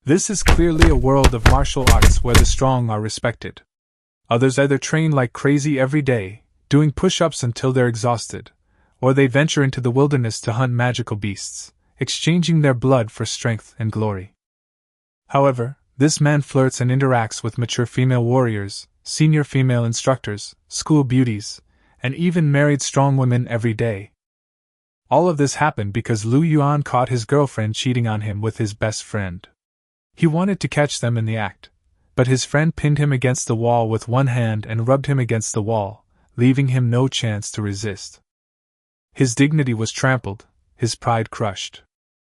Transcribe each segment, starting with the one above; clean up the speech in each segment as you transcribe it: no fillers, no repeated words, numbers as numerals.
This is clearly a world of martial arts where the strong are respected. Others either train like crazy every day, doing push-ups until they're exhausted, or they venture into the wilderness to hunt magical beasts, exchanging their blood for strength and glory. However, this man flirts and interacts with mature female warriors, senior female instructors, school beauties, and even married strong women every day. All of this happened because Lu Yuan caught his girlfriend cheating on him with his best friend. He wanted to catch them in the act, but his friend pinned him against the wall with one hand and rubbed him against the wall, leaving him no chance to resist. His dignity was trampled, his pride crushed.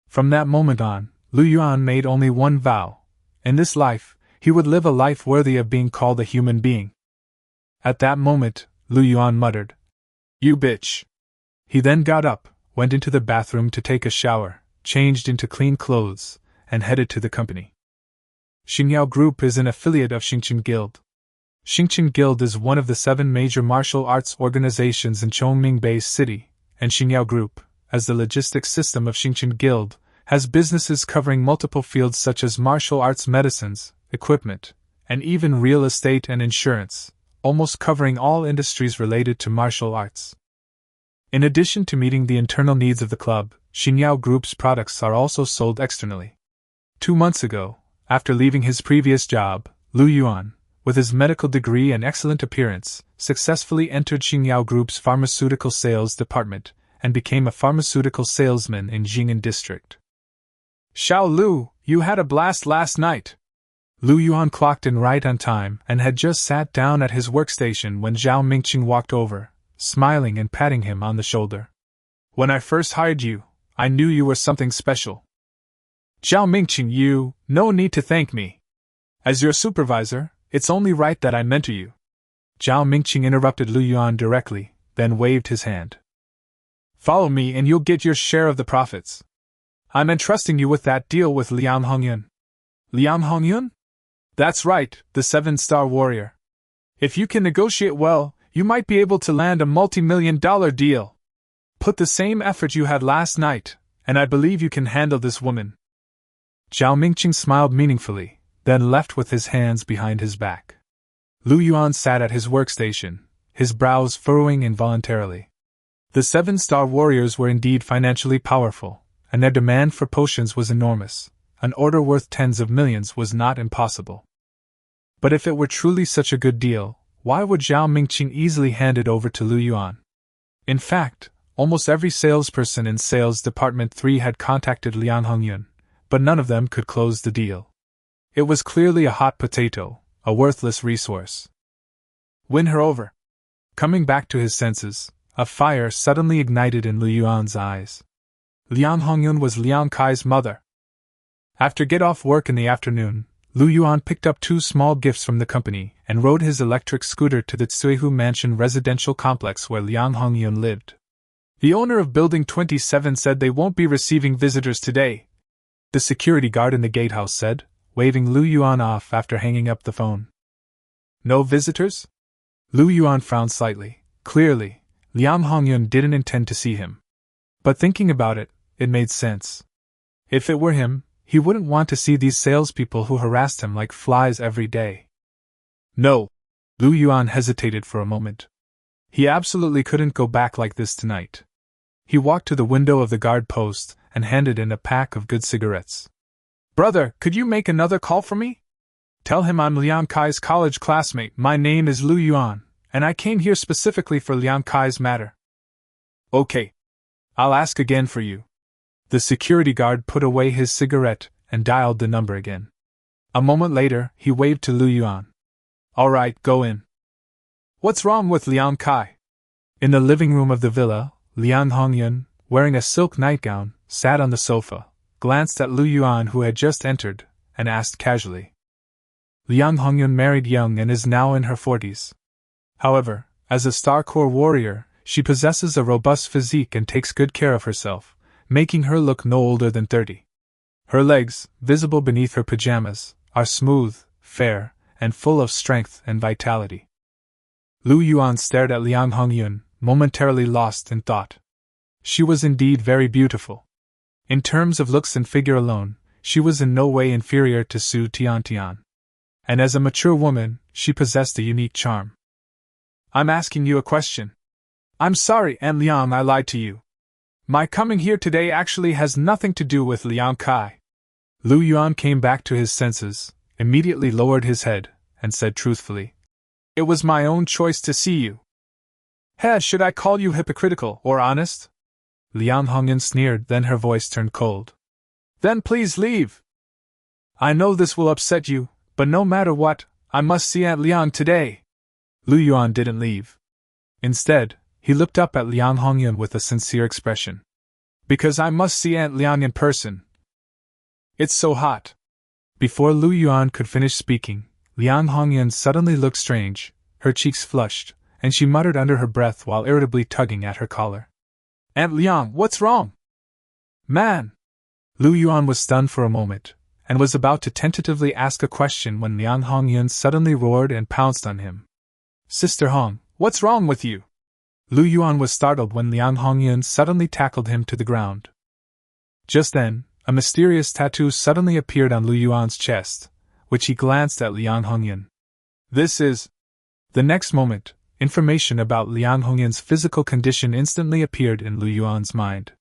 From that moment on, Lu Yuan made only one vow. In this life, he would live a life worthy of being called a human being. At that moment, Lu Yuan muttered, "You bitch." He then got up, went into the bathroom to take a shower, changed into clean clothes, and headed to the company. Xingyao Group is an affiliate of Xingqiang Guild. Xingqiang Guild is one of the 7 major martial arts organizations in Chongming-based city, and Xingyao Group, as the logistics system of Xingqiang Guild, has businesses covering multiple fields such as martial arts medicines, equipment, and even real estate and insurance, almost covering all industries related to martial arts. In addition to meeting the internal needs of the club, Xingyao Group's products are also sold externally. 2 months ago, after leaving his previous job, Lu Yuan, with his medical degree and excellent appearance, successfully entered Xingyao Group's pharmaceutical sales department and became a pharmaceutical salesman in Jing'an district. "Xiao Lu, you had a blast last night." Lu Yuan clocked in right on time and had just sat down at his workstation when Zhao Mingqing walked over, smiling and patting him on the shoulder. "When I first hired you, I knew you were something special." "Zhao Mingqing, no need to thank me. As your supervisor, it's only right that I mentor you." Zhao Mingqing interrupted Lu Yuan directly, then waved his hand. "Follow me and you'll get your share of the profits. I'm entrusting you with that deal with Liang Hongyun." "Liang Hongyun?" "That's right, the 7-star warrior. If you can negotiate well, you might be able to land a multi-million-dollar deal. Put the same effort you had last night, and I believe you can handle this woman." Zhao Mingqing smiled meaningfully, then left with his hands behind his back. Lu Yuan sat at his workstation, his brows furrowing involuntarily. The 7-star warriors were indeed financially powerful, and their demand for potions was enormous. An order worth tens of millions was not impossible. But if it were truly such a good deal, why would Zhao Mingqing easily hand it over to Lu Yuan? In fact, almost every salesperson in Sales Department 3 had contacted Liang Hongyun, but none of them could close the deal. It was clearly a hot potato, a worthless resource. Win her over. Coming back to his senses, a fire suddenly ignited in Lu Yuan's eyes. Liang Hongyun was Liang Kai's mother. After get off work in the afternoon, Lu Yuan picked up 2 small gifts from the company and rode his electric scooter to the Tsuihu Mansion residential complex where Liang Hongyun lived. "The owner of Building 27 said they won't be receiving visitors today," the security guard in the gatehouse said, waving Lu Yuan off after hanging up the phone. "No visitors?" Lu Yuan frowned slightly. Clearly, Liang Hongyun didn't intend to see him. But thinking about it, it made sense. If it were him, he wouldn't want to see these salespeople who harassed him like flies every day. "No." Lu Yuan hesitated for a moment. He absolutely couldn't go back like this tonight. He walked to the window of the guard post and handed in a pack of good cigarettes. "Brother, could you make another call for me? Tell him I'm Liang Kai's college classmate. My name is Lu Yuan, and I came here specifically for Liang Kai's matter." "Okay. I'll ask again for you." The security guard put away his cigarette and dialed the number again. A moment later, he waved to Lu Yuan. "All right, go in." "What's wrong with Liang Kai?" In the living room of the villa, Liang Hongyun, wearing a silk nightgown, sat on the sofa, glanced at Lu Yuan who had just entered, and asked casually. Liang Hongyun married young and is now in her 40s. However, as a Star-Corps warrior, she possesses a robust physique and takes good care of herself, making her look no older than 30. Her legs, visible beneath her pajamas, are smooth, fair, and full of strength and vitality. Lu Yuan stared at Liang Hongyun, momentarily lost in thought. She was indeed very beautiful. In terms of looks and figure alone, she was in no way inferior to Su Tiantian. And as a mature woman, she possessed a unique charm. I'm asking you a question. I'm sorry, Aunt Liang, I lied to you. My coming here today actually has nothing to do with Liang Kai. Lu Yuan came back to his senses, immediately lowered his head, and said truthfully, It was my own choice to see you. Should I call you hypocritical or honest? Liang Hongyan sneered, then her voice turned cold. Then please leave. I know this will upset you, but no matter what, I must see Aunt Liang today. Lu Yuan didn't leave. Instead, he looked up at Liang Hongyan with a sincere expression. Because I must see Aunt Liang in person. It's so hot. Before Lu Yuan could finish speaking, Liang Hongyan suddenly looked strange, her cheeks flushed, and she muttered under her breath while irritably tugging at her collar. Aunt Liang, what's wrong? Man! Lu Yuan was stunned for a moment, and was about to tentatively ask a question when Liang Hongyan suddenly roared and pounced on him. Sister Hong, what's wrong with you? Lu Yuan was startled when Liang Hongyan suddenly tackled him to the ground. Just then, a mysterious tattoo suddenly appeared on Lu Yuan's chest, which he glanced at Liang Hongyan. This is... The next moment, information about Liang Hongyan's physical condition instantly appeared in Lu Yuan's mind.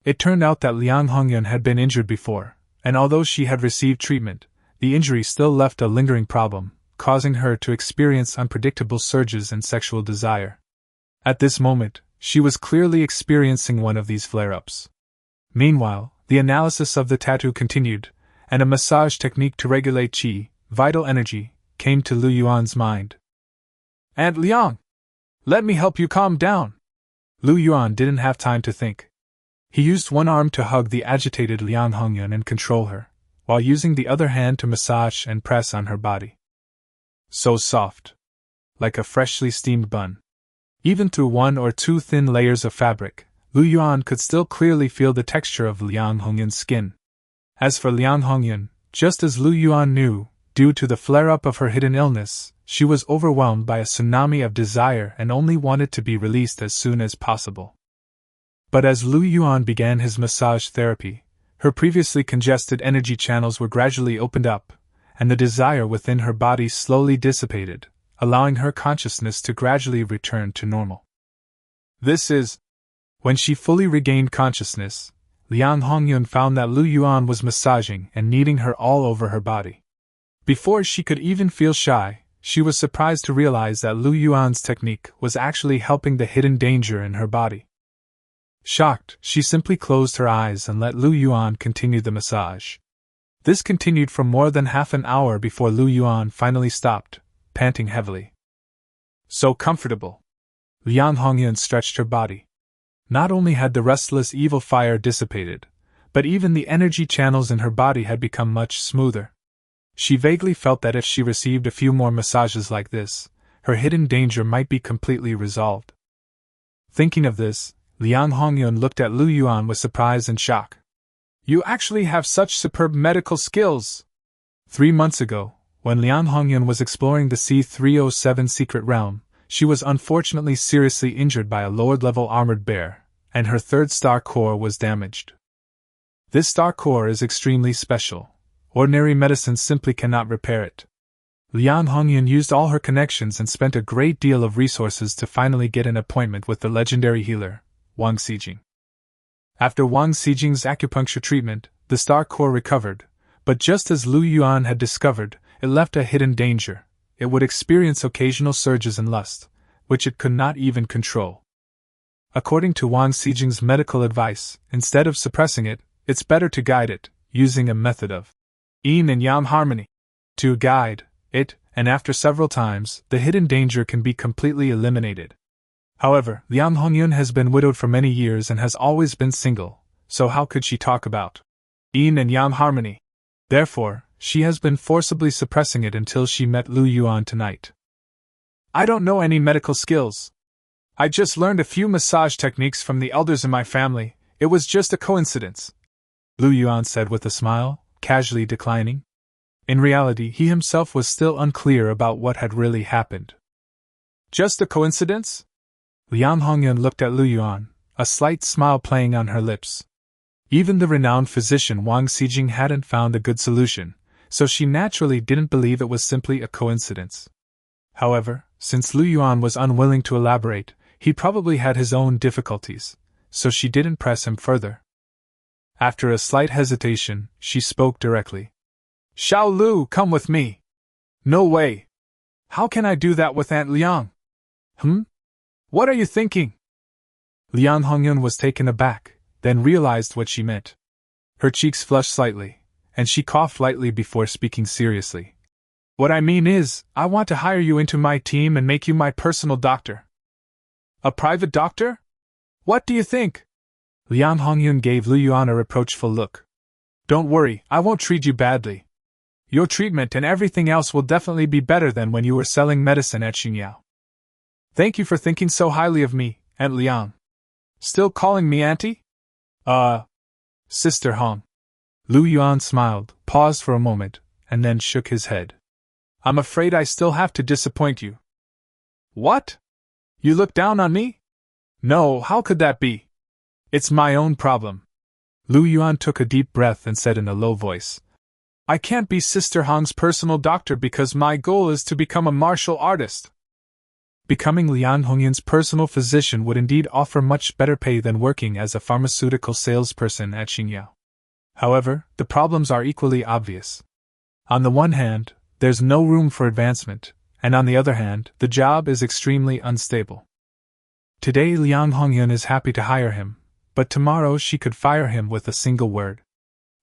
It turned out that Liang Hongyan had been injured before, and although she had received treatment, the injury still left a lingering problem, causing her to experience unpredictable surges in sexual desire. At this moment, she was clearly experiencing one of these flare-ups. Meanwhile, the analysis of the tattoo continued, and a massage technique to regulate qi, vital energy, came to Lu Yuan's mind. Aunt Liang! Let me help you calm down! Lu Yuan didn't have time to think. He used one arm to hug the agitated Liang Hongyan and control her, while using the other hand to massage and press on her body. So soft. Like a freshly steamed bun. Even through one or two thin layers of fabric, Lu Yuan could still clearly feel the texture of Liang Hongyan's skin. As for Liang Hongyan, just as Lu Yuan knew, due to the flare-up of her hidden illness, she was overwhelmed by a tsunami of desire and only wanted to be released as soon as possible. But as Lu Yuan began his massage therapy, her previously congested energy channels were gradually opened up, and the desire within her body slowly dissipated, allowing her consciousness to gradually return to normal. This is... When she fully regained consciousness, Liang Hongyan found that Lu Yuan was massaging and kneading her all over her body. Before she could even feel shy, she was surprised to realize that Lu Yuan's technique was actually helping the hidden danger in her body. Shocked, she simply closed her eyes and let Lu Yuan continue the massage. This continued for more than half an hour before Lu Yuan finally stopped, panting heavily. So comfortable. Liang Hongyan stretched her body. Not only had the restless evil fire dissipated, but even the energy channels in her body had become much smoother. She vaguely felt that if she received a few more massages like this, her hidden danger might be completely resolved. Thinking of this, Liang Hongyan looked at Lu Yuan with surprise and shock. You actually have such superb medical skills! 3 months ago, when Liang Hongyan was exploring the C-307 secret realm, she was unfortunately seriously injured by a lower-level armored bear, and her third star core was damaged. This star core is extremely special. Ordinary medicine simply cannot repair it. Liang Hongyan used all her connections and spent a great deal of resources to finally get an appointment with the legendary healer, Wang Xijing. After Wang Xijing's acupuncture treatment, the star core recovered, but just as Lu Yuan had discovered, it left a hidden danger. It would experience occasional surges in lust, which it could not even control. According to Wang Xijing's medical advice, instead of suppressing it, it's better to guide it, using a method of yin and yang harmony. To guide it, and after several times, the hidden danger can be completely eliminated. However, Liang Hongyan has been widowed for many years and has always been single, so how could she talk about yin and yang harmony? Therefore, she has been forcibly suppressing it until she met Lu Yuan tonight. I don't know any medical skills. I just learned a few massage techniques from the elders in my family. It was just a coincidence, Lu Yuan said with a smile, casually declining. In reality, he himself was still unclear about what had really happened. Just a coincidence? Liang Hongyan looked at Lu Yuan, a slight smile playing on her lips. Even the renowned physician Wang Xijing hadn't found a good solution, so she naturally didn't believe it was simply a coincidence. However, since Lu Yuan was unwilling to elaborate, he probably had his own difficulties, so she didn't press him further. After a slight hesitation, she spoke directly. Xiao Lu, come with me. No way. How can I do that with Aunt Liang? What are you thinking? Liang Hongyun was taken aback, then realized what she meant. Her cheeks flushed slightly, and she coughed lightly before speaking seriously. What I mean is, I want to hire you into my team and make you my personal doctor. A private doctor? What do you think? Liang Hongyun gave Lu Yuan a reproachful look. Don't worry, I won't treat you badly. Your treatment and everything else will definitely be better than when you were selling medicine at Xingyao. Thank you for thinking so highly of me, Aunt Liang. Still calling me Auntie? Sister Hong. Lu Yuan smiled, paused for a moment, and then shook his head. I'm afraid I still have to disappoint you. What? You look down on me? No, how could that be? It's my own problem. Lu Yuan took a deep breath and said in a low voice, I can't be Sister Hong's personal doctor because my goal is to become a martial artist. Becoming Liang Hongyun's personal physician would indeed offer much better pay than working as a pharmaceutical salesperson at Xingyao. However, the problems are equally obvious. On the one hand, there's no room for advancement, and on the other hand, the job is extremely unstable. Today Liang Hongyun is happy to hire him, but tomorrow she could fire him with a single word.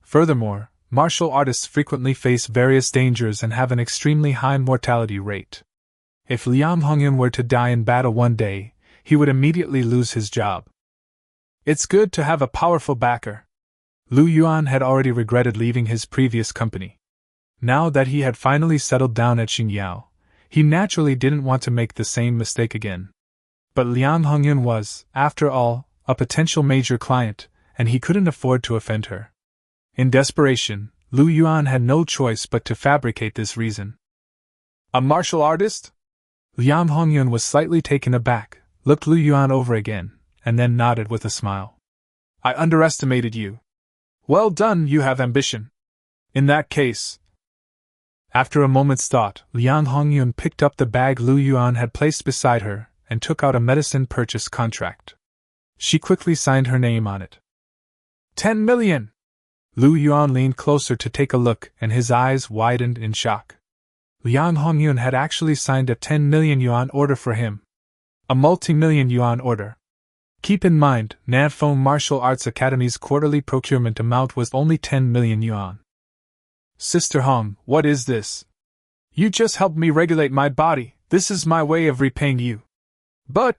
Furthermore, martial artists frequently face various dangers and have an extremely high mortality rate. If Liang Hongyun were to die in battle one day, he would immediately lose his job. It's good to have a powerful backer. Lu Yuan had already regretted leaving his previous company. Now that he had finally settled down at Xingyao, he naturally didn't want to make the same mistake again. But Liang Hongyun was, after all, a potential major client, and he couldn't afford to offend her. In desperation, Lu Yuan had no choice but to fabricate this reason. A martial artist? Liang Hongyun was slightly taken aback, looked Lu Yuan over again, and then nodded with a smile. I underestimated you. Well done, you have ambition. In that case. After a moment's thought, Liang Hongyun picked up the bag Lu Yuan had placed beside her and took out a medicine purchase contract. She quickly signed her name on it. 10 million! Lu Yuan leaned closer to take a look, and his eyes widened in shock. Liang Hongyun had actually signed a 10 million yuan order for him. A multi-million yuan order. Keep in mind, Nanfeng Martial Arts Academy's quarterly procurement amount was only 10 million yuan. Sister Hong, what is this? You just helped me regulate my body, this is my way of repaying you. But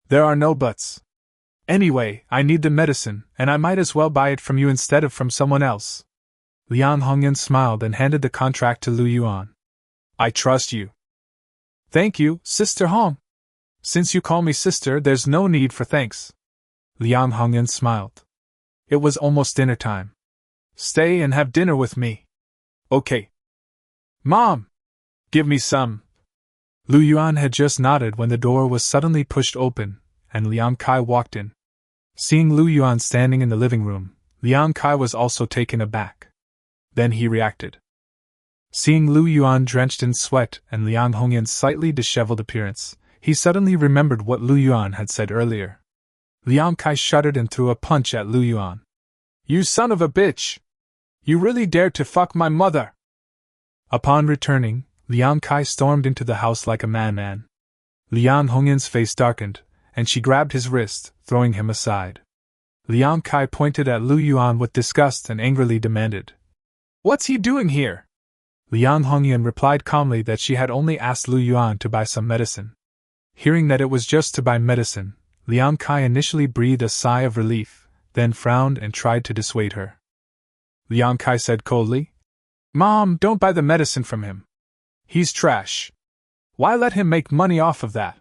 there are no buts. Anyway, I need the medicine, and I might as well buy it from you instead of from someone else. Liang Hongyun smiled and handed the contract to Lu Yuan. I trust you. Thank you, Sister Hong. Since you call me sister, there's no need for thanks. Liang Hongyun smiled. It was almost dinner time. Stay and have dinner with me. Okay. Mom! Give me some. Lu Yuan had just nodded when the door was suddenly pushed open, and Liang Kai walked in. Seeing Lu Yuan standing in the living room, Liang Kai was also taken aback. Then he reacted. Seeing Lu Yuan drenched in sweat and Liang Hongyun's slightly disheveled appearance, he suddenly remembered what Lu Yuan had said earlier. Liang Kai shuddered and threw a punch at Lu Yuan. You son of a bitch! You really dared to fuck my mother! Upon returning, Liang Kai stormed into the house like a madman. Liang Hongyun's face darkened, and she grabbed his wrist, throwing him aside. Liang Kai pointed at Lu Yuan with disgust and angrily demanded, What's he doing here? Liang Hongyun replied calmly that she had only asked Lu Yuan to buy some medicine. Hearing that it was just to buy medicine, Liang Kai initially breathed a sigh of relief, then frowned and tried to dissuade her. Liang Kai said coldly, Mom, don't buy the medicine from him. He's trash. Why let him make money off of that?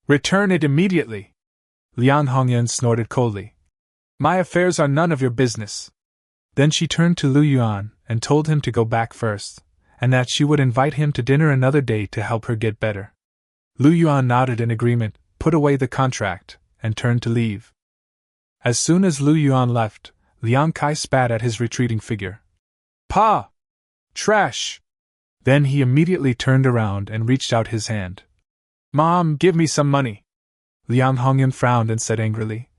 Return it immediately. Liang Hongyun snorted coldly. My affairs are none of your business. Then she turned to Lu Yuan and told him to go back first, and that she would invite him to dinner another day to help her get better. Lu Yuan nodded in agreement, put away the contract, and turned to leave. As soon as Lu Yuan left, Liang Kai spat at his retreating figure. "Pa! Trash!" Then he immediately turned around and reached out his hand. "Mom, give me some money." Liang Hongyan frowned and said angrily.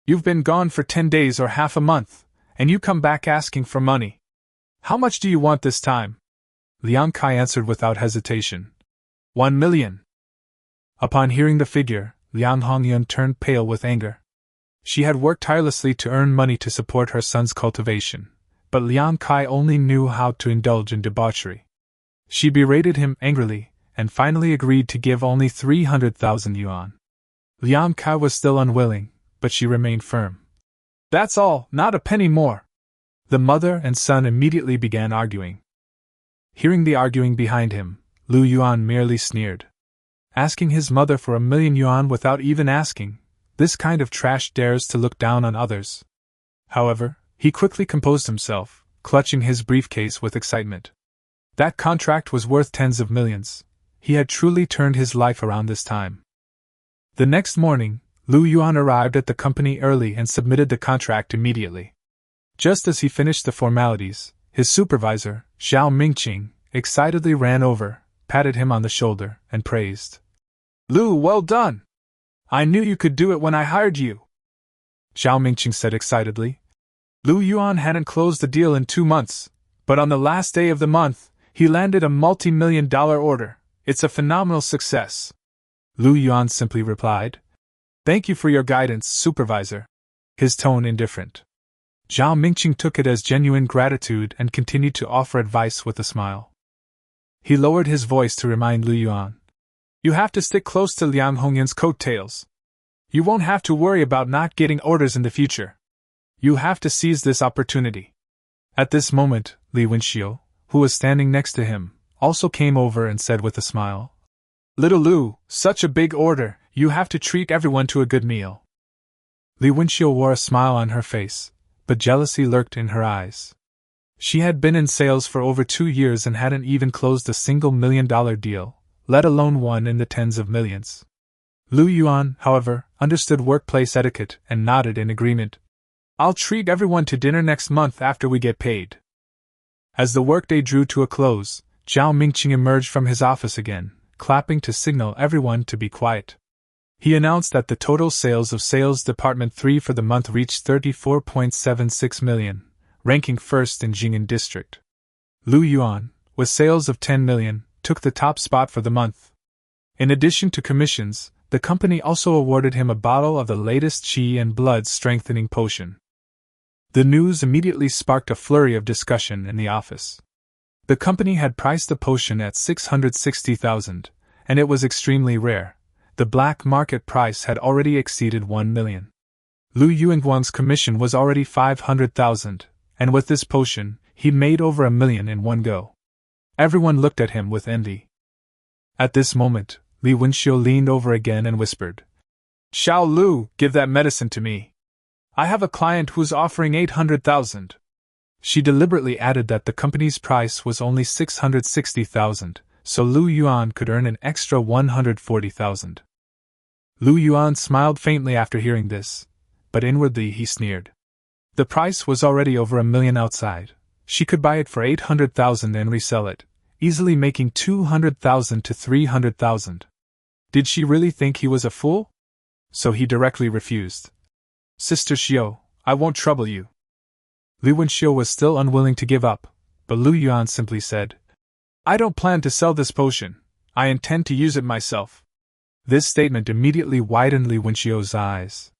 "You've been gone for 10 days or half a month, and you come back asking for money. How much do you want this time?" Liang Kai answered without hesitation. 1 million. Upon hearing the figure, Liang Hongyan turned pale with anger. She had worked tirelessly to earn money to support her son's cultivation, but Liang Kai only knew how to indulge in debauchery. She berated him angrily, and finally agreed to give only 300,000 yuan. Liang Kai was still unwilling, but she remained firm. "That's all, not a penny more." The mother and son immediately began arguing. Hearing the arguing behind him, Lu Yuan merely sneered. Asking his mother for 1,000,000 yuan without even asking, this kind of trash dares to look down on others. However, he quickly composed himself, clutching his briefcase with excitement. That contract was worth tens of millions. He had truly turned his life around this time. The next morning, Lu Yuan arrived at the company early and submitted the contract immediately. Just as he finished the formalities, his supervisor, Xiao Mingqing, excitedly ran over, patted him on the shoulder, and praised. "Lu, well done! I knew you could do it when I hired you." Xiao Mingqing said excitedly. Lu Yuan hadn't closed the deal in 2 months, but on the last day of the month, he landed a multi-million-dollar order. It's a phenomenal success. Lu Yuan simply replied. "Thank you for your guidance, supervisor." His tone indifferent. Xiao Mingqing took it as genuine gratitude and continued to offer advice with a smile. He lowered his voice to remind Lu Yuan. "You have to stick close to Liang Hongyan's coattails. You won't have to worry about not getting orders in the future. You have to seize this opportunity." At this moment, Li Wenxiu, who was standing next to him, also came over and said with a smile, "Little Lu, such a big order, you have to treat everyone to a good meal." Li Wenxiu wore a smile on her face, but jealousy lurked in her eyes. She had been in sales for over 2 years and hadn't even closed a single $1,000,000 deal, let alone one in the tens of millions. Lu Yuan, however, understood workplace etiquette and nodded in agreement. "I'll treat everyone to dinner next month after we get paid." As the workday drew to a close, Xiao Mingqing emerged from his office again, clapping to signal everyone to be quiet. He announced that the total sales of Sales Department 3 for the month reached 34.76 million, ranking first in Jing'an District. Lu Yuan, with sales of 10 million, took the top spot for the month. In addition to commissions, the company also awarded him a bottle of the latest qi and blood strengthening potion. The news immediately sparked a flurry of discussion in the office. The company had priced the potion at 660,000, and it was extremely rare. The black market price had already exceeded 1 million. Lu Yuanguang's commission was already 500,000, and with this potion, he made over 1 million in one go. Everyone looked at him with envy. At this moment, Li Wenxiu leaned over again and whispered, "Xiao Lu, give that medicine to me. I have a client who's offering 800,000. She deliberately added that the company's price was only 660,000, so Lu Yuan could earn an extra 140,000. Lu Yuan smiled faintly after hearing this, but inwardly he sneered. The price was already over 1 million outside. She could buy it for 800,000 and resell it, easily making 200,000 to 300,000. Did she really think he was a fool? So he directly refused. "Sister Xiu, I won't trouble you." Li Wenxiu was still unwilling to give up, but Lu Yuan simply said, "I don't plan to sell this potion. I intend to use it myself." This statement immediately widened Li Wenxiu's eyes.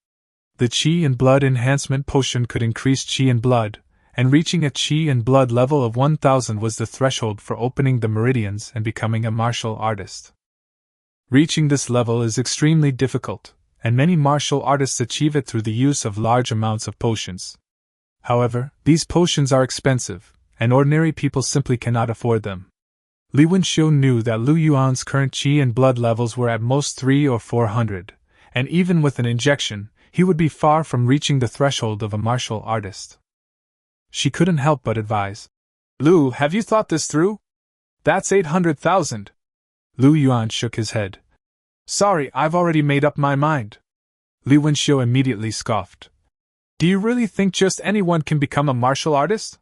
The Qi and Blood Enhancement Potion could increase Qi and Blood, and reaching a Qi and Blood level of 1000 was the threshold for opening the meridians and becoming a martial artist. Reaching this level is extremely difficult, and many martial artists achieve it through the use of large amounts of potions. However, these potions are expensive, and ordinary people simply cannot afford them. Li Wenxiu knew that Lu Yuan's current qi and blood levels were at most 300 or 400, and even with an injection, he would be far from reaching the threshold of a martial artist. She couldn't help but advise. "Lu, have you thought this through? That's 800,000. Lu Yuan shook his head. "Sorry, I've already made up my mind." Li Wenxiu immediately scoffed. Do you really think just anyone can become a martial artist?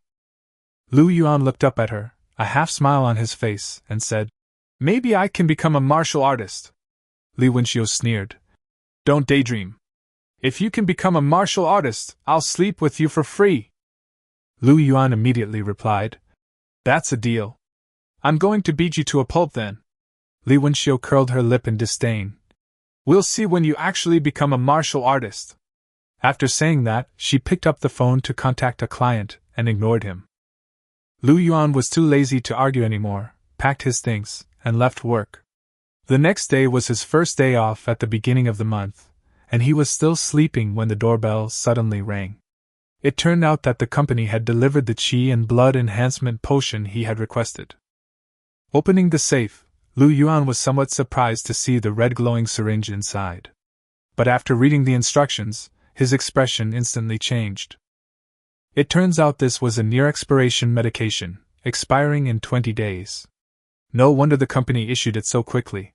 Lu Yuan looked up at her, a half smile on his face, and said, Maybe I can become a martial artist. Li Wenxiu sneered. Don't daydream. If you can become a martial artist, I'll sleep with you for free. Lu Yuan immediately replied, That's a deal. I'm going to beat you to a pulp then. Li Wenxiu curled her lip in disdain. We'll see when you actually become a martial artist. After saying that, she picked up the phone to contact a client and ignored him. Lu Yuan was too lazy to argue anymore, packed his things, and left work. The next day was his first day off at the beginning of the month, and he was still sleeping when the doorbell suddenly rang. It turned out that the company had delivered the qi and blood enhancement potion he had requested. Opening the safe, Lu Yuan was somewhat surprised to see the red glowing syringe inside. But after reading the instructions, his expression instantly changed. It turns out this was a near-expiration medication, expiring in 20 days. No wonder the company issued it so quickly.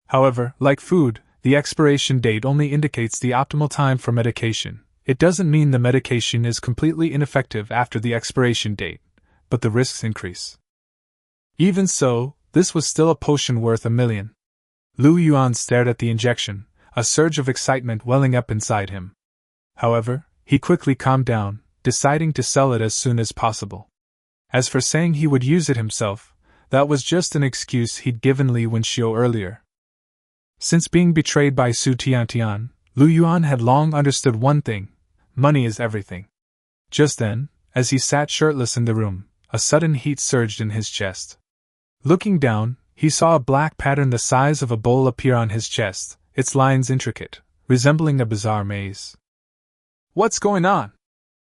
However, like food, the expiration date only indicates the optimal time for medication. It doesn't mean the medication is completely ineffective after the expiration date, but the risks increase. Even so, this was still a potion worth $1 million. Lu Yuan stared at the injection, a surge of excitement welling up inside him. However, he quickly calmed down, deciding to sell it as soon as possible. As for saying he would use it himself, that was just an excuse he'd given Li Wenxiu earlier. Since being betrayed by Su Tiantian, Lu Yuan had long understood one thing: money is everything. Just then, as he sat shirtless in the room, a sudden heat surged in his chest. Looking down, he saw a black pattern the size of a bowl appear on his chest, its lines intricate, resembling a bizarre maze. What's going on?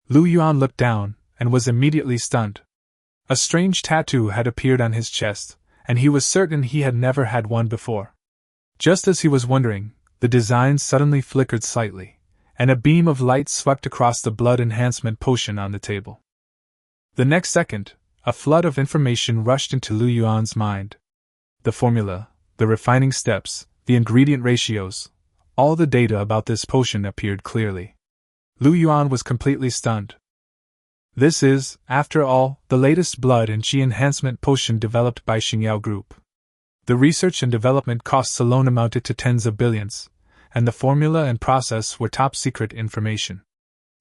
Lu Yuan looked down, and was immediately stunned. A strange tattoo had appeared on his chest, and he was certain he had never had one before. Just as he was wondering, the design suddenly flickered slightly, and a beam of light swept across the blood enhancement potion on the table. The next second, a flood of information rushed into Lu Yuan's mind. The formula, the refining steps, the ingredient ratios, all the data about this potion appeared clearly. Lu Yuan was completely stunned. This is, after all, the latest blood and qi enhancement potion developed by Xingyao Group. The research and development costs alone amounted to tens of billions, and the formula and process were top-secret information.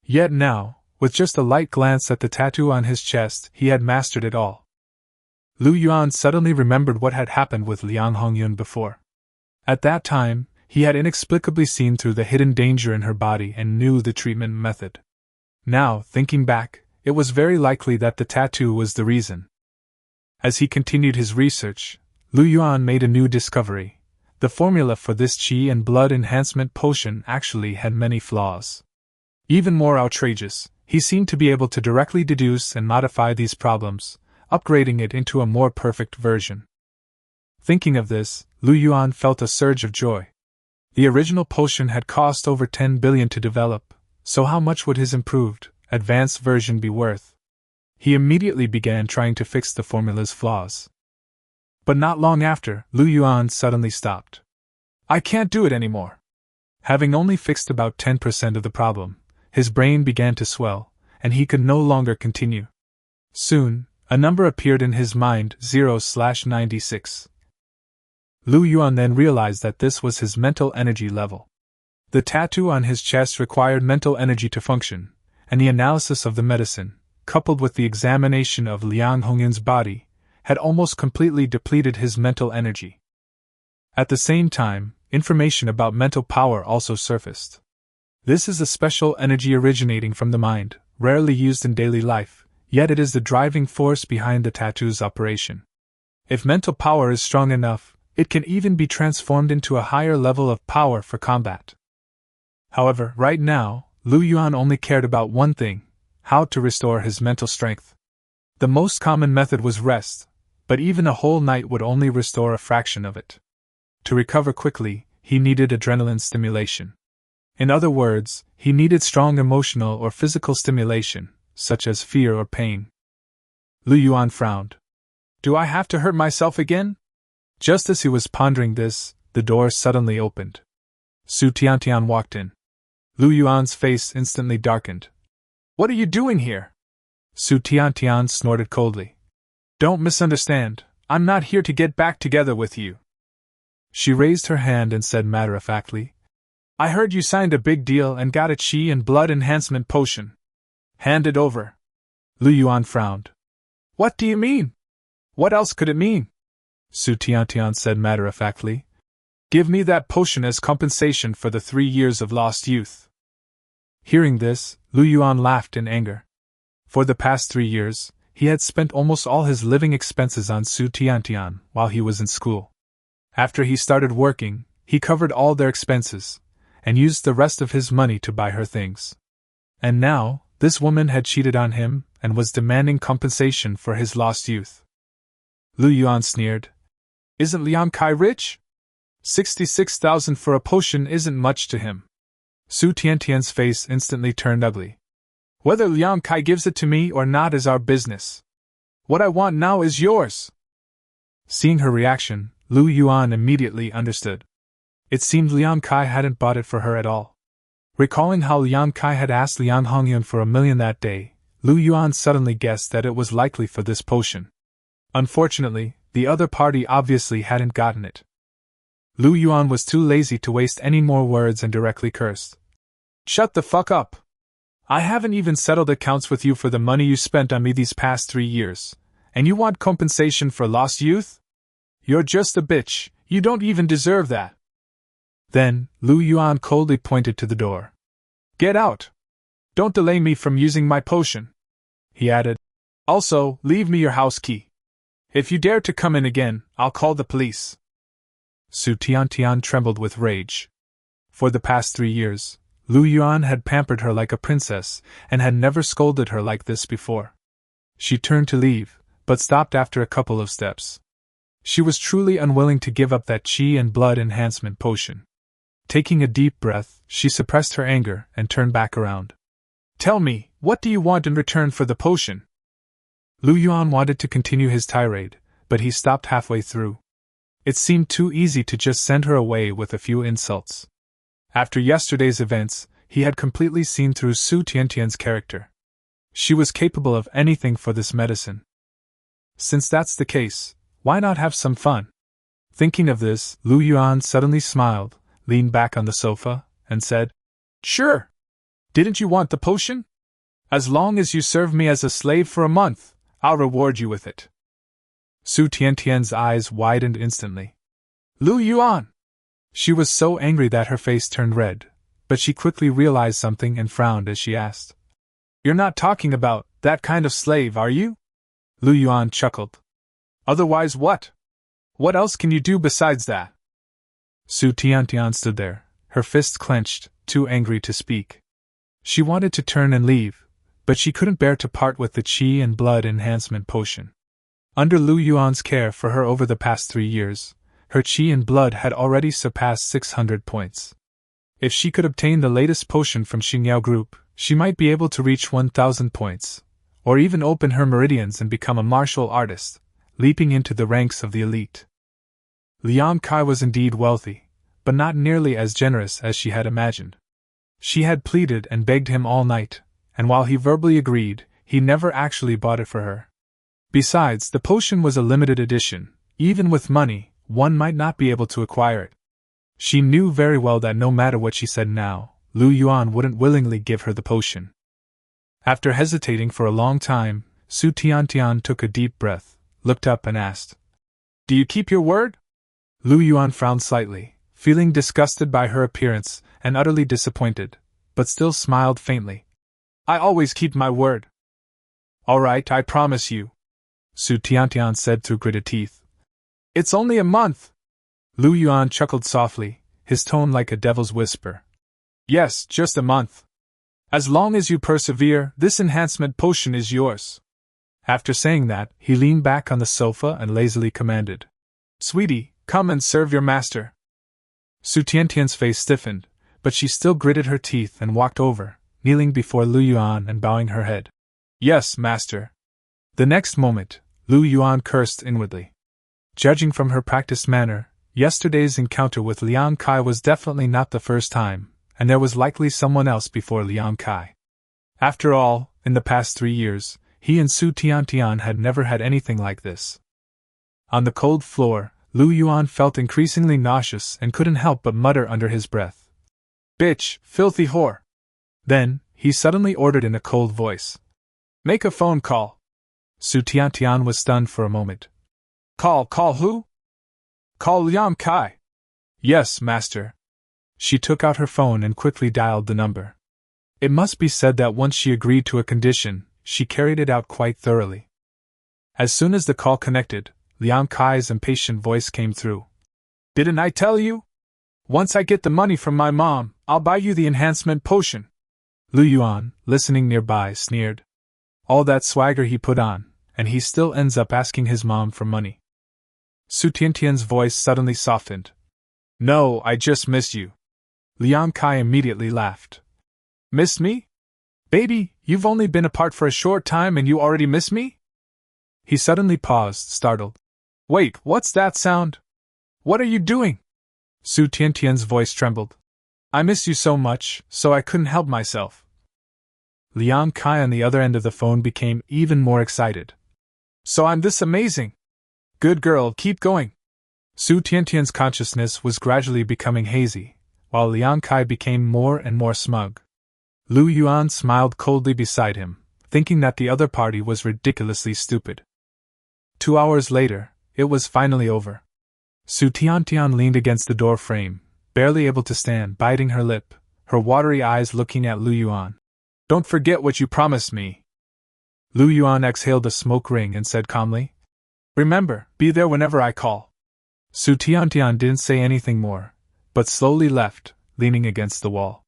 Yet now, with just a light glance at the tattoo on his chest, he had mastered it all. Lu Yuan suddenly remembered what had happened with Liang Hongyun before. At that time, he had inexplicably seen through the hidden danger in her body and knew the treatment method. Now, thinking back, it was very likely that the tattoo was the reason. As he continued his research, Lu Yuan made a new discovery. The formula for this qi and blood enhancement potion actually had many flaws. Even more outrageous, he seemed to be able to directly deduce and modify these problems, upgrading it into a more perfect version. Thinking of this, Lu Yuan felt a surge of joy. The original potion had cost over 10 billion to develop, so how much would his improved, advanced version be worth? He immediately began trying to fix the formula's flaws. But not long after, Lu Yuan suddenly stopped. I can't do it anymore. Having only fixed about 10% of the problem, his brain began to swell, and he could no longer continue. Soon, a number appeared in his mind, 0/96. Lu Yuan then realized that this was his mental energy level. The tattoo on his chest required mental energy to function, and the analysis of the medicine, coupled with the examination of Liang Hongyun's body, had almost completely depleted his mental energy. At the same time, information about mental power also surfaced. This is a special energy originating from the mind, rarely used in daily life, yet it is the driving force behind the tattoo's operation. If mental power is strong enough, it can even be transformed into a higher level of power for combat. However, right now, Lu Yuan only cared about one thing: how to restore his mental strength. The most common method was rest, but even a whole night would only restore a fraction of it. To recover quickly, he needed adrenaline stimulation. In other words, he needed strong emotional or physical stimulation, such as fear or pain. Lu Yuan frowned. Do I have to hurt myself again? Just as he was pondering this, the door suddenly opened. Su Tiantian walked in. Lu Yuan's face instantly darkened. What are you doing here? Su Tiantian snorted coldly. Don't misunderstand, I'm not here to get back together with you. She raised her hand and said matter-of-factly, I heard you signed a big deal and got a qi and blood enhancement potion. Hand it over. Lu Yuan frowned. What do you mean? What else could it mean? Su Tiantian said matter-of-factly. Give me that potion as compensation for the 3 years of lost youth. Hearing this, Lu Yuan laughed in anger. For the past 3 years, he had spent almost all his living expenses on Su Tiantian while he was in school. After he started working, he covered all their expenses, and used the rest of his money to buy her things. And now, this woman had cheated on him and was demanding compensation for his lost youth. Lu Yuan sneered. Isn't Liang Kai rich? 66,000 for a potion isn't much to him. Su Tiantian's face instantly turned ugly. Whether Liang Kai gives it to me or not is our business. What I want now is yours. Seeing her reaction, Lu Yuan immediately understood. It seemed Liang Kai hadn't bought it for her at all. Recalling how Liang Kai had asked Liang Hongyun for $1 million that day, Lu Yuan suddenly guessed that it was likely for this potion. Unfortunately, the other party obviously hadn't gotten it. Lu Yuan was too lazy to waste any more words and directly cursed. Shut the fuck up! I haven't even settled accounts with you for the money you spent on me these past 3 years, and you want compensation for lost youth? You're just a bitch, you don't even deserve that. Then, Lu Yuan coldly pointed to the door. Get out! Don't delay me from using my potion, he added. Also, leave me your house key. If you dare to come in again, I'll call the police. Su Tiantian trembled with rage. For the past 3 years, Lu Yuan had pampered her like a princess and had never scolded her like this before. She turned to leave, but stopped after a couple of steps. She was truly unwilling to give up that qi and blood enhancement potion. Taking a deep breath, she suppressed her anger and turned back around. Tell me, what do you want in return for the potion? Lu Yuan wanted to continue his tirade, but he stopped halfway through. It seemed too easy to just send her away with a few insults. After yesterday's events, he had completely seen through Su Tiantian's character. She was capable of anything for this medicine. Since that's the case, why not have some fun? Thinking of this, Lu Yuan suddenly smiled, leaned back on the sofa, and said, Sure! Didn't you want the potion? As long as you serve me as a slave for a month, I'll reward you with it. Su Tiantian's eyes widened instantly. Lu Yuan! She was so angry that her face turned red, but she quickly realized something and frowned as she asked. You're not talking about that kind of slave, are you? Lu Yuan chuckled. Otherwise what? What else can you do besides that? Su Tiantian stood there, her fists clenched, too angry to speak. She wanted to turn and leave, but she couldn't bear to part with the qi and blood enhancement potion. Under Lu Yuan's care for her over the past 3 years, her qi and blood had already surpassed 600 points. If she could obtain the latest potion from Xingyao Group, she might be able to reach 1,000 points, or even open her meridians and become a martial artist, leaping into the ranks of the elite. Liang Kai was indeed wealthy, but not nearly as generous as she had imagined. She had pleaded and begged him all night, and while he verbally agreed, he never actually bought it for her. Besides, the potion was a limited edition. Even with money, one might not be able to acquire it. She knew very well that no matter what she said now, Lu Yuan wouldn't willingly give her the potion. After hesitating for a long time, Su Tiantian took a deep breath, looked up and asked, Do you keep your word? Lu Yuan frowned slightly, feeling disgusted by her appearance and utterly disappointed, but still smiled faintly. I always keep my word. All right, I promise you, Su Tiantian said through gritted teeth. It's only a month. Lu Yuan chuckled softly, his tone like a devil's whisper. Yes, just a month. As long as you persevere, this enhancement potion is yours. After saying that, he leaned back on the sofa and lazily commanded, Sweetie, come and serve your master. Su Tiantian's face stiffened, but she still gritted her teeth and walked over, kneeling before Lu Yuan and bowing her head. Yes, master. The next moment, Lu Yuan cursed inwardly. Judging from her practiced manner, yesterday's encounter with Liang Kai was definitely not the first time, and there was likely someone else before Liang Kai. After all, in the past 3 years, he and Su Tiantian had never had anything like this. On the cold floor, Lu Yuan felt increasingly nauseous and couldn't help but mutter under his breath. "Bitch, filthy whore!" Then, he suddenly ordered in a cold voice. "Make a phone call." Su Tiantian was stunned for a moment. Call who?" "Call Liang Kai." "Yes, master." She took out her phone and quickly dialed the number. It must be said that once she agreed to a condition, she carried it out quite thoroughly. As soon as the call connected, Liang Kai's impatient voice came through. "Didn't I tell you? Once I get the money from my mom, I'll buy you the enhancement potion." Lu Yuan, listening nearby, sneered. All that swagger he put on, and he still ends up asking his mom for money. Su Tiantian's voice suddenly softened. "No, I just miss you." Liang Kai immediately laughed. "Miss me? Baby, you've only been apart for a short time and you already miss me?" He suddenly paused, startled. "Wait, what's that sound? What are you doing?" Su Tiantian's voice trembled. "I miss you so much, so I couldn't help myself." Liang Kai on the other end of the phone became even more excited. "So I'm this amazing? Good girl, keep going." Su Tiantian's consciousness was gradually becoming hazy, while Liang Kai became more and more smug. Lu Yuan smiled coldly beside him, thinking that the other party was ridiculously stupid. 2 hours later, it was finally over. Su Tiantian leaned against the door frame, barely able to stand, biting her lip, her watery eyes looking at Lu Yuan. "Don't forget what you promised me." Lu Yuan exhaled a smoke ring and said calmly, "Remember, be there whenever I call." Su Tiantian didn't say anything more, but slowly left, leaning against the wall.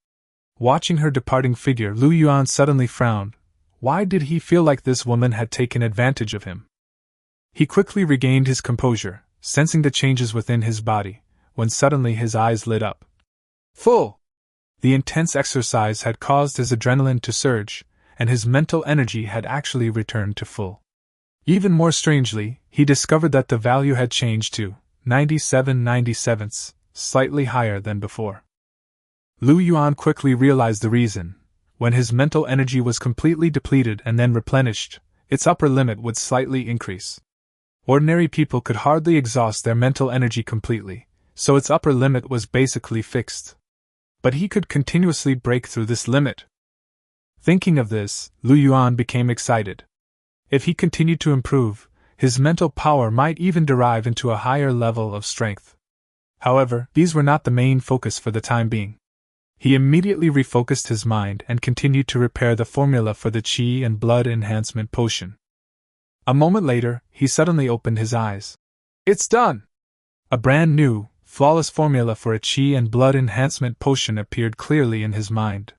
Watching her departing figure, Lu Yuan suddenly frowned. Why did he feel like this woman had taken advantage of him? He quickly regained his composure, sensing the changes within his body, when suddenly his eyes lit up. Full! The intense exercise had caused his adrenaline to surge, and his mental energy had actually returned to full. Even more strangely, he discovered that the value had changed to 97/97, slightly higher than before. Lu Yuan quickly realized the reason. When his mental energy was completely depleted and then replenished, its upper limit would slightly increase. Ordinary people could hardly exhaust their mental energy completely, so its upper limit was basically fixed. But he could continuously break through this limit. Thinking of this, Lu Yuan became excited. If he continued to improve, his mental power might even derive into a higher level of strength. However, these were not the main focus for the time being. He immediately refocused his mind and continued to repair the formula for the Qi and Blood Enhancement Potion. A moment later, he suddenly opened his eyes. It's done! A brand new, flawless formula for a Qi and Blood Enhancement Potion appeared clearly in his mind.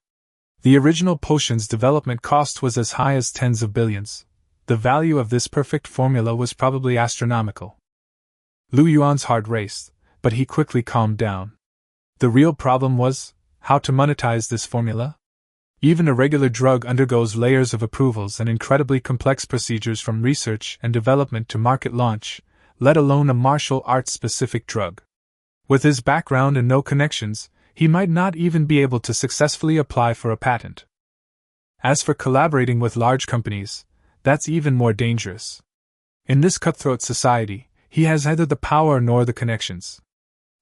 The original potion's development cost was as high as tens of billions. The value of this perfect formula was probably astronomical. Lu Yuan's heart raced, but he quickly calmed down. The real problem was how to monetize this formula? Even a regular drug undergoes layers of approvals and incredibly complex procedures from research and development to market launch, let alone a martial arts-specific drug. With his background and no connections, he might not even be able to successfully apply for a patent. As for collaborating with large companies, that's even more dangerous. In this cutthroat society, he has neither the power nor the connections.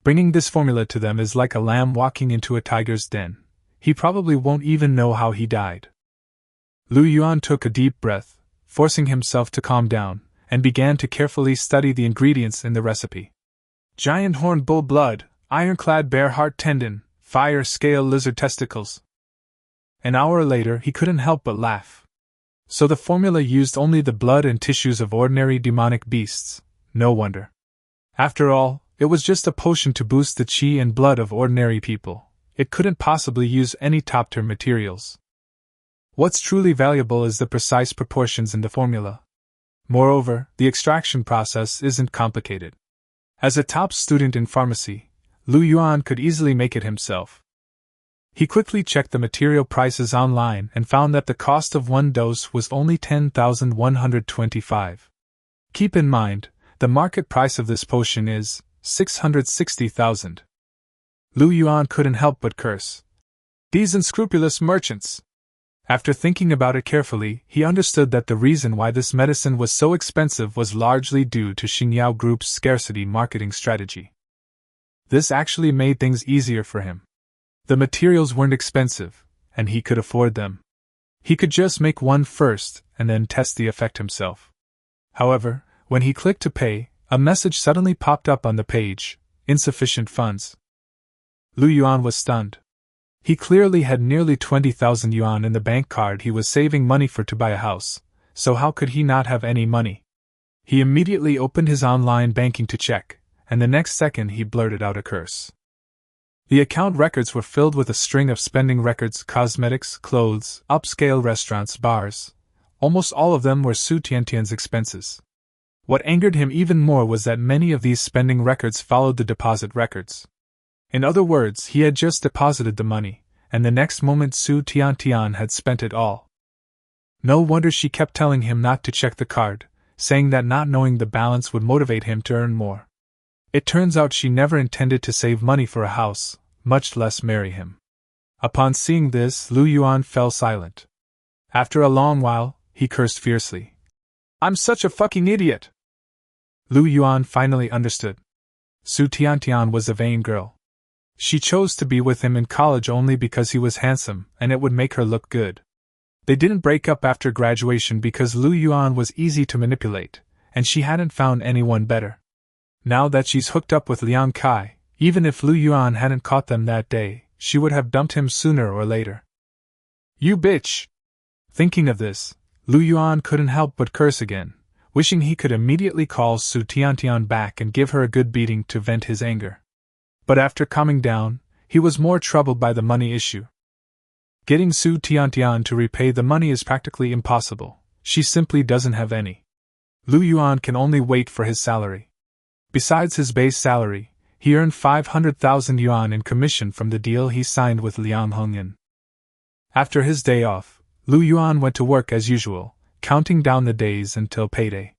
Bringing this formula to them is like a lamb walking into a tiger's den. He probably won't even know how he died. Lu Yuan took a deep breath, forcing himself to calm down, and began to carefully study the ingredients in the recipe. Giant horn bull blood, ironclad bear heart tendon, fire scale lizard testicles. An hour later he couldn't help but laugh. So the formula used only the blood and tissues of ordinary demonic beasts. No wonder. After all, it was just a potion to boost the qi and blood of ordinary people. It couldn't possibly use any top-tier materials. What's truly valuable is the precise proportions in the formula. Moreover, the extraction process isn't complicated. As a top student in pharmacy, Lu Yuan could easily make it himself. He quickly checked the material prices online and found that the cost of one dose was only 10,125. Keep in mind, the market price of this potion is 660,000. Lu Yuan couldn't help but curse. These unscrupulous merchants. After thinking about it carefully, he understood that the reason why this medicine was so expensive was largely due to Xingyao Group's scarcity marketing strategy. This actually made things easier for him. The materials weren't expensive, and he could afford them. He could just make one first and then test the effect himself. However, when he clicked to pay, a message suddenly popped up on the page: insufficient funds. Lu Yuan was stunned. He clearly had nearly 20,000 yuan in the bank card he was saving money for to buy a house, so how could he not have any money? He immediately opened his online banking to check, and the next second he blurted out a curse. The account records were filled with a string of spending records: cosmetics, clothes, upscale restaurants, bars. Almost all of them were Su Tiantian's expenses. What angered him even more was that many of these spending records followed the deposit records. In other words, he had just deposited the money, and the next moment Su Tiantian had spent it all. No wonder she kept telling him not to check the card, saying that not knowing the balance would motivate him to earn more. It turns out she never intended to save money for a house, much less marry him. Upon seeing this, Lu Yuan fell silent. After a long while, he cursed fiercely. "I'm such a fucking idiot!" Lu Yuan finally understood. Su Tiantian was a vain girl. She chose to be with him in college only because he was handsome and it would make her look good. They didn't break up after graduation because Lu Yuan was easy to manipulate, and she hadn't found anyone better. Now that she's hooked up with Liang Kai, even if Lu Yuan hadn't caught them that day, she would have dumped him sooner or later. "You bitch!" Thinking of this, Lu Yuan couldn't help but curse again, wishing he could immediately call Su Tiantian back and give her a good beating to vent his anger. But after calming down, he was more troubled by the money issue. Getting Su Tiantian to repay the money is practically impossible. She simply doesn't have any. Lu Yuan can only wait for his salary. Besides his base salary, he earned 500,000 yuan in commission from the deal he signed with Liang Hongyan. After his day off, Lu Yuan went to work as usual, counting down the days until payday.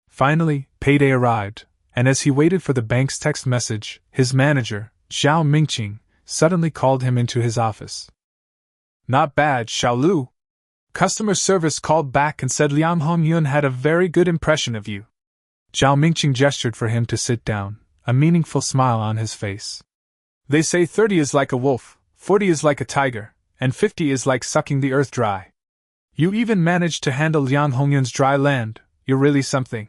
Finally, payday arrived, and as he waited for the bank's text message, his manager, Zhao Mingqing, suddenly called him into his office. "Not bad, Xiao Lu. Customer service called back and said Liang Hongyun had a very good impression of you." Zhao Mingqing gestured for him to sit down, a meaningful smile on his face. "They say 30 is like a wolf, 40 is like a tiger, and 50 is like sucking the earth dry. You even managed to handle Liang Hongyun's dry land. You're really something."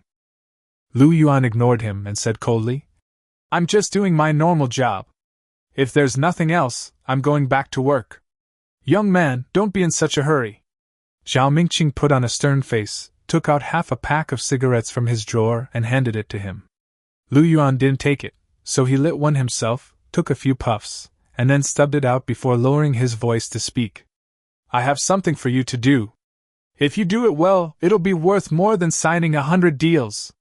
Lu Yuan ignored him and said coldly, "I'm just doing my normal job. If there's nothing else, I'm going back to work." "Young man, don't be in such a hurry." Zhao Mingqing put on a stern face, took out half a pack of cigarettes from his drawer and handed it to him. Lu Yuan didn't take it, so he lit one himself, took a few puffs, and then stubbed it out before lowering his voice to speak. "I have something for you to do. If you do it well, it'll be worth more than signing 100 deals.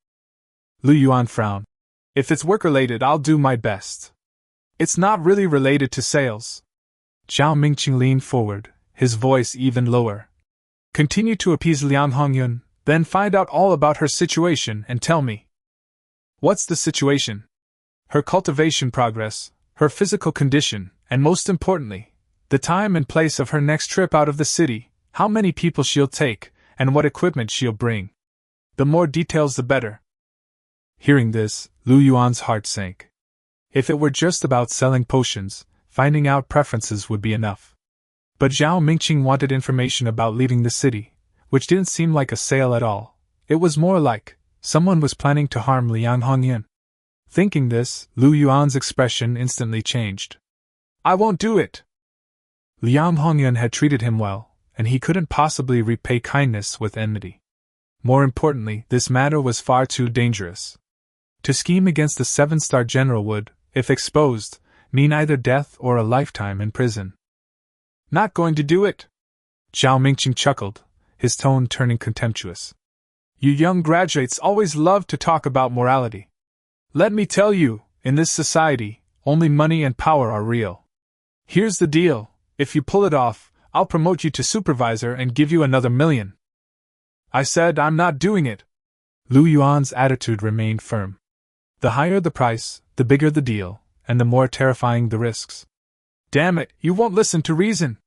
Lu Yuan frowned. "If it's work-related, I'll do my best. It's not really related to sales." Zhao Mingqing leaned forward, his voice even lower. "Continue to appease Liang Hongyun, then find out all about her situation and tell me." "What's the situation?" "Her cultivation progress, her physical condition, and most importantly, the time and place of her next trip out of the city, how many people she'll take, and what equipment she'll bring. The more details the better." Hearing this, Lu Yuan's heart sank. If it were just about selling potions, finding out preferences would be enough. But Zhao Mingqing wanted information about leaving the city, which didn't seem like a sale at all. It was more like someone was planning to harm Liang Hongyan. Thinking this, Lu Yuan's expression instantly changed. "I won't do it!" Liang Hongyan had treated him well, and he couldn't possibly repay kindness with enmity. More importantly, this matter was far too dangerous. To scheme against the 7-star general would, if exposed, mean either death or a lifetime in prison. "Not going to do it!" Zhao Mingqing chuckled, his tone turning contemptuous. "You young graduates always love to talk about morality. Let me tell you, in this society, only money and power are real. Here's the deal: if you pull it off, I'll promote you to supervisor and give you another 1,000,000. "I said I'm not doing it." Lu Yuan's attitude remained firm. The higher the price, the bigger the deal, and the more terrifying the risks. Damn it, you won't listen to reason!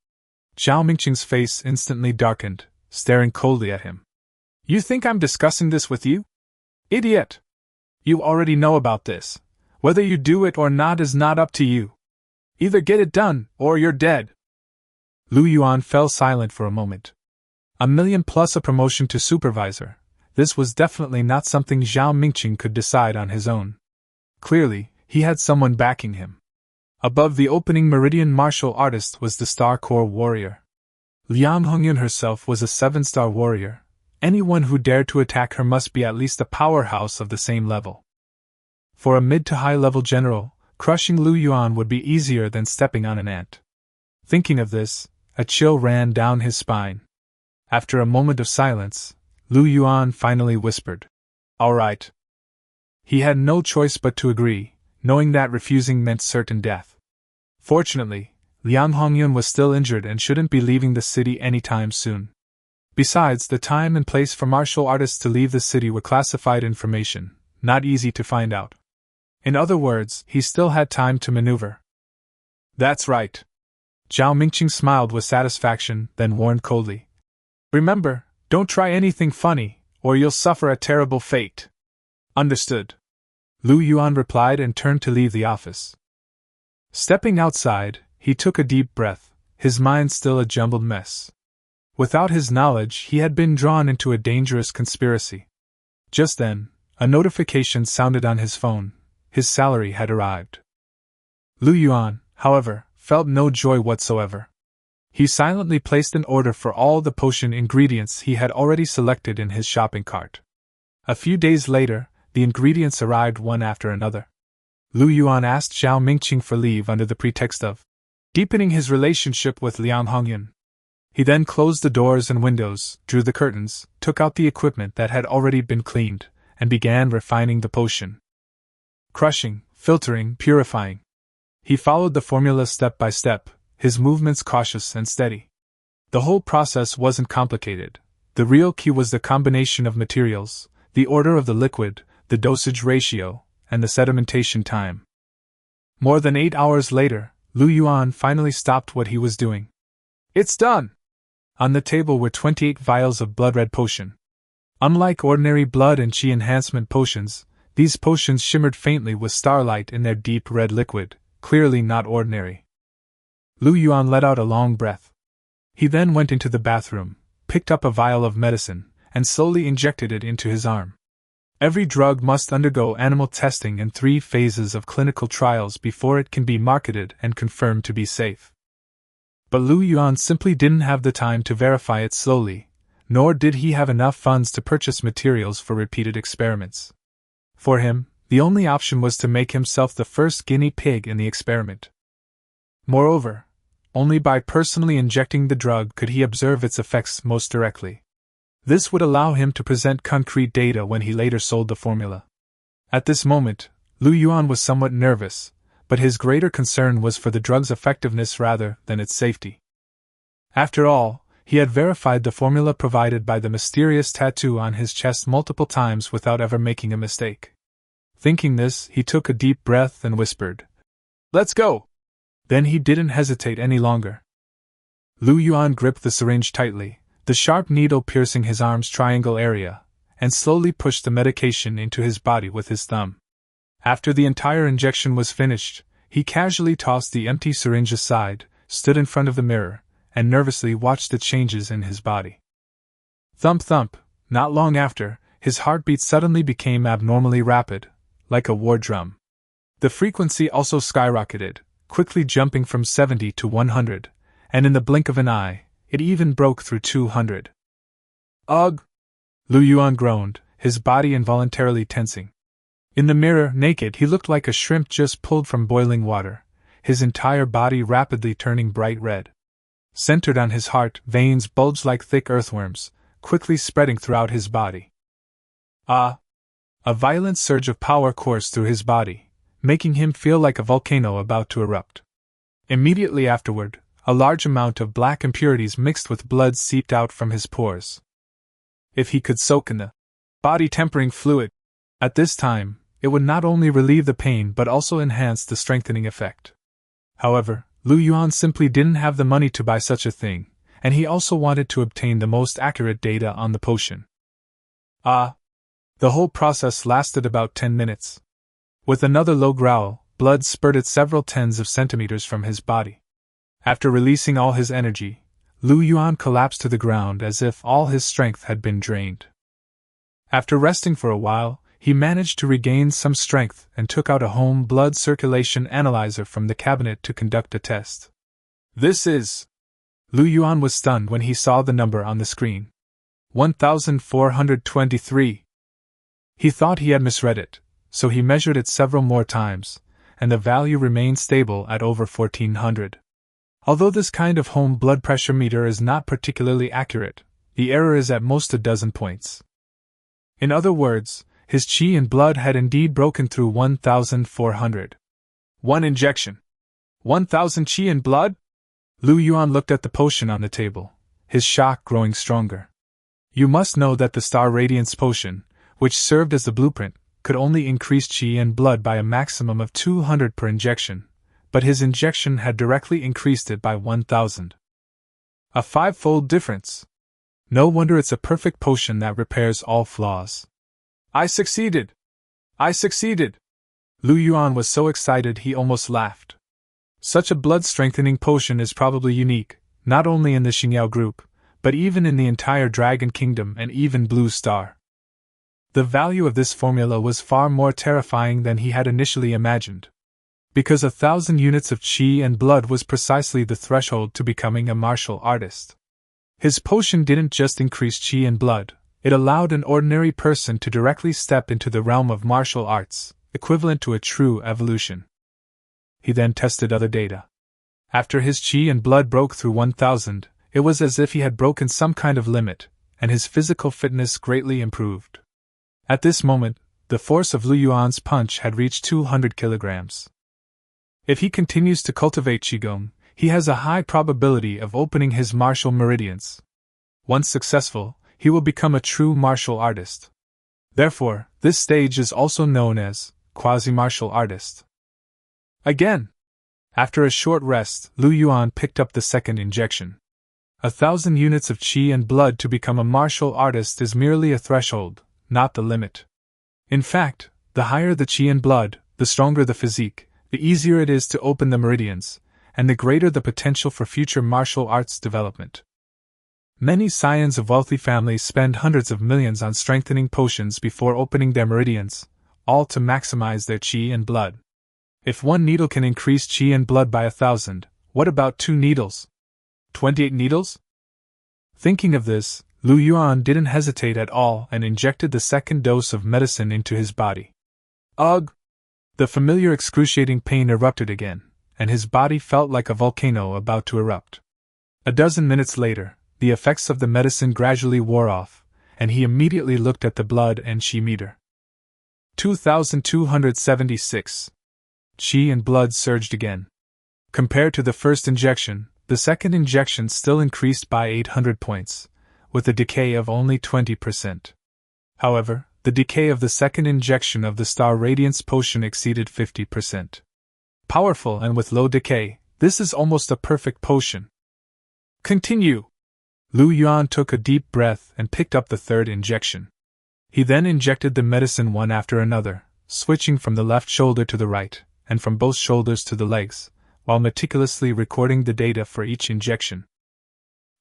Zhao Mingqing's face instantly darkened, staring coldly at him. You think I'm discussing this with you? Idiot! You already know about this. Whether you do it or not is not up to you. Either get it done, or you're dead. Lu Yuan fell silent for a moment. $1 million plus a promotion to supervisor. This was definitely not something Zhao Mingqing could decide on his own. Clearly, he had someone backing him. Above the opening meridian martial artist was the Star Corps warrior. Liang Hongyun herself was a 7-star warrior. Anyone who dared to attack her must be at least a powerhouse of the same level. For a mid to high level general, crushing Lu Yuan would be easier than stepping on an ant. Thinking of this, a chill ran down his spine. After a moment of silence, Lu Yuan finally whispered, "All right." He had no choice but to agree, knowing that refusing meant certain death. Fortunately, Liang Hongyun was still injured and shouldn't be leaving the city anytime soon. Besides, the time and place for martial artists to leave the city were classified information, not easy to find out. In other words, he still had time to maneuver. That's right. Zhao Mingqing smiled with satisfaction, then warned coldly. Remember, don't try anything funny, or you'll suffer a terrible fate. Understood. Lu Yuan replied and turned to leave the office. Stepping outside, he took a deep breath, his mind still a jumbled mess. Without his knowledge, he had been drawn into a dangerous conspiracy. Just then, a notification sounded on his phone. His salary had arrived. Lu Yuan, however, felt no joy whatsoever. He silently placed an order for all the potion ingredients he had already selected in his shopping cart. A few days later, the ingredients arrived one after another. Lu Yuan asked Zhao Mingqing for leave under the pretext of deepening his relationship with Liang Hongyun. He then closed the doors and windows, drew the curtains, took out the equipment that had already been cleaned, and began refining the potion. Crushing, filtering, purifying. He followed the formula step by step, his movements cautious and steady. The whole process wasn't complicated. The real key was the combination of materials, the order of the liquid, the dosage ratio, and the sedimentation time. More than 8 hours later, Lu Yuan finally stopped what he was doing. It's done! On the table were 28 vials of blood-red potion. Unlike ordinary blood and chi enhancement potions, these potions shimmered faintly with starlight in their deep red liquid, clearly not ordinary. Lu Yuan let out a long breath. He then went into the bathroom, picked up a vial of medicine, and slowly injected it into his arm. Every drug must undergo animal testing and 3 phases of clinical trials before it can be marketed and confirmed to be safe. But Lu Yuan simply didn't have the time to verify it slowly, nor did he have enough funds to purchase materials for repeated experiments. For him, the only option was to make himself the first guinea pig in the experiment. Moreover, only by personally injecting the drug could he observe its effects most directly. This would allow him to present concrete data when he later sold the formula. At this moment, Lu Yuan was somewhat nervous, but his greater concern was for the drug's effectiveness rather than its safety. After all, he had verified the formula provided by the mysterious tattoo on his chest multiple times without ever making a mistake. Thinking this, he took a deep breath and whispered, "Let's go!" Then he didn't hesitate any longer. Lu Yuan gripped the syringe tightly, the sharp needle piercing his arm's triangle area, and slowly pushed the medication into his body with his thumb. After the entire injection was finished, he casually tossed the empty syringe aside, stood in front of the mirror, and nervously watched the changes in his body. Thump thump, not long after, his heartbeat suddenly became abnormally rapid, like a war drum. The frequency also skyrocketed, quickly jumping from 70 to 100, and in the blink of an eye, it even broke through 200. Ugh! Lu Yuan groaned, his body involuntarily tensing. In the mirror, naked, he looked like a shrimp just pulled from boiling water, his entire body rapidly turning bright red. Centered on his heart, veins bulged like thick earthworms, quickly spreading throughout his body. Ah! A violent surge of power coursed through his body, making him feel like a volcano about to erupt. Immediately afterward, a large amount of black impurities mixed with blood seeped out from his pores. If he could soak in the body-tempering fluid at this time, it would not only relieve the pain but also enhance the strengthening effect. However, Lu Yuan simply didn't have the money to buy such a thing, and he also wanted to obtain the most accurate data on the potion. The whole process lasted about 10 minutes. With another low growl, blood spurted several tens of centimeters from his body. After releasing all his energy, Lu Yuan collapsed to the ground as if all his strength had been drained. After resting for a while, he managed to regain some strength and took out a home blood circulation analyzer from the cabinet to conduct a test. This is... Lu Yuan was stunned when he saw the number on the screen. 1423. He thought he had misread it, so he measured it several more times, and the value remained stable at over 1400. Although this kind of home blood pressure meter is not particularly accurate, the error is at most a dozen points. In other words, his qi and blood had indeed broken through 1400. One injection. 1000 qi and blood? Lu Yuan looked at the potion on the table, his shock growing stronger. You must know that the Star Radiance potion, which served as the blueprint, could only increase qi and blood by a maximum of 200 per injection, but his injection had directly increased it by 1000. A 5-fold difference. No wonder it's a perfect potion that repairs all flaws. I succeeded! I succeeded! Lu Yuan was so excited he almost laughed. Such a blood-strengthening potion is probably unique, not only in the Xingyao group, but even in the entire Dragon Kingdom and even Blue Star. The value of this formula was far more terrifying than he had initially imagined. Because 1,000 units of qi and blood was precisely the threshold to becoming a martial artist. His potion didn't just increase qi and blood, it allowed an ordinary person to directly step into the realm of martial arts, equivalent to a true evolution. He then tested other data. After his qi and blood broke through 1,000, it was as if he had broken some kind of limit, and his physical fitness greatly improved. At this moment, the force of Lu Yuan's punch had reached 200 kilograms. If he continues to cultivate Qigong, he has a high probability of opening his martial meridians. Once successful, he will become a true martial artist. Therefore, this stage is also known as quasi-martial artist. Again! After a short rest, Lu Yuan picked up the second injection. 1,000 units of qi and blood to become a martial artist is merely a threshold, not the limit. In fact, the higher the qi and blood, the stronger the physique, the easier it is to open the meridians, and the greater the potential for future martial arts development. Many scions of wealthy families spend hundreds of millions on strengthening potions before opening their meridians, all to maximize their qi and blood. If one needle can increase qi and blood by 1,000, what about 2 needles? 28 needles? Thinking of this, Lu Yuan didn't hesitate at all and injected the second dose of medicine into his body. Ugh! The familiar excruciating pain erupted again, and his body felt like a volcano about to erupt. A dozen minutes later, the effects of the medicine gradually wore off, and he immediately looked at the blood and qi meter. 2,276. Qi and blood surged again. Compared to the first injection, the second injection still increased by 800 points, with a decay of only 20%. However, the decay of the second injection of the Star Radiance potion exceeded 50%. Powerful and with low decay, this is almost a perfect potion. Continue! Lu Yuan took a deep breath and picked up the third injection. He then injected the medicine one after another, switching from the left shoulder to the right, and from both shoulders to the legs, while meticulously recording the data for each injection.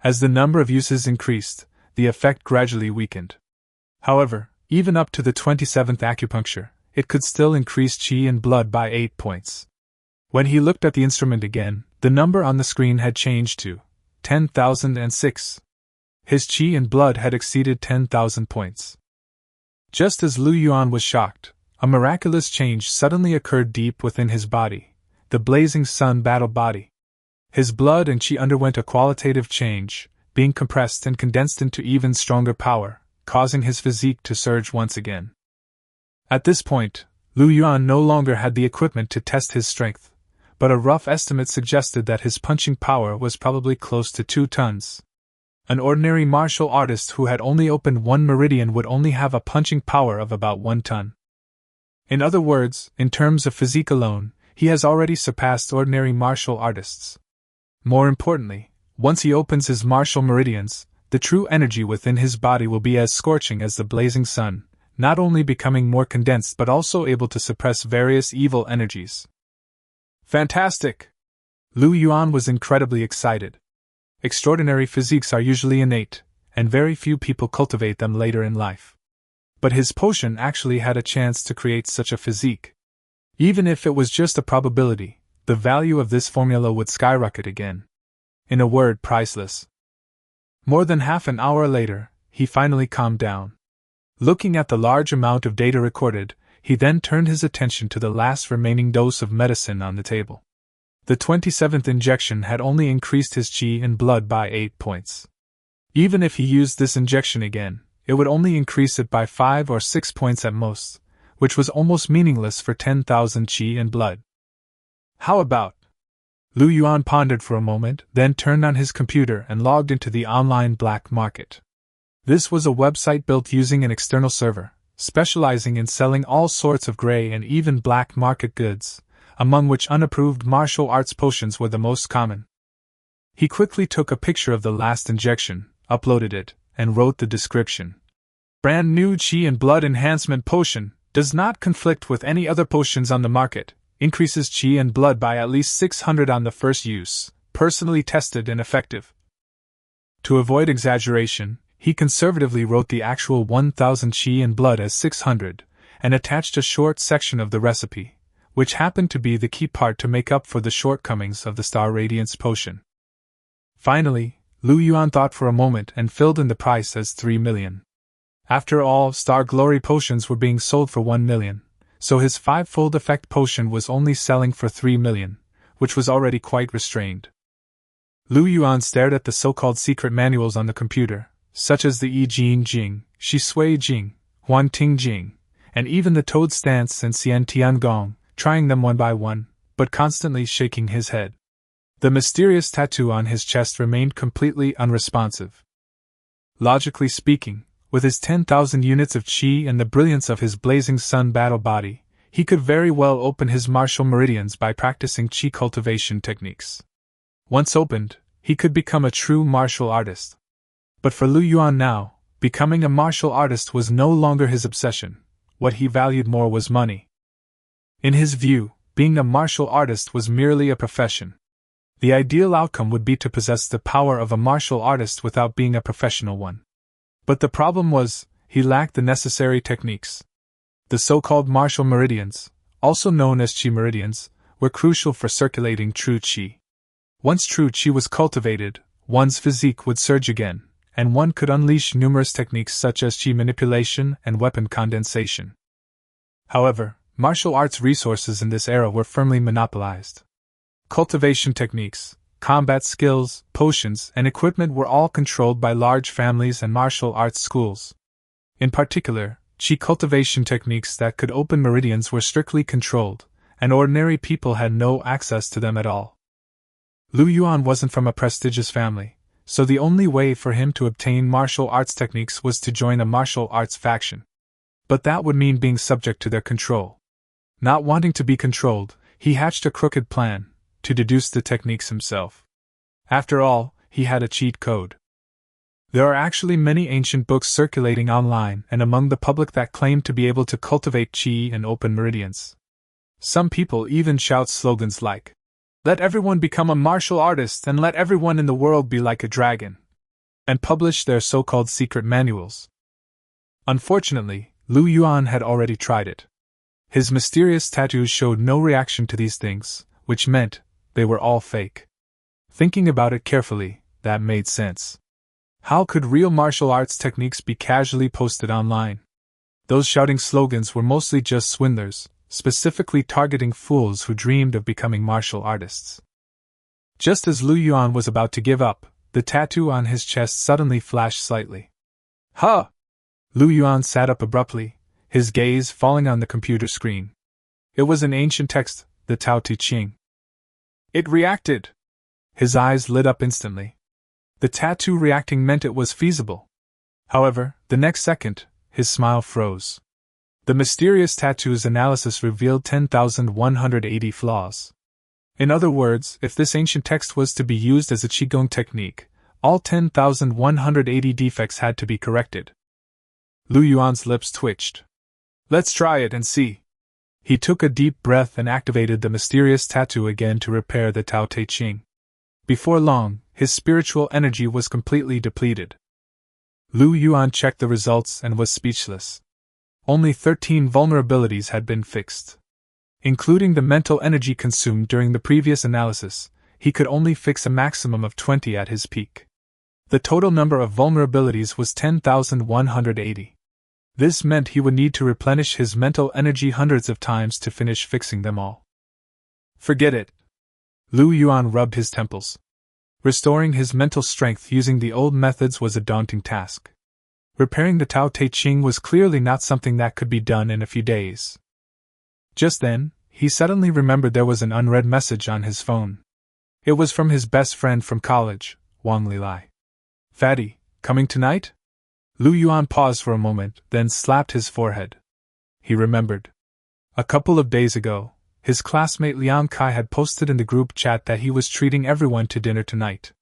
As the number of uses increased, the effect gradually weakened. However, even up to the 27th acupuncture, it could still increase qi and blood by 8 points. When he looked at the instrument again, the number on the screen had changed to 10,006. His qi and blood had exceeded 10,000 points. Just as Lu Yuan was shocked, a miraculous change suddenly occurred deep within his body, the blazing sun battle body. His blood and qi underwent a qualitative change, being compressed and condensed into even stronger power, causing his physique to surge once again. At this point, Lu Yuan no longer had the equipment to test his strength, but a rough estimate suggested that his punching power was probably close to 2 tons. An ordinary martial artist who had only opened one meridian would only have a punching power of about 1 ton. In other words, in terms of physique alone, he has already surpassed ordinary martial artists. More importantly, once he opens his martial meridians, the true energy within his body will be as scorching as the blazing sun, not only becoming more condensed but also able to suppress various evil energies. Fantastic! Lu Yuan was incredibly excited. Extraordinary physiques are usually innate, and very few people cultivate them later in life. But his potion actually had a chance to create such a physique. Even if it was just a probability, the value of this formula would skyrocket again. In a word, priceless. More than half an hour later, he finally calmed down. Looking at the large amount of data recorded, he then turned his attention to the last remaining dose of medicine on the table. The 27th injection had only increased his qi and blood by 8 points. Even if he used this injection again, it would only increase it by 5 or 6 points at most, which was almost meaningless for 10,000 qi and blood. How about? Lu Yuan pondered for a moment, then turned on his computer and logged into the online black market. This was a website built using an external server, specializing in selling all sorts of gray and even black market goods, among which unapproved martial arts potions were the most common. He quickly took a picture of the last injection, uploaded it, and wrote the description. Brand new qi and blood enhancement potion, does not conflict with any other potions on the market, increases qi and blood by at least 600 on the first use, personally tested and effective. To avoid exaggeration, he conservatively wrote the actual 1000 qi and blood as 600, and attached a short section of the recipe, which happened to be the key part to make up for the shortcomings of the Star Radiance potion. Finally, Lu Yuan thought for a moment and filled in the price as 3 million. After all, Star Glory potions were being sold for 1 million, so his 5-fold effect potion was only selling for 3 million, which was already quite restrained. Lu Yuan stared at the so-called secret manuals on the computer, such as the Yi Jing Jing, Shi Sui Jing, Huan Ting Jing, and even the Toad Stance and Xian Tian Gong, trying them one by one, but constantly shaking his head. The mysterious tattoo on his chest remained completely unresponsive. Logically speaking, with his 10,000 units of qi and the brilliance of his blazing sun battle body, he could very well open his martial meridians by practicing qi cultivation techniques. Once opened, he could become a true martial artist. But for Lu Yuan now, becoming a martial artist was no longer his obsession. What he valued more was money. In his view, being a martial artist was merely a profession. The ideal outcome would be to possess the power of a martial artist without being a professional one. But the problem was, he lacked the necessary techniques. The so-called martial meridians, also known as qi meridians, were crucial for circulating true qi. Once true qi was cultivated, one's physique would surge again, and one could unleash numerous techniques such as qi manipulation and weapon condensation. However, martial arts resources in this era were firmly monopolized. Cultivation techniques, combat skills, potions, and equipment were all controlled by large families and martial arts schools. In particular, qi cultivation techniques that could open meridians were strictly controlled, and ordinary people had no access to them at all. Lu Yuan wasn't from a prestigious family, so the only way for him to obtain martial arts techniques was to join a martial arts faction. But that would mean being subject to their control. Not wanting to be controlled, he hatched a crooked plan to deduce the techniques himself. After all, he had a cheat code. There are actually many ancient books circulating online and among the public that claim to be able to cultivate qi and open meridians. Some people even shout slogans like, "Let everyone become a martial artist and let everyone in the world be like a dragon," and publish their so-called secret manuals. Unfortunately, Lu Yuan had already tried it. His mysterious tattoos showed no reaction to these things, which meant they were all fake. Thinking about it carefully, that made sense. How could real martial arts techniques be casually posted online? Those shouting slogans were mostly just swindlers, specifically targeting fools who dreamed of becoming martial artists. Just as Lu Yuan was about to give up, the tattoo on his chest suddenly flashed slightly. "Huh!" Lu Yuan sat up abruptly, his gaze falling on the computer screen. It was an ancient text, the Tao Te Ching. It reacted! His eyes lit up instantly. The tattoo reacting meant it was feasible. However, the next second, his smile froze. The mysterious tattoo's analysis revealed 10,180 flaws. In other words, if this ancient text was to be used as a Qigong technique, all 10,180 defects had to be corrected. Lu Yuan's lips twitched. Let's try it and see. He took a deep breath and activated the mysterious tattoo again to repair the Tao Te Ching. Before long, his spiritual energy was completely depleted. Lu Yuan checked the results and was speechless. Only 13 vulnerabilities had been fixed. Including the mental energy consumed during the previous analysis, he could only fix a maximum of 20 at his peak. The total number of vulnerabilities was 10,180. This meant he would need to replenish his mental energy hundreds of times to finish fixing them all. Forget it. Lu Yuan rubbed his temples. Restoring his mental strength using the old methods was a daunting task. Repairing the Tao Te Ching was clearly not something that could be done in a few days. Just then, he suddenly remembered there was an unread message on his phone. It was from his best friend from college, Wang Lilai. Fatty, coming tonight? Lu Yuan paused for a moment, then slapped his forehead. He remembered. A couple of days ago, his classmate Liang Kai had posted in the group chat that he was treating everyone to dinner tonight.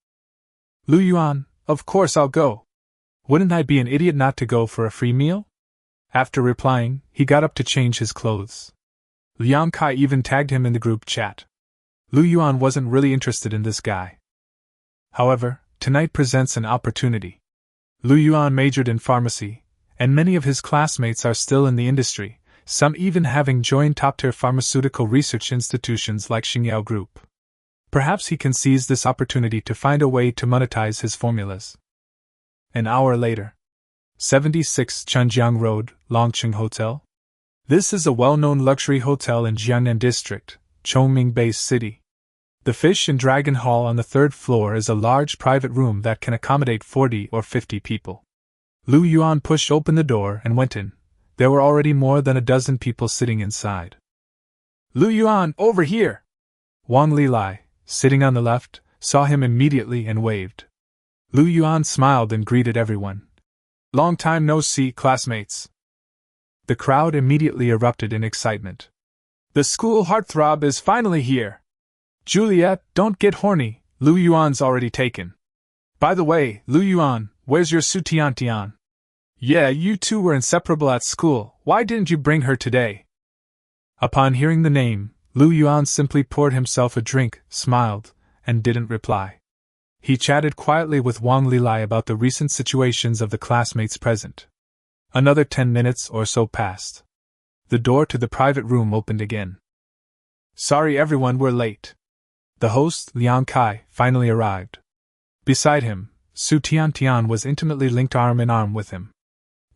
Lu Yuan, of course I'll go. Wouldn't I be an idiot not to go for a free meal? After replying, he got up to change his clothes. Liang Kai even tagged him in the group chat. Lu Yuan wasn't really interested in this guy. However, tonight presents an opportunity. Lu Yuan majored in pharmacy, and many of his classmates are still in the industry, some even having joined top-tier pharmaceutical research institutions like Xingyao Group. Perhaps he can seize this opportunity to find a way to monetize his formulas. An hour later. 76 Chunjiang Road, Longqing Hotel. This is a well-known luxury hotel in Jiangnan District, Chongming-based city. The Fish and Dragon Hall on the third floor is a large private room that can accommodate 40 or 50 people. Lu Yuan pushed open the door and went in. There were already more than a dozen people sitting inside. Lu Yuan, over here! Wang Lilai, sitting on the left, saw him immediately and waved. Lu Yuan smiled and greeted everyone. Long time no see, classmates. The crowd immediately erupted in excitement. The school heartthrob is finally here. Juliet, don't get horny, Lu Yuan's already taken. By the way, Lu Yuan, where's your Su Tiantian? Yeah, you two were inseparable at school, why didn't you bring her today? Upon hearing the name, Lu Yuan simply poured himself a drink, smiled, and didn't reply. He chatted quietly with Wang Lilai about the recent situations of the classmates present. Another 10 minutes or so passed. The door to the private room opened again. Sorry everyone, we're late. The host, Liang Kai, finally arrived. Beside him, Su Tiantian was intimately linked arm in arm with him.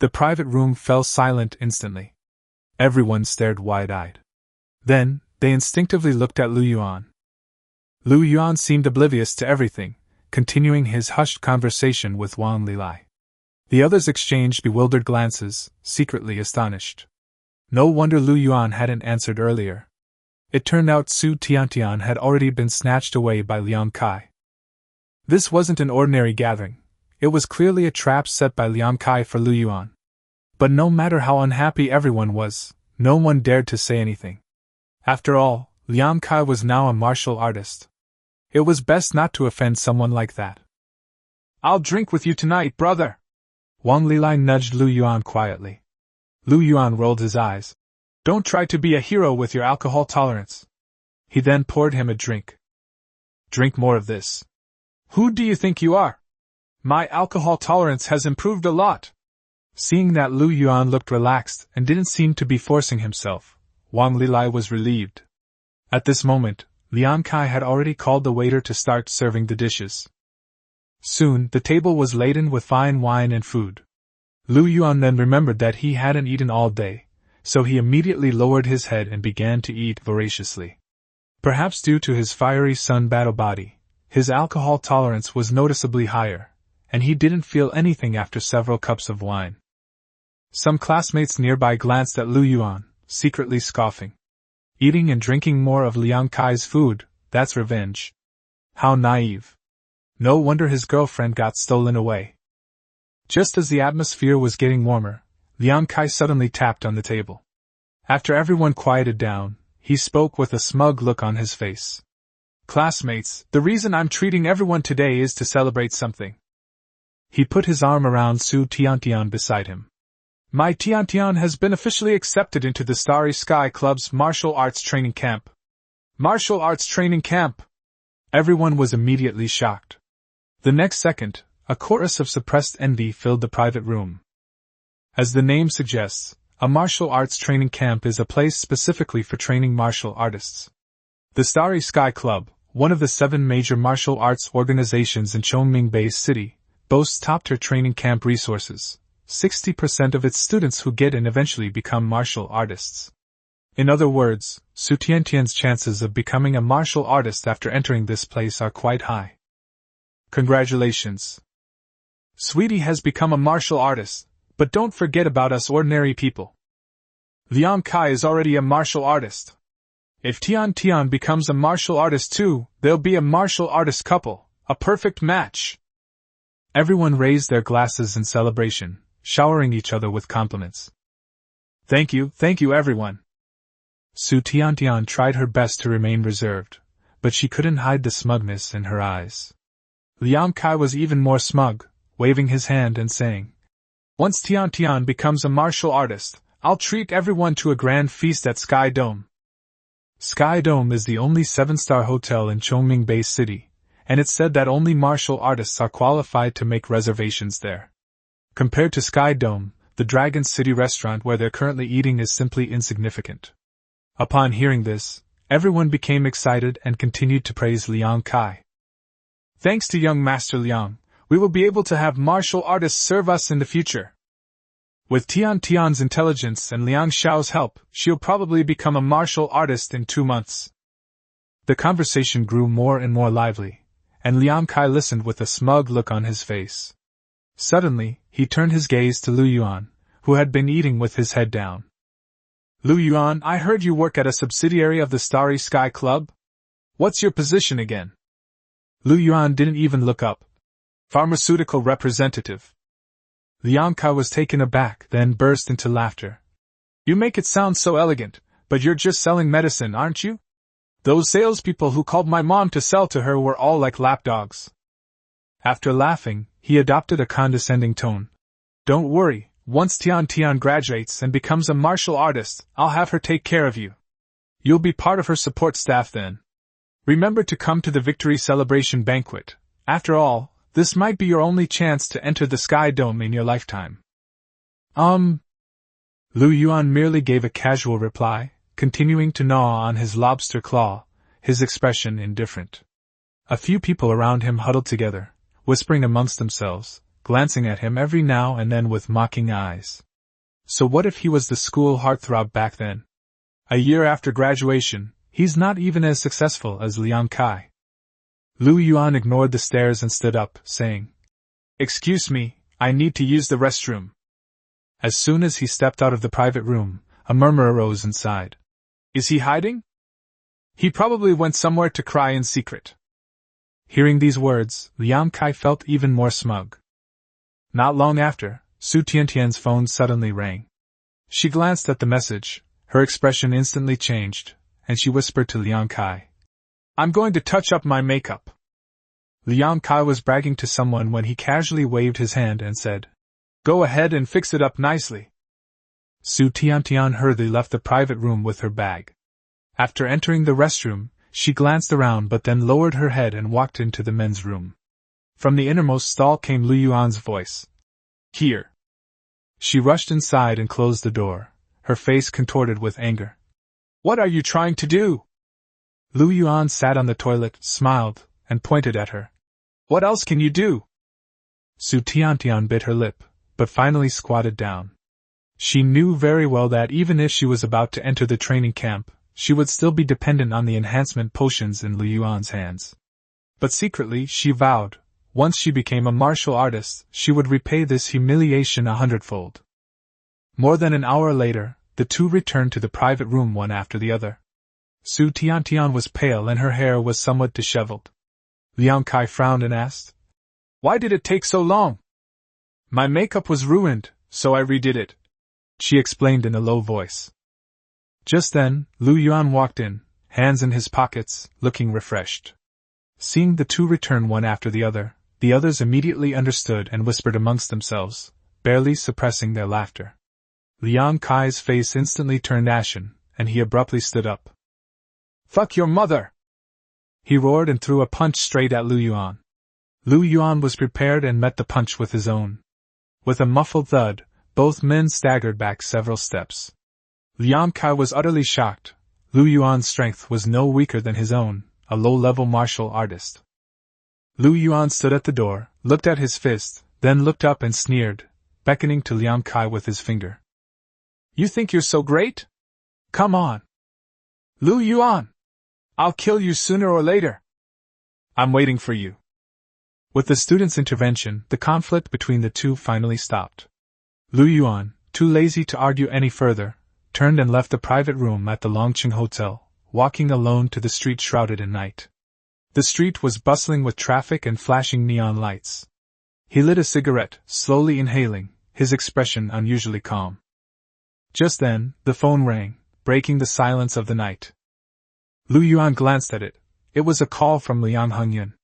The private room fell silent instantly. Everyone stared wide-eyed. Then, they instinctively looked at Lu Yuan. Lu Yuan seemed oblivious to everything, continuing his hushed conversation with Wang Lilai. The others exchanged bewildered glances, secretly astonished. No wonder Lu Yuan hadn't answered earlier. It turned out Su Tiantian had already been snatched away by Liang Kai. This wasn't an ordinary gathering. It was clearly a trap set by Liang Kai for Lu Yuan. But no matter how unhappy everyone was, no one dared to say anything. After all, Liang Kai was now a martial artist. It was best not to offend someone like that. I'll drink with you tonight, brother. Wang Lilai nudged Lu Yuan quietly. Lu Yuan rolled his eyes. Don't try to be a hero with your alcohol tolerance. He then poured him a drink. Drink more of this. Who do you think you are? My alcohol tolerance has improved a lot. Seeing that Lu Yuan looked relaxed and didn't seem to be forcing himself, Wang Lilai was relieved. At this moment, Liang Kai had already called the waiter to start serving the dishes. Soon, the table was laden with fine wine and food. Lu Yuan then remembered that he hadn't eaten all day, so he immediately lowered his head and began to eat voraciously. Perhaps due to his fiery sun-battle body, his alcohol tolerance was noticeably higher, and he didn't feel anything after several cups of wine. Some classmates nearby glanced at Lu Yuan, secretly scoffing. Eating and drinking more of Liang Kai's food, that's revenge. How naive. No wonder his girlfriend got stolen away. Just as the atmosphere was getting warmer, Liang Kai suddenly tapped on the table. After everyone quieted down, he spoke with a smug look on his face. Classmates, the reason I'm treating everyone today is to celebrate something. He put his arm around Su Tiantian beside him. My Tiantian has been officially accepted into the Starry Sky Club's martial arts training camp. Martial arts training camp! Everyone was immediately shocked. The next second, a chorus of suppressed envy filled the private room. As the name suggests, a martial arts training camp is a place specifically for training martial artists. The Starry Sky Club, one of the 7 major martial arts organizations in Chongming Bay City, boasts top-tier training camp resources. 60% of its students who get in eventually become martial artists. In other words, Su Tiantian's chances of becoming a martial artist after entering this place are quite high. Congratulations. Sweetie has become a martial artist, but don't forget about us ordinary people. Liang Kai is already a martial artist. If Tian becomes a martial artist too, they'll be a martial artist couple, a perfect match. Everyone raised their glasses in celebration, showering each other with compliments. Thank you everyone. Su Tiantian tried her best to remain reserved, but she couldn't hide the smugness in her eyes. Liang Kai was even more smug, waving his hand and saying, Once Tian becomes a martial artist, I'll treat everyone to a grand feast at Sky Dome. Sky Dome is the only 7-star hotel in Chongming Bay City, and it's said that only martial artists are qualified to make reservations there. Compared to Sky Dome, the Dragon City restaurant where they're currently eating is simply insignificant. Upon hearing this, everyone became excited and continued to praise Liang Kai. Thanks to young Master Liang, we will be able to have martial artists serve us in the future. With Tian's intelligence and Liang Xiao's help, she'll probably become a martial artist in 2 months. The conversation grew more and more lively, and Liang Kai listened with a smug look on his face. Suddenly, he turned his gaze to Lu Yuan, who had been eating with his head down. Lu Yuan, I heard you work at a subsidiary of the Starry Sky Club? What's your position again? Lu Yuan didn't even look up. Pharmaceutical representative. Liang Kai was taken aback, then burst into laughter. You make it sound so elegant, but you're just selling medicine, aren't you? Those salespeople who called my mom to sell to her were all like lapdogs. After laughing, he adopted a condescending tone. Don't worry, once Tian graduates and becomes a martial artist, I'll have her take care of you. You'll be part of her support staff then. Remember to come to the victory celebration banquet. After all, this might be your only chance to enter the Sky Dome in your lifetime. Lu Yuan merely gave a casual reply, continuing to gnaw on his lobster claw, his expression indifferent. A few people around him huddled together, whispering amongst themselves, glancing at him every now and then with mocking eyes. So what if he was the school heartthrob back then? A year after graduation, he's not even as successful as Liang Kai. Lu Yuan ignored the stares and stood up, saying, Excuse me, I need to use the restroom. As soon as he stepped out of the private room, a murmur arose inside. Is he hiding? He probably went somewhere to cry in secret. Hearing these words, Liang Kai felt even more smug. Not long after, Su Tiantian's phone suddenly rang. She glanced at the message, her expression instantly changed, and she whispered to Liang Kai, I'm going to touch up my makeup. Liang Kai was bragging to someone when he casually waved his hand and said, Go ahead and fix it up nicely. Su Tiantian hurriedly left the private room with her bag. After entering the restroom, she glanced around but then lowered her head and walked into the men's room. From the innermost stall came Lu Yuan's voice. Here. She rushed inside and closed the door, her face contorted with anger. What are you trying to do? Lu Yuan sat on the toilet, smiled, and pointed at her. What else can you do? Su Tiantian bit her lip, but finally squatted down. She knew very well that even if she was about to enter the training camp, she would still be dependent on the enhancement potions in Lu Yuan's hands. But secretly she vowed, once she became a martial artist, she would repay this humiliation 100-fold. More than an hour later, the two returned to the private room one after the other. Su Tiantian was pale and her hair was somewhat disheveled. Liang Kai frowned and asked, Why did it take so long? My makeup was ruined, so I redid it. she explained in a low voice. Just then, Lu Yuan walked in, hands in his pockets, looking refreshed. Seeing the two return one after the others immediately understood and whispered amongst themselves, barely suppressing their laughter. Liang Kai's face instantly turned ashen, and he abruptly stood up. "Fuck your mother!" he roared and threw a punch straight at Lu Yuan. Lu Yuan was prepared and met the punch with his own. With a muffled thud, both men staggered back several steps. Liang Kai was utterly shocked. Lu Yuan's strength was no weaker than his own, a low-level martial artist. Lu Yuan stood at the door, looked at his fist, then looked up and sneered, beckoning to Liang Kai with his finger. "You think you're so great? Come on! Lu Yuan! I'll kill you sooner or later! I'm waiting for you." With the student's intervention, the conflict between the two finally stopped. Lu Yuan, too lazy to argue any further, turned and left the private room at the Longqing Hotel, walking alone to the street shrouded in night. The street was bustling with traffic and flashing neon lights. He lit a cigarette, slowly inhaling, his expression unusually calm. Just then, the phone rang, breaking the silence of the night. Lu Yuan glanced at it. It was a call from Liang Hongyan.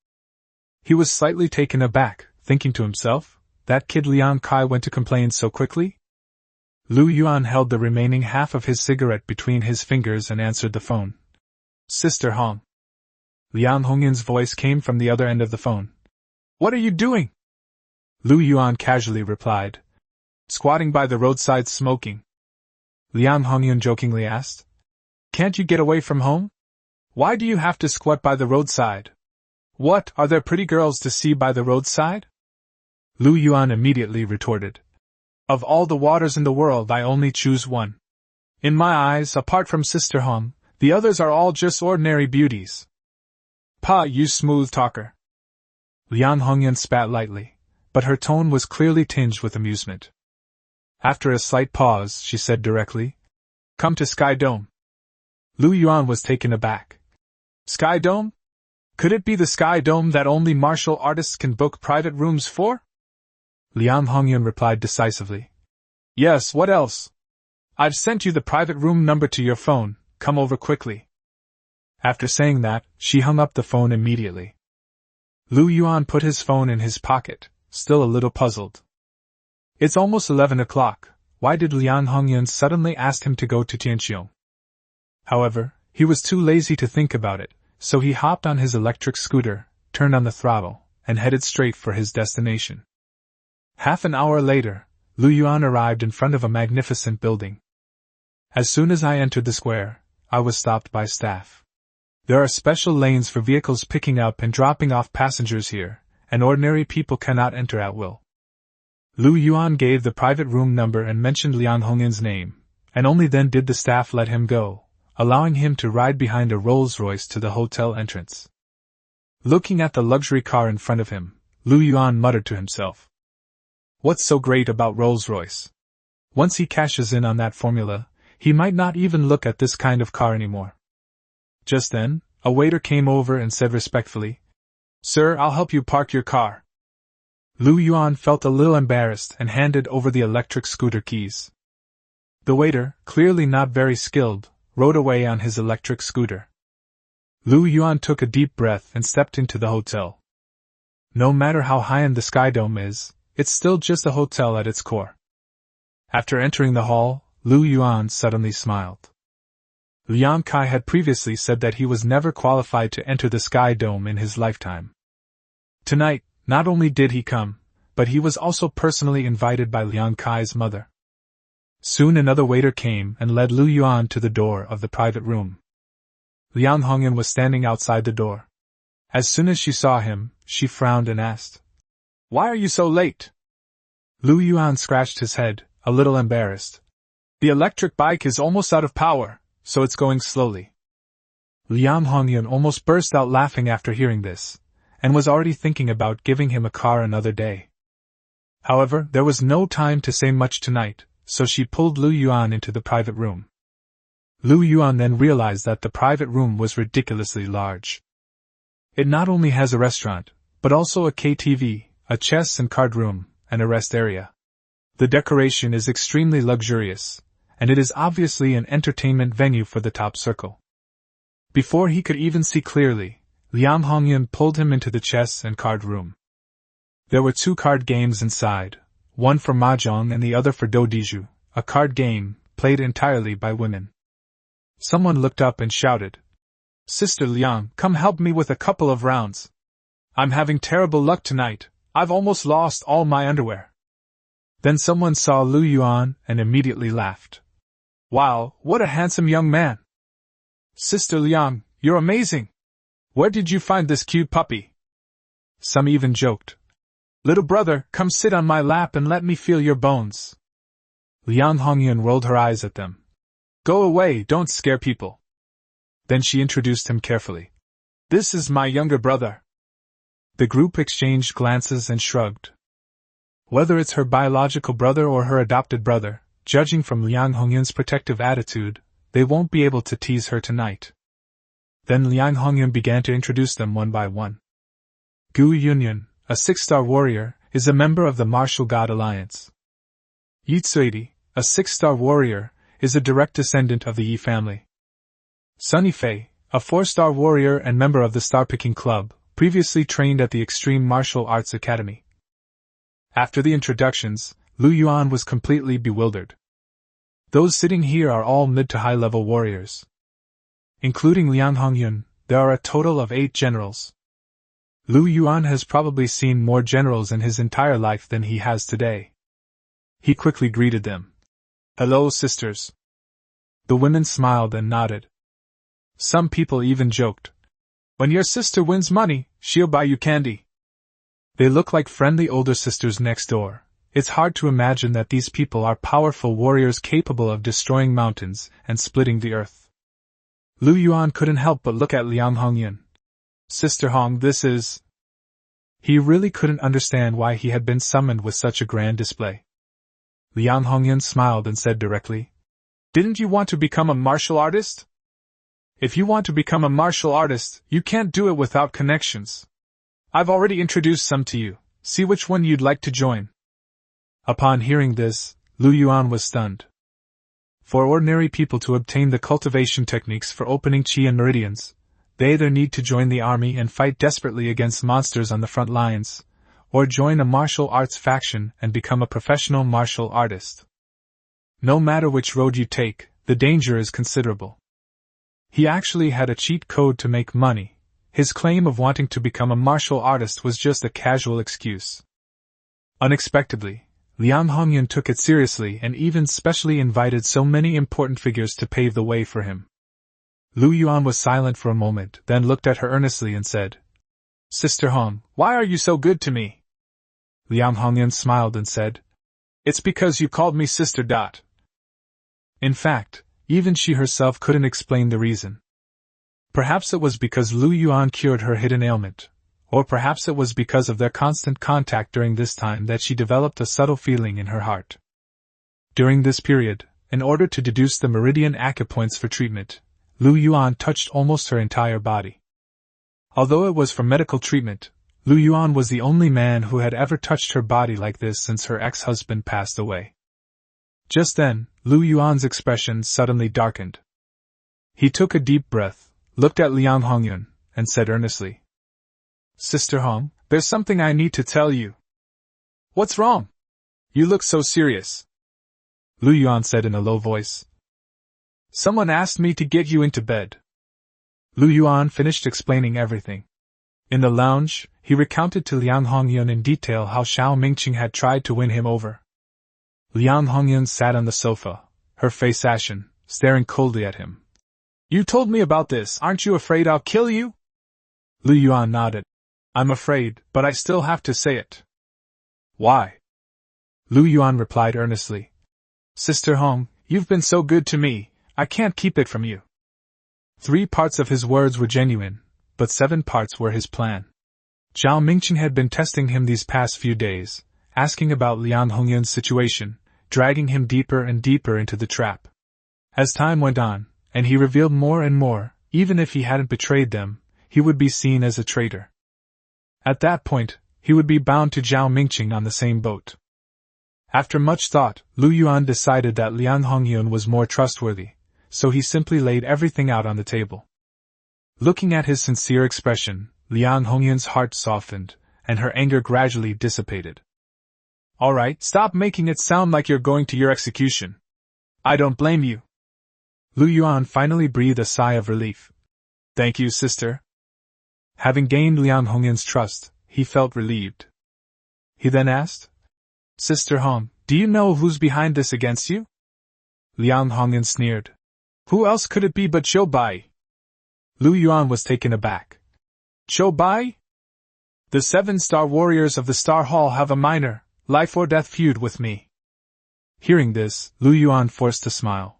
He was slightly taken aback, thinking to himself, that kid Liang Kai went to complain so quickly? Lu Yuan held the remaining half of his cigarette between his fingers and answered the phone. "Sister Hong." Liang Hongyan's voice came from the other end of the phone. "What are you doing?" Lu Yuan casually replied. "Squatting by the roadside smoking." Liang Hongyan jokingly asked. "Can't you get away from home? Why do you have to squat by the roadside? What, are there pretty girls to see by the roadside?" Lu Yuan immediately retorted. "Of all the waters in the world I only choose one. In my eyes, apart from Sister Hong, the others are all just ordinary beauties." "Pa, you smooth talker." Liang Hongyan spat lightly, but her tone was clearly tinged with amusement. After a slight pause, she said directly, "Come to Sky Dome." Lu Yuan was taken aback. "Sky Dome? Could it be the Sky Dome that only martial artists can book private rooms for?" Liang Hongyan replied decisively. "Yes, what else? I've sent you the private room number to your phone, come over quickly." After saying that, she hung up the phone immediately. Lu Yuan put his phone in his pocket, still a little puzzled. It's almost 11 o'clock, why did Liang Hongyan suddenly ask him to go to Tianqiong? However, he was too lazy to think about it, so he hopped on his electric scooter, turned on the throttle, and headed straight for his destination. Half an hour later, Lu Yuan arrived in front of a magnificent building. As soon as I entered the square, I was stopped by staff. There are special lanes for vehicles picking up and dropping off passengers here, and ordinary people cannot enter at will. Lu Yuan gave the private room number and mentioned Liang Hongyan's name, and only then did the staff let him go, allowing him to ride behind a Rolls-Royce to the hotel entrance. Looking at the luxury car in front of him, Lu Yuan muttered to himself. What's so great about Rolls-Royce? Once he cashes in on that formula, he might not even look at this kind of car anymore. Just then, a waiter came over and said respectfully, "Sir, I'll help you park your car." Lu Yuan felt a little embarrassed and handed over the electric scooter keys. The waiter, clearly not very skilled, rode away on his electric scooter. Lu Yuan took a deep breath and stepped into the hotel. No matter how high-end the Sky Dome is, it's still just a hotel at its core. After entering the hall, Lu Yuan suddenly smiled. Liang Kai had previously said that he was never qualified to enter the Sky Dome in his lifetime. Tonight, not only did he come, but he was also personally invited by Liang Kai's mother. Soon another waiter came and led Lu Yuan to the door of the private room. Liang Hongyan was standing outside the door. As soon as she saw him, she frowned and asked, "Why are you so late?" Lu Yuan scratched his head, a little embarrassed. "The electric bike is almost out of power, so it's going slowly." Liang Hongyan almost burst out laughing after hearing this, and was already thinking about giving him a car another day. However, there was no time to say much tonight, so she pulled Lu Yuan into the private room. Lu Yuan then realized that the private room was ridiculously large. It not only has a restaurant, but also a KTV, a chess and card room, and a rest area. The decoration is extremely luxurious, and it is obviously an entertainment venue for the top circle. Before he could even see clearly, Liang Hongyun pulled him into the chess and card room. There were 2 card games inside, one for mahjong and the other for dodiju, a card game played entirely by women. Someone looked up and shouted, "Sister Liang, come help me with a couple of rounds. I'm having terrible luck tonight, I've almost lost all my underwear." Then someone saw Lu Yuan and immediately laughed. "Wow, what a handsome young man! Sister Liang, you're amazing! Where did you find this cute puppy?" Some even joked, "Little brother, come sit on my lap and let me feel your bones." Liang Hongyun rolled her eyes at them. "Go away, don't scare people." Then she introduced him carefully. "This is my younger brother." The group exchanged glances and shrugged. Whether it's her biological brother or her adopted brother, judging from Liang Hongyun's protective attitude, they won't be able to tease her tonight. Then Liang Hongyun began to introduce them one by one. Gu Yunyun, a 6-star warrior, is a member of the Martial God Alliance. Yi Tsuidi, a 6-star warrior, is a direct descendant of the Yi family. Sun Yifei, a 4-star warrior and member of the Star-Picking Club, previously trained at the Extreme Martial Arts Academy. After the introductions, Lu Yuan was completely bewildered. Those sitting here are all mid to high-level warriors. Including Liang Hongyun, there are a total of 8 generals. Lu Yuan has probably seen more generals in his entire life than he has today. He quickly greeted them. "Hello, sisters." The women smiled and nodded. Some people even joked, "When your sister wins money, she'll buy you candy." They look like friendly older sisters next door. It's hard to imagine that these people are powerful warriors capable of destroying mountains and splitting the earth. Lu Yuan couldn't help but look at Liang Hongyun. "Sister Hong, this is..." He really couldn't understand why he had been summoned with such a grand display. Liang Hongyun smiled and said directly, "Didn't you want to become a martial artist? If you want to become a martial artist, you can't do it without connections. I've already introduced some to you, see which one you'd like to join." Upon hearing this, Lu Yuan was stunned. For ordinary people to obtain the cultivation techniques for opening chi and meridians, they either need to join the army and fight desperately against monsters on the front lines, or join a martial arts faction and become a professional martial artist. No matter which road you take, the danger is considerable. He actually had a cheat code to make money. His claim of wanting to become a martial artist was just a casual excuse. Unexpectedly, Liang Hongyun took it seriously and even specially invited so many important figures to pave the way for him. Lu Yuan was silent for a moment, then looked at her earnestly and said, "Sister Hong, why are you so good to me?" Liang Hongyun smiled and said, "It's because you called me sister. In fact, even she herself couldn't explain the reason. Perhaps it was because Lu Yuan cured her hidden ailment, or perhaps it was because of their constant contact during this time that she developed a subtle feeling in her heart. During this period, in order to deduce the meridian acupoints for treatment, Lu Yuan touched almost her entire body. Although it was for medical treatment, Lu Yuan was the only man who had ever touched her body like this since her ex-husband passed away. Just then, Lu Yuan's expression suddenly darkened. He took a deep breath, looked at Liang Hongyun, and said earnestly, "Sister Hong, there's something I need to tell you." "What's wrong? You look so serious," Lu Yuan said in a low voice. "Someone asked me to get you into bed." Lu Yuan finished explaining everything. In the lounge, he recounted to Liang Hongyun in detail how Xiao Mingqing had tried to win him over. Liang Hongyun sat on the sofa, her face ashen, staring coldly at him. "You told me about this, aren't you afraid I'll kill you?" Lu Yuan nodded. "I'm afraid, but I still have to say it." "Why?" Lu Yuan replied earnestly. "Sister Hong, you've been so good to me, I can't keep it from you." 3 parts of his words were genuine, but 7 parts were his plan. Zhao Mingqing had been testing him these past few days, asking about Liang Hongyun's situation, dragging him deeper and deeper into the trap. As time went on, and he revealed more and more, even if he hadn't betrayed them, he would be seen as a traitor. At that point, he would be bound to Zhao Mingqing on the same boat. After much thought, Lu Yuan decided that Liang Hongyun was more trustworthy, so he simply laid everything out on the table. Looking at his sincere expression, Liang Hongyun's heart softened, and her anger gradually dissipated. All right, stop making it sound like you're going to your execution. I don't blame you. Lu Yuan finally breathed a sigh of relief. Thank you, sister. Having gained Liang Hongyun's trust, he felt relieved. He then asked, Sister Hong, do you know who's behind this against you? Liang Hongyun sneered. Who else could it be but Zhou Bai? Lu Yuan was taken aback. Zhou Bai? The 7 star warriors of the Star Hall have a minor, life-or-death feud with me. Hearing this, Lu Yuan forced a smile.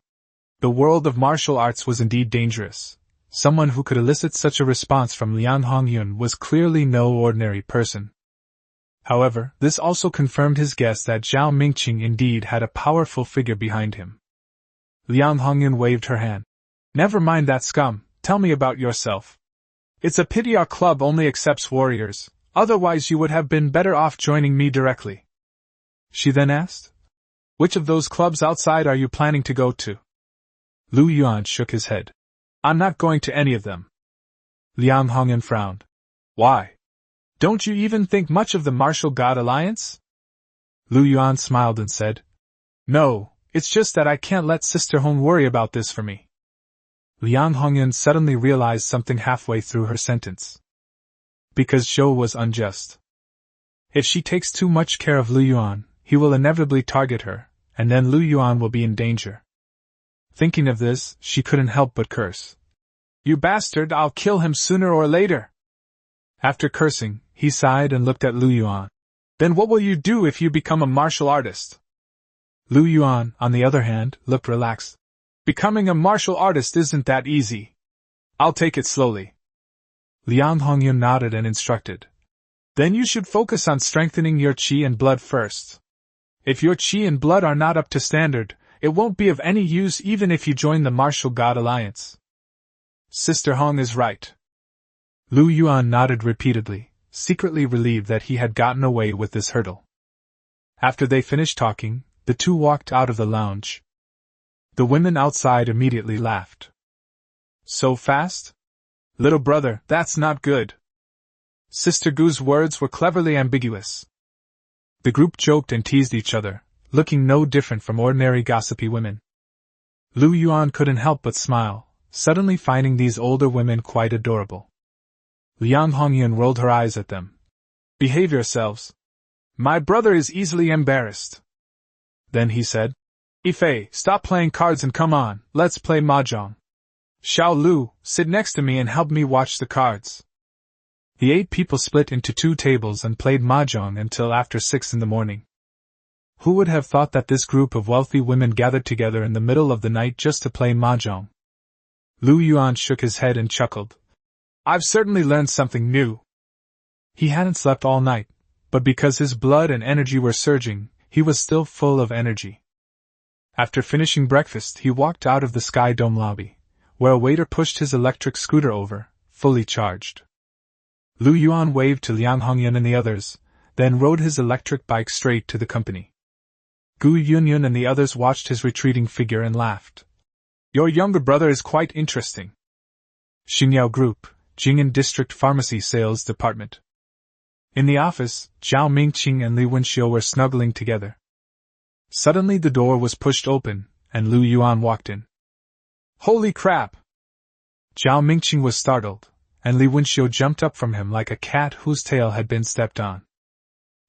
The world of martial arts was indeed dangerous. Someone who could elicit such a response from Liang Hongyun was clearly no ordinary person. However, this also confirmed his guess that Zhao Mingqing indeed had a powerful figure behind him. Liang Hongyun waved her hand. Never mind that scum, tell me about yourself. It's a pity our club only accepts warriors, otherwise you would have been better off joining me directly. She then asked, Which of those clubs outside are you planning to go to? Lu Yuan shook his head. I'm not going to any of them. Liang Hongyun frowned. Why? Don't you even think much of the Martial God Alliance? Lu Yuan smiled and said, No, it's just that I can't let Sister Hong worry about this for me. Liang Hongyun suddenly realized something halfway through her sentence. Because Zhou was unjust. If she takes too much care of Lu Yuan, he will inevitably target her, and then Lu Yuan will be in danger. Thinking of this, she couldn't help but curse. You bastard, I'll kill him sooner or later. After cursing, he sighed and looked at Lu Yuan. Then what will you do if you become a martial artist? Lu Yuan, on the other hand, looked relaxed. Becoming a martial artist isn't that easy. I'll take it slowly. Liang Hongyun nodded and instructed. Then you should focus on strengthening your qi and blood first. If your qi and blood are not up to standard, it won't be of any use even if you join the Martial God Alliance. Sister Hong is right. Lu Yuan nodded repeatedly, secretly relieved that he had gotten away with this hurdle. After they finished talking, the two walked out of the lounge. The women outside immediately laughed. So fast? Little brother, that's not good. Sister Gu's words were cleverly ambiguous. The group joked and teased each other, looking no different from ordinary gossipy women. Lu Yuan couldn't help but smile, suddenly finding these older women quite adorable. Liang Hongyun rolled her eyes at them. Behave yourselves. My brother is easily embarrassed. Then he said, Yifei, stop playing cards and come on, let's play mahjong. Xiao Lu, sit next to me and help me watch the cards. The 8 people split into 2 tables and played mahjong until after 6 in the morning. Who would have thought that this group of wealthy women gathered together in the middle of the night just to play mahjong? Lu Yuan shook his head and chuckled. I've certainly learned something new. He hadn't slept all night, but because his blood and energy were surging, he was still full of energy. After finishing breakfast, he walked out of the Sky Dome lobby, where a waiter pushed his electric scooter over, fully charged. Lu Yuan waved to Liang Hongyun and the others, then rode his electric bike straight to the company. Gu Yunyun and the others watched his retreating figure and laughed. Your younger brother is quite interesting. Xingyao Group, Jing'an District Pharmacy Sales Department. In the office, Zhao Mingqing and Li Wenxiu were snuggling together. Suddenly the door was pushed open, and Lu Yuan walked in. Holy crap! Zhao Mingqing was startled, and Li Wenxiu jumped up from him like a cat whose tail had been stepped on.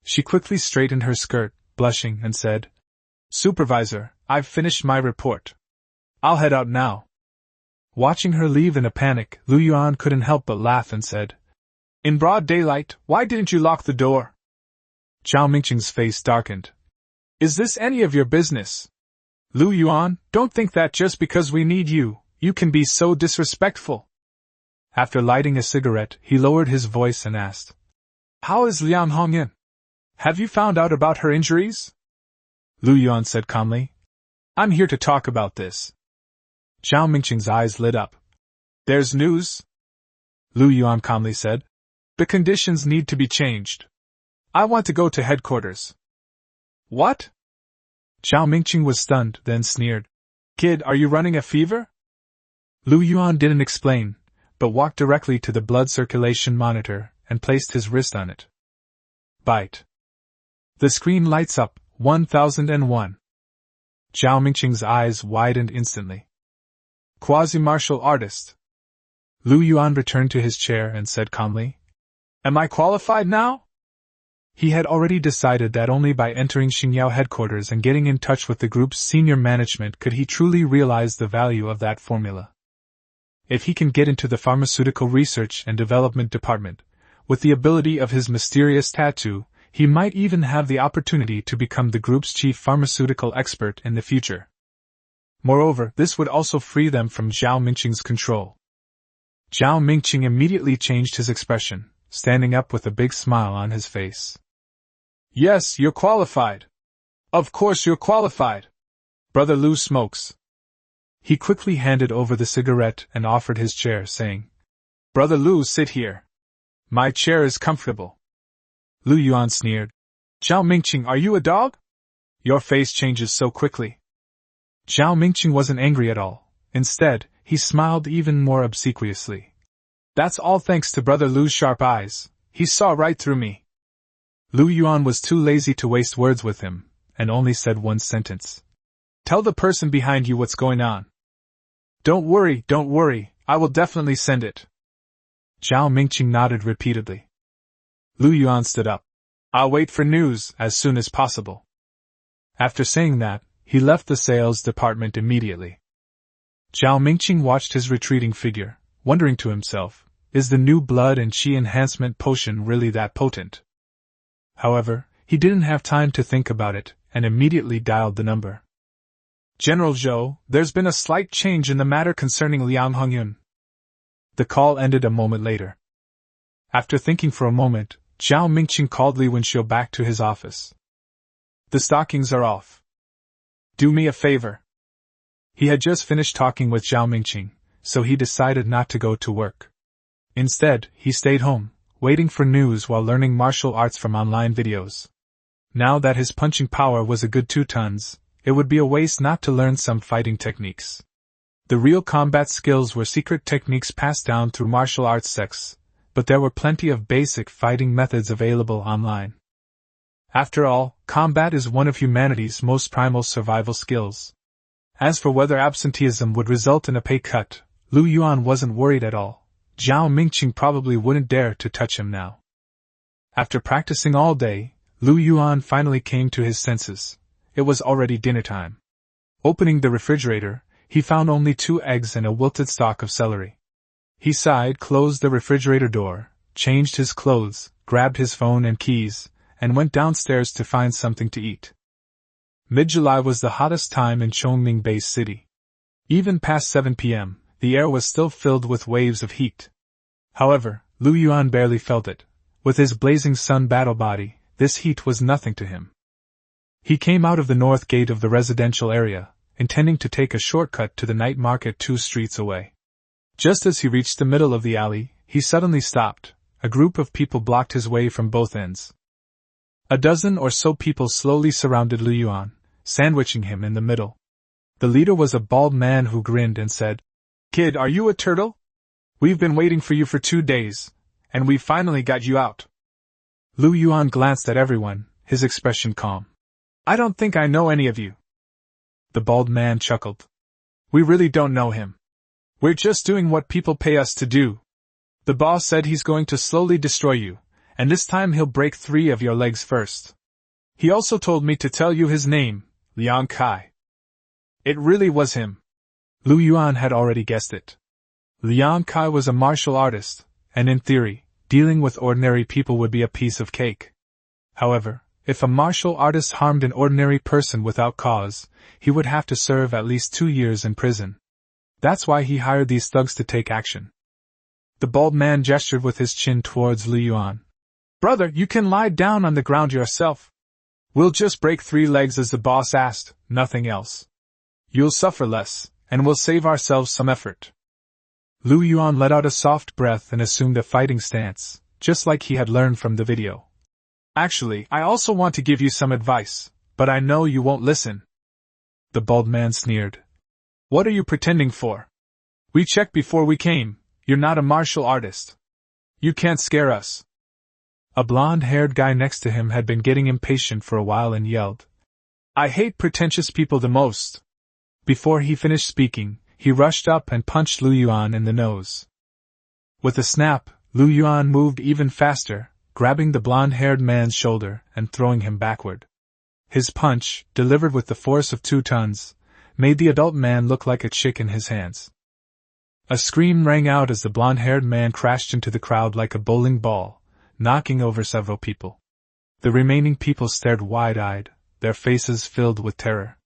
She quickly straightened her skirt, blushing, and said, Supervisor, I've finished my report. I'll head out now. Watching her leave in a panic, Lu Yuan couldn't help but laugh and said, In broad daylight, why didn't you lock the door? Zhao Mingqing's face darkened. Is this any of your business? Lu Yuan, don't think that just because we need you, you can be so disrespectful. After lighting a cigarette, he lowered his voice and asked, How is Liang Hongyun? Have you found out about her injuries? Lu Yuan said calmly, I'm here to talk about this. Zhao Mingqing's eyes lit up. There's news? Lu Yuan calmly said. The conditions need to be changed. I want to go to headquarters. What? Zhao Mingqing was stunned, then sneered. Kid, are you running a fever? Lu Yuan didn't explain, but walked directly to the blood circulation monitor and placed his wrist on it. Bite. The screen lights up, 1001. Zhao Mingqing's eyes widened instantly. Quasi-martial artist. Lu Yuan returned to his chair and said calmly, Am I qualified now? He had already decided that only by entering Xingyao headquarters and getting in touch with the group's senior management could he truly realize the value of that formula. If he can get into the pharmaceutical research and development department, with the ability of his mysterious tattoo, he might even have the opportunity to become the group's chief pharmaceutical expert in the future. Moreover, this would also free them from Zhao Mingqing's control. Zhao Mingqing immediately changed his expression, standing up with a big smile on his face. Yes, you're qualified. Of course you're qualified. Brother Lu smokes. He quickly handed over the cigarette and offered his chair, saying, Brother Lu, sit here. My chair is comfortable. Lu Yuan sneered. Zhao Mingqing, are you a dog? Your face changes so quickly. Zhao Mingqing wasn't angry at all. Instead, he smiled even more obsequiously. That's all thanks to Brother Lu's sharp eyes. He saw right through me. Lu Yuan was too lazy to waste words with him, and only said one sentence. Tell the person behind you what's going on. Don't worry, I will definitely send it. Zhao Mingqing nodded repeatedly. Lu Yuan stood up. I'll wait for news as soon as possible. After saying that, he left the sales department immediately. Zhao Mingqing watched his retreating figure, wondering to himself, is the new blood and qi enhancement potion really that potent? However, he didn't have time to think about it, and immediately dialed the number. General Zhou, there's been a slight change in the matter concerning Liang Hongyun. The call ended a moment later. After thinking for a moment, Zhao Mingqing called Li Wenxiu back to his office. The stockings are off. Do me a favor. He had just finished talking with Zhao Mingqing, so he decided not to go to work. Instead, he stayed home, waiting for news while learning martial arts from online videos. Now that his punching power was a good 2 tons, it would be a waste not to learn some fighting techniques. The real combat skills were secret techniques passed down through martial arts sects, but there were plenty of basic fighting methods available online. After all, combat is one of humanity's most primal survival skills. As for whether absenteeism would result in a pay cut, Lu Yuan wasn't worried at all. Zhao Mingqing probably wouldn't dare to touch him now. After practicing all day, Lu Yuan finally came to his senses. It was already dinner time. Opening the refrigerator, he found only 2 eggs and a wilted stalk of celery. He sighed, closed the refrigerator door, changed his clothes, grabbed his phone and keys, and went downstairs to find something to eat. Mid-July was the hottest time in Chongming Bay City. Even past 7 p.m., the air was still filled with waves of heat. However, Lu Yuan barely felt it. With his blazing sun battle body, this heat was nothing to him. He came out of the north gate of the residential area, intending to take a shortcut to the night market 2 streets away. Just as he reached the middle of the alley, he suddenly stopped. A group of people blocked his way from both ends. A dozen or so people slowly surrounded Lu Yuan, sandwiching him in the middle. The leader was a bald man who grinned and said, Kid, are you a turtle? We've been waiting for you for 2 days, and we finally got you out. Lu Yuan glanced at everyone, his expression calm. I don't think I know any of you. The bald man chuckled. We really don't know him. We're just doing what people pay us to do. The boss said he's going to slowly destroy you, and this time he'll break 3 of your legs first. He also told me to tell you his name, Liang Kai. It really was him. Lu Yuan had already guessed it. Liang Kai was a martial artist, and in theory, dealing with ordinary people would be a piece of cake. However, if a martial artist harmed an ordinary person without cause, he would have to serve at least 2 years in prison. That's why he hired these thugs to take action. The bald man gestured with his chin towards Lu Yuan. Brother, you can lie down on the ground yourself. We'll just break 3 legs as the boss asked, nothing else. You'll suffer less, and we'll save ourselves some effort. Lu Yuan let out a soft breath and assumed a fighting stance, just like he had learned from the video. Actually, I also want to give you some advice, but I know you won't listen. The bald man sneered. What are you pretending for? We checked before we came. You're not a martial artist. You can't scare us. A blonde-haired guy next to him had been getting impatient for a while and yelled. I hate pretentious people the most. Before he finished speaking, he rushed up and punched Lu Yuan in the nose. With a snap, Lu Yuan moved even faster, grabbing the blonde-haired man's shoulder and throwing him backward. His punch, delivered with the force of 2 tons, made the adult man look like a chick in his hands. A scream rang out as the blonde-haired man crashed into the crowd like a bowling ball, knocking over several people. The remaining people stared wide-eyed, their faces filled with terror.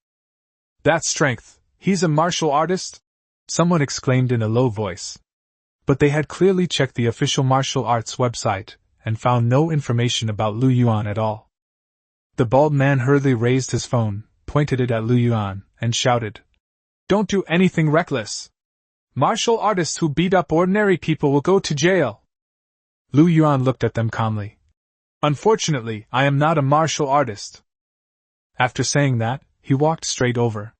That's strength! He's a martial artist? Someone exclaimed in a low voice. But they had clearly checked the official martial arts website and found no information about Lu Yuan at all. The bald man hurriedly raised his phone, pointed it at Lu Yuan, and shouted, Don't do anything reckless! Martial artists who beat up ordinary people will go to jail! Lu Yuan looked at them calmly. Unfortunately, I am not a martial artist. After saying that, he walked straight over.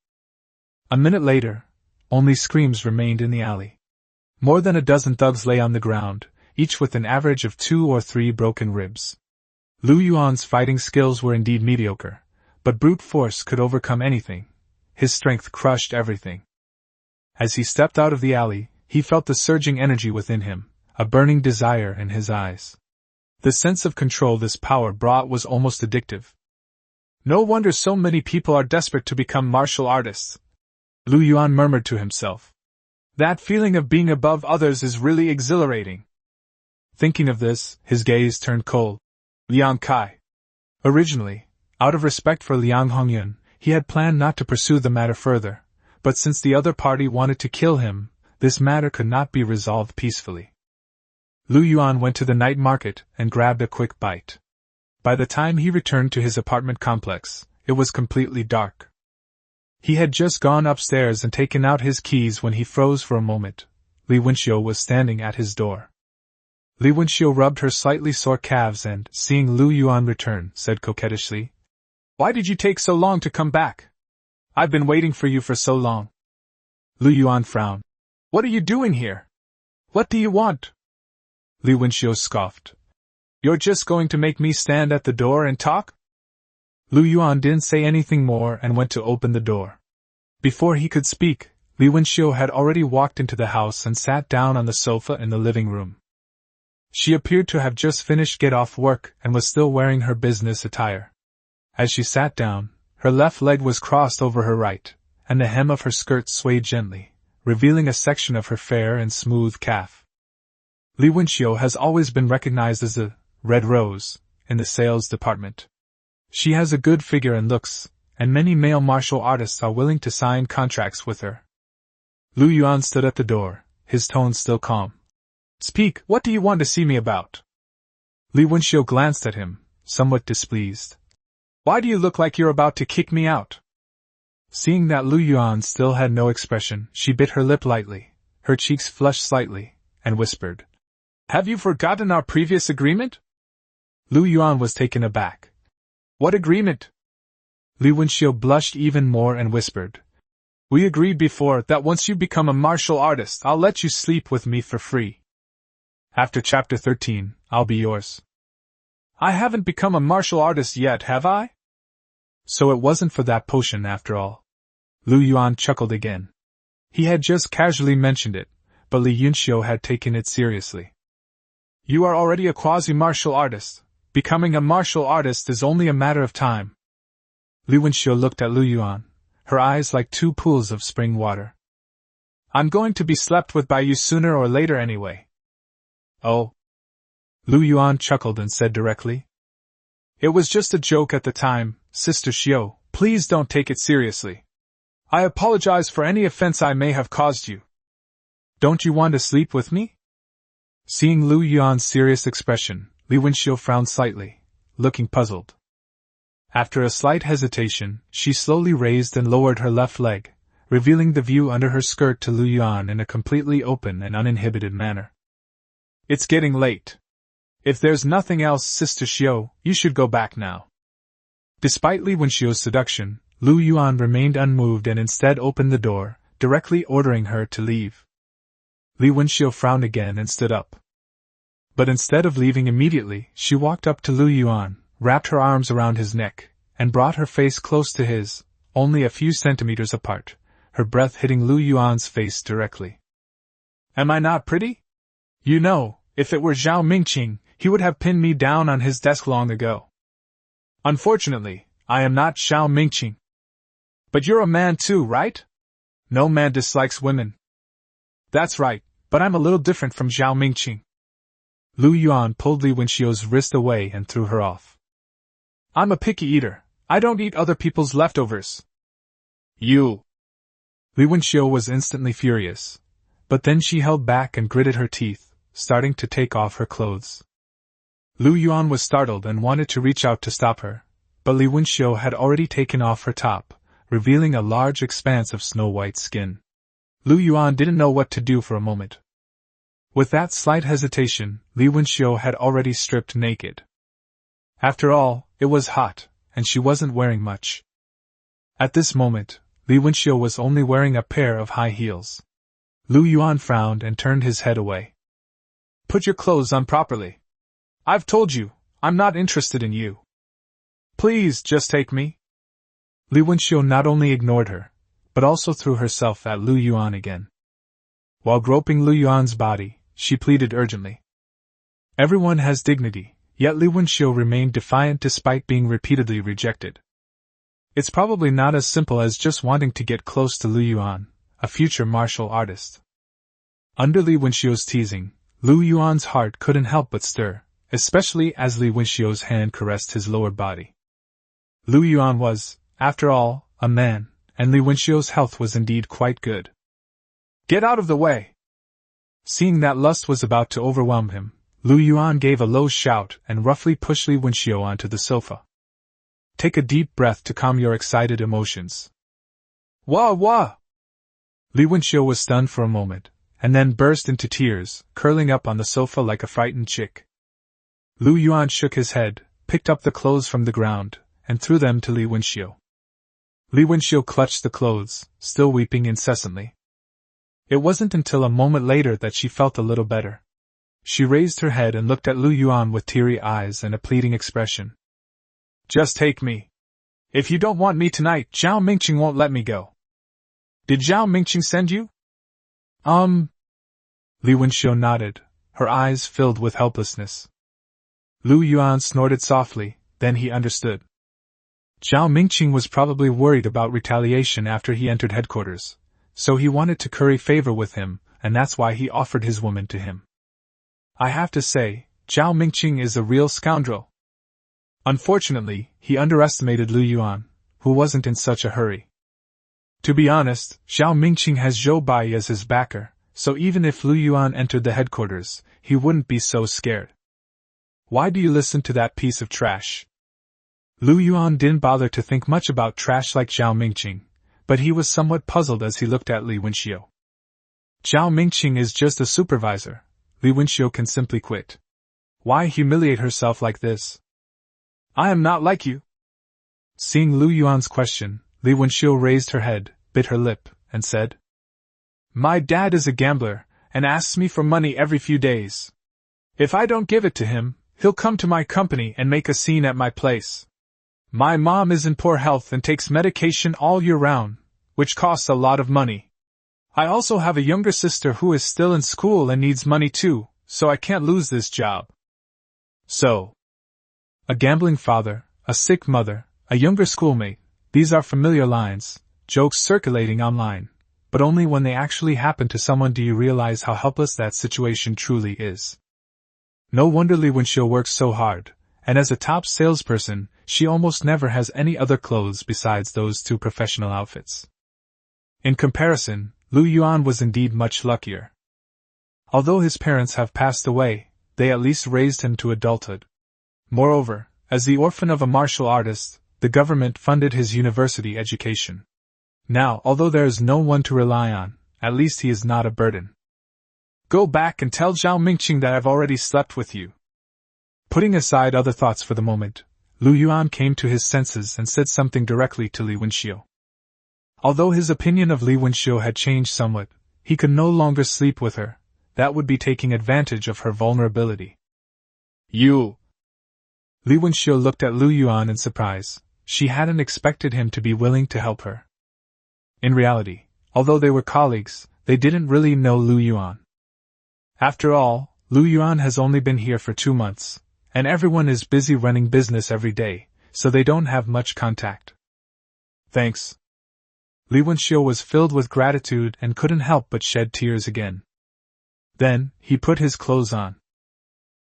A minute later, only screams remained in the alley. More than a dozen thugs lay on the ground, each with an average of 2 or 3 broken ribs. Lu Yuan's fighting skills were indeed mediocre, but brute force could overcome anything. His strength crushed everything. As he stepped out of the alley, he felt the surging energy within him, a burning desire in his eyes. The sense of control this power brought was almost addictive. No wonder so many people are desperate to become martial artists, Lu Yuan murmured to himself. That feeling of being above others is really exhilarating. Thinking of this, his gaze turned cold. Liang Kai. Originally, out of respect for Liang Hongyun, he had planned not to pursue the matter further, but since the other party wanted to kill him, this matter could not be resolved peacefully. Lu Yuan went to the night market and grabbed a quick bite. By the time he returned to his apartment complex, it was completely dark. He had just gone upstairs and taken out his keys when he froze for a moment. Li Wenxiu was standing at his door. Li Wenxiu rubbed her slightly sore calves and, seeing Lu Yuan return, said coquettishly, Why did you take so long to come back? I've been waiting for you for so long. Lu Yuan frowned. What are you doing here? What do you want? Li Wenxiu scoffed. You're just going to make me stand at the door and talk? Lu Yuan didn't say anything more and went to open the door. Before he could speak, Li Wenxiu had already walked into the house and sat down on the sofa in the living room. She appeared to have just finished get-off work and was still wearing her business attire. As she sat down, her left leg was crossed over her right, and the hem of her skirt swayed gently, revealing a section of her fair and smooth calf. Li Wenxiu has always been recognized as a red rose in the sales department. She has a good figure and looks, and many male martial artists are willing to sign contracts with her. Lu Yuan stood at the door, his tone still calm. Speak, what do you want to see me about? Li Wenxiu glanced at him, somewhat displeased. Why do you look like you're about to kick me out? Seeing that Lu Yuan still had no expression, she bit her lip lightly, her cheeks flushed slightly, and whispered, Have you forgotten our previous agreement? Lu Yuan was taken aback. What agreement? Li Wenxiu blushed even more and whispered, We agreed before that once you become a martial artist, I'll let you sleep with me for free. After Chapter 13, I'll be yours. I haven't become a martial artist yet, have I? So it wasn't for that potion after all. Lu Yuan chuckled again. He had just casually mentioned it, but Li Wenxiu had taken it seriously. You are already a quasi-martial artist. Becoming a martial artist is only a matter of time. Li Wenxiu looked at Lu Yuan, her eyes like 2 pools of spring water. I'm going to be slept with by you sooner or later anyway. Oh. Lu Yuan chuckled and said directly. It was just a joke at the time, Sister Xiu, please don't take it seriously. I apologize for any offense I may have caused you. Don't you want to sleep with me? Seeing Lu Yuan's serious expression, Li Wenxiu frowned slightly, looking puzzled. After a slight hesitation, she slowly raised and lowered her left leg, revealing the view under her skirt to Lu Yuan in a completely open and uninhibited manner. It's getting late. If there's nothing else, Sister Xiu, you should go back now. Despite Li Wenxiu's seduction, Lu Yuan remained unmoved and instead opened the door, directly ordering her to leave. Li Wenxiu frowned again and stood up. But instead of leaving immediately, she walked up to Lu Yuan, wrapped her arms around his neck, and brought her face close to his, only a few centimeters apart, her breath hitting Lu Yuan's face directly. Am I not pretty? You know, if it were Zhao Mingqing, he would have pinned me down on his desk long ago. Unfortunately, I am not Zhao Mingqing. But you're a man too, right? No man dislikes women. That's right, but I'm a little different from Zhao Mingqing. Lu Yuan pulled Li Wenxiu's wrist away and threw her off. I'm a picky eater. I don't eat other people's leftovers. You! Li Wenxiu was instantly furious. But then she held back and gritted her teeth, starting to take off her clothes. Lu Yuan was startled and wanted to reach out to stop her, but Li Wenxiu had already taken off her top, revealing a large expanse of snow-white skin. Lu Yuan didn't know what to do for a moment. With that slight hesitation, Li Wenxiu had already stripped naked. After all, it was hot, and she wasn't wearing much. At this moment, Li Wenxiu was only wearing a pair of high heels. Lu Yuan frowned and turned his head away. Put your clothes on properly. I've told you, I'm not interested in you. Please just take me. Li Wenxiu not only ignored her, but also threw herself at Lu Yuan again. While groping Lu Yuan's body, she pleaded urgently. Everyone has dignity, yet Li Wenxiu remained defiant despite being repeatedly rejected. It's probably not as simple as just wanting to get close to Lu Yuan, a future martial artist. Under Li Wenxiu's teasing, Lu Yuan's heart couldn't help but stir, especially as Li Wenxiu's hand caressed his lower body. Lu Yuan was, after all, a man, and Li Wenxiu's health was indeed quite good. Get out of the way! Seeing that lust was about to overwhelm him, Lu Yuan gave a low shout and roughly pushed Li Wenxiu onto the sofa. Take a deep breath to calm your excited emotions. Wah wah! Li Wenxiu was stunned for a moment, and then burst into tears, curling up on the sofa like a frightened chick. Lu Yuan shook his head, picked up the clothes from the ground, and threw them to Li Wenxiu. Li Wenxiu clutched the clothes, still weeping incessantly. It wasn't until a moment later that she felt a little better. She raised her head and looked at Lu Yuan with teary eyes and a pleading expression. Just take me. If you don't want me tonight, Zhao Mingqing won't let me go. Did Zhao Mingqing send you? Li Wenxiu nodded, her eyes filled with helplessness. Lu Yuan snorted softly, then he understood. Zhao Mingqing was probably worried about retaliation after he entered headquarters, so he wanted to curry favor with him, and that's why he offered his woman to him. I have to say, Zhao Mingqing is a real scoundrel. Unfortunately, he underestimated Lu Yuan, who wasn't in such a hurry. To be honest, Zhao Mingqing has Zhou Bai as his backer, so even if Lu Yuan entered the headquarters, he wouldn't be so scared. Why do you listen to that piece of trash? Lu Yuan didn't bother to think much about trash like Zhao Mingqing, but he was somewhat puzzled as he looked at Li Wenxiu. Zhao Mingqing is just a supervisor. Li Wenxiu can simply quit. Why humiliate herself like this? I am not like you. Seeing Lu Yuan's question, Li Wenxiu raised her head, bit her lip, and said, My dad is a gambler, and asks me for money every few days. If I don't give it to him, he'll come to my company and make a scene at my place. My mom is in poor health and takes medication all year round, which costs a lot of money. I also have a younger sister who is still in school and needs money too, so I can't lose this job. So, a gambling father, a sick mother, a younger schoolmate, these are familiar lines, jokes circulating online, but only when they actually happen to someone do you realize how helpless that situation truly is. No wonder Li Wenxiu works so hard, and as a top salesperson, she almost never has any other clothes besides those two professional outfits. In comparison, Lu Yuan was indeed much luckier. Although his parents have passed away, they at least raised him to adulthood. Moreover, as the orphan of a martial artist, the government funded his university education. Now, although there is no one to rely on, at least he is not a burden. Go back and tell Zhao Mingqing that I've already slept with you. Putting aside other thoughts for the moment, Lu Yuan came to his senses and said something directly to Li Wenxiu. Although his opinion of Li Wenxiu had changed somewhat, he could no longer sleep with her. That would be taking advantage of her vulnerability. You! Li Wenxiu looked at Lu Yuan in surprise. She hadn't expected him to be willing to help her. In reality, although they were colleagues, they didn't really know Lu Yuan. After all, Lu Yuan has only been here for 2 months, and everyone is busy running business every day, so they don't have much contact. Thanks. Li Wenxiu was filled with gratitude and couldn't help but shed tears again. Then, he put his clothes on.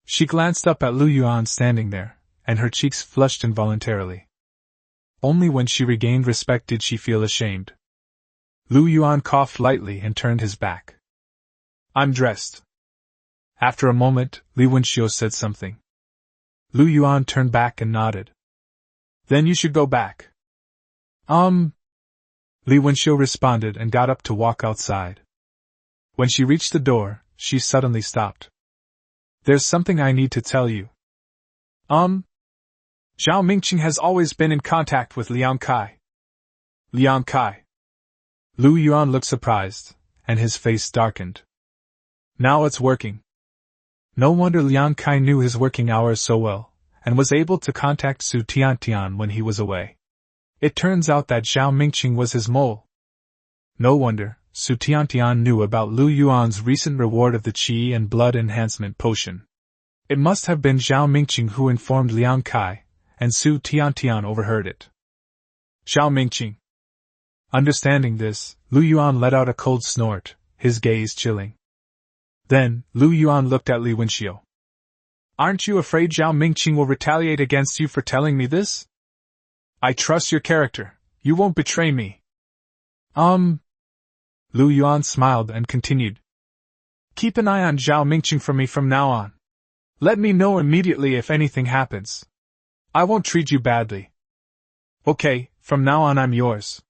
She glanced up at Lu Yuan standing there, and her cheeks flushed involuntarily. Only when she regained respect did she feel ashamed. Lu Yuan coughed lightly and turned his back. I'm dressed. After a moment, Li Wenxiu said something. Lu Yuan turned back and nodded. Then you should go back. Li Wenxiu responded and got up to walk outside. When she reached the door, she suddenly stopped. There's something I need to tell you. Zhao Mingqing has always been in contact with Liang Kai. Liang Kai. Lu Yuan looked surprised, and his face darkened. Now it's working. No wonder Liang Kai knew his working hours so well, and was able to contact Su Tiantian when he was away. It turns out that Zhao Mingqing was his mole. No wonder Su Tiantian knew about Lu Yuan's recent reward of the Qi and Blood Enhancement Potion. It must have been Zhao Mingqing who informed Liang Kai, and Su Tiantian overheard it. Zhao Mingqing. Understanding this, Lu Yuan let out a cold snort, his gaze chilling. Then, Lu Yuan looked at Li Wenxiu. Aren't you afraid Zhao Mingqing will retaliate against you for telling me this? I trust your character. You won't betray me. Lu Yuan smiled and continued. Keep an eye on Zhao Mingqing for me from now on. Let me know immediately if anything happens. I won't treat you badly. Okay, from now on I'm yours.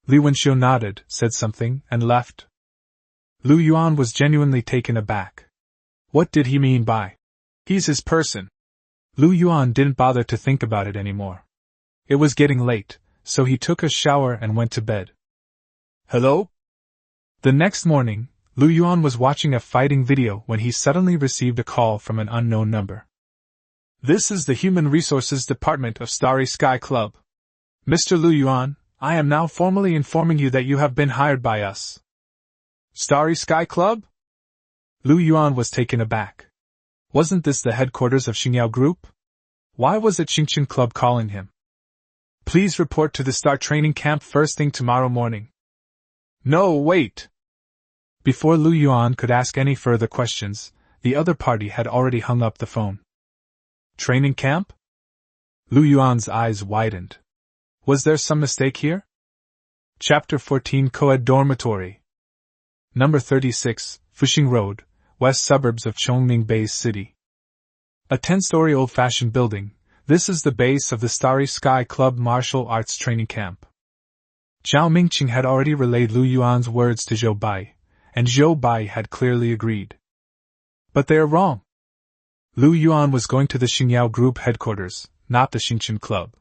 Li Wenxiu nodded, said something, and left. Lu Yuan was genuinely taken aback. What did he mean by, he's his person? Lu Yuan didn't bother to think about it anymore. It was getting late, so he took a shower and went to bed. Hello? The next morning, Lu Yuan was watching a fighting video when he suddenly received a call from an unknown number. This is the Human Resources Department of Starry Sky Club. Mr. Lu Yuan, I am now formally informing you that you have been hired by us. Starry Sky Club? Lu Yuan was taken aback. Wasn't this the headquarters of Xingyao Group? Why was it Xingqian Club calling him? Please report to the Star Training Camp first thing tomorrow morning. No, wait! Before Lu Yuan could ask any further questions, the other party had already hung up the phone. Training camp? Lu Yuan's eyes widened. Was there some mistake here? Chapter 14 Co-ed Dormitory. Number 36, Fuxing Road, west suburbs of Chongming Bay City. A 10-story old-fashioned building, this is the base of the Starry Sky Club Martial Arts Training Camp. Zhao Mingqing had already relayed Lu Yuan's words to Zhou Bai, and Zhou Bai had clearly agreed. But they are wrong. Lu Yuan was going to the Xingyao Group headquarters, not the Xingqian Club.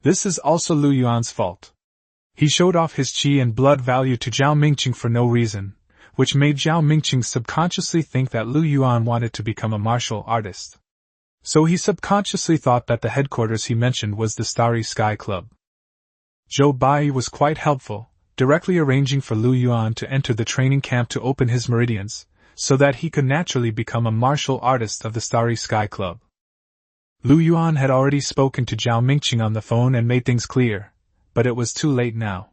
This is also Lu Yuan's fault. He showed off his qi and blood value to Zhao Mingqing for no reason, which made Zhao Mingqing subconsciously think that Lu Yuan wanted to become a martial artist. So he subconsciously thought that the headquarters he mentioned was the Starry Sky Club. Zhou Bai was quite helpful, directly arranging for Lu Yuan to enter the training camp to open his meridians, so that he could naturally become a martial artist of the Starry Sky Club. Lu Yuan had already spoken to Zhao Mingqing on the phone and made things clear, but it was too late now.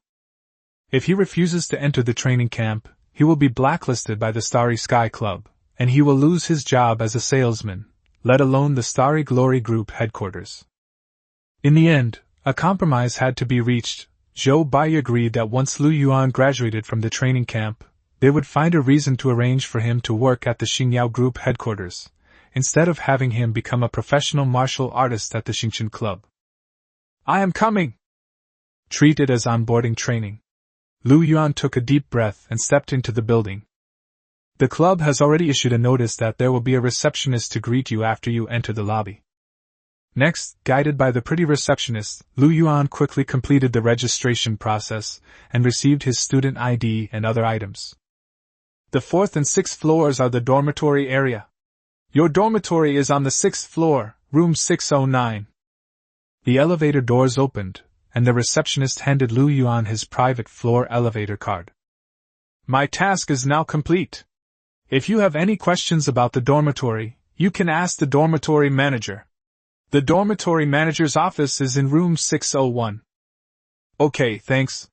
If he refuses to enter the training camp, he will be blacklisted by the Starry Sky Club, and he will lose his job as a salesman, let alone the Starry Glory Group headquarters. In the end, a compromise had to be reached. Zhou Bai agreed that once Lu Yuan graduated from the training camp, they would find a reason to arrange for him to work at the Xingyao Group headquarters, instead of having him become a professional martial artist at the Xingqian Club. I am coming! Treat it as onboarding training. Lu Yuan took a deep breath and stepped into the building. The club has already issued a notice that there will be a receptionist to greet you after you enter the lobby. Next, guided by the pretty receptionist, Lu Yuan quickly completed the registration process and received his student ID and other items. The 4th and 6th floors are the dormitory area. Your dormitory is on the 6th floor, room 609. The elevator doors opened, and the receptionist handed Lu Yuan his private floor elevator card. My task is now complete. If you have any questions about the dormitory, you can ask the dormitory manager. The dormitory manager's office is in room 601. Okay, thanks.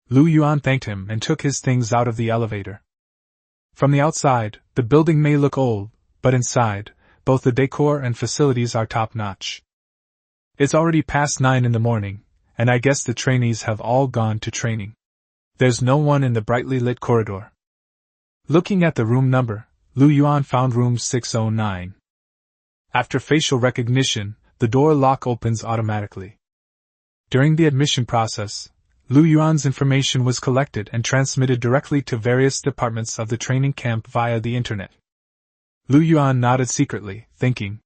Lu Yuan thanked him and took his things out of the elevator. From the outside, the building may look old, but inside, both the decor and facilities are top-notch. It's already past 9 in the morning, and I guess the trainees have all gone to training. There's no one in the brightly lit corridor. Looking at the room number, Lu Yuan found room 609. After facial recognition, the door lock opens automatically. During the admission process, Lu Yuan's information was collected and transmitted directly to various departments of the training camp via the internet. Lu Yuan nodded secretly, thinking,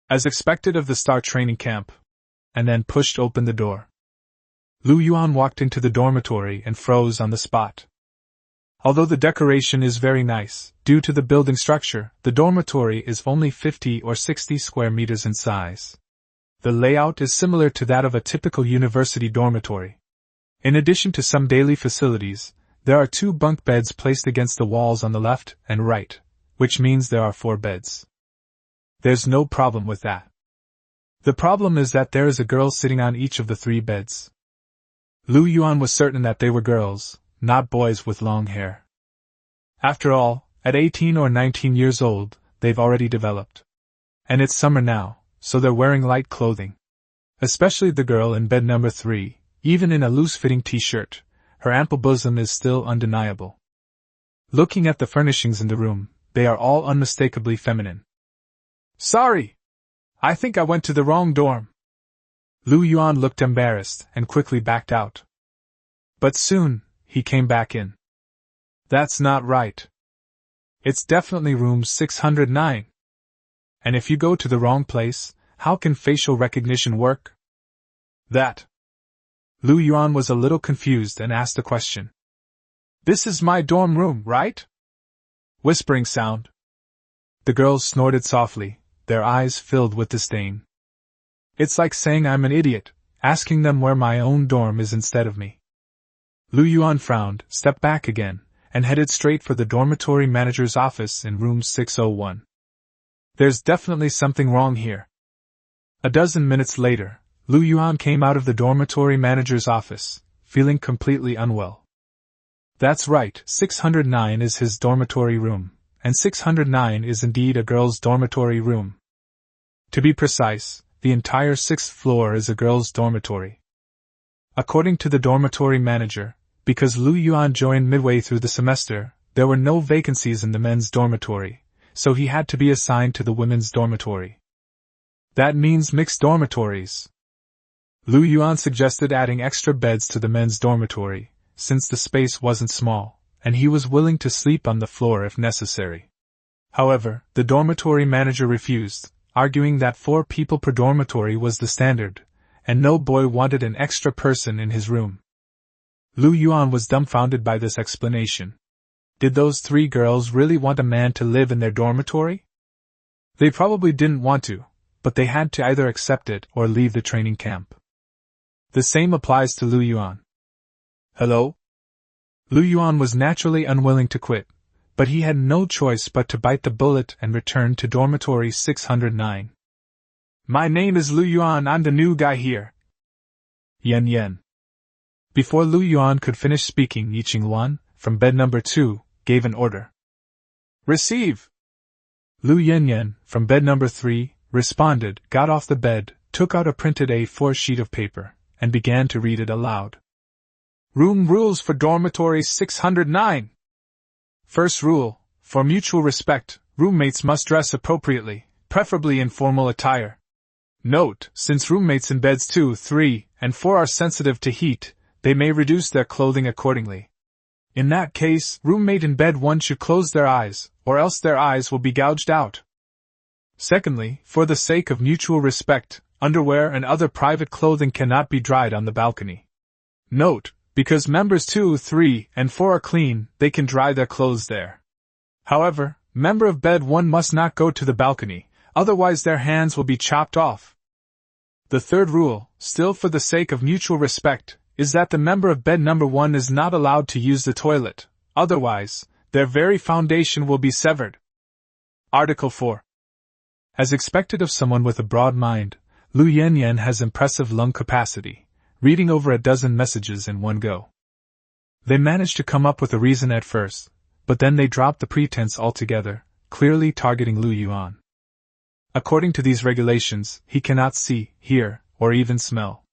as expected of the Star training camp, and then pushed open the door. Lu Yuan walked into the dormitory and froze on the spot. Although the decoration is very nice, due to the building structure, the dormitory is only 50 or 60 square meters in size. The layout is similar to that of a typical university dormitory. In addition to some daily facilities, there are 2 bunk beds placed against the walls on the left and right, which means there are 4 beds. There's no problem with that. The problem is that there is a girl sitting on each of the 3 beds. Lu Yuan was certain that they were girls, not boys with long hair. After all, at 18 or 19 years old, they've already developed. And it's summer now, so they're wearing light clothing. Especially the girl in bed number 3, even in a loose-fitting t-shirt, her ample bosom is still undeniable. Looking at the furnishings in the room, they are all unmistakably feminine. Sorry! I think I went to the wrong dorm. Lu Yuan looked embarrassed and quickly backed out. But soon, he came back in. That's not right. It's definitely room 609. And if you go to the wrong place, how can facial recognition work? That. Lu Yuan was a little confused and asked a question. This is my dorm room, right? Whispering sound. The girls snorted softly, their eyes filled with disdain. It's like saying I'm an idiot, asking them where my own dorm is instead of me. Lu Yuan frowned, stepped back again, and headed straight for the dormitory manager's office in room 601. There's definitely something wrong here. A dozen minutes later, Lu Yuan came out of the dormitory manager's office, feeling completely unwell. That's right, 609 is his dormitory room, and 609 is indeed a girl's dormitory room. To be precise, the entire 6th floor is a girl's dormitory. According to the dormitory manager, because Lu Yuan joined midway through the semester, there were no vacancies in the men's dormitory, so he had to be assigned to the women's dormitory. That means mixed dormitories. Lu Yuan suggested adding extra beds to the men's dormitory, since the space wasn't small, and he was willing to sleep on the floor if necessary. However, the dormitory manager refused, arguing that 4 people per dormitory was the standard, and no boy wanted an extra person in his room. Lu Yuan was dumbfounded by this explanation. Did those 3 girls really want a man to live in their dormitory? They probably didn't want to, but they had to either accept it or leave the training camp. The same applies to Lu Yuan. Hello? Lu Yuan was naturally unwilling to quit, but he had no choice but to bite the bullet and return to dormitory 609. My name is Lu Yuan, I'm the new guy here. Yen Yen. Before Lu Yuan could finish speaking, Yi Qingluan, from bed number 2, gave an order. Receive! Lu Yen, from bed number 3, responded, got off the bed, took out a printed A4 sheet of paper, and began to read it aloud. Room rules for dormitory 609. First rule, for mutual respect, roommates must dress appropriately, preferably in formal attire. Note, since roommates in beds 2, 3, and 4 are sensitive to heat, they may reduce their clothing accordingly. In that case, roommate in bed 1 should close their eyes, or else their eyes will be gouged out. Secondly, for the sake of mutual respect, underwear and other private clothing cannot be dried on the balcony. Note, because members 2, 3, and 4 are clean, they can dry their clothes there. However, member of bed 1 must not go to the balcony, otherwise their hands will be chopped off. The third rule, still for the sake of mutual respect, is that the member of bed number 1 is not allowed to use the toilet, otherwise, their very foundation will be severed. Article 4. As expected of someone with a broad mind, Lu Yanyan has impressive lung capacity, reading over a dozen messages in one go. They managed to come up with a reason at first, but then they dropped the pretense altogether, clearly targeting Lu Yuan. According to these regulations, he cannot see, hear, or even smell.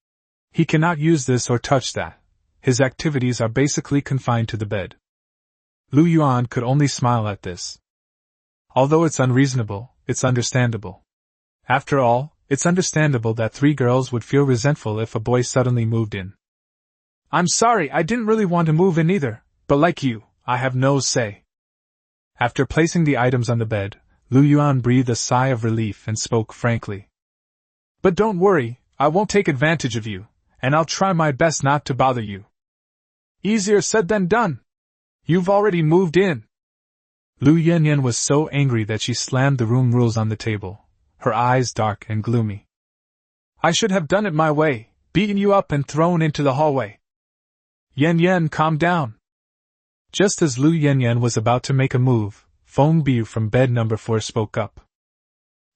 He cannot use this or touch that. His activities are basically confined to the bed. Lu Yuan could only smile at this. Although it's unreasonable, it's understandable. After all, it's understandable that 3 girls would feel resentful if a boy suddenly moved in. I'm sorry, I didn't really want to move in either, but like you, I have no say. After placing the items on the bed, Lu Yuan breathed a sigh of relief and spoke frankly. But don't worry, I won't take advantage of you, and I'll try my best not to bother you. Easier said than done. You've already moved in. Lu Yanyan was so angry that she slammed the room rules on the table, her eyes dark and gloomy. I should have done it my way, beaten you up and thrown into the hallway. Yanyan, calm down. Just as Lu Yanyan was about to make a move, Feng Biu from bed number 4 spoke up.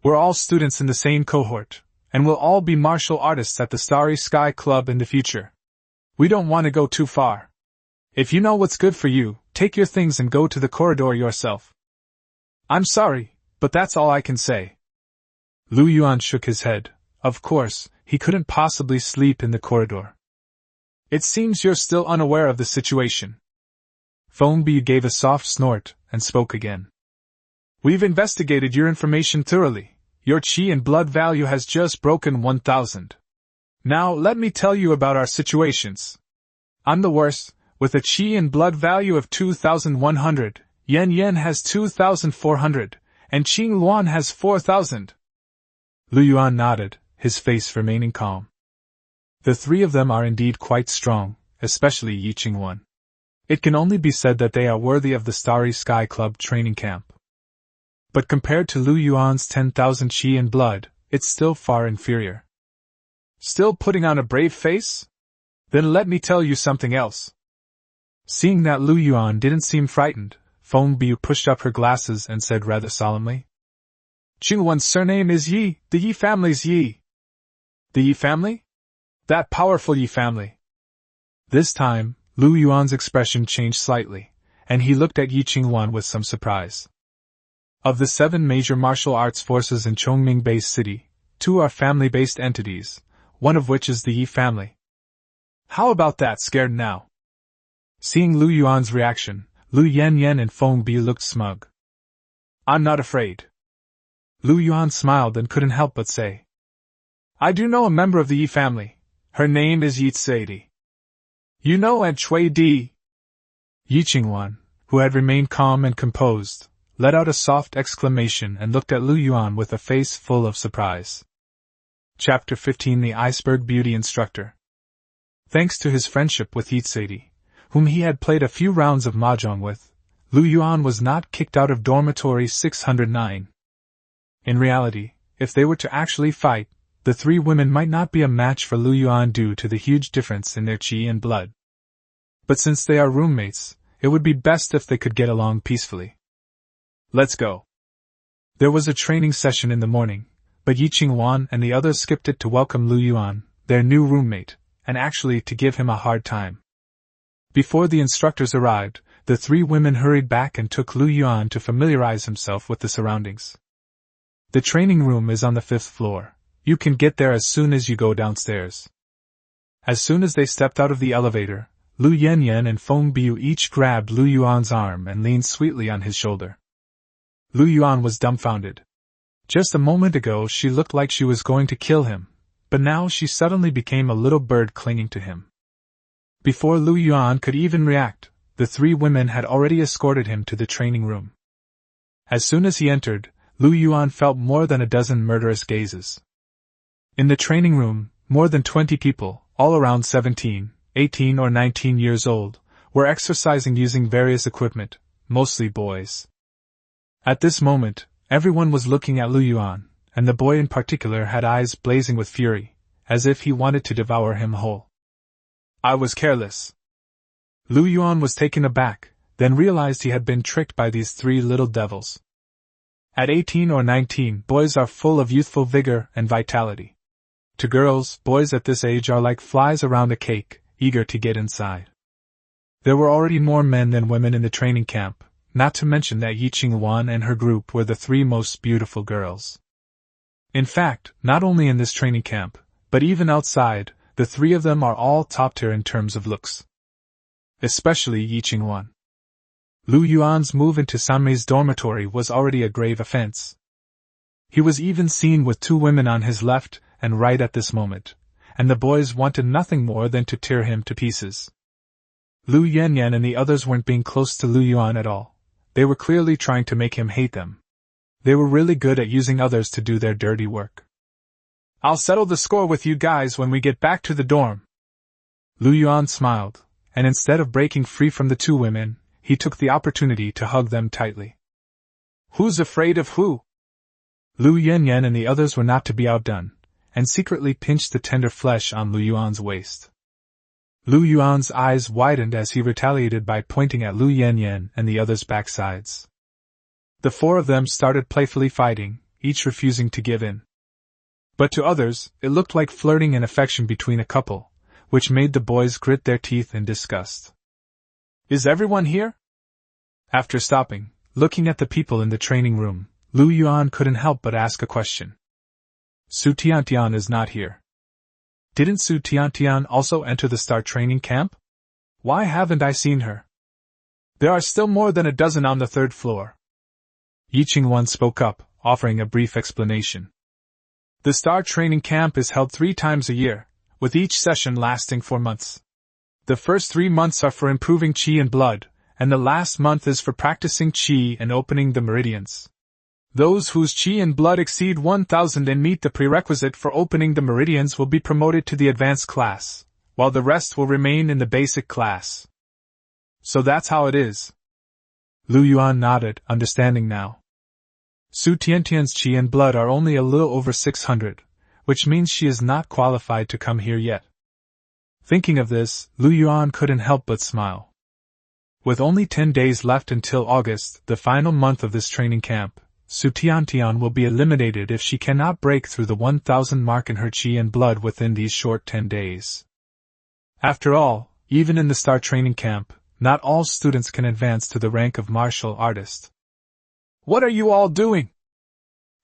We're all students in the same cohort, and we'll all be martial artists at the Starry Sky Club in the future. We don't want to go too far. If you know what's good for you, take your things and go to the corridor yourself. I'm sorry, but that's all I can say. Lu Yuan shook his head. Of course, he couldn't possibly sleep in the corridor. It seems you're still unaware of the situation. Feng Biu gave a soft snort and spoke again. We've investigated your information thoroughly. Your qi and blood value has just broken 1,000. Now let me tell you about our situations. I'm the worst, with a qi and blood value of 2,100, Yan has 2,400, and Qing Luan has 4,000. Lu Yuan nodded, his face remaining calm. The 3 of them are indeed quite strong, especially Yi Qingwan. It can only be said that they are worthy of the Starry Sky Club training camp. But compared to Lu Yuan's 10,000 qi and blood, it's still far inferior. Still putting on a brave face? Then let me tell you something else. Seeing that Lu Yuan didn't seem frightened, Feng Biu pushed up her glasses and said rather solemnly. Qingwan's surname is Yi, the Yi family's Yi. The Yi family? That powerful Yi family. This time, Lu Yuan's expression changed slightly, and he looked at Yi Qingwan with some surprise. Of the 7 major martial arts forces in Chongming-based city, 2 are family-based entities, one of which is the Yi family. How about that, scared now? Seeing Lu Yuan's reaction, Lu Yanyan and Feng Biu looked smug. I'm not afraid. Lu Yuan smiled and couldn't help but say. I do know a member of the Yi family. Her name is Yi Tseidi. You know Aunt Chui Di. Yi Qingwan, who had remained calm and composed, let out a soft exclamation and looked at Lu Yuan with a face full of surprise. Chapter 15. The Iceberg Beauty Instructor. Thanks to his friendship with Yi Tseidi, whom he had played a few rounds of mahjong with, Lu Yuan was not kicked out of dormitory 609. In reality, if they were to actually fight, the 3 women might not be a match for Lu Yuan due to the huge difference in their qi and blood. But since they are roommates, it would be best if they could get along peacefully. Let's go. There was a training session in the morning, but Yi Qingwan and the others skipped it to welcome Lu Yuan, their new roommate, and actually to give him a hard time. Before the instructors arrived, the 3 women hurried back and took Lu Yuan to familiarize himself with the surroundings. The training room is on the 5th floor. You can get there as soon as you go downstairs. As soon as they stepped out of the elevator, Lu Yanyan and Feng Biu each grabbed Lu Yuan's arm and leaned sweetly on his shoulder. Lu Yuan was dumbfounded. Just a moment ago she looked like she was going to kill him, but now she suddenly became a little bird clinging to him. Before Lu Yuan could even react, the 3 women had already escorted him to the training room. As soon as he entered, Lu Yuan felt more than a dozen murderous gazes. In the training room, more than 20 people, all around 17, 18 or 19 years old, were exercising using various equipment, mostly boys. At this moment, everyone was looking at Lu Yuan, and the boy in particular had eyes blazing with fury, as if he wanted to devour him whole. I was careless. Lu Yuan was taken aback, then realized he had been tricked by these three little devils. At 18 or 19, boys are full of youthful vigor and vitality. To girls, boys at this age are like flies around a cake, eager to get inside. There were already more men than women in the training camp, not to mention that Yi Qingwan and her group were the three most beautiful girls. In fact, not only in this training camp, but even outside, the three of them are all top tier in terms of looks. Especially Yi Qingwan. Lu Yuan's move into Sanmei's dormitory was already a grave offense. He was even seen with two women on his left and right at this moment, and the boys wanted nothing more than to tear him to pieces. Lu Yanyan and the others weren't being close to Lu Yuan at all. They were clearly trying to make him hate them. They were really good at using others to do their dirty work. I'll settle the score with you guys when we get back to the dorm. Lu Yuan smiled, and instead of breaking free from the two women, he took the opportunity to hug them tightly. Who's afraid of who? Lu Yanyan and the others were not to be outdone, and secretly pinched the tender flesh on Lu Yuan's waist. Lu Yuan's eyes widened as he retaliated by pointing at Lu Yanyan and the others' backsides. The four of them started playfully fighting, each refusing to give in. But to others, it looked like flirting and affection between a couple, which made the boys grit their teeth in disgust. Is everyone here? After stopping, looking at the people in the training room, Lu Yuan couldn't help but ask a question. Su Tiantian is not here. Didn't Su Tiantian also enter the Star training camp? Why haven't I seen her? There are still more than a dozen on the third floor. Yi Qingwan spoke up, offering a brief explanation. The Star training camp is held 3 times a year, with each session lasting 4 months. The first 3 months are for improving qi and blood, and the last month is for practicing qi and opening the meridians. Those whose qi and blood exceed 1,000 and meet the prerequisite for opening the meridians will be promoted to the advanced class, while the rest will remain in the basic class. So that's how it is. Lu Yuan nodded, understanding now. Su Tiantian's qi and blood are only a little over 600, which means she is not qualified to come here yet. Thinking of this, Lu Yuan couldn't help but smile. With only 10 days left until August, the final month of this training camp, Su Tiantian will be eliminated if she cannot break through the 1,000 mark in her qi and blood within these short 10 days. After all, even in the Star training camp, not all students can advance to the rank of martial artist. What are you all doing?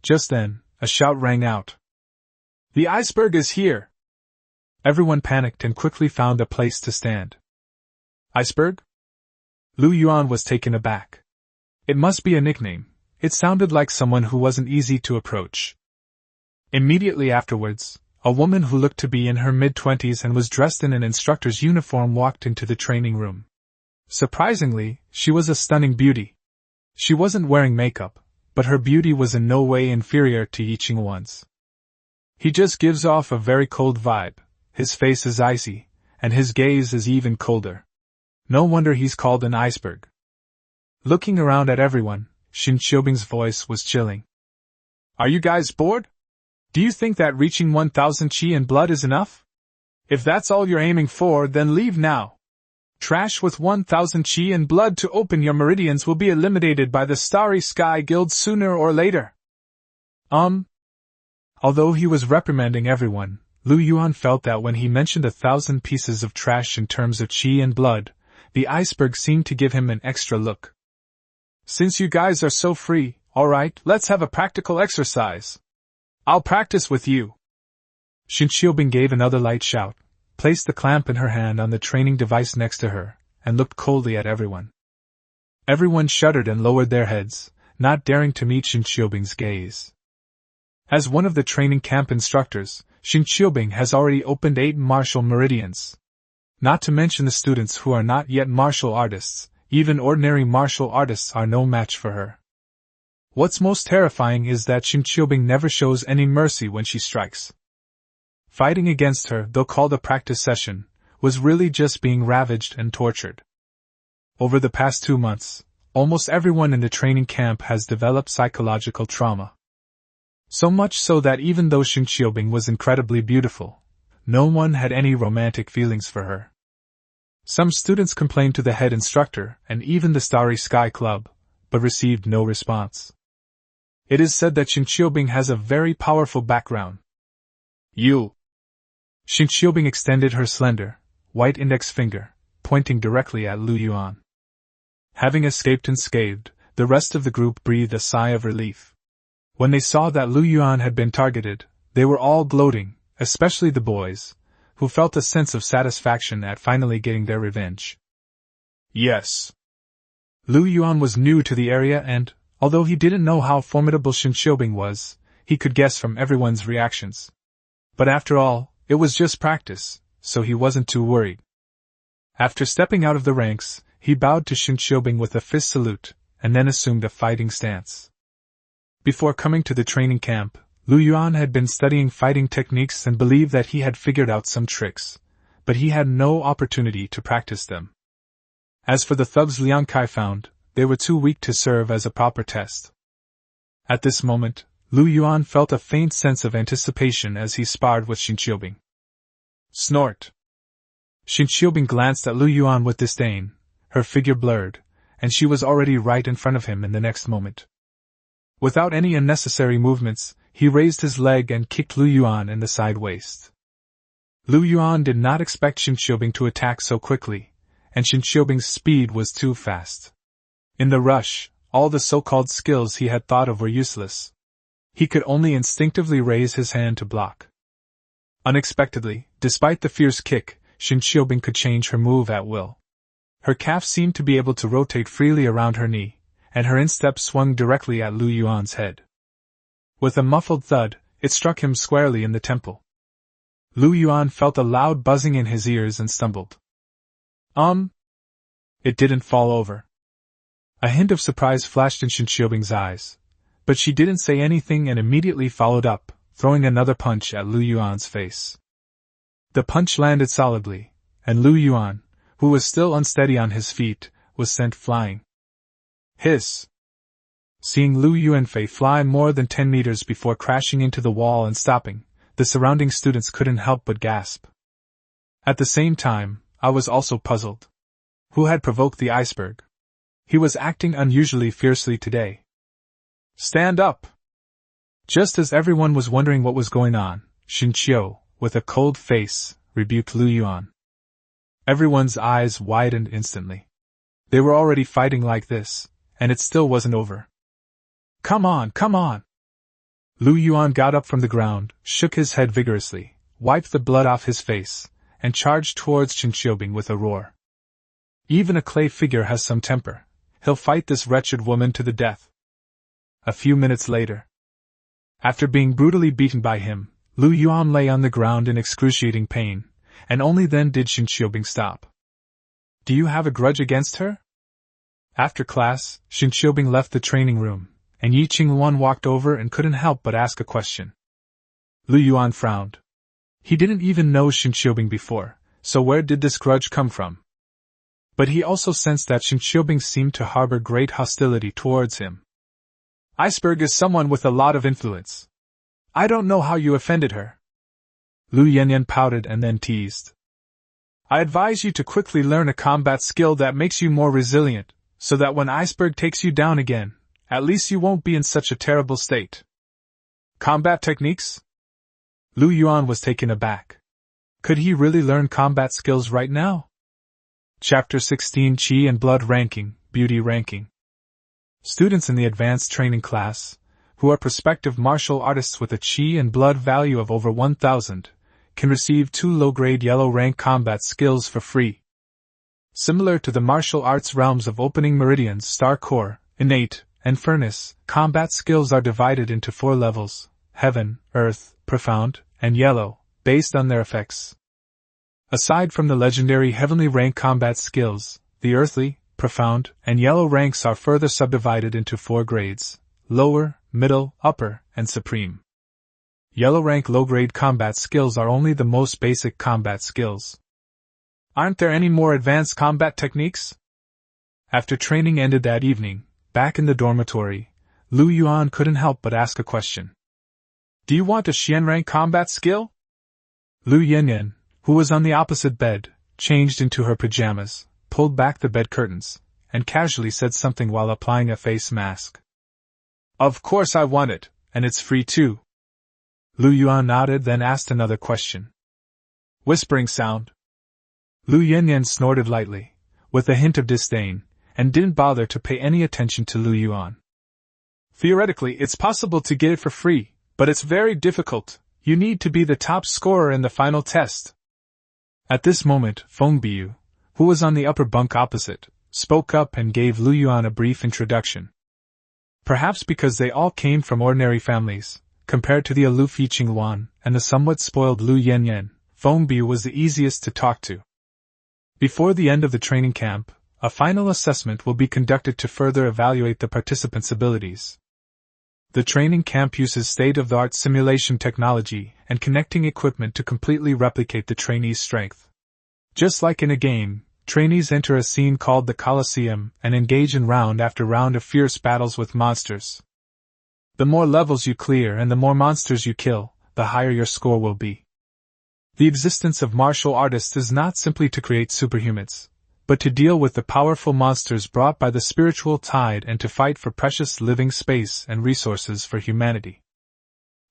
Just then, a shout rang out. The iceberg is here! Everyone panicked and quickly found a place to stand. Iceberg? Lu Yuan was taken aback. It must be a nickname. It sounded like someone who wasn't easy to approach. Immediately afterwards, a woman who looked to be in her mid-20s and was dressed in an instructor's uniform walked into the training room. Surprisingly, she was a stunning beauty. She wasn't wearing makeup, but her beauty was in no way inferior to Yi Qingwan's. He just gives off a very cold vibe. His face is icy, and his gaze is even colder. No wonder he's called an iceberg. Looking around at everyone, Xin Qiubing's voice was chilling. Are you guys bored? Do you think that reaching 1,000 qi and blood is enough? If that's all you're aiming for, then leave now. Trash with 1,000 qi and blood to open your meridians will be eliminated by the Starry Sky Guild sooner or later. Although he was reprimanding everyone, Lu Yuan felt that when he mentioned 1,000 pieces of trash in terms of qi and blood, the iceberg seemed to give him an extra look. Since you guys are so free, alright, let's have a practical exercise. I'll practice with you. Xin Qiubing gave another light shout, placed the clamp in her hand on the training device next to her, and looked coldly at everyone. Everyone shuddered and lowered their heads, not daring to meet Xin Qiubing's gaze. As one of the training camp instructors, Xin Qiubing has already opened 8 martial meridians. Not to mention the students who are not yet martial artists, even ordinary martial artists are no match for her. What's most terrifying is that Qin Qiubing never shows any mercy when she strikes. Fighting against her, though called a practice session, was really just being ravaged and tortured. Over the past 2 months, almost everyone in the training camp has developed psychological trauma. So much so that even though Qin Qiubing was incredibly beautiful, no one had any romantic feelings for her. Some students complained to the head instructor and even the Starry Sky Club, but received no response. It is said that Qin Qiubing has a very powerful background. You! Qin Qiubing extended her slender, white index finger, pointing directly at Lu Yuan. Having escaped unscathed, the rest of the group breathed a sigh of relief. When they saw that Lu Yuan had been targeted, they were all gloating, especially the boys, who felt a sense of satisfaction at finally getting their revenge. Yes. Lu Yuan was new to the area and, although he didn't know how formidable Qin Qiubing was, he could guess from everyone's reactions. But after all, it was just practice, so he wasn't too worried. After stepping out of the ranks, he bowed to Qin Qiubing with a fist salute, and then assumed a fighting stance. Before coming to the training camp, Lu Yuan had been studying fighting techniques and believed that he had figured out some tricks, but he had no opportunity to practice them. As for the thugs Liang Kai found, they were too weak to serve as a proper test. At this moment, Lu Yuan felt a faint sense of anticipation as he sparred with Qin Qiubing. Snort! Qin Qiubing glanced at Lu Yuan with disdain, her figure blurred, and she was already right in front of him in the next moment. Without any unnecessary movements, he raised his leg and kicked Lu Yuan in the side waist. Lu Yuan did not expect Qin Qiubing to attack so quickly, and Qin Qiubing's speed was too fast. In the rush, all the so-called skills he had thought of were useless. He could only instinctively raise his hand to block. Unexpectedly, despite the fierce kick, Qin Qiubing could change her move at will. Her calf seemed to be able to rotate freely around her knee, and her instep swung directly at Lu Yuan's head. With a muffled thud, it struck him squarely in the temple. Lu Yuan felt a loud buzzing in his ears and stumbled. It didn't fall over. A hint of surprise flashed in Qin Qiubing's eyes, but she didn't say anything and immediately followed up, throwing another punch at Lu Yuan's face. The punch landed solidly, and Lu Yuan, who was still unsteady on his feet, was sent flying. Hiss! Seeing Lu Yuanfei fly more than 10 meters before crashing into the wall and stopping, the surrounding students couldn't help but gasp. At the same time, I was also puzzled. Who had provoked the iceberg? He was acting unusually fiercely today. Stand up! Just as everyone was wondering what was going on, Qin Qiu, with a cold face, rebuked Lu Yuan. Everyone's eyes widened instantly. They were already fighting like this, and it still wasn't over. Come on, come on! Lu Yuan got up from the ground, shook his head vigorously, wiped the blood off his face, and charged towards Qin Qiubing with a roar. Even a clay figure has some temper. He'll fight this wretched woman to the death. A few minutes later, after being brutally beaten by him, Lu Yuan lay on the ground in excruciating pain, and only then did Qin Qiubing stop. Do you have a grudge against her? After class, Qin Qiubing left the training room, and Yi Qingluan walked over and couldn't help but ask a question. Lu Yuan frowned. He didn't even know Qin Qiubing before, so where did this grudge come from? But he also sensed that Qin Qiubing seemed to harbor great hostility towards him. Iceberg is someone with a lot of influence. I don't know how you offended her. Lu Yanyan pouted and then teased. I advise you to quickly learn a combat skill that makes you more resilient, so that when Iceberg takes you down again, at least you won't be in such a terrible state. Combat techniques? Lu Yuan was taken aback. Could he really learn combat skills right now? Chapter 16 Qi and Blood Ranking, Beauty Ranking. Students in the advanced training class, who are prospective martial artists with a Qi and Blood value of over 1,000, can receive 2 low-grade yellow rank combat skills for free. Similar to the martial arts realms of Opening Meridian's Star Core, Innate, and Furnace, combat skills are divided into 4 levels: Heaven, Earth, Profound, and Yellow, based on their effects. Aside from the legendary heavenly rank combat skills, the earthly, profound, and yellow ranks are further subdivided into 4 grades: lower, middle, upper, and supreme. Yellow rank low-grade combat skills are only the most basic combat skills. Aren't there any more advanced combat techniques? After training ended that evening, back in the dormitory, Lu Yuan couldn't help but ask a question. Do you want a Xian rank combat skill? Lu Yanyan, who was on the opposite bed, changed into her pajamas, pulled back the bed curtains, and casually said something while applying a face mask. Of course I want it, and it's free too. Lu Yuan nodded, then asked another question. Whispering sound. Lu Yanyan snorted lightly, with a hint of disdain, and didn't bother to pay any attention to Lu Yuan. Theoretically, it's possible to get it for free, but it's very difficult. You need to be the top scorer in the final test. At this moment, Feng Biu, who was on the upper bunk opposite, spoke up and gave Lu Yuan a brief introduction. Perhaps because they all came from ordinary families, compared to the aloof Yi Qingluan and the somewhat spoiled Lu Yanyan, Feng Biu was the easiest to talk to. Before the end of the training camp, a final assessment will be conducted to further evaluate the participants' abilities. The training camp uses state-of-the-art simulation technology and connecting equipment to completely replicate the trainees' strength. Just like in a game, trainees enter a scene called the Colosseum and engage in round after round of fierce battles with monsters. The more levels you clear and the more monsters you kill, the higher your score will be. The existence of martial artists is not simply to create superhumans, but to deal with the powerful monsters brought by the spiritual tide and to fight for precious living space and resources for humanity.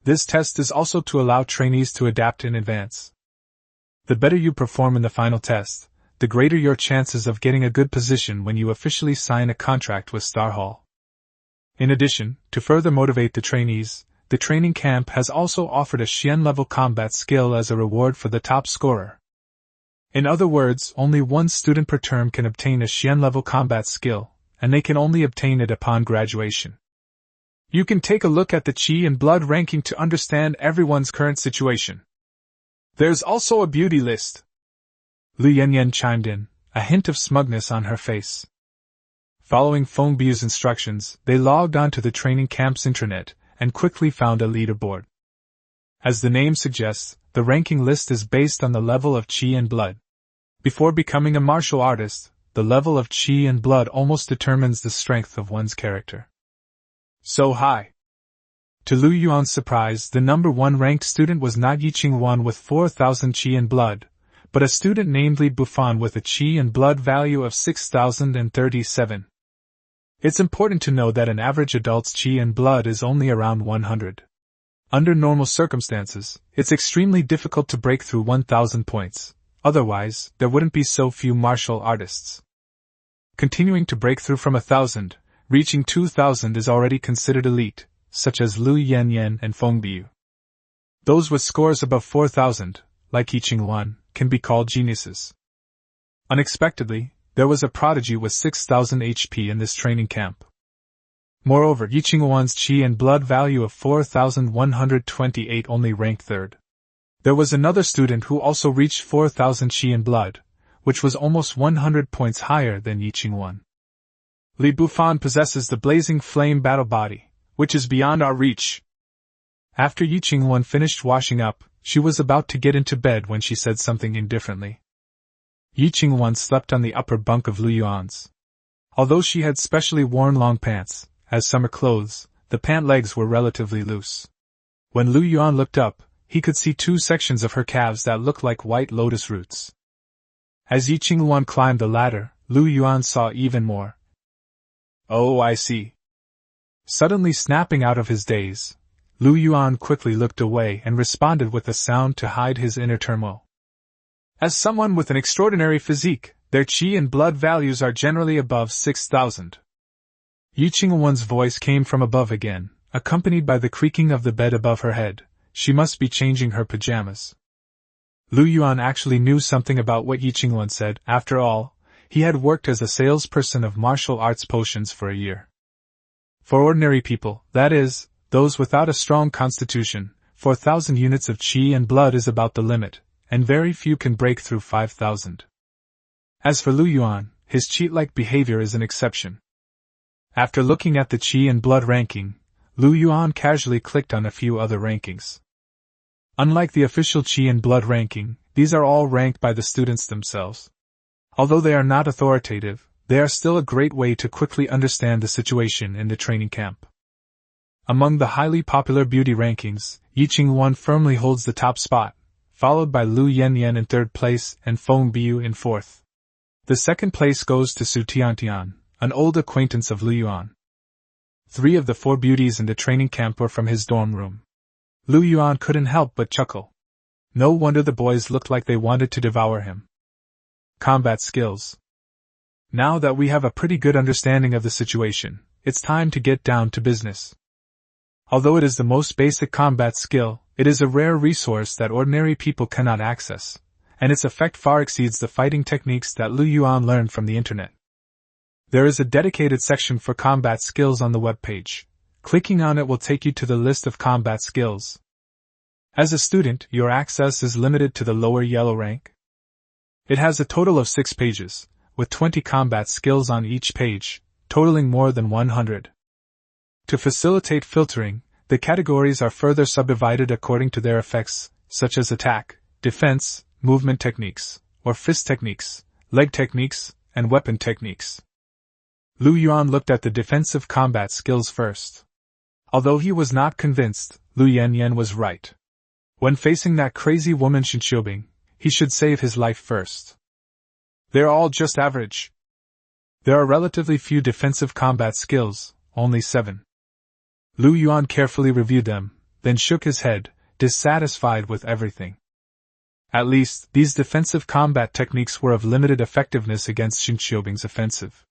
This test is also to allow trainees to adapt in advance. The better you perform in the final test, the greater your chances of getting a good position when you officially sign a contract with Star Hall. In addition, to further motivate the trainees, the training camp has also offered a Xian-level combat skill as a reward for the top scorer. In other words, only one student per term can obtain a Xian-level combat skill, and they can only obtain it upon graduation. You can take a look at the Qi and Blood ranking to understand everyone's current situation. There's also a beauty list. Lu Yanyan chimed in, a hint of smugness on her face. Following Feng Biu's instructions, they logged on to the training camp's intranet and quickly found a leaderboard. As the name suggests, the ranking list is based on the level of Qi and Blood. Before becoming a martial artist, the level of Qi and Blood almost determines the strength of one's character. So high. To Lu Yuan's surprise, the number 1 ranked student was not Yi Qingluan with 4,000 Qi and Blood, but a student named Li Bufan with a Qi and Blood value of 6,037. It's important to know that an average adult's Qi and Blood is only around 100. Under normal circumstances, it's extremely difficult to break through 1,000 points, otherwise, there wouldn't be so few martial artists. Continuing to break through from 1,000, reaching 2,000 is already considered elite, such as Lu Yanyan and Feng Biu. Those with scores above 4,000, like Yi Qingluan, can be called geniuses. Unexpectedly, there was a prodigy with 6,000 HP in this training camp. Moreover, Yi Qingluan's Qi and Blood value of 4,128 only ranked 3rd. There was another student who also reached 4,000 Qi and Blood, which was almost 100 points higher than Yi Qingluan. Li Bufan possesses the Blazing Flame battle body, which is beyond our reach. After Yi Qingluan finished washing up, she was about to get into bed when she said something indifferently. Yi Qingluan slept on the upper bunk of Lu Yuan's. Although she had specially worn long pants, as summer clothes, the pant legs were relatively loose. When Lu Yuan looked up, he could see 2 sections of her calves that looked like white lotus roots. As Yi Qingluan climbed the ladder, Lu Yuan saw even more. Oh, I see. Suddenly snapping out of his daze, Lu Yuan quickly looked away and responded with a sound to hide his inner turmoil. As someone with an extraordinary physique, their Qi and Blood values are generally above 6,000. Yi Qingluan's voice came from above again, accompanied by the creaking of the bed above her head. She must be changing her pajamas. Lu Yuan actually knew something about what Yi Qingluan said. After all, he had worked as a salesperson of martial arts potions for a year. For ordinary people, that is, those without a strong constitution, 4,000 units of Qi and Blood is about the limit, and very few can break through 5,000. As for Lu Yuan, his cheat-like behavior is an exception. After looking at the Qi and Blood ranking, Lu Yuan casually clicked on a few other rankings. Unlike the official Qi and Blood ranking, these are all ranked by the students themselves. Although they are not authoritative, they are still a great way to quickly understand the situation in the training camp. Among the highly popular beauty rankings, Yi Qingwan firmly holds the top spot, followed by Lu Yanyan in third place and Feng Biu in fourth. The second place goes to Su Tiantian, an old acquaintance of Lu Yuan. 3 of the 4 beauties in the training camp were from his dorm room. Lu Yuan couldn't help but chuckle. No wonder the boys looked like they wanted to devour him. Combat skills. Now that we have a pretty good understanding of the situation, it's time to get down to business. Although it is the most basic combat skill, it is a rare resource that ordinary people cannot access, and its effect far exceeds the fighting techniques that Lu Yuan learned from the internet. There is a dedicated section for combat skills on the webpage. Clicking on it will take you to the list of combat skills. As a student, your access is limited to the lower yellow rank. It has a total of 6 pages, with 20 combat skills on each page, totaling more than 100. To facilitate filtering, the categories are further subdivided according to their effects, such as attack, defense, movement techniques, or fist techniques, leg techniques, and weapon techniques. Lu Yuan looked at the defensive combat skills first. Although he was not convinced, Lu Yanyan was right. When facing that crazy woman Shen Qiubing, he should save his life first. They're all just average. There are relatively few defensive combat skills, only 7. Lu Yuan carefully reviewed them, then shook his head, dissatisfied with everything. At least, these defensive combat techniques were of limited effectiveness against Shen Qiubing's offensive.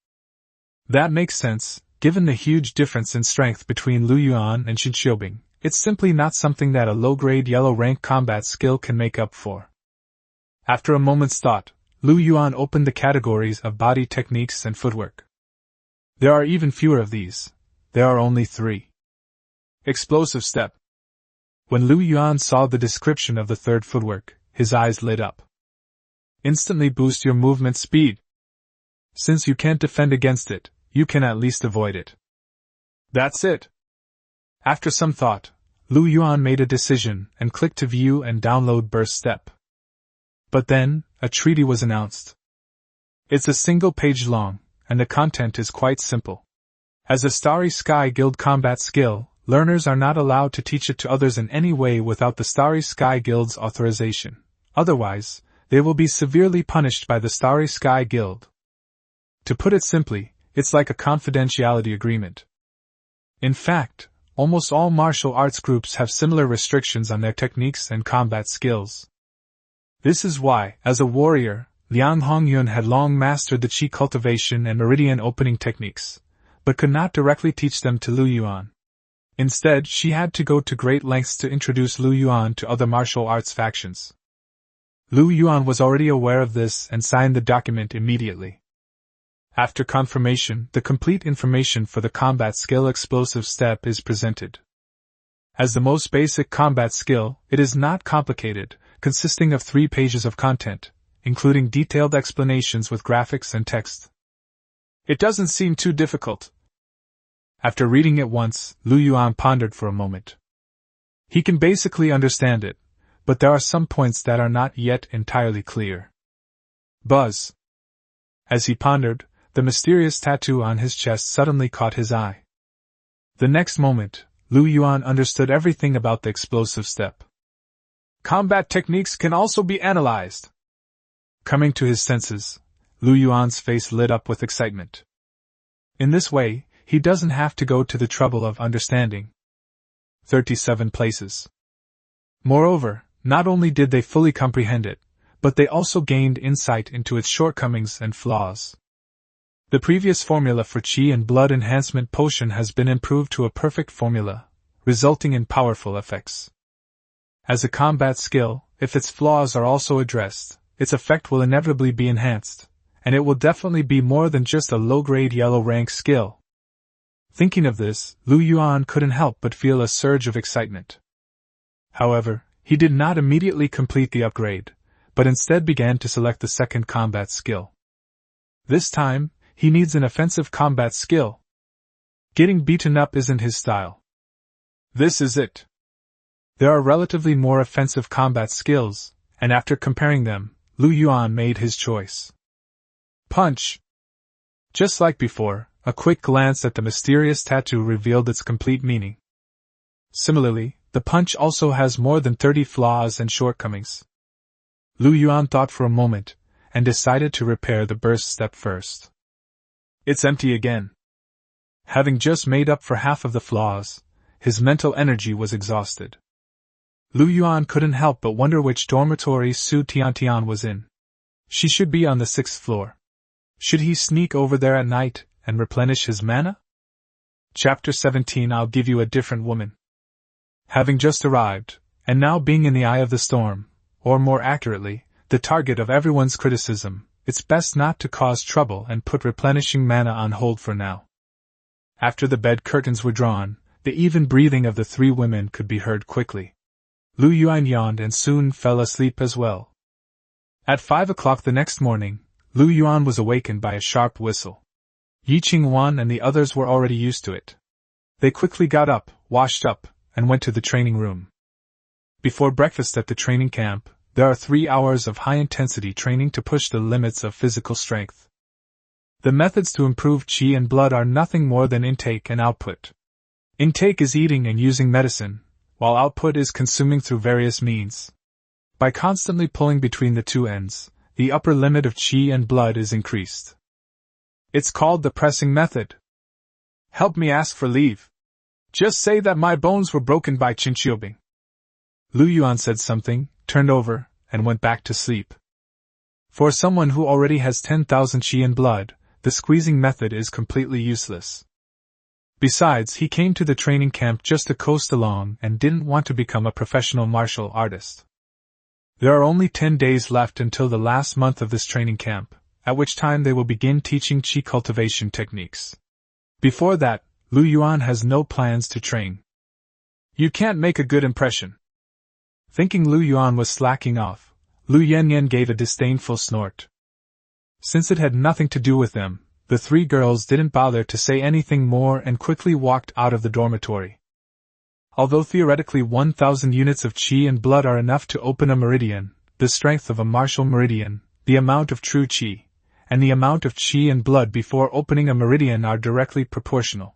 That makes sense, given the huge difference in strength between Lu Yuan and Shen Qiubing. It's simply not something that a low-grade yellow-rank combat skill can make up for. After a moment's thought, Lu Yuan opened the categories of body techniques and footwork. There are even fewer of these. There are only 3. Explosive step. When Lu Yuan saw the description of the third footwork, his eyes lit up. Instantly boost your movement speed. Since you can't defend against it, you can at least avoid it. That's it. After some thought, Lu Yuan made a decision and clicked to view and download Burst Step. But then, a treaty was announced. It's a single page long, and the content is quite simple. As a Starry Sky Guild combat skill, learners are not allowed to teach it to others in any way without the Starry Sky Guild's authorization. Otherwise, they will be severely punished by the Starry Sky Guild. To put it simply, it's like a confidentiality agreement. In fact, almost all martial arts groups have similar restrictions on their techniques and combat skills. This is why, as a warrior, Liang Hongyun had long mastered the Qi cultivation and meridian opening techniques, but could not directly teach them to Lu Yuan. Instead, she had to go to great lengths to introduce Lu Yuan to other martial arts factions. Lu Yuan was already aware of this and signed the document immediately. After confirmation, the complete information for the combat skill explosive step is presented. As the most basic combat skill, it is not complicated, consisting of 3 pages of content, including detailed explanations with graphics and text. It doesn't seem too difficult. After reading it once, Lu Yuan pondered for a moment. He can basically understand it, but there are some points that are not yet entirely clear. Buzz. As he pondered, the mysterious tattoo on his chest suddenly caught his eye. The next moment, Lu Yuan understood everything about the explosive step. Combat techniques can also be analyzed. Coming to his senses, Lu Yuan's face lit up with excitement. In this way, he doesn't have to go to the trouble of understanding 37 places. Moreover, not only did they fully comprehend it, but they also gained insight into its shortcomings and flaws. The previous formula for Qi and Blood Enhancement Potion has been improved to a perfect formula, resulting in powerful effects. As a combat skill, if its flaws are also addressed, its effect will inevitably be enhanced, and it will definitely be more than just a low-grade yellow rank skill. Thinking of this, Lu Yuan couldn't help but feel a surge of excitement. However, he did not immediately complete the upgrade, but instead began to select the second combat skill. This time, he needs an offensive combat skill. Getting beaten up isn't his style. This is it. There are relatively more offensive combat skills, and after comparing them, Lu Yuan made his choice. Punch! Just like before, a quick glance at the mysterious tattoo revealed its complete meaning. Similarly, the punch also has more than 30 flaws and shortcomings. Lu Yuan thought for a moment, and decided to repair the burst step first. It's empty again. Having just made up for half of the flaws, his mental energy was exhausted. Lu Yuan couldn't help but wonder which dormitory Su Tiantian was in. She should be on the 6th floor. Should he sneak over there at night and replenish his mana? Chapter 17. I'll give you a different woman. Having just arrived, and now being in the eye of the storm, or more accurately, the target of everyone's criticism, it's best not to cause trouble and put replenishing mana on hold for now. After the bed curtains were drawn, the even breathing of the three women could be heard quickly. Lu Yuan yawned and soon fell asleep as well. At 5 o'clock the next morning, Lu Yuan was awakened by a sharp whistle. Yi Qingwan and the others were already used to it. They quickly got up, washed up, and went to the training room. Before breakfast at the training camp, there are 3 hours of high-intensity training to push the limits of physical strength. The methods to improve qi and blood are nothing more than intake and output. Intake is eating and using medicine, while output is consuming through various means. By constantly pulling between the two ends, the upper limit of qi and blood is increased. It's called the pressing method. Help me ask for leave. Just say that my bones were broken by Qin Qiubing. Lu Yuan said something, turned over, and went back to sleep. For someone who already has 10,000 qi and blood, the squeezing method is completely useless. Besides, he came to the training camp just to coast along and didn't want to become a professional martial artist. There are only 10 days left until the last month of this training camp, at which time they will begin teaching qi cultivation techniques. Before that, Lu Yuan has no plans to train. You can't make a good impression. Thinking Lu Yuan was slacking off, Lu Yanyan gave a disdainful snort. Since it had nothing to do with them, the three girls didn't bother to say anything more and quickly walked out of the dormitory. Although theoretically 1,000 units of qi and blood are enough to open a meridian, the strength of a martial meridian, the amount of true qi, and the amount of qi and blood before opening a meridian are directly proportional.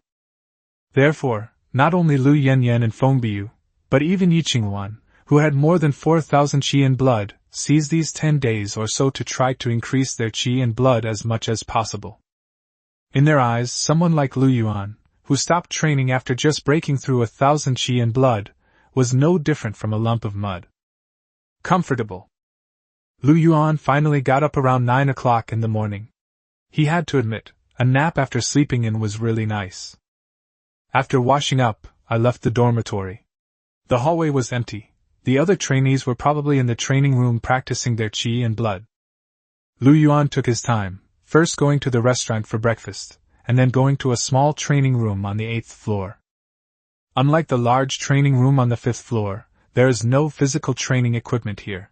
Therefore, not only Lu Yanyan and Feng Biu, but even Yi Qingwan, who had more than 4,000 qi and blood, seized these 10 days or so to try to increase their qi and blood as much as possible. In their eyes, someone like Lu Yuan, who stopped training after just breaking through 1,000 qi and blood, was no different from a lump of mud. Comfortable. Lu Yuan finally got up around 9 o'clock in the morning. He had to admit, a nap after sleeping in was really nice. After washing up, I left the dormitory. The hallway was empty. The other trainees were probably in the training room practicing their qi and blood. Lu Yuan took his time, first going to the restaurant for breakfast, and then going to a small training room on the 8th floor. Unlike the large training room on the 5th floor, there is no physical training equipment here.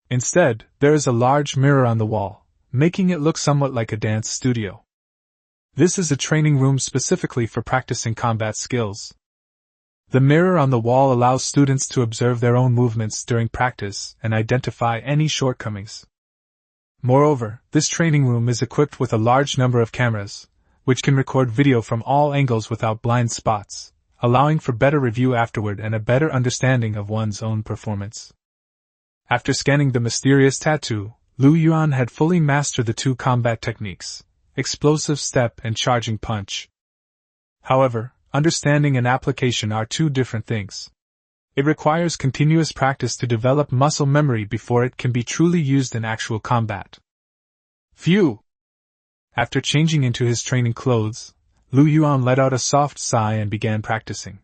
Instead, there is a large mirror on the wall, making it look somewhat like a dance studio. This is a training room specifically for practicing combat skills. The mirror on the wall allows students to observe their own movements during practice and identify any shortcomings. Moreover, this training room is equipped with a large number of cameras, which can record video from all angles without blind spots, allowing for better review afterward and a better understanding of one's own performance. After scanning the mysterious tattoo, Lu Yuan had fully mastered the two combat techniques, explosive step and charging punch. However, understanding and application are two different things. It requires continuous practice to develop muscle memory before it can be truly used in actual combat. Phew! After changing into his training clothes, Lu Yuan let out a soft sigh and began practicing.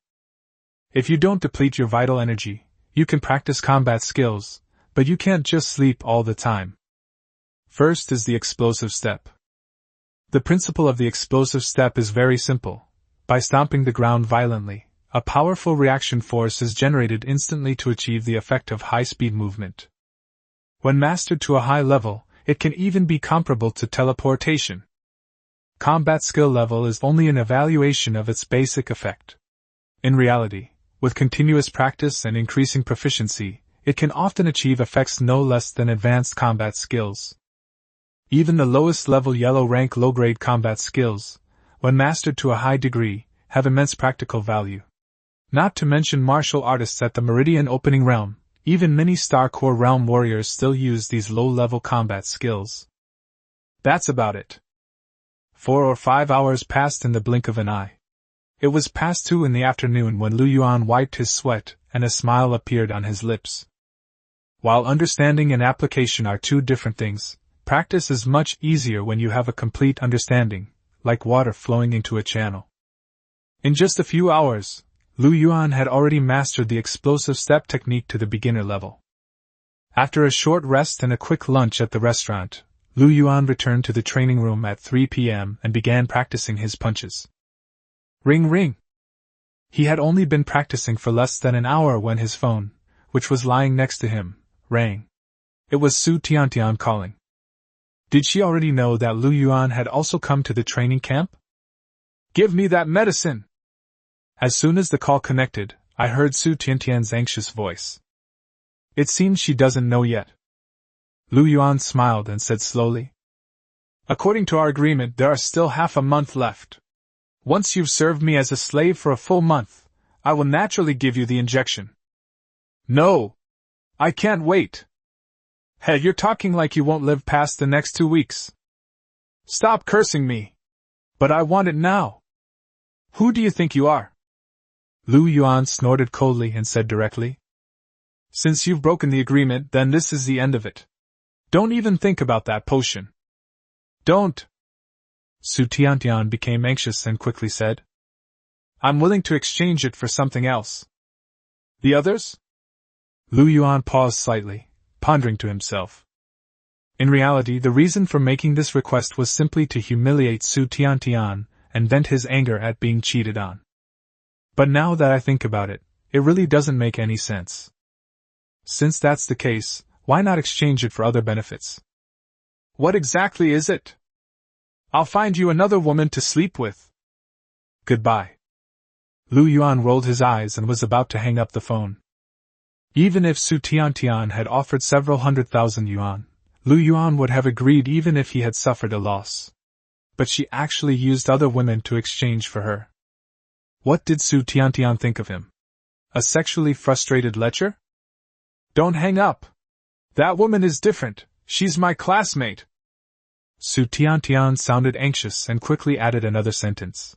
If you don't deplete your vital energy, you can practice combat skills, but you can't just sleep all the time. First is the explosive step. The principle of the explosive step is very simple. By stomping the ground violently, a powerful reaction force is generated instantly to achieve the effect of high-speed movement. When mastered to a high level, it can even be comparable to teleportation. Combat skill level is only an evaluation of its basic effect. In reality, With continuous practice and increasing proficiency, it can often achieve effects no less than advanced combat skills. Even the lowest level yellow rank low-grade combat skills, when mastered to a high degree, have immense practical value. Not to mention martial artists at the Meridian Opening Realm, even many Star Core Realm warriors still use these low-level combat skills. That's about it. 4 or 5 hours passed in the blink of an eye. It was past 2 in the afternoon when Lu Yuan wiped his sweat, and a smile appeared on his lips. While understanding and application are two different things, practice is much easier when you have a complete understanding, like water flowing into a channel. In just a few hours, Lu Yuan had already mastered the explosive step technique to the beginner level. After a short rest and a quick lunch at the restaurant, Lu Yuan returned to the training room at 3 p.m. and began practicing his punches. Ring ring! He had only been practicing for less than an hour when his phone, which was lying next to him, rang. It was Su Tiantian calling. Did she already know that Lu Yuan had also come to the training camp? Give me that medicine! As soon as the call connected, I heard Su Tiantian's anxious voice. It seems she doesn't know yet. Lu Yuan smiled and said slowly. According to our agreement, there are still half a month left. Once you've served me as a slave for a full month, I will naturally give you the injection. No! I can't wait! Hey, you're talking like you won't live past the next 2 weeks. Stop cursing me! But I want it now! Who do you think you are? Lu Yuan snorted coldly and said directly. Since you've broken the agreement, then this is the end of it. Don't even think about that potion. Don't! Su Tiantian became anxious and quickly said. I'm willing to exchange it for something else. The others? Lu Yuan paused slightly, pondering to himself. In reality, the reason for making this request was simply to humiliate Su Tiantian and vent his anger at being cheated on. But now that I think about it, it really doesn't make any sense. Since that's the case, why not exchange it for other benefits? What exactly is it? I'll find you another woman to sleep with. Goodbye. Lu Yuan rolled his eyes and was about to hang up the phone. Even if Su Tiantian had offered several 100,000 yuan, Lu Yuan would have agreed even if he had suffered a loss. But she actually used other women to exchange for her. What did Su Tiantian think of him? A sexually frustrated lecher? Don't hang up. That woman is different, she's my classmate. Su Tiantian sounded anxious and quickly added another sentence.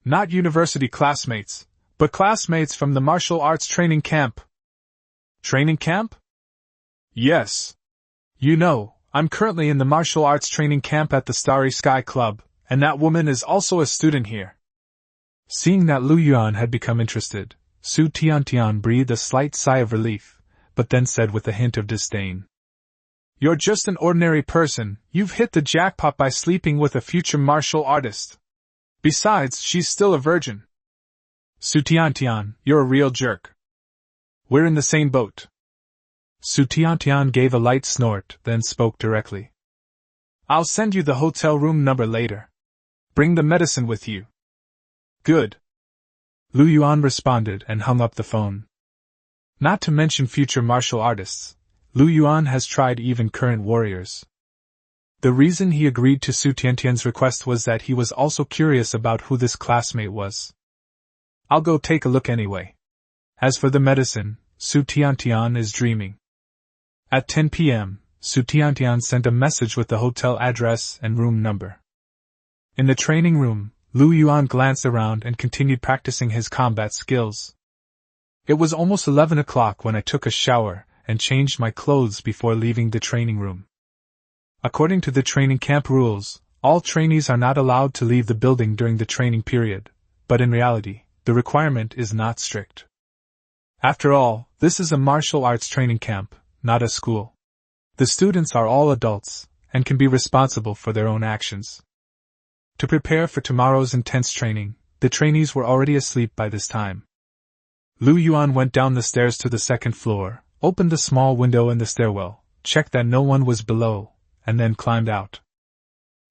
Not university classmates, but classmates from the martial arts training camp. Training camp? Yes. You know, I'm currently in the martial arts training camp at the Starry Sky Club, and that woman is also a student here. Seeing that Lu Yuan had become interested, Su Tiantian breathed a slight sigh of relief, but then said with a hint of disdain. You're just an ordinary person, you've hit the jackpot by sleeping with a future martial artist. Besides, she's still a virgin. Su Tiantian, you're a real jerk. We're in the same boat. Su Tiantian gave a light snort, then spoke directly. I'll send you the hotel room number later. Bring the medicine with you. Good. Lu Yuan responded and hung up the phone. Not to mention future martial artists, Lu Yuan has tried even current warriors. The reason he agreed to Su Tiantian's request was that he was also curious about who this classmate was. I'll go take a look anyway. As for the medicine, Su Tiantian is dreaming. At 10 p.m., Su Tiantian sent a message with the hotel address and room number. In the training room, Lu Yuan glanced around and continued practicing his combat skills. It was almost 11 o'clock when I took a shower and changed my clothes before leaving the training room. According to the training camp rules, all trainees are not allowed to leave the building during the training period, but in reality, the requirement is not strict. After all, this is a martial arts training camp, not a school. The students are all adults, and can be responsible for their own actions. To prepare for tomorrow's intense training, the trainees were already asleep by this time. Lu Yuan went down the stairs to the second floor, opened the small window in the stairwell, checked that no one was below, and then climbed out.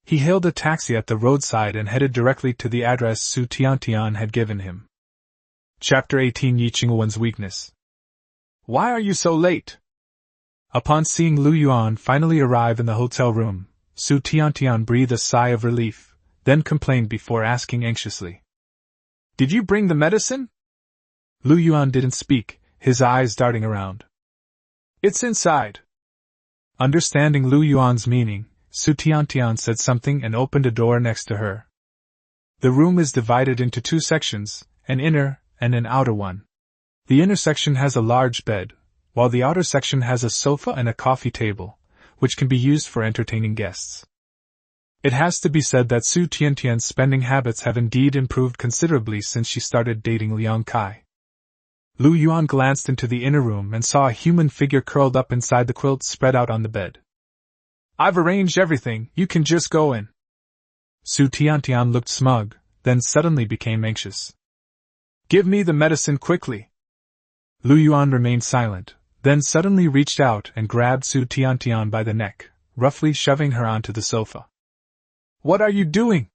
He hailed a taxi at the roadside and headed directly to the address Su Tiantian had given him. Chapter 18: Yi Qingwen's Weakness. Why are you so late? Upon seeing Lu Yuan finally arrive in the hotel room, Su Tiantian breathed a sigh of relief, then complained before asking anxiously. Did you bring the medicine? Lu Yuan didn't speak, his eyes darting around. It's inside. Understanding Lu Yuan's meaning, Su Tiantian said something and opened a door next to her. The room is divided into two sections, an inner and an outer one. The inner section has a large bed, while the outer section has a sofa and a coffee table, which can be used for entertaining guests. It has to be said that Su Tiantian's spending habits have indeed improved considerably since she started dating Liang Kai. Lu Yuan glanced into the inner room and saw a human figure curled up inside the quilt spread out on the bed. I've arranged everything, you can just go in. Su Tiantian looked smug, then suddenly became anxious. Give me the medicine quickly. Lu Yuan remained silent, then suddenly reached out and grabbed Su Tiantian by the neck, roughly shoving her onto the sofa. What are you doing?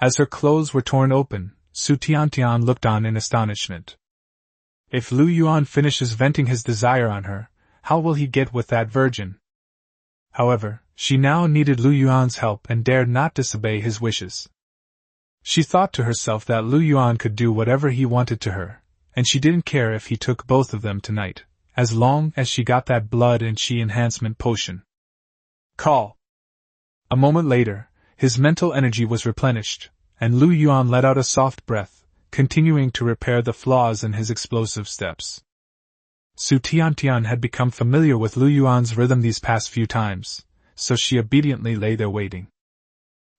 As her clothes were torn open, Su Tiantian looked on in astonishment. If Lu Yuan finishes venting his desire on her, how will he get with that virgin? However, she now needed Lu Yuan's help and dared not disobey his wishes. She thought to herself that Lu Yuan could do whatever he wanted to her, and she didn't care if he took both of them tonight, as long as she got that blood and chi enhancement potion. Call. A moment later, his mental energy was replenished, and Lu Yuan let out a soft breath, continuing to repair the flaws in his explosive steps. Su Tiantian had become familiar with Lu Yuan's rhythm these past few times, so she obediently lay there waiting.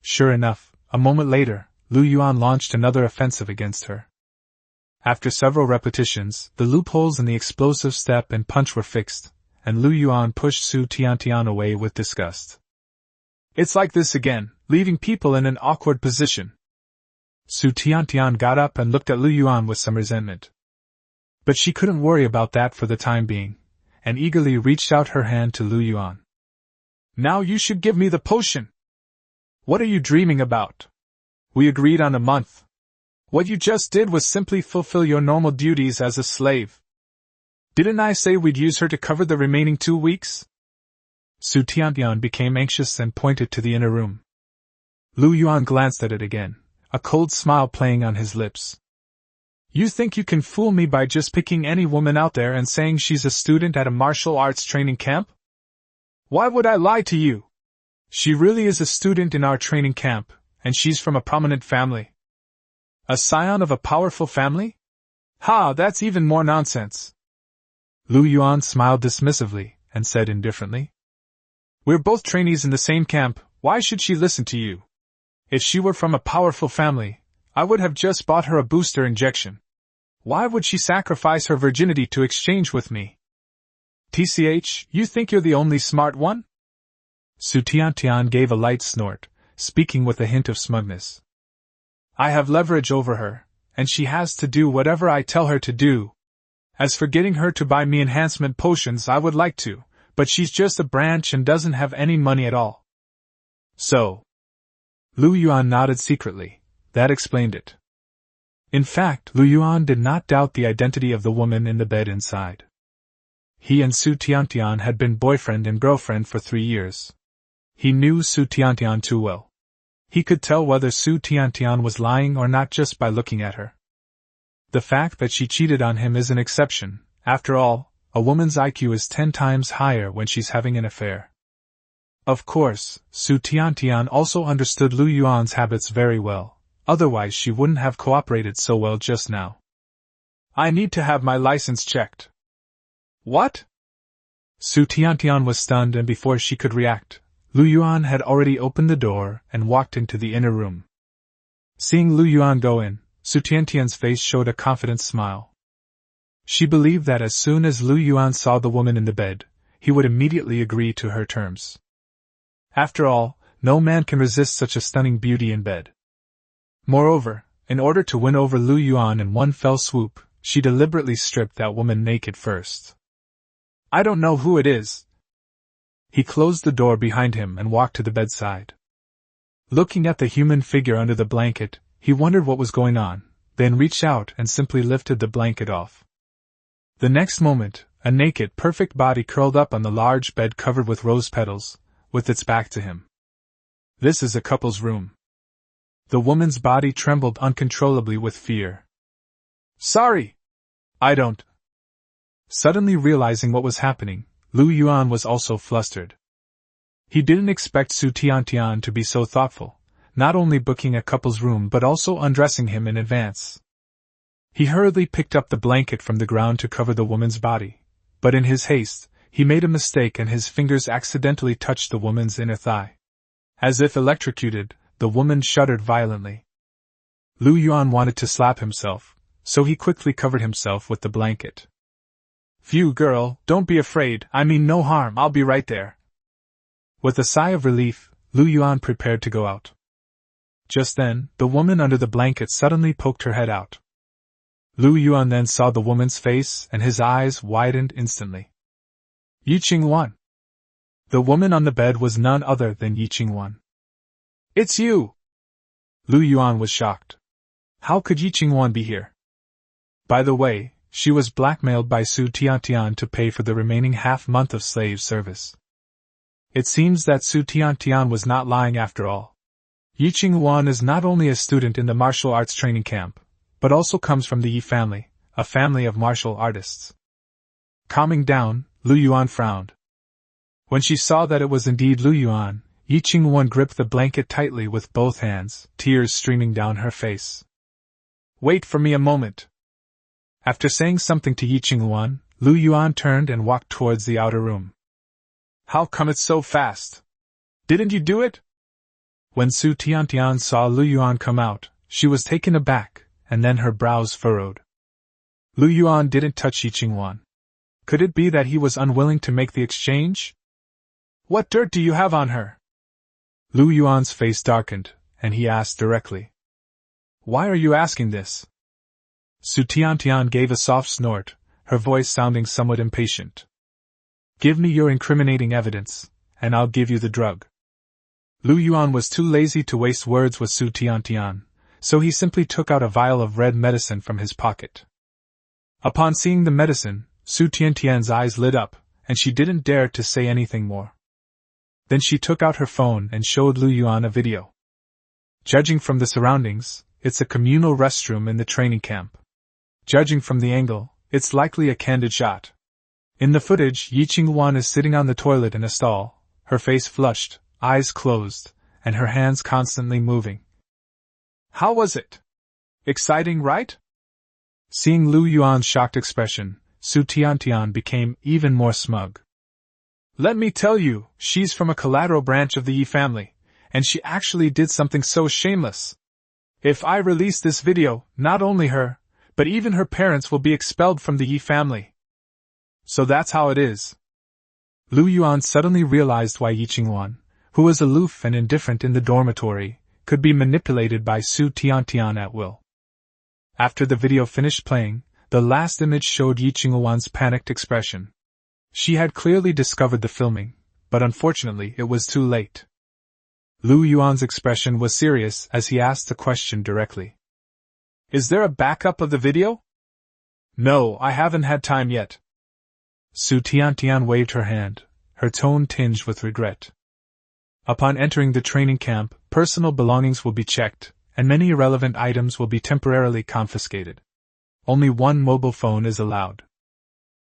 Sure enough, a moment later, Lu Yuan launched another offensive against her. After several repetitions, the loopholes in the explosive step and punch were fixed, and Lu Yuan pushed Su Tiantian away with disgust. It's like this again, leaving people in an awkward position. Su Tiantian got up and looked at Lu Yuan with some resentment. But she couldn't worry about that for the time being, and eagerly reached out her hand to Lu Yuan. Now you should give me the potion. What are you dreaming about? We agreed on a month. What you just did was simply fulfill your normal duties as a slave. Didn't I say we'd use her to cover the remaining 2 weeks? Su Tiantian became anxious and pointed to the inner room. Lu Yuan glanced at it again, a cold smile playing on his lips. You think you can fool me by just picking any woman out there and saying she's a student at a martial arts training camp? Why would I lie to you? She really is a student in our training camp, and she's from a prominent family. A scion of a powerful family? Ha, that's even more nonsense. Lu Yuan smiled dismissively, and said indifferently. We're both trainees in the same camp, why should she listen to you? If she were from a powerful family, I would have just bought her a booster injection. Why would she sacrifice her virginity to exchange with me? TCH, you think you're the only smart one? Su Tiantian gave a light snort, speaking with a hint of smugness. I have leverage over her, and she has to do whatever I tell her to do. As for getting her to buy me enhancement potions, I would like to, but she's just a branch and doesn't have any money at all. So. Lu Yuan nodded secretly. That explained it. In fact, Lu Yuan did not doubt the identity of the woman in the bed inside. He and Su Tiantian had been boyfriend and girlfriend for 3 years. He knew Su Tiantian too well. He could tell whether Su Tiantian was lying or not just by looking at her. The fact that she cheated on him is an exception. After all, a woman's IQ is 10 times higher when she's having an affair. Of course, Su Tiantian also understood Lu Yuan's habits very well, otherwise she wouldn't have cooperated so well just now. I need to have my license checked. What? Su Tiantian was stunned, and before she could react, Lu Yuan had already opened the door and walked into the inner room. Seeing Lu Yuan go in, Su Tiantian's face showed a confident smile. She believed that as soon as Lu Yuan saw the woman in the bed, he would immediately agree to her terms. After all, no man can resist such a stunning beauty in bed. Moreover, in order to win over Lu Yuan in one fell swoop, she deliberately stripped that woman naked first. I don't know who it is. He closed the door behind him and walked to the bedside. Looking at the human figure under the blanket, he wondered what was going on, then reached out and simply lifted the blanket off. The next moment, a naked, perfect body curled up on the large bed covered with rose petals, with its back to him. This is a couple's room. The woman's body trembled uncontrollably with fear. Sorry! I don't. Suddenly realizing what was happening, Lu Yuan was also flustered. He didn't expect Su Tiantian to be so thoughtful, not only booking a couple's room but also undressing him in advance. He hurriedly picked up the blanket from the ground to cover the woman's body, but in his haste, he made a mistake and his fingers accidentally touched the woman's inner thigh. As if electrocuted, the woman shuddered violently. Lu Yuan wanted to slap himself, so he quickly covered himself with the blanket. Phew, girl, don't be afraid, I mean no harm, I'll be right there. With a sigh of relief, Lu Yuan prepared to go out. Just then, the woman under the blanket suddenly poked her head out. Lu Yuan then saw the woman's face and his eyes widened instantly. Yi Qingwan. The woman on the bed was none other than Yi Qingwan. It's you! Lu Yuan was shocked. How could Yi Qingwan be here? By the way, she was blackmailed by Su Tiantian to pay for the remaining half-month of slave service. It seems that Su Tiantian was not lying after all. Yi Qingwan is not only a student in the martial arts training camp, but also comes from the Yi family, a family of martial artists. Calming down, Lu Yuan frowned. When she saw that it was indeed Lu Yuan, Yi Qingwan gripped the blanket tightly with both hands, tears streaming down her face. Wait for me a moment. After saying something to Yi Qingwan, Lu Yuan turned and walked towards the outer room. How come it's so fast? Didn't you do it? When Su Tiantian saw Lu Yuan come out, she was taken aback, and then her brows furrowed. Lu Yuan didn't touch Yi Qingwan. Could it be that he was unwilling to make the exchange? What dirt do you have on her? Lu Yuan's face darkened, and he asked directly. Why are you asking this? Su Tiantian gave a soft snort, her voice sounding somewhat impatient. Give me your incriminating evidence, and I'll give you the drug. Lu Yuan was too lazy to waste words with Su Tiantian, so he simply took out a vial of red medicine from his pocket. Upon seeing the medicine, Su Tiantian's eyes lit up, and she didn't dare to say anything more. Then she took out her phone and showed Lu Yuan a video. Judging from the surroundings, it's a communal restroom in the training camp. Judging from the angle, it's likely a candid shot. In the footage, Yi Qingwan is sitting on the toilet in a stall, her face flushed, eyes closed, and her hands constantly moving. How was it? Exciting, right? Seeing Lu Yuan's shocked expression, Su Tiantian became even more smug. Let me tell you, she's from a collateral branch of the Yi family, and she actually did something so shameless. If I release this video, not only her, but even her parents will be expelled from the Yi family. So that's how it is. Lu Yuan suddenly realized why Yi Qingwan, who was aloof and indifferent in the dormitory, could be manipulated by Su Tiantian at will. After the video finished playing, the last image showed Yi Qingwan's panicked expression. She had clearly discovered the filming, but unfortunately it was too late. Lu Yuan's expression was serious as he asked the question directly. Is there a backup of the video? No, I haven't had time yet. Su Tiantian waved her hand, her tone tinged with regret. Upon entering the training camp, personal belongings will be checked, and many irrelevant items will be temporarily confiscated. Only one mobile phone is allowed.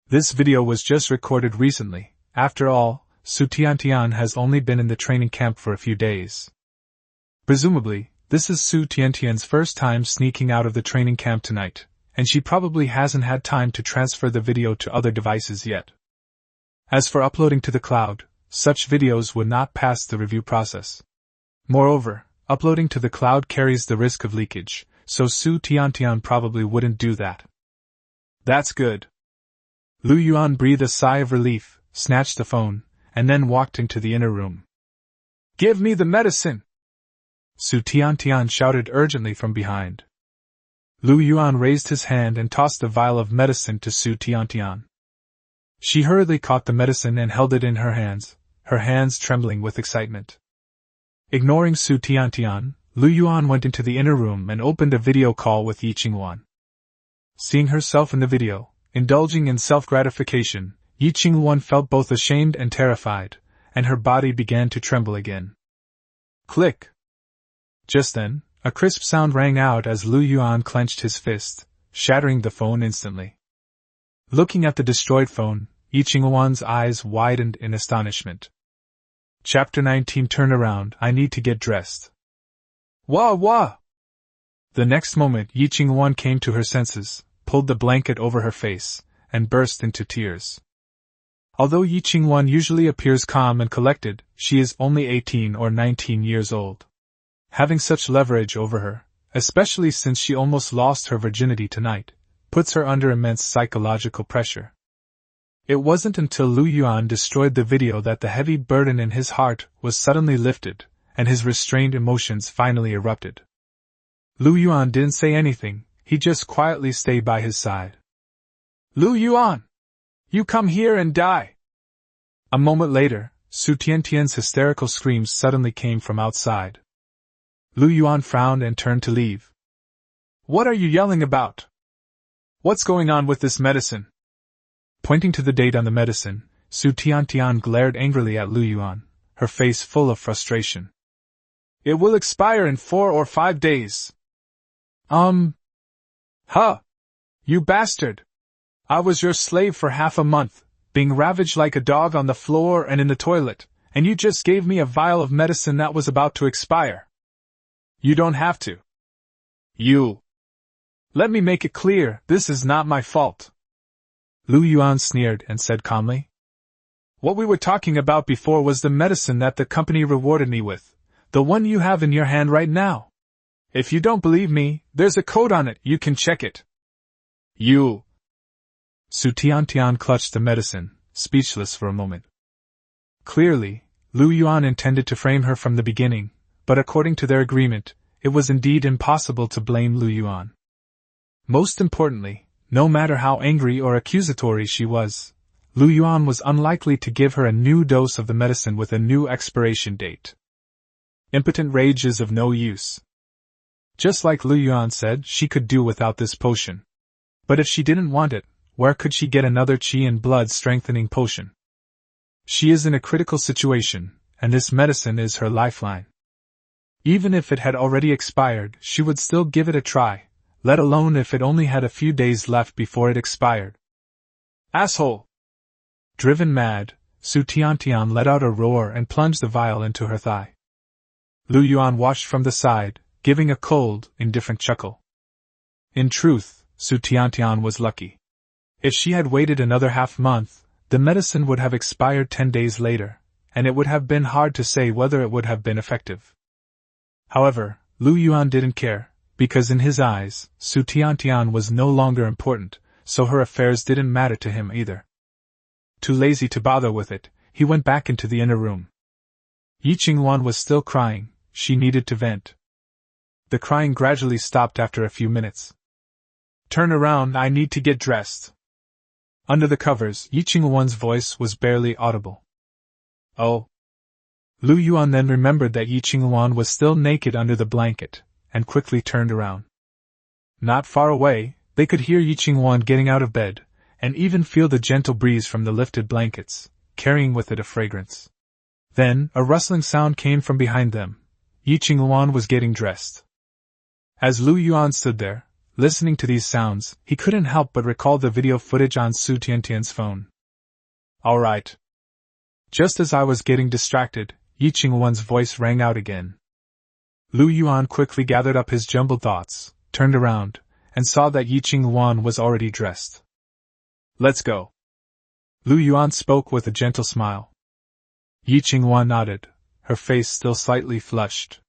This video was just recorded recently. After all, Su Tiantian has only been in the training camp for a few days. Presumably, this is Su Tiantian's first time sneaking out of the training camp tonight, and she probably hasn't had time to transfer the video to other devices yet. As for uploading to the cloud, such videos would not pass the review process. Moreover, uploading to the cloud carries the risk of leakage, so Su Tiantian probably wouldn't do that. That's good. Lu Yuan breathed a sigh of relief, snatched the phone, and then walked into the inner room. Give me the medicine! Su Tiantian shouted urgently from behind. Lu Yuan raised his hand and tossed the vial of medicine to Su Tiantian. She hurriedly caught the medicine and held it in her hands trembling with excitement. Ignoring Su Tiantian, Lu Yuan went into the inner room and opened a video call with Yi Qingwan. Seeing herself in the video, indulging in self-gratification, Yi Qingwan felt both ashamed and terrified, and her body began to tremble again. Click! Just then, a crisp sound rang out as Lu Yuan clenched his fist, shattering the phone instantly. Looking at the destroyed phone, Yi Qingwan's eyes widened in astonishment. Chapter 19 Turn around, I need to get dressed. Wah wah! The next moment Yi Qingwan came to her senses, pulled the blanket over her face, and burst into tears. Although Yi Qingwan usually appears calm and collected, she is only 18 or 19 years old. Having such leverage over her, especially since she almost lost her virginity tonight, puts her under immense psychological pressure. It wasn't until Lu Yuan destroyed the video that the heavy burden in his heart was suddenly lifted, and his restrained emotions finally erupted. Lu Yuan didn't say anything, he just quietly stayed by his side. Lu Yuan! You come here and die! A moment later, Su Tiantian's hysterical screams suddenly came from outside. Lu Yuan frowned and turned to leave. What are you yelling about? What's going on with this medicine? Pointing to the date on the medicine, Su Tiantian glared angrily at Lu Yuan, her face full of frustration. It will expire in 4 or 5 days. Huh! You bastard! I was your slave for half a month, being ravaged like a dog on the floor and in the toilet, and you just gave me a vial of medicine that was about to expire. You don't have to. Let me make it clear, this is not my fault. Lu Yuan sneered and said calmly. What we were talking about before was the medicine that the company rewarded me with, the one you have in your hand right now. If you don't believe me, there's a code on it, you can check it. Su Tiantian clutched the medicine, speechless for a moment. Clearly, Lu Yuan intended to frame her from the beginning, but according to their agreement, it was indeed impossible to blame Lu Yuan. Most importantly, no matter how angry or accusatory she was, Lu Yuan was unlikely to give her a new dose of the medicine with a new expiration date. Impotent rage is of no use. Just like Lu Yuan said, she could do without this potion. But if she didn't want it, where could she get another qi and blood-strengthening potion? She is in a critical situation, and this medicine is her lifeline. Even if it had already expired, she would still give it a try, let alone if it only had a few days left before it expired. Asshole! Driven mad, Su Tiantian let out a roar and plunged the vial into her thigh. Lu Yuan watched from the side, giving a cold, indifferent chuckle. In truth, Su Tiantian was lucky. If she had waited another half-month, the medicine would have expired 10 days later, and it would have been hard to say whether it would have been effective. However, Lu Yuan didn't care, because in his eyes, Su Tiantian was no longer important, so her affairs didn't matter to him either. Too lazy to bother with it, he went back into the inner room. Yi Qingwan was still crying, she needed to vent. The crying gradually stopped after a few minutes. Turn around, I need to get dressed. Under the covers, Yi Qingwan's voice was barely audible. Oh. Lu Yuan then remembered that Yi Qingwan was still naked under the blanket, and quickly turned around. Not far away, they could hear Yi Qingwan getting out of bed, and even feel the gentle breeze from the lifted blankets, carrying with it a fragrance. Then, a rustling sound came from behind them. Yi Qingwan was getting dressed. As Lu Yuan stood there, listening to these sounds, he couldn't help but recall the video footage on Su Tiantian's phone. All right. Just as I was getting distracted, Yi Qingwan's voice rang out again. Lu Yuan quickly gathered up his jumbled thoughts, turned around, and saw that Yi Qingwan was already dressed. Let's go. Lu Yuan spoke with a gentle smile. Yi Qingwan nodded, her face still slightly flushed.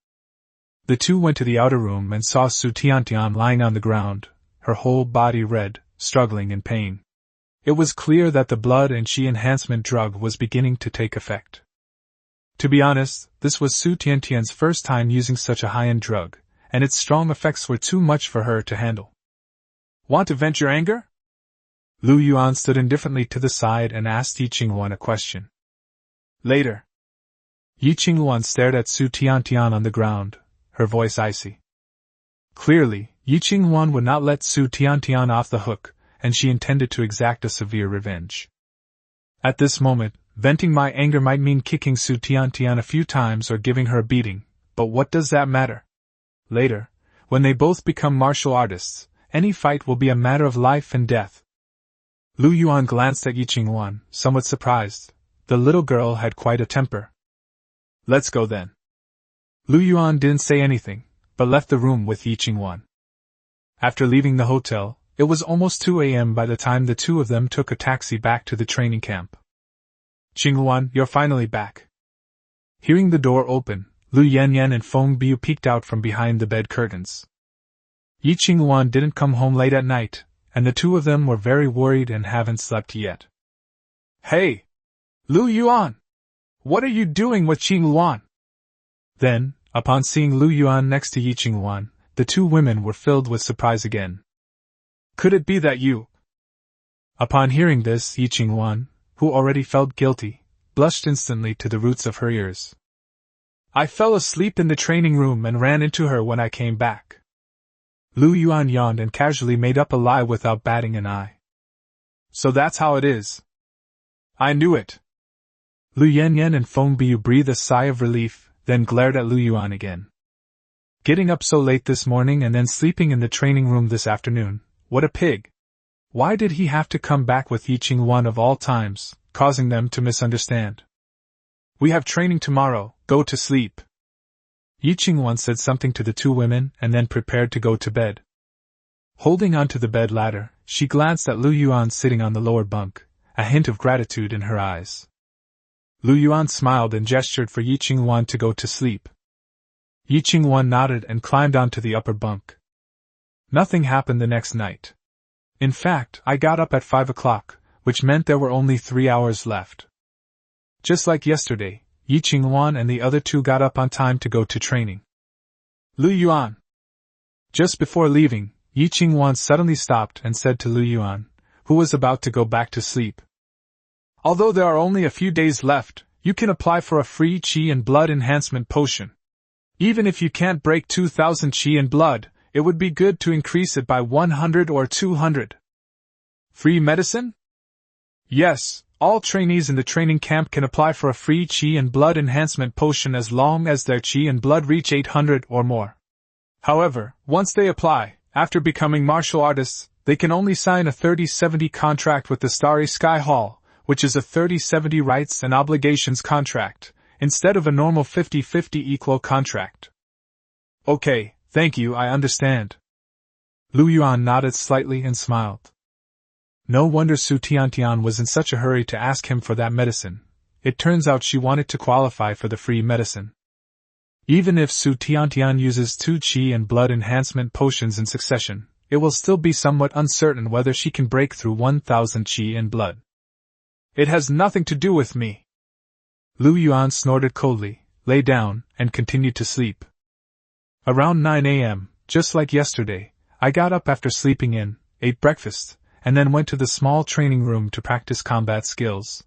The two went to the outer room and saw Su Tiantian lying on the ground, her whole body red, struggling in pain. It was clear that the blood and qi enhancement drug was beginning to take effect. To be honest, this was Su Tiantian's first time using such a high-end drug, and its strong effects were too much for her to handle. Want to vent your anger? Lu Yuan stood indifferently to the side and asked Yi Qingwan a question. Later. Yi Qingwan stared at Su Tiantian on the ground, her voice icy. Clearly, Yi Qinghuan would not let Su Tiantian off the hook, and she intended to exact a severe revenge. At this moment, venting my anger might mean kicking Su Tiantian a few times or giving her a beating, but what does that matter? Later, when they both become martial artists, any fight will be a matter of life and death. Lu Yuan glanced at Yi Qinghuan, somewhat surprised. The little girl had quite a temper. Let's go then. Lu Yuan didn't say anything, but left the room with Yi Qinghuan. After leaving the hotel, it was almost 2 a.m. by the time the two of them took a taxi back to the training camp. Qinghuan, you're finally back. Hearing the door open, Lu Yanyan and Feng Biu peeked out from behind the bed curtains. Yi Qinghuan didn't come home late at night, and the two of them were very worried and haven't slept yet. Hey! Lu Yuan! What are you doing with Qinghuan? Then, upon seeing Lu Yuan next to Yi Qinghuan, the two women were filled with surprise again. Could it be that you? Upon hearing this, Yi Qinghuan, who already felt guilty, blushed instantly to the roots of her ears. I fell asleep in the training room and ran into her when I came back. Lu Yuan yawned and casually made up a lie without batting an eye. So that's how it is. I knew it. Lu Yanyan and Feng Biu breathed a sigh of relief, then glared at Lu Yuan again. Getting up so late this morning and then sleeping in the training room this afternoon, what a pig! Why did he have to come back with Yi Qinghuan of all times, causing them to misunderstand? We have training tomorrow, go to sleep. Yi Qinghuan said something to the two women and then prepared to go to bed. Holding onto the bed ladder, she glanced at Lu Yuan sitting on the lower bunk, a hint of gratitude in her eyes. Lu Yuan smiled and gestured for Yi Qinghuan to go to sleep. Yi Qinghuan nodded and climbed onto the upper bunk. Nothing happened the next night. In fact, I got up at 5 o'clock, which meant there were only 3 hours left. Just like yesterday, Yi Qinghuan and the other two got up on time to go to training. Lu Yuan. Just before leaving, Yi Qinghuan suddenly stopped and said to Lu Yuan, who was about to go back to sleep. Although there are only a few days left, you can apply for a free Qi and Blood enhancement potion. Even if you can't break 2,000 Qi and Blood, it would be good to increase it by 100 or 200. Free medicine? Yes, all trainees in the training camp can apply for a free Qi and Blood enhancement potion as long as their Qi and Blood reach 800 or more. However, once they apply, after becoming martial artists, they can only sign a 30-70 contract with the Starry Sky Hall, which is a 30-70 rights and obligations contract, instead of a normal 50-50 equal contract. Okay, thank you, I understand. Lu Yuan nodded slightly and smiled. No wonder Su Tiantian was in such a hurry to ask him for that medicine. It turns out she wanted to qualify for the free medicine. Even if Su Tiantian uses 2 Qi and Blood enhancement potions in succession, it will still be somewhat uncertain whether she can break through 1,000 Qi and Blood. It has nothing to do with me. Lu Yuan snorted coldly, lay down, and continued to sleep. Around 9 a.m., just like yesterday, I got up after sleeping in, ate breakfast, and then went to the small training room to practice combat skills.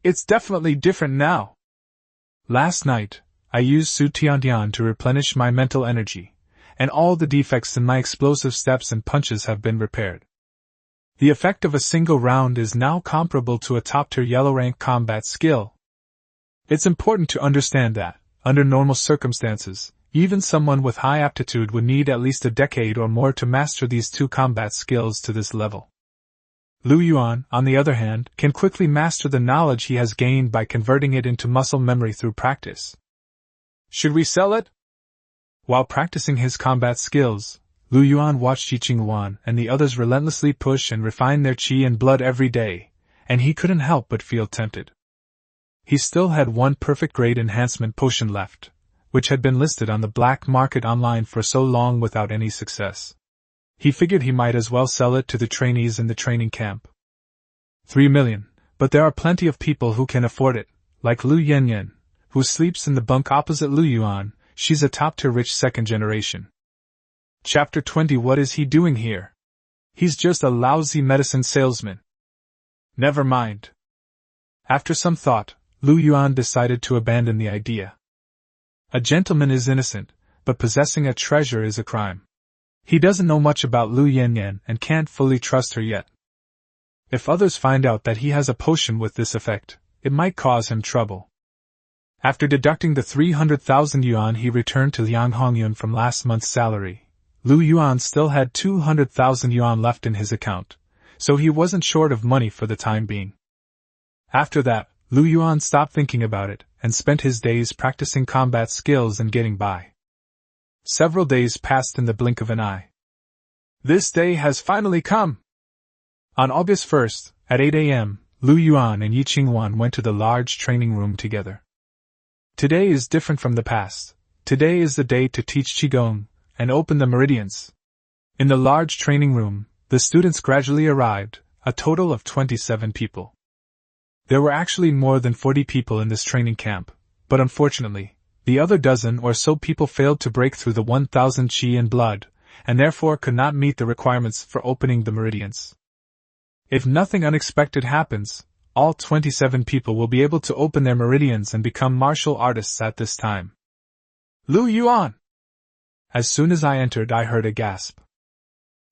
It's definitely different now. Last night, I used Su Tiantian to replenish my mental energy, and all the defects in my explosive steps and punches have been repaired. The effect of a single round is now comparable to a top-tier yellow-rank combat skill. It's important to understand that, under normal circumstances, even someone with high aptitude would need at least a decade or more to master these two combat skills to this level. Lu Yuan, on the other hand, can quickly master the knowledge he has gained by converting it into muscle memory through practice. Should we sell it? While practicing his combat skills, Lu Yuan watched Yi Qinghuan and the others relentlessly push and refine their Qi and Blood every day, and he couldn't help but feel tempted. He still had one perfect grade enhancement potion left, which had been listed on the black market online for so long without any success. He figured he might as well sell it to the trainees in the training camp. 3 million, but there are plenty of people who can afford it, like Lu Yanyan, who sleeps in the bunk opposite Lu Yuan. She's a top-tier rich second generation. Chapter 20. What is he doing here? He's just a lousy medicine salesman. Never mind. After some thought, Lu Yuan decided to abandon the idea. A gentleman is innocent, but possessing a treasure is a crime. He doesn't know much about Lu Yanyan and can't fully trust her yet. If others find out that he has a potion with this effect, it might cause him trouble. After deducting the 300,000 yuan he returned to Liang Hongyun from last month's salary, Lu Yuan still had 200,000 yuan left in his account, so he wasn't short of money for the time being. After that, Lu Yuan stopped thinking about it and spent his days practicing combat skills and getting by. Several days passed in the blink of an eye. This day has finally come! On August 1st, at 8 a.m., Lu Yuan and Yi Qingwan went to the large training room together. Today is different from the past. Today is the day to teach Qigong and open the meridians. In the large training room, the students gradually arrived, a total of 27 people. There were actually more than 40 people in this training camp, but unfortunately, the other dozen or so people failed to break through the 1,000 qi and blood, and therefore could not meet the requirements for opening the meridians. If nothing unexpected happens, all 27 people will be able to open their meridians and become martial artists at this time. Lu Yuan! As soon as I entered, I heard a gasp.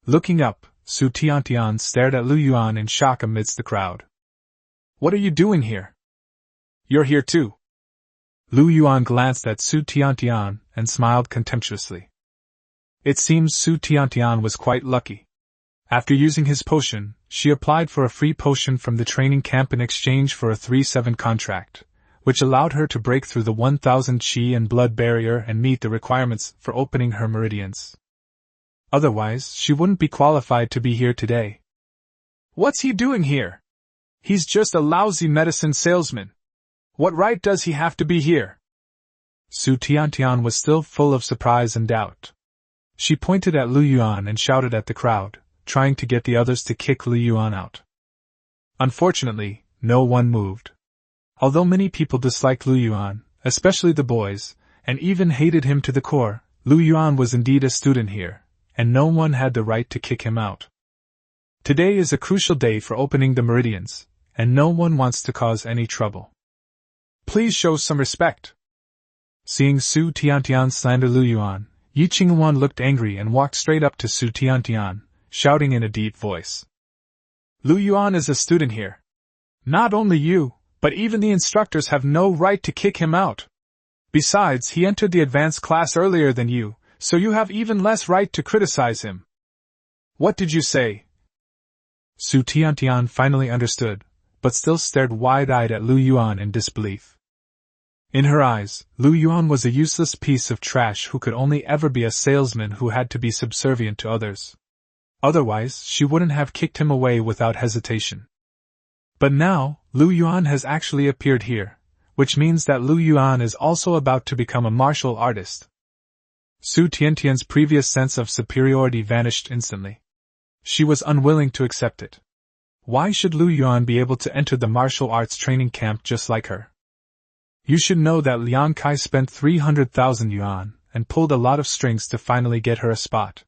Looking up, Su Tiantian stared at Lu Yuan in shock amidst the crowd. What are you doing here? You're here too. Lu Yuan glanced at Su Tiantian and smiled contemptuously. It seems Su Tiantian was quite lucky. After using his potion, she applied for a free potion from the training camp in exchange for a 3-7 contract, which allowed her to break through the 1,000 qi and blood barrier and meet the requirements for opening her meridians. Otherwise, she wouldn't be qualified to be here today. What's he doing here? He's just a lousy medicine salesman. What right does he have to be here? Su Tiantian was still full of surprise and doubt. She pointed at Lu Yuan and shouted at the crowd, trying to get the others to kick Lu Yuan out. Unfortunately, no one moved. Although many people disliked Lu Yuan, especially the boys, and even hated him to the core, Lu Yuan was indeed a student here, and no one had the right to kick him out. Today is a crucial day for opening the meridians, and no one wants to cause any trouble. Please show some respect. Seeing Su Tiantian slander Lu Yuan, Yi Qingwan looked angry and walked straight up to Su Tiantian, shouting in a deep voice. Lu Yuan is a student here. Not only you, but even the instructors have no right to kick him out. Besides, he entered the advanced class earlier than you, so you have even less right to criticize him. What did you say? Su Tiantian finally understood, but still stared wide-eyed at Lu Yuan in disbelief. In her eyes, Lu Yuan was a useless piece of trash who could only ever be a salesman who had to be subservient to others. Otherwise, she wouldn't have kicked him away without hesitation. But now, Lu Yuan has actually appeared here, which means that Lu Yuan is also about to become a martial artist. Su Tiantian's previous sense of superiority vanished instantly. She was unwilling to accept it. Why should Lu Yuan be able to enter the martial arts training camp just like her? You should know that Liang Kai spent 300,000 yuan and pulled a lot of strings to finally get her a spot.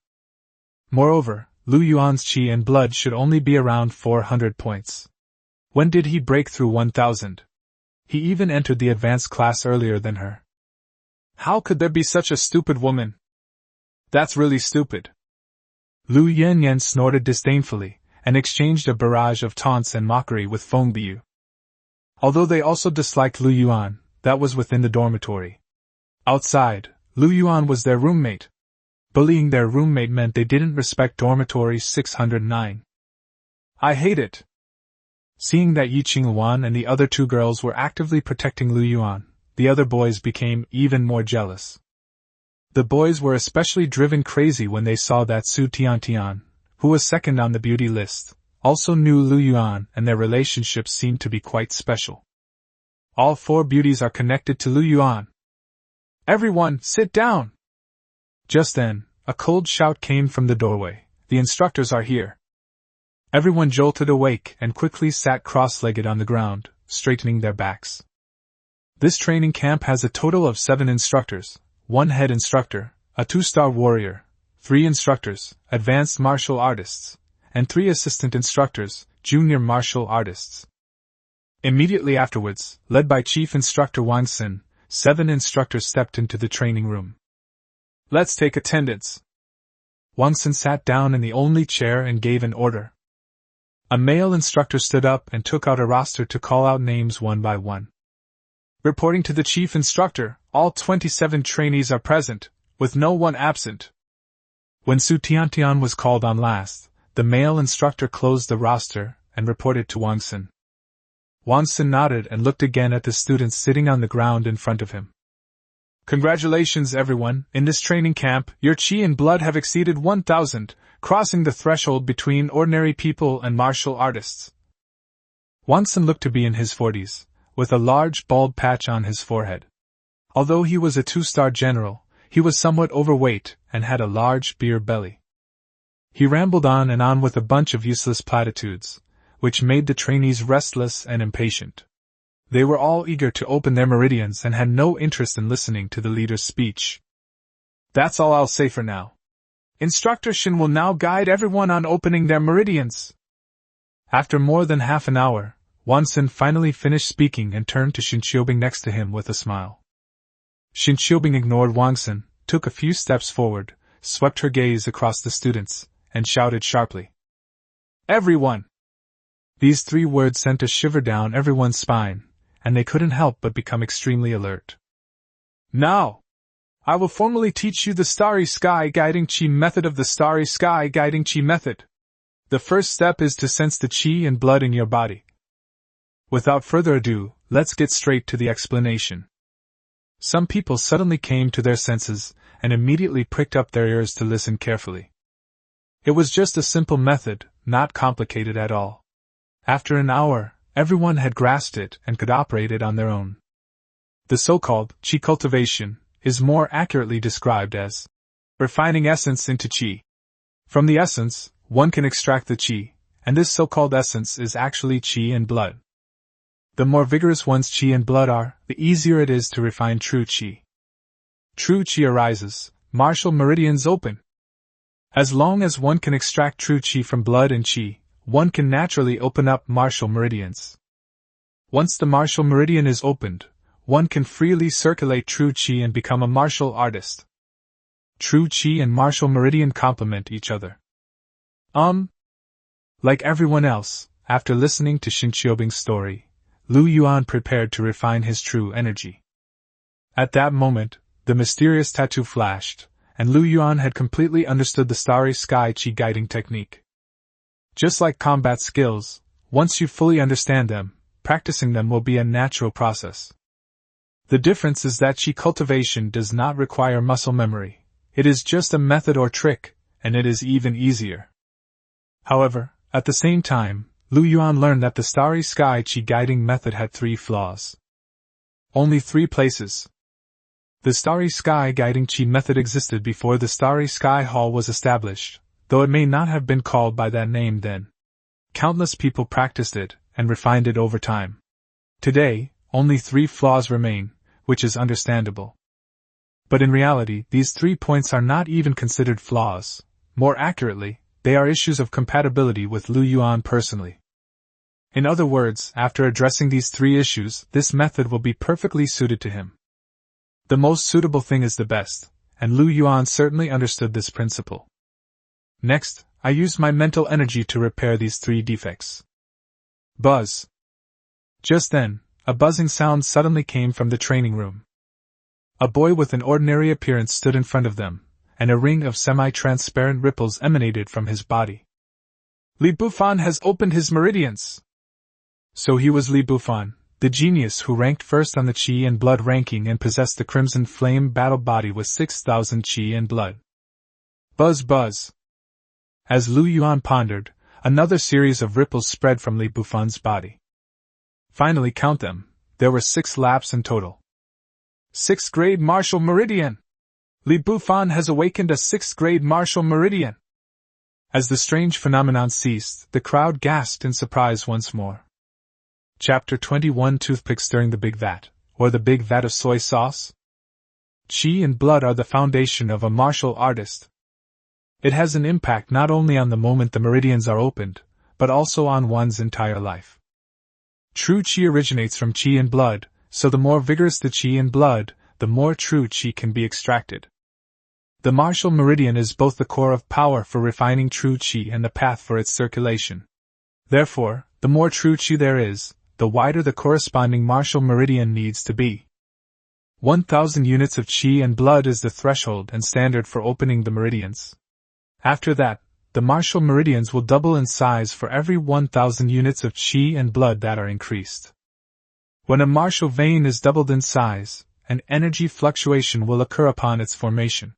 Moreover, Lu Yuan's qi and blood should only be around 400 points. When did he break through 1,000? He even entered the advanced class earlier than her. How could there be such a stupid woman? That's really stupid. Lu Yanyan snorted disdainfully, and exchanged a barrage of taunts and mockery with Feng Biu. Although they also disliked Lu Yuan, that was within the dormitory. Outside, Lu Yuan was their roommate. Bullying their roommate meant they didn't respect dormitory 609. I hate it. Seeing that Yi Qingwan and the other two girls were actively protecting Lu Yuan, the other boys became even more jealous. The boys were especially driven crazy when they saw that Su Tiantian, who was second on the beauty list, also knew Lu Yuan, and their relationship seemed to be quite special. All 4 beauties are connected to Lu Yuan. Everyone, sit down! Just then, a cold shout came from the doorway. The instructors are here. Everyone jolted awake and quickly sat cross-legged on the ground, straightening their backs. This training camp has a total of 7 instructors, 1 head instructor, a 2-star warrior, 3 instructors, advanced martial artists, and 3 assistant instructors, junior martial artists. Immediately afterwards, led by Chief Instructor Wang Xin, 7 instructors stepped into the training room. Let's take attendance. Wangsun sat down in the only chair and gave an order. A male instructor stood up and took out a roster to call out names one by one. Reporting to the chief instructor, all 27 trainees are present, with no one absent. When Su Tiantian was called on last, the male instructor closed the roster and reported to Wangsun. Wangsun nodded and looked again at the students sitting on the ground in front of him. Congratulations everyone, in this training camp, your qi and blood have exceeded 1,000, crossing the threshold between ordinary people and martial artists. Wangsun looked to be in his 40s, with a large bald patch on his forehead. Although he was a 2-star general, he was somewhat overweight and had a large beer belly. He rambled on and on with a bunch of useless platitudes, which made the trainees restless and impatient. They were all eager to open their meridians and had no interest in listening to the leader's speech. That's all I'll say for now. Instructor Shin will now guide everyone on opening their meridians. After more than half an hour, Wangsun finally finished speaking and turned to Shin Qiubing next to him with a smile. Shin Qiubing ignored Wangsun, took a few steps forward, swept her gaze across the students, and shouted sharply. Everyone! These 3 words sent a shiver down everyone's spine, and they couldn't help but become extremely alert. Now! I will formally teach you the Starry Sky Guiding Qi method of the Starry Sky Guiding Qi method. The first step is to sense the qi and blood in your body. Without further ado, let's get straight to the explanation. Some people suddenly came to their senses and immediately pricked up their ears to listen carefully. It was just a simple method, not complicated at all. After an hour, everyone had grasped it and could operate it on their own. The so-called qi cultivation is more accurately described as refining essence into qi. From the essence, one can extract the qi, and this so-called essence is actually qi and blood. The more vigorous one's qi and blood are, the easier it is to refine true qi. True qi arises, martial meridians open. As long as one can extract true qi from blood and qi, one can naturally open up martial meridians. Once the martial meridian is opened, one can freely circulate true qi and become a martial artist. True qi and martial meridian complement each other. Like everyone else, after listening to Shin Qiubing's story, Lu Yuan prepared to refine his true energy. At that moment, the mysterious tattoo flashed, and Lu Yuan had completely understood the Starry Sky Qi guiding technique. Just like combat skills, once you fully understand them, practicing them will be a natural process. The difference is that qi cultivation does not require muscle memory. It is just a method or trick, and it is even easier. However, at the same time, Lu Yuan learned that the Starry Sky Qi guiding method had 3 flaws. Only 3 places. The Starry Sky Guiding Qi method existed before the Starry Sky Hall was established, though it may not have been called by that name then. Countless people practiced it and refined it over time. Today, only 3 flaws remain, which is understandable. But in reality, these 3 points are not even considered flaws. More accurately, they are issues of compatibility with Lu Yuan personally. In other words, after addressing these 3 issues, this method will be perfectly suited to him. The most suitable thing is the best, and Lu Yuan certainly understood this principle. Next, I used my mental energy to repair these 3 defects. Buzz. Just then, a buzzing sound suddenly came from the training room. A boy with an ordinary appearance stood in front of them, and a ring of semi-transparent ripples emanated from his body. Li Bufan has opened his meridians! So he was Li Bufan, the genius who ranked first on the Qi and Blood ranking and possessed the Crimson Flame battle body with 6,000 Qi and Blood. Buzz buzz! As Lu Yuan pondered, another series of ripples spread from Li Bufan's body. Finally count them, there were 6 laps in total. 6th grade martial meridian! Li Bufan has awakened a 6th grade martial meridian! As the strange phenomenon ceased, the crowd gasped in surprise once more. Chapter 21 Toothpicks Stirring the Big Vat, or the Big Vat of Soy Sauce? Qi and blood are the foundation of a martial artist. It has an impact not only on the moment the meridians are opened, but also on one's entire life. True Qi originates from Qi and blood, so the more vigorous the Qi and blood, the more true Qi can be extracted. The martial meridian is both the core of power for refining true qi and the path for its circulation. Therefore, the more true qi there is, the wider the corresponding martial meridian needs to be. 1,000 units of qi and blood is the threshold and standard for opening the meridians. After that, the martial meridians will double in size for every 1,000 units of qi and blood that are increased. When a martial vein is doubled in size, an energy fluctuation will occur upon its formation.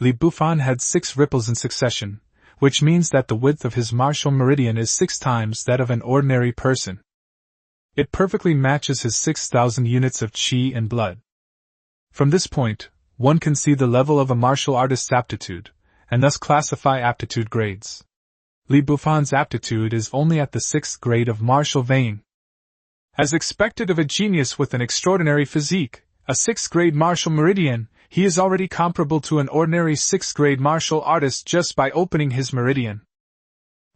Li Bufan had 6 ripples in succession, which means that the width of his martial meridian is 6 times that of an ordinary person. It perfectly matches his 6,000 units of qi and blood. From this point, one can see the level of a martial artist's aptitude, and thus classify aptitude grades. Li Bufan's aptitude is only at the 6th grade of martial vein. As expected of a genius with an extraordinary physique, a 6th grade martial meridian, he is already comparable to an ordinary 6th grade martial artist just by opening his meridian.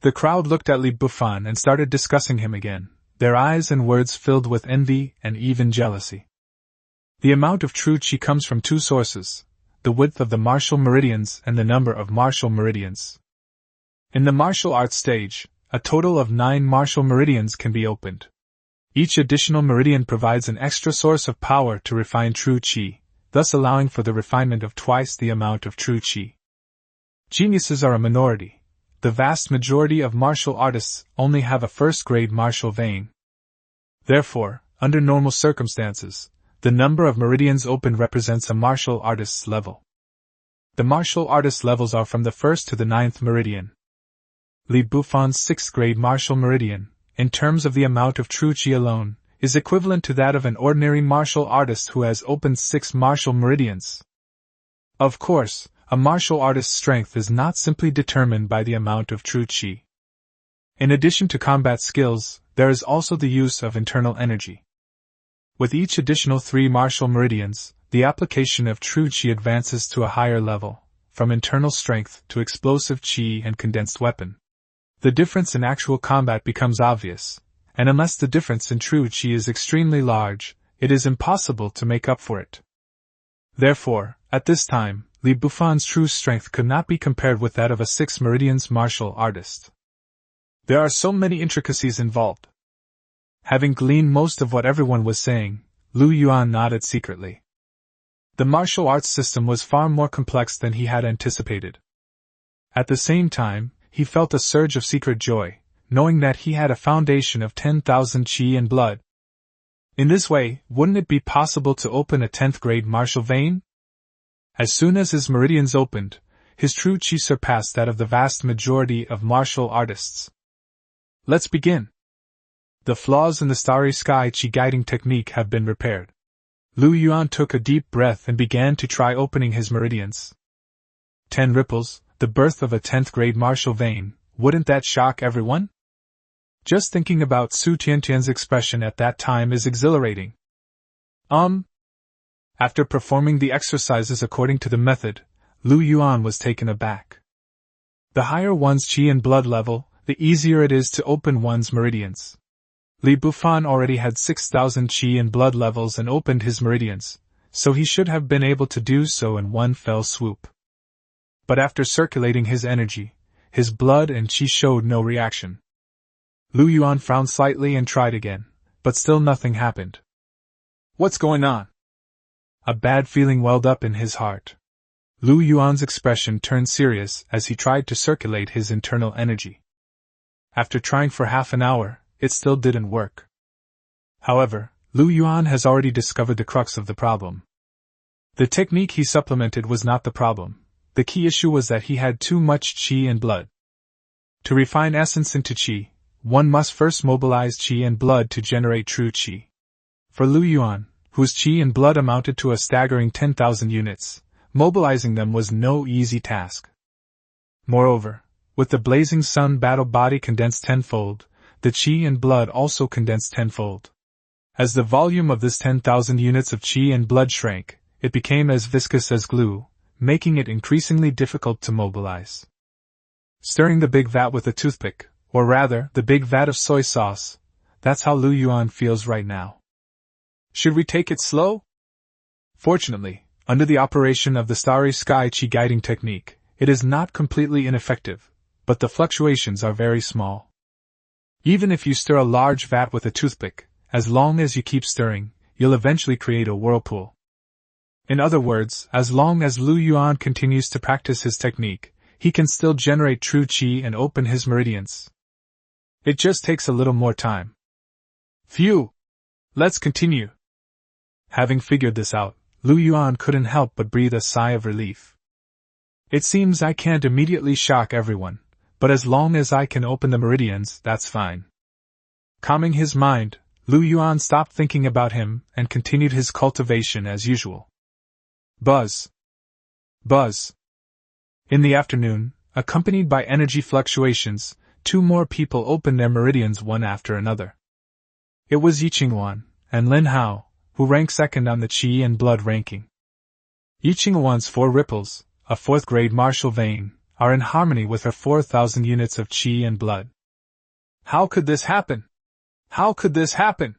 The crowd looked at Li Bufan and started discussing him again, their eyes and words filled with envy and even jealousy. The amount of true qi comes from 2 sources: the width of the martial meridians and the number of martial meridians. In the martial arts stage, a total of 9 martial meridians can be opened. Each additional meridian provides an extra source of power to refine true qi, thus allowing for the refinement of twice the amount of true qi. Geniuses are a minority. The vast majority of martial artists only have a 1st grade martial vein. Therefore, under normal circumstances, the number of meridians opened represents a martial artist's level. The martial artist levels are from the 1st to the 9th meridian. Li Bufan's 6th grade martial meridian, in terms of the amount of true qi alone, is equivalent to that of an ordinary martial artist who has opened 6 martial meridians. Of course, a martial artist's strength is not simply determined by the amount of true qi. In addition to combat skills, there is also the use of internal energy. With each additional 3 martial meridians, the application of true qi advances to a higher level, from internal strength to explosive qi and condensed weapon. The difference in actual combat becomes obvious, and unless the difference in true qi is extremely large, it is impossible to make up for it. Therefore, at this time, Li Bufan's true strength could not be compared with that of a 6 meridians martial artist. There are so many intricacies involved. Having gleaned most of what everyone was saying, Lu Yuan nodded secretly. The martial arts system was far more complex than he had anticipated. At the same time, he felt a surge of secret joy, knowing that he had a foundation of 10,000 qi and blood. In this way, wouldn't it be possible to open a 10th grade martial vein? As soon as his meridians opened, his true qi surpassed that of the vast majority of martial artists. Let's begin. The flaws in the starry sky qi guiding technique have been repaired. Lu Yuan took a deep breath and began to try opening his meridians. 10 ripples, the birth of a 10th grade martial vein, wouldn't that shock everyone? Just thinking about Su Tiantian's expression at that time is exhilarating. After performing the exercises according to the method, Lu Yuan was taken aback. The higher one's qi and blood level, the easier it is to open one's meridians. Li Bufan already had 6,000 qi and blood levels and opened his meridians, so he should have been able to do so in one fell swoop. But after circulating his energy, his blood and qi showed no reaction. Lu Yuan frowned slightly and tried again, but still nothing happened. What's going on? A bad feeling welled up in his heart. Lu Yuan's expression turned serious as he tried to circulate his internal energy. After trying for half an hour, it still didn't work. However, Lu Yuan has already discovered the crux of the problem. The technique he supplemented was not the problem. The key issue was that he had too much qi and blood. To refine essence into qi, one must first mobilize qi and blood to generate true qi. For Lu Yuan, whose qi and blood amounted to a staggering 10,000 units, mobilizing them was no easy task. Moreover, with the blazing sun battle body condensed tenfold, the qi and blood also condensed tenfold. As the volume of this 10,000 units of qi and blood shrank, it became as viscous as glue, making it increasingly difficult to mobilize. Stirring the big vat with a toothpick, or rather, the big vat of soy sauce, that's how Lu Yuan feels right now. Should we take it slow? Fortunately, Under the operation of the Starry Sky Qi guiding technique, it is not completely ineffective, but the fluctuations are very small. Even if you stir a large vat with a toothpick, as long as you keep stirring, you'll eventually create a whirlpool. In other words, as long as Lu Yuan continues to practice his technique, he can still generate true qi and open his meridians. It just takes a little more time. Phew! Let's continue. Having figured this out, Lu Yuan couldn't help but breathe a sigh of relief. It seems I can't immediately shock everyone, but as long as I can open the meridians, that's fine. Calming his mind, Lu Yuan stopped thinking about him and continued his cultivation as usual. Buzz. Buzz. In the afternoon, accompanied by energy fluctuations, 2 more people opened their meridians one after another. It was Yi Qingwan and Lin Hao, who ranked second on the Qi and Blood ranking. Yi Qingwan's 4 ripples, a 4th-grade martial vein, are in harmony with her 4,000 units of Qi and Blood. How could this happen? How could this happen?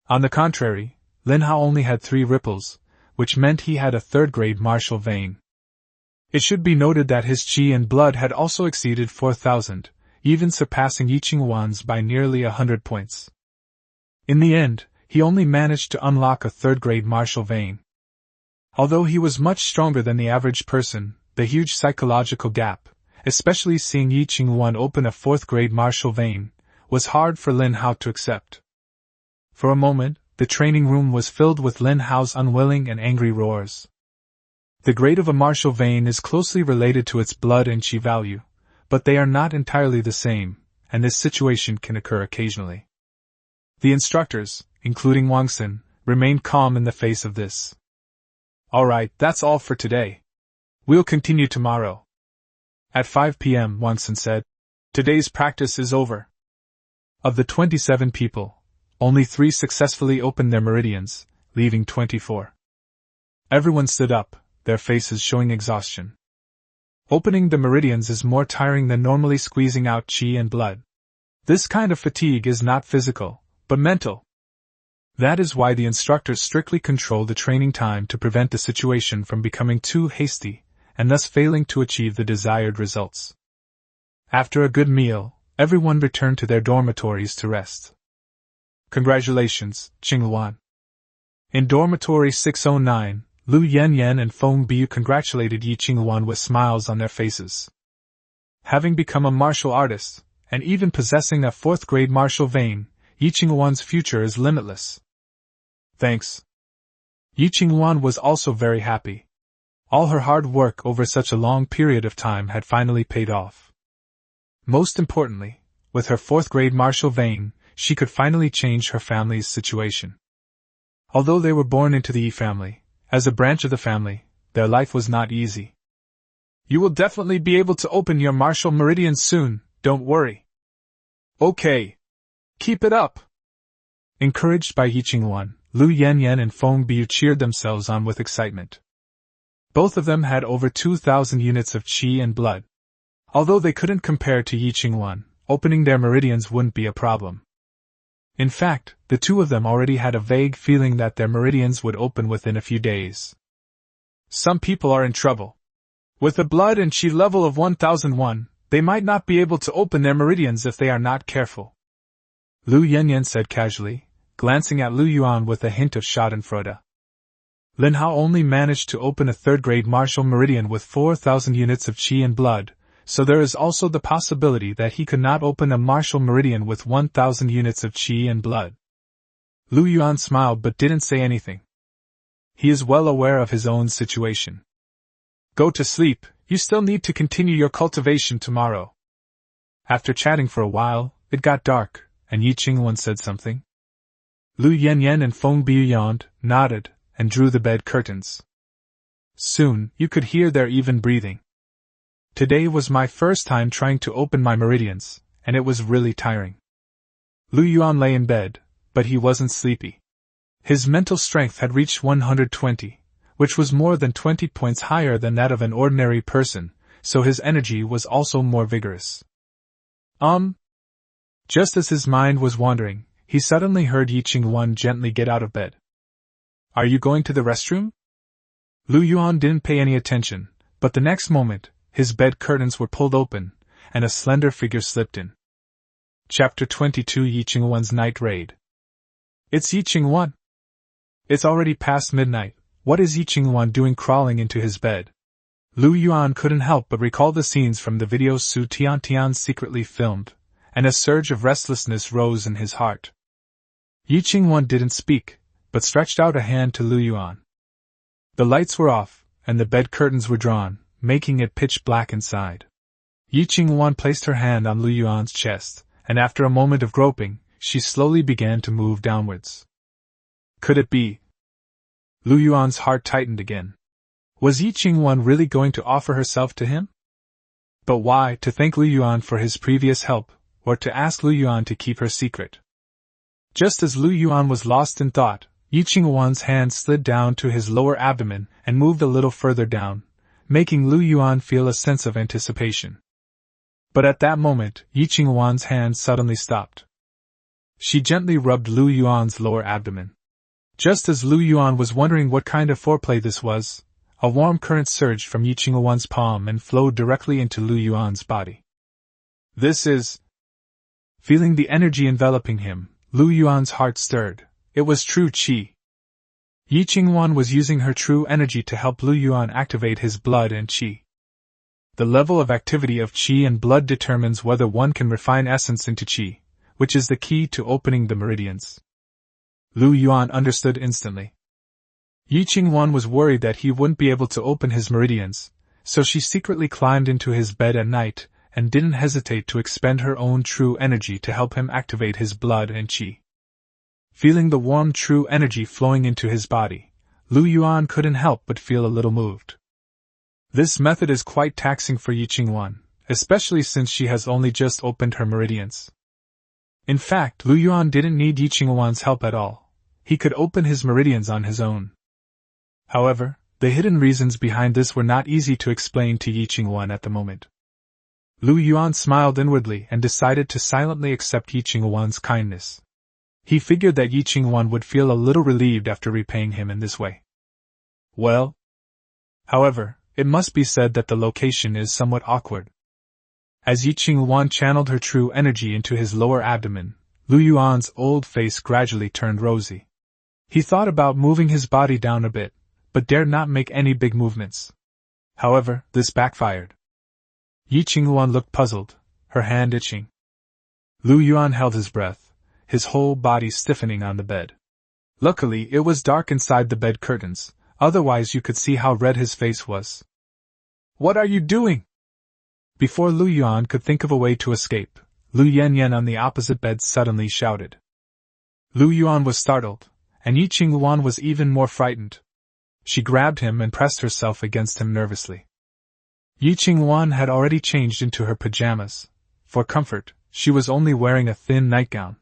On the contrary, Lin Hao only had 3 ripples, which meant he had a 3rd-grade martial vein. It should be noted that his Qi and Blood had also exceeded 4,000, even surpassing Yi Qingwan's by nearly 100 points. In the end, he only managed to unlock a 3rd-grade martial vein. Although he was much stronger than the average person, the huge psychological gap, especially seeing Yi Qingwan open a 4th-grade martial vein, was hard for Lin Hao to accept. For a moment, the training room was filled with Lin Hao's unwilling and angry roars. The grade of a martial vein is closely related to its blood and qi value, but they are not entirely the same, and this situation can occur occasionally. The instructors, including Wang Xin, remained calm in the face of this. Alright, that's all for today. We'll continue tomorrow. At 5 p.m., Wang Xin said, today's practice is over. Of the 27 people, only 3 successfully opened their meridians, leaving 24. Everyone stood up, their faces showing exhaustion. Opening the meridians is more tiring than normally squeezing out qi and blood. This kind of fatigue is not physical, but mental. That is why the instructors strictly control the training time to prevent the situation from becoming too hasty, and thus failing to achieve the desired results. After a good meal, everyone returned to their dormitories to rest. Congratulations, Qingwan. In dormitory 609, Lu Yanyan and Feng Biu congratulated Yi Qingwan with smiles on their faces. Having become a martial artist, and even possessing a 4th-grade martial vein, Yi Qingwan's future is limitless. Thanks. Yi Qingwan was also very happy. All her hard work over such a long period of time had finally paid off. Most importantly, with her 4th-grade martial vein, she could finally change her family's situation. Although they were born into the Yi family, as a branch of the family, their life was not easy. You will definitely be able to open your martial meridian soon, don't worry. Okay. Keep it up. Encouraged by Yi Qingwan, Lu Yanyan and Feng Biu cheered themselves on with excitement. Both of them had over 2,000 units of qi and blood. Although they couldn't compare to Yi Qingwan, opening their meridians wouldn't be a problem. In fact, the 2 of them already had a vague feeling that their meridians would open within a few days. Some people are in trouble. With a blood and qi level of 1001, they might not be able to open their meridians if they are not careful. Lu Yanyan said casually, glancing at Lu Yuan with a hint of schadenfreude. Lin Hao only managed to open a 3rd-grade martial meridian with 4,000 units of qi and blood, so there is also the possibility that he could not open a martial meridian with 1,000 units of qi and blood. Lu Yuan smiled but didn't say anything. He is well aware of his own situation. Go to sleep, you still need to continue your cultivation tomorrow. After chatting for a while, it got dark, and Yi Qingwan said something. Lu Yanyan and Feng Biu yawned, nodded, and drew the bed curtains. Soon, you could hear their even breathing. Today was my first time trying to open my meridians, and it was really tiring. Lu Yuan lay in bed, but he wasn't sleepy. His mental strength had reached 120, which was more than 20 points higher than that of an ordinary person, so his energy was also more vigorous. Just as his mind was wandering, he suddenly heard Yi Qingwan gently get out of bed. Are you going to the restroom? Lu Yuan didn't pay any attention, but the next moment, his bed curtains were pulled open, and a slender figure slipped in. Chapter 22 Yi Qingwan's Night Raid. It's Yi Qingwan. It's already past midnight. What is Yi Qingwan doing crawling into his bed? Lu Yuan couldn't help but recall the scenes from the videos Su Tiantian secretly filmed, and a surge of restlessness rose in his heart. Yi Qingwan didn't speak, but stretched out a hand to Lu Yuan. The lights were off, and the bed curtains were drawn, making it pitch black inside. Yi Qingwan placed her hand on Lu Yuan's chest, and after a moment of groping, she slowly began to move downwards. Could it be? Lu Yuan's heart tightened again. Was Yi Qingwan really going to offer herself to him? But why, to thank Lu Yuan for his previous help, or to ask Lu Yuan to keep her secret? Just as Lu Yuan was lost in thought, Yi Qingwan's hand slid down to his lower abdomen and moved a little further down, making Lu Yuan feel a sense of anticipation. But at that moment, Yi Qingwan's hand suddenly stopped. She gently rubbed Lu Yuan's lower abdomen. Just as Lu Yuan was wondering what kind of foreplay this was, a warm current surged from Yi Qingwan's palm and flowed directly into Lu Yuan's body. This is... Feeling the energy enveloping him, Lu Yuan's heart stirred. It was true qi. Yi Qingwan was using her true energy to help Lu Yuan activate his blood and qi. The level of activity of qi and blood determines whether one can refine essence into qi, which is the key to opening the meridians. Lu Yuan understood instantly. Yi Qingwan was worried that he wouldn't be able to open his meridians, so she secretly climbed into his bed at night and didn't hesitate to expend her own true energy to help him activate his blood and qi. Feeling the warm true energy flowing into his body, Lu Yuan couldn't help but feel a little moved. This method is quite taxing for Yi Qingwan, especially since she has only just opened her meridians. In fact, Lu Yuan didn't need Yi Qingwan's help at all. He could open his meridians on his own. However, the hidden reasons behind this were not easy to explain to Yi Qingwan at the moment. Lu Yuan smiled inwardly and decided to silently accept Yi Qingwan's kindness. He figured that Yi Qingwan would feel a little relieved after repaying him in this way. Well, however, it must be said that the location is somewhat awkward. As Yi Qingwan channeled her true energy into his lower abdomen, Lu Yuan's old face gradually turned rosy. He thought about moving his body down a bit, but dared not make any big movements. However, this backfired. Yi Qingwan looked puzzled, her hand itching. Lu Yuan held his breath, his whole body stiffening on the bed. Luckily, it was dark inside the bed curtains, otherwise you could see how red his face was. What are you doing? Before Lu Yuan could think of a way to escape, Lu Yanyan on the opposite bed suddenly shouted. Lu Yuan was startled, and Yi Qingwan was even more frightened. She grabbed him and pressed herself against him nervously. Yi Qingwan had already changed into her pajamas. For comfort, she was only wearing a thin nightgown.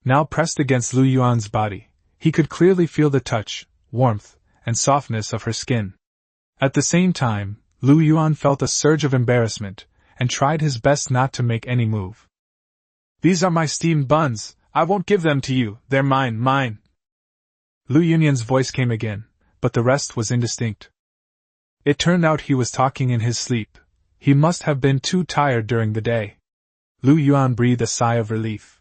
Now pressed against Lu Yuan's body, he could clearly feel the touch, warmth, and softness of her skin. At the same time, Lu Yuan felt a surge of embarrassment, and tried his best not to make any move. These are my steamed buns, I won't give them to you, they're mine. Lu Yunyan's voice came again, but the rest was indistinct. It turned out he was talking in his sleep. He must have been too tired during the day. Lu Yuan breathed a sigh of relief.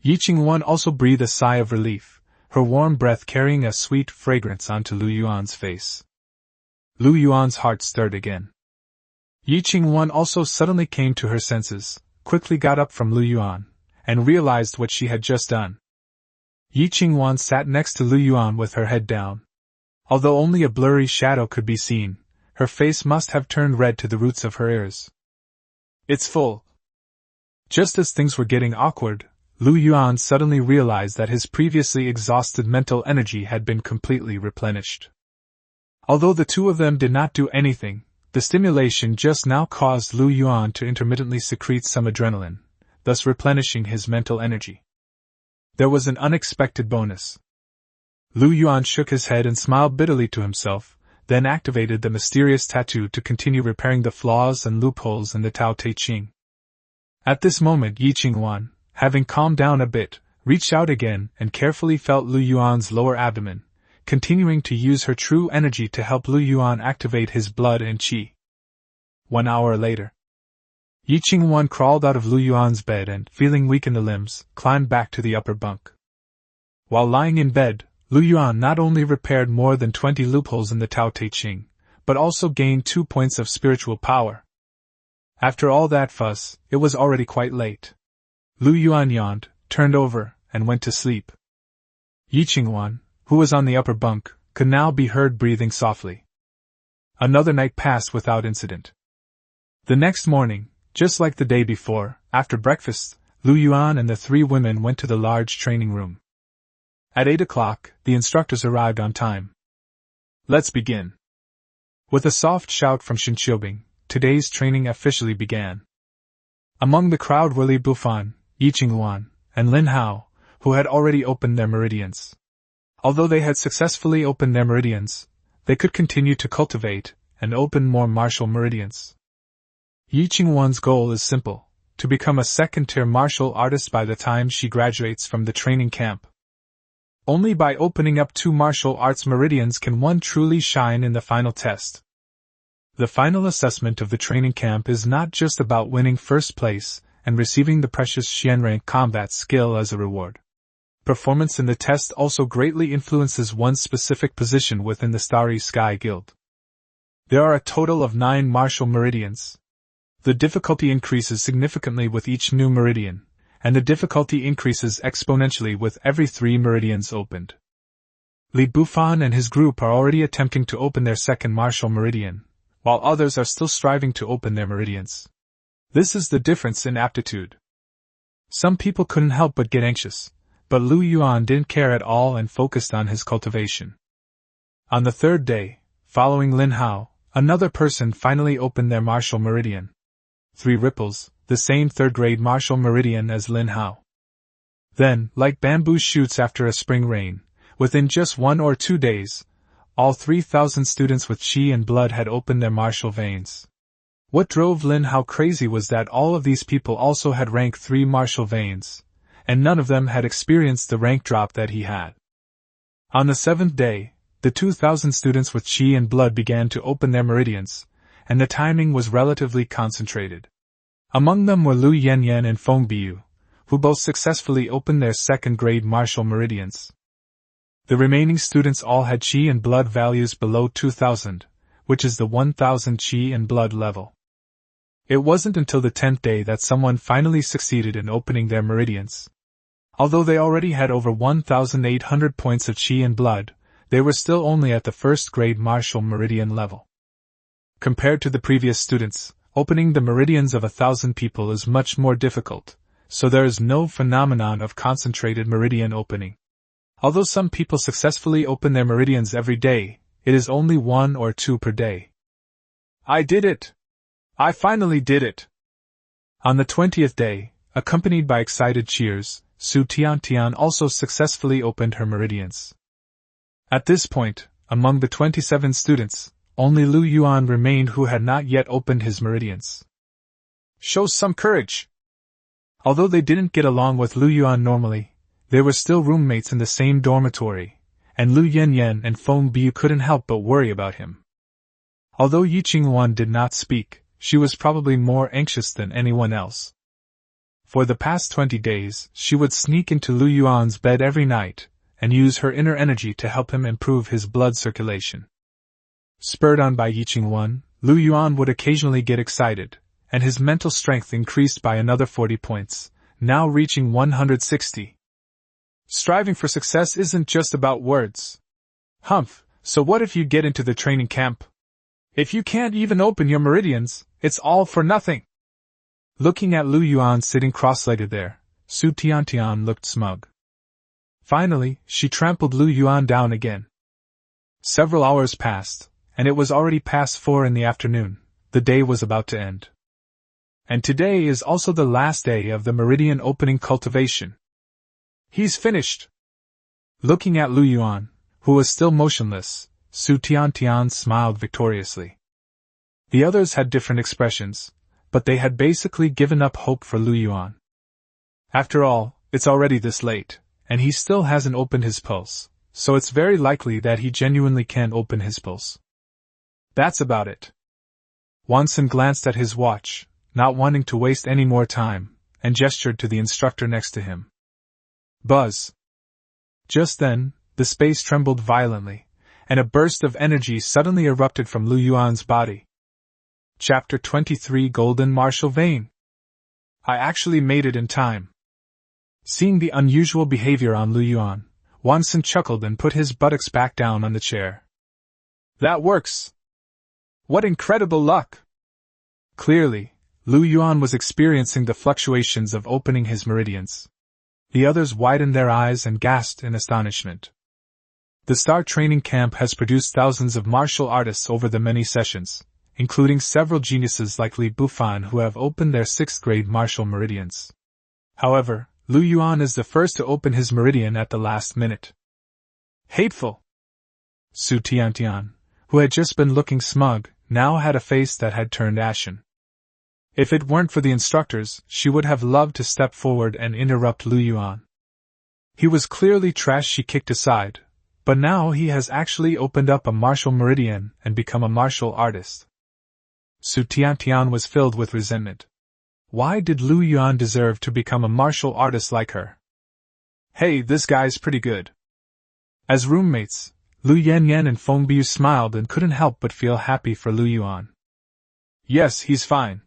Yi Qingwan also breathed a sigh of relief, her warm breath carrying a sweet fragrance onto Lu Yuan's face. Lu Yuan's heart stirred again. Yi Qingwan also suddenly came to her senses, quickly got up from Lu Yuan, and realized what she had just done. Yi Qingwan sat next to Lu Yuan with her head down. Although only a blurry shadow could be seen, her face must have turned red to the roots of her ears. It's full. Just as things were getting awkward, Lu Yuan suddenly realized that his previously exhausted mental energy had been completely replenished. Although the two of them did not do anything, the stimulation just now caused Lu Yuan to intermittently secrete some adrenaline, thus replenishing his mental energy. There was an unexpected bonus. Lu Yuan shook his head and smiled bitterly to himself, then activated the mysterious tattoo to continue repairing the flaws and loopholes in the Tao Te Ching. At this moment Yi Qingwan, having calmed down a bit, reached out again and carefully felt Lu Yuan's lower abdomen, continuing to use her true energy to help Lu Yuan activate his blood and qi. 1 hour later, Yi Qingwan crawled out of Lu Yuan's bed and, feeling weak in the limbs, climbed back to the upper bunk. While lying in bed, Lu Yuan not only repaired more than 20 loopholes in the Tao Te Ching, but also gained 2 points of spiritual power. After all that fuss, it was already quite late. Lu Yuan yawned, turned over, and went to sleep. Yi Qingwan, who was on the upper bunk, could now be heard breathing softly. Another night passed without incident. The next morning, just like the day before, after breakfast, Lu Yuan and the 3 women went to the large training room. At 8 o'clock, the instructors arrived on time. Let's begin. With a soft shout from Shen Qiubing, today's training officially began. Among the crowd were Li Bufan, Yi Qingwan, and Lin Hao, who had already opened their meridians. Although they had successfully opened their meridians, they could continue to cultivate and open more martial meridians. Yi Qingwan's goal is simple: to become a second-tier martial artist by the time she graduates from the training camp. Only by opening up 2 martial arts meridians can one truly shine in the final test. The final assessment of the training camp is not just about winning first place and receiving the precious Xian rank combat skill as a reward. Performance in the test also greatly influences one's specific position within the Starry Sky Guild. There are a total of 9 martial meridians. The difficulty increases significantly with each new meridian, and the difficulty increases exponentially with every 3 meridians opened. Li Bufan and his group are already attempting to open their second martial meridian, while others are still striving to open their meridians. This is the difference in aptitude. Some people couldn't help but get anxious, but Lu Yuan didn't care at all and focused on his cultivation. On the 3rd day, following Lin Hao, another person finally opened their martial meridian. 3 ripples, the same 3rd-grade martial meridian as Lin Hao. Then, like bamboo shoots after a spring rain, within just 1 or 2 days, all 3,000 students with qi and blood had opened their martial veins. What drove Lin Hao crazy was that all of these people also had rank 3 martial veins, and none of them had experienced the rank drop that he had. On the 7th day, the 2,000 students with qi and blood began to open their meridians, and the timing was relatively concentrated. Among them were Lu Yanyan and Feng Biyu, who both successfully opened their 2nd-grade martial meridians. The remaining students all had qi and blood values below 2,000, which is the 1,000 qi and blood level. It wasn't until the 10th day that someone finally succeeded in opening their meridians. Although they already had over 1,800 points of qi and blood, they were still only at the 1st-grade martial meridian level. Compared to the previous students, opening the meridians of 1,000 people is much more difficult, so there is no phenomenon of concentrated meridian opening. Although some people successfully open their meridians every day, it is only 1 or 2 per day. I did it! I finally did it! On the 20th day, accompanied by excited cheers, Su Tiantian also successfully opened her meridians. At this point, among the 27 students, only Lu Yuan remained who had not yet opened his meridians. Show some courage! Although they didn't get along with Lu Yuan normally, they were still roommates in the same dormitory, and Lu Yanyan and Feng Biyu couldn't help but worry about him. Although Yi Qingwan did not speak, she was probably more anxious than anyone else. For the past 20 days, she would sneak into Lu Yuan's bed every night, and use her inner energy to help him improve his blood circulation. Spurred on by Yi Qingwan, Lu Yuan would occasionally get excited, and his mental strength increased by another 40 points, now reaching 160. Striving for success isn't just about words. Humph, so what if you get into the training camp? If you can't even open your meridians, it's all for nothing. Looking at Lu Yuan sitting cross-legged there, Su Tiantian looked smug. Finally, she trampled Lu Yuan down again. Several hours passed, and it was already past 4 in the afternoon. The day was about to end. And today is also the last day of the meridian opening cultivation. He's finished! Looking at Lu Yuan, who was still motionless, Su Tiantian smiled victoriously. The others had different expressions, but they had basically given up hope for Lu Yuan. After all, it's already this late, and he still hasn't opened his pulse, so it's very likely that he genuinely can't open his pulse. That's about it. Wonson glanced at his watch, not wanting to waste any more time, and gestured to the instructor next to him. Buzz. Just then, the space trembled violently, and a burst of energy suddenly erupted from Lu Yuan's body. Chapter 23 Golden Martial Vein. I actually made it in time. Seeing the unusual behavior on Lu Yuan, Wonson chuckled and put his buttocks back down on the chair. That works! What incredible luck! Clearly, Lu Yuan was experiencing the fluctuations of opening his meridians. The others widened their eyes and gasped in astonishment. The Star Training Camp has produced thousands of martial artists over the many sessions, including several geniuses like Li Bufan who have opened their 6th grade martial meridians. However, Lu Yuan is the first to open his meridian at the last minute. Hateful! Su Tiantian, who had just been looking smug, now had a face that had turned ashen. If it weren't for the instructors, she would have loved to step forward and interrupt Lu Yuan. He was clearly trash she kicked aside, but now he has actually opened up a martial meridian and become a martial artist. Su Tiantian was filled with resentment. Why did Lu Yuan deserve to become a martial artist like her? Hey, this guy's pretty good. As roommates, Lu Yanyan and Feng Biu smiled and couldn't help but feel happy for Lu Yuan. Yes, he's fine.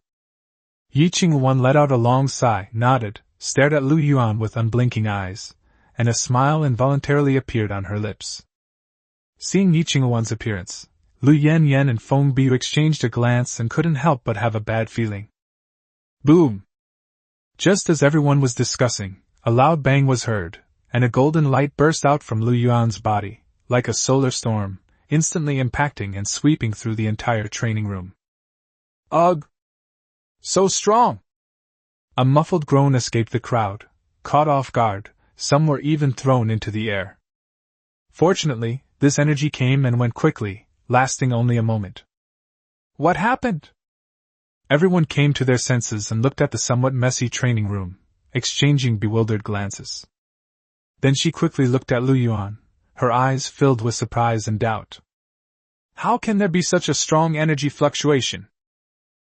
Yi Qingwan let out a long sigh, nodded, stared at Lu Yuan with unblinking eyes, and a smile involuntarily appeared on her lips. Seeing Yi Qingwan's appearance, Lu Yanyan and Feng Biu exchanged a glance and couldn't help but have a bad feeling. Boom! Just as everyone was discussing, a loud bang was heard, and a golden light burst out from Lu Yuan's body, like a solar storm, instantly impacting and sweeping through the entire training room. Ugh! So strong! A muffled groan escaped the crowd. Caught off guard, some were even thrown into the air. Fortunately, this energy came and went quickly, lasting only a moment. What happened? Everyone came to their senses and looked at the somewhat messy training room, exchanging bewildered glances. Then she quickly looked at Lu Yuan, her eyes filled with surprise and doubt. How can there be such a strong energy fluctuation?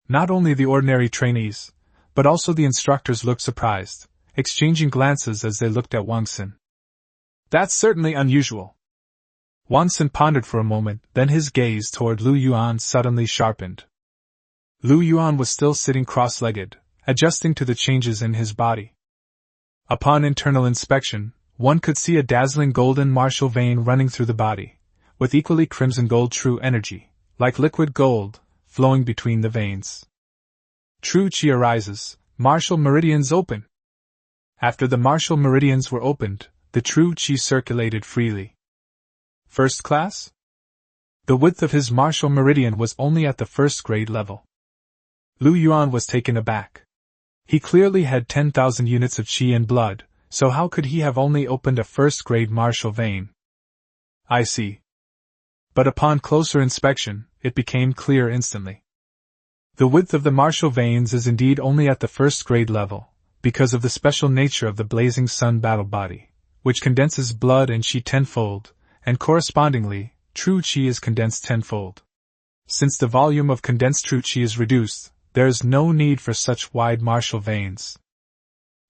Not only the ordinary trainees, but also the instructors looked surprised, exchanging glances as they looked at Wangsun. That's certainly unusual. Wangsun pondered for a moment, then his gaze toward Lu Yuan suddenly sharpened. Lu Yuan was still sitting cross-legged, adjusting to the changes in his body. Upon internal inspection, one could see a dazzling golden martial vein running through the body, with equally crimson gold true energy, like liquid gold, flowing between the veins. True Qi arises, martial meridians open. After the martial meridians were opened, the true Qi circulated freely. First class? The width of his martial meridian was only at the 1st grade level. Lu Yuan was taken aback. He clearly had 10,000 units of Qi in blood, so how could he have only opened a 1st grade martial vein? I see. But upon closer inspection, it became clear instantly. The width of the martial veins is indeed only at the 1st grade level, because of the special nature of the blazing sun battle body, which condenses blood and Qi tenfold, and correspondingly, true Qi is condensed tenfold. Since the volume of condensed true Qi is reduced, there is no need for such wide martial veins.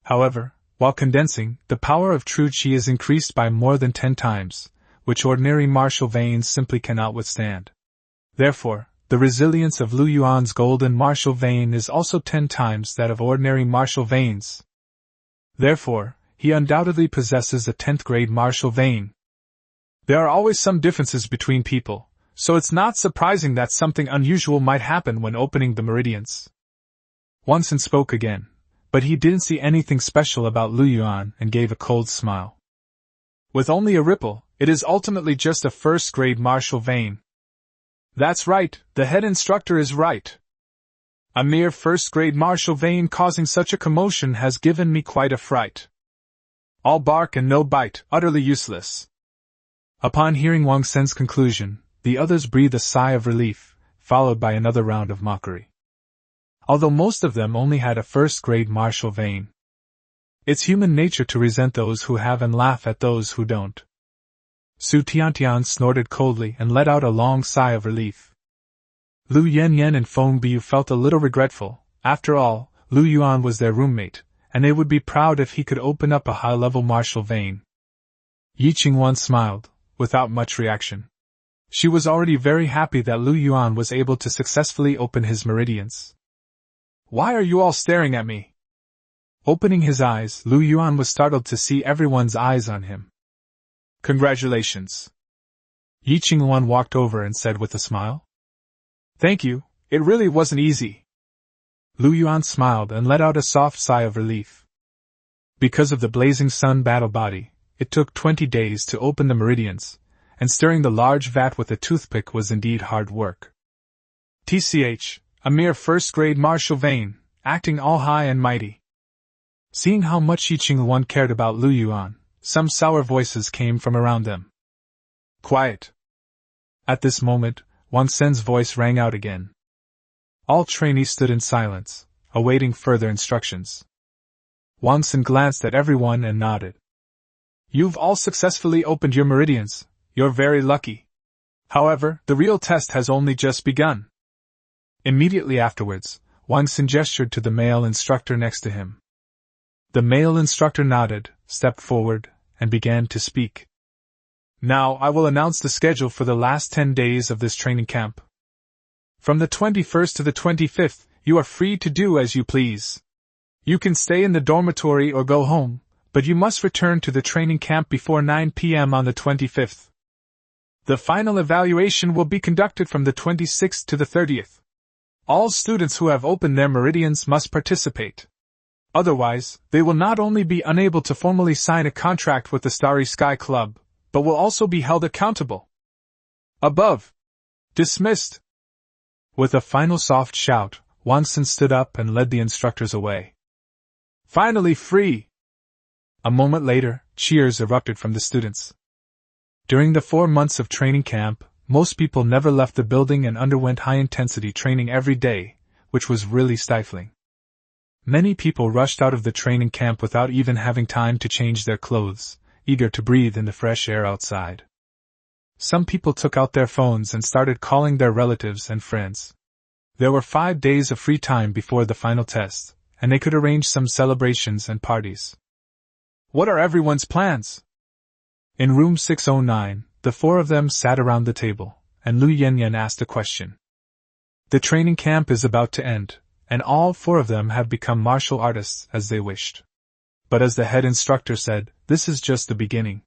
However, while condensing, the power of true Qi is increased by more than 10 times, which ordinary martial veins simply cannot withstand. Therefore, the resilience of Lu Yuan's golden martial vein is also 10 times that of ordinary martial veins. Therefore, he undoubtedly possesses a 10th grade martial vein. There are always some differences between people, so it's not surprising that something unusual might happen when opening the meridians. Wonson spoke again, but he didn't see anything special about Lu Yuan and gave a cold smile. With only a ripple, it is ultimately just a 1st grade martial vein. That's right, the head instructor is right. A mere 1st grade martial vein causing such a commotion has given me quite a fright. All bark and no bite, utterly useless. Upon hearing Wang Sen's conclusion, the others breathed a sigh of relief, followed by another round of mockery. Although most of them only had a 1st grade martial vein. It's human nature to resent those who have and laugh at those who don't. Su Tiantian snorted coldly and let out a long sigh of relief. Lu Yanyan and Feng Biu felt a little regretful. After all, Lu Yuan was their roommate, and they would be proud if he could open up a high-level martial vein. Yi Qingwan smiled, without much reaction. She was already very happy that Lu Yuan was able to successfully open his meridians. "Why are you all staring at me?" Opening his eyes, Lu Yuan was startled to see everyone's eyes on him. "Congratulations." Yi Qingwan walked over and said with a smile. "Thank you, it really wasn't easy." Lu Yuan smiled and let out a soft sigh of relief. Because of the blazing sun battle body, it took 20 days to open the meridians, and stirring the large vat with a toothpick was indeed hard work. TCH, a mere first-grade martial vein, acting all high and mighty. Seeing how much Yi Qingwan cared about Lu Yuan, some sour voices came from around them. "Quiet." At this moment, Wang Sen's voice rang out again. All trainees stood in silence, awaiting further instructions. Wang Sen glanced at everyone and nodded. "You've all successfully opened your meridians. You're very lucky. However, the real test has only just begun." Immediately afterwards, Wang Sen gestured to the male instructor next to him. The male instructor nodded, stepped forward, and began to speak. "Now I will announce the schedule for the last 10 days of this training camp. From the 21st to the 25th, you are free to do as you please. You can stay in the dormitory or go home, but you must return to the training camp before 9 p.m. on the 25th. The final evaluation will be conducted from the 26th to the 30th. All students who have opened their meridians must participate. Otherwise, they will not only be unable to formally sign a contract with the Starry Sky Club, but will also be held accountable. Above. Dismissed." With a final soft shout, Wang Sen stood up and led the instructors away. "Finally free!" A moment later, cheers erupted from the students. During the 4 months of training camp, most people never left the building and underwent high-intensity training every day, which was really stifling. Many people rushed out of the training camp without even having time to change their clothes, eager to breathe in the fresh air outside. Some people took out their phones and started calling their relatives and friends. There were 5 days of free time before the final test, and they could arrange some celebrations and parties. "What are everyone's plans?" In room 609, the 4 of them sat around the table, and Lu Yanyan asked a question. The training camp is about to end, and all 4 of them have become martial artists as they wished. But as the head instructor said, this is just the beginning.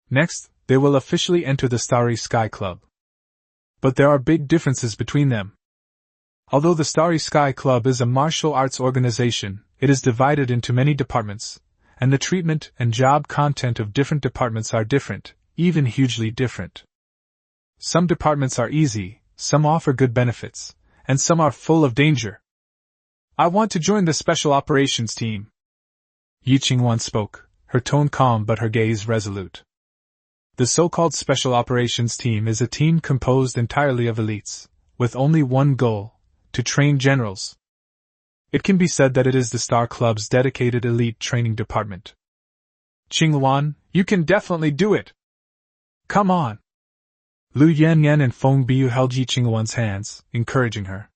Next, they will officially enter the Starry Sky Club. But there are big differences between them. Although the Starry Sky Club is a martial arts organization, it is divided into many departments, and the treatment and job content of different departments are different, even hugely different. Some departments are easy, some offer good benefits, and some are full of danger. "I want to join the Special Operations Team." Yi Qingwan spoke, her tone calm but her gaze resolute. The so-called Special Operations Team is a team composed entirely of elites, with only one goal: to train generals. It can be said that it is the Star Club's dedicated elite training department. "Qingwan, you can definitely do it. Come on." Lu Yanyan and Feng Biu held Yi Qingwan's hands, encouraging her.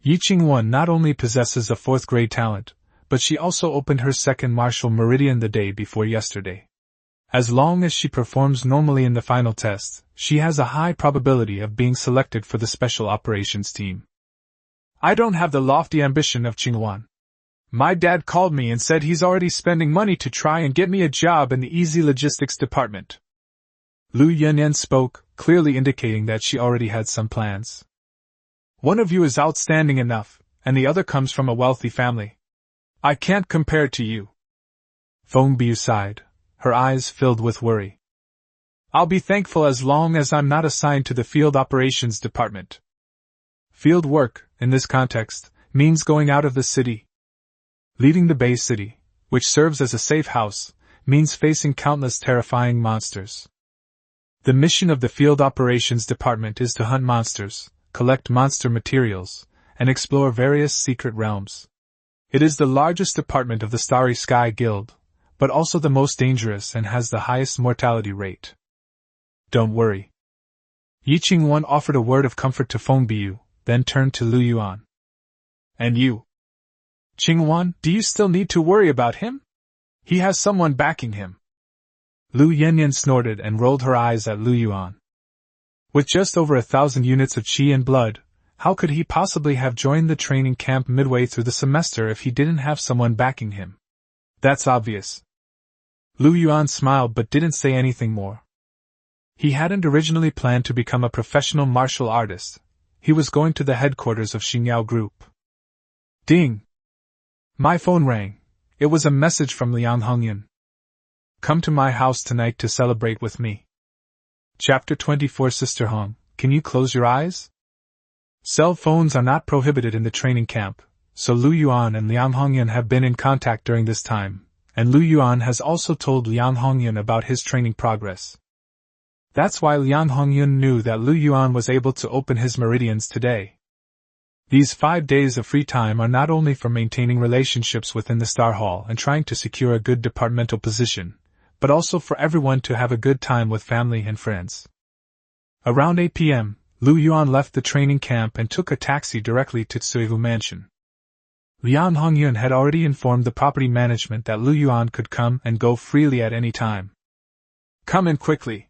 Yi Qingwan not only possesses a 4th-grade talent, but she also opened her second martial meridian the day before yesterday. As long as she performs normally in the final test, she has a high probability of being selected for the Special Operations Team. "I don't have the lofty ambition of Qingwan. My dad called me and said he's already spending money to try and get me a job in the Easy Logistics Department." Lu Yanyan spoke, clearly indicating that she already had some plans. "One of you is outstanding enough, and the other comes from a wealthy family. I can't compare to you." Feng Biu sighed, her eyes filled with worry. "I'll be thankful as long as I'm not assigned to the Field Operations Department." Field work, in this context, means going out of the city. Leaving the Bay City, which serves as a safe house, means facing countless terrifying monsters. The mission of the Field Operations Department is to hunt monsters, collect monster materials, and explore various secret realms. It is the largest department of the Starry Sky Guild, but also the most dangerous and has the highest mortality rate. don't worry. Yi Qingwan offered a word of comfort to Feng Biu, then turned to Lu Yuan. And you? Qingwan, do you still need to worry about him? He has someone backing him. Lu Yanyan snorted and rolled her eyes at Lu Yuan. With just over 1,000 units of qi and blood, how could he possibly have joined the training camp midway through the semester if he didn't have someone backing him? That's obvious. Lu Yuan smiled but didn't say anything more. He hadn't originally planned to become a professional martial artist. He was going to the headquarters of Xingyao Group. Ding! My phone rang. It was a message from Liang Hongyan. Come to my house tonight to celebrate with me. Chapter 24. Sister Hong, can you close your eyes? Cell phones are not prohibited in the training camp, so Lu Yuan and Liang Hongyan have been in contact during this time, and Lu Yuan has also told Liang Hongyan about his training progress. That's why Liang Hongyan knew that Lu Yuan was able to open his meridians today. These 5 days of free time are not only for maintaining relationships within the Star Hall and trying to secure a good departmental position, but also for everyone to have a good time with family and friends. Around 8 p.m., Lu Yuan left the training camp and took a taxi directly to Tsuihu Mansion. Liang Hongyan had already informed the property management that Lu Yuan could come and go freely at any time. Come in quickly.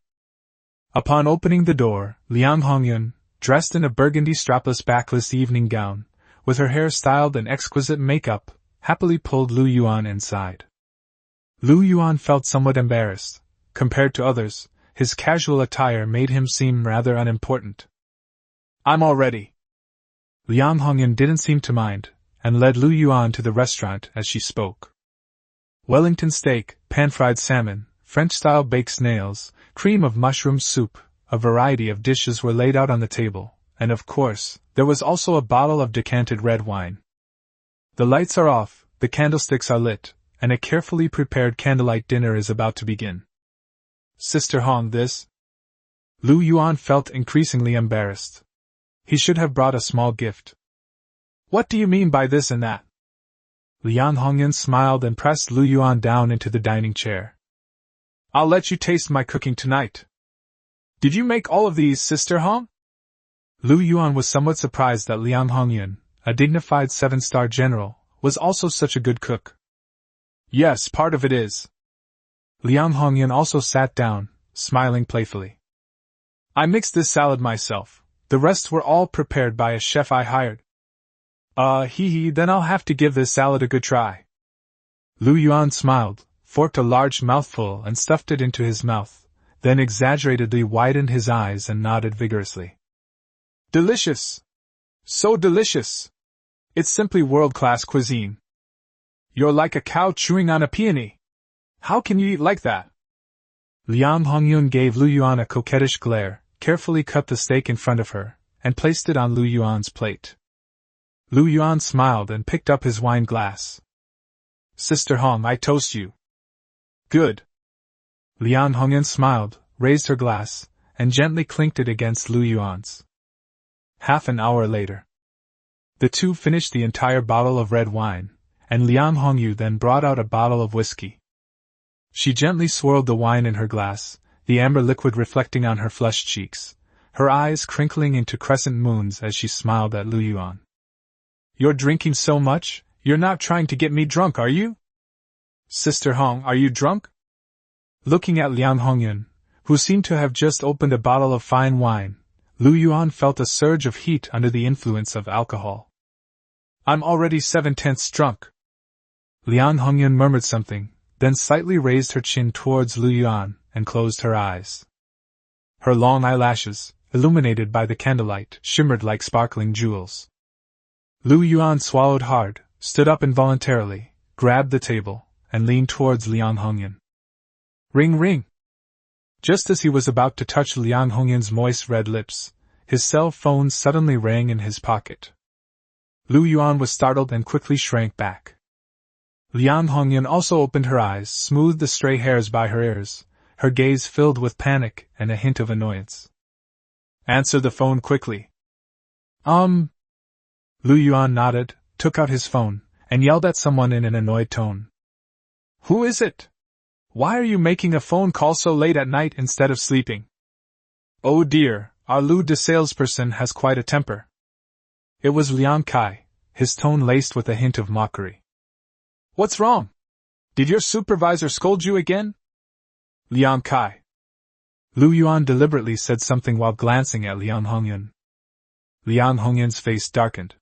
Upon opening the door, Liang Hongyan, dressed in a burgundy strapless backless evening gown, with her hair styled in exquisite makeup, happily pulled Lu Yuan inside. Lu Yuan felt somewhat embarrassed. Compared to others, his casual attire made him seem rather unimportant. I'm all ready. Liang Hongyan didn't seem to mind, and led Lu Yuan to the restaurant as she spoke. Wellington steak, pan-fried salmon, French-style baked snails, cream of mushroom soup, a variety of dishes were laid out on the table, and of course, there was also a bottle of decanted red wine. The lights are off, the candlesticks are lit, and a carefully prepared candlelight dinner is about to begin. Sister Hong, this? Lu Yuan felt increasingly embarrassed. He should have brought a small gift. What do you mean by this and that? Liang Hongyan smiled and pressed Lu Yuan down into the dining chair. I'll let you taste my cooking tonight. Did you make all of these, Sister Hong? Lu Yuan was somewhat surprised that Liang Hongyan, a dignified 7-star general, was also such a good cook. Yes, part of it is. Liang Hongyan also sat down, smiling playfully. I mixed this salad myself. The rest were all prepared by a chef I hired. Then I'll have to give this salad a good try. Lu Yuan smiled, forked a large mouthful and stuffed it into his mouth, then exaggeratedly widened his eyes and nodded vigorously. Delicious! So delicious! It's simply world-class cuisine. You're like a cow chewing on a peony. How can you eat like that? Liang Hongyan gave Lu Yuan a coquettish glare, carefully cut the steak in front of her, and placed it on Lu Yuan's plate. Lu Yuan smiled and picked up his wine glass. Sister Hong, I toast you. Good. Liang Hongyan smiled, raised her glass, and gently clinked it against Lu Yuan's. Half an hour later, the two finished the entire bottle of red wine, and Liang Hongyu then brought out a bottle of whiskey. She gently swirled the wine in her glass, the amber liquid reflecting on her flushed cheeks, her eyes crinkling into crescent moons as she smiled at Lu Yuan. You're drinking so much, you're not trying to get me drunk, are you? Sister Hong, are you drunk? Looking at Liang Hongyan, who seemed to have just opened a bottle of fine wine, Lu Yuan felt a surge of heat under the influence of alcohol. I'm already 7/10 drunk. Liang Hongyan murmured something, then slightly raised her chin towards Lu Yuan and closed her eyes. Her long eyelashes, illuminated by the candlelight, shimmered like sparkling jewels. Lu Yuan swallowed hard, stood up involuntarily, grabbed the table, and leaned towards Liang Hongyan. Ring ring! Just as he was about to touch Liang Hongyan's moist red lips, his cell phone suddenly rang in his pocket. Lu Yuan was startled and quickly shrank back. Liang Hongyan also opened her eyes, smoothed the stray hairs by her ears, her gaze filled with panic and a hint of annoyance. Answer the phone quickly. Lu Yuan nodded, took out his phone, and yelled at someone in an annoyed tone. Who is it? Why are you making a phone call so late at night instead of sleeping? Oh dear, our Lu de salesperson has quite a temper. It was Liang Kai, his tone laced with a hint of mockery. What's wrong? Did your supervisor scold you again? Liang Kai. Lu Yuan deliberately said something while glancing at Liang Hongyun. Liang Hongyun's face darkened.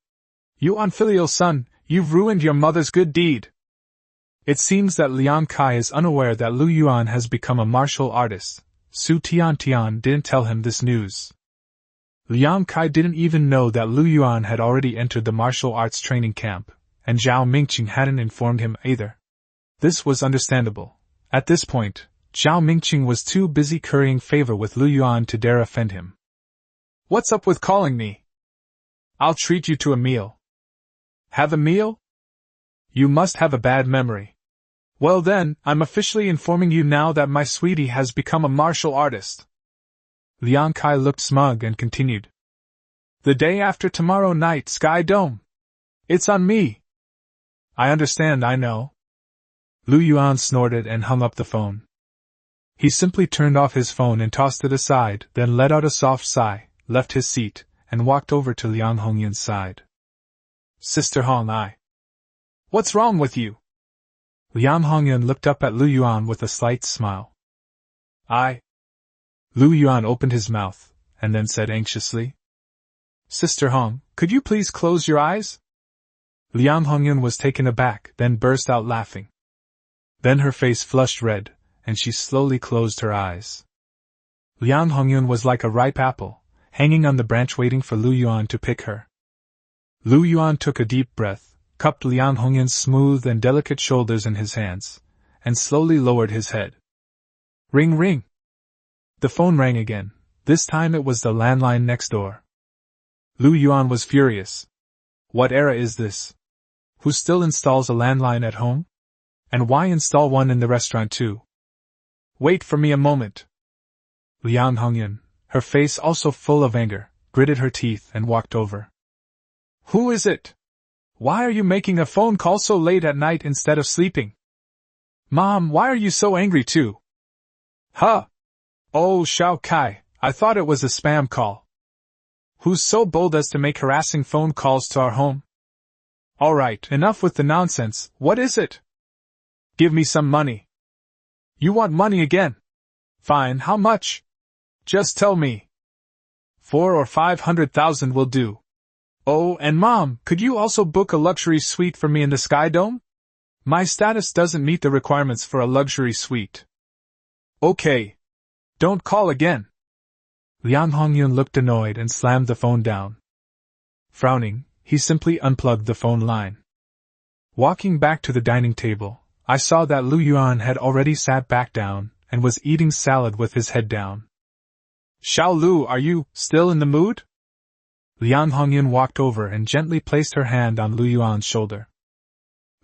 You unfilial son, you've ruined your mother's good deed. It seems that Liang Kai is unaware that Lu Yuan has become a martial artist. Su Tiantian didn't tell him this news. Liang Kai didn't even know that Lu Yuan had already entered the martial arts training camp, and Zhao Mingqing hadn't informed him either. This was understandable. At this point, Zhao Mingqing was too busy currying favor with Lu Yuan to dare offend him. What's up with calling me? I'll treat you to a meal. Have a meal? You must have a bad memory. Well then, I'm officially informing you now that my sweetie has become a martial artist. Liang Kai looked smug and continued. The day after tomorrow night, Sky Dome. It's on me. I understand, I know. Lu Yuan snorted and hung up the phone. He simply turned off his phone and tossed it aside, then let out a soft sigh, left his seat, and walked over to Liang Hongyun's side. Sister Hong Ai. What's wrong with you? Liang Hongyun looked up at Lu Yuan with a slight smile. Lu Yuan opened his mouth, and then said anxiously. Sister Hong, could you please close your eyes? Liang Hongyun was taken aback, then burst out laughing. Then her face flushed red, and she slowly closed her eyes. Liang Hongyun was like a ripe apple, hanging on the branch waiting for Lu Yuan to pick her. Lu Yuan took a deep breath, cupped Liang Hongyun's smooth and delicate shoulders in his hands, and slowly lowered his head. Ring ring! The phone rang again. This time it was the landline next door. Lu Yuan was furious. What era is this? Who still installs a landline at home? And why install one in the restaurant too? Wait for me a moment. Liang Hongyun, her face also full of anger, gritted her teeth and walked over. Who is it? Why are you making a phone call so late at night instead of sleeping? Mom, why are you so angry too? Huh? Oh, Shao Kai, I thought it was a spam call. Who's so bold as to make harassing phone calls to our home? Alright, enough with the nonsense, what is it? Give me some money. You want money again? Fine, how much? Just tell me. 400,000 or 500,000 will do. Oh, and Mom, could you also book a luxury suite for me in the Sky Dome? My status doesn't meet the requirements for a luxury suite. Okay. Don't call again. Liang Hongyun looked annoyed and slammed the phone down. Frowning, he simply unplugged the phone line. Walking back to the dining table, I saw that Lu Yuan had already sat back down and was eating salad with his head down. Xiao Lu, are you still in the mood? Liang Hongyun walked over and gently placed her hand on Lu Yuan's shoulder.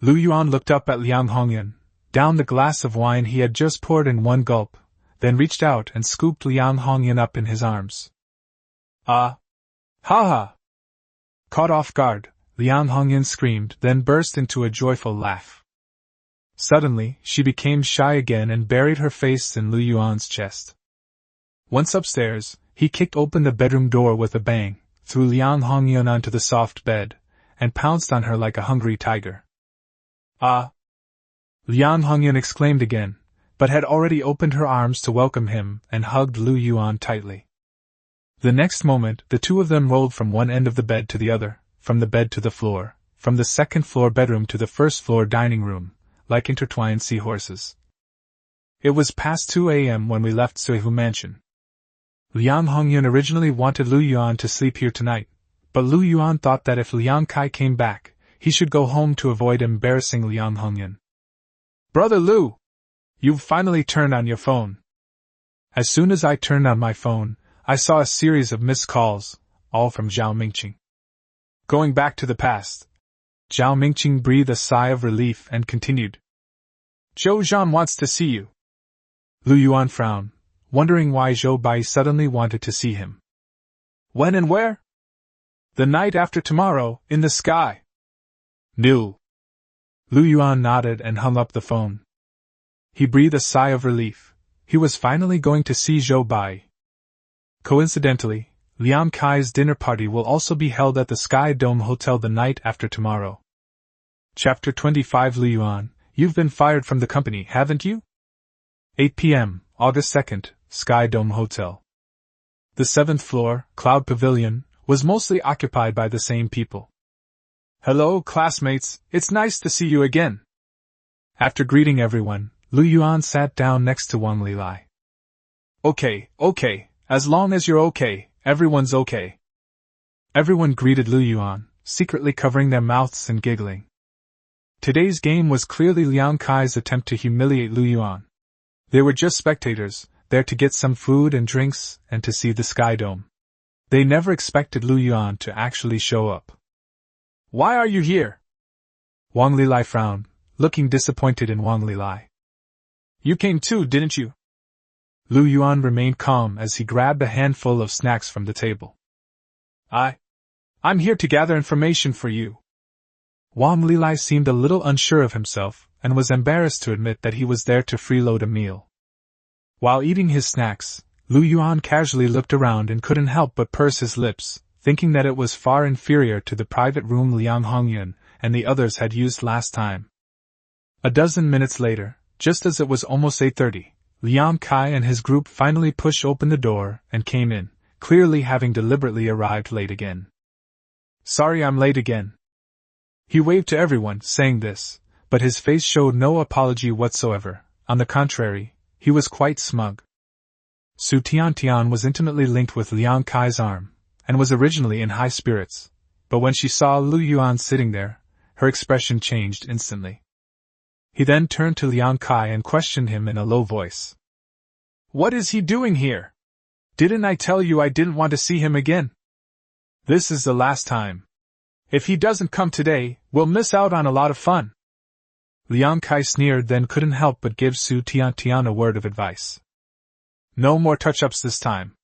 Lu Yuan looked up at Liang Hongyun, downed the glass of wine he had just poured in one gulp, then reached out and scooped Liang Hongyun up in his arms. Ha ha! Caught off guard, Liang Hongyun screamed, then burst into a joyful laugh. Suddenly, she became shy again and buried her face in Lu Yuan's chest. Once upstairs, he kicked open the bedroom door with a bang, threw Liang Hongyun onto the soft bed, and pounced on her like a hungry tiger. Ah! Liang Hongyun exclaimed again, but had already opened her arms to welcome him and hugged Lu Yuan tightly. The next moment, the two of them rolled from one end of the bed to the other, from the bed to the floor, from the second-floor bedroom to the first-floor dining room, like intertwined seahorses. It was past 2 a.m. when we left Suihu Mansion. Liang Hongyun originally wanted Lu Yuan to sleep here tonight, but Lu Yuan thought that if Liang Kai came back, he should go home to avoid embarrassing Liang Hongyun. Brother Lu! You've finally turned on your phone. As soon as I turned on my phone, I saw a series of missed calls, all from Zhao Mingqing. Going back to the past. Zhao Mingqing breathed a sigh of relief and continued. Zhou Zhan wants to see you. Lu Yuan frowned, wondering why Zhou Bai suddenly wanted to see him. When and where? The night after tomorrow, in the sky. No. Lu Yuan nodded and hung up the phone. He breathed a sigh of relief. He was finally going to see Zhou Bai. Coincidentally, Liang Kai's dinner party will also be held at the Sky Dome Hotel the night after tomorrow. Chapter 25 Lu Yuan, you've been fired from the company, haven't you? 8 p.m., August 2nd, Sky Dome Hotel. The 7th floor, Cloud Pavilion, was mostly occupied by the same people. Hello, classmates, it's nice to see you again. After greeting everyone, Lu Yuan sat down next to Wang Lilai. Okay, as long as you're okay, everyone's okay. Everyone greeted Lu Yuan, secretly covering their mouths and giggling. Today's game was clearly Liang Kai's attempt to humiliate Lu Yuan. They were just spectators, there to get some food and drinks, and to see the Sky Dome. They never expected Lu Yuan to actually show up. Why are you here? Wang Lilai frowned, looking disappointed in Wang Lilai. You came too, didn't you? Lu Yuan remained calm as he grabbed a handful of snacks from the table. I'm here to gather information for you. Wang Lilai seemed a little unsure of himself, and was embarrassed to admit that he was there to freeload a meal. While eating his snacks, Lu Yuan casually looked around and couldn't help but purse his lips, thinking that it was far inferior to the private room Liang Hongyun and the others had used last time. A dozen minutes later, just as it was almost 8:30, Liang Kai and his group finally pushed open the door and came in, clearly having deliberately arrived late again. Sorry I'm late again. He waved to everyone, saying this, but his face showed no apology whatsoever. On the contrary, he was quite smug. Su Tiantian was intimately linked with Liang Kai's arm, and was originally in high spirits, but when she saw Lu Yuan sitting there, her expression changed instantly. He then turned to Liang Kai and questioned him in a low voice. What is he doing here? Didn't I tell you I didn't want to see him again? This is the last time. If he doesn't come today, we'll miss out on a lot of fun. Liang Kai sneered, then couldn't help but give Su Tiantian a word of advice. No more touch-ups this time.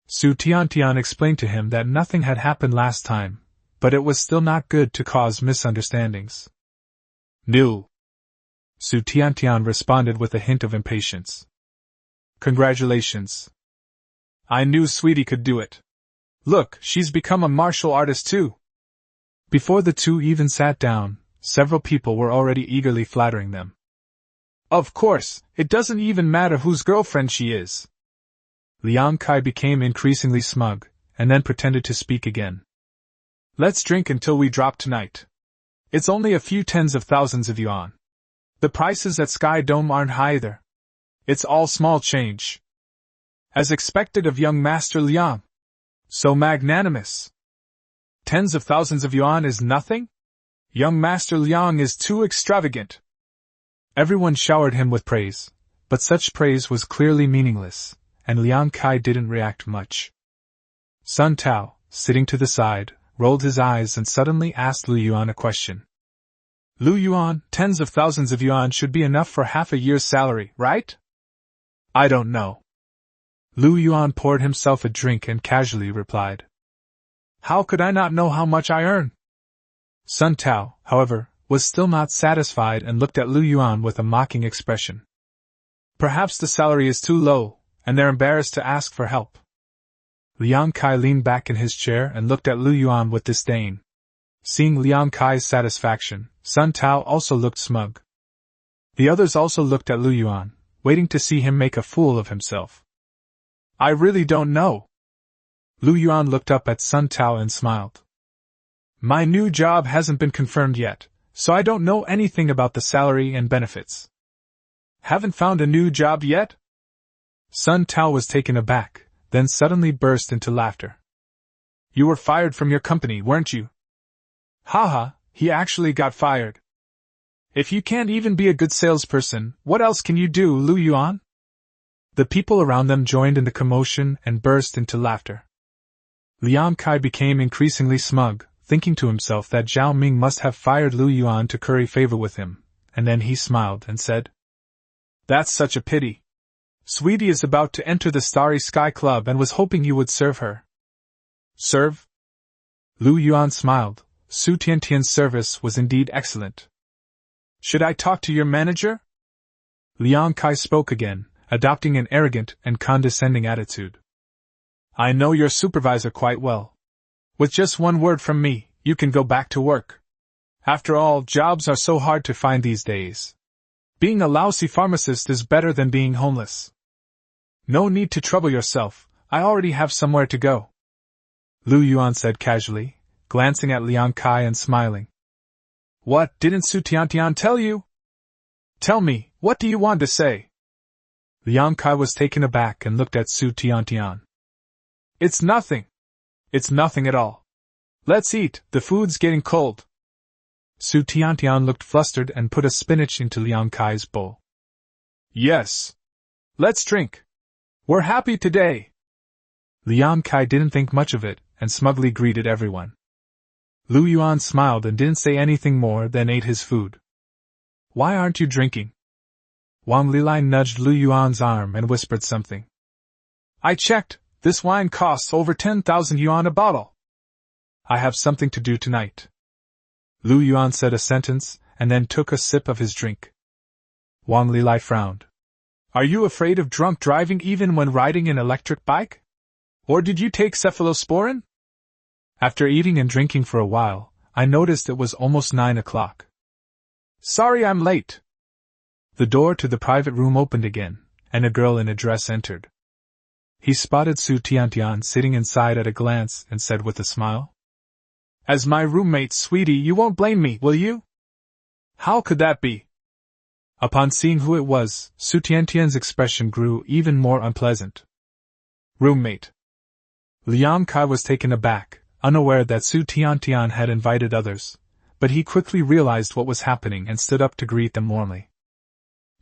Su Tiantian explained to him that nothing had happened last time, but it was still not good to cause misunderstandings. No. Su Tiantian responded with a hint of impatience. Congratulations. I knew Sweetie could do it. Look, she's become a martial artist too. Before the two even sat down, several people were already eagerly flattering them. Of course, it doesn't even matter whose girlfriend she is. Liang Kai became increasingly smug, and then pretended to speak again. Let's drink until we drop tonight. It's only a few tens of thousands of yuan. The prices at Sky Dome aren't high either. It's all small change. As expected of young Master Liang. So magnanimous. Tens of thousands of yuan is nothing? Young Master Liang is too extravagant. Everyone showered him with praise, but such praise was clearly meaningless, and Liang Kai didn't react much. Sun Tao, sitting to the side, rolled his eyes and suddenly asked Lu Yuan a question. Lu Yuan, tens of thousands of yuan should be enough for half a year's salary, right? I don't know. Lu Yuan poured himself a drink and casually replied. How could I not know how much I earn? Sun Tao, however, was still not satisfied and looked at Lu Yuan with a mocking expression. Perhaps the salary is too low, and they're embarrassed to ask for help. Liang Kai leaned back in his chair and looked at Lu Yuan with disdain. Seeing Liang Kai's satisfaction, Sun Tao also looked smug. The others also looked at Lu Yuan, waiting to see him make a fool of himself. I really don't know. Lu Yuan looked up at Sun Tao and smiled. My new job hasn't been confirmed yet, so I don't know anything about the salary and benefits. Haven't found a new job yet? Sun Tao was taken aback, then suddenly burst into laughter. You were fired from your company, weren't you? Haha, he actually got fired. If you can't even be a good salesperson, what else can you do, Lu Yuan? The people around them joined in the commotion and burst into laughter. Liang Kai became increasingly smug, thinking to himself that Zhao Ming must have fired Lu Yuan to curry favor with him, and then he smiled and said, That's such a pity. Sweetie is about to enter the Starry Sky Club and was hoping you would serve her. Serve? Lu Yuan smiled. Su Tiantian's service was indeed excellent. Should I talk to your manager? Liang Kai spoke again, adopting an arrogant and condescending attitude. I know your supervisor quite well. With just one word from me, you can go back to work. After all, jobs are so hard to find these days. Being a lousy pharmacist is better than being homeless. No need to trouble yourself, I already have somewhere to go. Lu Yuan said casually, glancing at Liang Kai and smiling. What, didn't Su Tiantian tell you? Tell me, what do you want to say? Liang Kai was taken aback and looked at Su Tiantian. It's nothing. It's nothing at all. Let's eat, the food's getting cold. Su Tiantian looked flustered and put a spinach into Liang Kai's bowl. Yes. Let's drink. We're happy today. Liang Kai didn't think much of it and smugly greeted everyone. Lu Yuan smiled and didn't say anything more than ate his food. Why aren't you drinking? Wang Lilai nudged Lu Yuan's arm and whispered something. I checked, this wine costs over 10,000 yuan a bottle. I have something to do tonight. Lu Yuan said a sentence and then took a sip of his drink. Wang Lilai frowned. Are you afraid of drunk driving even when riding an electric bike? Or did you take cephalosporin? After eating and drinking for a while, I noticed it was almost 9 o'clock. Sorry I'm late. The door to the private room opened again, and a girl in a dress entered. He spotted Su Tiantian sitting inside at a glance and said with a smile, As my roommate, sweetie, you won't blame me, will you? How could that be? Upon seeing who it was, Su Tiantian's expression grew even more unpleasant. Roommate. Liang Kai was taken aback, unaware that Su Tiantian had invited others, but he quickly realized what was happening and stood up to greet them warmly.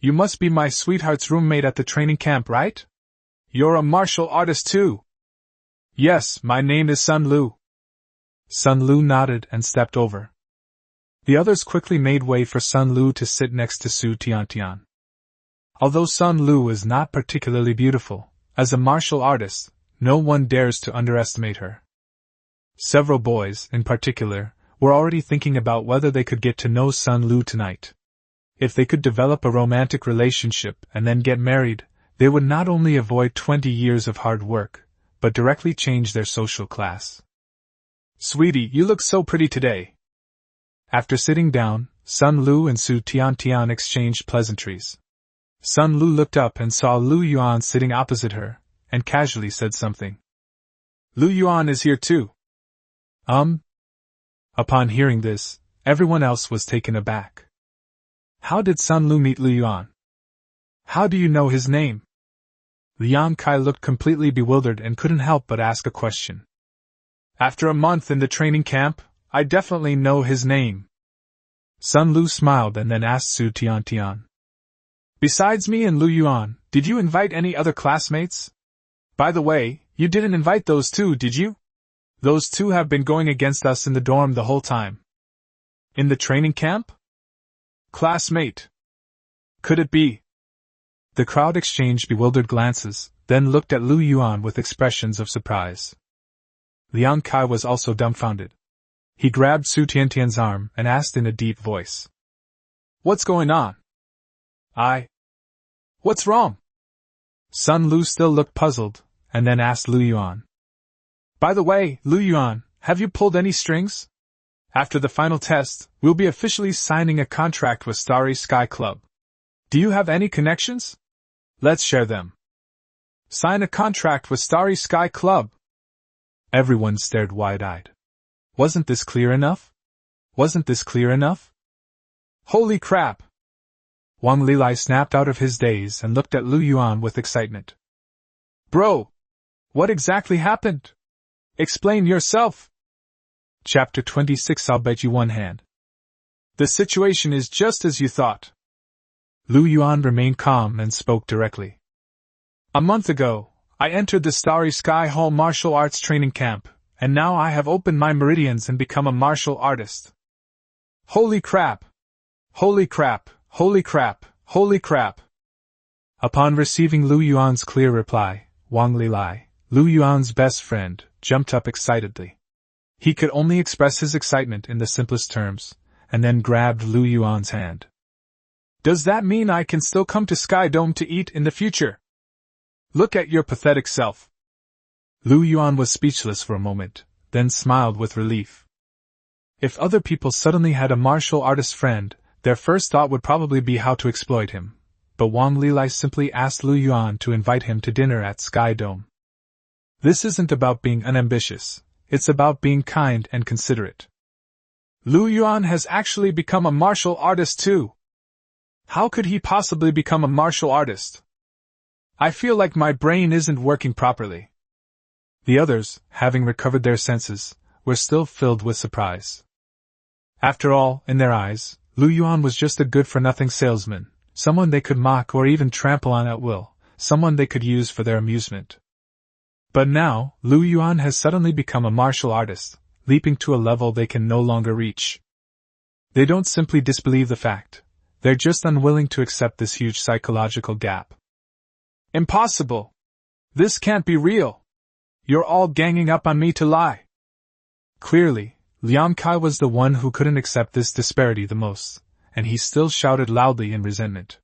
You must be my sweetheart's roommate at the training camp, right? You're a martial artist too. Yes, my name is Sun Lu. Sun Lu nodded and stepped over. The others quickly made way for Sun Lu to sit next to Su Tiantian. Although Sun Lu is not particularly beautiful, as a martial artist, no one dares to underestimate her. Several boys, in particular, were already thinking about whether they could get to know Sun Lu tonight. If they could develop a romantic relationship and then get married, they would not only avoid 20 years of hard work, but directly change their social class. Sweetie, you look so pretty today. After sitting down, Sun Lu and Su Tiantian exchanged pleasantries. Sun Lu looked up and saw Lu Yuan sitting opposite her, and casually said something. Lu Yuan is here too. Upon hearing this, everyone else was taken aback. How did Sun Lu meet Lu Yuan? How do you know his name? Liang Kai looked completely bewildered and couldn't help but ask a question. After a month in the training camp, I definitely know his name. Sun Lu smiled and then asked Su Tiantian. Besides me and Lu Yuan, did you invite any other classmates? By the way, you didn't invite those two, did you? Those two have been going against us in the dorm the whole time. In the training camp? Classmate. Could it be? The crowd exchanged bewildered glances, then looked at Lu Yuan with expressions of surprise. Liang Kai was also dumbfounded. He grabbed Su Tiantian's arm and asked in a deep voice. What's going on? What's wrong? Sun Lu still looked puzzled, and then asked Lu Yuan. By the way, Lu Yuan, have you pulled any strings? After the final test, we'll be officially signing a contract with Starry Sky Club. Do you have any connections? Let's share them. Sign a contract with Starry Sky Club. Everyone stared wide-eyed. Wasn't this clear enough? Wasn't this clear enough? Holy crap! Wang Lilai snapped out of his daze and looked at Lu Yuan with excitement. Bro! What exactly happened? Explain yourself! Chapter 26. I'll bet you one hand. The situation is just as you thought. Lu Yuan remained calm and spoke directly. A month ago, I entered the Starry Sky Hall martial arts training camp, and now I have opened my meridians and become a martial artist. Holy crap! Holy crap! Holy crap! Holy crap! Upon receiving Lu Yuan's clear reply, Wang Lilai, Lu Yuan's best friend, jumped up excitedly. He could only express his excitement in the simplest terms, and then grabbed Lu Yuan's hand. Does that mean I can still come to Sky Dome to eat in the future? Look at your pathetic self. Lu Yuan was speechless for a moment, then smiled with relief. If other people suddenly had a martial artist friend, their first thought would probably be how to exploit him. But Wang Lilai simply asked Lu Yuan to invite him to dinner at Sky Dome. This isn't about being unambitious, it's about being kind and considerate. Lu Yuan has actually become a martial artist too. How could he possibly become a martial artist? I feel like my brain isn't working properly. The others, having recovered their senses, were still filled with surprise. After all, in their eyes, Lu Yuan was just a good-for-nothing salesman, someone they could mock or even trample on at will, someone they could use for their amusement. But now, Lu Yuan has suddenly become a martial artist, leaping to a level they can no longer reach. They don't simply disbelieve the fact, they're just unwilling to accept this huge psychological gap. Impossible! This can't be real! You're all ganging up on me to lie! Clearly, Liang Kai was the one who couldn't accept this disparity the most, and he still shouted loudly in resentment.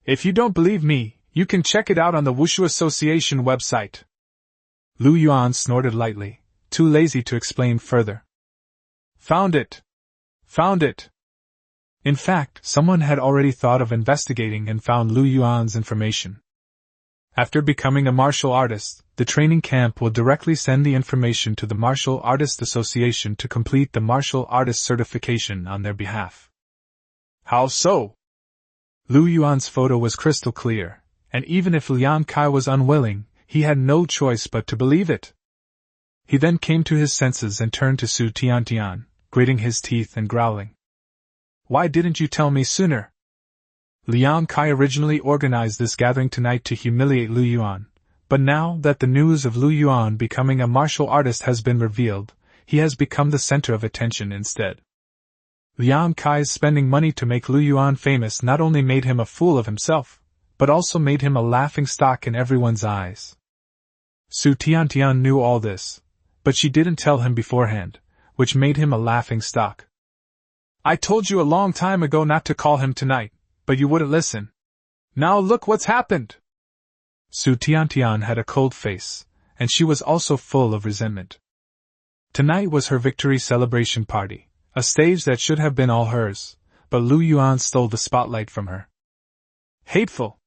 If you don't believe me, you can check it out on the Wushu Association website. Lu Yuan snorted lightly, too lazy to explain further. Found it! Found it! In fact, someone had already thought of investigating and found Lu Yuan's information. After becoming a martial artist, the training camp will directly send the information to the Martial Artists Association to complete the martial artist certification on their behalf. How so? Lu Yuan's photo was crystal clear, and even if Liang Kai was unwilling, he had no choice but to believe it. He then came to his senses and turned to Su Tiantian, gritting his teeth and growling. Why didn't you tell me sooner? Liang Kai originally organized this gathering tonight to humiliate Lu Yuan, but now that the news of Lu Yuan becoming a martial artist has been revealed, he has become the center of attention instead. Liang Kai's spending money to make Lu Yuan famous not only made him a fool of himself, but also made him a laughingstock in everyone's eyes. Su Tiantian knew all this, but she didn't tell him beforehand, which made him a laughingstock. I told you a long time ago not to call him tonight, but you wouldn't listen. Now look what's happened! Su Tiantian had a cold face, and she was also full of resentment. Tonight was her victory celebration party, a stage that should have been all hers, but Lu Yuan stole the spotlight from her. Hateful!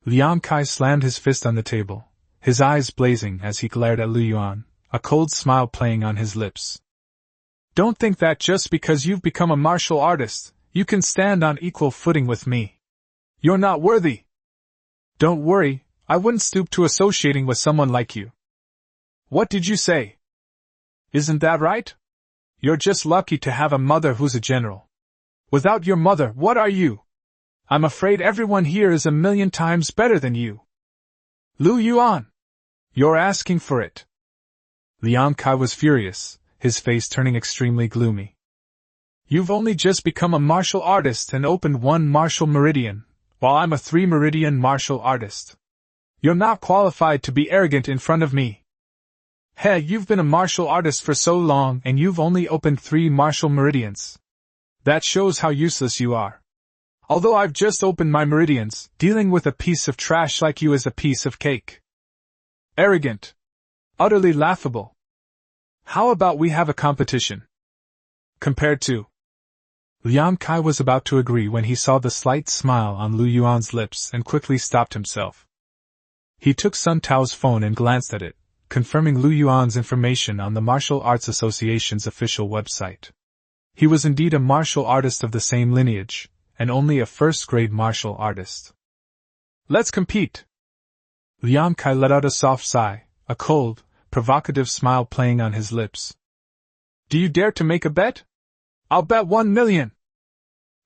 Liang Kai slammed his fist on the table, his eyes blazing as he glared at Lu Yuan, a cold smile playing on his lips. Don't think that just because you've become a martial artist, you can stand on equal footing with me. You're not worthy. Don't worry, I wouldn't stoop to associating with someone like you. What did you say? Isn't that right? You're just lucky to have a mother who's a general. Without your mother, what are you? I'm afraid everyone here is 1,000,000 times better than you. Lu Yuan! You're asking for it. Liang Kai was furious, his face turning extremely gloomy. You've only just become a martial artist and opened 1 martial meridian, while I'm a 3-meridian martial artist. You're not qualified to be arrogant in front of me. Hey, you've been a martial artist for so long and you've only opened 3 martial meridians. That shows how useless you are. Although I've just opened my meridians, dealing with a piece of trash like you is a piece of cake. Arrogant. Utterly laughable. How about we have a competition? Compared to... Liang Kai was about to agree when he saw the slight smile on Lu Yuan's lips and quickly stopped himself. He took Sun Tao's phone and glanced at it, confirming Lu Yuan's information on the Martial Arts Association's official website. He was indeed a martial artist of the same lineage, and only a first-grade martial artist. Let's compete! Liang Kai let out a soft sigh, a cold, provocative smile playing on his lips. Do you dare to make a bet? I'll bet 1,000,000!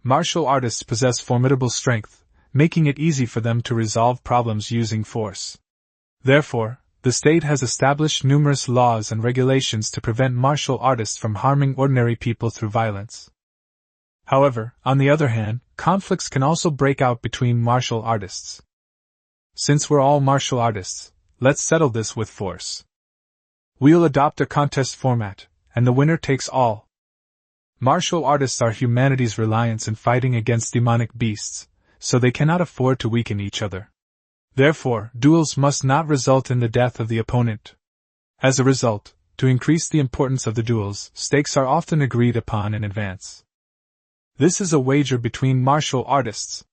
Martial artists possess formidable strength, making it easy for them to resolve problems using force. Therefore, the state has established numerous laws and regulations to prevent martial artists from harming ordinary people through violence. However, on the other hand, conflicts can also break out between martial artists. Since we're all martial artists, let's settle this with force. We'll adopt a contest format, and the winner takes all. Martial artists are humanity's reliance in fighting against demonic beasts, so they cannot afford to weaken each other. Therefore, duels must not result in the death of the opponent. As a result, to increase the importance of the duels, stakes are often agreed upon in advance. This is a wager between martial artists.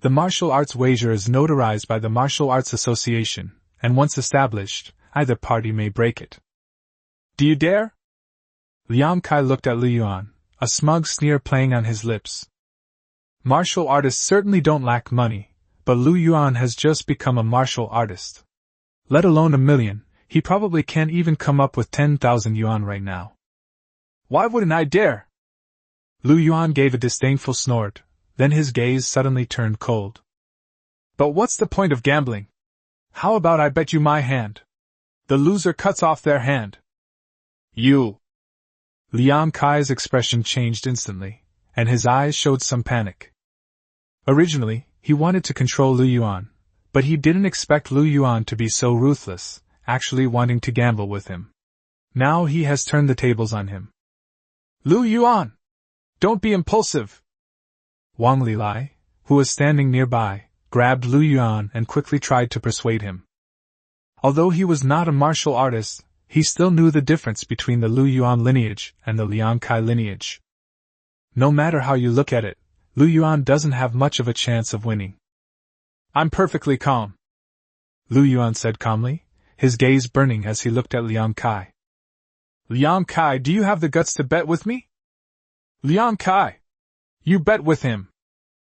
The martial arts wager is notarized by the Martial Arts Association, and once established, either party may break it. Do you dare? Liang Kai looked at Lu Yuan, a smug sneer playing on his lips. Martial artists certainly don't lack money, but Lu Yuan has just become a martial artist. Let alone 1,000,000, he probably can't even come up with 10,000 yuan right now. Why wouldn't I dare? Lu Yuan gave a disdainful snort, then his gaze suddenly turned cold. But what's the point of gambling? How about I bet you my hand? The loser cuts off their hand. You! Liang Kai's expression changed instantly, and his eyes showed some panic. Originally, he wanted to control Lu Yuan, but he didn't expect Lu Yuan to be so ruthless, actually wanting to gamble with him. Now he has turned the tables on him. Lu Yuan! Don't be impulsive! Wang Lilai, who was standing nearby, grabbed Lu Yuan and quickly tried to persuade him. Although he was not a martial artist, he still knew the difference between the Lu Yuan lineage and the Liang Kai lineage. No matter how you look at it, Lu Yuan doesn't have much of a chance of winning. I'm perfectly calm, Lu Yuan said calmly, his gaze burning as he looked at Liang Kai. Liang Kai, do you have the guts to bet with me? Liang Kai! You bet with him!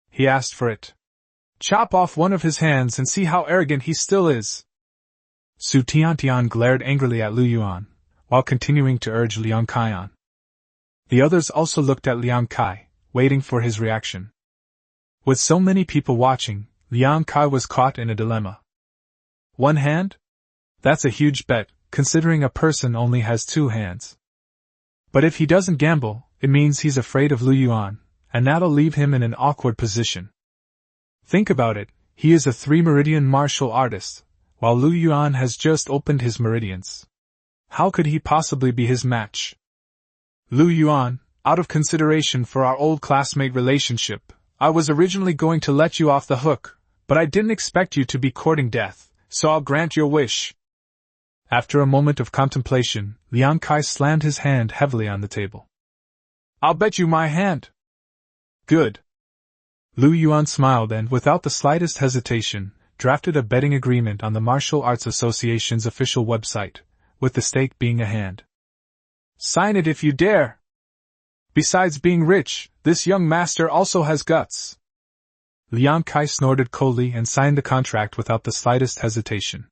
He asked for it. Chop off one of his hands and see how arrogant he still is. Su Tiantian glared angrily at Lu Yuan, while continuing to urge Liang Kai on. The others also looked at Liang Kai, waiting for his reaction. With so many people watching, Liang Kai was caught in a dilemma. One hand? That's a huge bet, considering a person only has 2 hands. But if he doesn't gamble, it means he's afraid of Lu Yuan, and that'll leave him in an awkward position. Think about it, he is a 3-meridian martial artist, while Lu Yuan has just opened his meridians. How could he possibly be his match? Lu Yuan, out of consideration for our old classmate relationship, I was originally going to let you off the hook, but I didn't expect you to be courting death, so I'll grant your wish. After a moment of contemplation, Liang Kai slammed his hand heavily on the table. I'll bet you my hand. Good. Lu Yuan smiled and, without the slightest hesitation, drafted a betting agreement on the Martial Arts Association's official website, with the stake being a hand. Sign it if you dare. Besides being rich, this young master also has guts. Liang Kai snorted coldly and signed the contract without the slightest hesitation.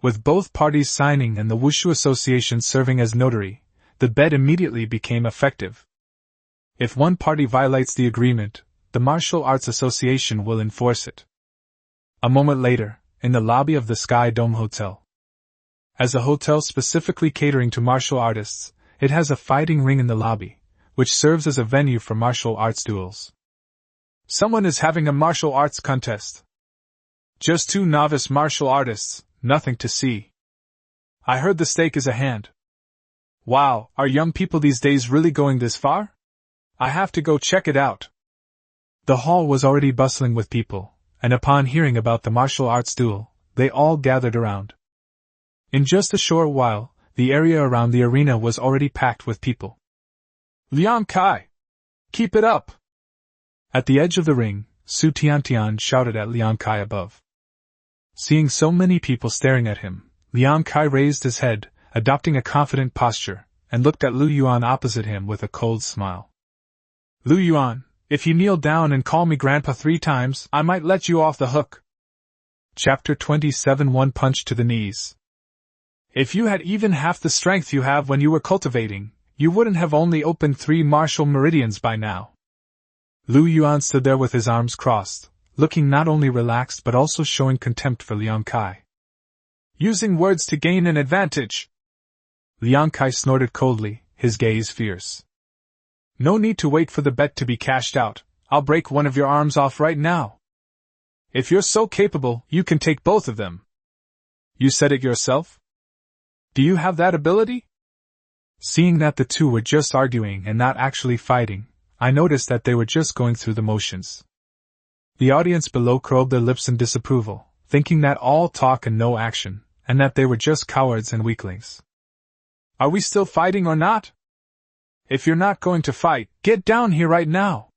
With both parties signing and the Wushu Association serving as notary, the bet immediately became effective. If one party violates the agreement, the Martial Arts Association will enforce it. A moment later, in the lobby of the Sky Dome Hotel. As a hotel specifically catering to martial artists, it has a fighting ring in the lobby, which serves as a venue for martial arts duels. Someone is having a martial arts contest. Just 2 novice martial artists, nothing to see. I heard the stake is a hand. Wow, are young people these days really going this far? I have to go check it out. The hall was already bustling with people, and upon hearing about the martial arts duel, they all gathered around. In just a short while, the area around the arena was already packed with people. Liang Kai! Keep it up! At the edge of the ring, Su Tiantian shouted at Liang Kai above. Seeing so many people staring at him, Liang Kai raised his head, adopting a confident posture, and looked at Lu Yuan opposite him with a cold smile. Lu Yuan, if you kneel down and call me Grandpa 3 times, I might let you off the hook. Chapter 27 One Punch to the Knees. If you had even half the strength you have when you were cultivating, you wouldn't have only opened 3 martial meridians by now. Lu Yuan stood there with his arms crossed, looking not only relaxed but also showing contempt for Liang Kai. Using words to gain an advantage. Liang Kai snorted coldly, his gaze fierce. No need to wait for the bet to be cashed out, I'll break one of your arms off right now. If you're so capable, you can take both of them. You said it yourself? Do you have that ability? Seeing that the two were just arguing and not actually fighting, I noticed that they were just going through the motions. The audience below curled their lips in disapproval, thinking that all talk and no action, and that they were just cowards and weaklings. Are we still fighting or not? If you're not going to fight, get down here right now.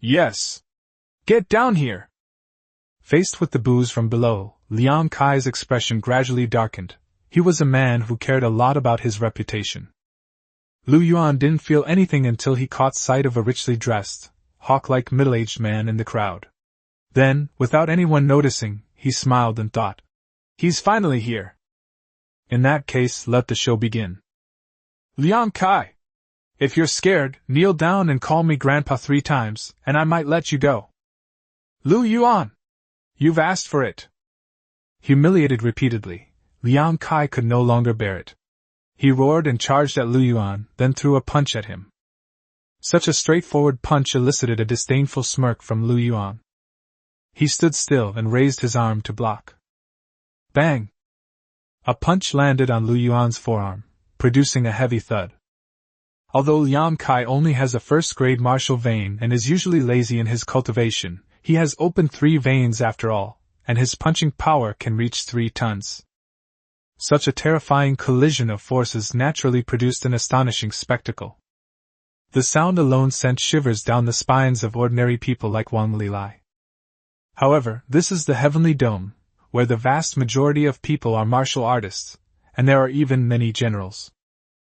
Yes. Get down here. Faced with the boos from below, Liang Kai's expression gradually darkened. He was a man who cared a lot about his reputation. Lu Yuan didn't feel anything until he caught sight of a richly dressed, hawk-like middle-aged man in the crowd. Then, without anyone noticing, he smiled and thought, "He's finally here. In that case, let the show begin. Liang Kai! If you're scared, kneel down and call me Grandpa 3 times, and I might let you go. Lu Yuan! You've asked for it." Humiliated repeatedly, Liang Kai could no longer bear it. He roared and charged at Lu Yuan, then threw a punch at him. Such a straightforward punch elicited a disdainful smirk from Lu Yuan. He stood still and raised his arm to block. Bang! A punch landed on Lu Yuan's forearm, producing a heavy thud. Although Liang Kai only has a first-grade martial vein and is usually lazy in his cultivation, he has opened 3 veins after all, and his punching power can reach 3 tons. Such a terrifying collision of forces naturally produced an astonishing spectacle. The sound alone sent shivers down the spines of ordinary people like Wang Lilai. However, this is the Heavenly Dome, where the vast majority of people are martial artists, and there are even many generals.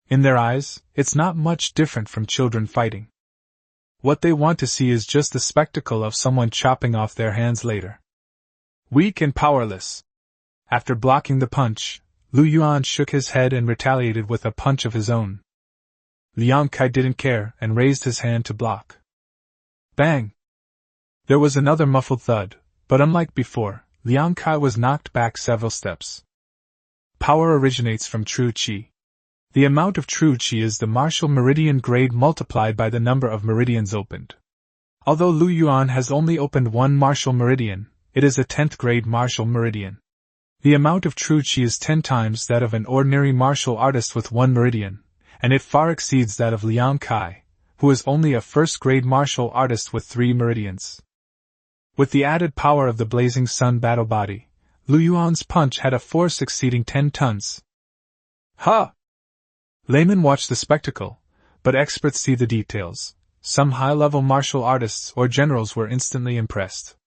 In their eyes, it's not much different from children fighting. What they want to see is just the spectacle of someone chopping off their hands later. Weak and powerless. After blocking the punch, Lu Yuan shook his head and retaliated with a punch of his own. Liang Kai didn't care and raised his hand to block. Bang! There was another muffled thud, but unlike before, Liang Kai was knocked back several steps. Power originates from true qi. The amount of true qi is the martial meridian grade multiplied by the number of meridians opened. Although Lu Yuan has only opened 1 martial meridian, it is a 10th grade martial meridian. The amount of true qi is 10 times that of an ordinary martial artist with 1 meridian, and it far exceeds that of Liang Kai, who is only a first-grade martial artist with 3 meridians. With the added power of the Blazing Sun battle body, Lu Yuan's punch had a force exceeding 10 tons. Ha! Laymen watch the spectacle, but experts see the details. Some high-level martial artists or generals were instantly impressed.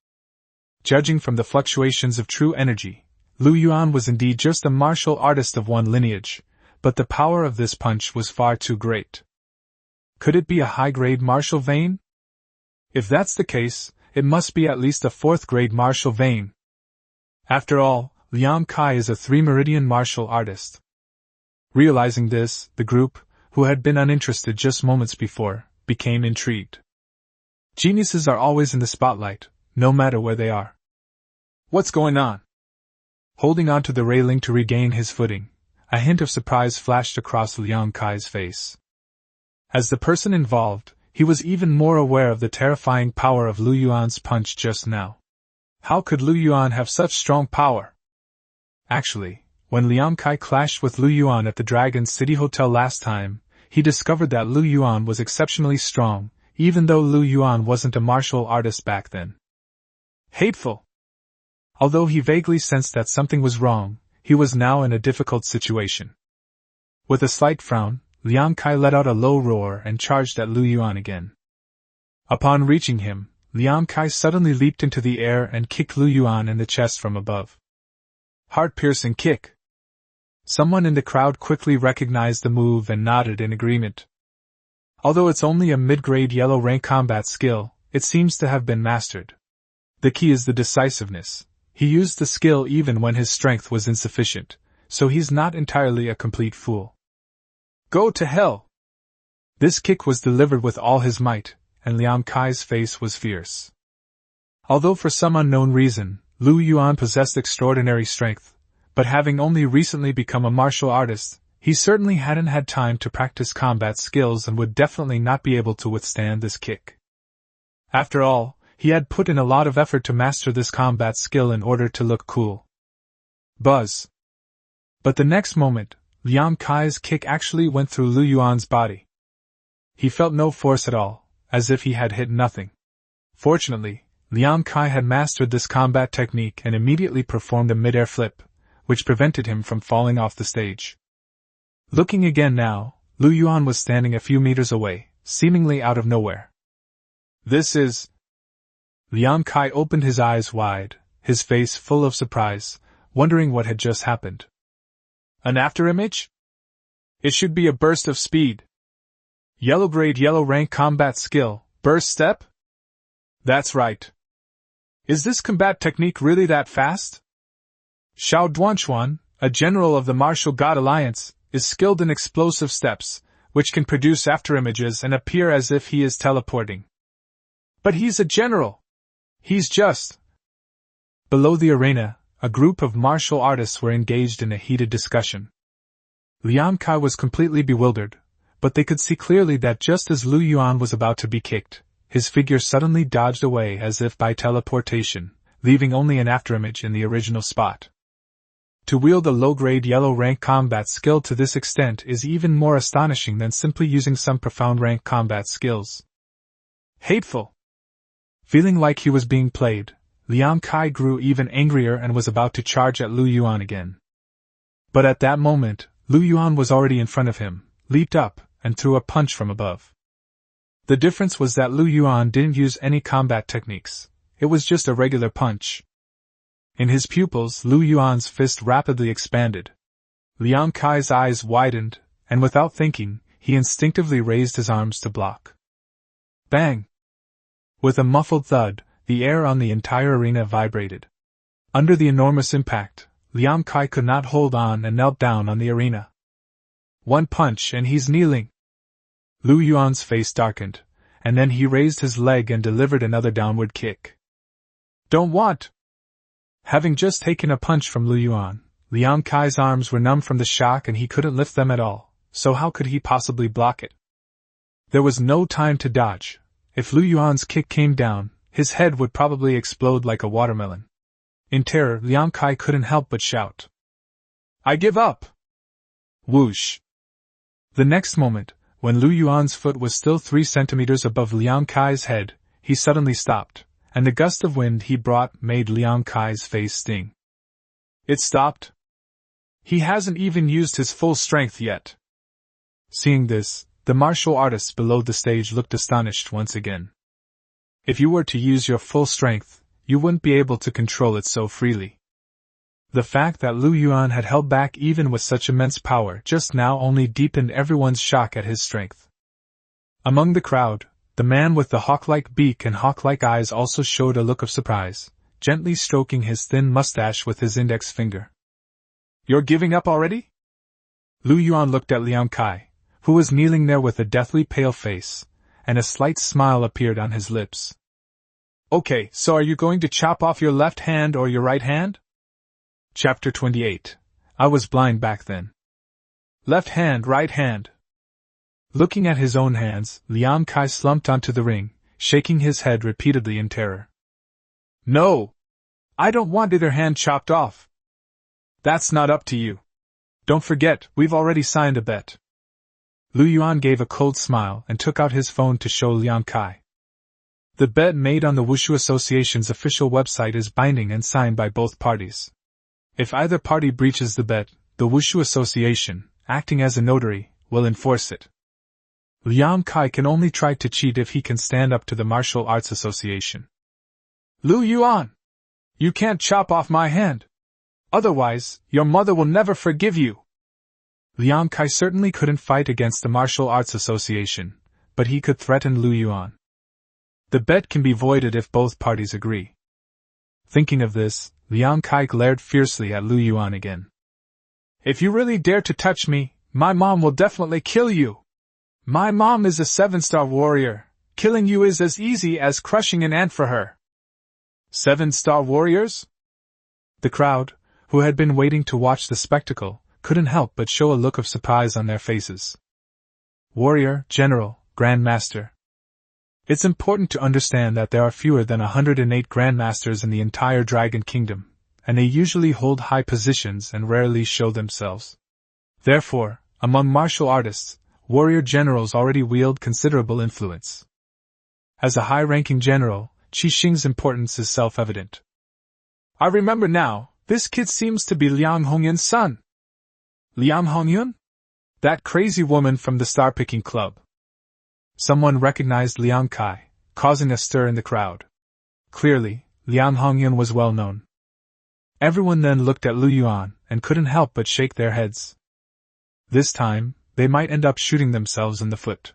Judging from the fluctuations of true energy, Lu Yuan was indeed just a martial artist of 1 lineage, but the power of this punch was far too great. Could it be a high-grade martial vein? If that's the case, it must be at least a 4th-grade martial vein. After all, Liang Kai is a 3-meridian martial artist. Realizing this, the group, who had been uninterested just moments before, became intrigued. Geniuses are always in the spotlight, no matter where they are. What's going on? Holding on to the railing to regain his footing, a hint of surprise flashed across Liang Kai's face. As the person involved, he was even more aware of the terrifying power of Lu Yuan's punch just now. How could Lu Yuan have such strong power? Actually, when Liang Kai clashed with Lu Yuan at the Dragon City Hotel last time, he discovered that Lu Yuan was exceptionally strong, even though Lu Yuan wasn't a martial artist back then. Hateful! Although he vaguely sensed that something was wrong, he was now in a difficult situation. With a slight frown, Liang Kai let out a low roar and charged at Lu Yuan again. Upon reaching him, Liang Kai suddenly leaped into the air and kicked Lu Yuan in the chest from above. Heart-piercing kick! Someone in the crowd quickly recognized the move and nodded in agreement. Although it's only a mid-grade yellow rank combat skill, it seems to have been mastered. The key is the decisiveness. He used the skill even when his strength was insufficient, so he's not entirely a complete fool. Go to hell! This kick was delivered with all his might, and Liang Kai's face was fierce. Although for some unknown reason, Lu Yuan possessed extraordinary strength, but having only recently become a martial artist, he certainly hadn't had time to practice combat skills and would definitely not be able to withstand this kick. After all, he had put in a lot of effort to master this combat skill in order to look cool. Buzz! But the next moment, Liang Kai's kick actually went through Lu Yuan's body. He felt no force at all, as if he had hit nothing. Fortunately, Liang Kai had mastered this combat technique and immediately performed a mid-air flip, which prevented him from falling off the stage. Looking again now, Lu Yuan was standing a few meters away, seemingly out of nowhere. This is... Liang Kai opened his eyes wide, his face full of surprise, wondering what had just happened. An afterimage? It should be a burst of speed. Yellow grade yellow rank combat skill, burst step? That's right. Is this combat technique really that fast? Xiao Duanquan, a general of the Martial God Alliance, is skilled in explosive steps, which can produce afterimages and appear as if he is teleporting. But he's a general. He's just... Below the arena, a group of martial artists were engaged in a heated discussion. Liang Kai was completely bewildered, but they could see clearly that just as Lu Yuan was about to be kicked, his figure suddenly dodged away as if by teleportation, leaving only an afterimage in the original spot. To wield a low-grade yellow-rank combat skill to this extent is even more astonishing than simply using some profound rank combat skills. Hateful! Feeling like he was being played, Liang Kai grew even angrier and was about to charge at Lu Yuan again. But at that moment, Lu Yuan was already in front of him, leaped up, and threw a punch from above. The difference was that Lu Yuan didn't use any combat techniques, it was just a regular punch. In his pupils, Lu Yuan's fist rapidly expanded. Liang Kai's eyes widened, and without thinking, he instinctively raised his arms to block. Bang! With a muffled thud, the air on the entire arena vibrated. Under the enormous impact, Liang Kai could not hold on and knelt down on the arena. One punch and he's kneeling. Lu Yuan's face darkened, and then he raised his leg and delivered another downward kick. Don't want! Having just taken a punch from Lu Yuan, Liang Kai's arms were numb from the shock and he couldn't lift them at all, so how could he possibly block it? There was no time to dodge. If Lu Yuan's kick came down, his head would probably explode like a watermelon. In terror, Liang Kai couldn't help but shout. I give up! Whoosh! The next moment, when Lu Yuan's foot was still 3 centimeters above Liang Kai's head, he suddenly stopped, and the gust of wind he brought made Liang Kai's face sting. It stopped. He hasn't even used his full strength yet. Seeing this, the martial artists below the stage looked astonished once again. If you were to use your full strength, you wouldn't be able to control it so freely. The fact that Lu Yuan had held back even with such immense power just now only deepened everyone's shock at his strength. Among the crowd, the man with the hawk-like beak and hawk-like eyes also showed a look of surprise, gently stroking his thin mustache with his index finger. You're giving up already? Lu Yuan looked at Liang Kai, who was kneeling there with a deathly pale face, and a slight smile appeared on his lips. Okay, so are you going to chop off your left hand or your right hand? Chapter 28. I was blind back then. Left hand, right hand. Looking at his own hands, Liang Kai slumped onto the ring, shaking his head repeatedly in terror. No! I don't want either hand chopped off. That's not up to you. Don't forget, we've already signed a bet. Lu Yuan gave a cold smile and took out his phone to show Liang Kai. The bet made on the Wushu Association's official website is binding and signed by both parties. If either party breaches the bet, the Wushu Association, acting as a notary, will enforce it. Liang Kai can only try to cheat if he can stand up to the Martial Arts Association. Lu Yuan! You can't chop off my hand! Otherwise, your mother will never forgive you! Liang Kai certainly couldn't fight against the Martial Arts Association, but he could threaten Lu Yuan. The bet can be voided if both parties agree. Thinking of this, Liang Kai glared fiercely at Lu Yuan again. If you really dare to touch me, my mom will definitely kill you! My mom is a 7-star warrior. Killing you is as easy as crushing an ant for her. 7-star warriors? The crowd, who had been waiting to watch the spectacle, couldn't help but show a look of surprise on their faces. Warrior, General, Grand Master. It's important to understand that there are fewer than 108 Grandmasters in the entire Dragon Kingdom, and they usually hold high positions and rarely show themselves. Therefore, among martial artists, warrior generals already wield considerable influence. As a high-ranking general, Qi Xing's importance is self-evident. I remember now, this kid seems to be Liang Hongyun's son. Liang Hongyun? That crazy woman from the star-picking club. Someone recognized Liang Kai, causing a stir in the crowd. Clearly, Liang Hongyun was well known. Everyone then looked at Lu Yuan and couldn't help but shake their heads. This time, they might end up shooting themselves in the foot.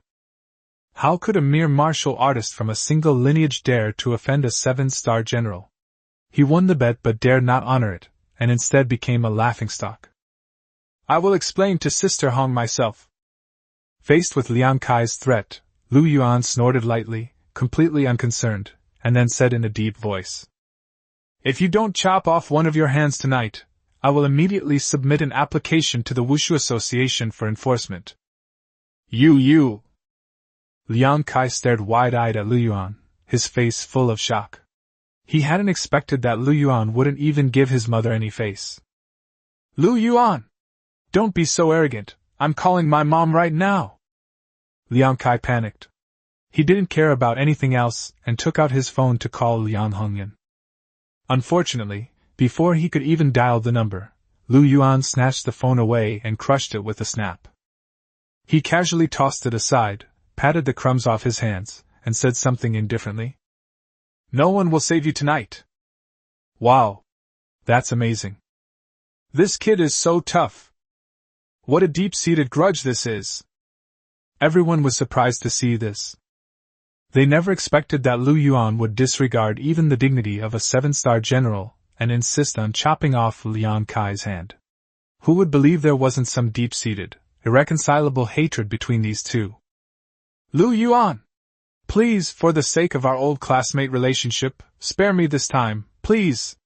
How could a mere martial artist from a single lineage dare to offend a 7-star general? He won the bet but dared not honor it, and instead became a laughingstock. I will explain to Sister Hong myself. Faced with Liang Kai's threat, Lu Yuan snorted lightly, completely unconcerned, and then said in a deep voice, If you don't chop off one of your hands tonight, I will immediately submit an application to the Wushu Association for enforcement. You! Liang Kai stared wide-eyed at Lu Yuan, his face full of shock. He hadn't expected that Lu Yuan wouldn't even give his mother any face. Lu Yuan! Don't be so arrogant, I'm calling my mom right now! Liang Kai panicked. He didn't care about anything else and took out his phone to call Liang Hongyun. Unfortunately, before he could even dial the number, Lu Yuan snatched the phone away and crushed it with a snap. He casually tossed it aside, patted the crumbs off his hands, and said something indifferently. No one will save you tonight. Wow. That's amazing. This kid is so tough. What a deep-seated grudge this is. Everyone was surprised to see this. They never expected that Lu Yuan would disregard even the dignity of a 7-star general and insist on chopping off Liang Kai's hand. Who would believe there wasn't some deep-seated, irreconcilable hatred between these two? Lu Yuan! Please, for the sake of our old classmate relationship, spare me this time, please!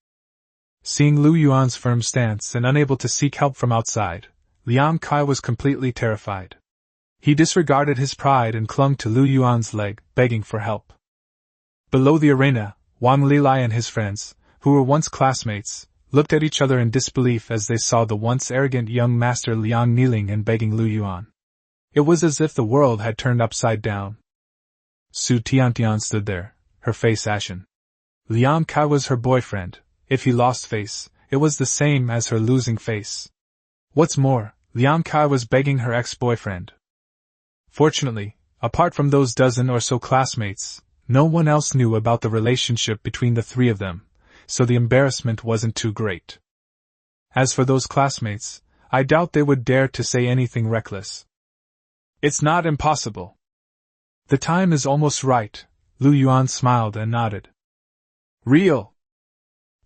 Seeing Lu Yuan's firm stance and unable to seek help from outside, Liang Kai was completely terrified. He disregarded his pride and clung to Lu Yuan's leg, begging for help. Below the arena, Wang Lilai and his friends, who were once classmates, looked at each other in disbelief as they saw the once arrogant young master Liang kneeling and begging Lu Yuan. It was as if the world had turned upside down. Su Tiantian stood there, her face ashen. Liang Kai was her boyfriend. If he lost face, it was the same as her losing face. What's more, Liang Kai was begging her ex-boyfriend. Fortunately, apart from those dozen or so classmates, no one else knew about the relationship between the three of them, so the embarrassment wasn't too great. As for those classmates, I doubt they would dare to say anything reckless. It's not impossible. The time is almost right, Lu Yuan smiled and nodded. Real.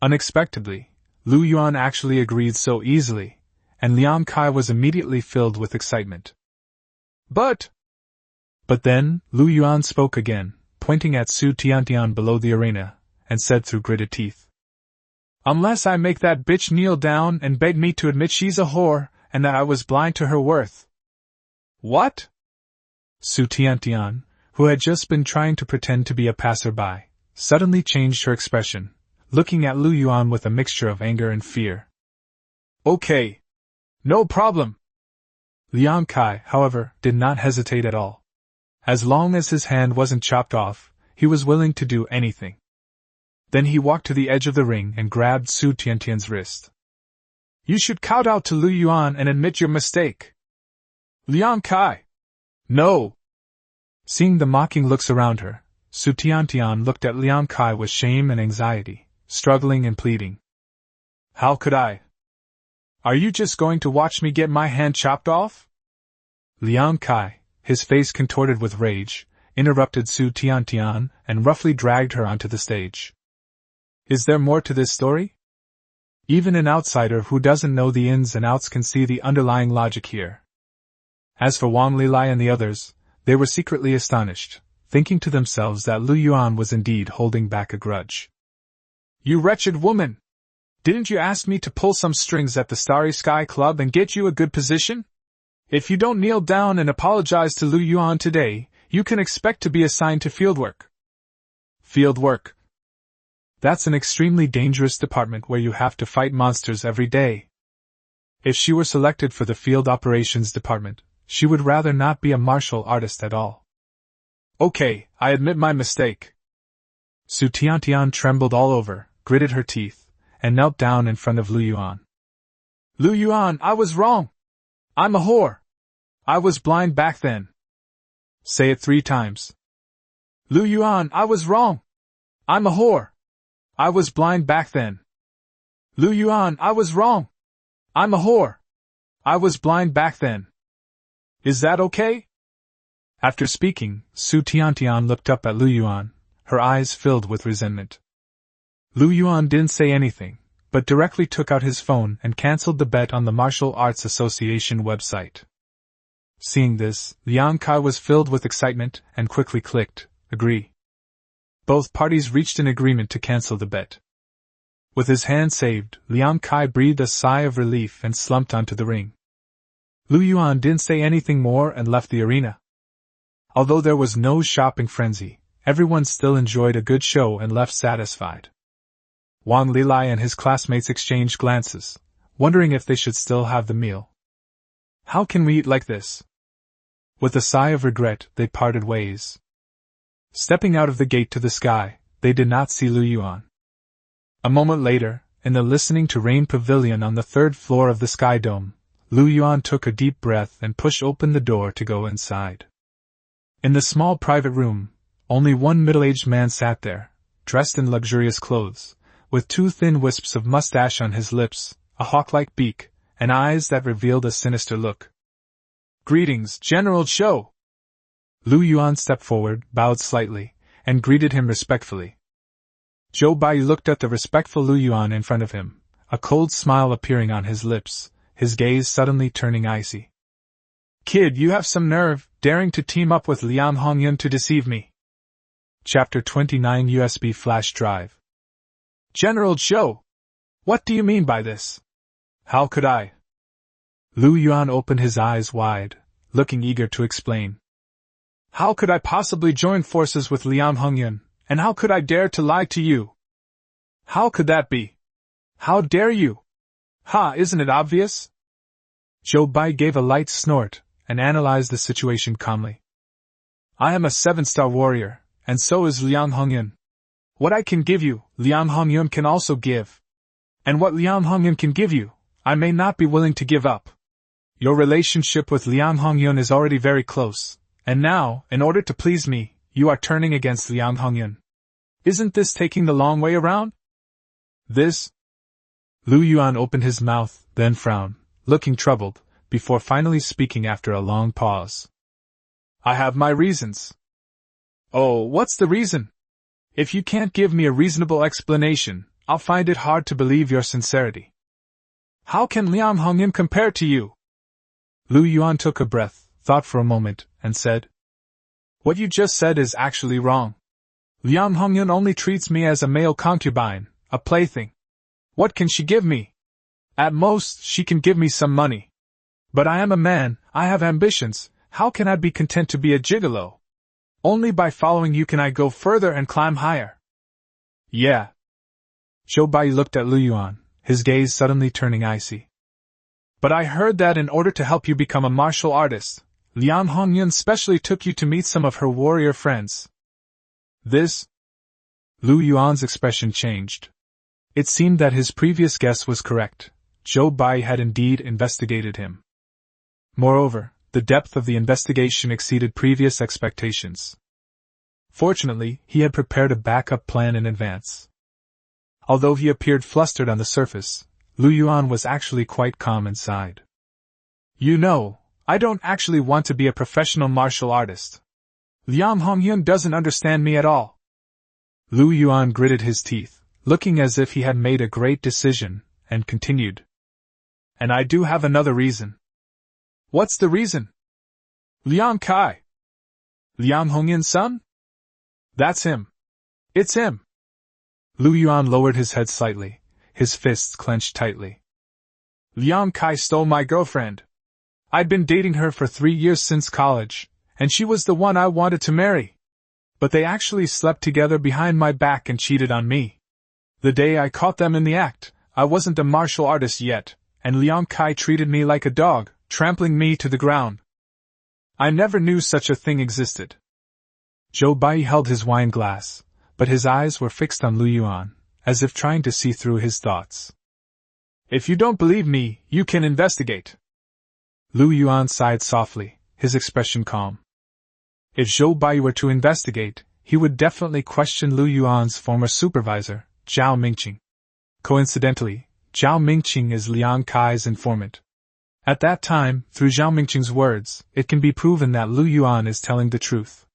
Unexpectedly, Lu Yuan actually agreed so easily, and Liang Kai was immediately filled with excitement. But then, Lu Yuan spoke again, pointing at Su Tiantian below the arena, and said through gritted teeth. Unless I make that bitch kneel down and beg me to admit she's a whore, and that I was blind to her worth. What? Su Tiantian, who had just been trying to pretend to be a passerby, suddenly changed her expression, looking at Lu Yuan with a mixture of anger and fear. Okay. No problem. Liang Kai, however, did not hesitate at all. As long as his hand wasn't chopped off, he was willing to do anything. Then he walked to the edge of the ring and grabbed Su Tiantian's wrist. You should kowtow to Lu Yuan and admit your mistake. Liang Kai. No. Seeing the mocking looks around her, Su Tiantian looked at Liang Kai with shame and anxiety, struggling and pleading. How could I? Are you just going to watch me get my hand chopped off? Liang Kai, his face contorted with rage, interrupted Su Tiantian and roughly dragged her onto the stage. Is there more to this story? Even an outsider who doesn't know the ins and outs can see the underlying logic here. As for Wang Lilai and the others, they were secretly astonished, thinking to themselves that Lu Yuan was indeed holding back a grudge. You wretched woman! Didn't you ask me to pull some strings at the Starry Sky Club and get you a good position? If you don't kneel down and apologize to Lu Yuan today, you can expect to be assigned to fieldwork. Fieldwork. That's an extremely dangerous department where you have to fight monsters every day. If she were selected for the field operations department, she would rather not be a martial artist at all. Okay, I admit my mistake. Su Tiantian trembled all over, gritted her teeth, and knelt down in front of Lu Yuan. Lu Yuan, I was wrong! I'm a whore! I was blind back then. Say it 3 times. Lu Yuan, I was wrong! I'm a whore! I was blind back then. Lu Yuan, I was wrong! I'm a whore! I was blind back then. Is that okay? After speaking, Su Tiantian looked up at Lu Yuan, her eyes filled with resentment. Lu Yuan didn't say anything, but directly took out his phone and cancelled the bet on the Martial Arts Association website. Seeing this, Liang Kai was filled with excitement and quickly clicked, agree. Both parties reached an agreement to cancel the bet. With his hand saved, Liang Kai breathed a sigh of relief and slumped onto the ring. Lu Yuan didn't say anything more and left the arena. Although there was no shopping frenzy, everyone still enjoyed a good show and left satisfied. Wang Lilai and his classmates exchanged glances, wondering if they should still have the meal. How can we eat like this? With a sigh of regret, they parted ways. Stepping out of the gate to the sky, they did not see Lu Yuan. A moment later, in the Listening to Rain pavilion on the 3rd floor of the Sky Dome, Lu Yuan took a deep breath and pushed open the door to go inside. In the small private room, only one middle-aged man sat there, dressed in luxurious clothes, with 2 thin wisps of mustache on his lips, a hawk-like beak, and eyes that revealed a sinister look. Greetings, General Zhou! Lu Yuan stepped forward, bowed slightly, and greeted him respectfully. Zhou Bai looked at the respectful Lu Yuan in front of him, a cold smile appearing on his lips, his gaze suddenly turning icy. Kid, you have some nerve, daring to team up with Liang Hongyun to deceive me. Chapter 29 USB Flash Drive. General Zhou! What do you mean by this? How could I? Lu Yuan opened his eyes wide, looking eager to explain. How could I possibly join forces with Liang Hongyun, and how could I dare to lie to you? How could that be? How dare you? Ha, isn't it obvious? Zhou Bai gave a light snort, and analyzed the situation calmly. I am a 7-star warrior, and so is Liang Hongyun. What I can give you, Liang Hongyun can also give. And what Liang Hongyun can give you, I may not be willing to give up. Your relationship with Liang Hongyun is already very close, and now, in order to please me, you are turning against Liang Hongyun. Isn't this taking the long way around? This? Lu Yuan opened his mouth, then frowned, looking troubled, before finally speaking after a long pause. I have my reasons. Oh, what's the reason? If you can't give me a reasonable explanation, I'll find it hard to believe your sincerity. How can Liang Hongyun compare to you? Lu Yuan took a breath, thought for a moment, and said, What you just said is actually wrong. Liang Hongyun only treats me as a male concubine, a plaything. What can she give me? At most, she can give me some money. But I am a man, I have ambitions, how can I be content to be a gigolo? Only by following you can I go further and climb higher. Yeah. Zhou Bai looked at Lu Yuan, his gaze suddenly turning icy. But I heard that in order to help you become a martial artist, Liang Hongyun specially took you to meet some of her warrior friends. This? Lu Yuan's expression changed. It seemed that his previous guess was correct. Zhou Bai had indeed investigated him. Moreover, the depth of the investigation exceeded previous expectations. Fortunately, he had prepared a backup plan in advance. Although he appeared flustered on the surface, Lu Yuan was actually quite calm inside. You know, I don't actually want to be a professional martial artist. Liang Hongyun doesn't understand me at all. Lu Yuan gritted his teeth, looking as if he had made a great decision, and continued. And I do have another reason. What's the reason? Liang Kai. Liang Hongyun's son? That's him. It's him. Lu Yuan lowered his head slightly, his fists clenched tightly. Liang Kai stole my girlfriend. I'd been dating her for 3 years since college, and she was the one I wanted to marry. But they actually slept together behind my back and cheated on me. The day I caught them in the act, I wasn't a martial artist yet, and Liang Kai treated me like a dog, trampling me to the ground. I never knew such a thing existed. Zhou Bai held his wine glass, but his eyes were fixed on Lu Yuan, as if trying to see through his thoughts. "If you don't believe me, you can investigate." Lu Yuan sighed softly, his expression calm. If Zhou Bai were to investigate, he would definitely question Lu Yuan's former supervisor, Zhao Mingqing. Coincidentally, Zhao Mingqing is Liang Kai's informant. At that time, through Zhao Mingqing's words, it can be proven that Lu Yuan is telling the truth.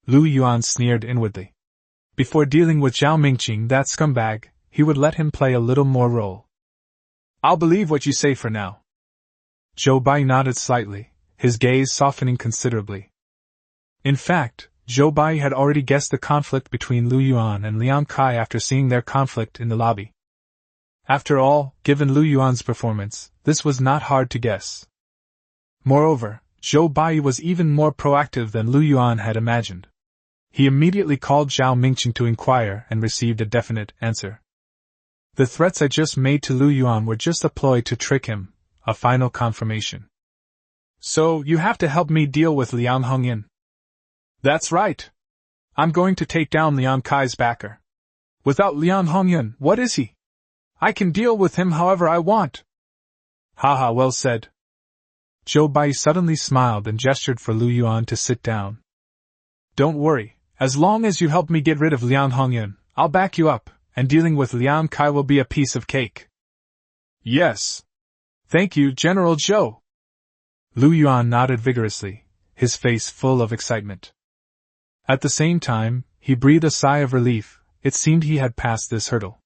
Lu Yuan sneered inwardly. Before dealing with Zhao Mingqing, that scumbag, he would let him play a little more role. "I'll believe what you say for now." Zhou Bai nodded slightly, his gaze softening considerably. In fact, Zhou Bai had already guessed the conflict between Lu Yuan and Liang Kai after seeing their conflict in the lobby. After all, given Lu Yuan's performance, this was not hard to guess. Moreover, Zhou Bai was even more proactive than Lu Yuan had imagined. He immediately called Zhao Mingqing to inquire and received a definite answer. The threats I just made to Lu Yuan were just a ploy to trick him, a final confirmation. "So, you have to help me deal with Liang Hongyan." "That's right. I'm going to take down Liang Kai's backer. Without Liang Hongyan, what is he? I can deal with him however I want." "Haha, well said." Zhou Bai suddenly smiled and gestured for Lu Yuan to sit down. "Don't worry, as long as you help me get rid of Liang Hongyan, I'll back you up, and dealing with Liang Kai will be a piece of cake." "Yes. Thank you, General Zhou." Lu Yuan nodded vigorously, his face full of excitement. At the same time, he breathed a sigh of relief. It seemed he had passed this hurdle.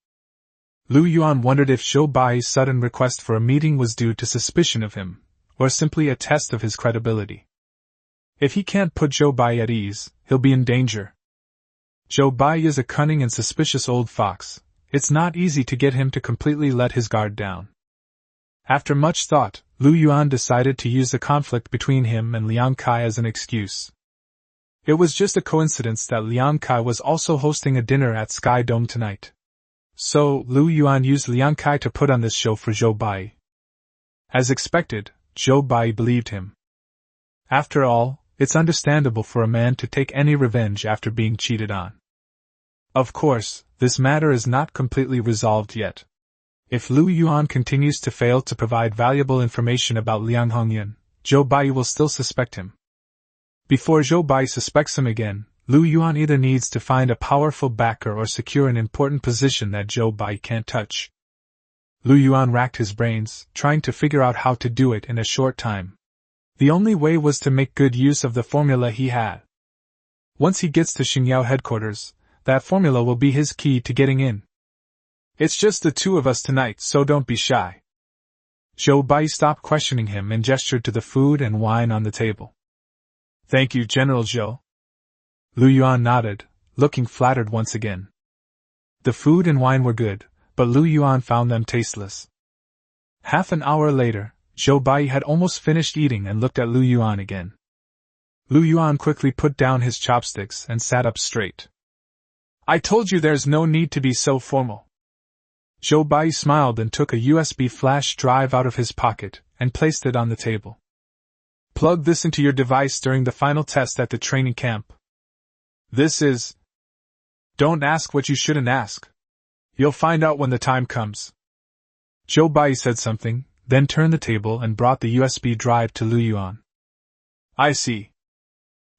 Lu Yuan wondered if Zhou Bai's sudden request for a meeting was due to suspicion of him, or simply a test of his credibility. If he can't put Zhou Bai at ease, he'll be in danger. Zhou Bai is a cunning and suspicious old fox. It's not easy to get him to completely let his guard down. After much thought, Lu Yuan decided to use the conflict between him and Liang Kai as an excuse. It was just a coincidence that Liang Kai was also hosting a dinner at Sky Dome tonight. So, Lu Yuan used Liang Kai to put on this show for Zhou Bai. As expected, Zhou Bai believed him. After all, it's understandable for a man to take any revenge after being cheated on. Of course, this matter is not completely resolved yet. If Lu Yuan continues to fail to provide valuable information about Liang Hongyan, Zhou Bai will still suspect him. Before Zhou Bai suspects him again, Lu Yuan either needs to find a powerful backer or secure an important position that Zhou Bai can't touch. Lu Yuan racked his brains, trying to figure out how to do it in a short time. The only way was to make good use of the formula he had. Once he gets to Xingyao headquarters, that formula will be his key to getting in. "It's just the two of us tonight, so don't be shy." Zhou Bai stopped questioning him and gestured to the food and wine on the table. "Thank you, General Zhou." Lu Yuan nodded, looking flattered once again. The food and wine were good, but Lu Yuan found them tasteless. Half an hour later, Zhou Bai had almost finished eating and looked at Lu Yuan again. Lu Yuan quickly put down his chopsticks and sat up straight. "I told you there's no need to be so formal." Zhou Bai smiled and took a USB flash drive out of his pocket and placed it on the table. "Plug this into your device during the final test at the training camp. This is... Don't ask what you shouldn't ask. You'll find out when the time comes." Zhou Bai said something, then turned the table and brought the USB drive to Lu Yuan. "I see."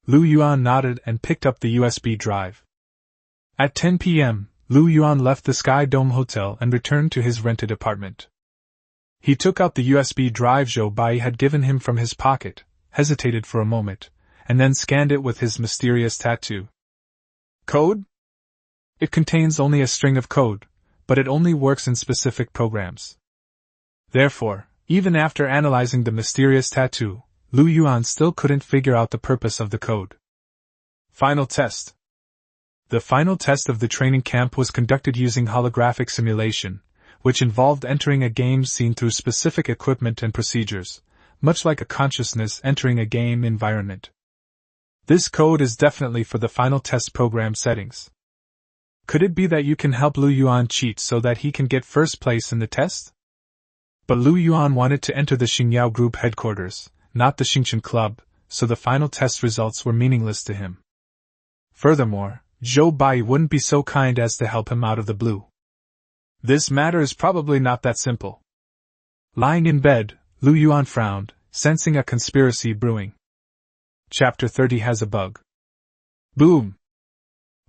Lu Yuan nodded and picked up the USB drive. At 10 p.m., Lu Yuan left the Sky Dome Hotel and returned to his rented apartment. He took out the USB drive Zhou Bai had given him from his pocket, hesitated for a moment, and then scanned it with his mysterious tattoo. "Code?" "It contains only a string of code, but it only works in specific programs." Therefore, even after analyzing the mysterious tattoo, Lu Yuan still couldn't figure out the purpose of the code. Final test. The final test of the training camp was conducted using holographic simulation, which involved entering a game scene through specific equipment and procedures, much like a consciousness entering a game environment. This code is definitely for the final test program settings. Could it be that you can help Lu Yuan cheat so that he can get first place in the test? But Lu Yuan wanted to enter the Xingyao Group headquarters, not the Xingchen Club, so the final test results were meaningless to him. Furthermore, Zhou Bai wouldn't be so kind as to help him out of the blue. This matter is probably not that simple. Lying in bed, Lu Yuan frowned, sensing a conspiracy brewing. Chapter 30 has a bug. Boom!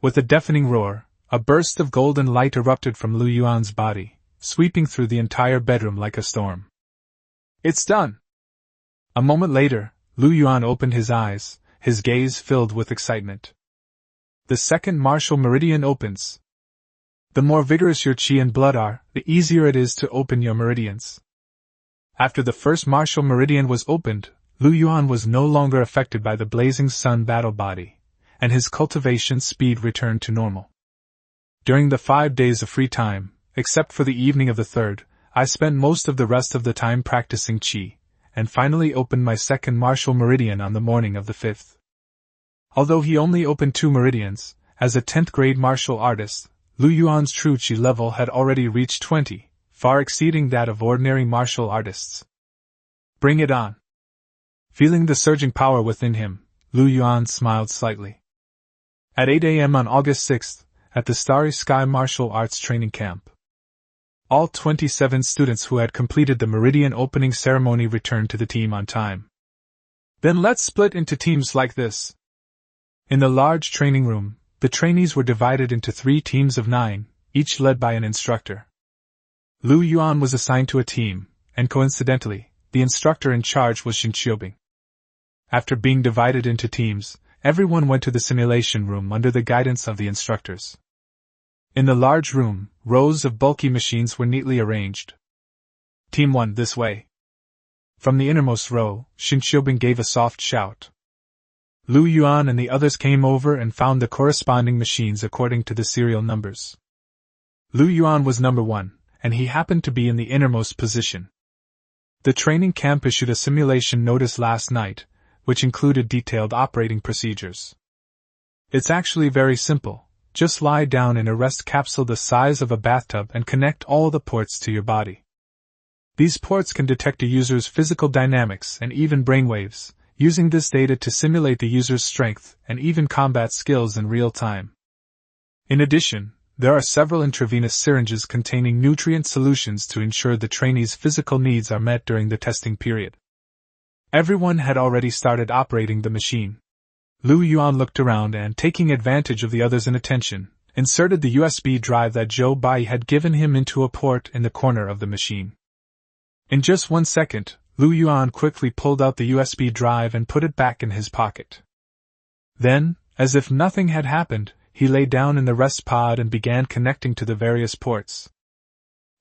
With a deafening roar, a burst of golden light erupted from Lu Yuan's body, sweeping through the entire bedroom like a storm. It's done! A moment later, Lu Yuan opened his eyes, his gaze filled with excitement. The second martial meridian opens. The more vigorous your qi and blood are, the easier it is to open your meridians. After the first martial meridian was opened, Lu Yuan was no longer affected by the blazing sun battle body, and his cultivation speed returned to normal. During the 5 days of free time, except for the evening of the third, I spent most of the rest of the time practicing qi, and finally opened my second martial meridian on the morning of the 5th. Although he only opened 2 meridians, as a 10th grade martial artist, Lu Yuan's true qi level had already reached 20, far exceeding that of ordinary martial artists. Bring it on! Feeling the surging power within him, Lu Yuan smiled slightly. At 8 a.m. on August 6th, at the Starry Sky Martial Arts Training Camp, all 27 students who had completed the meridian opening ceremony returned to the team on time. Then let's split into teams like this. In the large training room, the trainees were divided into 3 teams of 9, each led by an instructor. Lu Yuan was assigned to a team, and coincidentally, the instructor in charge was Xin Qiubing. After being divided into teams, everyone went to the simulation room under the guidance of the instructors. In the large room, rows of bulky machines were neatly arranged. Team 1 this way. From the innermost row, Xin Qiubing gave a soft shout. Lu Yuan and the others came over and found the corresponding machines according to the serial numbers. Lu Yuan was number 1, and he happened to be in the innermost position. The training camp issued a simulation notice last night, which included detailed operating procedures. It's actually very simple. Just lie down in a rest capsule the size of a bathtub and connect all the ports to your body. These ports can detect a user's physical dynamics and even brainwaves, using this data to simulate the user's strength and even combat skills in real time. In addition, there are several intravenous syringes containing nutrient solutions to ensure the trainee's physical needs are met during the testing period. Everyone had already started operating the machine. Lu Yuan looked around and, taking advantage of the others' inattention, inserted the USB drive that Zhou Bai had given him into a port in the corner of the machine. In just 1 second, Lu Yuan quickly pulled out the USB drive and put it back in his pocket. Then, as if nothing had happened, he lay down in the rest pod and began connecting to the various ports.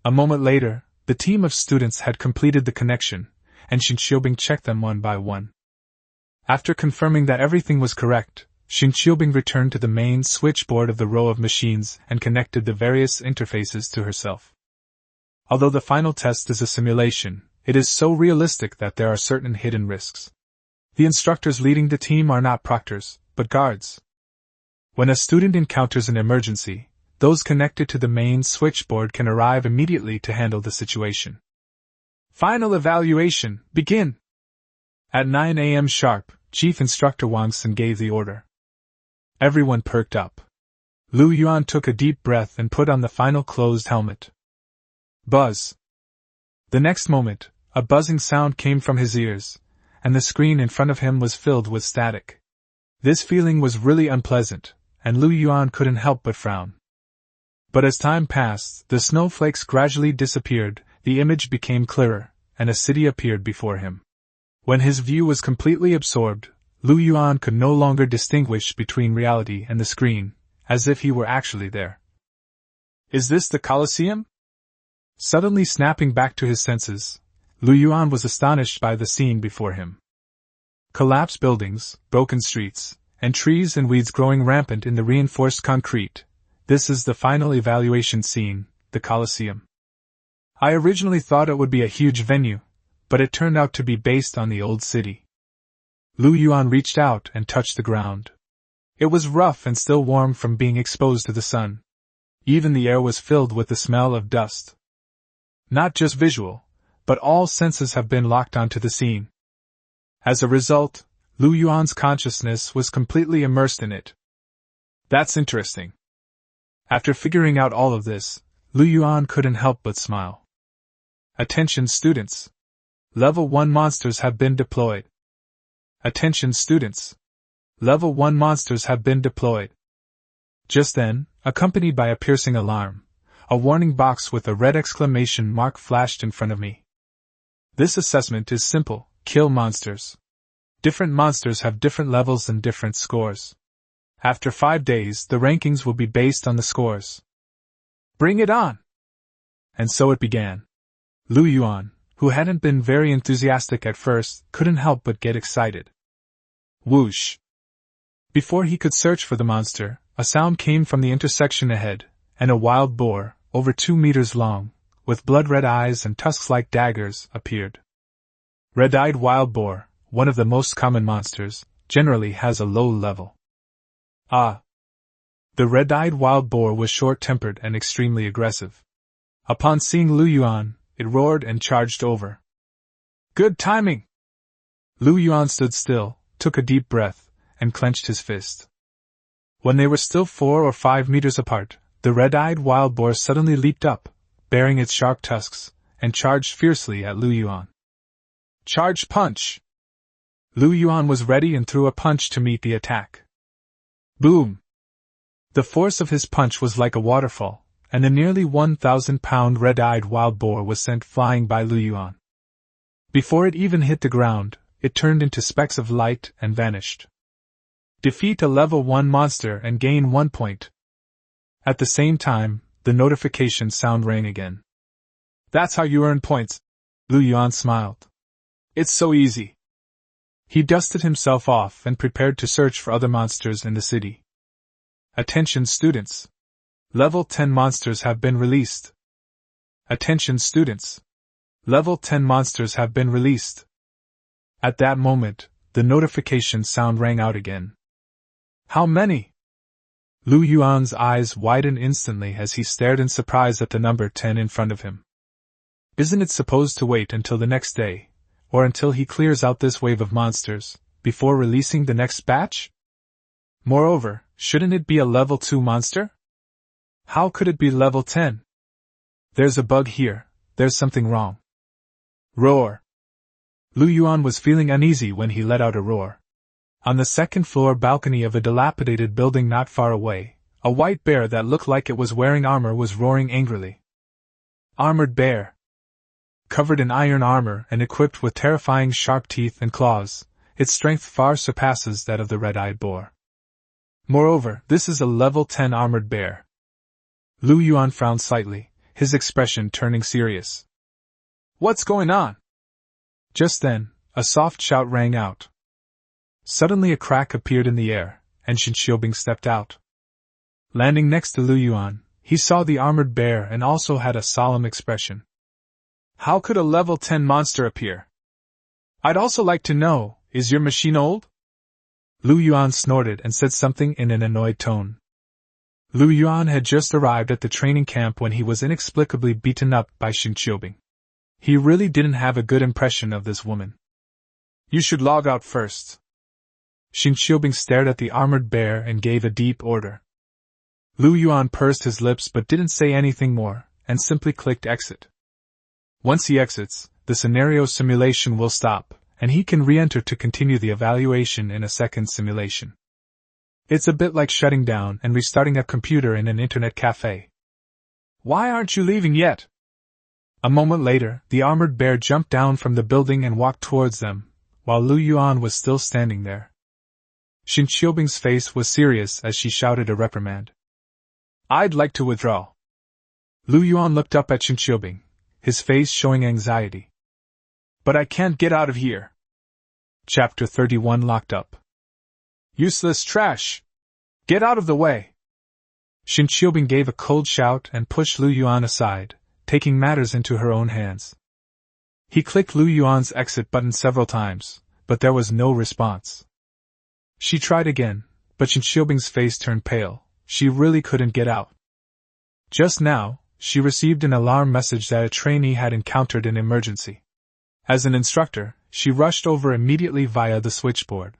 A moment later, the team of students had completed the connection, and Xin Qiubing checked them one by one. After confirming that everything was correct, Xin Qiubing returned to the main switchboard of the row of machines and connected the various interfaces to herself. Although the final test is a simulation, it is so realistic that there are certain hidden risks. The instructors leading the team are not proctors, but guards. When a student encounters an emergency, those connected to the main switchboard can arrive immediately to handle the situation. Final evaluation, begin! At 9 a.m. sharp, Chief Instructor Wang Sun gave the order. Everyone perked up. Lu Yuan took a deep breath and put on the final closed helmet. Buzz! The next moment, a buzzing sound came from his ears, and the screen in front of him was filled with static. This feeling was really unpleasant, and Lu Yuan couldn't help but frown. But as time passed, the snowflakes gradually disappeared, the image became clearer, and a city appeared before him. When his view was completely absorbed, Lu Yuan could no longer distinguish between reality and the screen, as if he were actually there. Is this the Colosseum? Suddenly snapping back to his senses, Lu Yuan was astonished by the scene before him. Collapsed buildings, broken streets, and trees and weeds growing rampant in the reinforced concrete. This is the final evaluation scene, the Colosseum. I originally thought it would be a huge venue, but it turned out to be based on the old city. Lu Yuan reached out and touched the ground. It was rough and still warm from being exposed to the sun. Even the air was filled with the smell of dust. Not just visual, but all senses have been locked onto the scene. As a result, Lu Yuan's consciousness was completely immersed in it. That's interesting. After figuring out all of this, Lu Yuan couldn't help but smile. Attention students. Level 1 monsters have been deployed. Attention students. Level 1 monsters have been deployed. Just then, accompanied by a piercing alarm, a warning box with a red exclamation mark flashed in front of me. This assessment is simple: kill monsters. Different monsters have different levels and different scores. After 5 days, the rankings will be based on the scores. Bring it on! And so it began. Lu Yuan, who hadn't been very enthusiastic at first, couldn't help but get excited. Whoosh! Before he could search for the monster, a sound came from the intersection ahead, and a wild boar, over 2 meters long, with blood-red eyes and tusks like daggers, appeared. Red-eyed wild boar, one of the most common monsters, generally has a low level. Ah! The red-eyed wild boar was short-tempered and extremely aggressive. Upon seeing Lu Yuan, it roared and charged over. Good timing! Lu Yuan stood still, took a deep breath, and clenched his fist. When they were still 4 or 5 meters apart, the red-eyed wild boar suddenly leaped up, baring its sharp tusks, and charged fiercely at Lu Yuan. Charge punch! Lu Yuan was ready and threw a punch to meet the attack. Boom! The force of his punch was like a waterfall, and the nearly 1,000-pound red-eyed wild boar was sent flying by Lu Yuan. Before it even hit the ground, it turned into specks of light and vanished. Defeat a level 1 monster and gain 1 point. At the same time, the notification sound rang again. That's how you earn points. Lu Yuan smiled. It's so easy. He dusted himself off and prepared to search for other monsters in the city. Attention students. Level 10 monsters have been released. Attention students. Level 10 monsters have been released. At that moment, the notification sound rang out again. How many? Lu Yuan's eyes widened instantly as he stared in surprise at the number 10 in front of him. Isn't it supposed to wait until the next day, or until he clears out this wave of monsters, before releasing the next batch? Moreover, shouldn't it be a level 2 monster? How could it be level 10? There's a bug here, there's something wrong. Roar! Lu Yuan was feeling uneasy when he let out a roar. On the second-floor balcony of a dilapidated building not far away, a white bear that looked like it was wearing armor was roaring angrily. Armored bear! Covered in iron armor and equipped with terrifying sharp teeth and claws, its strength far surpasses that of the red-eyed boar. Moreover, this is a level 10 armored bear. Lu Yuan frowned slightly, his expression turning serious. What's going on? Just then, a soft shout rang out. Suddenly a crack appeared in the air, and Shen Xiubing stepped out. Landing next to Lu Yuan, he saw the armored bear and also had a solemn expression. How could a level 10 monster appear? I'd also like to know, is your machine old? Lu Yuan snorted and said something in an annoyed tone. Lu Yuan had just arrived at the training camp when he was inexplicably beaten up by Shen Xiubing. He really didn't have a good impression of this woman. You should log out first. Shen Xiubing stared at the armored bear and gave a deep order. Lu Yuan pursed his lips but didn't say anything more, and simply clicked exit. Once he exits, the scenario simulation will stop, and he can re-enter to continue the evaluation in a second simulation. It's a bit like shutting down and restarting a computer in an internet cafe. Why aren't you leaving yet? A moment later, the armored bear jumped down from the building and walked towards them, while Lu Yuan was still standing there. Shen Xiubing's face was serious as she shouted a reprimand. I'd like to withdraw. Lu Yuan looked up at Shen Xiubing, his face showing anxiety. But I can't get out of here. Chapter 31 Locked Up. Useless trash! Get out of the way! Shen Xiubing gave a cold shout and pushed Lu Yuan aside, taking matters into her own hands. He clicked Lu Yuan's exit button several times, but there was no response. She tried again, but Shen Xiubing's face turned pale. She really couldn't get out. Just now, she received an alarm message that a trainee had encountered an emergency. As an instructor, she rushed over immediately via the switchboard.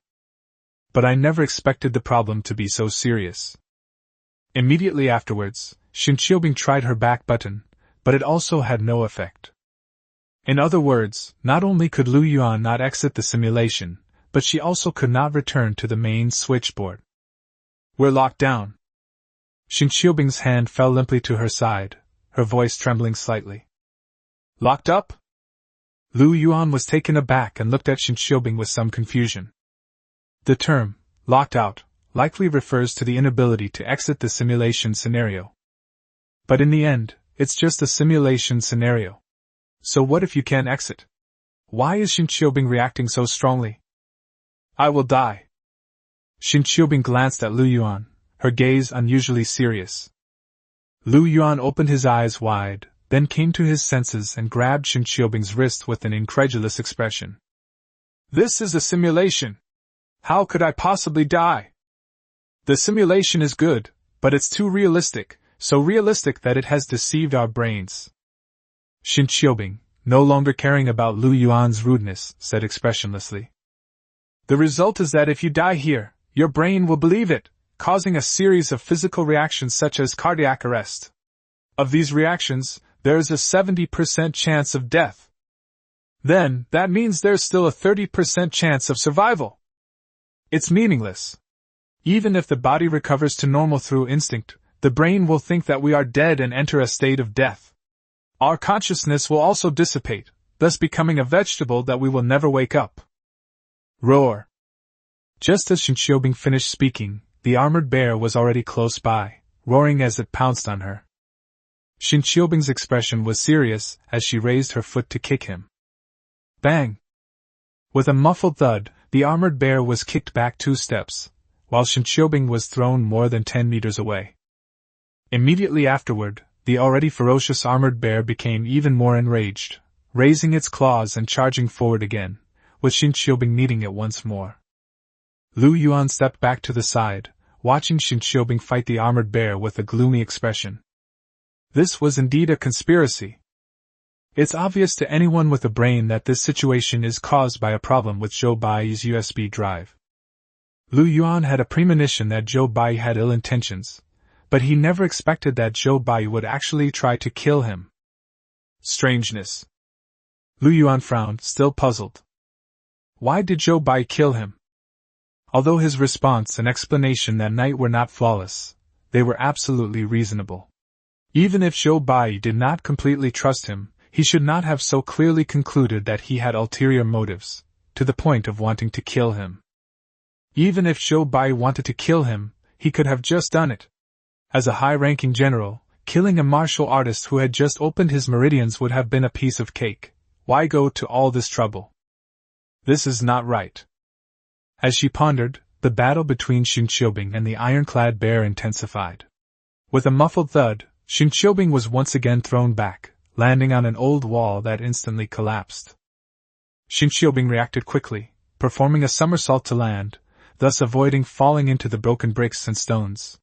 But I never expected the problem to be so serious. Immediately afterwards, Xin Qiubing tried her back button, but it also had no effect. In other words, not only could Lu Yuan not exit the simulation, but she also could not return to the main switchboard. "We're locked down." Xin Qiubing's hand fell limply to her side, her voice trembling slightly. "Locked up?" Lu Yuan was taken aback and looked at Xin Qiubing with some confusion. The term, locked out, likely refers to the inability to exit the simulation scenario. But in the end, it's just a simulation scenario. So what if you can't exit? Why is Xin Qiubing reacting so strongly? "I will die." Xin Qiubing glanced at Lu Yuan, her gaze unusually serious. Lu Yuan opened his eyes wide, then came to his senses and grabbed Xin Qiubing's wrist with an incredulous expression. "This is a simulation. How could I possibly die? The simulation is good, but it's too realistic, so realistic that it has deceived our brains." Xin Qiubing, no longer caring about Lu Yuan's rudeness, said expressionlessly. "The result is that if you die here, your brain will believe it, causing a series of physical reactions such as cardiac arrest. Of these reactions, there is a 70% chance of death. Then, that means there's still a 30% chance of survival. It's meaningless. Even if the body recovers to normal through instinct, the brain will think that we are dead and enter a state of death. Our consciousness will also dissipate, thus becoming a vegetable that we will never wake up." Roar! Just as Xin Qiubing finished speaking, the armored bear was already close by, roaring as it pounced on her. Xin Qiubing's expression was serious as she raised her foot to kick him. Bang! With a muffled thud, the armored bear was kicked back 2 steps, while Xin Qiubing was thrown more than 10 meters away. Immediately afterward, the already ferocious armored bear became even more enraged, raising its claws and charging forward again, with Xin Qiubing meeting it once more. Lu Yuan stepped back to the side, watching Xin Qiubing fight the armored bear with a gloomy expression. This was indeed a conspiracy. It's obvious to anyone with a brain that this situation is caused by a problem with Zhou Bai's USB drive. Lu Yuan had a premonition that Zhou Bai had ill intentions, but he never expected that Zhou Bai would actually try to kill him. Strangeness. Lu Yuan frowned, still puzzled. Why did Zhou Bai kill him? Although his response and explanation that night were not flawless, they were absolutely reasonable. Even if Zhou Bai did not completely trust him, he should not have so clearly concluded that he had ulterior motives, to the point of wanting to kill him. Even if Zhou Bai wanted to kill him, he could have just done it. As a high-ranking general, killing a martial artist who had just opened his meridians would have been a piece of cake. Why go to all this trouble? This is not right. As she pondered, the battle between Xin Qiubing and the ironclad bear intensified. With a muffled thud, Xin Qiubing was once again thrown back, landing on an old wall that instantly collapsed. Xin Qiubing reacted quickly, performing a somersault to land, thus avoiding falling into the broken bricks and stones.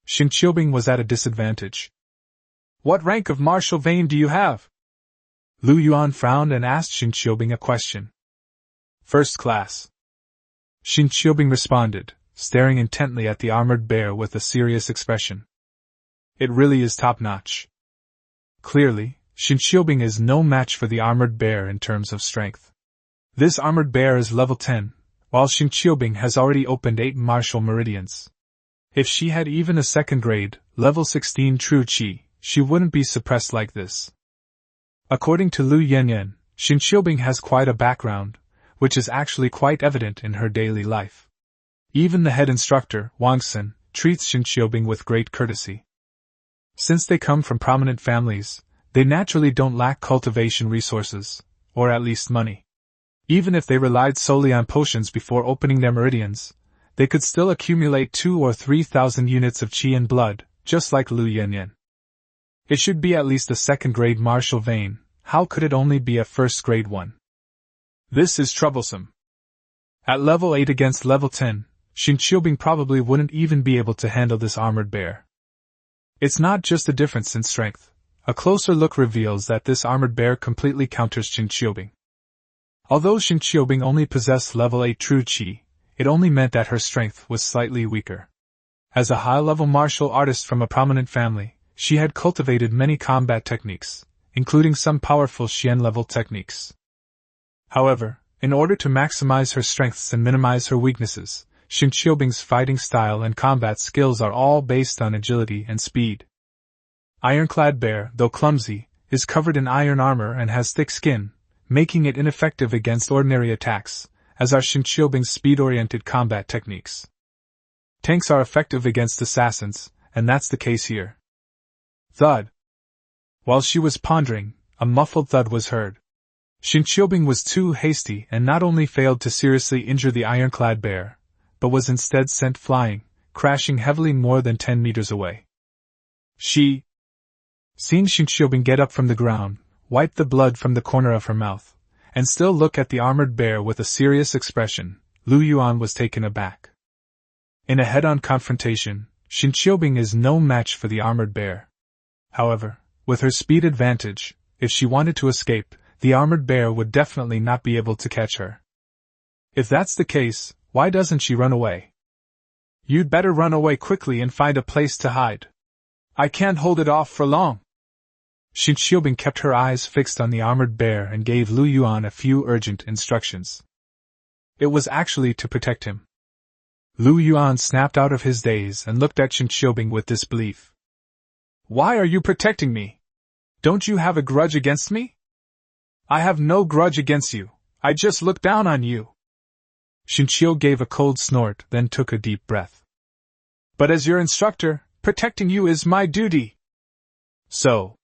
Xin Qiubing was at a disadvantage. "What rank of martial vein do you have?" Lu Yuan frowned and asked Xin Qiubing a question. "First class." Xin Qiubing responded, staring intently at the armored bear with a serious expression. "It really is top-notch." Clearly, Xin Qiubing is no match for the armored bear in terms of strength. This armored bear is level 10, while Xin Qiubing has already opened 8 martial meridians. If she had even a second grade, level 16 true qi, she wouldn't be suppressed like this. According to Lu Yanyan, Xin Qiubing has quite a background, which is actually quite evident in her daily life. Even the head instructor, Wang Xin, treats Xin Qiubing with great courtesy. Since they come from prominent families, they naturally don't lack cultivation resources, or at least money. Even if they relied solely on potions before opening their meridians, they could still accumulate 2,000 or 3,000 units of qi and blood, just like Lu Yanyan. It should be at least a second-grade martial vein. How could it only be a first-grade one? This is troublesome. At level 8 against level 10, Xin Qiubing probably wouldn't even be able to handle this armored bear. It's not just a difference in strength. A closer look reveals that this armored bear completely counters Xin Qiubing. Although Xin Qiubing only possessed level 8 true qi, it only meant that her strength was slightly weaker. As a high-level martial artist from a prominent family, she had cultivated many combat techniques, including some powerful Xian-level techniques. However, in order to maximize her strengths and minimize her weaknesses, Qin Qiubing's fighting style and combat skills are all based on agility and speed. Ironclad Bear, though clumsy, is covered in iron armor and has thick skin, making it ineffective against ordinary attacks, as are Qin Qiubing's speed-oriented combat techniques. Tanks are effective against assassins, and that's the case here. Thud. While she was pondering, a muffled thud was heard. Qin Qiubing was too hasty and not only failed to seriously injure the ironclad bear, but was instead sent flying, crashing heavily more than 10 meters away. Seeing Qin Qiubing get up from the ground, wipe the blood from the corner of her mouth, and still look at the armored bear with a serious expression, Lu Yuan was taken aback. In a head-on confrontation, Qin Qiubing is no match for the armored bear. However, with her speed advantage, if she wanted to escape, the armored bear would definitely not be able to catch her. If that's the case, why doesn't she run away? You'd better run away quickly and find a place to hide. I can't hold it off for long. Qin Qiubing kept her eyes fixed on the armored bear and gave Lu Yuan a few urgent instructions. It was actually to protect him. Lu Yuan snapped out of his daze and looked at Qin Qiubing with disbelief. Why are you protecting me? Don't you have a grudge against me? I have no grudge against you, I just look down on you. Qin Qiubing gave a cold snort, then took a deep breath. But as your instructor, protecting you is my duty. So.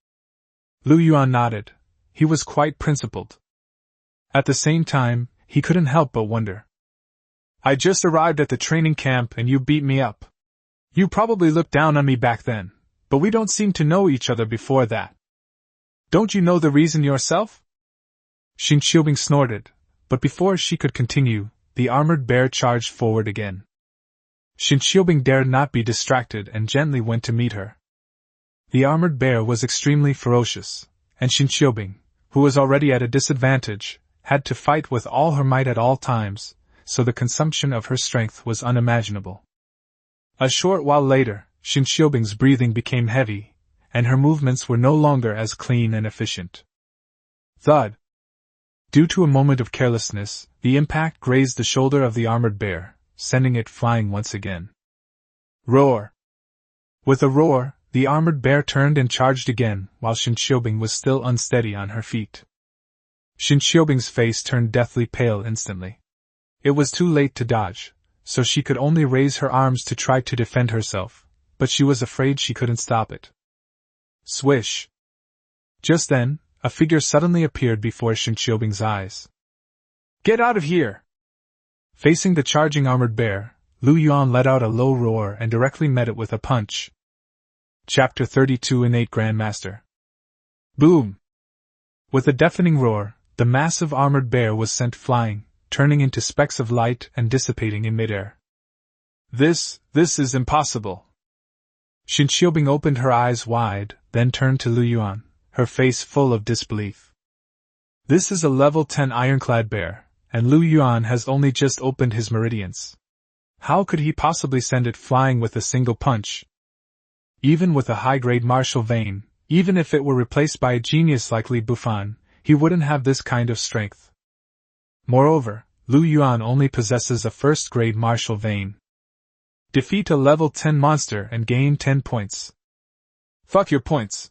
Lu Yuan nodded. He was quite principled. At the same time, he couldn't help but wonder. I just arrived at the training camp and you beat me up. You probably looked down on me back then, but we don't seem to know each other before that. Don't you know the reason yourself? Qin Qiubing snorted, but before she could continue, the armored bear charged forward again. Qin Qiubing dared not be distracted and gently went to meet her. The armored bear was extremely ferocious, and Qin Qiubing, who was already at a disadvantage, had to fight with all her might at all times, so the consumption of her strength was unimaginable. A short while later, Qin Qiubing's breathing became heavy, and her movements were no longer as clean and efficient. Thud! Due to a moment of carelessness, the impact grazed the shoulder of the armored bear, sending it flying once again. Roar! With a roar, the armored bear turned and charged again, while Qin Qiubing was still unsteady on her feet. Qin Qiubing's face turned deathly pale instantly. It was too late to dodge, so she could only raise her arms to try to defend herself, but she was afraid she couldn't stop it. Swish! Just then, a figure suddenly appeared before Qin Qiubing's eyes. Get out of here! Facing the charging armored bear, Lu Yuan let out a low roar and directly met it with a punch. Chapter 32 Innate Grandmaster. Boom! With a deafening roar, the massive armored bear was sent flying, turning into specks of light and dissipating in midair. This is impossible. Qin Qiubing opened her eyes wide, then turned to Lu Yuan, her face full of disbelief. This is a level 10 ironclad bear, and Lu Yuan has only just opened his meridians. How could he possibly send it flying with a single punch? Even with a high-grade martial vein, even if it were replaced by a genius like Li Bufan, he wouldn't have this kind of strength. Moreover, Lu Yuan only possesses a first-grade martial vein. Defeat a level 10 monster and gain 10 points. Fuck your points.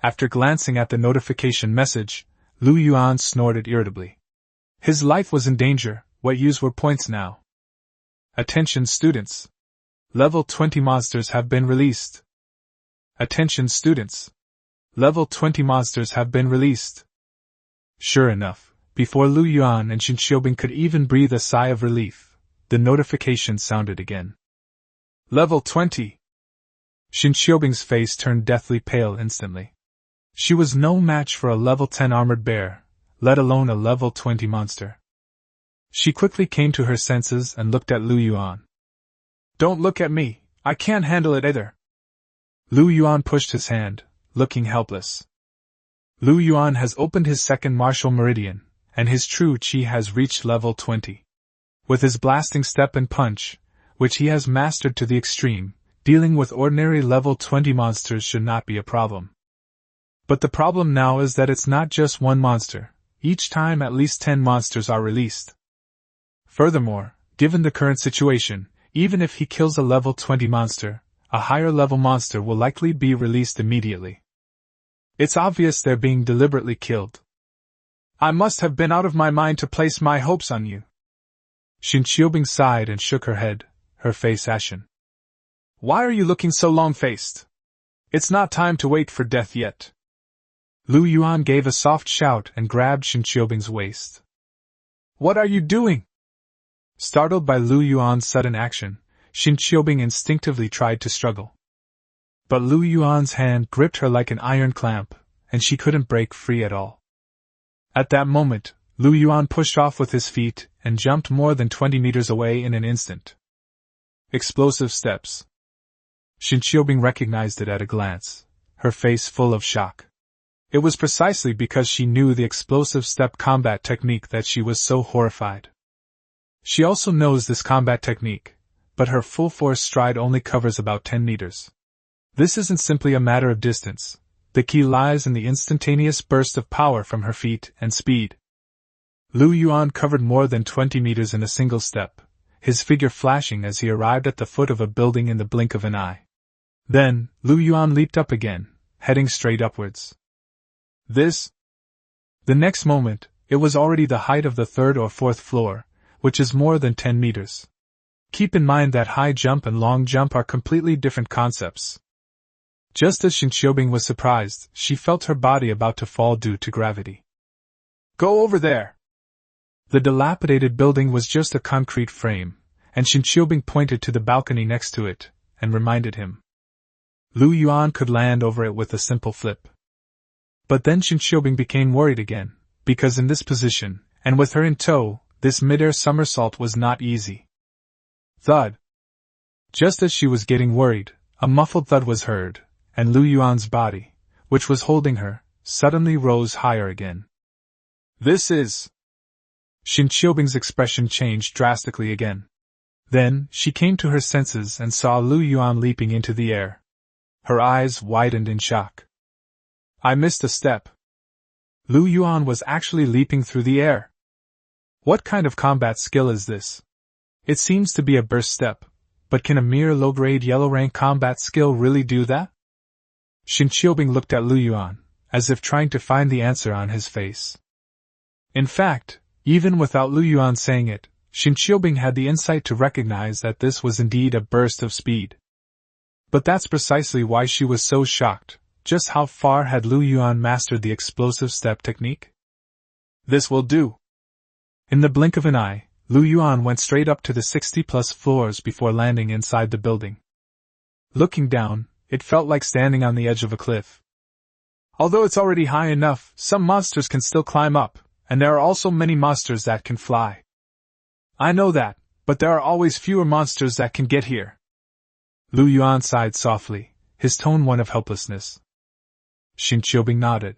After glancing at the notification message, Lu Yuan snorted irritably. His life was in danger, what use were points now? Attention students. Level 20 monsters have been released. Attention students. Level 20 monsters have been released. Sure enough, before Lu Yuan and Qin Qiubing could even breathe a sigh of relief, the notification sounded again. Level 20. Qin Qiubing's face turned deathly pale instantly. She was no match for a level 10 armored bear, let alone a level 20 monster. She quickly came to her senses and looked at Lu Yuan. Don't look at me, I can't handle it either. Lu Yuan pushed his hand, looking helpless. Lu Yuan has opened his second martial meridian, and his true chi has reached level 20. With his blasting step and punch, which he has mastered to the extreme, dealing with ordinary level 20 monsters should not be a problem. But the problem now is that it's not just one monster. Each time at least 10 monsters are released. Furthermore, given the current situation, even if he kills a level 20 monster, a higher level monster will likely be released immediately. It's obvious they're being deliberately killed. I must have been out of my mind to place my hopes on you. Shin Qiubing sighed and shook her head, her face ashen. Why are you looking so long-faced? It's not time to wait for death yet. Lu Yuan gave a soft shout and grabbed Shin Qiubing's waist. What are you doing? Startled by Lu Yuan's sudden action, Shin Qiubing instinctively tried to struggle. But Lu Yuan's hand gripped her like an iron clamp, and she couldn't break free at all. At that moment, Lu Yuan pushed off with his feet and jumped more than 20 meters away in an instant. Explosive steps. Shin Qiubing recognized it at a glance, her face full of shock. It was precisely because she knew the explosive step combat technique that she was so horrified. She also knows this combat technique, but her full force stride only covers about 10 meters. This isn't simply a matter of distance. The key lies in the instantaneous burst of power from her feet and speed. Lu Yuan covered more than 20 meters in a single step, his figure flashing as he arrived at the foot of a building in the blink of an eye. Then, Lu Yuan leaped up again, heading straight upwards. The next moment, it was already the height of the third or fourth floor, which is more than 10 meters. Keep in mind that high jump and long jump are completely different concepts. Just as Shin Qiubing was surprised, she felt her body about to fall due to gravity. Go over there! The dilapidated building was just a concrete frame, and Shin Qiubing pointed to the balcony next to it, and reminded him. Lu Yuan could land over it with a simple flip. But then Shin Qiubing became worried again, because in this position, and with her in tow, this mid-air somersault was not easy. Thud! Just as she was getting worried, a muffled thud was heard, and Lu Yuan's body, which was holding her, suddenly rose higher again. This is... Shin Qiubing's expression changed drastically again. Then, she came to her senses and saw Lu Yuan leaping into the air. Her eyes widened in shock. I missed a step. Lu Yuan was actually leaping through the air. What kind of combat skill is this? It seems to be a burst step, but can a mere low-grade yellow-rank combat skill really do that? Shin Qiubing looked at Lu Yuan, as if trying to find the answer on his face. In fact, even without Lu Yuan saying it, Shin Qiubing had the insight to recognize that this was indeed a burst of speed. But that's precisely why she was so shocked. Just how far had Lu Yuan mastered the explosive step technique? This will do. In the blink of an eye, Lu Yuan went straight up to the 60-plus floors before landing inside the building. Looking down, it felt like standing on the edge of a cliff. Although it's already high enough, some monsters can still climb up, and there are also many monsters that can fly. I know that, but there are always fewer monsters that can get here. Lu Yuan sighed softly, his tone one of helplessness. Shin Qiubing nodded.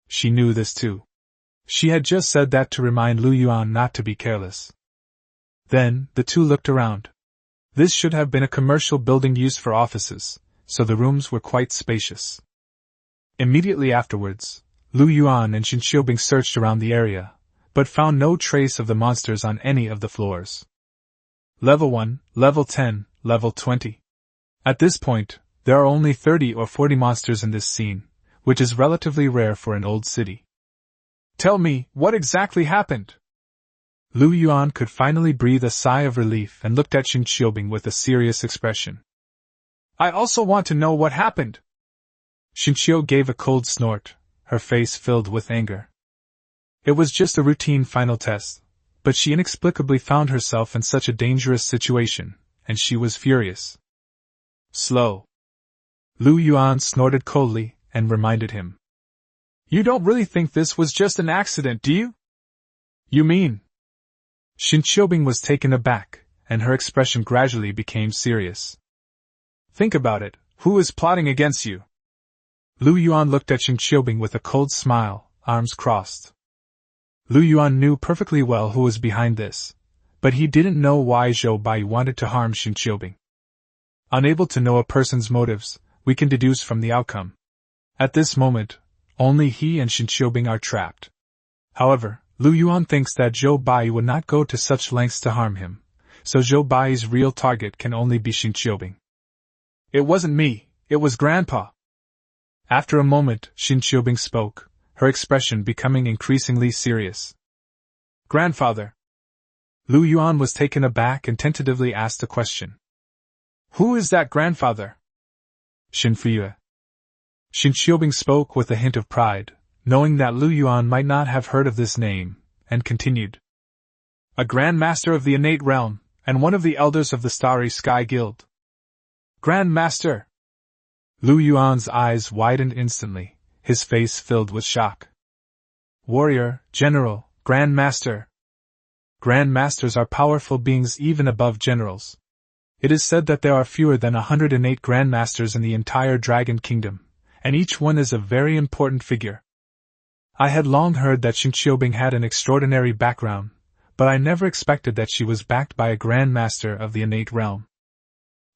She knew this too. She had just said that to remind Lu Yuan not to be careless. Then, the two looked around. This should have been a commercial building used for offices, so the rooms were quite spacious. Immediately afterwards, Lu Yuan and Shin Qiubing searched around the area, but found no trace of the monsters on any of the floors. Level 1, Level 10, Level 20. At this point, there are only 30 or 40 monsters in this scene, which is relatively rare for an old city. Tell me, what exactly happened? Lu Yuan could finally breathe a sigh of relief and looked at Shin Qiubing with a serious expression. I also want to know what happened. Shin Qiubing gave a cold snort, her face filled with anger. It was just a routine final test, but she inexplicably found herself in such a dangerous situation, and she was furious. Slow. Lu Yuan snorted coldly, and reminded him. You don't really think this was just an accident, do you? You mean? Shin Qiubing was taken aback, and her expression gradually became serious. Think about it, who is plotting against you? Lu Yuan looked at Shin Qiubing with a cold smile, arms crossed. Lu Yuan knew perfectly well who was behind this, but he didn't know why Zhou Bai wanted to harm Xin Qiubing. Unable to know a person's motives, we can deduce from the outcome. At this moment, only he and Xin Qiubing are trapped. However, Lu Yuan thinks that Zhou Bai would not go to such lengths to harm him, so Zhou Bai's real target can only be Xin Qiubing. It wasn't me, it was Grandpa. After a moment, Xin Qiubing spoke, her expression becoming increasingly serious. Grandfather. Lu Yuan was taken aback and tentatively asked a question. Who is that grandfather? Xin Fuyue. Xin Qiubing spoke with a hint of pride, knowing that Lu Yuan might not have heard of this name, and continued. A Grand Master of the Innate Realm, and one of the elders of the Starry Sky Guild. Grand Master! Lu Yuan's eyes widened instantly, his face filled with shock. Warrior, General, Grand Master. Grand Masters are powerful beings even above generals. It is said that there are fewer than 108 Grand Masters in the entire Dragon Kingdom, and each one is a very important figure. I had long heard that Xin Qiubing had an extraordinary background, but I never expected that she was backed by a Grand Master of the Innate Realm.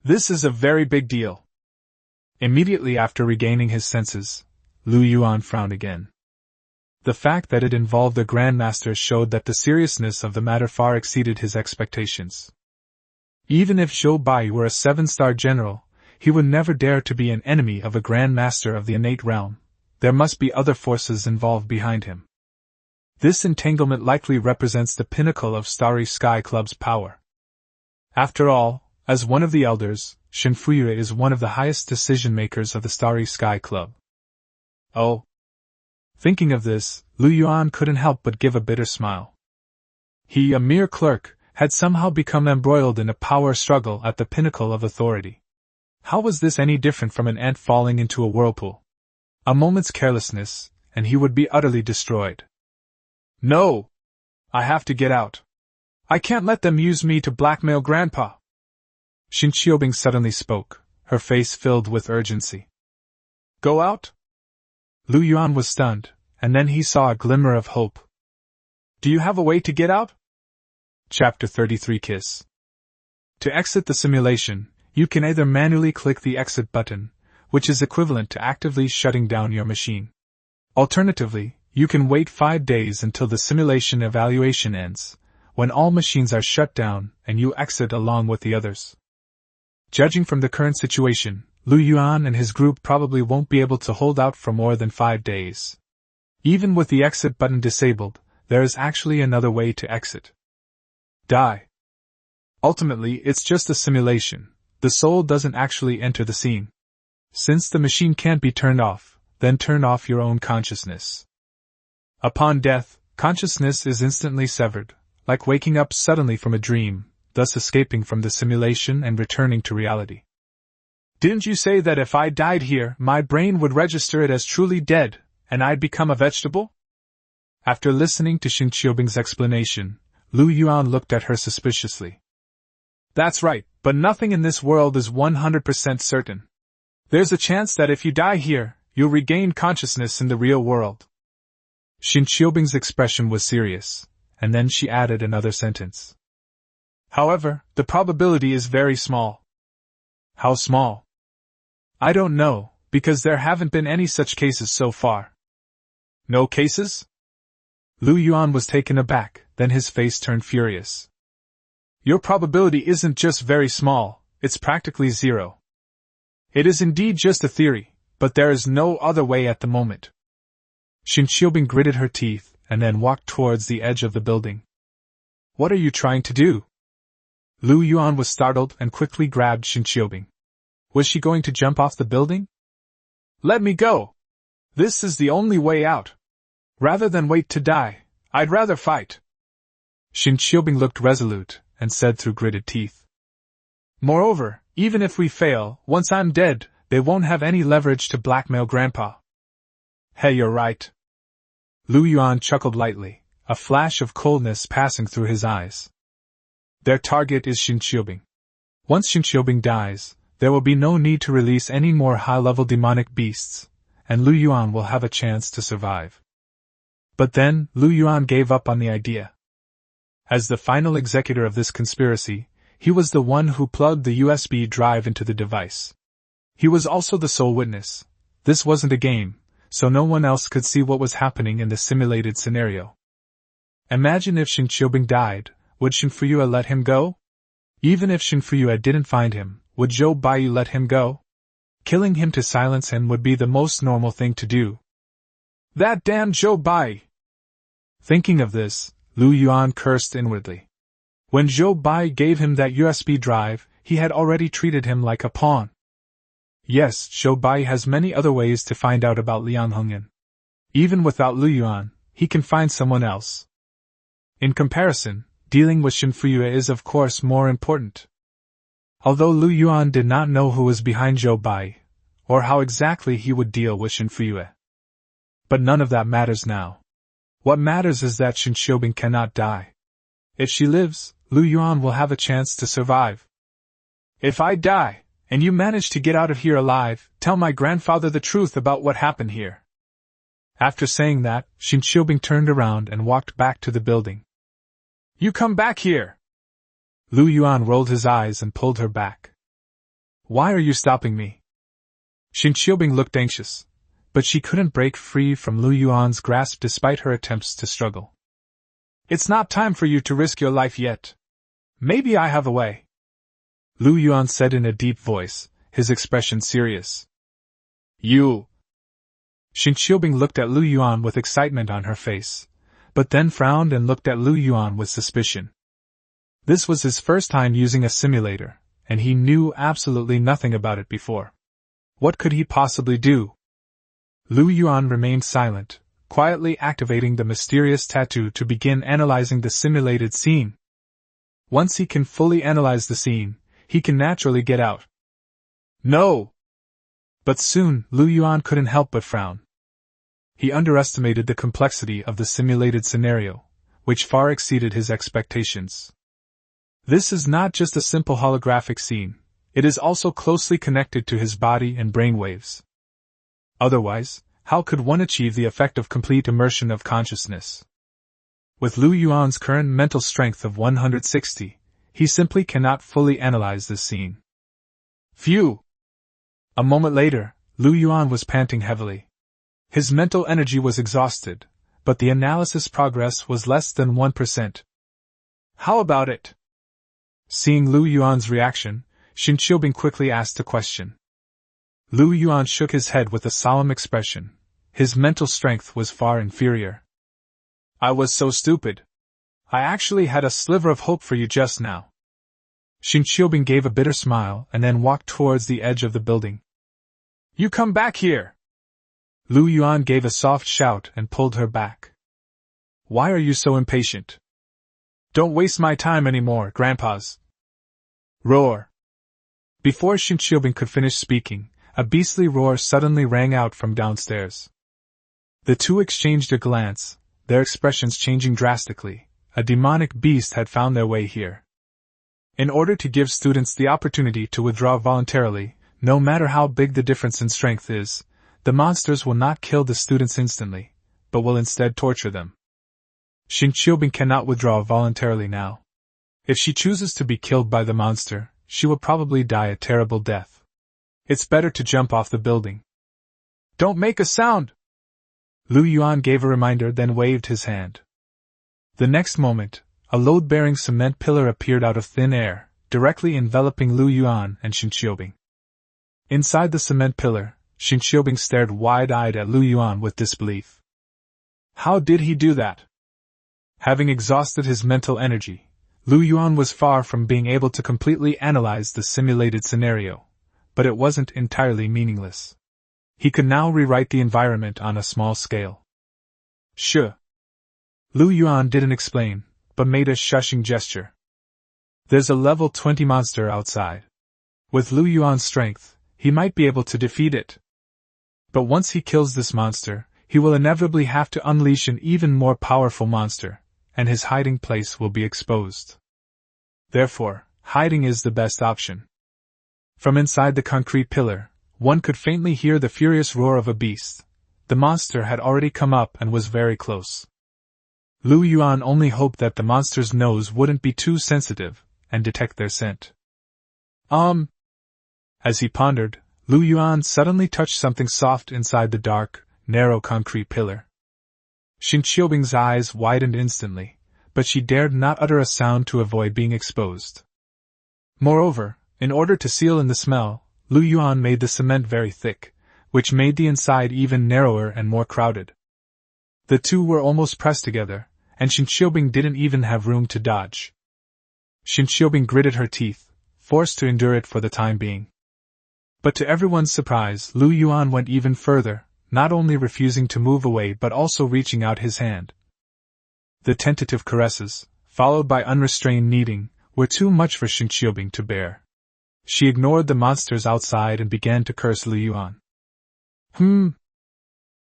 This is a very big deal. Immediately after regaining his senses, Lu Yuan frowned again. The fact that it involved a Grand Master showed that the seriousness of the matter far exceeded his expectations. Even if Zhou Bai were a 7-star general, he would never dare to be an enemy of a Grand Master of the Innate Realm. There must be other forces involved behind him. This entanglement likely represents the pinnacle of Starry Sky Club's power. After all, as one of the elders, Xin Fuyue is one of the highest decision-makers of the Starry Sky Club. Oh. Thinking of this, Lu Yuan couldn't help but give a bitter smile. He, a mere clerk, had somehow become embroiled in a power struggle at the pinnacle of authority. How was this any different from an ant falling into a whirlpool? A moment's carelessness, and he would be utterly destroyed. No! I have to get out. I can't let them use me to blackmail Grandpa. Xin Qiubing suddenly spoke, her face filled with urgency. Go out? Lu Yuan was stunned, and then he saw a glimmer of hope. Do you have a way to get out? Chapter 33 Kiss. To exit the simulation, you can either manually click the exit button, which is equivalent to actively shutting down your machine. Alternatively, you can wait 5 days until the simulation evaluation ends, when all machines are shut down and you exit along with the others. Judging from the current situation, Lu Yuan and his group probably won't be able to hold out for more than 5 days. Even with the exit button disabled, there is actually another way to exit. Die. Ultimately, it's just a simulation. The soul doesn't actually enter the scene. Since the machine can't be turned off, then turn off your own consciousness. Upon death, consciousness is instantly severed, like waking up suddenly from a dream, thus escaping from the simulation and returning to reality. Didn't you say that if I died here, my brain would register it as truly dead, and I'd become a vegetable? After listening to Xin Qiubing's explanation, Lu Yuan looked at her suspiciously. That's right, but nothing in this world is 100% certain. There's a chance that if you die here, you'll regain consciousness in the real world. Xin Qiubing's expression was serious, and then she added another sentence. However, the probability is very small. How small? I don't know, because there haven't been any such cases so far. No cases? Lu Yuan was taken aback, then his face turned furious. Your probability isn't just very small, it's practically zero. It is indeed just a theory, but there is no other way at the moment. Xin Qiubing gritted her teeth, and then walked towards the edge of the building. What are you trying to do? Lu Yuan was startled and quickly grabbed Xin Qiubing. Was she going to jump off the building? Let me go! This is the only way out. Rather than wait to die, I'd rather fight. Xin Qiubing looked resolute, and said through gritted teeth. Moreover, even if we fail, once I'm dead, they won't have any leverage to blackmail Grandpa. Hey, you're right. Lu Yuan chuckled lightly, a flash of coldness passing through his eyes. Their target is Xin Qiubing. Once Xin Qiubing dies, there will be no need to release any more high-level demonic beasts, and Lu Yuan will have a chance to survive. But then, Lu Yuan gave up on the idea. As the final executor of this conspiracy, he was the one who plugged the USB drive into the device. He was also the sole witness. This wasn't a game, so no one else could see what was happening in the simulated scenario. Imagine if Shin Qiubing died, would Shin Fuyue let him go? Even if Shin Fuyue didn't find him, would Zhou Baiyu let him go? Killing him to silence him would be the most normal thing to do. That damn Zhou Baiyu! Thinking of this, Lu Yuan cursed inwardly. When Zhou Baiyu gave him that USB drive, he had already treated him like a pawn. Yes, Zhou Baiyu has many other ways to find out about Liang Hongyan. Even without Lu Yuan, he can find someone else. In comparison, dealing with Shin Fuyue is of course more important. Although Lu Yuan did not know who was behind Zhou Baiyu, or how exactly he would deal with Shin Fuyue. But none of that matters now. What matters is that Shin Qiubing cannot die. If she lives, Lu Yuan will have a chance to survive. If I die, and you manage to get out of here alive, tell my grandfather the truth about what happened here. After saying that, Shin Qiubing turned around and walked back to the building. You come back here! Lu Yuan rolled his eyes and pulled her back. Why are you stopping me? Shin Qiubing looked anxious, but she couldn't break free from Lu Yuan's grasp despite her attempts to struggle. It's not time for you to risk your life yet. Maybe I have a way. Lu Yuan said in a deep voice, his expression serious. You! Shin Qiubing looked at Lu Yuan with excitement on her face, but then frowned and looked at Lu Yuan with suspicion. This was his first time using a simulator, and he knew absolutely nothing about it before. What could he possibly do? Lu Yuan remained silent, quietly activating the mysterious tattoo to begin analyzing the simulated scene. Once he can fully analyze the scene, he can naturally get out. No! But soon, Lu Yuan couldn't help but frown. He underestimated the complexity of the simulated scenario, which far exceeded his expectations. This is not just a simple holographic scene, it is also closely connected to his body and brainwaves. Otherwise, how could one achieve the effect of complete immersion of consciousness? With Lu Yuan's current mental strength of 160, he simply cannot fully analyze this scene. Phew! A moment later, Lu Yuan was panting heavily. His mental energy was exhausted, but the analysis progress was less than 1%. How about it? Seeing Lu Yuan's reaction, Shin Qiubing quickly asked a question. Lu Yuan shook his head with a solemn expression. His mental strength was far inferior. I was so stupid. I actually had a sliver of hope for you just now. Shin Qiubing gave a bitter smile and then walked towards the edge of the building. You come back here! Lu Yuan gave a soft shout and pulled her back. Why are you so impatient? Don't waste my time anymore, grandpas. Roar! Before Shin Qiubing could finish speaking, a beastly roar suddenly rang out from downstairs. The two exchanged a glance, their expressions changing drastically. A demonic beast had found their way here. In order to give students the opportunity to withdraw voluntarily, no matter how big the difference in strength is, the monsters will not kill the students instantly, but will instead torture them. Shin Qiubing cannot withdraw voluntarily now. If she chooses to be killed by the monster, she will probably die a terrible death. It's better to jump off the building. Don't make a sound! Lu Yuan gave a reminder, then waved his hand. The next moment, a load-bearing cement pillar appeared out of thin air, directly enveloping Lu Yuan and Shin Qiubing. Inside the cement pillar, Shin Qiubing stared wide-eyed at Lu Yuan with disbelief. How did he do that? Having exhausted his mental energy, Lu Yuan was far from being able to completely analyze the simulated scenario, but it wasn't entirely meaningless. He could now rewrite the environment on a small scale. Sure. Lu Yuan didn't explain, but made a shushing gesture. There's a level 20 monster outside. With Lu Yuan's strength, he might be able to defeat it. But once he kills this monster, he will inevitably have to unleash an even more powerful monster, and his hiding place will be exposed. Therefore, hiding is the best option. From inside the concrete pillar, one could faintly hear the furious roar of a beast. The monster had already come up and was very close. Lu Yuan only hoped that the monster's nose wouldn't be too sensitive and detect their scent. As he pondered, Lu Yuan suddenly touched something soft inside the dark, narrow concrete pillar. Xin Qiubing's eyes widened instantly, but she dared not utter a sound to avoid being exposed. Moreover, in order to seal in the smell, Lu Yuan made the cement very thick, which made the inside even narrower and more crowded. The two were almost pressed together, and Xin Qiubing didn't even have room to dodge. Xin Qiubing gritted her teeth, forced to endure it for the time being. But to everyone's surprise, Lu Yuan went even further, not only refusing to move away but also reaching out his hand. The tentative caresses, followed by unrestrained kneading, were too much for Xin Qiubing to bear. She ignored the monsters outside and began to curse Lu Yuan.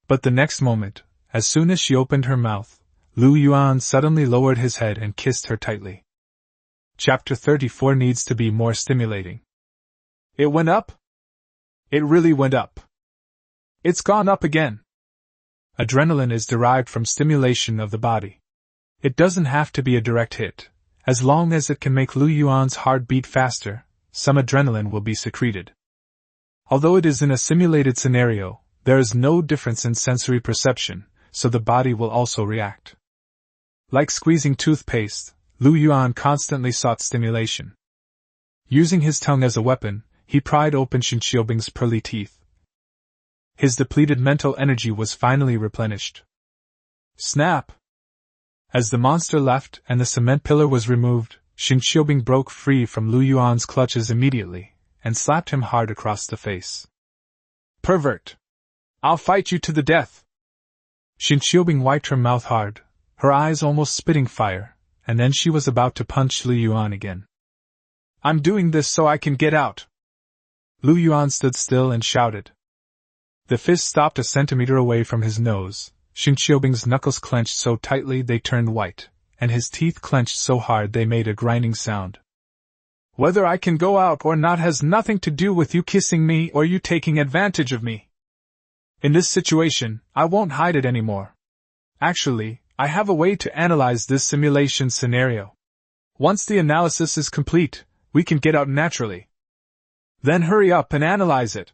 But the next moment, as soon as she opened her mouth, Lu Yuan suddenly lowered his head and kissed her tightly. Chapter 34 needs to be more stimulating. It went up? It really went up. It's gone up again. Adrenaline is derived from stimulation of the body. It doesn't have to be a direct hit. As long as it can make Lu Yuan's heart beat faster, some adrenaline will be secreted. Although it is in a simulated scenario, there is no difference in sensory perception, so the body will also react. Like squeezing toothpaste, Lu Yuan constantly sought stimulation. Using his tongue as a weapon, he pried open Xin Qiubing's pearly teeth. His depleted mental energy was finally replenished. Snap! As the monster left and the cement pillar was removed, Xin Qiubing broke free from Lu Yuan's clutches immediately, and slapped him hard across the face. Pervert! I'll fight you to the death! Xin Qiubing wiped her mouth hard, her eyes almost spitting fire, and then she was about to punch Lu Yuan again. I'm doing this so I can get out! Lu Yuan stood still and shouted. The fist stopped a centimeter away from his nose. Xin Qiubing's knuckles clenched so tightly they turned white, and his teeth clenched so hard they made a grinding sound. Whether I can go out or not has nothing to do with you kissing me or you taking advantage of me. In this situation, I won't hide it anymore. Actually, I have a way to analyze this simulation scenario. Once the analysis is complete, we can get out naturally. Then hurry up and analyze it.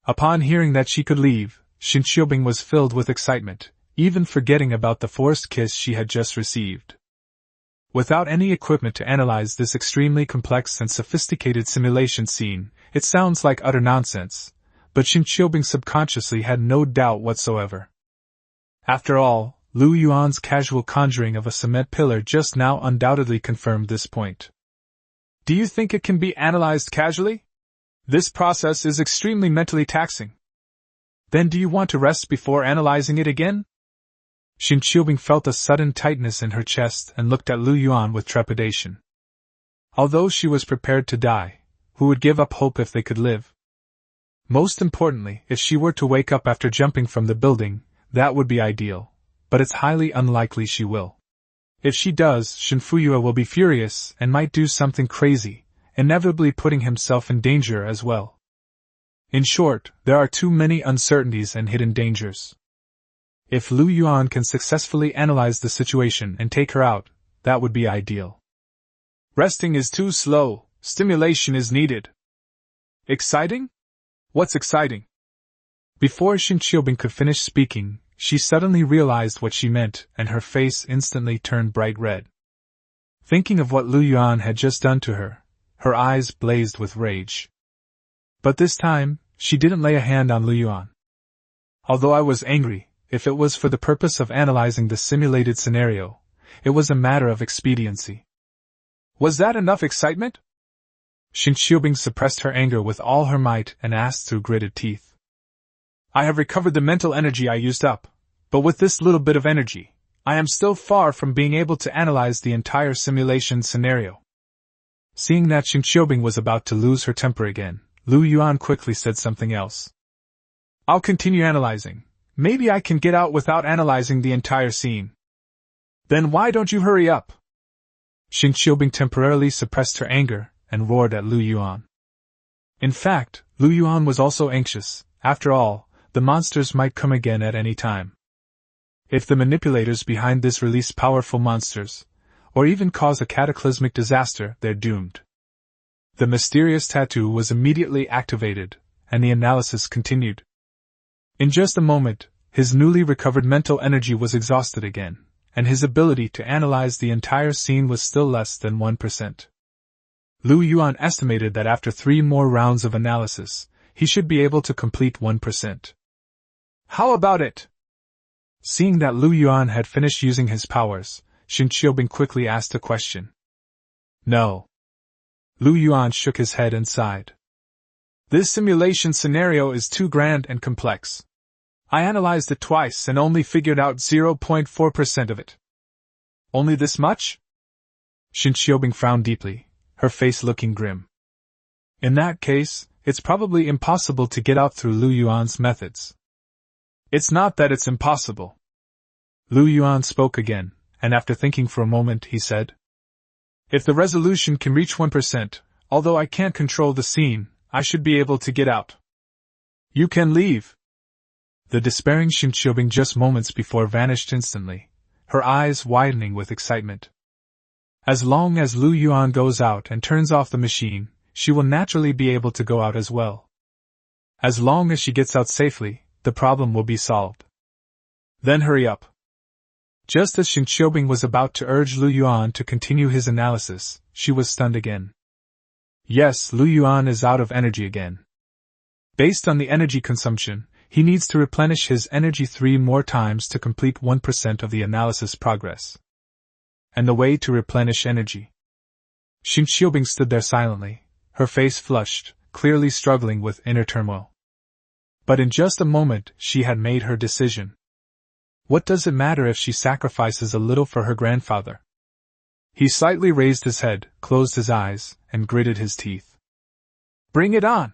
Upon hearing that she could leave, Xin Qiubing was filled with excitement, even forgetting about the forced kiss she had just received. Without any equipment to analyze this extremely complex and sophisticated simulation scene, it sounds like utter nonsense, but Xin Qiubing subconsciously had no doubt whatsoever. After all, Lu Yuan's casual conjuring of a cement pillar just now undoubtedly confirmed this point. Do you think it can be analyzed casually? This process is extremely mentally taxing. Then do you want to rest before analyzing it again? Xin Qiubing felt a sudden tightness in her chest and looked at Lu Yuan with trepidation. Although she was prepared to die, who would give up hope if they could live? Most importantly, if she were to wake up after jumping from the building, that would be ideal, but it's highly unlikely she will. If she does, Shenfuyue will be furious and might do something crazy, inevitably putting himself in danger as well. In short, there are too many uncertainties and hidden dangers. If Lu Yuan can successfully analyze the situation and take her out, that would be ideal. Resting is too slow, stimulation is needed. Exciting? What's exciting? Before Xin Qiubing could finish speaking, she suddenly realized what she meant, and her face instantly turned bright red. Thinking of what Lu Yuan had just done to her, her eyes blazed with rage. But this time, she didn't lay a hand on Lu Yuan. Although I was angry, if it was for the purpose of analyzing the simulated scenario, it was a matter of expediency. Was that enough excitement? Xin Qiubing suppressed her anger with all her might and asked through gritted teeth. I have recovered the mental energy I used up, but with this little bit of energy, I am still far from being able to analyze the entire simulation scenario. Seeing that Xin Qiubing was about to lose her temper again, Lu Yuan quickly said something else. I'll continue analyzing. Maybe I can get out without analyzing the entire scene. Then why don't you hurry up? Xin Qiubing temporarily suppressed her anger and roared at Lu Yuan. In fact, Lu Yuan was also anxious. After all, the monsters might come again at any time. If the manipulators behind this release powerful monsters, or even cause a cataclysmic disaster, they're doomed. The mysterious tattoo was immediately activated, and the analysis continued. In just a moment, his newly recovered mental energy was exhausted again, and his ability to analyze the entire scene was still less than 1%. Lu Yuan estimated that after 3 more rounds of analysis, he should be able to complete 1%. How about it? Seeing that Lu Yuan had finished using his powers, Xin Qiubing quickly asked a question. No. Lu Yuan shook his head and sighed. This simulation scenario is too grand and complex. I analyzed it twice and only figured out 0.4% of it. Only this much? Xin Qiubing frowned deeply, her face looking grim. In that case, it's probably impossible to get out through Lu Yuan's methods. It's not that it's impossible. Lu Yuan spoke again, and after thinking for a moment he said, if the resolution can reach 1%, although I can't control the scene, I should be able to get out. You can leave. The despairing Xin Qiubing just moments before vanished instantly, her eyes widening with excitement. As long as Lu Yuan goes out and turns off the machine, she will naturally be able to go out as well. As long as she gets out safely, the problem will be solved. Then hurry up. Just as Xin Qiubing was about to urge Lu Yuan to continue his analysis, she was stunned again. Yes, Lu Yuan is out of energy again. Based on the energy consumption, he needs to replenish his energy 3 more times to complete 1% of the analysis progress. And the way to replenish energy. Xin Qiubing stood there silently, her face flushed, clearly struggling with inner turmoil. But in just a moment, she had made her decision. What does it matter if she sacrifices a little for her grandfather? He slightly raised his head, closed his eyes, and gritted his teeth. Bring it on!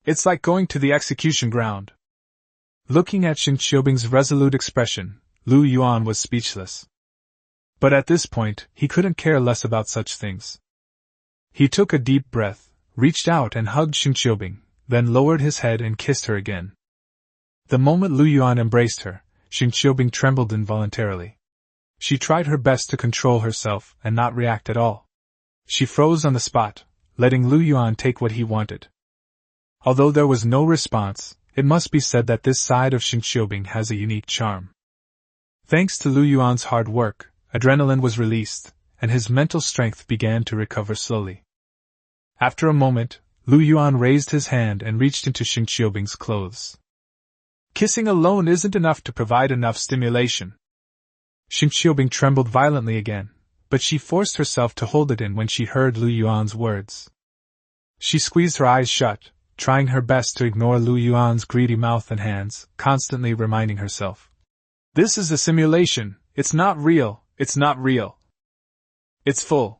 It's like going to the execution ground. Looking at Xin Qiubing's resolute expression, Lu Yuan was speechless. But at this point, he couldn't care less about such things. He took a deep breath, reached out and hugged Xin Qiubing, then lowered his head and kissed her again. The moment Lu Yuan embraced her, Xin Qiubing trembled involuntarily. She tried her best to control herself and not react at all. She froze on the spot, letting Lu Yuan take what he wanted. Although there was no response, it must be said that this side of Xin Qiubing has a unique charm. Thanks to Lu Yuan's hard work, adrenaline was released, and his mental strength began to recover slowly. After a moment, Lu Yuan raised his hand and reached into Xin Qiubing's clothes. Kissing alone isn't enough to provide enough stimulation. Xin Qiubing trembled violently again, but she forced herself to hold it in when she heard Lu Yuan's words. She squeezed her eyes shut, trying her best to ignore Lu Yuan's greedy mouth and hands, constantly reminding herself. This is a simulation, it's not real, it's not real. It's full.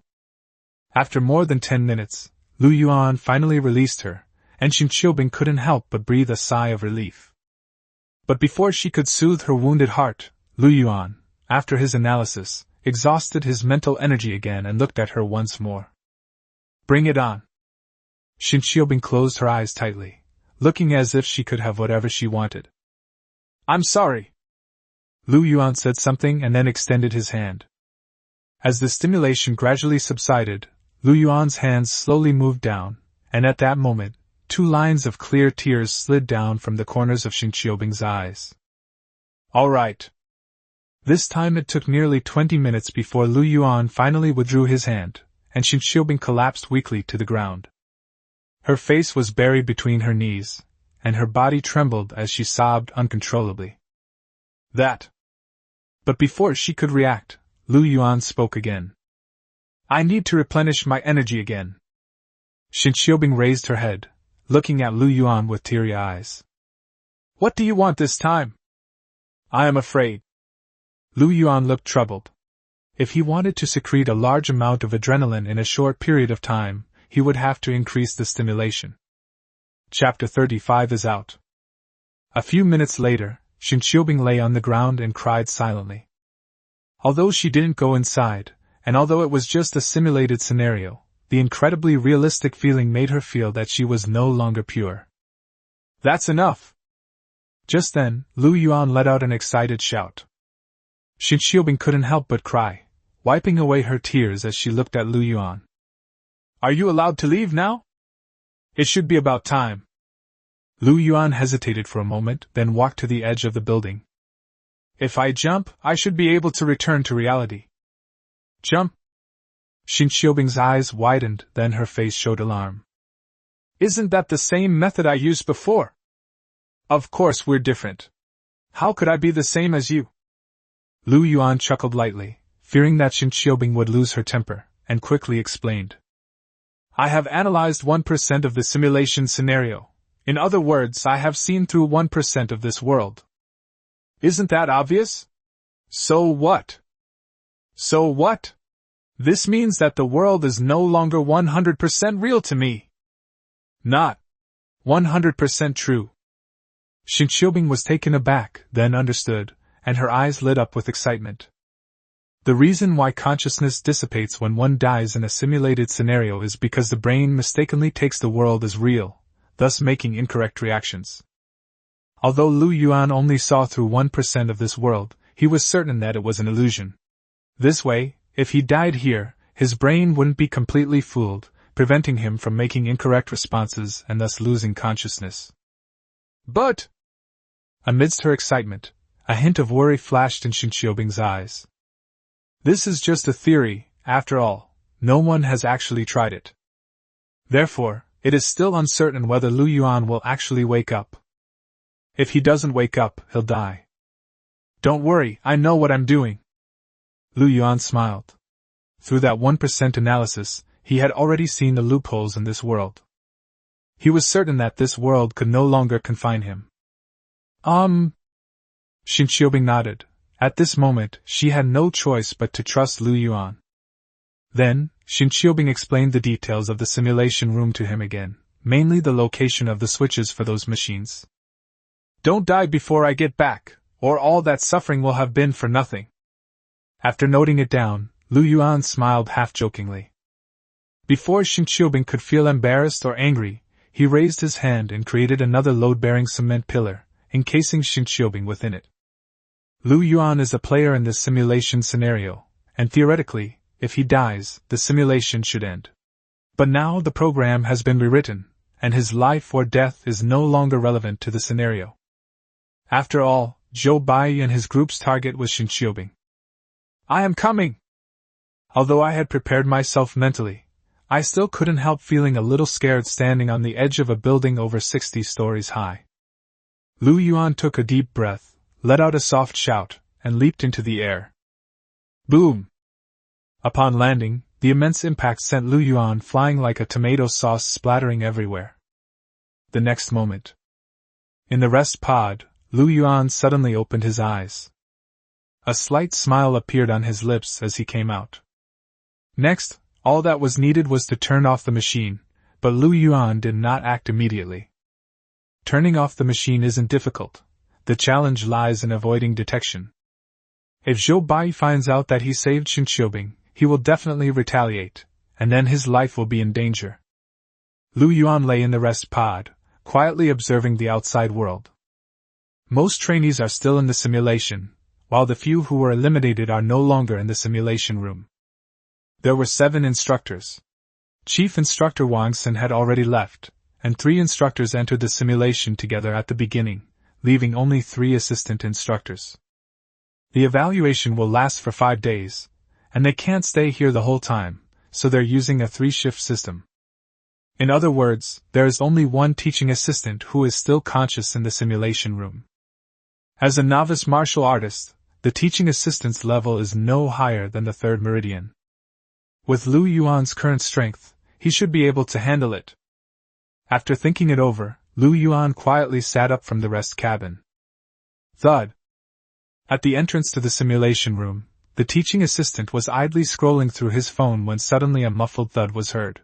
After more than 10 minutes, Lu Yuan finally released her, and Xin Qiubing couldn't help but breathe a sigh of relief. But before she could soothe her wounded heart, Lu Yuan, after his analysis, exhausted his mental energy again and looked at her once more. Bring it on. Xin Qiubing closed her eyes tightly, looking as if she could have whatever she wanted. I'm sorry. Lu Yuan said something and then extended his hand. As the stimulation gradually subsided, Lu Yuan's hands slowly moved down, and at that moment, 2 lines of clear tears slid down from the corners of Xin Qiubing's eyes. All right. This time it took nearly 20 minutes before Lu Yuan finally withdrew his hand, and Xin Qiubing collapsed weakly to the ground. Her face was buried between her knees, and her body trembled as she sobbed uncontrollably. That. But before she could react, Lu Yuan spoke again. I need to replenish my energy again. Xin Qiubing raised her head, looking at Lu Yuan with teary eyes. What do you want this time? I am afraid. Lu Yuan looked troubled. If he wanted to secrete a large amount of adrenaline in a short period of time, he would have to increase the stimulation. Chapter 35 is out. A few minutes later, Xin Qiubing lay on the ground and cried silently. Although she didn't go inside, and although it was just a simulated scenario, the incredibly realistic feeling made her feel that she was no longer pure. That's enough! Just then, Lu Yuan let out an excited shout. Xin Xiaobing couldn't help but cry, wiping away her tears as she looked at Lu Yuan. Are you allowed to leave now? It should be about time. Lu Yuan hesitated for a moment, then walked to the edge of the building. If I jump, I should be able to return to reality. Jump? Xin Xiaobing's eyes widened, then her face showed alarm. Isn't that the same method I used before? Of course we're different. How could I be the same as you? Lu Yuan chuckled lightly, fearing that Xin Xiaobing would lose her temper, and quickly explained. I have analyzed 1% of the simulation scenario. In other words, I have seen through 1% of this world. Isn't that obvious? So what? So what? This means that the world is no longer 100% real to me. Not 100% true. Xin Xiaobing was taken aback, then understood, and her eyes lit up with excitement. The reason why consciousness dissipates when one dies in a simulated scenario is because the brain mistakenly takes the world as real, thus making incorrect reactions. Although Lu Yuan only saw through 1% of this world, he was certain that it was an illusion. This way, if he died here, his brain wouldn't be completely fooled, preventing him from making incorrect responses and thus losing consciousness. But, amidst her excitement, a hint of worry flashed in Xin Xiaobing's eyes. This is just a theory, after all, no one has actually tried it. Therefore, it is still uncertain whether Lu Yuan will actually wake up. If he doesn't wake up, he'll die. Don't worry, I know what I'm doing. Lu Yuan smiled. Through that 1% analysis, he had already seen the loopholes in this world. He was certain that this world could no longer confine him. Xin Xiaobing nodded. At this moment, she had no choice but to trust Lu Yuan. Then, Xin Xiaobing explained the details of the simulation room to him again, mainly the location of the switches for those machines. Don't die before I get back, or all that suffering will have been for nothing. After noting it down, Lu Yuan smiled half-jokingly. Before Xin Xiaobing could feel embarrassed or angry, he raised his hand and created another load-bearing cement pillar, encasing Xin Xiaobing within it. Lu Yuan is a player in this simulation scenario, and theoretically, if he dies, the simulation should end. But now the program has been rewritten, and his life or death is no longer relevant to the scenario. After all, Zhou Bai and his group's target was Xin Xiaobing. I am coming! Although I had prepared myself mentally, I still couldn't help feeling a little scared standing on the edge of a building over 60 stories high. Lu Yuan took a deep breath, let out a soft shout, and leaped into the air. Boom! Upon landing, the immense impact sent Lu Yuan flying like a tomato sauce splattering everywhere. The next moment, in the rest pod, Lu Yuan suddenly opened his eyes. A slight smile appeared on his lips as he came out. Next, all that was needed was to turn off the machine, but Lu Yuan did not act immediately. Turning off the machine isn't difficult. The challenge lies in avoiding detection. If Zhou Bai finds out that he saved Xin Xiaobing, he will definitely retaliate, and then his life will be in danger. Lu Yuan lay in the rest pod, quietly observing the outside world. Most trainees are still in the simulation, while the few who were eliminated are no longer in the simulation room. There were 7 instructors. Chief Instructor Wang Sun had already left, and 3 instructors entered the simulation together at the beginning, leaving only 3 assistant instructors. The evaluation will last for 5 days, and they can't stay here the whole time, so they're using a 3-shift system. In other words, there is only one teaching assistant who is still conscious in the simulation room. As a novice martial artist, the teaching assistant's level is no higher than the 3rd meridian. With Lu Yuan's current strength, he should be able to handle it. After thinking it over, Lu Yuan quietly sat up from the rest cabin. Thud! At the entrance to the simulation room, the teaching assistant was idly scrolling through his phone when suddenly a muffled thud was heard.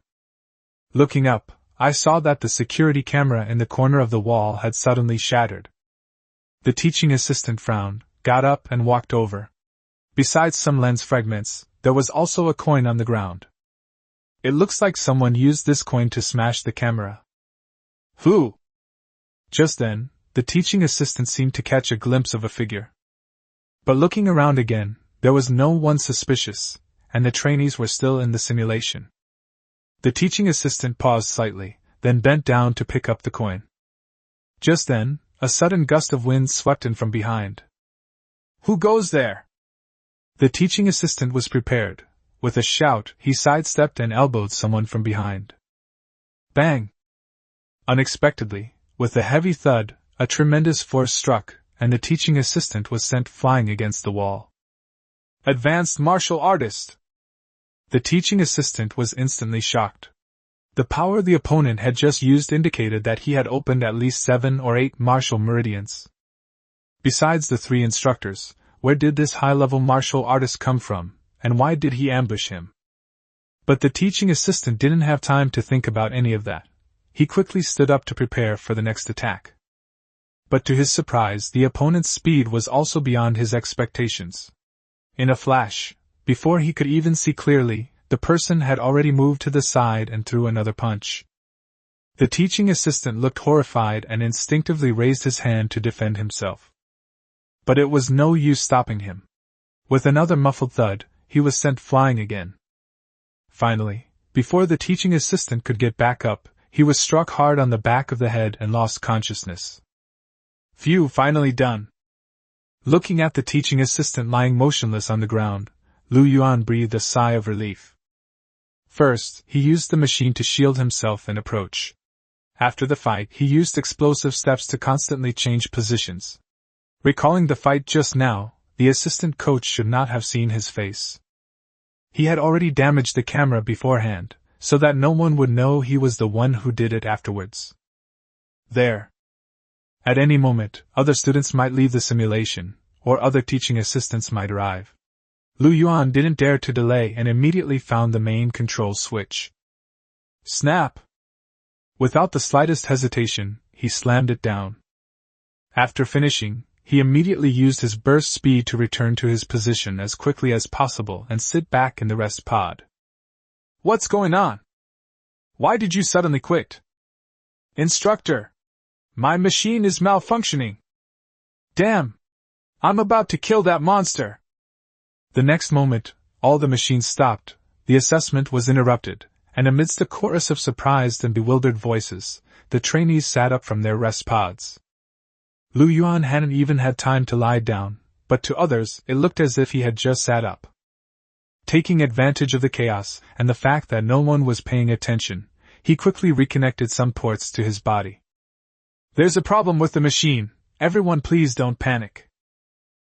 Looking up, I saw that the security camera in the corner of the wall had suddenly shattered. The teaching assistant frowned, got up and walked over. Besides some lens fragments, there was also a coin on the ground. It looks like someone used this coin to smash the camera. Who? Just then, the teaching assistant seemed to catch a glimpse of a figure. But looking around again, there was no one suspicious, and the trainees were still in the simulation. The teaching assistant paused slightly, then bent down to pick up the coin. Just then, a sudden gust of wind swept in from behind. "Who goes there?" The teaching assistant was prepared. With a shout, he sidestepped and elbowed someone from behind. Bang! Unexpectedly, with a heavy thud, a tremendous force struck, and the teaching assistant was sent flying against the wall. Advanced martial artist! The teaching assistant was instantly shocked. The power the opponent had just used indicated that he had opened at least 7 or 8 martial meridians. Besides the 3 instructors, where did this high-level martial artist come from, and why did he ambush him? But the teaching assistant didn't have time to think about any of that. He quickly stood up to prepare for the next attack. But to his surprise, the opponent's speed was also beyond his expectations. In a flash, before he could even see clearly, the person had already moved to the side and threw another punch. The teaching assistant looked horrified and instinctively raised his hand to defend himself. But it was no use stopping him. With another muffled thud, he was sent flying again. Finally, before the teaching assistant could get back up, he was struck hard on the back of the head and lost consciousness. Phew, finally done. Looking at the teaching assistant lying motionless on the ground, Lu Yuan breathed a sigh of relief. First, he used the machine to shield himself and approach. After the fight, he used explosive steps to constantly change positions. Recalling the fight just now, the assistant coach should not have seen his face. He had already damaged the camera beforehand, so that no one would know he was the one who did it afterwards. There. At any moment, other students might leave the simulation, or other teaching assistants might arrive. Lu Yuan didn't dare to delay and immediately found the main control switch. Snap! Without the slightest hesitation, he slammed it down. After finishing, he immediately used his burst speed to return to his position as quickly as possible and sit back in the rest pod. What's going on? Why did you suddenly quit? Instructor! My machine is malfunctioning! Damn! I'm about to kill that monster! The next moment, all the machines stopped, the assessment was interrupted, and amidst a chorus of surprised and bewildered voices, the trainees sat up from their rest pods. Lu Yuan hadn't even had time to lie down, but to others it looked as if he had just sat up. Taking advantage of the chaos and the fact that no one was paying attention, he quickly reconnected some ports to his body. There's a problem with the machine, everyone please don't panic.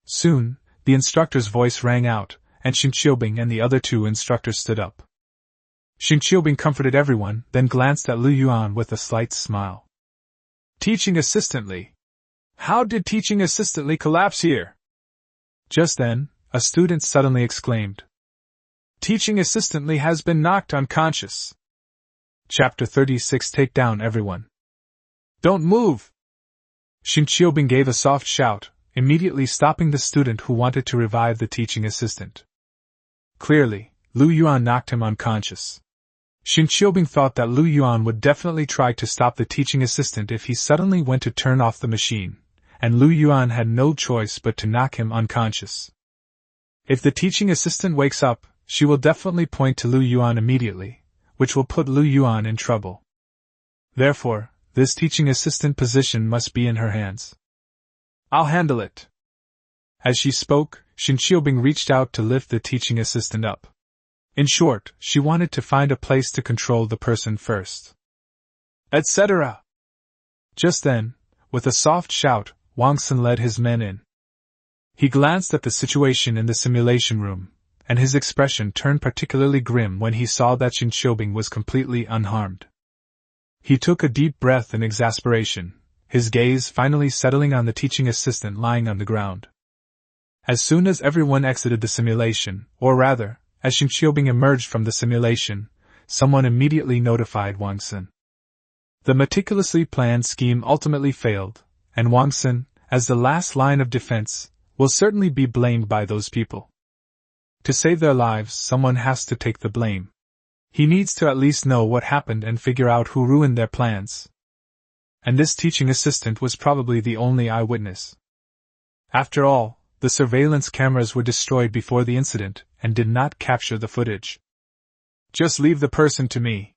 Soon, the instructor's voice rang out, and Xing Qiubing and the other 2 instructors stood up. Xing Qiubing comforted everyone, then glanced at Lu Yuan with a slight smile. Teaching assistant Li. How did teaching assistant Li collapse here? Just then, a student suddenly exclaimed. Teaching assistant Li has been knocked unconscious. Chapter 36. Take down everyone. Don't move! Xing Qiubing gave a soft shout, immediately stopping the student who wanted to revive the teaching assistant. Clearly, Lu Yuan knocked him unconscious. Xing Qiubing thought that Lu Yuan would definitely try to stop the teaching assistant if he suddenly went to turn off the machine, and Lu Yuan had no choice but to knock him unconscious. If the teaching assistant wakes up, she will definitely point to Lu Yuan immediately, which will put Lu Yuan in trouble. Therefore, this teaching assistant position must be in her hands. I'll handle it. As she spoke, Xing Qiubing reached out to lift the teaching assistant up. In short, she wanted to find a place to control the person first. Etc. Just then, with a soft shout, Wang Sun led his men in. He glanced at the situation in the simulation room, and his expression turned particularly grim when he saw that Xing Qiubing was completely unharmed. He took a deep breath in exasperation, his gaze finally settling on the teaching assistant lying on the ground. As soon as everyone exited the simulation, or rather, as Xing Qiubing emerged from the simulation, someone immediately notified Wang Sun. The meticulously planned scheme ultimately failed, and Wang Sun, as the last line of defense, will certainly be blamed by those people. To save their lives, someone has to take the blame. He needs to at least know what happened and figure out who ruined their plans. And this teaching assistant was probably the only eyewitness. After all, the surveillance cameras were destroyed before the incident and did not capture the footage. Just leave the person to me,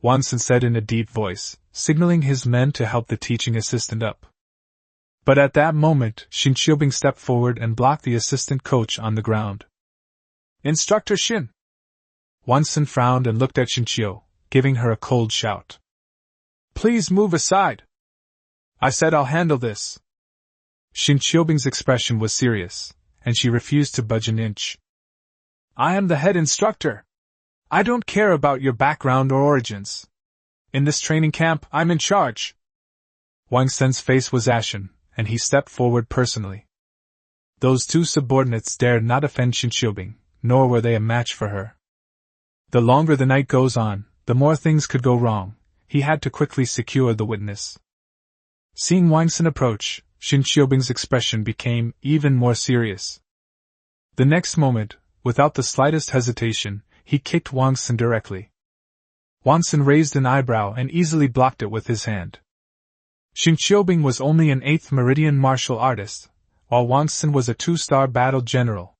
Wangsun said in a deep voice, signaling his men to help the teaching assistant up. But at that moment, Shin Qiubing stepped forward and blocked the assistant coach on the ground. Instructor Shin! Wangsun frowned and looked at Shin Qiu, giving her a cold shout. Please move aside. I said I'll handle this. Shin Qiubing's expression was serious, and she refused to budge an inch. I am the head instructor. I don't care about your background or origins. In this training camp, I'm in charge. Wangsun's face was ashen, and he stepped forward personally. Those two subordinates dared not offend Shin Qiubing, nor were they a match for her. The longer the night goes on, the more things could go wrong. He had to quickly secure the witness. Seeing Wangsun approach, Shin Qiubing's expression became even more serious. The next moment, without the slightest hesitation, he kicked Wangsun directly. Wangsun raised an eyebrow and easily blocked it with his hand. Shin Qiubing was only an 8th meridian martial artist, while Wangsun was a 2-star battle general.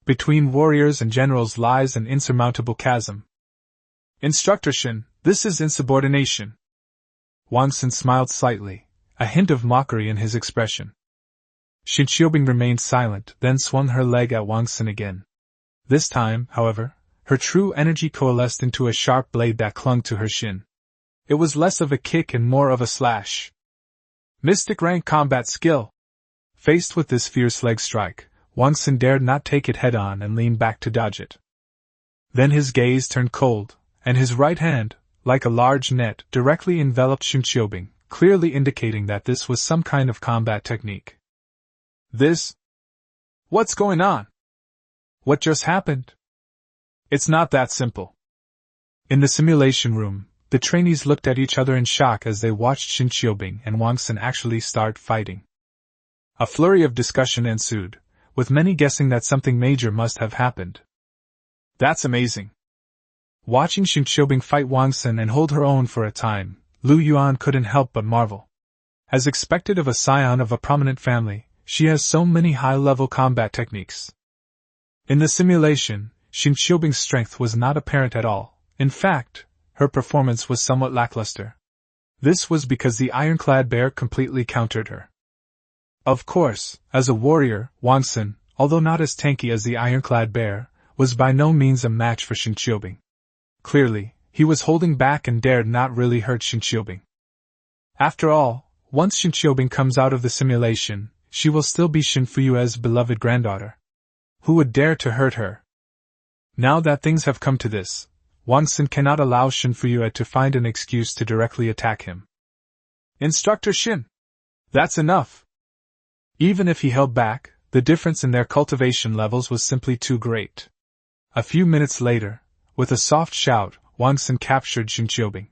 Between warriors and generals lies an insurmountable chasm. Instructor Shin, this is insubordination. Wangsun smiled slightly, a hint of mockery in his expression. Shin Qiubing remained silent, then swung her leg at Wangsun again. This time, however, her true energy coalesced into a sharp blade that clung to her shin. It was less of a kick and more of a slash. Mystic rank combat skill. Faced with this fierce leg strike, Wangsun dared not take it head-on and leaned back to dodge it. Then his gaze turned cold, and his right hand, like a large net, directly enveloped Shin Qiubing, clearly indicating that this was some kind of combat technique. This? What's going on? What just happened? It's not that simple. In the simulation room, the trainees looked at each other in shock as they watched Shin Qiubing and Wangsun actually start fighting. A flurry of discussion ensued, with many guessing that something major must have happened. That's amazing. Watching Shin Qiubing fight Wangsun and hold her own for a time, Lu Yuan couldn't help but marvel. As expected of a scion of a prominent family, she has so many high-level combat techniques. In the simulation, Shin Qiubing's strength was not apparent at all. In fact, her performance was somewhat lackluster. This was because the ironclad bear completely countered her. Of course, as a warrior, Wangsun, although not as tanky as the ironclad bear, was by no means a match for Shin Qiubing. Clearly, he was holding back and dared not really hurt Shin Qiubing. After all, once Shin Qiubing comes out of the simulation, she will still be Shin Fuyue's beloved granddaughter. Who would dare to hurt her? Now that things have come to this, Wangsun cannot allow Shin Fuyue to find an excuse to directly attack him. Instructor Shin! That's enough! Even if he held back, the difference in their cultivation levels was simply too great. A few minutes later, with a soft shout, Wangsun captured Shin Qiubing.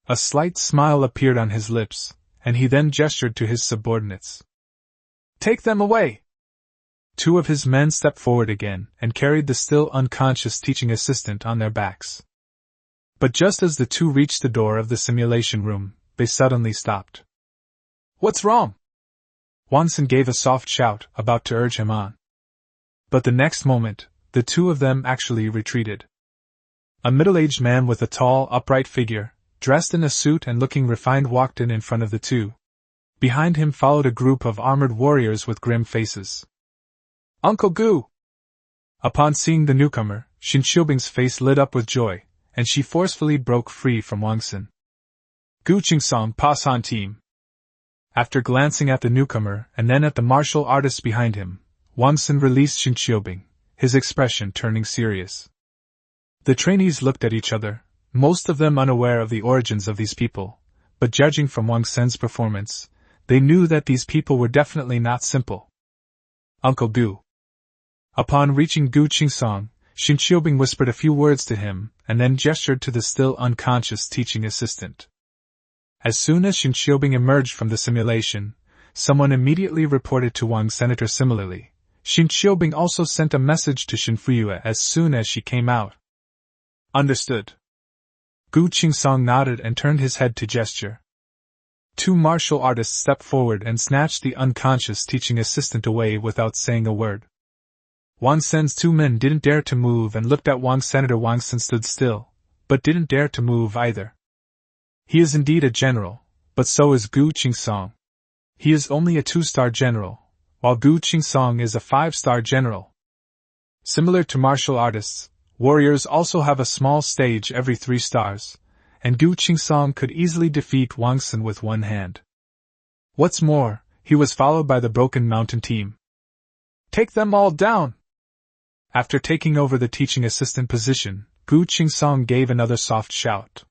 A slight smile appeared on his lips, and he then gestured to his subordinates. Take them away! Two of his men stepped forward again and carried the still unconscious teaching assistant on their backs. But just as the two reached the door of the simulation room, they suddenly stopped. What's wrong? Wangsun gave a soft shout, about to urge him on. But the next moment, the two of them actually retreated. A middle-aged man with a tall, upright figure, dressed in a suit and looking refined, walked in front of the two. Behind him followed a group of armored warriors with grim faces. Uncle Gu! Upon seeing the newcomer, Shin Qiubing's face lit up with joy, and she forcefully broke free from Wangsun. Gu Qingsong Pasan team. After glancing at the newcomer and then at the martial artists behind him, Wangsun released Shin Qiubing, his expression turning serious. The trainees looked at each other, most of them unaware of the origins of these people, but judging from Wangsun's performance, they knew that these people were definitely not simple. Uncle Gu. Upon reaching Gu Qingsong, Shin Qiubing whispered a few words to him and then gestured to the still unconscious teaching assistant. As soon as Shin Qiubing emerged from the simulation, someone immediately reported to Wang Senator similarly. Shin Qiubing also sent a message to Shin Fuyue as soon as she came out. Understood. Gu Qingsong nodded and turned his head to gesture. Two martial artists stepped forward and snatched the unconscious teaching assistant away without saying a word. Wang Sen's two men didn't dare to move and looked at Wang. Senator Wang Sen stood still, but didn't dare to move either. He is indeed a general, but so is Gu Qingsong. He is only a 2-star general, while Gu Qingsong is a 5-star general. Similar to martial artists, warriors also have a small stage every 3 stars, and Gu Qingsong could easily defeat Wang Sen with one hand. What's more, he was followed by the Broken Mountain team. Take them all down! After taking over the teaching assistant position, Gu Qingsong gave another soft shout.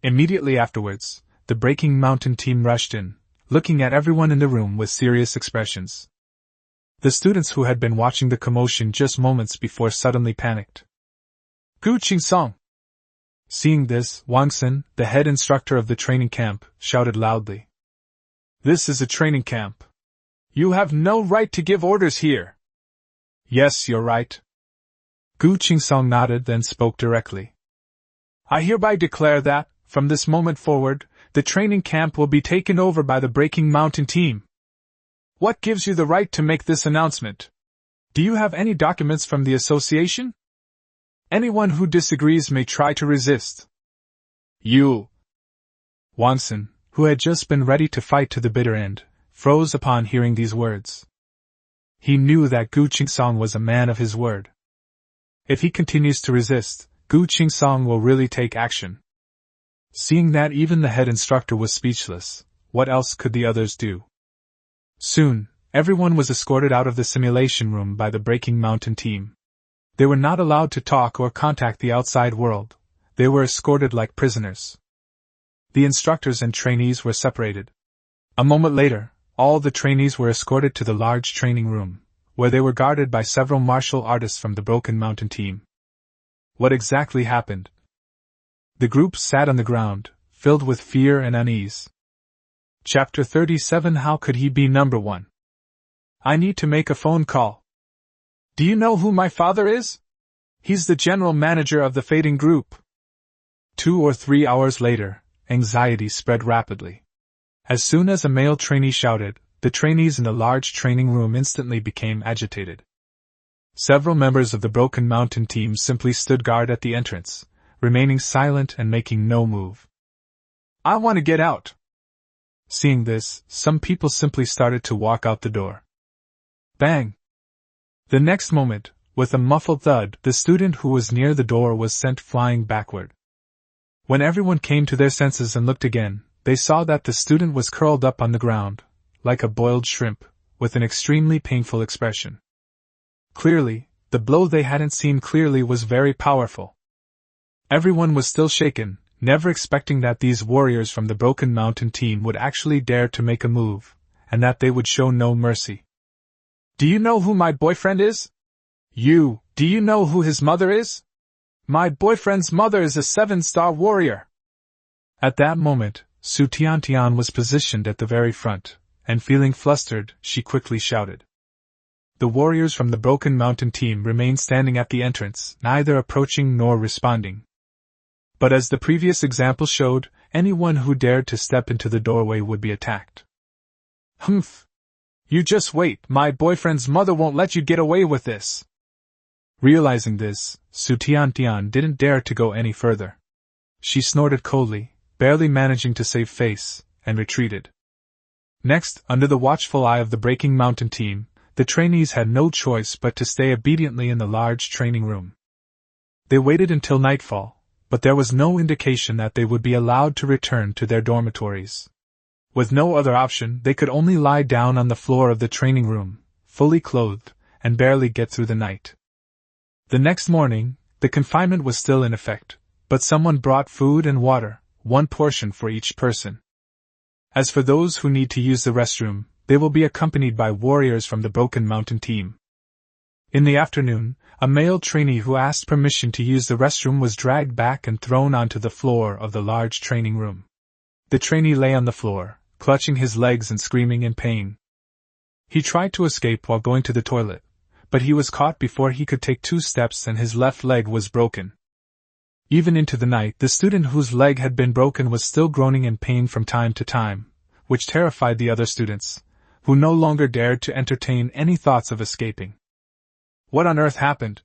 Immediately afterwards, the Breaking Mountain team rushed in, looking at everyone in the room with serious expressions. The students who had been watching the commotion just moments before suddenly panicked. Gu Qingsong! Seeing this, Wang Sen, the head instructor of the training camp, shouted loudly. This is a training camp. You have no right to give orders here. Yes, you're right. Gu Qingsong nodded, then spoke directly. I hereby declare that, from this moment forward, the training camp will be taken over by the Breaking Mountain team. What gives you the right to make this announcement? Do you have any documents from the association? Anyone who disagrees may try to resist. You! Wang Sen, who had just been ready to fight to the bitter end, froze upon hearing these words. He knew that Gu Qingsong was a man of his word. If he continues to resist, Gu Qingsong will really take action. Seeing that even the head instructor was speechless, what else could the others do? Soon, everyone was escorted out of the simulation room by the Breaking Mountain team. They were not allowed to talk or contact the outside world. They were escorted like prisoners. The instructors and trainees were separated. A moment later, all the trainees were escorted to the large training room, where they were guarded by several martial artists from the Broken Mountain team. What exactly happened? The group sat on the ground, filled with fear and unease. Chapter 37. How could he be number 1? I need to make a phone call. Do you know who my father is? He's the general manager of the Fading Group. 2 or 3 hours later, anxiety spread rapidly. As soon as a male trainee shouted, the trainees in the large training room instantly became agitated. Several members of the Broken Mountain team simply stood guard at the entrance, remaining silent and making no move. I want to get out. Seeing this, some people simply started to walk out the door. Bang! The next moment, with a muffled thud, the student who was near the door was sent flying backward. When everyone came to their senses and looked again, they saw that the student was curled up on the ground, like a boiled shrimp, with an extremely painful expression. Clearly, the blow they hadn't seen clearly was very powerful. Everyone was still shaken, never expecting that these warriors from the Broken Mountain team would actually dare to make a move, and that they would show no mercy. Do you know who my boyfriend is? Do you know who his mother is? My boyfriend's mother is a 7-star warrior. At that moment, Su Tiantian was positioned at the very front, and feeling flustered, she quickly shouted. The warriors from the Broken Mountain team remained standing at the entrance, neither approaching nor responding. But as the previous example showed, anyone who dared to step into the doorway would be attacked. Humph! You just wait, my boyfriend's mother won't let you get away with this. Realizing this, Su Tiantian didn't dare to go any further. She snorted coldly, barely managing to save face, and retreated. Next, under the watchful eye of the Breaking Mountain team, the trainees had no choice but to stay obediently in the large training room. They waited until nightfall, but there was no indication that they would be allowed to return to their dormitories. With no other option, they could only lie down on the floor of the training room, fully clothed, and barely get through the night. The next morning, the confinement was still in effect, but someone brought food and water, 1 portion for each person. As for those who need to use the restroom, they will be accompanied by warriors from the Broken Mountain team. In the afternoon, a male trainee who asked permission to use the restroom was dragged back and thrown onto the floor of the large training room. The trainee lay on the floor, clutching his legs and screaming in pain. He tried to escape while going to the toilet, but he was caught before he could take 2 steps and his left leg was broken. Even into the night, the student whose leg had been broken was still groaning in pain from time to time, which terrified the other students, who no longer dared to entertain any thoughts of escaping. What on earth happened?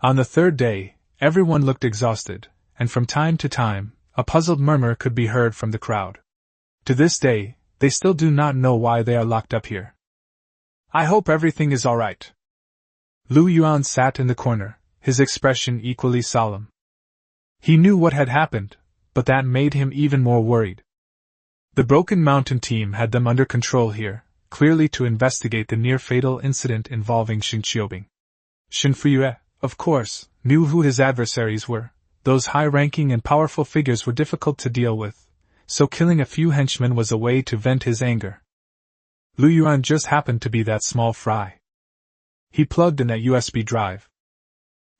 On the third day, everyone looked exhausted, and from time to time, a puzzled murmur could be heard from the crowd. To this day, they still do not know why they are locked up here. I hope everything is all right. Lu Yuan sat in the corner, his expression equally solemn. He knew what had happened, but that made him even more worried. The Broken Mountain team had them under control here, clearly to investigate the near-fatal incident involving Shin Qiubing. Shin Fuyue, of course, knew who his adversaries were. Those high-ranking and powerful figures were difficult to deal with, so killing a few henchmen was a way to vent his anger. Lu Yuan just happened to be that small fry. He plugged in a USB drive.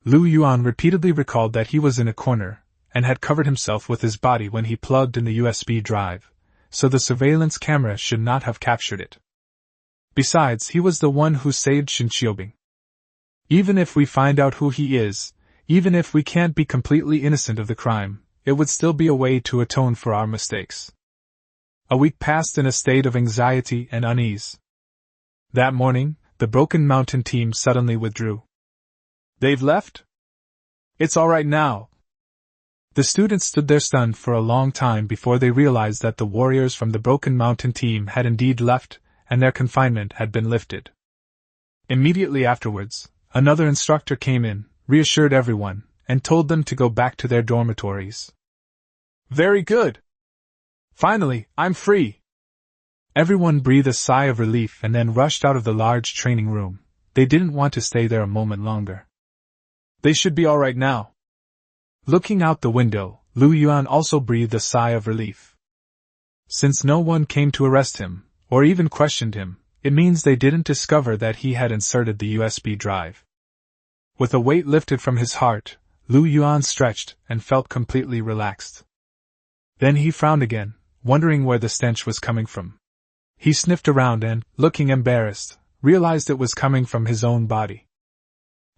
Lu Yuan repeatedly recalled that he was in a corner, and had covered himself with his body when he plugged in the USB drive, so the surveillance camera should not have captured it. Besides, he was the one who saved Shin Qiubing. Even if we find out who he is, even if we can't be completely innocent of the crime, it would still be a way to atone for our mistakes. A week passed in a state of anxiety and unease. That morning, the Broken Mountain team suddenly withdrew. They've left? It's all right now. The students stood there stunned for a long time before they realized that the warriors from the Broken Mountain team had indeed left, and their confinement had been lifted. Immediately afterwards, another instructor came in, reassured everyone, and told them to go back to their dormitories. Very good! Finally, I'm free! Everyone breathed a sigh of relief and then rushed out of the large training room. They didn't want to stay there a moment longer. They should be all right now. Looking out the window, Lu Yuan also breathed a sigh of relief. Since no one came to arrest him, or even questioned him, it means they didn't discover that he had inserted the USB drive. With a weight lifted from his heart, Lu Yuan stretched and felt completely relaxed. Then he frowned again, wondering where the stench was coming from. He sniffed around and, looking embarrassed, realized it was coming from his own body.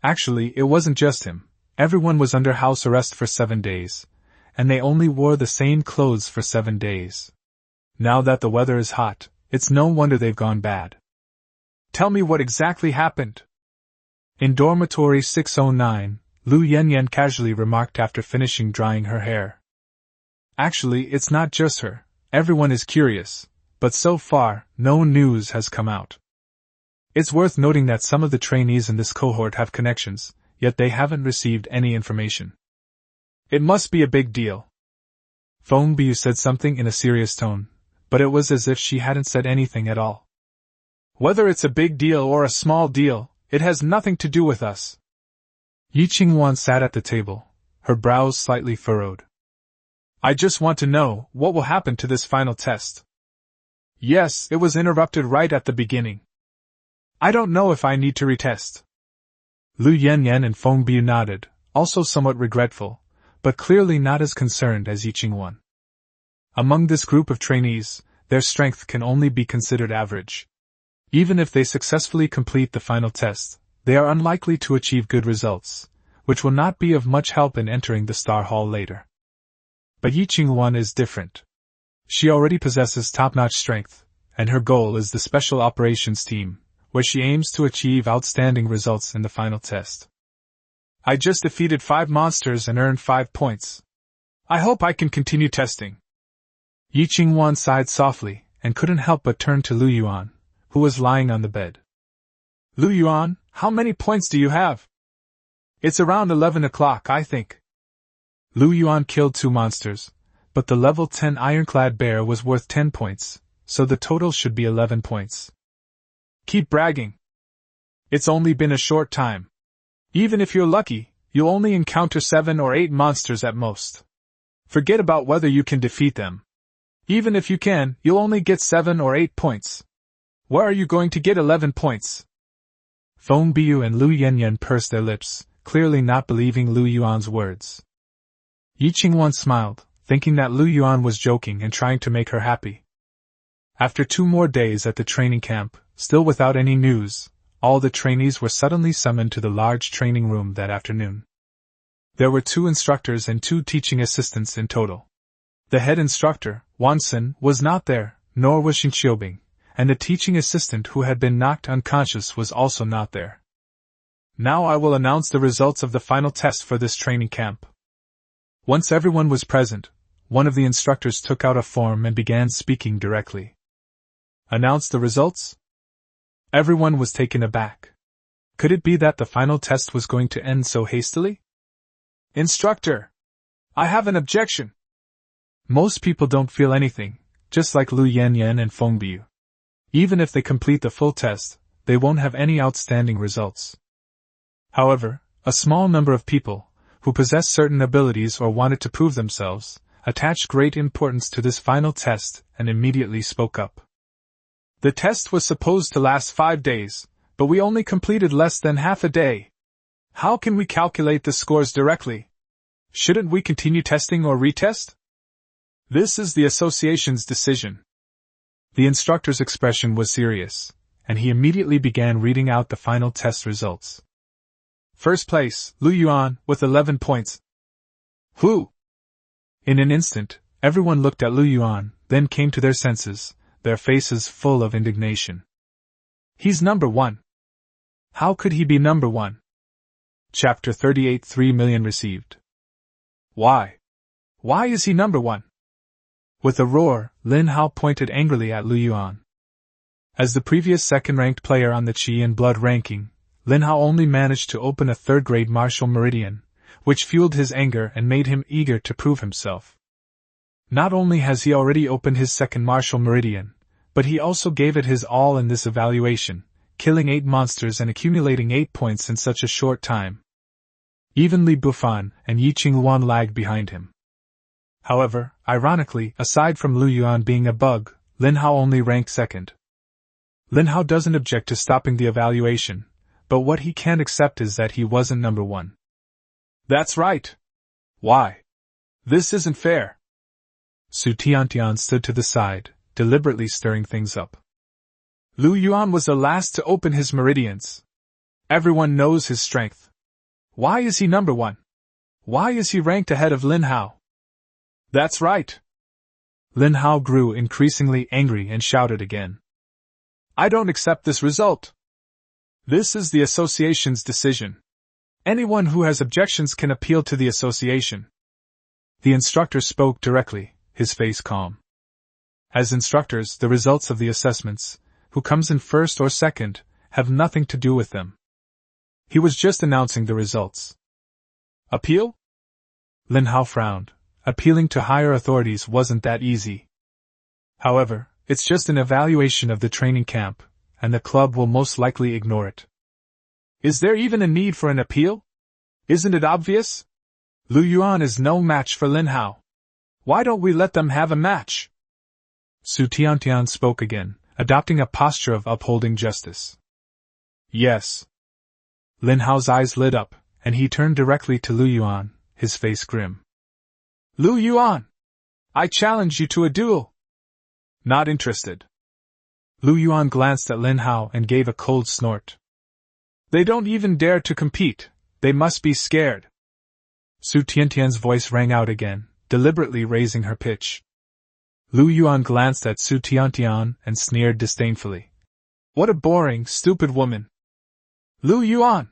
Actually, it wasn't just him. Everyone was under house arrest for 7 days, and they only wore the same clothes for 7 days. Now that the weather is hot, it's no wonder they've gone bad. Tell me what exactly happened. In dormitory 609, Lu Yanyan casually remarked after finishing drying her hair. Actually, it's not just her. Everyone is curious, but so far, no news has come out. It's worth noting that some of the trainees in this cohort have connections, yet they haven't received any information. It must be a big deal. Feng Biu said something in a serious tone, but it was as if she hadn't said anything at all. Whether it's a big deal or a small deal, it has nothing to do with us. Yi Qingwan sat at the table, her brows slightly furrowed. I just want to know what will happen to this final test. Yes, it was interrupted right at the beginning. I don't know if I need to retest. Lu Yanyan and Feng Biu nodded, also somewhat regretful, but clearly not as concerned as Yi Qingwan. Among this group of trainees, their strength can only be considered average. Even if they successfully complete the final test, they are unlikely to achieve good results, which will not be of much help in entering the Star Hall later. But Yi Qingwan is different. She already possesses top-notch strength, and her goal is the Special Operations Team, where she aims to achieve outstanding results in the final test. I just defeated 5 monsters and earned 5 points. I hope I can continue testing. Yi Qingwan sighed softly, and couldn't help but turn to Lu Yuan, who was lying on the bed. Lu Yuan, how many points do you have? It's around 11 o'clock, I think. Lu Yuan killed 2 monsters, but the level 10 ironclad bear was worth 10 points, so the total should be 11 points. Keep bragging. It's only been a short time. Even if you're lucky, you'll only encounter 7 or 8 monsters at most. Forget about whether you can defeat them. Even if you can, you'll only get 7 or 8 points. Where are you going to get 11 points? Feng Biu and Lu Yanyan pursed their lips, clearly not believing Lu Yuan's words. Yi Qingwan smiled, thinking that Lu Yuan was joking and trying to make her happy. After 2 more days at the training camp, still without any news, all the trainees were suddenly summoned to the large training room that afternoon. There were 2 instructors and 2 teaching assistants in total. The head instructor, Wansen, was not there, nor was Xing Xiaobing, and the teaching assistant who had been knocked unconscious was also not there. Now I will announce the results of the final test for this training camp. Once everyone was present, one of the instructors took out a form and began speaking directly. Announce the results? Everyone was taken aback. Could it be that the final test was going to end so hastily? Instructor! I have an objection! Most people don't feel anything, just like Lu Yanyan and Feng Biu. Even if they complete the full test, they won't have any outstanding results. However, a small number of people, who possess certain abilities or wanted to prove themselves, attached great importance to this final test and immediately spoke up. The test was supposed to last 5 days, but we only completed less than half a day. How can we calculate the scores directly? Shouldn't we continue testing or retest? This is the association's decision. The instructor's expression was serious, and he immediately began reading out the final test results. First place, Lu Yuan, with 11 points. Who? In an instant, everyone looked at Lu Yuan, then came to their senses, their faces full of indignation. He's number 1. How could he be number 1? Chapter 38 3 million received. Why? Why is he number 1? With a roar, Lin Hao pointed angrily at Lu Yuan. As the previous second-ranked player on the Qi and Blood ranking, Lin Hao only managed to open a 3rd-grade martial meridian, which fueled his anger and made him eager to prove himself. Not only has he already opened his 2nd martial meridian, but he also gave it his all in this evaluation, killing 8 monsters and accumulating 8 points in such a short time. Even Li Bufan and Yi Qingluan lagged behind him. However, ironically, aside from Lu Yuan being a bug, Lin Hao only ranked 2nd. Lin Hao doesn't object to stopping the evaluation, but what he can't accept is that he wasn't number 1. That's right. Why? This isn't fair. Su Tiantian stood to the side, deliberately stirring things up. Lu Yuan was the last to open his meridians. Everyone knows his strength. Why is he number 1? Why is he ranked ahead of Lin Hao? That's right. Lin Hao grew increasingly angry and shouted again. I don't accept this result. This is the association's decision. Anyone who has objections can appeal to the association. The instructor spoke directly, his face calm. As instructors, the results of the assessments, who comes in 1st or 2nd, have nothing to do with them. He was just announcing the results. Appeal? Lin Hao frowned. Appealing to higher authorities wasn't that easy. However, it's just an evaluation of the training camp, and the club will most likely ignore it. Is there even a need for an appeal? Isn't it obvious? Lu Yuan is no match for Lin Hao. Why don't we let them have a match? Su Tiantian spoke again, adopting a posture of upholding justice. Yes. Lin Hao's eyes lit up, and he turned directly to Lu Yuan, his face grim. Lu Yuan! I challenge you to a duel! Not interested. Lu Yuan glanced at Lin Hao and gave a cold snort. They don't even dare to compete, they must be scared. Su Tiantian's voice rang out again, deliberately raising her pitch. Lu Yuan glanced at Su Tiantian and sneered disdainfully. What a boring, stupid woman! Lu Yuan!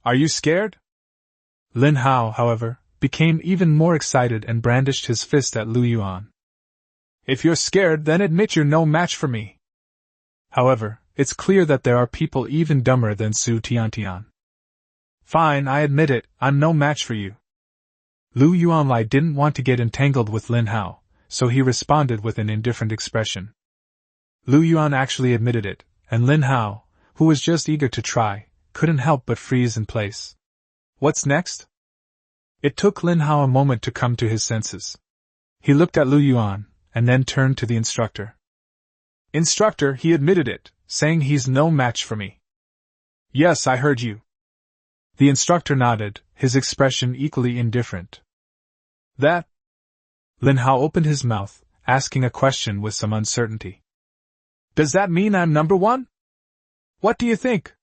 Are you scared? Lin Hao, however, became even more excited and brandished his fist at Lu Yuan. If you're scared, then admit you're no match for me. However, it's clear that there are people even dumber than Su Tiantian. Fine, I admit it, I'm no match for you. Lu Yuanlai didn't want to get entangled with Lin Hao, so he responded with an indifferent expression. Lu Yuan actually admitted it, and Lin Hao, who was just eager to try, couldn't help but freeze in place. What's next? It took Lin Hao a moment to come to his senses. He looked at Lu Yuan, and then turned to the instructor. Instructor, he admitted it, saying he's no match for me. Yes, I heard you. The instructor nodded, his expression equally indifferent. That? Lin Hao opened his mouth, asking a question with some uncertainty. Does that mean I'm number 1? What do you think?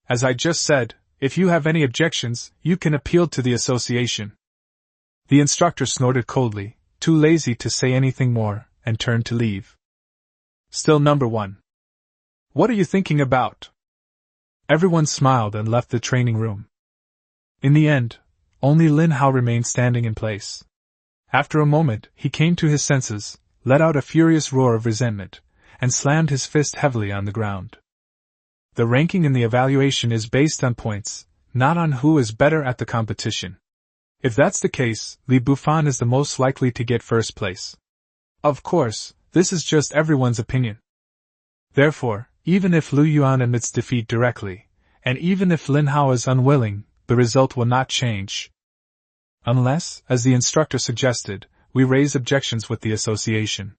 As I just said, If you have any objections, you can appeal to the association. The instructor snorted coldly, too lazy to say anything more, and turned to leave. Still number 1. What are you thinking about? Everyone smiled and left the training room. In the end, only Lin Hao remained standing in place. After a moment, he came to his senses, let out a furious roar of resentment, and slammed his fist heavily on the ground. The ranking in the evaluation is based on points, not on who is better at the competition. If that's the case, Li Bufan is the most likely to get first place. Of course, this is just everyone's opinion. Therefore, even if Lu Yuan admits defeat directly, and even if Lin Hao is unwilling, the result will not change. Unless, as the instructor suggested, we raise objections with the association.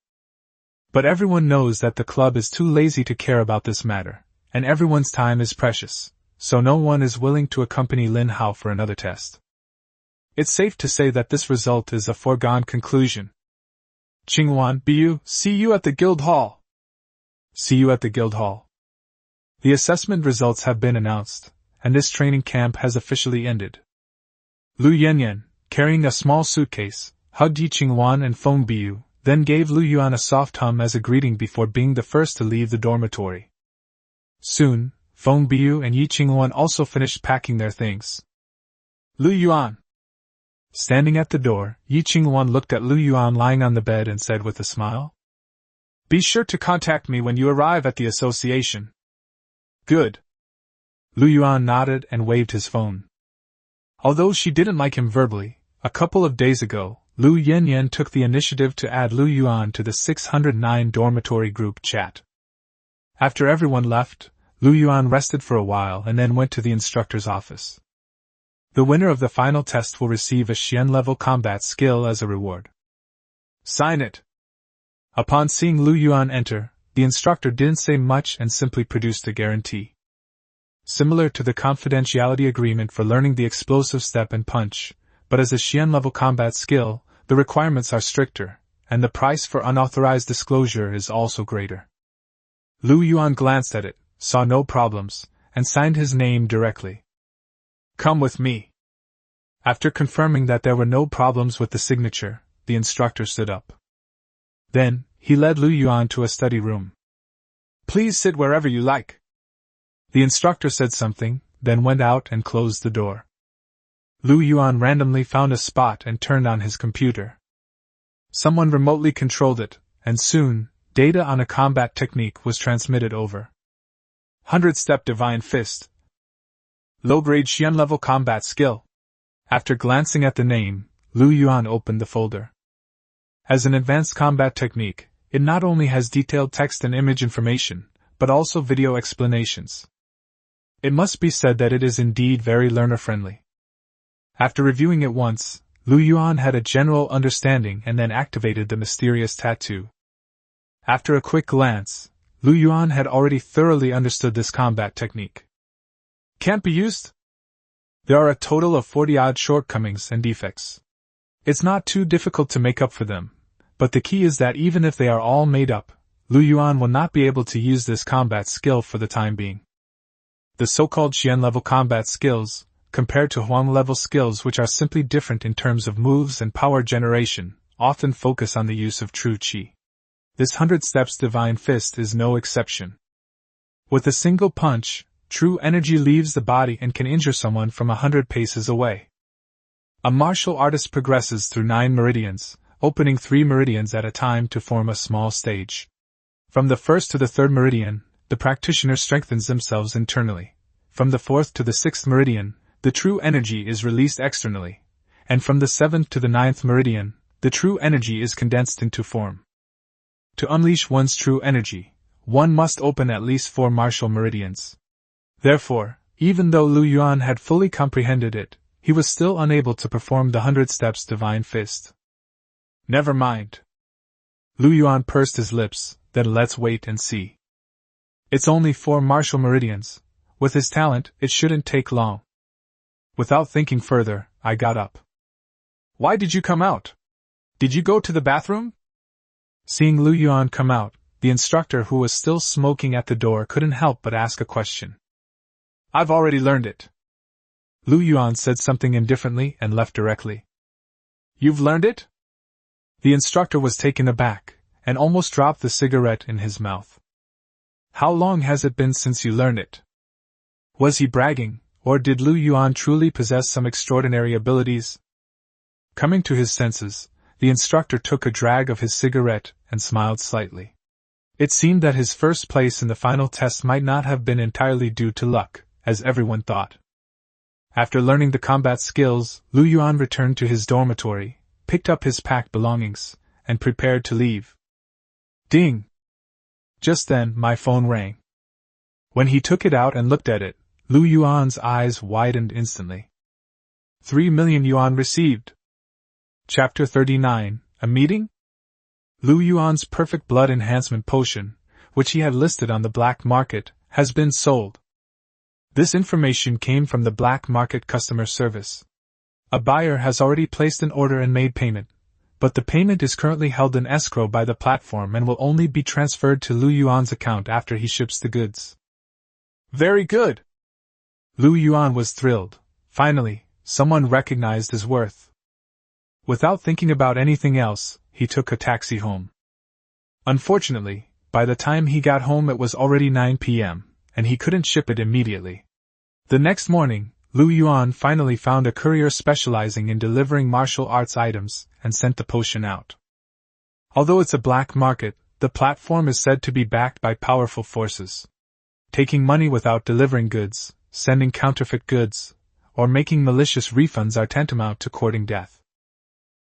But everyone knows that the club is too lazy to care about this matter, and everyone's time is precious, so no one is willing to accompany Lin Hao for another test. It's safe to say that this result is a foregone conclusion. Qingwan, Bu, see you at the guild hall. See you at the guild hall. The assessment results have been announced, and this training camp has officially ended. Lu Yanyan, carrying a small suitcase, hugged Yi Qingwan and Feng Bu, then gave Lu Yuan a soft hum as a greeting before being the first to leave the dormitory. Soon, Feng Bu and Yi Qingwan also finished packing their things. Lu Yuan. Standing at the door, Yi Qingwan looked at Lu Yuan lying on the bed and said with a smile, "Be sure to contact me when you arrive at the association." Good. Lu Yuan nodded and waved his phone. Although she didn't like him verbally, a couple of days ago, Lu Yanyan took the initiative to add Lu Yuan to the 609 dormitory group chat. After everyone left, Lu Yuan rested for a while and then went to the instructor's office. The winner of the final test will receive a Xian-level combat skill as a reward. Sign it. Upon seeing Lu Yuan enter, the instructor didn't say much and simply produced a guarantee. Similar to the confidentiality agreement for learning the explosive step and punch, but as a Xian-level combat skill, the requirements are stricter, and the price for unauthorized disclosure is also greater. Lu Yuan glanced at it, saw no problems, and signed his name directly. Come with me. After confirming that there were no problems with the signature, the instructor stood up. Then, he led Lu Yuan to a study room. Please sit wherever you like. The instructor said something, then went out and closed the door. Lu Yuan randomly found a spot and turned on his computer. Someone remotely controlled it, and soon, data on a combat technique was transmitted over. 100-step Divine Fist. Low-grade Xian-level combat skill. After glancing at the name, Lu Yuan opened the folder. As an advanced combat technique, it not only has detailed text and image information, but also video explanations. It must be said that it is indeed very learner-friendly. After reviewing it once, Lu Yuan had a general understanding and then activated the mysterious tattoo. After a quick glance, Lu Yuan had already thoroughly understood this combat technique. Can't be used? There are a total of 40-odd shortcomings and defects. It's not too difficult to make up for them, but the key is that even if they are all made up, Lu Yuan will not be able to use this combat skill for the time being. The so-called Xian-level combat skills, compared to Huang-level skills which are simply different in terms of moves and power generation, often focus on the use of true qi. This 100 steps Divine Fist is no exception. With a single punch, true energy leaves the body and can injure someone from 100 paces away. A martial artist progresses through 9 meridians, opening 3 meridians at a time to form a small stage. From the 1st to the 3rd meridian, the practitioner strengthens themselves internally. From the 4th to the 6th meridian, the true energy is released externally, and from the 7th to the 9th meridian, the true energy is condensed into form. To unleash one's true energy, one must open at least 4 martial meridians. Therefore, even though Lu Yuan had fully comprehended it, he was still unable to perform the 100 steps Divine Fist. Never mind. Lu Yuan pursed his lips, then let's wait and see. It's only 4 martial meridians. With his talent, it shouldn't take long. Without thinking further, I got up. Why did you come out? Did you go to the bathroom? Seeing Lu Yuan come out, the instructor who was still smoking at the door couldn't help but ask a question. I've already learned it. Lu Yuan said something indifferently and left directly. You've learned it? The instructor was taken aback, and almost dropped the cigarette in his mouth. How long has it been since you learned it? Was he bragging, or did Lu Yuan truly possess some extraordinary abilities? Coming to his senses, the instructor took a drag of his cigarette and smiled slightly. It seemed that his first place in the final test might not have been entirely due to luck, as everyone thought. After learning the combat skills, Lu Yuan returned to his dormitory, picked up his packed belongings, and prepared to leave. Ding! Just then, my phone rang. When he took it out and looked at it, Lu Yuan's eyes widened instantly. 3 million yuan received. Chapter 39, A Meeting? Lu Yuan's perfect blood enhancement potion, which he had listed on the black market, has been sold. This information came from the black market customer service. A buyer has already placed an order and made payment, but the payment is currently held in escrow by the platform and will only be transferred to Lu Yuan's account after he ships the goods. Very good! Lu Yuan was thrilled. Finally, someone recognized his worth. Without thinking about anything else, he took a taxi home. Unfortunately, by the time he got home it was already 9 p.m., and he couldn't ship it immediately. The next morning, Lu Yuan finally found a courier specializing in delivering martial arts items, and sent the potion out. Although it's a black market, the platform is said to be backed by powerful forces. Taking money without delivering goods, sending counterfeit goods, or making malicious refunds are tantamount to courting death.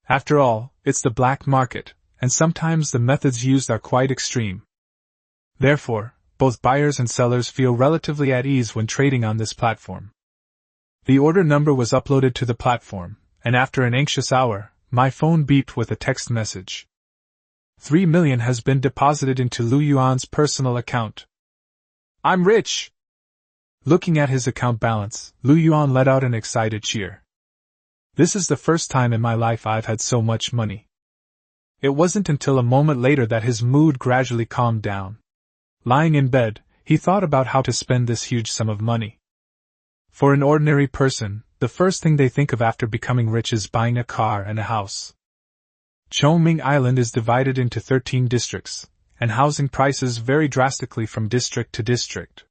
After all, it's the black market, and sometimes the methods used are quite extreme. Therefore, both buyers and sellers feel relatively at ease when trading on this platform. The order number was uploaded to the platform, and after an anxious hour, my phone beeped with a text message. 3 million has been deposited into Lu Yuan's personal account. I'm rich! Looking at his account balance, Lu Yuan let out an excited cheer. This is the first time in my life I've had so much money. It wasn't until a moment later that his mood gradually calmed down. Lying in bed, he thought about how to spend this huge sum of money. For an ordinary person, the first thing they think of after becoming rich is buying a car and a house. Chongming Island is divided into 13 districts, and housing prices vary drastically from district to district.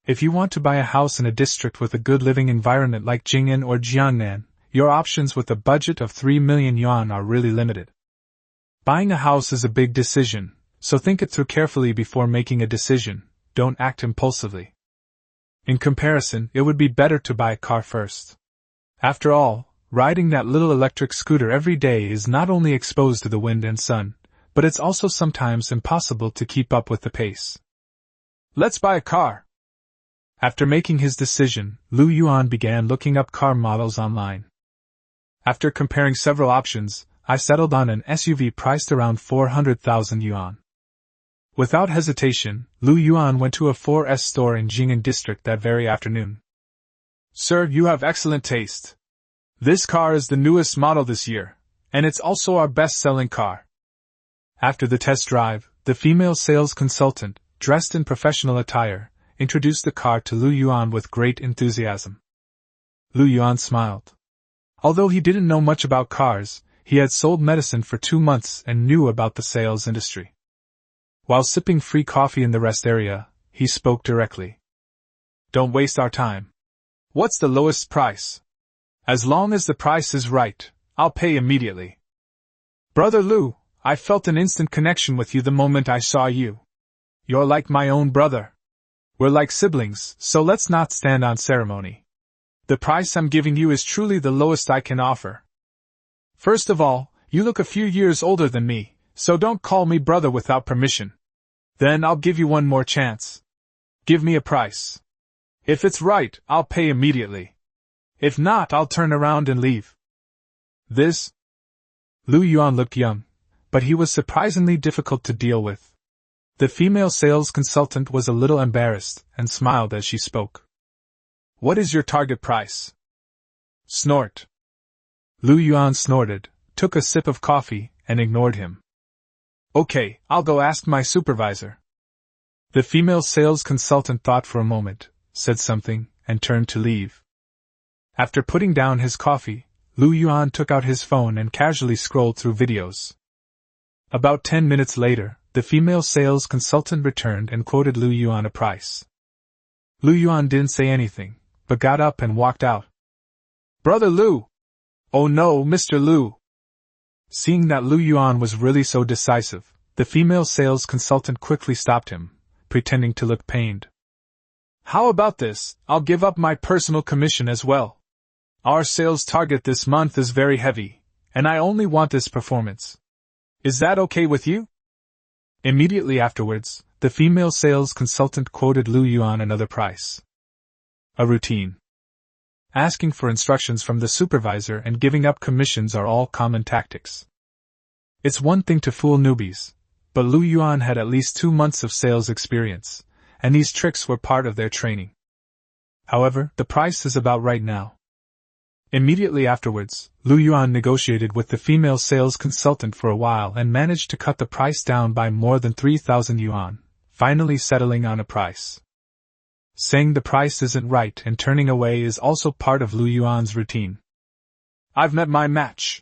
If you want to buy a house in a district with a good living environment like Jing'an or Jiangnan, your options with a budget of 3 million yuan are really limited. Buying a house is a big decision, so think it through carefully before making a decision. Don't act impulsively. In comparison, it would be better to buy a car first. After all, riding that little electric scooter every day is not only exposed to the wind and sun, but it's also sometimes impossible to keep up with the pace. Let's buy a car! After making his decision, Lu Yuan began looking up car models online. After comparing several options, I settled on an SUV priced around 400,000 yuan. Without hesitation, Lu Yuan went to a 4S store in Jing'an district that very afternoon. Sir, you have excellent taste. This car is the newest model this year, and it's also our best-selling car. After the test drive, the female sales consultant, dressed in professional attire, introduced the car to Lu Yuan with great enthusiasm. Lu Yuan smiled. Although he didn't know much about cars, he had sold medicine for 2 months and knew about the sales industry. While sipping free coffee in the rest area, he spoke directly. Don't waste our time. What's the lowest price? As long as the price is right, I'll pay immediately. Brother Lu, I felt an instant connection with you the moment I saw you. You're like my own brother. We're like siblings, so let's not stand on ceremony. The price I'm giving you is truly the lowest I can offer. First of all, you look a few years older than me, so don't call me brother without permission. Then I'll give you one more chance. Give me a price. If it's right, I'll pay immediately. If not, I'll turn around and leave. This? Lu Yuan looked young, but he was surprisingly difficult to deal with. The female sales consultant was a little embarrassed and smiled as she spoke. What is your target price? Snort. Lu Yuan snorted, took a sip of coffee, and ignored him. Okay, I'll go ask my supervisor. The female sales consultant thought for a moment, said something, and turned to leave. After putting down his coffee, Lu Yuan took out his phone and casually scrolled through videos. About 10 minutes later, the female sales consultant returned and quoted Lu Yuan a price. Lu Yuan didn't say anything, but got up and walked out. "Brother Lu!" "Oh no, Mr. Lu!" Seeing that Lu Yuan was really so decisive, the female sales consultant quickly stopped him, pretending to look pained. "How about this? I'll give up my personal commission as well. Our sales target this month is very heavy, and I only want this performance. Is that okay with you?" Immediately afterwards, the female sales consultant quoted Lu Yuan another price. A routine. Asking for instructions from the supervisor and giving up commissions are all common tactics. It's one thing to fool newbies, but Lu Yuan had at least 2 months of sales experience, and these tricks were part of their training. However, the price is about right now. Immediately afterwards, Lu Yuan negotiated with the female sales consultant for a while and managed to cut the price down by more than 3,000 yuan, finally settling on a price. Saying the price isn't right and turning away is also part of Lu Yuan's routine. "I've met my match."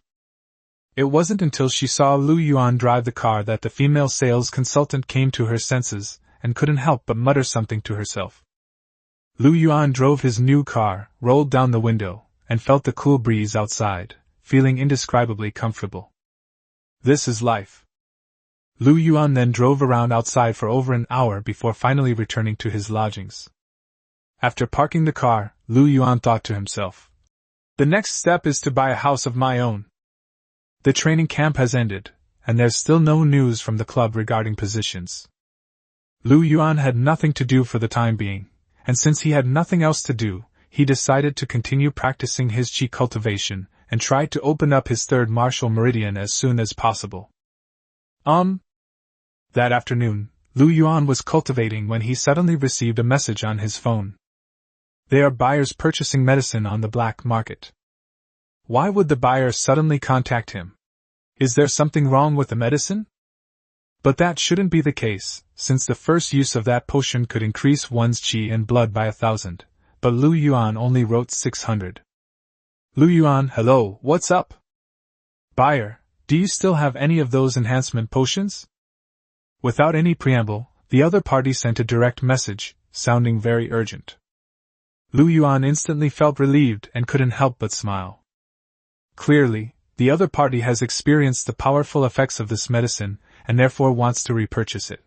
It wasn't until she saw Lu Yuan drive the car that the female sales consultant came to her senses and couldn't help but mutter something to herself. Lu Yuan drove his new car, rolled down the window, and felt the cool breeze outside, feeling indescribably comfortable. This is life. Lu Yuan then drove around outside for over an hour before finally returning to his lodgings. After parking the car, Lu Yuan thought to himself, "The next step is to buy a house of my own." The training camp has ended, and there's still no news from the club regarding positions. Lu Yuan had nothing to do for the time being, and since he had nothing else to do, he decided to continue practicing his qi cultivation and tried to open up his third martial meridian as soon as possible. That afternoon, Lu Yuan was cultivating when he suddenly received a message on his phone. They are buyers purchasing medicine on the black market. Why would the buyer suddenly contact him? Is there something wrong with the medicine? But that shouldn't be the case, since the first use of that potion could increase one's qi and blood by 1,000, but Lu Yuan only wrote 600. Lu Yuan, hello, what's up? Buyer, do you still have any of those enhancement potions? Without any preamble, the other party sent a direct message, sounding very urgent. Lu Yuan instantly felt relieved and couldn't help but smile. Clearly, the other party has experienced the powerful effects of this medicine and therefore wants to repurchase it.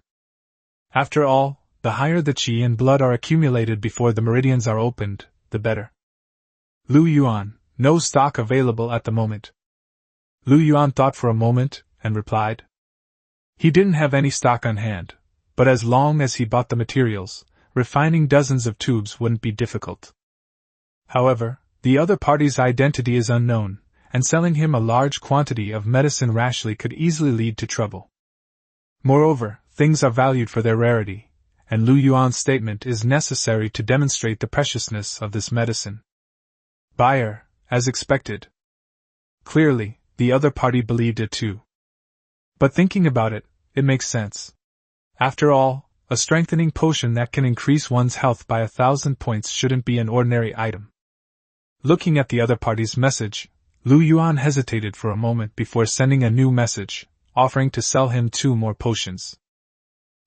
After all, the higher the qi and blood are accumulated before the meridians are opened, the better. Lu Yuan, no stock available at the moment. Lu Yuan thought for a moment and replied. He didn't have any stock on hand, but as long as he bought the materials, refining dozens of tubes wouldn't be difficult. However, the other party's identity is unknown, and selling him a large quantity of medicine rashly could easily lead to trouble. Moreover, things are valued for their rarity, and Lu Yuan's statement is necessary to demonstrate the preciousness of this medicine. Buyer, as expected. Clearly, the other party believed it too. But thinking about it, it makes sense. After all, a strengthening potion that can increase one's health by 1,000 points shouldn't be an ordinary item. Looking at the other party's message, Lu Yuan hesitated for a moment before sending a new message, offering to sell him 2 more potions.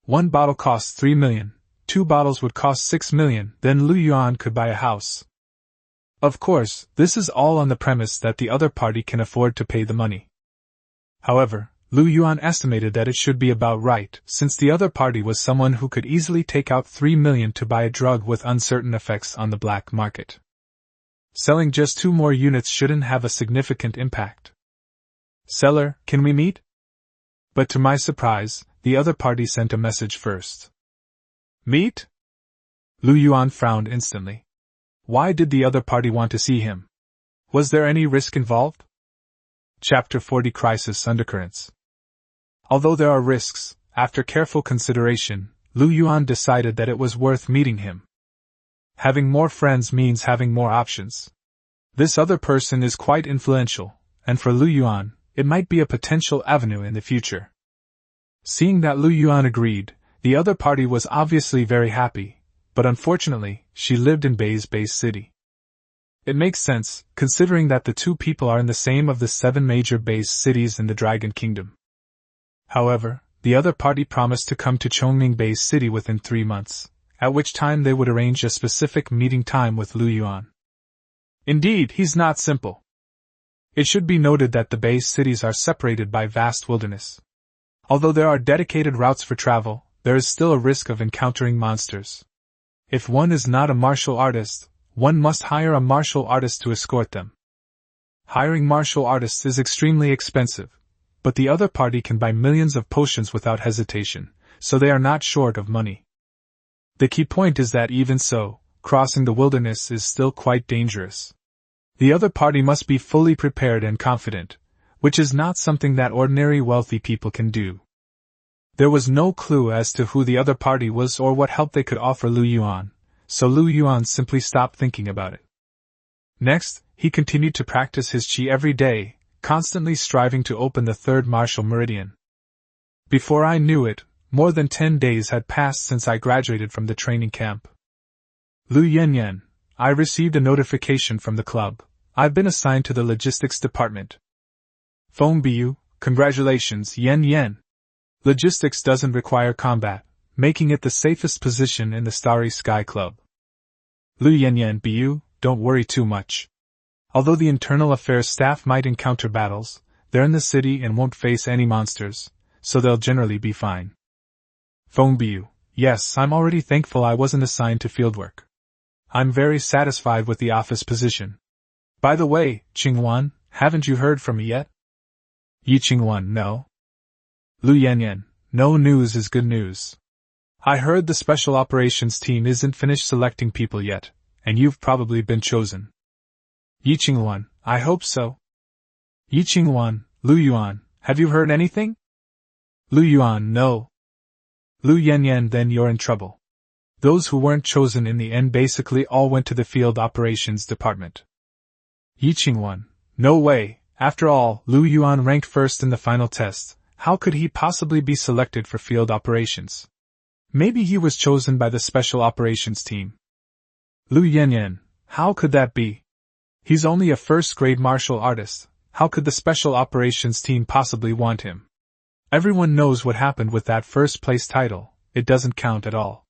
1 bottle costs 3 million, 2 bottles would cost 6 million, then Lu Yuan could buy a house. Of course, this is all on the premise that the other party can afford to pay the money. However, Lu Yuan estimated that it should be about right, since the other party was someone who could easily take out 3 million to buy a drug with uncertain effects on the black market. Selling just 2 more units shouldn't have a significant impact. Seller, can we meet? But to my surprise, the other party sent a message first. Meet? Lu Yuan frowned instantly. Why did the other party want to see him? Was there any risk involved? Chapter 40 Crisis Undercurrents. Although there are risks, after careful consideration, Lu Yuan decided that it was worth meeting him. Having more friends means having more options. This other person is quite influential, and for Lu Yuan, it might be a potential avenue in the future. Seeing that Lu Yuan agreed, the other party was obviously very happy, but unfortunately, she lived in Bei's base city. It makes sense, considering that the two people are in the same of the 7 major base cities in the Dragon Kingdom. However, the other party promised to come to Chongming Base City within 3 months, at which time they would arrange a specific meeting time with Lu Yuan. Indeed, he's not simple. It should be noted that the base cities are separated by vast wilderness. Although there are dedicated routes for travel, there is still a risk of encountering monsters. If one is not a martial artist, one must hire a martial artist to escort them. Hiring martial artists is extremely expensive, but the other party can buy millions of potions without hesitation, so they are not short of money. The key point is that even so, crossing the wilderness is still quite dangerous. The other party must be fully prepared and confident, which is not something that ordinary wealthy people can do. There was no clue as to who the other party was or what help they could offer Lu Yuan, so Lu Yuan simply stopped thinking about it. Next, he continued to practice his qi every day, constantly striving to open the 3rd martial meridian. Before I knew it, more than 10 days had passed since I graduated from the training camp. Lu Yanyan, I received a notification from the club. I've been assigned to the logistics department. Feng Biu, congratulations, Yan Yan. Logistics doesn't require combat, making it the safest position in the Starry Sky Club. Lu Yanyan Biu, don't worry too much. Although the internal affairs staff might encounter battles, they're in the city and won't face any monsters, so they'll generally be fine. Feng Biu, yes, I'm already thankful I wasn't assigned to fieldwork. I'm very satisfied with the office position. By the way, Qingwan, haven't you heard from me yet? Yi Qingwan, no. Lu Yanyan, no news is good news. I heard the special operations team isn't finished selecting people yet, and you've probably been chosen. Yi Qingwan, I hope so. Yi Qingwan, Lu Yuan, have you heard anything? Lu Yuan, no. Lu Yanyan, then you're in trouble. Those who weren't chosen in the end basically all went to the field operations department. Yi Qingwan, no way, after all, Lu Yuan ranked first in the final test, how could he possibly be selected for field operations? Maybe he was chosen by the special operations team. Lu Yanyan, how could that be? He's only a first-grade martial artist, how could the special operations team possibly want him? Everyone knows what happened with that first-place title, it doesn't count at all.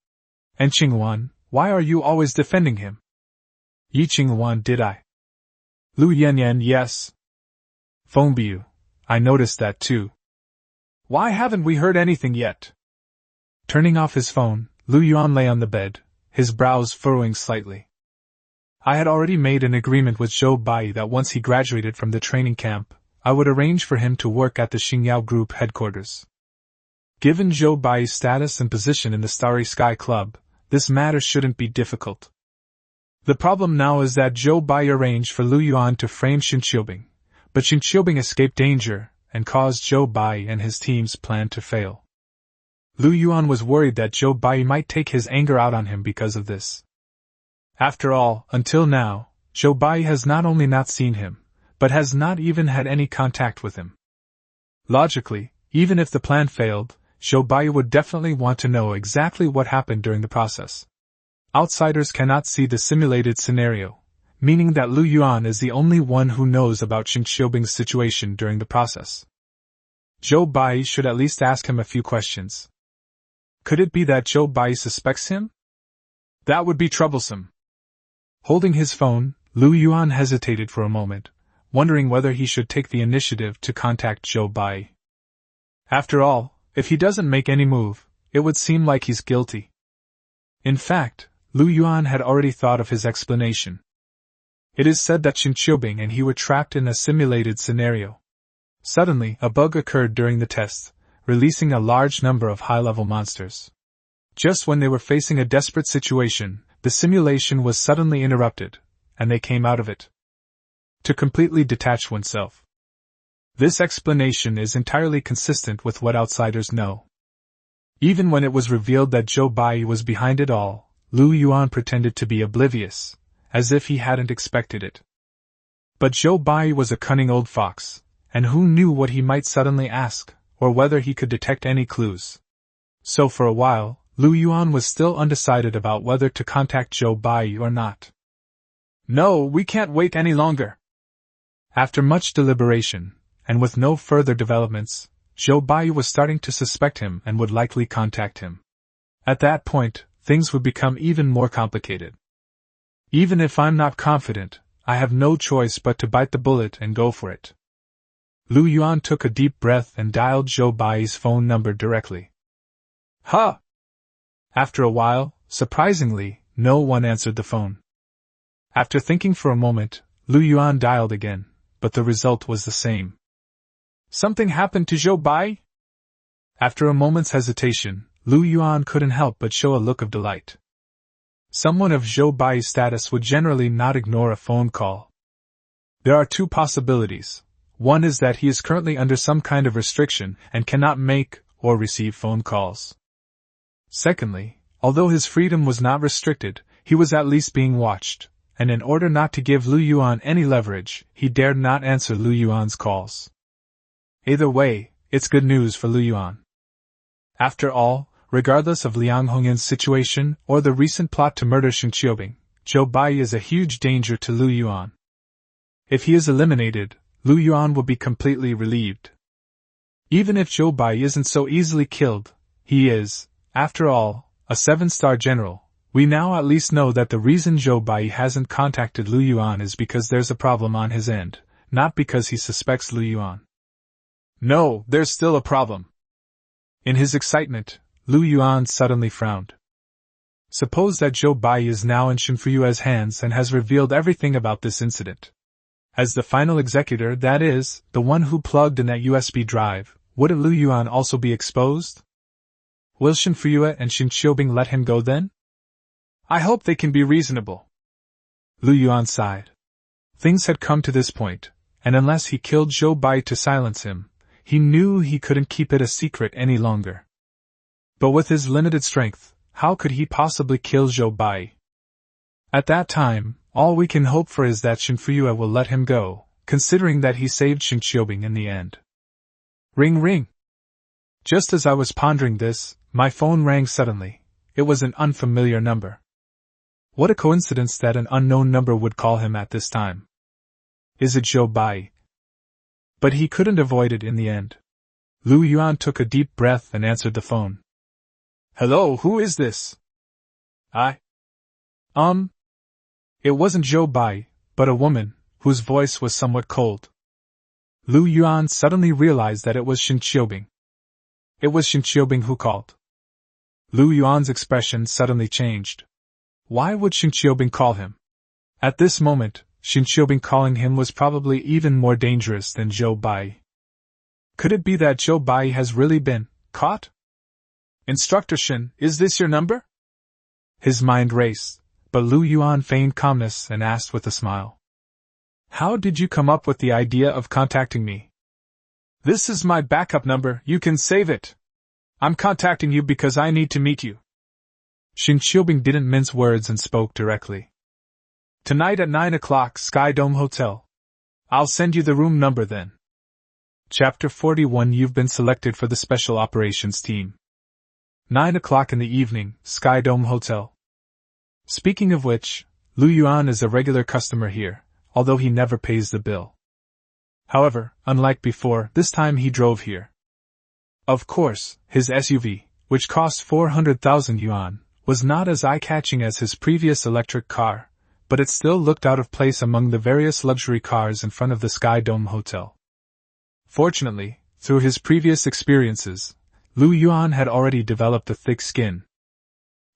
And Qingwan, why are you always defending him? Yi Qingwan, did I? Lu Yanyan, yes. Feng Biu, I noticed that too. Why haven't we heard anything yet? Turning off his phone, Lu Yuan lay on the bed, his brows furrowing slightly. I had already made an agreement with Zhou Bai that once he graduated from the training camp, I would arrange for him to work at the Xingyao Group headquarters. Given Zhou Bai's status and position in the Starry Sky Club, this matter shouldn't be difficult. The problem now is that Zhou Bai arranged for Lu Yuan to frame Xin Qiubing, but Xin Qiubing escaped danger and caused Zhou Bai and his team's plan to fail. Lu Yuan was worried that Zhou Bai might take his anger out on him because of this. After all, until now, Zhou Bai has not only not seen him, but has not even had any contact with him. Logically, even if the plan failed, Zhou Bai would definitely want to know exactly what happened during the process. Outsiders cannot see the simulated scenario, meaning that Lu Yuan is the only one who knows about Xin Qiubing's situation during the process. Zhou Bai should at least ask him a few questions. Could it be that Zhou Bai suspects him? That would be troublesome. Holding his phone, Lu Yuan hesitated for a moment, wondering whether he should take the initiative to contact Zhou Bai. After all, if he doesn't make any move, it would seem like he's guilty. In fact, Lu Yuan had already thought of his explanation. It is said that Xin Qiubing and he were trapped in a simulated scenario. Suddenly, a bug occurred during the test, releasing a large number of high-level monsters. Just when they were facing a desperate situation, the simulation was suddenly interrupted, and they came out of it. To completely detach oneself. This explanation is entirely consistent with what outsiders know. Even when it was revealed that Zhou Bai was behind it all, Lu Yuan pretended to be oblivious, as if he hadn't expected it. But Zhou Bai was a cunning old fox, and who knew what he might suddenly ask, or whether he could detect any clues. So for a while, Lu Yuan was still undecided about whether to contact Zhou Bai or not. No, we can't wait any longer. After much deliberation, and with no further developments, Zhou Bai was starting to suspect him and would likely contact him. At that point, things would become even more complicated. Even if I'm not confident, I have no choice but to bite the bullet and go for it. Lu Yuan took a deep breath and dialed Zhou Bai's phone number directly. Huh! After a while, surprisingly, no one answered the phone. After thinking for a moment, Lu Yuan dialed again, but the result was the same. Something happened to Zhou Bai? After a moment's hesitation, Lu Yuan couldn't help but show a look of delight. Someone of Zhou Bai's status would generally not ignore a phone call. There are two possibilities. One is that he is currently under some kind of restriction and cannot make or receive phone calls. Secondly, although his freedom was not restricted, he was at least being watched, and in order not to give Lu Yuan any leverage, he dared not answer Lu Yuan's calls. Either way, it's good news for Lu Yuan. After all, regardless of Liang Hongyan's situation or the recent plot to murder Shen Qiubing, Zhou Bai is a huge danger to Lu Yuan. If he is eliminated, Lu Yuan will be completely relieved. Even if Zhou Bai isn't so easily killed, he is, after all, a 7-star general. We now at least know that the reason Zhou Bai hasn't contacted Lu Yuan is because there's a problem on his end, not because he suspects Lu Yuan. No, there's still a problem. In his excitement, Lu Yuan suddenly frowned. Suppose that Zhou Bai is now in Shen Fuyue's hands and has revealed everything about this incident. As the final executor, that is, the one who plugged in that USB drive, wouldn't Lu Yuan also be exposed? Will Shen Fuyue and Shen Qiubing let him go then? I hope they can be reasonable. Lu Yuan sighed. Things had come to this point, and unless he killed Zhou Bai to silence him, he knew he couldn't keep it a secret any longer. But with his limited strength, how could he possibly kill Zhou Bai? At that time, all we can hope for is that Shen Fuyue will let him go, considering that he saved Shen Qiubing in the end. Ring ring. Just as I was pondering this, my phone rang suddenly. It was an unfamiliar number. What a coincidence that an unknown number would call him at this time. Is it Zhou Bai? But he couldn't avoid it in the end. Lu Yuan took a deep breath and answered the phone. Hello, who is this? It wasn't Zhou Bai, but a woman, whose voice was somewhat cold. Lu Yuan suddenly realized that it was Shen Qiubing. It was Shen Qiubing who called. Lu Yuan's expression suddenly changed. Why would Shen Qiubing call him? At this moment, Shen Qiubing calling him was probably even more dangerous than Zhou Bai. Could it be that Zhou Bai has really been caught? Instructor Shen, is this your number? His mind raced, but Lu Yuan feigned calmness and asked with a smile. How did you come up with the idea of contacting me? This is my backup number, you can save it. I'm contacting you because I need to meet you. Shen Qiubing didn't mince words and spoke directly. Tonight at 9 o'clock, Sky Dome Hotel. I'll send you the room number then. Chapter 41. You've been selected for the Special Operations Team. 9 o'clock in the evening, Sky Dome Hotel. Speaking of which, Lu Yuan is a regular customer here, although he never pays the bill. However, unlike before, this time he drove here. Of course, his SUV, which cost 400,000 yuan, was not as eye-catching as his previous electric car, but it still looked out of place among the various luxury cars in front of the Sky Dome Hotel. Fortunately, through his previous experiences, Lu Yuan had already developed a thick skin.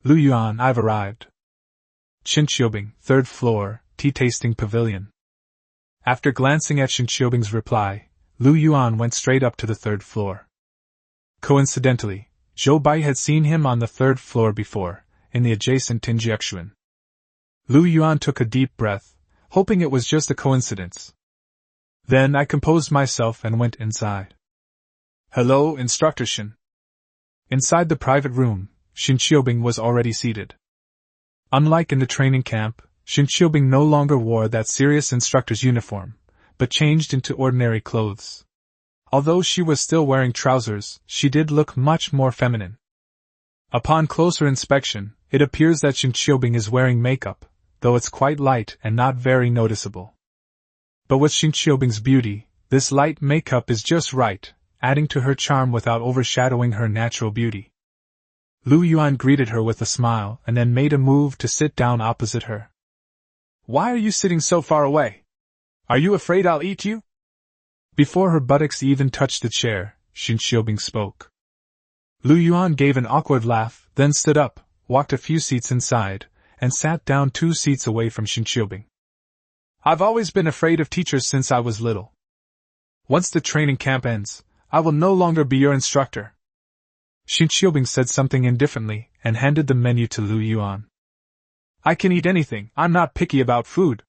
Lu Yuan, I've arrived. Shen Qiubing, 3rd floor, tea-tasting pavilion. After glancing at Shen Qiubing's reply, Lu Yuan went straight up to the 3rd floor. Coincidentally, Zhou Bai had seen him on the 3rd floor before, in the adjacent Tinjiaxuan. Lu Yuan took a deep breath, hoping it was just a coincidence. Then I composed myself and went inside. Hello, Instructor Shen. Inside the private room, Shen Qiubing was already seated. Unlike in the training camp, Shen Qiubing no longer wore that serious instructor's uniform, but changed into ordinary clothes. Although she was still wearing trousers, she did look much more feminine. Upon closer inspection, it appears that Shen Qiubing is wearing makeup, though it's quite light and not very noticeable. But with Xin Qiubing's beauty, this light makeup is just right, adding to her charm without overshadowing her natural beauty. Lu Yuan greeted her with a smile and then made a move to sit down opposite her. "Why are you sitting so far away? Are you afraid I'll eat you?" Before her buttocks even touched the chair, Xin Qiubing spoke. Lu Yuan gave an awkward laugh, then stood up, walked a few seats inside, and sat down 2 seats away from Xin Qiubing. "I've always been afraid of teachers since I was little. Once the training camp ends, I will no longer be your instructor." Xin Qiubing said something indifferently and handed the menu to Lu Yuan. "I can eat anything, I'm not picky about food."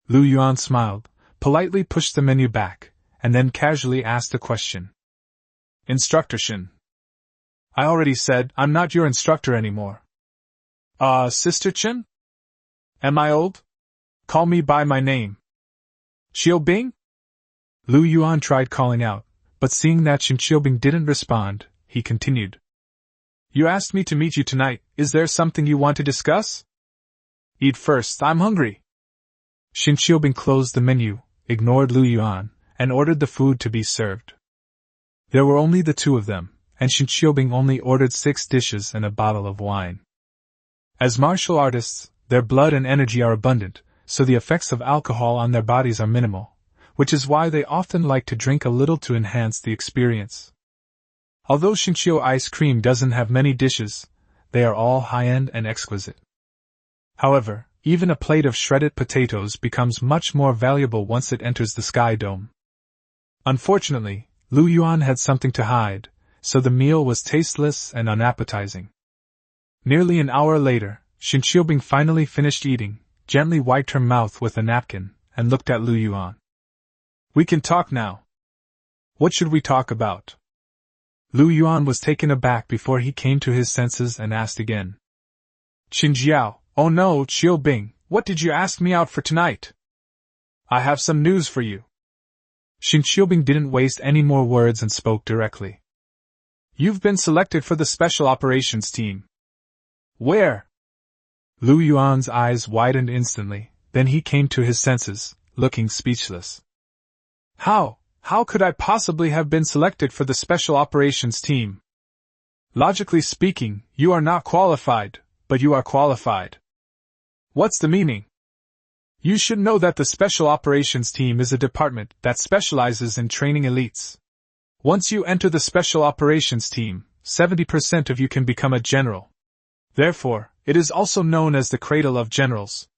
Lu Yuan smiled, politely pushed the menu back, and then casually asked a question. "Instructor Xin." "I already said I'm not your instructor anymore." Sister Chen? Am I old? Call me by my name." "Qiubing?" Lu Yuan tried calling out, but seeing that Xin Qiubing didn't respond, he continued. "You asked me to meet you tonight, is there something you want to discuss?" "Eat first, I'm hungry." Xin Qiubing closed the menu, ignored Lu Yuan, and ordered the food to be served. There were only the 2 of them, and Xin Qiubing only ordered 6 dishes and a bottle of wine. As martial artists, their blood and energy are abundant, so the effects of alcohol on their bodies are minimal, which is why they often like to drink a little to enhance the experience. Although Xinqiu ice cream doesn't have many dishes, they are all high-end and exquisite. However, even a plate of shredded potatoes becomes much more valuable once it enters the sky dome. Unfortunately, Lu Yuan had something to hide, so the meal was tasteless and unappetizing. Nearly an hour later, Xin Qiubing finally finished eating, gently wiped her mouth with a napkin, and looked at Lu Yuan. "We can talk now. What should we talk about?" Lu Yuan was taken aback before he came to his senses and asked again. "Qin Jiao, oh no, Qiubing, what did you ask me out for tonight?" "I have some news for you." Xin Qiubing didn't waste any more words and spoke directly. "You've been selected for the Special Operations Team." "Where?" Lu Yuan's eyes widened instantly, then he came to his senses, looking speechless. How could I possibly have been selected for the Special Operations Team? Logically speaking, you are not qualified, but you are qualified. What's the meaning? You should know that the Special Operations Team is a department that specializes in training elites. Once you enter the Special Operations Team, 70% of you can become a general. Therefore, it is also known as the Cradle of Generals.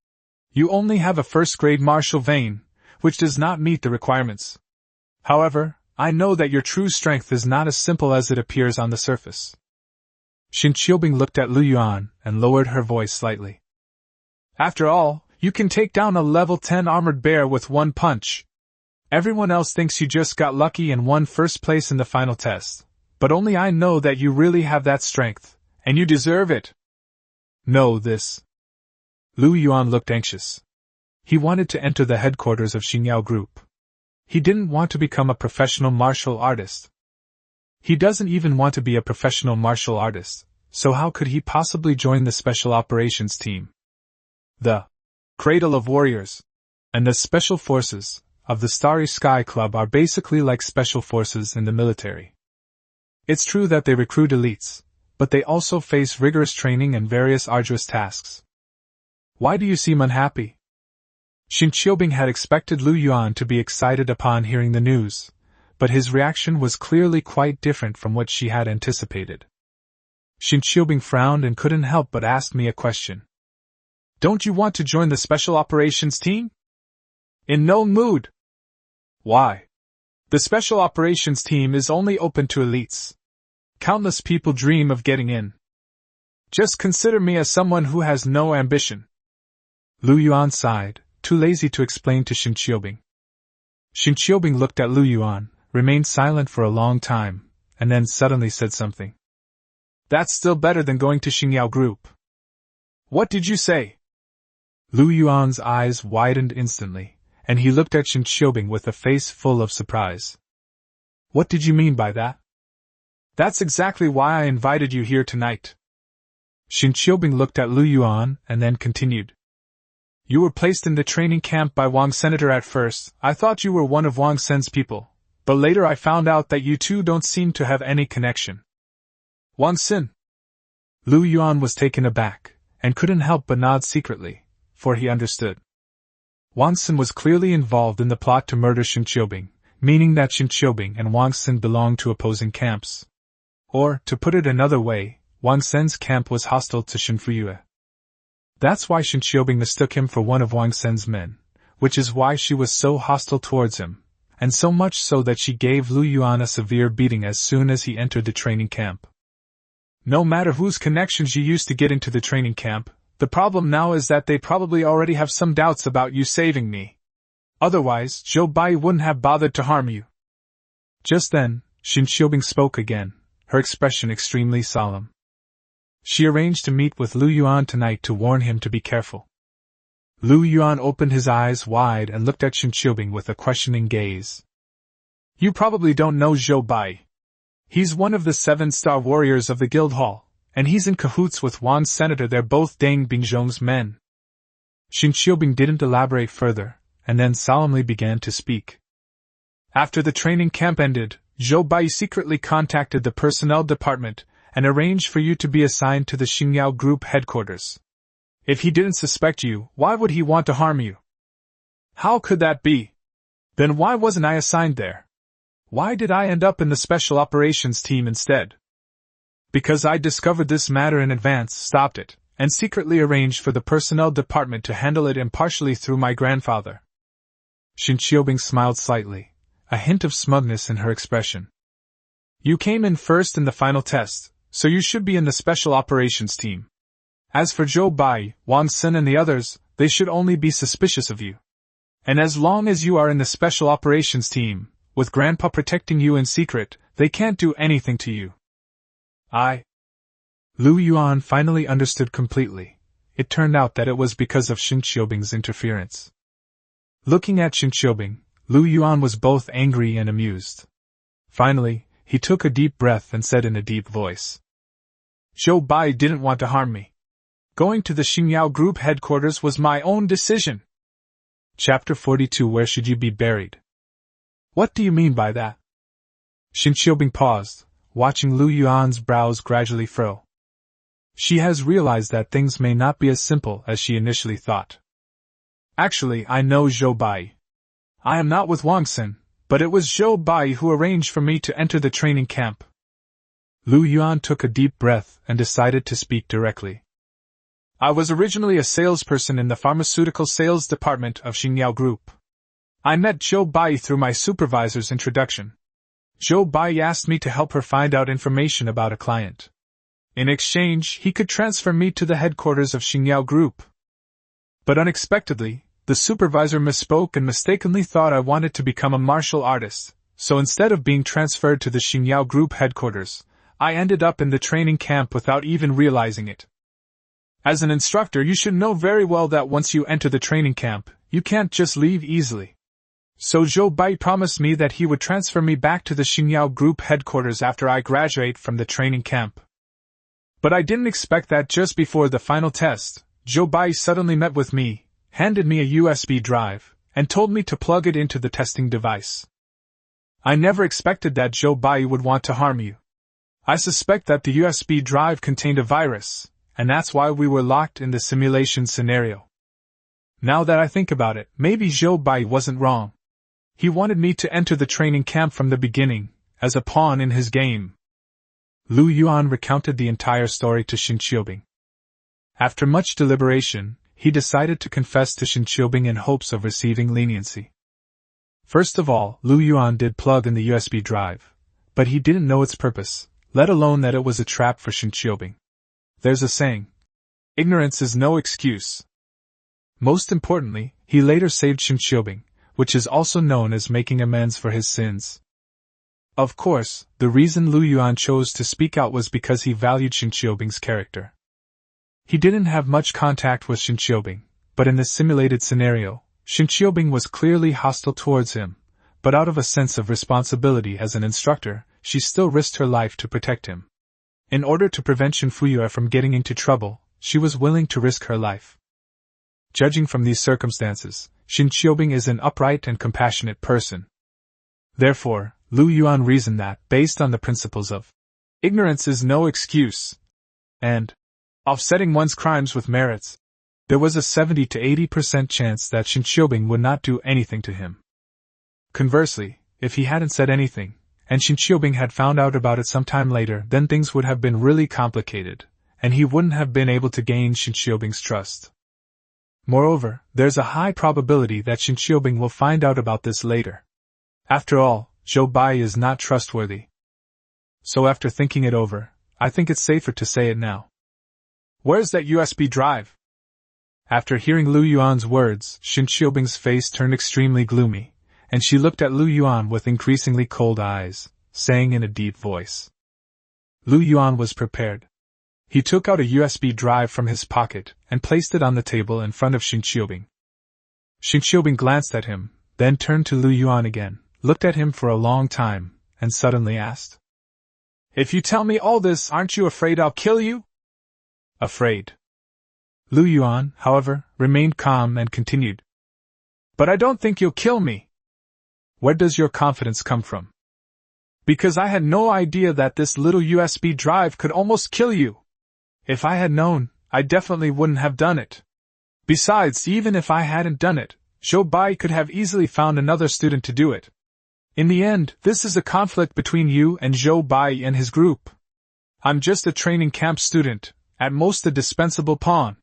You only have a first-grade martial vein, which does not meet the requirements. However, I know that your true strength is not as simple as it appears on the surface." Xin Qiubing looked at Lu Yuan and lowered her voice slightly. "After all, you can take down a level 10 armored bear with 1 punch. Everyone else thinks you just got lucky and won first place in the final test, but only I know that you really have that strength, and you deserve it." "Know this." Lu Yuan looked anxious. He wanted to enter the headquarters of Xingyao Group. He didn't want to become a professional martial artist. He doesn't even want to be a professional martial artist, so how could he possibly join the Special Operations Team? The Cradle of Warriors and the Special Forces of the Starry Sky Club are basically like special forces in the military. It's true that they recruit elites, but they also face rigorous training and various arduous tasks. Why do you seem unhappy? Xin Qiubing had expected Lu Yuan to be excited upon hearing the news, but his reaction was clearly quite different from what she had anticipated. Xin Qiubing frowned and couldn't help but ask me a question. "Don't you want to join the Special Operations Team?" "In no mood." "Why?" "The Special Operations Team is only open to elites. Countless people dream of getting in. Just consider me as someone who has no ambition." Lu Yuan sighed, too lazy to explain to Xin Qiubing. Xin Qiubing looked at Lu Yuan, remained silent for a long time, and then suddenly said something. "That's still better than going to Xingyao Group." "What did you say?" Lu Yuan's eyes widened instantly, and he looked at Xin Qiubing with a face full of surprise. "What did you mean by that?" "That's exactly why I invited you here tonight." Xin Qiubing looked at Lu Yuan and then continued. You were placed in the training camp by Wang Senator at first. I thought you were one of Wang Sen's people, but later I found out that you two don't seem to have any connection. Wang Sen? Lu Yuan was taken aback, and couldn't help but nod secretly, for he understood. Wang Sen was clearly involved in the plot to murder Shen Qiubing, meaning that Shen Qiubing and Wang Sen belonged to opposing camps. Or, to put it another way, Wang Sen's camp was hostile to Shen Fuyue. That's why Shen Qiubing mistook him for one of Wang Sen's men, which is why she was so hostile towards him, and so much so that she gave Lu Yuan a severe beating as soon as he entered the training camp. No matter whose connections you used to get into the training camp, the problem now is that they probably already have some doubts about you saving me. Otherwise, Zhou Bai wouldn't have bothered to harm you. Just then, Shen Qiubing spoke again, her expression extremely solemn. She arranged to meet with Lu Yuan tonight to warn him to be careful. Lu Yuan opened his eyes wide and looked at Shen Qiubing with a questioning gaze. You probably don't know Zhou Bai. He's one of the 7-star warriors of the guild hall, and he's in cahoots with Wang Senator. They're both Deng Bingzhong's men. Shen Qiubing didn't elaborate further, and then solemnly began to speak. After the training camp ended, Zhou Bai secretly contacted the personnel department and arranged for you to be assigned to the Xingyao Group headquarters. If he didn't suspect you, why would he want to harm you? How could that be? Then why wasn't I assigned there? Why did I end up in the special operations team instead? Because I discovered this matter in advance, stopped it, and secretly arranged for the personnel department to handle it impartially through my grandfather. Shen Qiubing smiled slightly, a hint of smugness in her expression. You came in first in the final test, so you should be in the special operations team. As for Zhou Bai, Wang Sen and the others, they should only be suspicious of you. And as long as you are in the special operations team, with Grandpa protecting you in secret, they can't do anything to you. Lu Yuan finally understood completely. It turned out that it was because of Shen Qiubing's interference. Looking at Shen Qiubing, Lu Yuan was both angry and amused. Finally, he took a deep breath and said in a deep voice, Zhou Bai didn't want to harm me. Going to the Xingyao Group headquarters was my own decision. Chapter 42. Where should you be buried? What do you mean by that? Shen Qiubing paused, watching Lu Yuan's brows gradually furrow. She has realized that things may not be as simple as she initially thought. Actually, I know Zhou Bai. I am not with Wang Sen, but it was Zhou Bai who arranged for me to enter the training camp. Lu Yuan took a deep breath and decided to speak directly. I was originally a salesperson in the pharmaceutical sales department of Xingyao Group. I met Zhou Bai through my supervisor's introduction. Zhou Bai asked me to help her find out information about a client. In exchange, he could transfer me to the headquarters of Xingyao Group. But unexpectedly, the supervisor misspoke and mistakenly thought I wanted to become a martial artist, so instead of being transferred to the Xingyao Group headquarters, I ended up in the training camp without even realizing it. As an instructor, you should know very well that once you enter the training camp, you can't just leave easily. So Zhou Bai promised me that he would transfer me back to the Xingyao Group headquarters after I graduate from the training camp. But I didn't expect that just before the final test, Zhou Bai suddenly met with me, handed me a USB drive, and told me to plug it into the testing device. I never expected that Zhou Bai would want to harm you. I suspect that the USB drive contained a virus, and that's why we were locked in the simulation scenario. Now that I think about it, maybe Zhou Bai wasn't wrong. He wanted me to enter the training camp from the beginning, as a pawn in his game. Lu Yuan recounted the entire story to Shen Qiubing. After much deliberation, he decided to confess to Shen Qiubing in hopes of receiving leniency. First of all, Lu Yuan did plug in the USB drive, but he didn't know its purpose, let alone that it was a trap for Shen Qiubing. There's a saying, ignorance is no excuse. Most importantly, he later saved Shen Qiubing, which is also known as making amends for his sins. Of course, the reason Lu Yuan chose to speak out was because he valued Shen Qiubing's character. He didn't have much contact with Shen Qiubing, but in this simulated scenario, Shen Qiubing was clearly hostile towards him, but out of a sense of responsibility as an instructor, she still risked her life to protect him. In order to prevent Shen Fuyue from getting into trouble, she was willing to risk her life. Judging from these circumstances, Shin Qiubing is an upright and compassionate person. Therefore, Lu Yuan reasoned that, based on the principles of ignorance is no excuse, and offsetting one's crimes with merits, there was a 70 to 80% chance that Shin Qiubing would not do anything to him. Conversely, if he hadn't said anything, and Shin Qiubing had found out about it some time later, then things would have been really complicated, and he wouldn't have been able to gain Shin Qiubing's trust. Moreover, there's a high probability that Shin Qiubing will find out about this later. After all, Zhou Bai is not trustworthy. So after thinking it over, I think it's safer to say it now. Where's that USB drive? After hearing Lu Yuan's words, Shin Qiubing's face turned extremely gloomy, and she looked at Lu Yuan with increasingly cold eyes, saying in a deep voice. Lu Yuan was prepared. He took out a USB drive from his pocket and placed it on the table in front of Shin Qiubing. Shin Qiubing glanced at him, then turned to Lu Yuan again, looked at him for a long time, and suddenly asked, "If you tell me all this, aren't you afraid I'll kill you?" Afraid? Lu Yuan, however, remained calm and continued. "But I don't think you'll kill me." "Where does your confidence come from?" "Because I had no idea that this little USB drive could almost kill you. If I had known, I definitely wouldn't have done it. Besides, even if I hadn't done it, Zhou Bai could have easily found another student to do it. In the end, this is a conflict between you and Zhou Bai and his group. I'm just a training camp student, at most a dispensable pawn.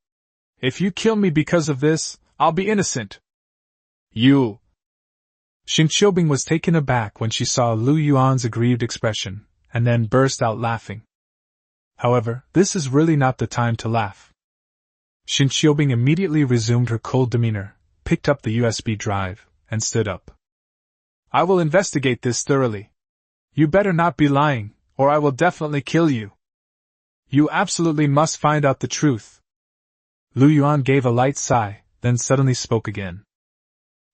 If you kill me because of this, I'll be innocent." "You..." Shin Qiubing was taken aback when she saw Lu Yuan's aggrieved expression, and then burst out laughing. However, this is really not the time to laugh. Shin Qiubing immediately resumed her cold demeanor, picked up the USB drive, and stood up. "I will investigate this thoroughly. You better not be lying, or I will definitely kill you. You absolutely must find out the truth." Lu Yuan gave a light sigh, then suddenly spoke again.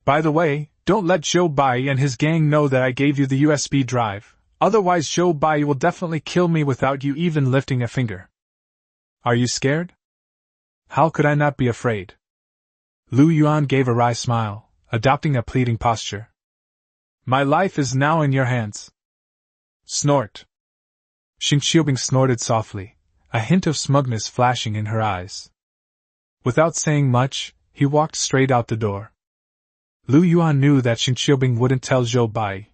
"By the way, don't let Zhou Bai and his gang know that I gave you the USB drive, otherwise Zhou Bai will definitely kill me without you even lifting a finger." "Are you scared?" "How could I not be afraid?" Lu Yuan gave a wry smile, adopting a pleading posture. "My life is now in your hands." Snort. Shin Qiubing snorted softly, a hint of smugness flashing in her eyes. Without saying much, he walked straight out the door. Lu Yuan knew that Shin Qiubing wouldn't tell Zhou Bai.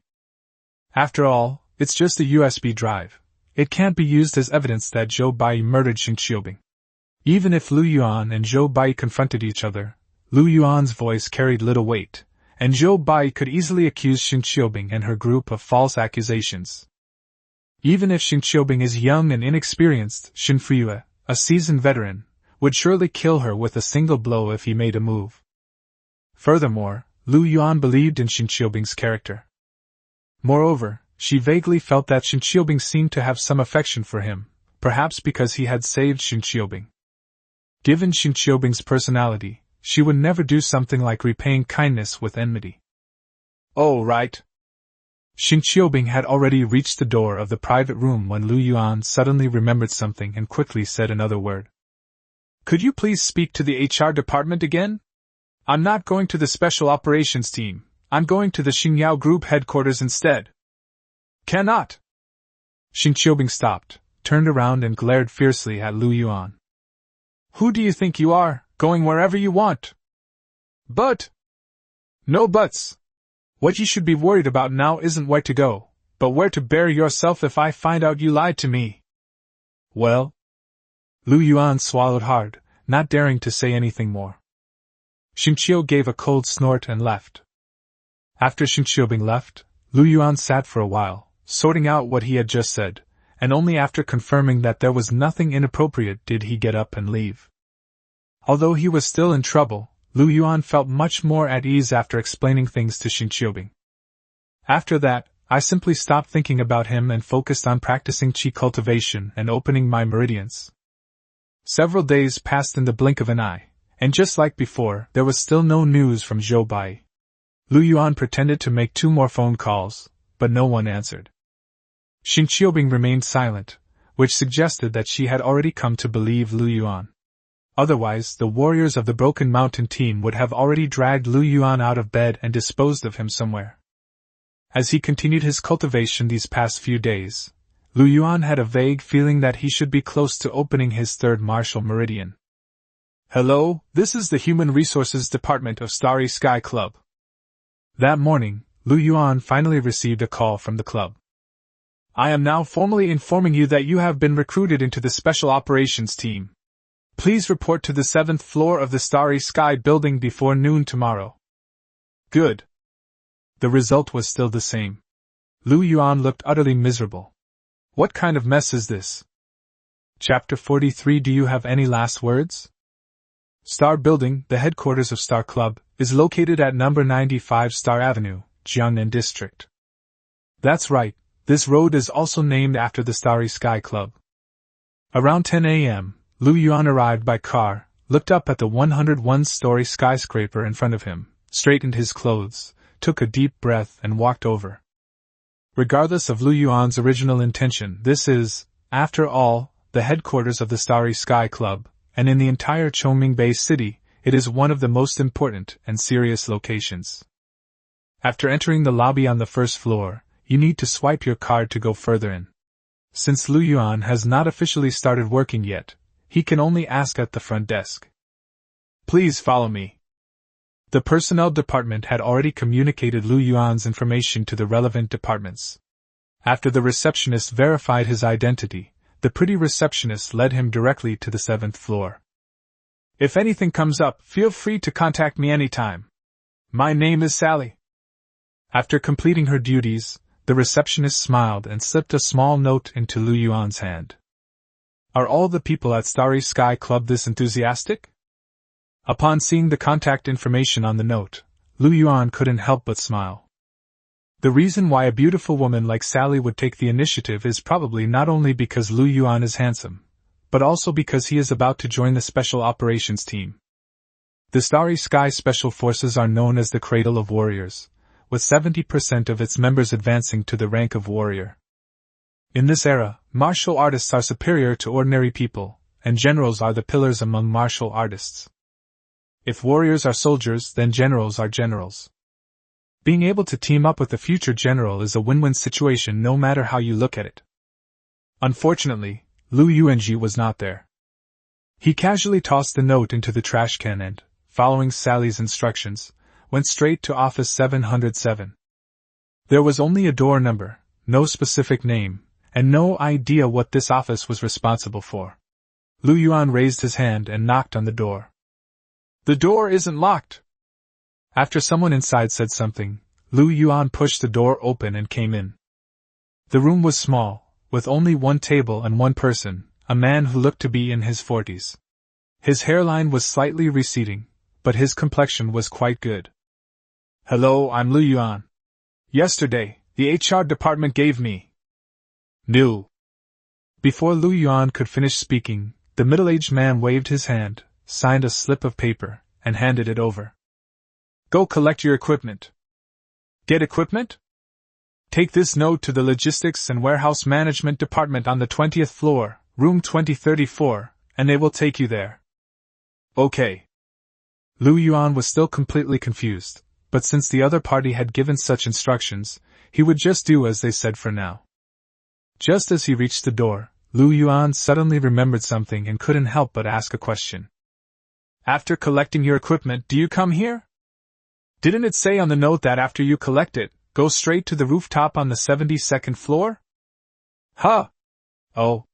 After all, it's just a USB drive. It can't be used as evidence that Zhou Bai murdered Shin Qiubing. Even if Lu Yuan and Zhou Bai confronted each other, Lu Yuan's voice carried little weight, and Zhou Bai could easily accuse Shin Qiubing and her group of false accusations. Even if Shin Qiubing is young and inexperienced, Shin Fuyue, a seasoned veteran, would surely kill her with a single blow if he made a move. Furthermore, Lu Yuan believed in Shin Qiubing's character. Moreover, she vaguely felt that Shin Qiubing seemed to have some affection for him, perhaps because he had saved Shin Qiubing. Given Shin Qiubing's personality, she would never do something like repaying kindness with enmity. "Oh, right." Shin Qiubing had already reached the door of the private room when Lu Yuan suddenly remembered something and quickly said another word. "Could you please speak to the HR department again? I'm not going to the special operations team, I'm going to the Xingyao Group headquarters instead." "Cannot." Shin Qiubing stopped, turned around and glared fiercely at Lu Yuan. "Who do you think you are, going wherever you want?" "But..." "No buts. What you should be worried about now isn't where to go, but where to bury yourself if I find out you lied to me." "Well?" Lu Yuan swallowed hard, not daring to say anything more. Shin Qiu gave a cold snort and left. After Shin Qiubing left, Lu Yuan sat for a while, sorting out what he had just said, and only after confirming that there was nothing inappropriate did he get up and leave. Although he was still in trouble, Lu Yuan felt much more at ease after explaining things to Shin Qiubing. After that, I simply stopped thinking about him and focused on practicing qi cultivation and opening my meridians. Several days passed in the blink of an eye, and just like before, there was still no news from Zhou Bai. Lu Yuan pretended to make 2 more phone calls, but no one answered. Shin Qiubing remained silent, which suggested that she had already come to believe Lu Yuan. Otherwise, the warriors of the Broken Mountain team would have already dragged Lu Yuan out of bed and disposed of him somewhere. As he continued his cultivation these past few days, Lu Yuan had a vague feeling that he should be close to opening his third martial meridian. Hello, this is the Human Resources Department of Starry Sky Club. That morning, Lu Yuan finally received a call from the club. I am now formally informing you that you have been recruited into the Special Operations Team. Please report to the 7th floor of the Starry Sky building before noon tomorrow. Good. The result was still the same. Lu Yuan looked utterly miserable. What kind of mess is this? Chapter 43. Do you have any last words? Star Building, the headquarters of Star Club, is located at number 95 Star Avenue, Jiangnan District. That's right, this road is also named after the Starry Sky Club. Around 10 a.m., Lu Yuan arrived by car, looked up at the 101-story skyscraper in front of him, straightened his clothes, took a deep breath and walked over. Regardless of Lu Yuan's original intention, this is, after all, the headquarters of the Starry Sky Club, and in the entire Chongming Bay city, it is one of the most important and serious locations. After entering the lobby on the first floor, you need to swipe your card to go further in. Since Lu Yuan has not officially started working yet, he can only ask at the front desk. Please follow me. The personnel department had already communicated Lu Yuan's information to the relevant departments. After the receptionist verified his identity, the pretty receptionist led him directly to the 7th floor. If anything comes up, feel free to contact me anytime. My name is Sally. After completing her duties, the receptionist smiled and slipped a small note into Lu Yuan's hand. Are all the people at Starry Sky Club this enthusiastic? Upon seeing the contact information on the note, Lu Yuan couldn't help but smile. The reason why a beautiful woman like Sally would take the initiative is probably not only because Lu Yuan is handsome, but also because he is about to join the Special Operations Team. The Starry Sky Special Forces are known as the Cradle of Warriors, with 70% of its members advancing to the rank of warrior. In this era, martial artists are superior to ordinary people, and generals are the pillars among martial artists. If warriors are soldiers, then generals are generals. Being able to team up with a future general is a win-win situation no matter how you look at it. Unfortunately, Lu Yuanji was not there. He casually tossed the note into the trash can and, following Sally's instructions, went straight to office 707. There was only a door number, no specific name, and no idea what this office was responsible for. Lu Yuan raised his hand and knocked on the door. The door isn't locked. After someone inside said something, Lu Yuan pushed the door open and came in. The room was small, with only one table and one person, a man who looked to be in his 40s. His hairline was slightly receding, but his complexion was quite good. Hello, I'm Lu Yuan. Yesterday, the HR department gave me new. Before Lu Yuan could finish speaking, the middle-aged man waved his hand, signed a slip of paper, and handed it over. Go collect your equipment. Get equipment? Take this note to the Logistics and Warehouse Management Department on the 20th floor, room 2034, and they will take you there. Okay. Lu Yuan was still completely confused, but since the other party had given such instructions, he would just do as they said for now. Just as he reached the door, Lu Yuan suddenly remembered something and couldn't help but ask a question. After collecting your equipment, do you come here? Didn't it say on the note that after you collect it, go straight to the rooftop on the 72nd floor? Huh? Oh.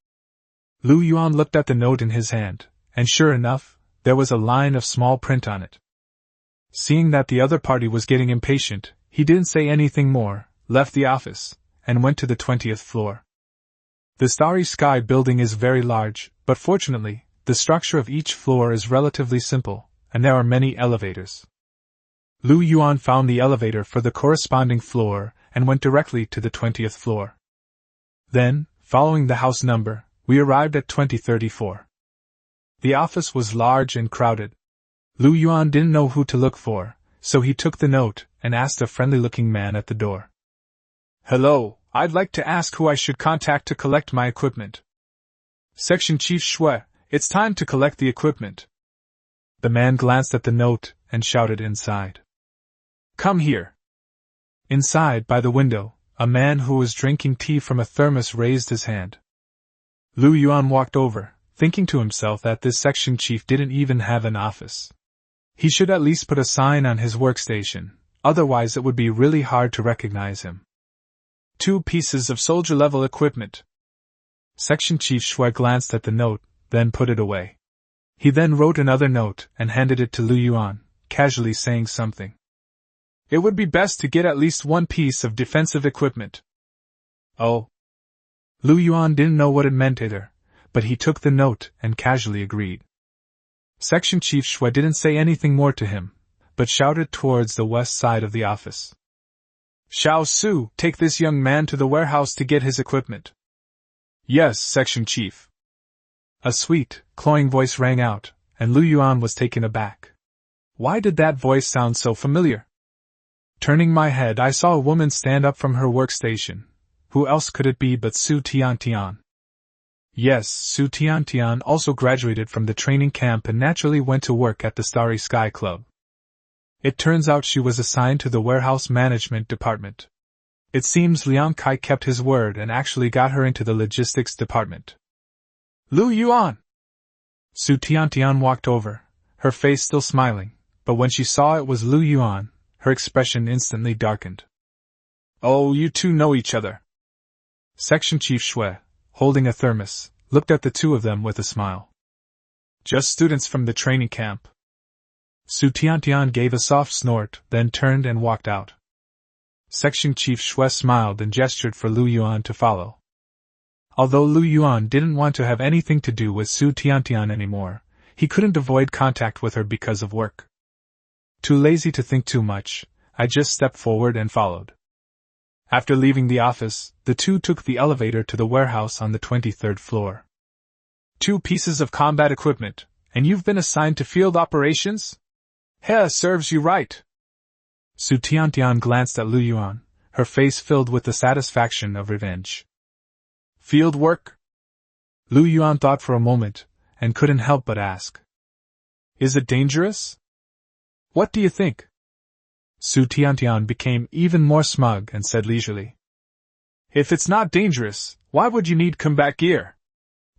Lu Yuan looked at the note in his hand, and sure enough, there was a line of small print on it. Seeing that the other party was getting impatient, he didn't say anything more, left the office, and went to the 20th floor. The Starry Sky building is very large, but fortunately, the structure of each floor is relatively simple, and there are many elevators. Lu Yuan found the elevator for the corresponding floor and went directly to the 20th floor. Then, following the house number, we arrived at 2034. The office was large and crowded. Lu Yuan didn't know who to look for, so he took the note and asked a friendly-looking man at the door. Hello, I'd like to ask who I should contact to collect my equipment. Section Chief Shui, it's time to collect the equipment, The man glanced at the note and shouted inside. Come here. Inside, by the window, a man who was drinking tea from a thermos raised his hand. Lu Yuan walked over, thinking to himself that this section chief didn't even have an office. He should at least put a sign on his workstation, otherwise it would be really hard to recognize him. 2 pieces of soldier-level equipment. Section Chief Shui glanced at the note, then put it away. He then wrote another note and handed it to Lu Yuan, casually saying something. It would be best to get at least 1 piece of defensive equipment. Oh. Lu Yuan didn't know what it meant either, but he took the note and casually agreed. Section Chief Shui didn't say anything more to him, but shouted towards the west side of the office. Xiao Su, take this young man to the warehouse to get his equipment. Yes, Section Chief. A sweet, cloying voice rang out, and Lu Yuan was taken aback. Why did that voice sound so familiar? Turning my head, I saw a woman stand up from her workstation. Who else could it be but Su Tiantian? Yes, Su Tiantian also graduated from the training camp and naturally went to work at the Starry Sky Club. It turns out she was assigned to the warehouse management department. It seems Liang Kai kept his word and actually got her into the logistics department. Lu Yuan! Su Tiantian walked over, her face still smiling, but when she saw it was Lu Yuan, her expression instantly darkened. Oh, you two know each other. Section Chief Shui, holding a thermos, looked at the two of them with a smile. Just students from the training camp. Su Tiantian gave a soft snort, then turned and walked out. Section Chief Shui smiled and gestured for Lu Yuan to follow. Although Lu Yuan didn't want to have anything to do with Su Tiantian anymore, he couldn't avoid contact with her because of work. Too lazy to think too much, I just stepped forward and followed. After leaving the office, the two took the elevator to the warehouse on the 23rd floor. 2 pieces of combat equipment, and you've been assigned to field operations? Heh, serves you right. Su Tiantian glanced at Lu Yuan, her face filled with the satisfaction of revenge. Field work? Lu Yuan thought for a moment, and couldn't help but ask. Is it dangerous? What do you think? Su Tiantian became even more smug and said leisurely. If it's not dangerous, why would you need combat gear?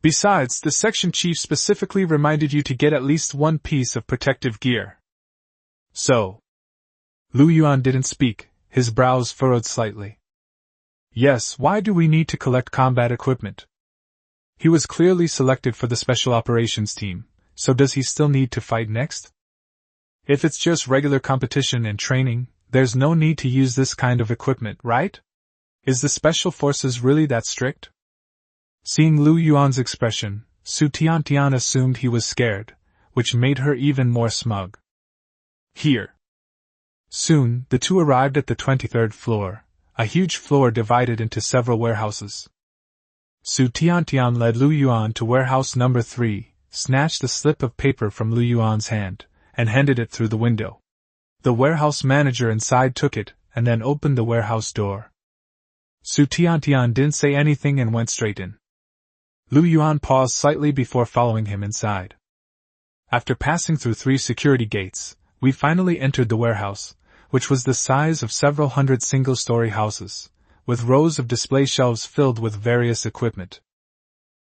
Besides, the section chief specifically reminded you to get at least 1 piece of protective gear. So. Lu Yuan didn't speak, his brows furrowed slightly. Yes, why do we need to collect combat equipment? He was clearly selected for the special operations team, so does he still need to fight next? If it's just regular competition and training, there's no need to use this kind of equipment, right? Is the special forces really that strict? Seeing Lu Yuan's expression, Su Tiantian assumed he was scared, which made her even more smug. Here. Soon, the two arrived at the 23rd floor, a huge floor divided into several warehouses. Su Tiantian led Lu Yuan to warehouse number 3, snatched a slip of paper from Lu Yuan's hand, and handed it through the window. The warehouse manager inside took it, and then opened the warehouse door. Su Tiantian didn't say anything and went straight in. Lu Yuan paused slightly before following him inside. After passing through 3 security gates, we finally entered the warehouse, which was the size of several hundred single-story houses, with rows of display shelves filled with various equipment.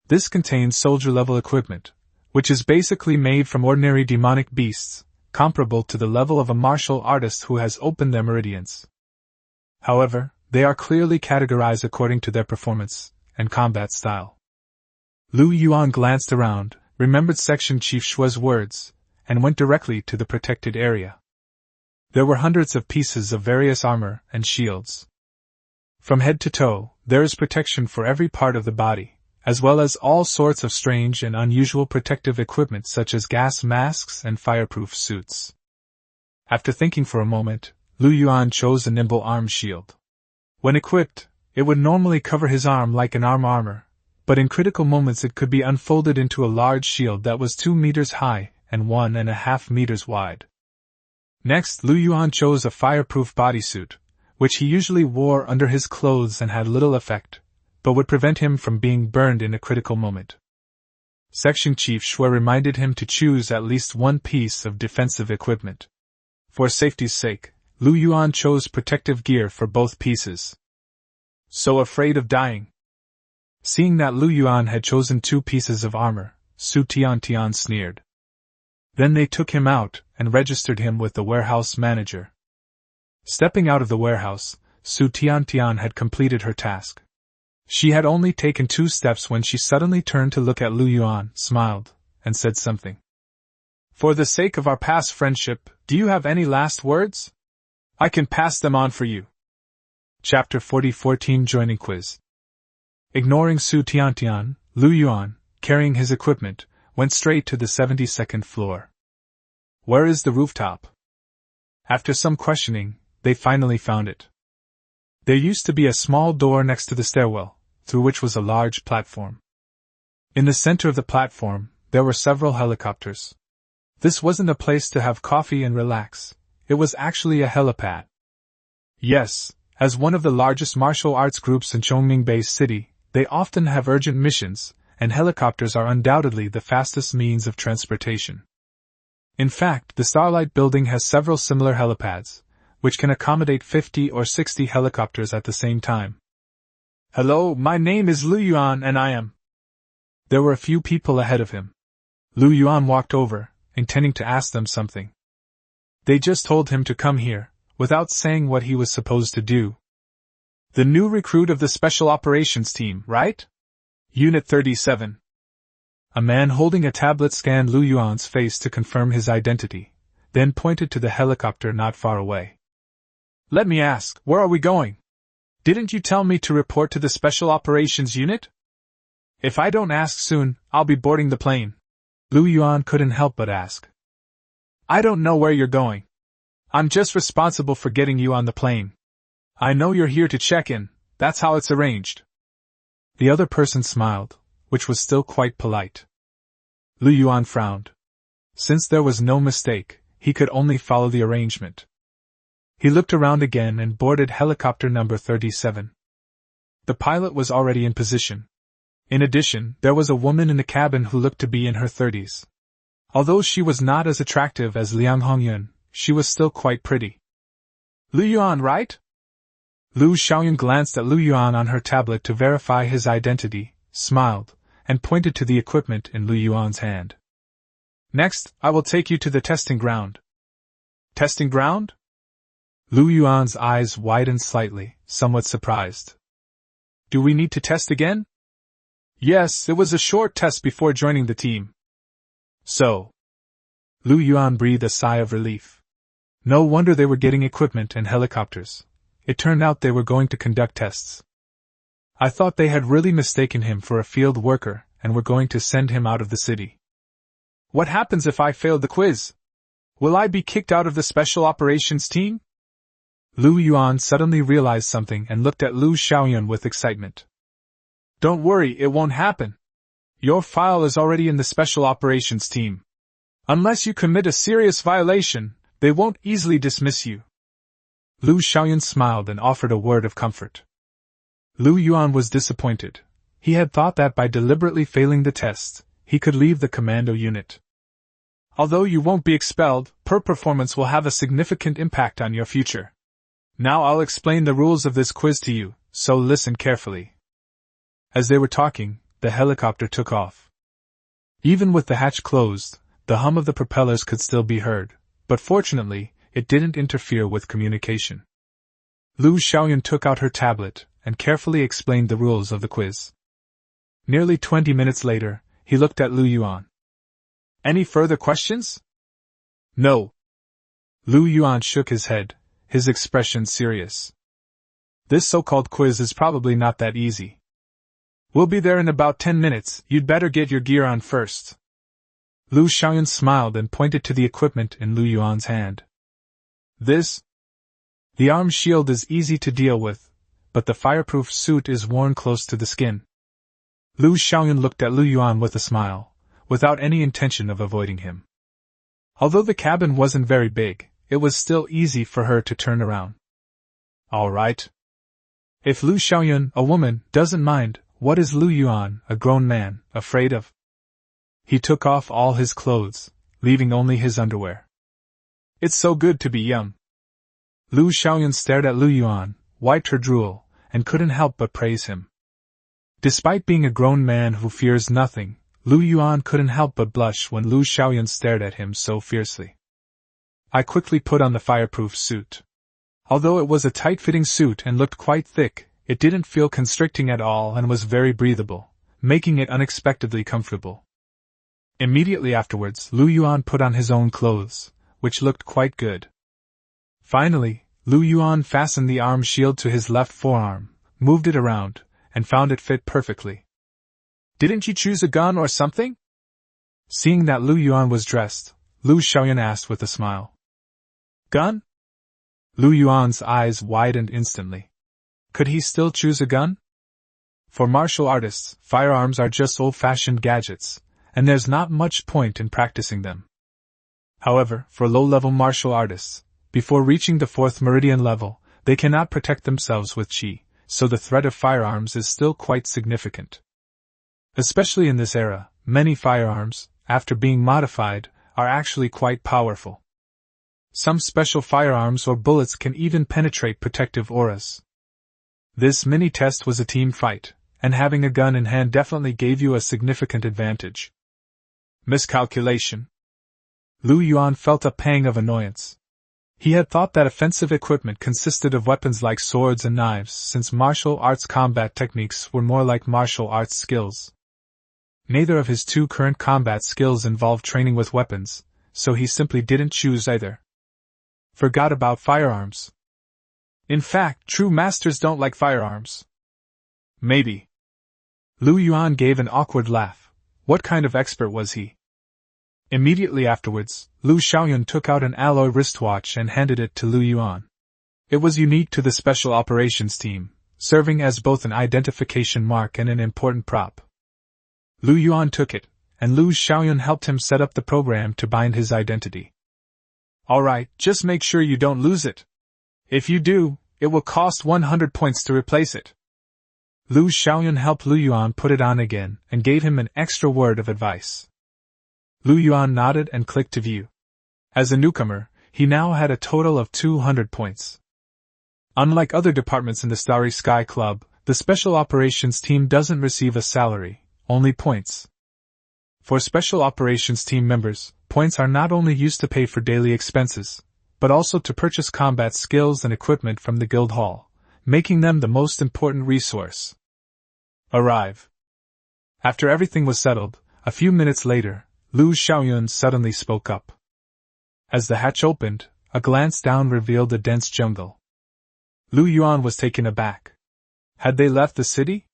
This contains soldier-level equipment, which is basically made from ordinary demonic beasts, comparable to the level of a martial artist who has opened their meridians. However, they are clearly categorized according to their performance and combat style. Lu Yuan glanced around, remembered Section Chief Shui's words, and went directly to the protected area. There were hundreds of pieces of various armor and shields. From head to toe, there is protection for every part of the body, as well as all sorts of strange and unusual protective equipment such as gas masks and fireproof suits. After thinking for a moment, Lu Yuan chose a nimble arm shield. When equipped, it would normally cover his arm like an armor, but in critical moments it could be unfolded into a large shield that was 2 meters high and 1.5 meters wide. Next, Lu Yuan chose a fireproof bodysuit, which he usually wore under his clothes and had little effect, but would prevent him from being burned in a critical moment. Section Chief Shui reminded him to choose at least one piece of defensive equipment. For safety's sake, Lu Yuan chose protective gear for both pieces. So afraid of dying? Seeing that Lu Yuan had chosen 2 pieces of armor, Su Tiantian sneered. Then they took him out and registered him with the warehouse manager. Stepping out of the warehouse, Su Tiantian had completed her task. She had only taken 2 steps when she suddenly turned to look at Lu Yuan, smiled, and said something. For the sake of our past friendship, do you have any last words? I can pass them on for you. Chapter 40 Joining Quiz. Ignoring Su Tiantian, Lu Yuan, carrying his equipment, went straight to the 72nd floor. Where is the rooftop? After some questioning, they finally found it. There used to be a small door next to the stairwell, through which was a large platform. In the center of the platform, there were several helicopters. This wasn't a place to have coffee and relax, it was actually a helipad. Yes, as one of the largest martial arts groups in Chongming-Bay City, they often have urgent missions, and helicopters are undoubtedly the fastest means of transportation. In fact, the Starlight Building has several similar helipads, which can accommodate 50 or 60 helicopters at the same time. Hello, my name is Lu Yuan and I am... There were a few people ahead of him. Lu Yuan walked over, intending to ask them something. They just told him to come here, without saying what he was supposed to do. The new recruit of the Special Operations Team, right? Unit 37. A man holding a tablet scanned Lu Yuan's face to confirm his identity, then pointed to the helicopter not far away. Let me ask, where are we going? Didn't you tell me to report to the Special Operations Unit? If I don't ask soon, I'll be boarding the plane. Lu Yuan couldn't help but ask. I don't know where you're going. I'm just responsible for getting you on the plane. I know you're here to check in, that's how it's arranged. The other person smiled, which was still quite polite. Lu Yuan frowned. Since there was no mistake, he could only follow the arrangement. He looked around again and boarded helicopter number 37. The pilot was already in position. In addition, there was a woman in the cabin who looked to be in her 30s. Although she was not as attractive as Liang Hongyun, she was still quite pretty. Lu Yuan, right? Lu Xiaoyun glanced at Lu Yuan on her tablet to verify his identity, smiled, and pointed to the equipment in Lu Yuan's hand. Next, I will take you to the testing ground. Testing ground? Lu Yuan's eyes widened slightly, somewhat surprised. Do we need to test again? Yes, it was a short test before joining the team. So. Lu Yuan breathed a sigh of relief. No wonder they were getting equipment and helicopters. It turned out they were going to conduct tests. I thought they had really mistaken him for a field worker and were going to send him out of the city. What happens if I fail the quiz? Will I be kicked out of the Special Operations Team? Lu Yuan suddenly realized something and looked at Lu Xiaoyun with excitement. Don't worry, it won't happen. Your file is already in the Special Operations Team. Unless you commit a serious violation, they won't easily dismiss you. Lu Xiaoyun smiled and offered a word of comfort. Lu Yuan was disappointed. He had thought that by deliberately failing the test, he could leave the commando unit. Although you won't be expelled, poor performance will have a significant impact on your future. Now I'll explain the rules of this quiz to you, so listen carefully. As they were talking, the helicopter took off. Even with the hatch closed, the hum of the propellers could still be heard, but fortunately, it didn't interfere with communication. Lu Xiaoyun took out her tablet and carefully explained the rules of the quiz. Nearly 20 minutes later, he looked at Lu Yuan. Any further questions? No. Lu Yuan shook his head, his expression serious. This so-called quiz is probably not that easy. We'll be there in about 10 minutes, you'd better get your gear on first. Lu Xiaoyun smiled and pointed to the equipment in Lu Yuan's hand. This? The arm shield is easy to deal with, but the fireproof suit is worn close to the skin. Lu Xiaoyun looked at Lu Yuan with a smile, without any intention of avoiding him. Although the cabin wasn't very big, it was still easy for her to turn around. All right. If Lu Xiaoyun, a woman, doesn't mind, what is Lu Yuan, a grown man, afraid of? He took off all his clothes, leaving only his underwear. "It's so good to be young." Lu Xiaoyun stared at Lu Yuan, wiped her drool, and couldn't help but praise him. Despite being a grown man who fears nothing, Lu Yuan couldn't help but blush when Lu Xiaoyun stared at him so fiercely. I quickly put on the fireproof suit. Although it was a tight-fitting suit and looked quite thick, it didn't feel constricting at all and was very breathable, making it unexpectedly comfortable. Immediately afterwards, Lu Yuan put on his own clothes, which looked quite good. Finally, Lu Yuan fastened the arm shield to his left forearm, moved it around, and found it fit perfectly. "Didn't you choose a gun or something?" Seeing that Lu Yuan was dressed, Lu Xiaoyun asked with a smile. "Gun?" Lu Yuan's eyes widened instantly. Could he still choose a gun? For martial artists, firearms are just old-fashioned gadgets, and there's not much point in practicing them. However, for low-level martial artists, before reaching the 4th meridian level, they cannot protect themselves with qi, so the threat of firearms is still quite significant. Especially in this era, many firearms, after being modified, are actually quite powerful. Some special firearms or bullets can even penetrate protective auras. This mini-test was a team fight, and having a gun in hand definitely gave you a significant advantage. Miscalculation. Lu Yuan felt a pang of annoyance. He had thought that offensive equipment consisted of weapons like swords and knives, since martial arts combat techniques were more like martial arts skills. Neither of his two current combat skills involved training with weapons, so he simply didn't choose either. Forgot about firearms. In fact, true masters don't like firearms. Maybe. Lu Yuan gave an awkward laugh. What kind of expert was he? Immediately afterwards, Lu Xiaoyun took out an alloy wristwatch and handed it to Lu Yuan. It was unique to the Special Operations Team, serving as both an identification mark and an important prop. Lu Yuan took it, and Lu Xiaoyun helped him set up the program to bind his identity. "Alright, just make sure you don't lose it. If you do, it will cost 100 points to replace it." Lu Xiaoyun helped Lu Yuan put it on again and gave him an extra word of advice. Lu Yuan nodded and clicked to view. As a newcomer, he now had a total of 200 points. Unlike other departments in the Starry Sky Club, the Special Operations Team doesn't receive a salary, only points. For Special Operations Team members, points are not only used to pay for daily expenses, but also to purchase combat skills and equipment from the guild hall, making them the most important resource. Arrive. After everything was settled, a few minutes later, Lu Xiaoyun suddenly spoke up. As the hatch opened, a glance down revealed a dense jungle. Lu Yuan was taken aback. Had they left the city?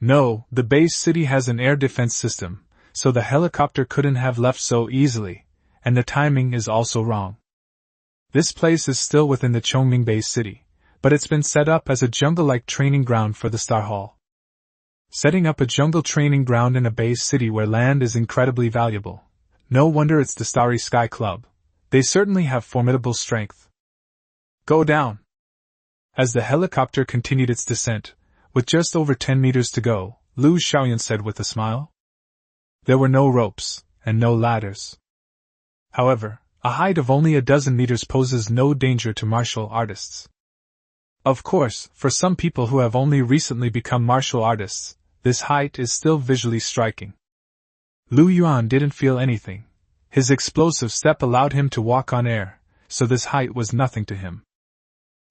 No, the base city has an air defense system, so the helicopter couldn't have left so easily, and the timing is also wrong. This place is still within the Chongming base city, but it's been set up as a jungle-like training ground for the Star Hall. Setting up a jungle training ground in a base city where land is incredibly valuable. No wonder it's the Starry Sky Club. They certainly have formidable strength. Go down. As the helicopter continued its descent, with just over 10 meters to go, Lu Xiaoyun said with a smile. There were no ropes, and no ladders. However, a height of only a dozen meters poses no danger to martial artists. Of course, for some people who have only recently become martial artists, this height is still visually striking. Lu Yuan didn't feel anything. His explosive step allowed him to walk on air, so this height was nothing to him.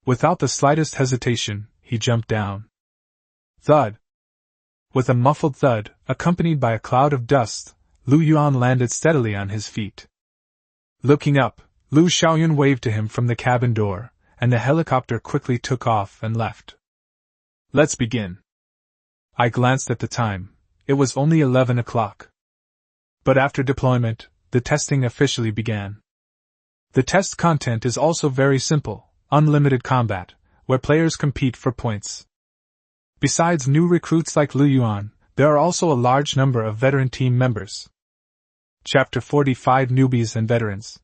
Without the slightest hesitation, he jumped down. Thud. With a muffled thud, accompanied by a cloud of dust, Lu Yuan landed steadily on his feet. Looking up, Lu Xiaoyun waved to him from the cabin door, and the helicopter quickly took off and left. Let's begin. I glanced at the time. It was only 11 o'clock. But after deployment, the testing officially began. The test content is also very simple, unlimited combat, where players compete for points. Besides new recruits like Lu Yuan, there are also a large number of veteran team members. Chapter 45 Newbies and Veterans.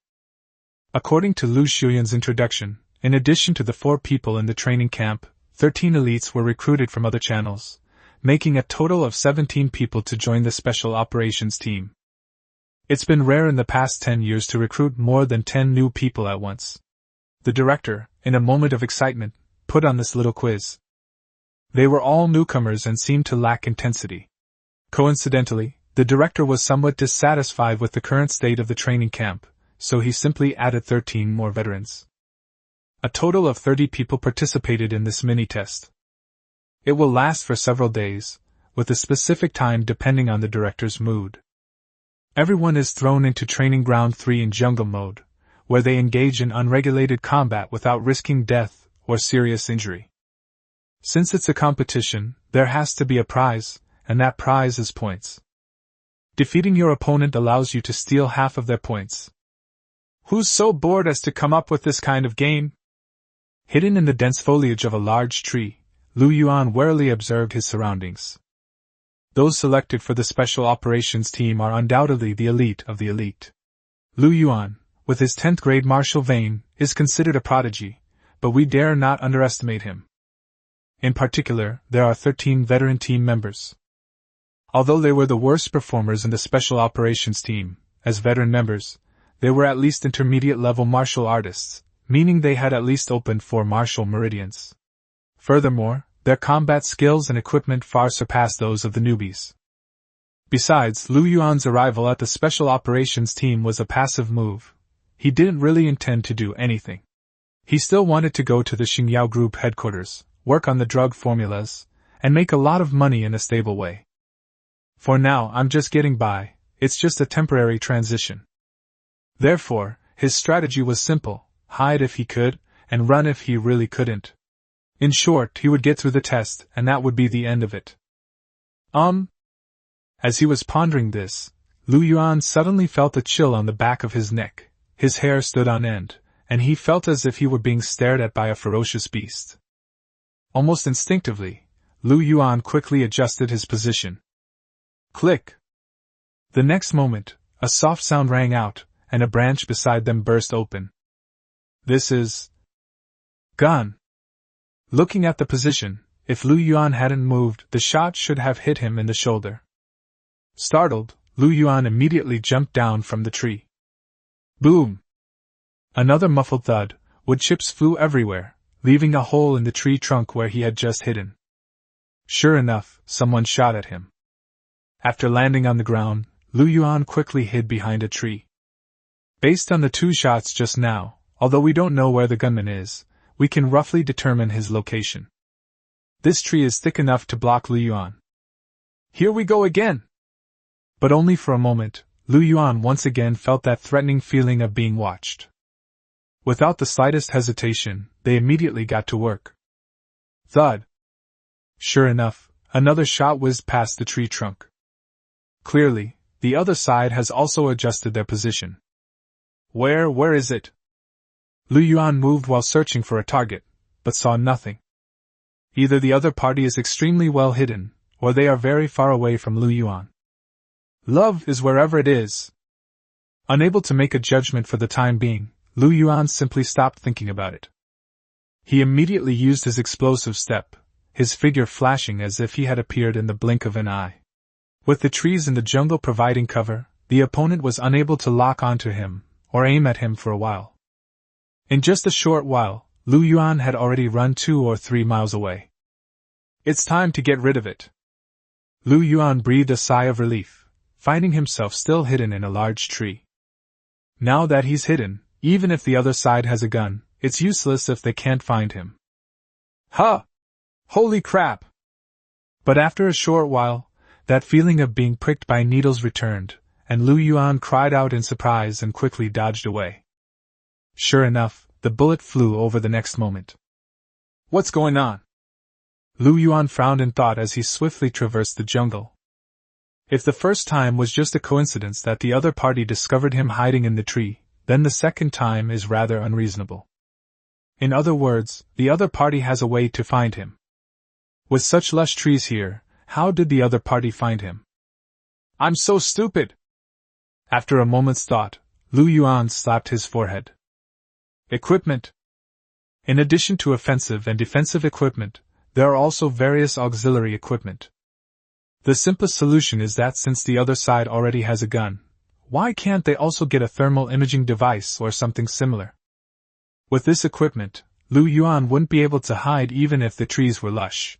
According to Lu Xiaoyun's introduction, in addition to the 4 people in the training camp, 13 elites were recruited from other channels, making a total of 17 people to join the Special Operations Team. It's been rare in the past 10 years to recruit more than 10 new people at once. The director, in a moment of excitement, put on this little quiz. They were all newcomers and seemed to lack intensity. Coincidentally, the director was somewhat dissatisfied with the current state of the training camp, so he simply added 13 more veterans. A total of 30 people participated in this mini-test. It will last for several days, with a specific time depending on the director's mood. Everyone is thrown into Training Ground 3 in jungle mode, where they engage in unregulated combat without risking death or serious injury. Since it's a competition, there has to be a prize, and that prize is points. Defeating your opponent allows you to steal half of their points. Who's so bored as to come up with this kind of game? Hidden in the dense foliage of a large tree, Lu Yuan warily observed his surroundings. Those selected for the Special Operations Team are undoubtedly the elite of the elite. Lu Yuan, with his 10th grade martial vein, is considered a prodigy, but we dare not underestimate him. In particular, there are 13 veteran team members. Although they were the worst performers in the Special Operations Team, as veteran members, they were at least intermediate-level martial artists, meaning they had at least opened 4 martial meridians. Furthermore, their combat skills and equipment far surpassed those of the newbies. Besides, Lu Yuan's arrival at the Special Operations Team was a passive move. He didn't really intend to do anything. He still wanted to go to the Xingyao Group headquarters, work on the drug formulas, and make a lot of money in a stable way. For now, I'm just getting by, it's just a temporary transition. Therefore, his strategy was simple: hide if he could, and run if he really couldn't. In short, he would get through the test, and that would be the end of it. As he was pondering this, Lu Yuan suddenly felt a chill on the back of his neck, his hair stood on end, and he felt as if he were being stared at by a ferocious beast. Almost instinctively, Lu Yuan quickly adjusted his position. Click! The next moment, a soft sound rang out, and a branch beside them burst open. This is... gone. Looking at the position, if Lu Yuan hadn't moved, the shot should have hit him in the shoulder. Startled, Lu Yuan immediately jumped down from the tree. Boom! Another muffled thud, wood chips flew everywhere, leaving a hole in the tree trunk where he had just hidden. Sure enough, someone shot at him. After landing on the ground, Lu Yuan quickly hid behind a tree. Based on the 2 shots just now, although we don't know where the gunman is, we can roughly determine his location. This tree is thick enough to block Lu Yuan. Here we go again! But only for a moment, Lu Yuan once again felt that threatening feeling of being watched. Without the slightest hesitation, they immediately got to work. Thud! Sure enough, another shot whizzed past the tree trunk. Clearly, the other side has also adjusted their position. Where is it? Lu Yuan moved while searching for a target, but saw nothing. Either the other party is extremely well hidden, or they are very far away from Lu Yuan. Love is wherever it is. Unable to make a judgment for the time being, Lu Yuan simply stopped thinking about it. He immediately used his explosive step, his figure flashing as if he had appeared in the blink of an eye. With the trees in the jungle providing cover, the opponent was unable to lock onto him, or aim at him for a while. In just a short while, Lu Yuan had already run 2 or 3 miles away. It's time to get rid of it. Lu Yuan breathed a sigh of relief, finding himself still hidden in a large tree. Now that he's hidden, even if the other side has a gun, it's useless if they can't find him. Huh! Holy crap! But after a short while, that feeling of being pricked by needles returned, and Lu Yuan cried out in surprise and quickly dodged away. Sure enough, the bullet flew over the next moment. What's going on? Lu Yuan frowned in thought as he swiftly traversed the jungle. If the first time was just a coincidence that the other party discovered him hiding in the tree, then the second time is rather unreasonable. In other words, the other party has a way to find him. With such lush trees here, how did the other party find him? I'm so stupid! After a moment's thought, Lu Yuan slapped his forehead. Equipment. In addition to offensive and defensive equipment, there are also various auxiliary equipment. The simplest solution is that since the other side already has a gun, why can't they also get a thermal imaging device or something similar? With this equipment, Lu Yuan wouldn't be able to hide even if the trees were lush.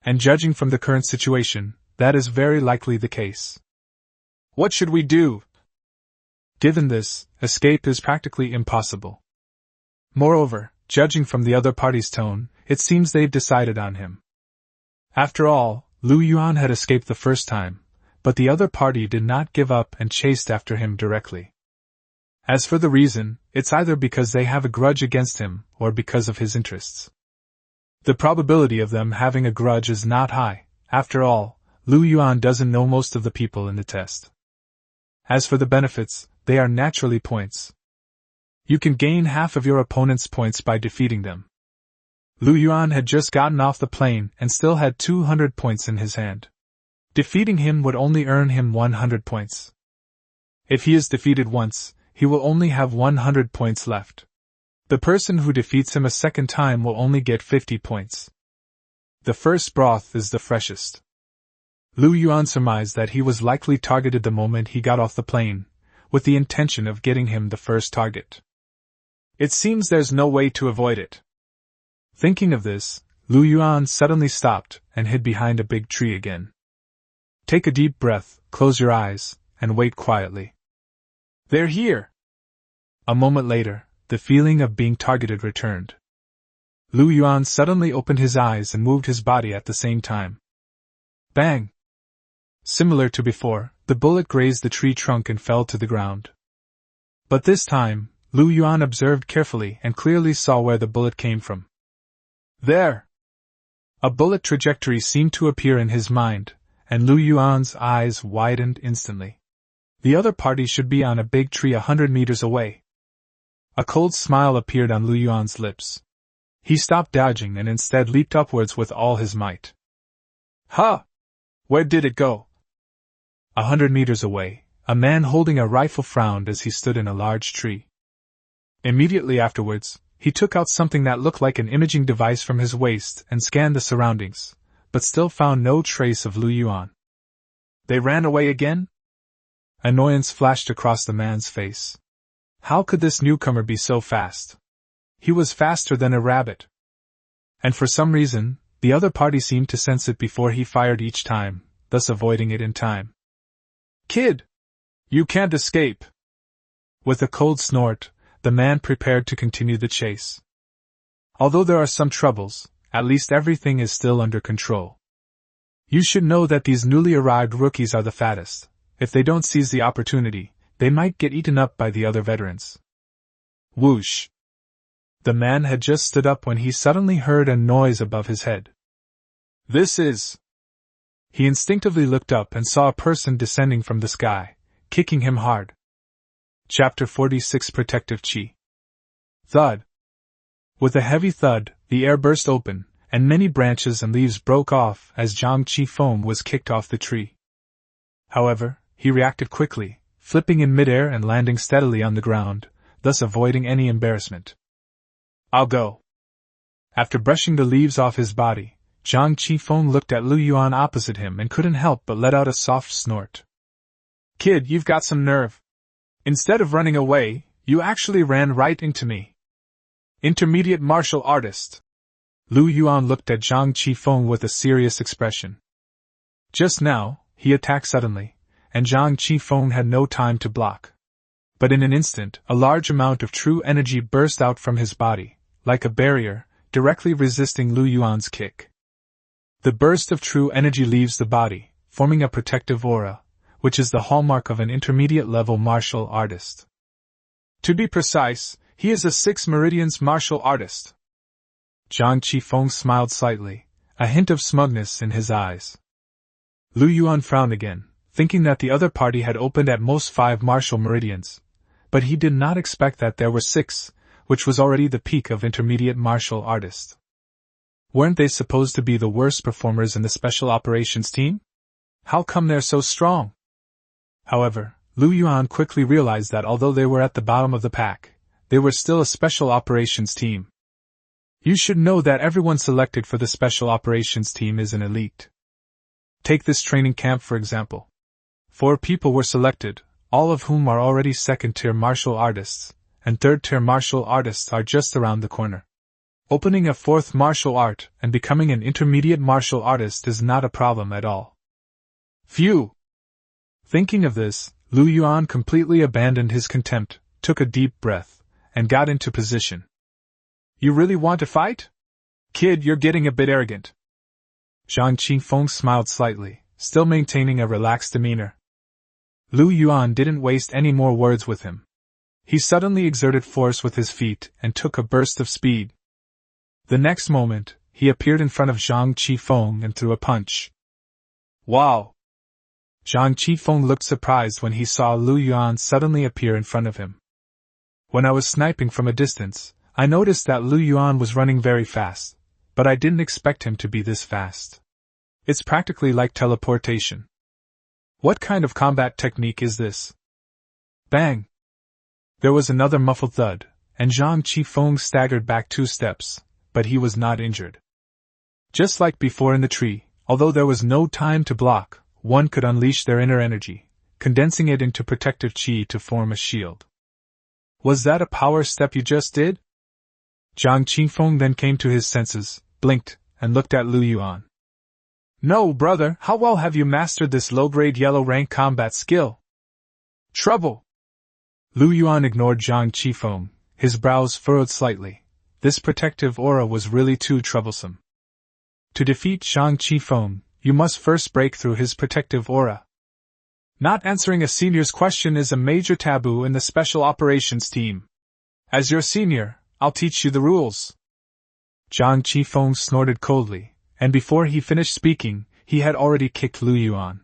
And judging from the current situation, that is very likely the case. What should we do? Given this, escape is practically impossible. Moreover, judging from the other party's tone, it seems they've decided on him. After all, Lu Yuan had escaped the first time, but the other party did not give up and chased after him directly. As for the reason, it's either because they have a grudge against him or because of his interests. The probability of them having a grudge is not high. After all, Lu Yuan doesn't know most of the people in the test. As for the benefits, they are naturally points. You can gain half of your opponent's points by defeating them. Lu Yuan had just gotten off the plane and still had 200 points in his hand. Defeating him would only earn him 100 points. If he is defeated once, he will only have 100 points left. The person who defeats him a second time will only get 50 points. The first broth is the freshest. Lu Yuan surmised that he was likely targeted the moment he got off the plane, with the intention of getting him the first target. It seems there's no way to avoid it. Thinking of this, Lu Yuan suddenly stopped and hid behind a big tree again. Take a deep breath, close your eyes, and wait quietly. They're here! A moment later, the feeling of being targeted returned. Lu Yuan suddenly opened his eyes and moved his body at the same time. Bang! Similar to before, the bullet grazed the tree trunk and fell to the ground. But this time, Lu Yuan observed carefully and clearly saw where the bullet came from. There! A bullet trajectory seemed to appear in his mind, and Lu Yuan's eyes widened instantly. The other party should be on a big tree 100 meters away. A cold smile appeared on Lu Yuan's lips. He stopped dodging and instead leaped upwards with all his might. Ha! Where did it go? 100 meters away, a man holding a rifle frowned as he stood in a large tree. Immediately afterwards, he took out something that looked like an imaging device from his waist and scanned the surroundings, but still found no trace of Lu Yuan. They ran away again? Annoyance flashed across the man's face. How could this newcomer be so fast? He was faster than a rabbit. And for some reason, the other party seemed to sense it before he fired each time, thus avoiding it in time. Kid! You can't escape! With a cold snort, the man prepared to continue the chase. Although there are some troubles, at least everything is still under control. You should know that these newly arrived rookies are the fattest. If they don't seize the opportunity, they might get eaten up by the other veterans. Whoosh! The man had just stood up when he suddenly heard a noise above his head. This is... He instinctively looked up and saw a person descending from the sky, kicking him hard. Chapter 46 Protective Chi. Thud. With a heavy thud, the air burst open, and many branches and leaves broke off as Zhang Qifeng was kicked off the tree. However, he reacted quickly, flipping in midair and landing steadily on the ground, thus avoiding any embarrassment. I'll go. After brushing the leaves off his body, Zhang Qifeng looked at Lu Yuan opposite him and couldn't help but let out a soft snort. Kid, you've got some nerve. Instead of running away, you actually ran right into me. Intermediate martial artist. Lu Yuan looked at Zhang Qifeng with a serious expression. Just now, he attacked suddenly, and Zhang Qifeng had no time to block. But in an instant, a large amount of true energy burst out from his body, like a barrier, directly resisting Lu Yuan's kick. The burst of true energy leaves the body, forming a protective aura, which is the hallmark of an intermediate-level martial artist. To be precise, he is a 6 meridians martial artist. Zhang Qifeng smiled slightly, a hint of smugness in his eyes. Lu Yuan frowned again, thinking that the other party had opened at most 5 martial meridians, but he did not expect that there were 6, which was already the peak of intermediate martial artists. Weren't they supposed to be the worst performers in the special operations team? How come they're so strong? However, Lu Yuan quickly realized that although they were at the bottom of the pack, they were still a special operations team. You should know that everyone selected for the special operations team is an elite. Take this training camp for example. 4 people were selected, all of whom are already second-tier martial artists, and third-tier martial artists are just around the corner. Opening a fourth martial art and becoming an intermediate martial artist is not a problem at all. Phew! Thinking of this, Lu Yuan completely abandoned his contempt, took a deep breath, and got into position. You really want to fight? Kid, you're getting a bit arrogant. Zhang Qifeng smiled slightly, still maintaining a relaxed demeanor. Lu Yuan didn't waste any more words with him. He suddenly exerted force with his feet and took a burst of speed. The next moment, he appeared in front of Zhang Qifeng and threw a punch. Wow! Zhang Qifeng looked surprised when he saw Lu Yuan suddenly appear in front of him. When I was sniping from a distance, I noticed that Lu Yuan was running very fast, but I didn't expect him to be this fast. It's practically like teleportation. What kind of combat technique is this? Bang! There was another muffled thud, and Zhang Qifeng staggered back 2 steps, but he was not injured. Just like before in the tree, although there was no time to block, one could unleash their inner energy, condensing it into protective qi to form a shield. Was that a power step you just did? Zhang Qifeng then came to his senses, blinked, and looked at Lu Yuan. No, brother, how well have you mastered this low-grade yellow rank combat skill? Trouble! Lu Yuan ignored Zhang Qifeng, his brows furrowed slightly. This protective aura was really too troublesome. To defeat Zhang Qifeng, you must first break through his protective aura. Not answering a senior's question is a major taboo in the Special Operations team. As your senior, I'll teach you the rules. Zhang Qifeng snorted coldly, and before he finished speaking, he had already kicked Lu Yuan.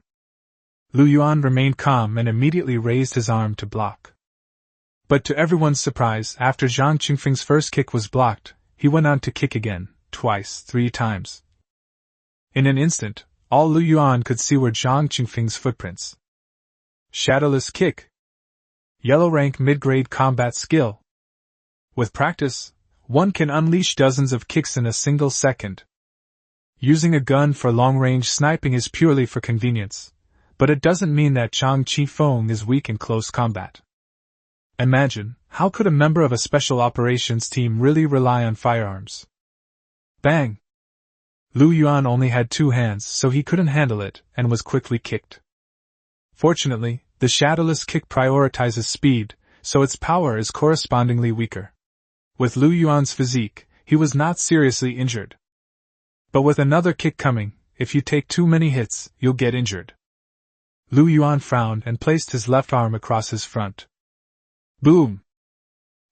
Lu Yuan remained calm and immediately raised his arm to block. But to everyone's surprise, after Zhang Qifeng's first kick was blocked, he went on to kick again, twice, 3 times. In an instant, all Lu Yuan could see were Zhang Qifeng's footprints. Shadowless kick. Yellow rank mid-grade combat skill. With practice, one can unleash dozens of kicks in a single second. Using a gun for long-range sniping is purely for convenience, but it doesn't mean that Zhang Qifeng is weak in close combat. Imagine, how could a member of a special operations team really rely on firearms? Bang! Lu Yuan only had 2 hands, so he couldn't handle it, and was quickly kicked. Fortunately, the shadowless kick prioritizes speed, so its power is correspondingly weaker. With Lu Yuan's physique, he was not seriously injured. But with another kick coming, if you take too many hits, you'll get injured. Lu Yuan frowned and placed his left arm across his front. Boom!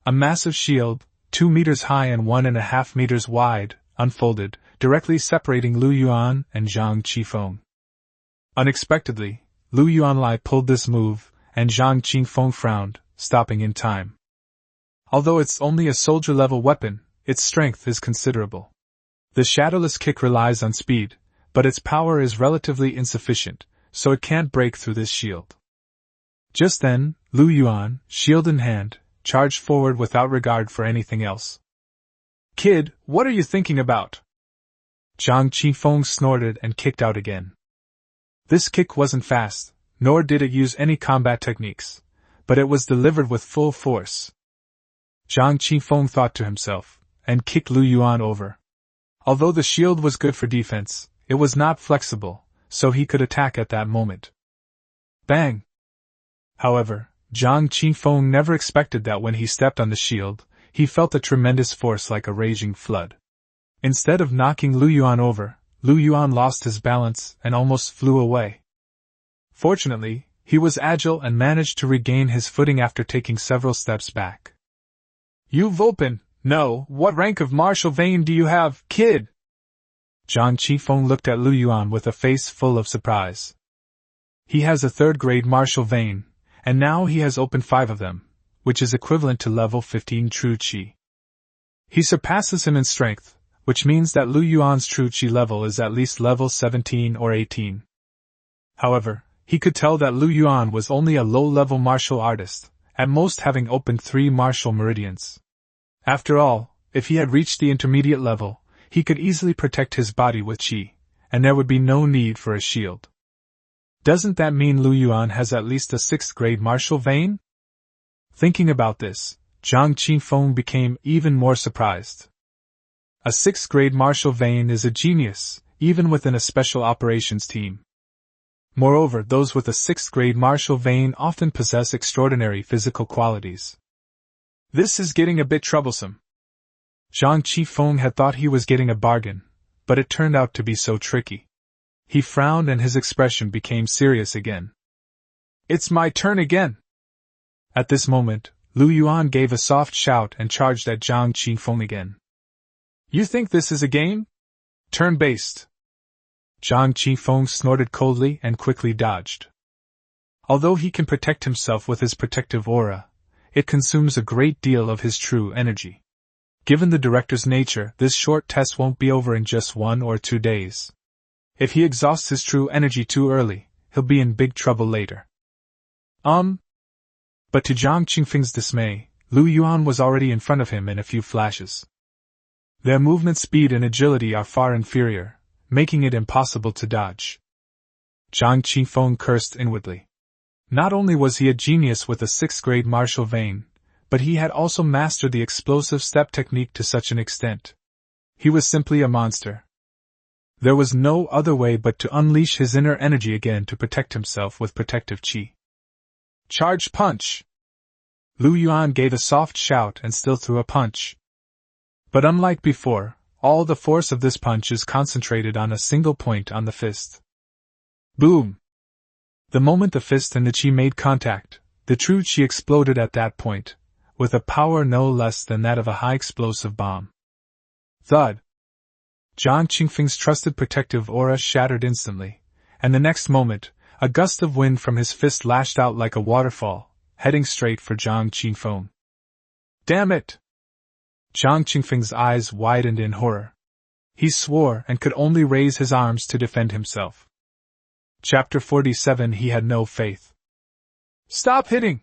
A massive shield, 2 meters high and 1.5 meters wide, unfolded, directly separating Lu Yuan and Zhang Qifeng. Unexpectedly, Lu Yuanlai pulled this move, and Zhang Qifeng frowned, stopping in time. Although it's only a soldier-level weapon, its strength is considerable. The shadowless kick relies on speed, but its power is relatively insufficient, so it can't break through this shield. Just then, Lu Yuan, shield in hand, charged forward without regard for anything else. Kid, what are you thinking about? Zhang Qifeng snorted and kicked out again. This kick wasn't fast, nor did it use any combat techniques, but it was delivered with full force. Zhang Qifeng thought to himself, and kicked Lu Yuan over. Although the shield was good for defense, it was not flexible, so he could attack at that moment. Bang! However, Zhang Qifeng never expected that when he stepped on the shield, he felt a tremendous force like a raging flood. Instead of knocking Lu Yuan over, Lu Yuan lost his balance and almost flew away. Fortunately, he was agile and managed to regain his footing after taking several steps back. You've opened. No, what rank of martial vein do you have, kid? Zhang Qifeng looked at Lu Yuan with a face full of surprise. He has a 3rd-grade martial vein, and now he has opened 5 of them, which is equivalent to level 15 true qi. He surpasses him in strength, which means that Lu Yuan's true qi level is at least level 17 or 18. However, he could tell that Lu Yuan was only a low-level martial artist, at most having opened 3 martial meridians. After all, if he had reached the intermediate level, he could easily protect his body with qi, and there would be no need for a shield. Doesn't that mean Lu Yuan has at least a 6th grade martial vein? Thinking about this, Zhang Qifeng became even more surprised. A 6th grade martial vein is a genius, even within a special operations team. Moreover, those with a 6th grade martial vein often possess extraordinary physical qualities. This is getting a bit troublesome. Zhang Qifeng had thought he was getting a bargain, but it turned out to be so tricky. He frowned and his expression became serious again. It's my turn again! At this moment, Lu Yuan gave a soft shout and charged at Zhang Qifeng again. You think this is a game? Turn-based. Zhang Qifeng snorted coldly and quickly dodged. Although he can protect himself with his protective aura, it consumes a great deal of his true energy. Given the director's nature, this short test won't be over in just 1 or 2 days. If he exhausts his true energy too early, he'll be in big trouble later. But to Zhang Qifeng's dismay, Lu Yuan was already in front of him in a few flashes. Their movement speed and agility are far inferior, making it impossible to dodge. Zhang Qifeng cursed inwardly. Not only was he a genius with a 6th grade martial vein, but he had also mastered the explosive step technique to such an extent. He was simply a monster. There was no other way but to unleash his inner energy again to protect himself with protective chi. Charge punch! Lu Yuan gave a soft shout and still threw a punch. But unlike before, all the force of this punch is concentrated on a single point on the fist. Boom! The moment the fist and the chi made contact, the true chi exploded at that point, with a power no less than that of a high explosive bomb. Thud! Zhang Qifeng's trusted protective aura shattered instantly, and the next moment, a gust of wind from his fist lashed out like a waterfall, heading straight for Zhang Qifeng. Damn it! Zhang Qifeng's eyes widened in horror. He swore and could only raise his arms to defend himself. Chapter 47. He had no faith. Stop hitting!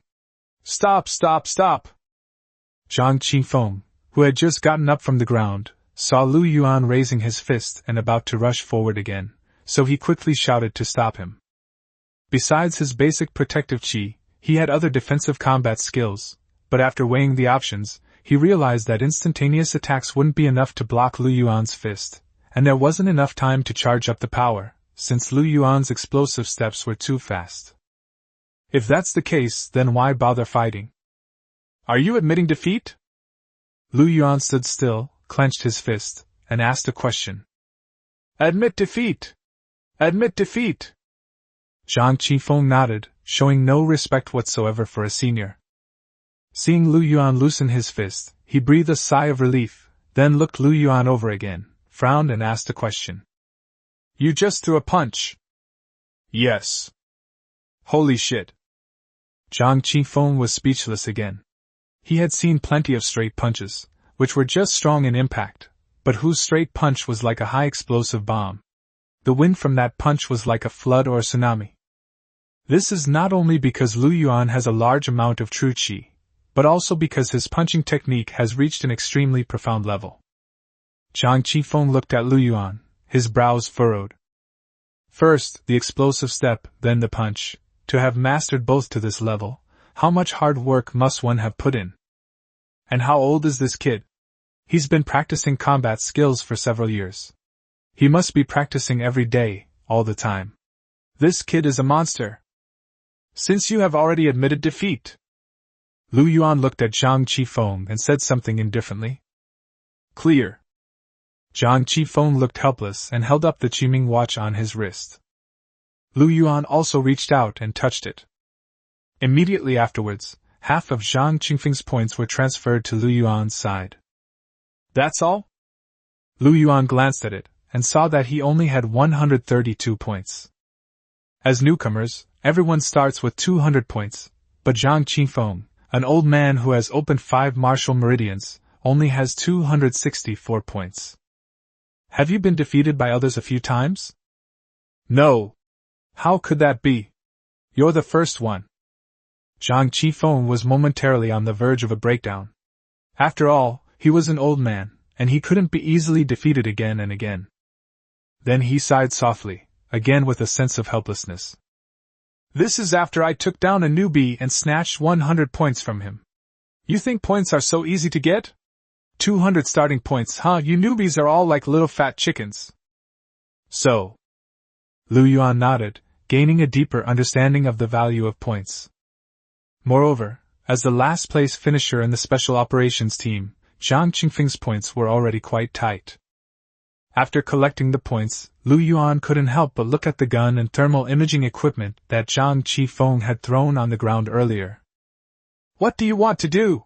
Stop! Zhang Qifeng, who had just gotten up from the ground, saw Lu Yuan raising his fist and about to rush forward again, so he quickly shouted to stop him. Besides his basic protective chi, he had other defensive combat skills, but after weighing the options, he realized that instantaneous attacks wouldn't be enough to block Lu Yuan's fist, and there wasn't enough time to charge up the power, since Lu Yuan's explosive steps were too fast. If that's the case, then why bother fighting? Are you admitting defeat? Lu Yuan stood still, clenched his fist, and asked a question. Admit defeat! Admit defeat! Zhang Qifeng nodded, showing no respect whatsoever for a senior. Seeing Lu Yuan loosen his fist, he breathed a sigh of relief, then looked Lu Yuan over again, frowned and asked a question. You just threw a punch? Yes. Holy shit. Zhang Qifeng was speechless again. He had seen plenty of straight punches, which were just strong in impact, but whose straight punch was like a high explosive bomb. The wind from that punch was like a flood or a tsunami. This is not only because Lu Yuan has a large amount of true chi, but also because his punching technique has reached an extremely profound level. Zhang Qifeng looked at Lu Yuan, his brows furrowed. First, the explosive step, then the punch. To have mastered both to this level, how much hard work must one have put in? And how old is this kid? He's been practicing combat skills for several years. He must be practicing every day, all the time. This kid is a monster. Since you have already admitted defeat. Lu Yuan looked at Zhang Qifeng and said something indifferently. Clear. Zhang Qifeng looked helpless and held up the Qiming watch on his wrist. Lu Yuan also reached out and touched it. Immediately afterwards, half of Zhang Qifeng's points were transferred to Lu Yuan's side. That's all? Lu Yuan glanced at it, and saw that he only had 132 points. As newcomers, everyone starts with 200 points, but Zhang Qifeng, an old man who has opened 5 martial meridians, only has 264 points. Have you been defeated by others a few times? No. How could that be? You're the first one. Zhang Qifeng was momentarily on the verge of a breakdown. After all, he was an old man, and he couldn't be easily defeated again and again. Then he sighed softly, again with a sense of helplessness. This is after I took down a newbie and snatched 100 points from him. You think points are so easy to get? 200 starting points, huh? You newbies are all like little fat chickens. So. Lu Yuan nodded, gaining a deeper understanding of the value of points. Moreover, as the last place finisher in the Special Operations team, Zhang Qingfeng's points were already quite tight. After collecting the points, Lu Yuan couldn't help but look at the gun and thermal imaging equipment that Zhang Qifeng had thrown on the ground earlier. What do you want to do?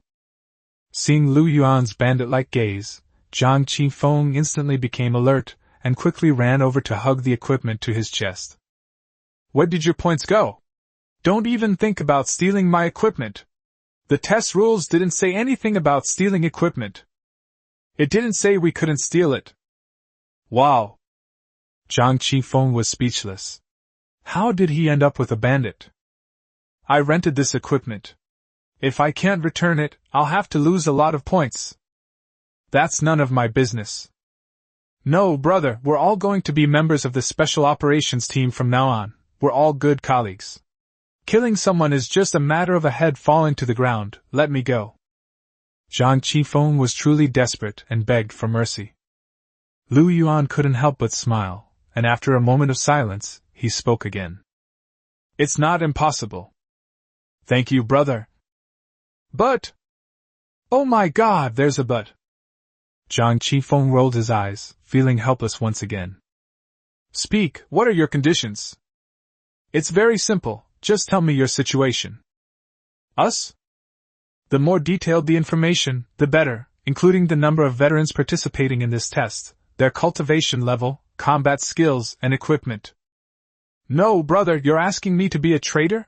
Seeing Lu Yuan's bandit-like gaze, Zhang Qifeng instantly became alert and quickly ran over to hug the equipment to his chest. Where did your points go? Don't even think about stealing my equipment. The test rules didn't say anything about stealing equipment. It didn't say we couldn't steal it. Wow. Zhang Qifeng was speechless. How did he end up with a bandit? I rented this equipment. If I can't return it, I'll have to lose a lot of points. That's none of my business. No, brother, we're all going to be members of the Special Operations team from now on. We're all good colleagues. Killing someone is just a matter of a head falling to the ground. Let me go. Zhang Qifeng was truly desperate and begged for mercy. Lu Yuan couldn't help but smile, and after a moment of silence, he spoke again. It's not impossible. Thank you, brother. But... Oh my God, there's a but. Zhang Qifeng rolled his eyes, feeling helpless once again. Speak, what are your conditions? It's very simple, just tell me your situation. Us? The more detailed the information, the better, including the number of veterans participating in this test, their cultivation level, combat skills, and equipment. No, brother, you're asking me to be a traitor?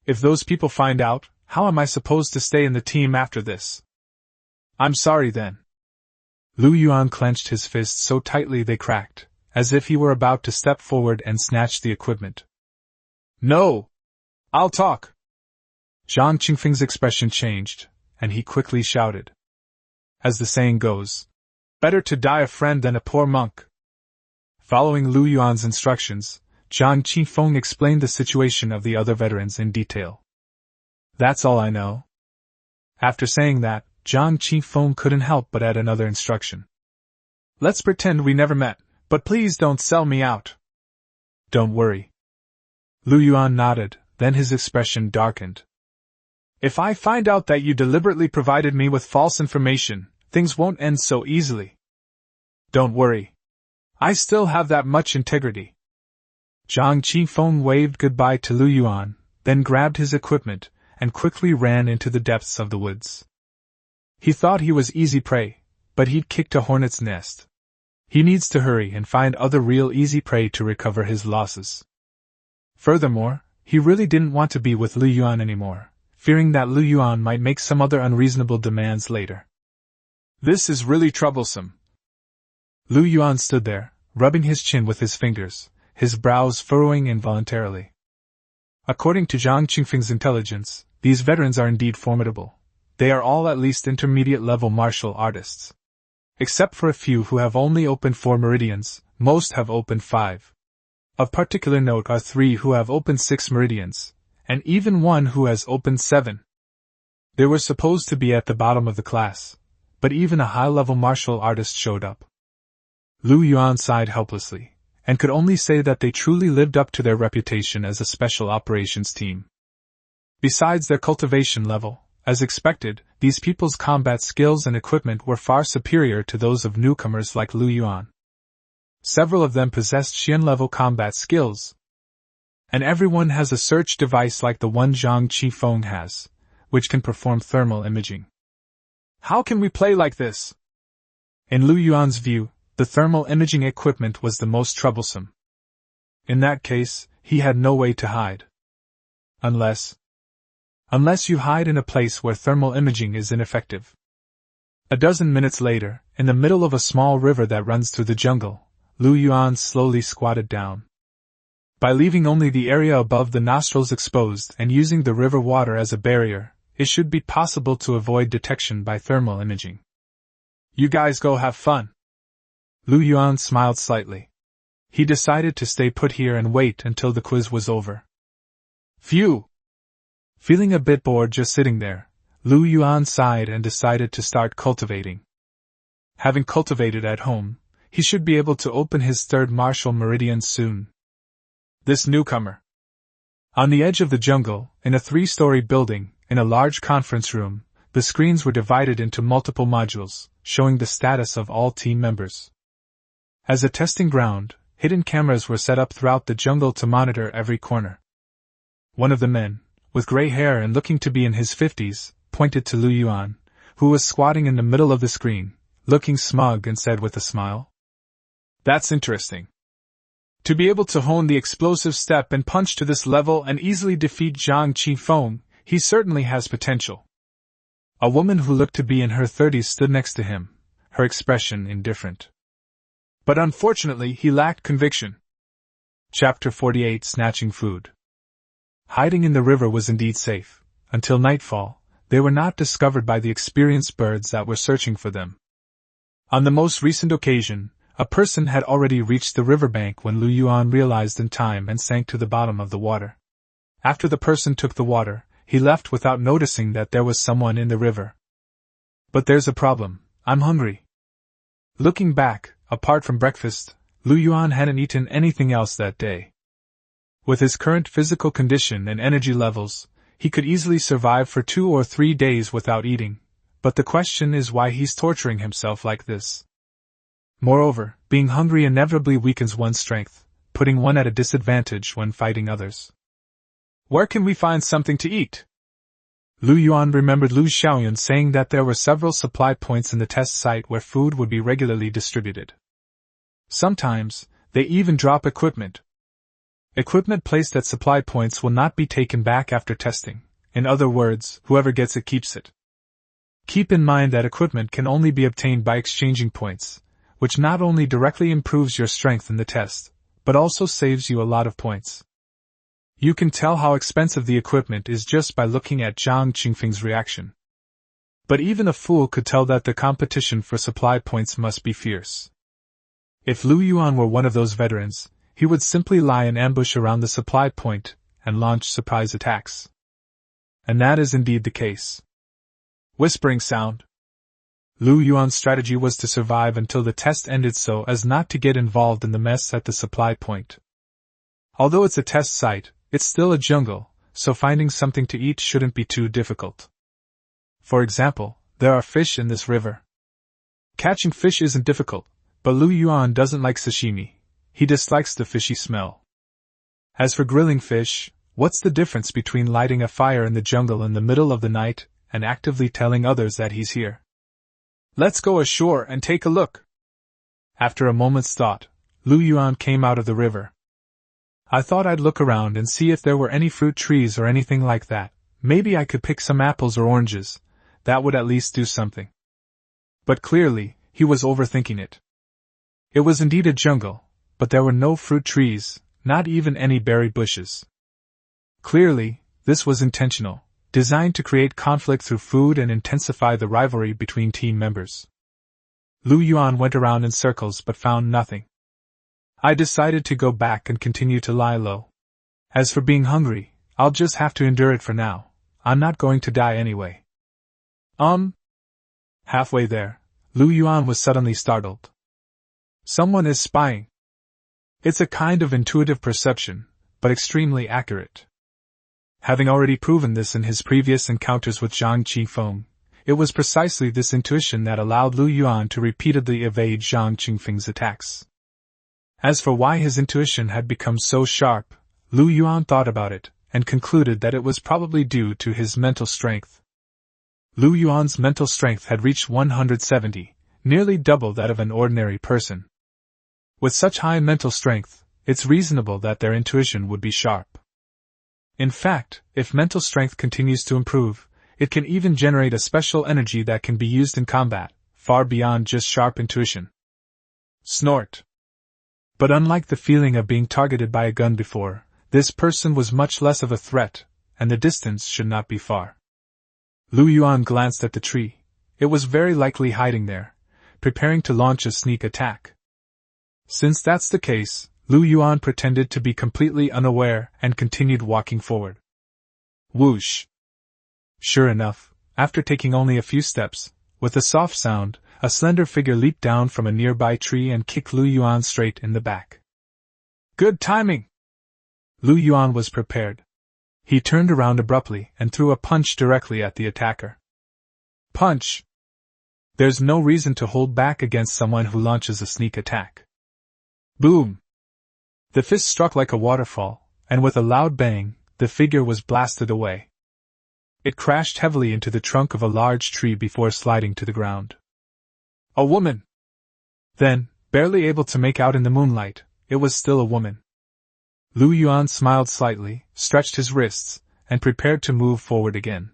If those people find out, how am I supposed to stay in the team after this? I'm sorry then. Lu Yuan clenched his fists so tightly they cracked, as if he were about to step forward and snatch the equipment. No! I'll talk! Zhang Qingfeng's expression changed, and he quickly shouted. As the saying goes, better to die a friend than a poor monk. Following Lu Yuan's instructions, Zhang Qifeng explained the situation of the other veterans in detail. That's all I know. After saying that, Zhang Qifeng couldn't help but add another instruction. Let's pretend we never met, but please don't sell me out. Don't worry. Lu Yuan nodded, then his expression darkened. If I find out that you deliberately provided me with false information, things won't end so easily. Don't worry. I still have that much integrity. Zhang Qifeng waved goodbye to Lu Yuan, then grabbed his equipment, and quickly ran into the depths of the woods. He thought he was easy prey, but he'd kicked a hornet's nest. He needs to hurry and find other real easy prey to recover his losses. Furthermore, he really didn't want to be with Lu Yuan anymore, fearing that Lu Yuan might make some other unreasonable demands later. This is really troublesome. Lu Yuan stood there, rubbing his chin with his fingers, his brows furrowing involuntarily. According to Zhang Qingfeng's intelligence, these veterans are indeed formidable. They are all at least intermediate-level martial artists. Except for a few who have only opened 4 meridians, most have opened 5. Of particular note are 3 who have opened 6 meridians, and even 1 who has opened 7. They were supposed to be at the bottom of the class, but even a high-level martial artist showed up. Lu Yuan sighed helplessly, and could only say that they truly lived up to their reputation as a special operations team. Besides their cultivation level, as expected, these people's combat skills and equipment were far superior to those of newcomers like Lu Yuan. Several of them possessed Xian-level combat skills. And everyone has a search device like the one Zhang Qifeng has, which can perform thermal imaging. How can we play like this? In Lu Yuan's view, the thermal imaging equipment was the most troublesome. In that case, he had no way to hide. Unless you hide in a place where thermal imaging is ineffective. A dozen minutes later, in the middle of a small river that runs through the jungle, Lu Yuan slowly squatted down. By leaving only the area above the nostrils exposed and using the river water as a barrier, it should be possible to avoid detection by thermal imaging. You guys go have fun. Lu Yuan smiled slightly. He decided to stay put here and wait until the quiz was over. Phew! Feeling a bit bored just sitting there, Lu Yuan sighed and decided to start cultivating. Having cultivated at home, he should be able to open his third martial meridian soon. This newcomer. On the edge of the jungle, in a 3-story building, in a large conference room, the screens were divided into multiple modules, showing the status of all team members. As a testing ground, hidden cameras were set up throughout the jungle to monitor every corner. One of the men, with gray hair and looking to be in his 50s, pointed to Lu Yuan, who was squatting in the middle of the screen, looking smug, and said with a smile, "That's interesting. To be able to hone the explosive step and punch to this level and easily defeat Zhang Qifeng, he certainly has potential." A woman who looked to be in her 30s stood next to him, her expression indifferent. But unfortunately he lacked conviction. Chapter 48: Snatching Food. Hiding in the river was indeed safe. Until nightfall, they were not discovered by the experienced birds that were searching for them. On the most recent occasion, a person had already reached the riverbank when Lu Yuan realized in time and sank to the bottom of the water. After the person took the water, he left without noticing that there was someone in the river. "But there's a problem. I'm hungry." Looking back, apart from breakfast, Lu Yuan hadn't eaten anything else that day. With his current physical condition and energy levels, he could easily survive for 2 or 3 days without eating, but the question is why he's torturing himself like this. Moreover, being hungry inevitably weakens one's strength, putting one at a disadvantage when fighting others. "Where can we find something to eat?" Lu Yuan remembered Lu Xiaoyun saying that there were several supply points in the test site where food would be regularly distributed. Sometimes, they even drop equipment. Equipment placed at supply points will not be taken back after testing. In other words, whoever gets it keeps it. Keep in mind that equipment can only be obtained by exchanging points, which not only directly improves your strength in the test, but also saves you a lot of points. You can tell how expensive the equipment is just by looking at Zhang Qingfeng's reaction. But even a fool could tell that the competition for supply points must be fierce. If Lu Yuan were one of those veterans, he would simply lie in ambush around the supply point and launch surprise attacks. And that is indeed the case. Whispering sound. Lu Yuan's strategy was to survive until the test ended so as not to get involved in the mess at the supply point. Although it's a test site, it's still a jungle, so finding something to eat shouldn't be too difficult. For example, there are fish in this river. Catching fish isn't difficult, but Lu Yuan doesn't like sashimi. He dislikes the fishy smell. As for grilling fish, what's the difference between lighting a fire in the jungle in the middle of the night and actively telling others that he's here? "Let's go ashore and take a look." After a moment's thought, Lu Yuan came out of the river. "I thought I'd look around and see if there were any fruit trees or anything like that. Maybe I could pick some apples or oranges. That would at least do something." But clearly, he was overthinking it. It was indeed a jungle, but there were no fruit trees, not even any berry bushes. Clearly, this was intentional, designed to create conflict through food and intensify the rivalry between team members. Lu Yuan went around in circles but found nothing. "I decided to go back and continue to lie low. As for being hungry, I'll just have to endure it for now. I'm not going to die anyway." Halfway there, Lu Yuan was suddenly startled. Someone is spying. It's a kind of intuitive perception, but extremely accurate. Having already proven this in his previous encounters with Zhang Qifeng, it was precisely this intuition that allowed Lu Yuan to repeatedly evade Zhang Qingfeng's attacks. As for why his intuition had become so sharp, Lu Yuan thought about it, and concluded that it was probably due to his mental strength. Lu Yuan's mental strength had reached 170, nearly double that of an ordinary person. With such high mental strength, it's reasonable that their intuition would be sharp. In fact, if mental strength continues to improve, it can even generate a special energy that can be used in combat, far beyond just sharp intuition. Snort. But unlike the feeling of being targeted by a gun before, this person was much less of a threat, and the distance should not be far. Lu Yuan glanced at the tree. It was very likely hiding there, preparing to launch a sneak attack. Since that's the case, Lu Yuan pretended to be completely unaware and continued walking forward. Whoosh! Sure enough, after taking only a few steps, with a soft sound, a slender figure leaped down from a nearby tree and kicked Lu Yuan straight in the back. Good timing! Lu Yuan was prepared. He turned around abruptly and threw a punch directly at the attacker. Punch! There's no reason to hold back against someone who launches a sneak attack. Boom! The fist struck like a waterfall, and with a loud bang, the figure was blasted away. It crashed heavily into the trunk of a large tree before sliding to the ground. A woman! Then, barely able to make out in the moonlight, it was still a woman. Lu Yuan smiled slightly, stretched his wrists, and prepared to move forward again.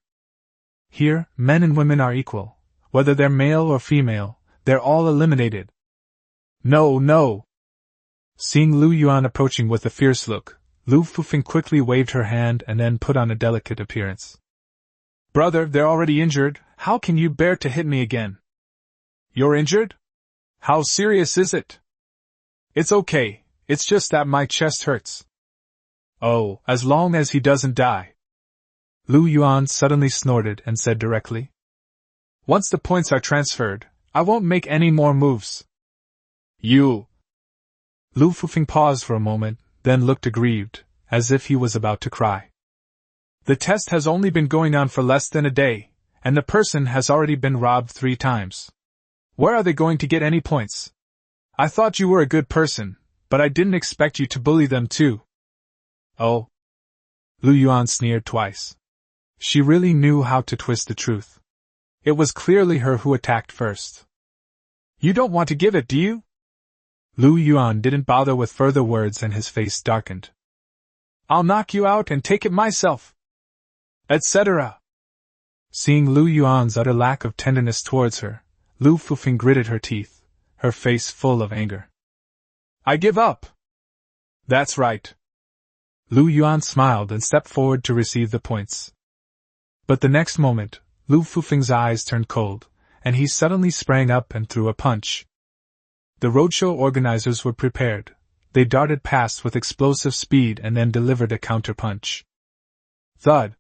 Here, men and women are equal. Whether they're male or female, they're all eliminated. No, no! Seeing Lu Yuan approaching with a fierce look, Lu Fufeng quickly waved her hand and then put on a delicate appearance. Brother, they're already injured, how can you bear to hit me again? You're injured? How serious is it? It's okay, it's just that my chest hurts. Oh, as long as he doesn't die. Lu Yuan suddenly snorted and said directly. Once the points are transferred, I won't make any more moves. You. Lu Fufeng paused for a moment, then looked aggrieved, as if he was about to cry. The test has only been going on for less than a day, and the person has already been robbed 3 times. Where are they going to get any points? I thought you were a good person, but I didn't expect you to bully them too. Oh. Lu Yuan sneered twice. She really knew how to twist the truth. It was clearly her who attacked first. You don't want to give it, do you? Lu Yuan didn't bother with further words and his face darkened. I'll knock you out and take it myself. Etc. Seeing Lu Yuan's utter lack of tenderness towards her, Lu Fufeng gritted her teeth, her face full of anger. I give up. That's right. Lu Yuan smiled and stepped forward to receive the points. But the next moment, Lu Fufeng's eyes turned cold, and he suddenly sprang up and threw a punch. The roadshow organizers were prepared. They darted past with explosive speed and then delivered a counterpunch. Thud!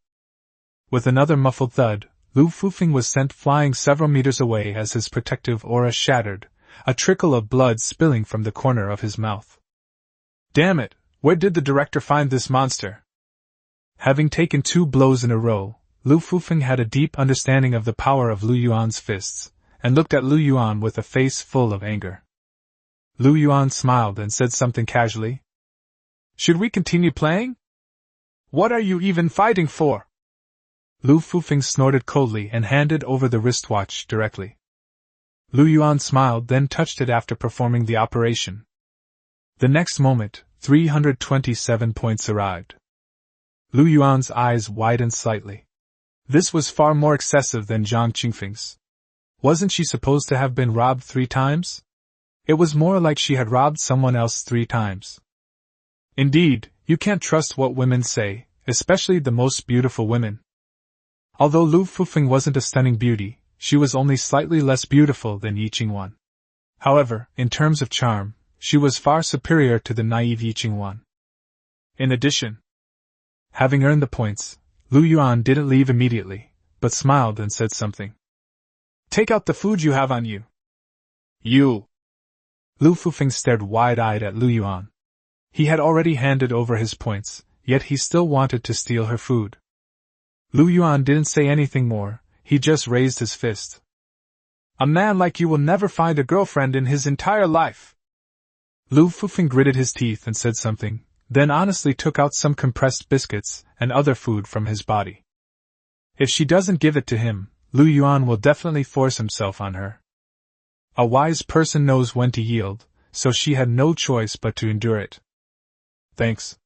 With another muffled thud, Lu Fufeng was sent flying several meters away as his protective aura shattered, a trickle of blood spilling from the corner of his mouth. Damn it, where did the director find this monster? Having taken 2 blows in a row, Lu Fufeng had a deep understanding of the power of Lu Yuan's fists, and looked at Lu Yuan with a face full of anger. Lu Yuan smiled and said something casually. Should we continue playing? What are you even fighting for? Lu Fufeng snorted coldly and handed over the wristwatch directly. Lu Yuan smiled, then touched it after performing the operation. The next moment, 327 points arrived. Lu Yuan's eyes widened slightly. This was far more excessive than Zhang Qingfeng's. Wasn't she supposed to have been robbed 3 times? It was more like she had robbed someone else 3 times. Indeed, you can't trust what women say, especially the most beautiful women. Although Lu Fufeng wasn't a stunning beauty, she was only slightly less beautiful than Yi Qingwan. However, in terms of charm, she was far superior to the naive Yi Qingwan. In addition, having earned the points, Lu Yuan didn't leave immediately, but smiled and said something. Take out the food you have on you. You. Lu Fufeng stared wide-eyed at Lu Yuan. He had already handed over his points, yet he still wanted to steal her food. Lu Yuan didn't say anything more, he just raised his fist. A man like you will never find a girlfriend in his entire life. Lu Fufeng gritted his teeth and said something, then honestly took out some compressed biscuits and other food from his body. If she doesn't give it to him, Lu Yuan will definitely force himself on her. A wise person knows when to yield, so she had no choice but to endure it. Thanks.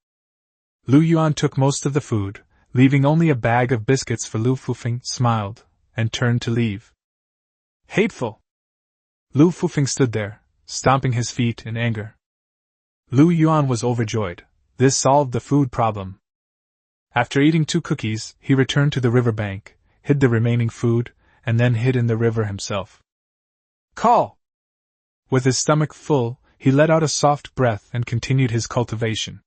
Lu Yuan took most of the food, leaving only a bag of biscuits for Lu Fufeng, smiled, and turned to leave. Hateful! Lu Fufeng stood there, stomping his feet in anger. Lu Yuan was overjoyed. This solved the food problem. After eating 2 cookies, he returned to the riverbank, hid the remaining food, and then hid in the river himself. Call! With his stomach full, he let out a soft breath and continued his cultivation.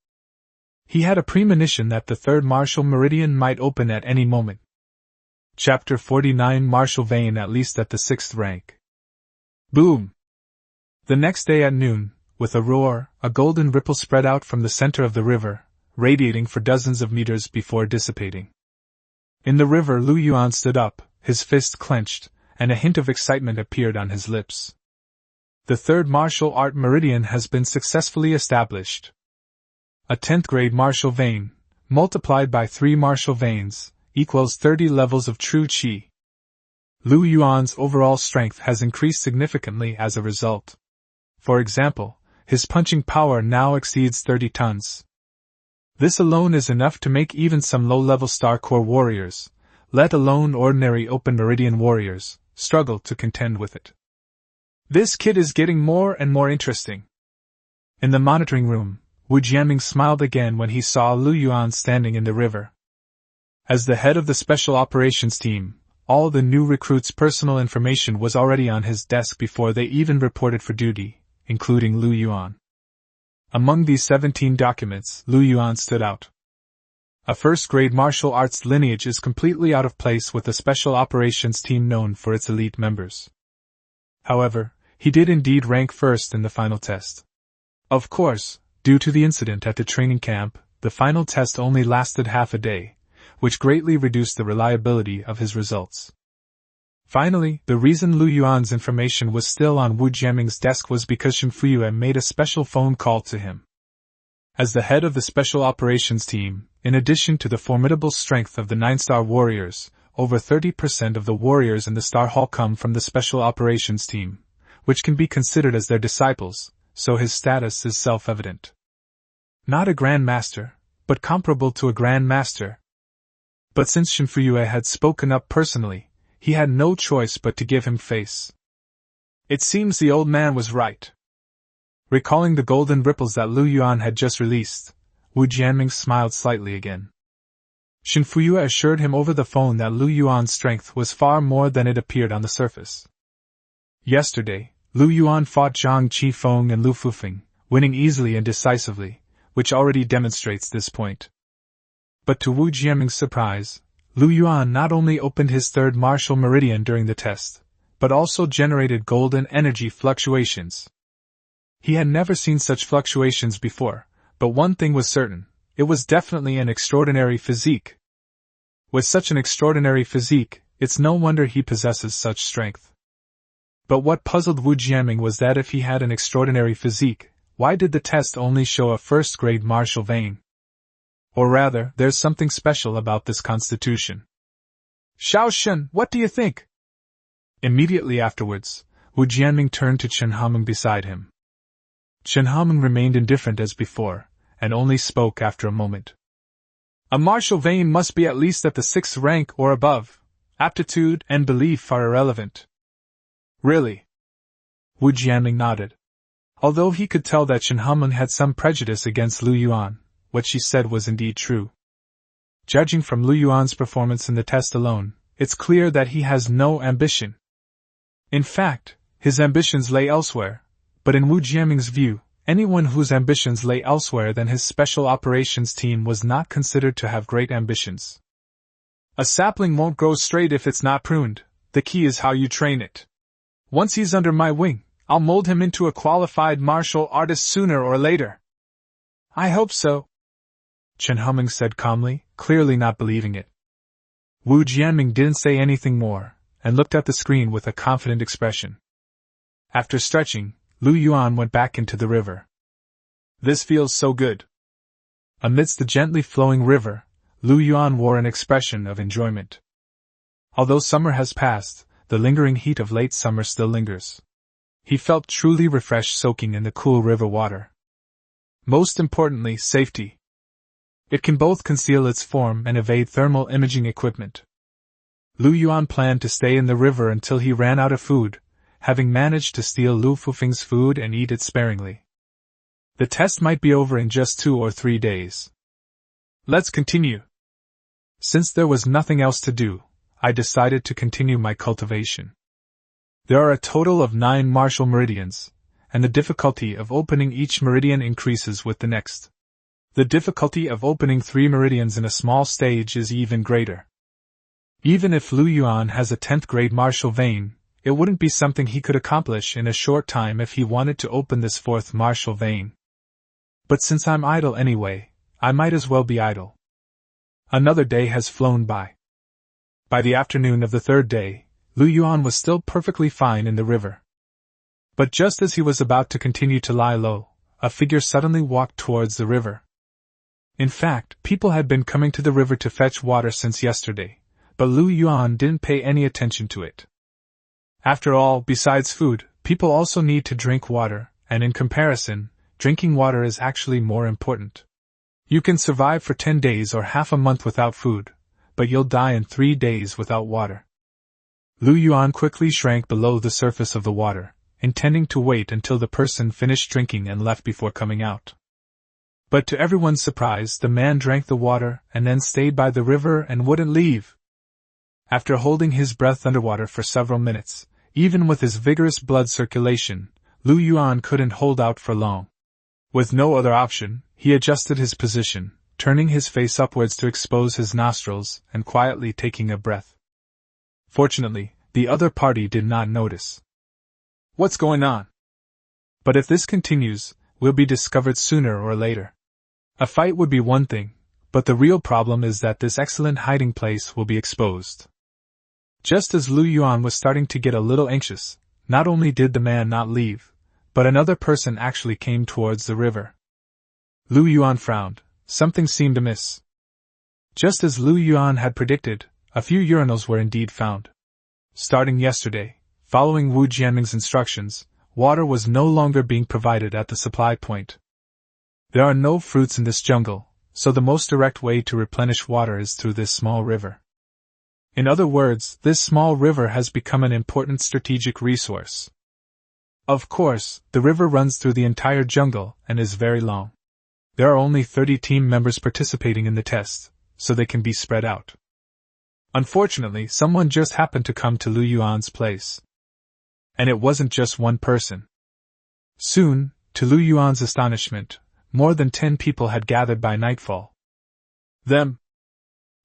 He had a premonition that the third Martial Meridian might open at any moment. Chapter 49 Martial Vein at least at the 6th rank. Boom! The next day at noon, with a roar, a golden ripple spread out from the center of the river, radiating for dozens of meters before dissipating. In the river, Lu Yuan stood up, his fist clenched, and a hint of excitement appeared on his lips. The third martial art meridian has been successfully established. A 10th grade martial vein, multiplied by 3 martial veins, equals 30 levels of true qi. Lu Yuan's overall strength has increased significantly as a result. For example, his punching power now exceeds 30 tons. This alone is enough to make even some low-level Star Core warriors, let alone ordinary Open Meridian warriors, struggle to contend with it. This kid is getting more and more interesting. In the monitoring room, Wu Jianming smiled again when he saw Lu Yuan standing in the river. As the head of the Special Operations Team, all the new recruits' personal information was already on his desk before they even reported for duty, including Lu Yuan. Among these 17 documents, Lu Yuan stood out. A first-grade martial arts lineage is completely out of place with a Special Operations Team known for its elite members. However, he did indeed rank first in the final test. Of course, due to the incident at the training camp, the final test only lasted half a day, which greatly reduced the reliability of his results. Finally, the reason Lu Yuan's information was still on Wu Jianming's desk was because Shen Fuyue made a special phone call to him. As the head of the Special Operations Team, in addition to the formidable strength of the 9-star warriors, over 30% of the warriors in the Star Hall come from the Special Operations Team, which can be considered as their disciples, so his status is self-evident. Not a Grand Master, but comparable to a Grand Master. But since Shen Fuyue had spoken up personally, he had no choice but to give him face. It seems the old man was right. Recalling the golden ripples that Lu Yuan had just released, Wu Jianming smiled slightly again. Shen Fuyue assured him over the phone that Lu Yuan's strength was far more than it appeared on the surface. Yesterday, Lu Yuan fought Zhang Qifeng and Lu Fufeng, winning easily and decisively, which already demonstrates this point. But to Wu Jianming's surprise, Lu Yuan not only opened his third martial meridian during the test, but also generated golden energy fluctuations. He had never seen such fluctuations before, but one thing was certain, it was definitely an extraordinary physique. With such an extraordinary physique, it's no wonder he possesses such strength. But what puzzled Wu Jianming was that if he had an extraordinary physique, why did the test only show a first-grade martial vein? Or rather, there's something special about this constitution. Xiao Shen, what do you think? Immediately afterwards, Wu Jianming turned to Chen Hameng beside him. Chen Hameng remained indifferent as before, and only spoke after a moment. A martial vein must be at least at the 6th rank or above. Aptitude and belief are irrelevant. Really? Wu Jianming nodded. Although he could tell that Chen Hameng had some prejudice against Lu Yuan, what she said was indeed true. Judging from Lu Yuan's performance in the test alone, it's clear that he has no ambition. In fact, his ambitions lay elsewhere, but in Wu Jianming's view, anyone whose ambitions lay elsewhere than his Special Operations Team was not considered to have great ambitions. A sapling won't grow straight if it's not pruned, the key is how you train it. Once he's under my wing, I'll mold him into a qualified martial artist sooner or later. I hope so, Chen Hameng said calmly, clearly not believing it. Wu Jianming didn't say anything more, and looked at the screen with a confident expression. After stretching, Lu Yuan went back into the river. This feels so good. Amidst the gently flowing river, Lu Yuan wore an expression of enjoyment. Although summer has passed, the lingering heat of late summer still lingers. He felt truly refreshed soaking in the cool river water. Most importantly, safety. It can both conceal its form and evade thermal imaging equipment. Lu Yuan planned to stay in the river until he ran out of food, having managed to steal Lu Fufeng's food and eat it sparingly. The test might be over in just 2 or 3 days. Let's continue. Since there was nothing else to do, I decided to continue my cultivation. There are a total of 9 martial meridians, and the difficulty of opening each meridian increases with the next. The difficulty of opening 3 meridians in a small stage is even greater. Even if Lu Yuan has a 10th grade Martial vein, it wouldn't be something he could accomplish in a short time if he wanted to open this 4th Martial vein. But since I'm idle anyway, I might as well be idle. Another day has flown by. By the afternoon of the 3rd day, Lu Yuan was still perfectly fine in the river. But just as he was about to continue to lie low, a figure suddenly walked towards the river. In fact, people had been coming to the river to fetch water since yesterday, but Lu Yuan didn't pay any attention to it. After all, besides food, people also need to drink water, and in comparison, drinking water is actually more important. You can survive for 10 days or half a month without food, but you'll die in 3 days without water. Lu Yuan quickly shrank below the surface of the water, intending to wait until the person finished drinking and left before coming out. But to everyone's surprise, the man drank the water and then stayed by the river and wouldn't leave. After holding his breath underwater for several minutes, even with his vigorous blood circulation, Lu Yuan couldn't hold out for long. With no other option, he adjusted his position, turning his face upwards to expose his nostrils and quietly taking a breath. Fortunately, the other party did not notice. What's going on? But if this continues, we'll be discovered sooner or later. A fight would be one thing, but the real problem is that this excellent hiding place will be exposed. Just as Lu Yuan was starting to get a little anxious, not only did the man not leave, but another person actually came towards the river. Lu Yuan frowned. Something seemed amiss. Just as Lu Yuan had predicted, a few urinals were indeed found. Starting yesterday, following Wu Jianming's instructions, water was no longer being provided at the supply point. There are no fruits in this jungle, so the most direct way to replenish water is through this small river. In other words, this small river has become an important strategic resource. Of course, the river runs through the entire jungle and is very long. There are only 30 team members participating in the test, so they can be spread out. Unfortunately, someone just happened to come to Lu Yuan's place. And it wasn't just one person. Soon, to Lu Yuan's astonishment, more than 10 people had gathered by nightfall. Them.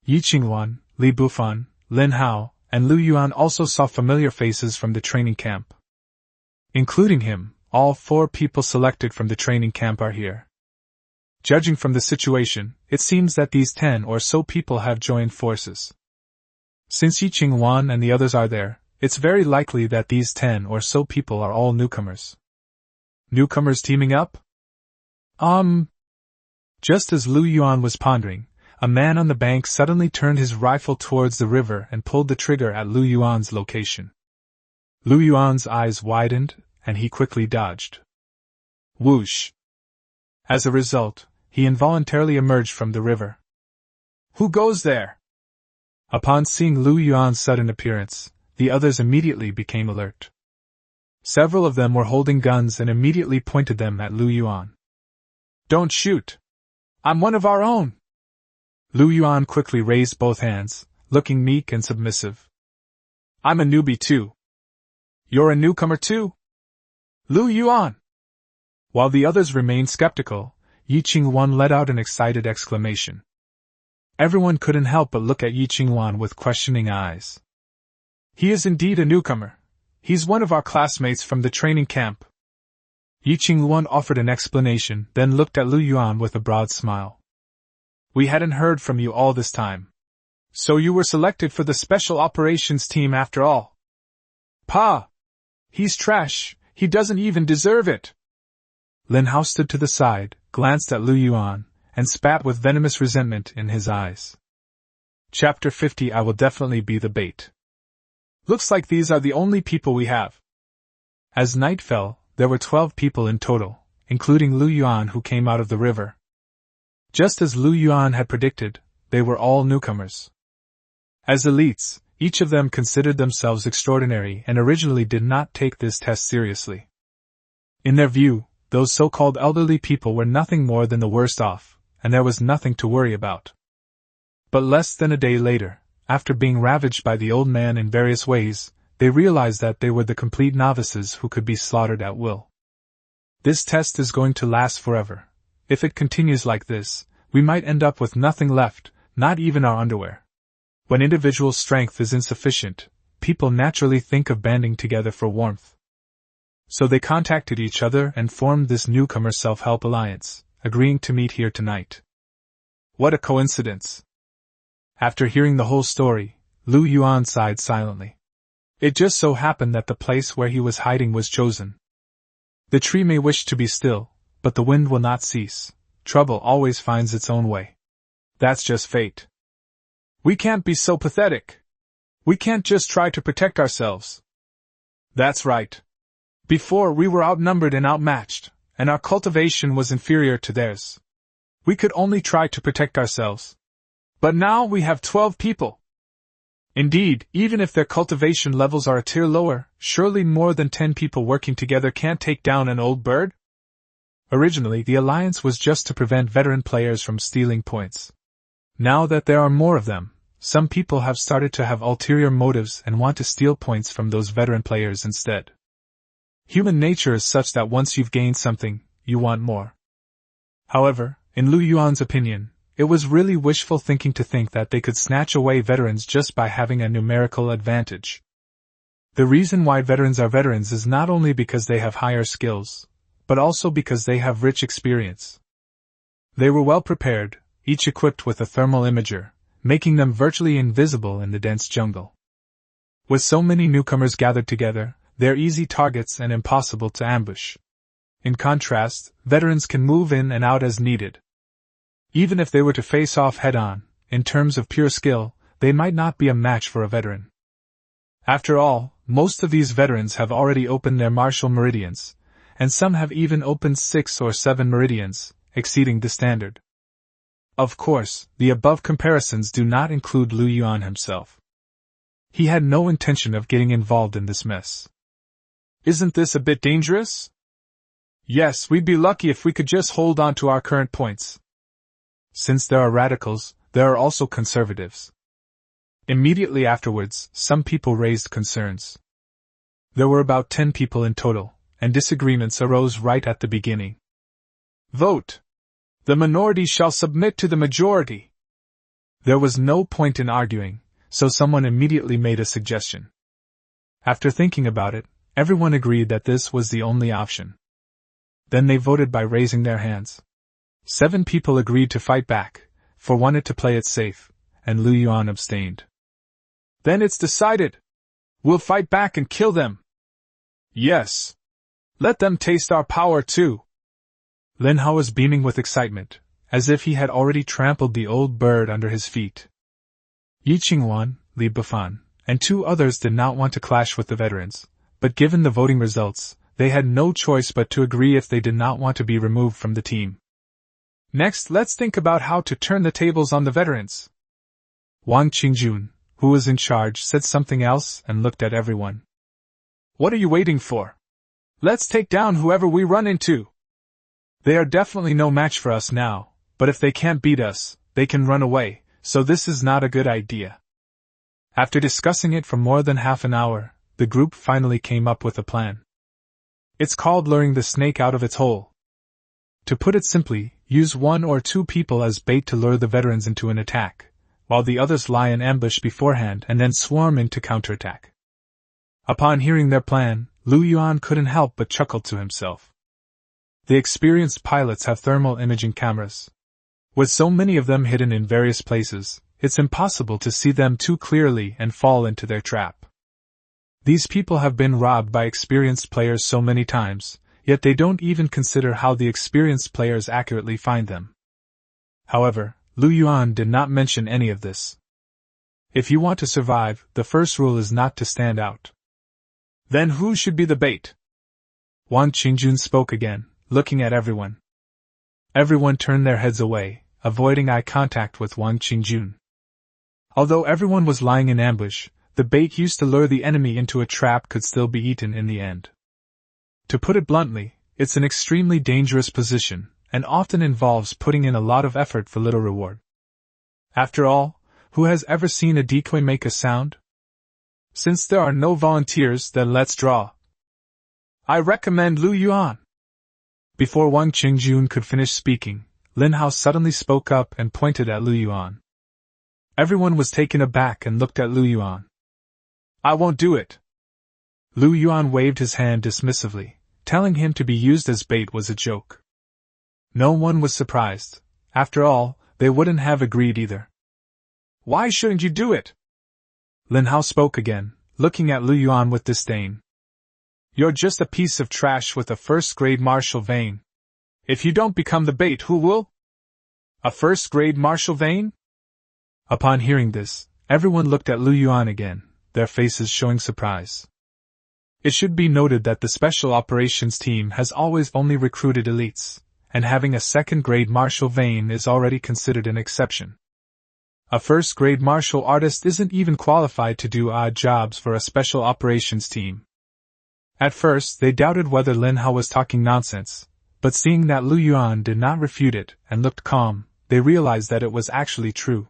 Yi Qingwan, Li Bufan, Lin Hao, and Lu Yuan also saw familiar faces from the training camp. Including him, all 4 people selected from the training camp are here. Judging from the situation, it seems that these 10 or so people have joined forces. Since Yi Qingwan and the others are there, it's very likely that these 10 or so people are all newcomers. Newcomers teaming up? Just as Lu Yuan was pondering, a man on the bank suddenly turned his rifle towards the river and pulled the trigger at Lu Yuan's location. Lu Yuan's eyes widened, and he quickly dodged. Whoosh! As a result, he involuntarily emerged from the river. Who goes there? Upon seeing Lu Yuan's sudden appearance, the others immediately became alert. Several of them were holding guns and immediately pointed them at Lu Yuan. Don't shoot! I'm one of our own! Lu Yuan quickly raised both hands, looking meek and submissive. I'm a newbie too. You're a newcomer too? Lu Yuan! While the others remained skeptical, Yi Qingwan let out an excited exclamation. Everyone couldn't help but look at Yi Qingwan with questioning eyes. He is indeed a newcomer. He's one of our classmates from the training camp. Yi Qingwan offered an explanation, then looked at Lu Yuan with a broad smile. We hadn't heard from you all this time. So you were selected for the special operations team after all. Pa! He's trash, he doesn't even deserve it! Lin Hao stood to the side, glanced at Lu Yuan, and spat with venomous resentment in his eyes. Chapter 50. I will definitely be the bait. Looks like these are the only people we have. As night fell, there were 12 people in total, including Lu Yuan who came out of the river. Just as Lu Yuan had predicted, they were all newcomers. As elites, each of them considered themselves extraordinary and originally did not take this test seriously. In their view, those so-called elderly people were nothing more than the worst off, and there was nothing to worry about. But less than a day later, after being ravaged by the old man in various ways, they realized that they were the complete novices who could be slaughtered at will. This test is going to last forever. If it continues like this, we might end up with nothing left, not even our underwear. When individual strength is insufficient, people naturally think of banding together for warmth. So they contacted each other and formed this newcomer self-help alliance, agreeing to meet here tonight. What a coincidence! After hearing the whole story, Lu Yuan sighed silently. It just so happened that the place where he was hiding was chosen. The tree may wish to be still, but the wind will not cease. Trouble always finds its own way. That's just fate. We can't be so pathetic. We can't just try to protect ourselves. That's right. Before we were outnumbered and outmatched, and our cultivation was inferior to theirs. We could only try to protect ourselves. But now we have 12 people. Indeed, even if their cultivation levels are a tier lower, surely more than 10 people working together can't take down an old bird? Originally, the alliance was just to prevent veteran players from stealing points. Now that there are more of them, some people have started to have ulterior motives and want to steal points from those veteran players instead. Human nature is such that once you've gained something, you want more. However, in Lu Yuan's opinion, it was really wishful thinking to think that they could snatch away veterans just by having a numerical advantage. The reason why veterans are veterans is not only because they have higher skills, but also because they have rich experience. They were well prepared, each equipped with a thermal imager, making them virtually invisible in the dense jungle. With so many newcomers gathered together, they're easy targets and impossible to ambush. In contrast, veterans can move in and out as needed. Even if they were to face off head-on, in terms of pure skill, they might not be a match for a veteran. After all, most of these veterans have already opened their martial meridians, and some have even opened 6 or 7 meridians, exceeding the standard. Of course, the above comparisons do not include Lu Yuan himself. He had no intention of getting involved in this mess. Isn't this a bit dangerous? Yes, we'd be lucky if we could just hold on to our current points. Since there are radicals, there are also conservatives. Immediately afterwards, some people raised concerns. There were about 10 people in total, and disagreements arose right at the beginning. Vote! The minority shall submit to the majority! There was no point in arguing, so someone immediately made a suggestion. After thinking about it, everyone agreed that this was the only option. Then they voted by raising their hands. 7 people agreed to fight back, for wanted to play it safe, and Lu Yuan abstained. Then it's decided. We'll fight back and kill them. Yes. Let them taste our power too. Lin Hao was beaming with excitement, as if he had already trampled the old bird under his feet. Yi Qingwan, Li Bufan, and 2 others did not want to clash with the veterans, but given the voting results, they had no choice but to agree if they did not want to be removed from the team. Next, let's think about how to turn the tables on the veterans. Wang Qingjun, who was in charge, said something else and looked at everyone. What are you waiting for? Let's take down whoever we run into. They are definitely no match for us now, but if they can't beat us, they can run away, so this is not a good idea. After discussing it for more than half an hour, the group finally came up with a plan. It's called luring the snake out of its hole. To put it simply, use 1 or 2 people as bait to lure the veterans into an attack, while the others lie in ambush beforehand and then swarm in to counterattack. Upon hearing their plan, Lu Yuan couldn't help but chuckle to himself. The experienced pilots have thermal imaging cameras. With so many of them hidden in various places, it's impossible to see them too clearly and fall into their trap. These people have been robbed by experienced players so many times, yet they don't even consider how the experienced players accurately find them. However, Lu Yuan did not mention any of this. If you want to survive, the first rule is not to stand out. Then who should be the bait? Wang Qingjun spoke again, looking at everyone. Everyone turned their heads away, avoiding eye contact with Wang Qingjun. Although everyone was lying in ambush, the bait used to lure the enemy into a trap could still be eaten in the end. To put it bluntly, it's an extremely dangerous position, and often involves putting in a lot of effort for little reward. After all, who has ever seen a decoy make a sound? Since there are no volunteers, then let's draw. I recommend Lu Yuan. Before Wang Qingjun could finish speaking, Lin Hao suddenly spoke up and pointed at Lu Yuan. Everyone was taken aback and looked at Lu Yuan. I won't do it. Lu Yuan waved his hand dismissively, telling him to be used as bait was a joke. No one was surprised. After all, they wouldn't have agreed either. Why shouldn't you do it? Lin Hao spoke again, looking at Lu Yuan with disdain. You're just a piece of trash with a first-grade martial vein. If you don't become the bait, who will? A first-grade martial vein? Upon hearing this, everyone looked at Lu Yuan again, their faces showing surprise. It should be noted that the Special Operations Team has always only recruited elites, and having a second-grade martial vein is already considered an exception. A first-grade martial artist isn't even qualified to do odd jobs for a Special Operations Team. At first, they doubted whether Lin Hao was talking nonsense, but seeing that Lu Yuan did not refute it and looked calm, they realized that it was actually true.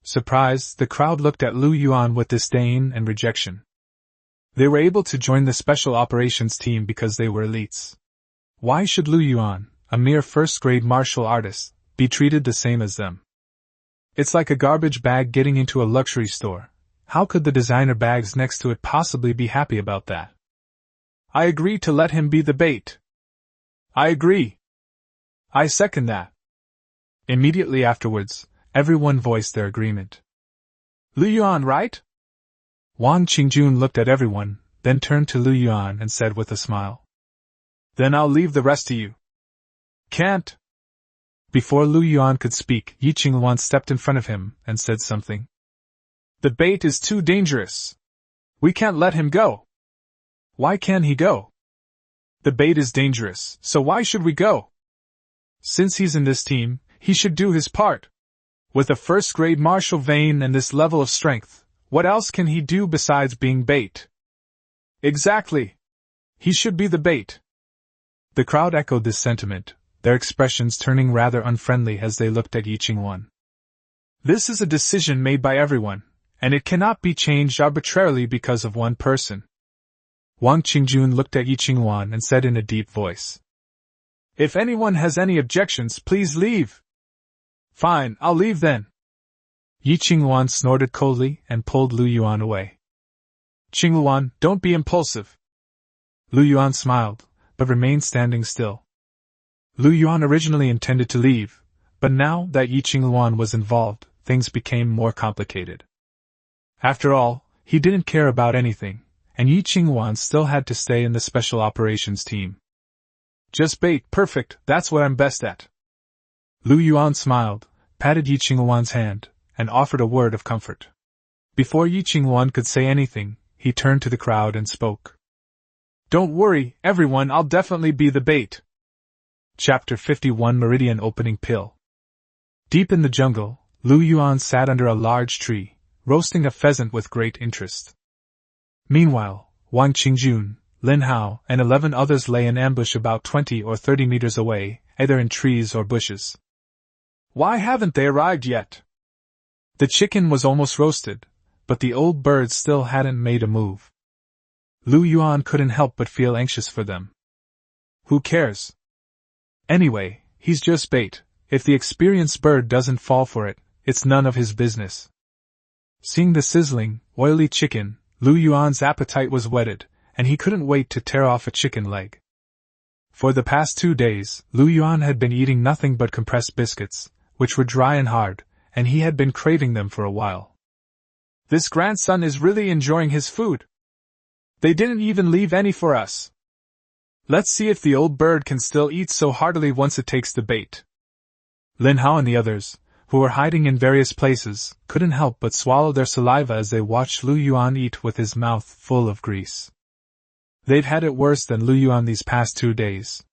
Surprised, the crowd looked at Lu Yuan with disdain and rejection. They were able to join the Special Operations Team because they were elites. Why should Lu Yuan, a mere first-grade martial artist, be treated the same as them? It's like a garbage bag getting into a luxury store. How could the designer bags next to it possibly be happy about that? I agree to let him be the bait. I agree. I second that. Immediately afterwards, everyone voiced their agreement. Lu Yuan, right? Wang Qingjun looked at everyone, then turned to Lu Yuan and said with a smile. Then I'll leave the rest to you. Can't. Before Lu Yuan could speak, Yi Qingluan stepped in front of him and said something. The bait is too dangerous. We can't let him go. Why can't he go? The bait is dangerous, so why should we go? Since he's in this team, he should do his part. With a first-grade martial vein and this level of strength, what else can he do besides being bait? Exactly. He should be the bait. The crowd echoed this sentiment, their expressions turning rather unfriendly as they looked at Yi Qingluan. This is a decision made by everyone, and it cannot be changed arbitrarily because of one person. Wang Qingjun looked at Yi Qingluan and said in a deep voice. If anyone has any objections, please leave. Fine, I'll leave then. Yi Qingluan snorted coldly and pulled Lu Yuan away. Qingluan, don't be impulsive. Lu Yuan smiled, but remained standing still. Lu Yuan originally intended to leave, but now that Yi Qingluan was involved, things became more complicated. After all, he didn't care about anything, and Yi Qingluan still had to stay in the Special Operations Team. Just bait, perfect, that's what I'm best at. Lu Yuan smiled, patted Yi Qingluan's hand, and offered a word of comfort. Before Yi Qingluan could say anything, he turned to the crowd and spoke. Don't worry, everyone, I'll definitely be the bait. Chapter 51 Meridian Opening Pill. Deep in the jungle, Lu Yuan sat under a large tree, roasting a pheasant with great interest. Meanwhile, Wang Qingjun, Lin Hao, and 11 others lay in ambush about 20 or 30 meters away, either in trees or bushes. Why haven't they arrived yet? The chicken was almost roasted, but the old birds still hadn't made a move. Lu Yuan couldn't help but feel anxious for them. Who cares? Anyway, he's just bait. If the experienced bird doesn't fall for it, it's none of his business. Seeing the sizzling, oily chicken, Lu Yuan's appetite was whetted, and he couldn't wait to tear off a chicken leg. For the past 2 days, Lu Yuan had been eating nothing but compressed biscuits, which were dry and hard, and he had been craving them for a while. This grandson is really enjoying his food. They didn't even leave any for us. Let's see if the old bird can still eat so heartily once it takes the bait. Lin Hao and the others, who were hiding in various places, couldn't help but swallow their saliva as they watched Lu Yuan eat with his mouth full of grease. They've had it worse than Lu Yuan these past 2 days.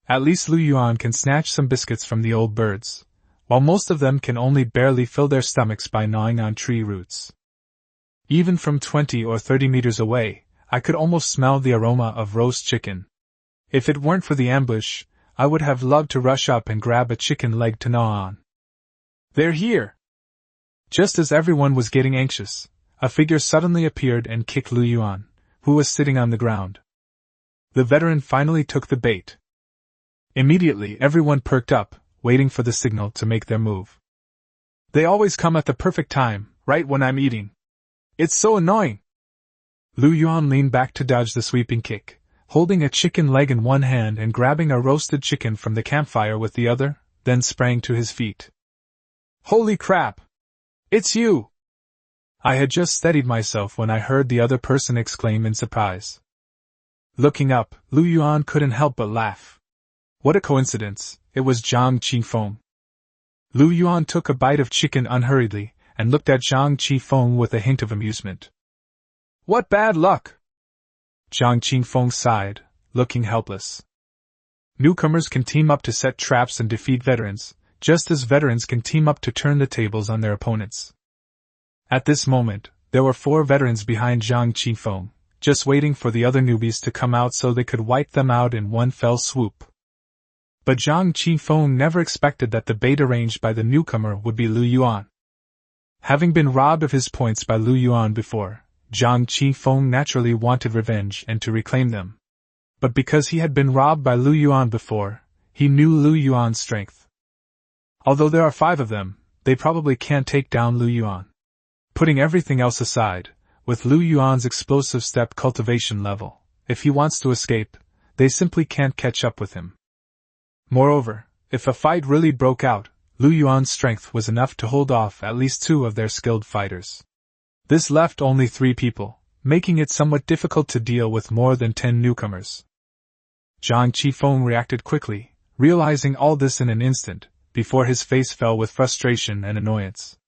At least Lu Yuan can snatch some biscuits from the old birds, while most of them can only barely fill their stomachs by gnawing on tree roots. Even from 20 or 30 meters away, I could almost smell the aroma of roast chicken. If it weren't for the ambush, I would have loved to rush up and grab a chicken leg to gnaw on. They're here! Just as everyone was getting anxious, a figure suddenly appeared and kicked Lu Yuan, who was sitting on the ground. The veteran finally took the bait. Immediately everyone perked up, waiting for the signal to make their move. They always come at the perfect time, right when I'm eating. It's so annoying. Lu Yuan leaned back to dodge the sweeping kick, holding a chicken leg in one hand and grabbing a roasted chicken from the campfire with the other, then sprang to his feet. Holy crap! It's you! I had just steadied myself when I heard the other person exclaim in surprise. Looking up, Lu Yuan couldn't help but laugh. What a coincidence, it was Zhang Qifeng. Lu Yuan took a bite of chicken unhurriedly, and looked at Zhang Qifeng with a hint of amusement. What bad luck! Zhang Qifeng sighed, looking helpless. Newcomers can team up to set traps and defeat veterans, just as veterans can team up to turn the tables on their opponents. At this moment, there were 4 veterans behind Zhang Qifeng, just waiting for the other newbies to come out so they could wipe them out in one fell swoop. But Zhang Qifeng never expected that the bait arranged by the newcomer would be Lu Yuan. Having been robbed of his points by Lu Yuan before, Zhang Qifeng naturally wanted revenge and to reclaim them. But because he had been robbed by Lu Yuan before, he knew Lu Yuan's strength. Although there are 5 of them, they probably can't take down Lu Yuan. Putting everything else aside, with Lu Yuan's explosive step cultivation level, if he wants to escape, they simply can't catch up with him. Moreover, if a fight really broke out, Lu Yuan's strength was enough to hold off at least 2 of their skilled fighters. This left only 3 people, making it somewhat difficult to deal with more than 10 newcomers. Zhang Qifeng reacted quickly, realizing all this in an instant, before his face fell with frustration and annoyance.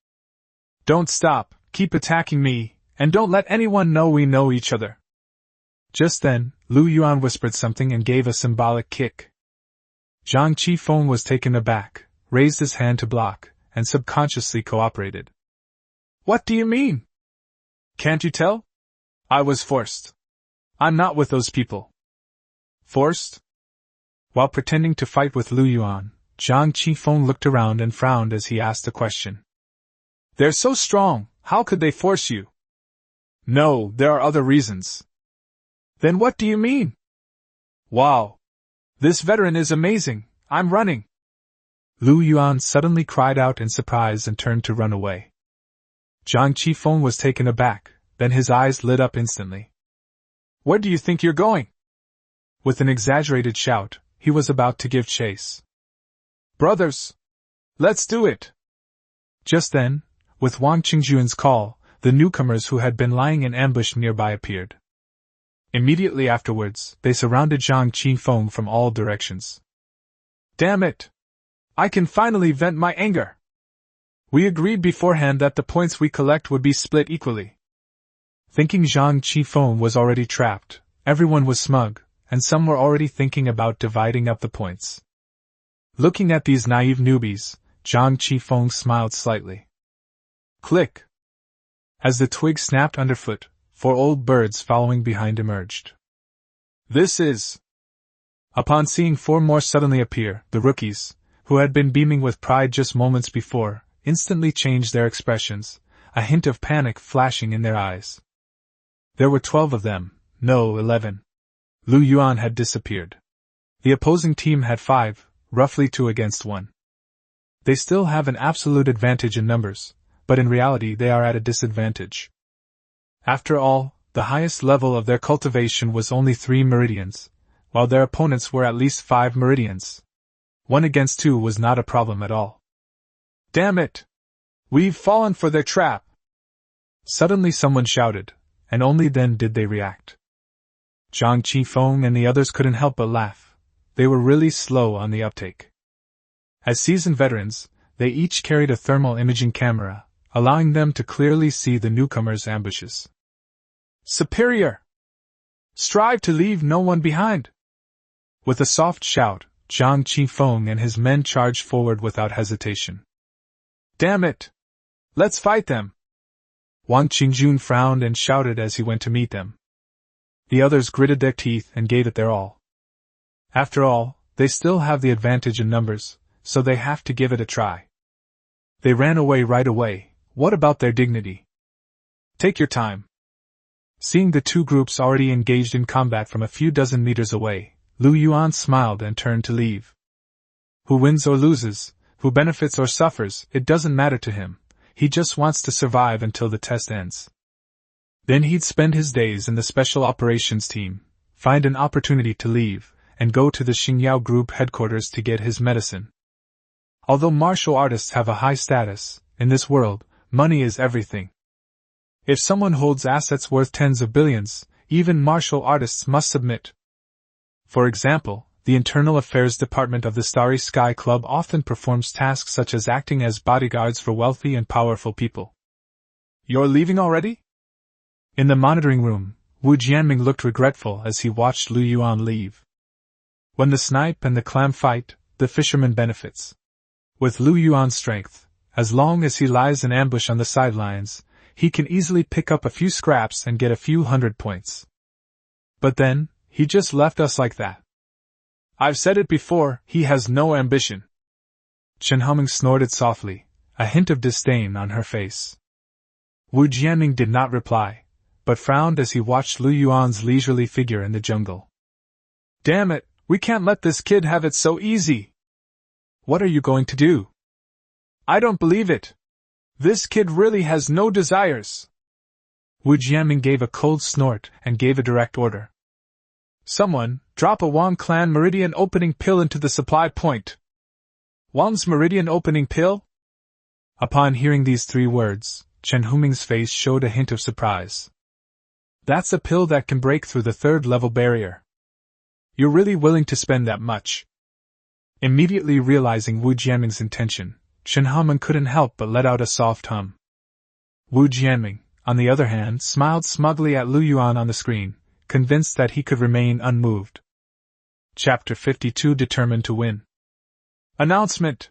Don't stop, keep attacking me, and don't let anyone know we know each other. Just then, Lu Yuan whispered something and gave a symbolic kick. Zhang Qifeng was taken aback, raised his hand to block, and subconsciously cooperated. What do you mean? Can't you tell? I was forced. I'm not with those people. Forced? While pretending to fight with Lu Yuan, Zhang Qifeng looked around and frowned as he asked a question. They're so strong, how could they force you? No, there are other reasons. Then what do you mean? Wow! This veteran is amazing, I'm running! Lu Yuan suddenly cried out in surprise and turned to run away. Zhang Qifeng was taken aback, then his eyes lit up instantly. Where do you think you're going? With an exaggerated shout, he was about to give chase. Brothers! Let's do it! Just then, with Wang Qingjuan's call, the newcomers who had been lying in ambush nearby appeared. Immediately afterwards, they surrounded Zhang Qifeng from all directions. Damn it! I can finally vent my anger! We agreed beforehand that the points we collect would be split equally. Thinking Zhang Qifeng was already trapped, everyone was smug, and some were already thinking about dividing up the points. Looking at these naive newbies, Zhang Qifeng smiled slightly. Click! As the twig snapped underfoot, 4 old birds following behind emerged. This is... Upon seeing 4 more suddenly appear, the rookies, who had been beaming with pride just moments before, instantly changed their expressions, a hint of panic flashing in their eyes. There were 12 of them, no 11. Lu Yuan had disappeared. The opposing team had 5, roughly 2 against 1. They still have an absolute advantage in numbers, but in reality they are at a disadvantage. After all, the highest level of their cultivation was only 3 meridians, while their opponents were at least 5 meridians. 1 against 2 was not a problem at all. Damn it! We've fallen for their trap! Suddenly someone shouted, and only then did they react. Zhang Qifeng and the others couldn't help but laugh. They were really slow on the uptake. As seasoned veterans, they each carried a thermal imaging camera, allowing them to clearly see the newcomers' ambushes. Superior! Strive to leave no one behind! With a soft shout, Zhang Qifeng and his men charged forward without hesitation. Damn it! Let's fight them! Wang Qingjun frowned and shouted as he went to meet them. The others gritted their teeth and gave it their all. After all, they still have the advantage in numbers, so they have to give it a try. They ran away right away. What about their dignity? Take your time. Seeing the 2 groups already engaged in combat from a few dozen meters away, Lu Yuan smiled and turned to leave. Who wins or loses, who benefits or suffers, it doesn't matter to him. He just wants to survive until the test ends. Then he'd spend his days in the Special Operations Team, find an opportunity to leave, and go to the Xingyao Group headquarters to get his medicine. Although martial artists have a high status, in this world, money is everything. If someone holds assets worth tens of billions, even martial artists must submit. For example, the Internal Affairs Department of the Starry Sky Club often performs tasks such as acting as bodyguards for wealthy and powerful people. You're leaving already? In the monitoring room, Wu Jianming looked regretful as he watched Lu Yuan leave. When the snipe and the clam fight, the fisherman benefits. With Lu Yuan's strength, as long as he lies in ambush on the sidelines, he can easily pick up a few scraps and get a few 100 points. But then, he just left us like that. I've said it before, he has no ambition. Chen Haoming snorted softly, a hint of disdain on her face. Wu Jianming did not reply, but frowned as he watched Lu Yuan's leisurely figure in the jungle. Damn it, we can't let this kid have it so easy. What are you going to do? I don't believe it. This kid really has no desires. Wu Jianming gave a cold snort and gave a direct order. Someone, drop a Wang Clan Meridian Opening Pill into the supply point. Wang's Meridian Opening Pill? Upon hearing these 3 words, Chen Haoming's face showed a hint of surprise. That's a pill that can break through the 3rd level barrier. You're really willing to spend that much? Immediately realizing Wu Jianming's intention, Chen Haoming couldn't help but let out a soft hum. Wu Jianming, on the other hand, smiled smugly at Lu Yuan on the screen, convinced that he could remain unmoved. Chapter 52 Determined to Win. Announcement!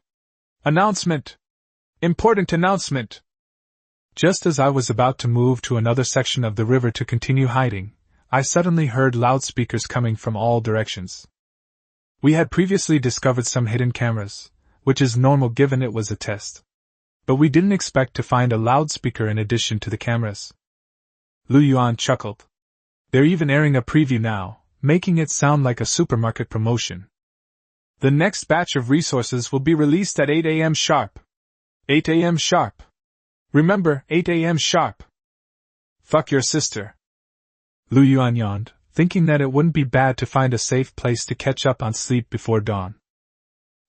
Announcement! Important announcement! Just as I was about to move to another section of the river to continue hiding, I suddenly heard loudspeakers coming from all directions. We had previously discovered some hidden cameras, which is normal given it was a test. But we didn't expect to find a loudspeaker in addition to the cameras. Lu Yuan chuckled. They're even airing a preview now, making it sound like a supermarket promotion. The next batch of resources will be released at 8 a.m. sharp. 8 a.m. sharp. Remember, 8 a.m. sharp. Fuck your sister. Lu Yuan yawned, thinking that it wouldn't be bad to find a safe place to catch up on sleep before dawn.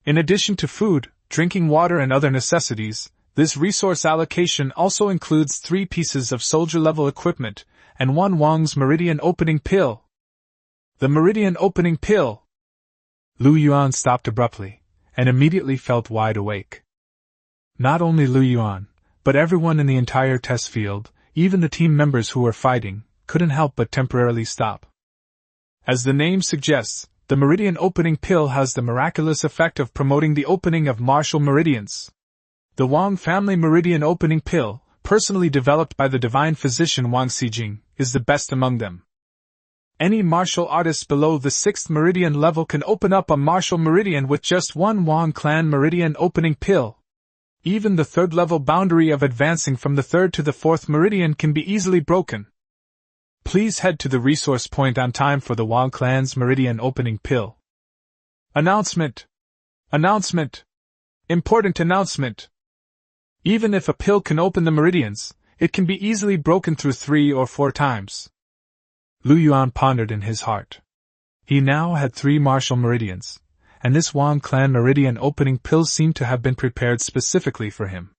In addition to food, drinking water and other necessities, this resource allocation also includes 3 pieces of soldier-level equipment, and 1 Wang's Meridian Opening Pill. The Meridian Opening Pill! Lu Yuan stopped abruptly, and immediately felt wide awake. Not only Lu Yuan, but everyone in the entire test field, even the team members who were fighting, couldn't help but temporarily stop. As the name suggests, the Meridian Opening Pill has the miraculous effect of promoting the opening of martial meridians. The Wang family Meridian Opening Pill, personally developed by the divine physician Wang Xijing, is the best among them. Any martial artist below the 6th meridian level can open up a martial meridian with just 1 Wang Clan Meridian Opening Pill. Even the 3rd level boundary of advancing from the 3rd to the 4th meridian can be easily broken. Please head to the resource point on time for the Wang Clan's Meridian Opening Pill. Announcement! Announcement! Important announcement! Even if a pill can open the meridians, it can be easily broken through 3 or 4 times. Lu Yuan pondered in his heart. He now had 3 martial meridians, and this Wang Clan Meridian Opening Pill seemed to have been prepared specifically for him.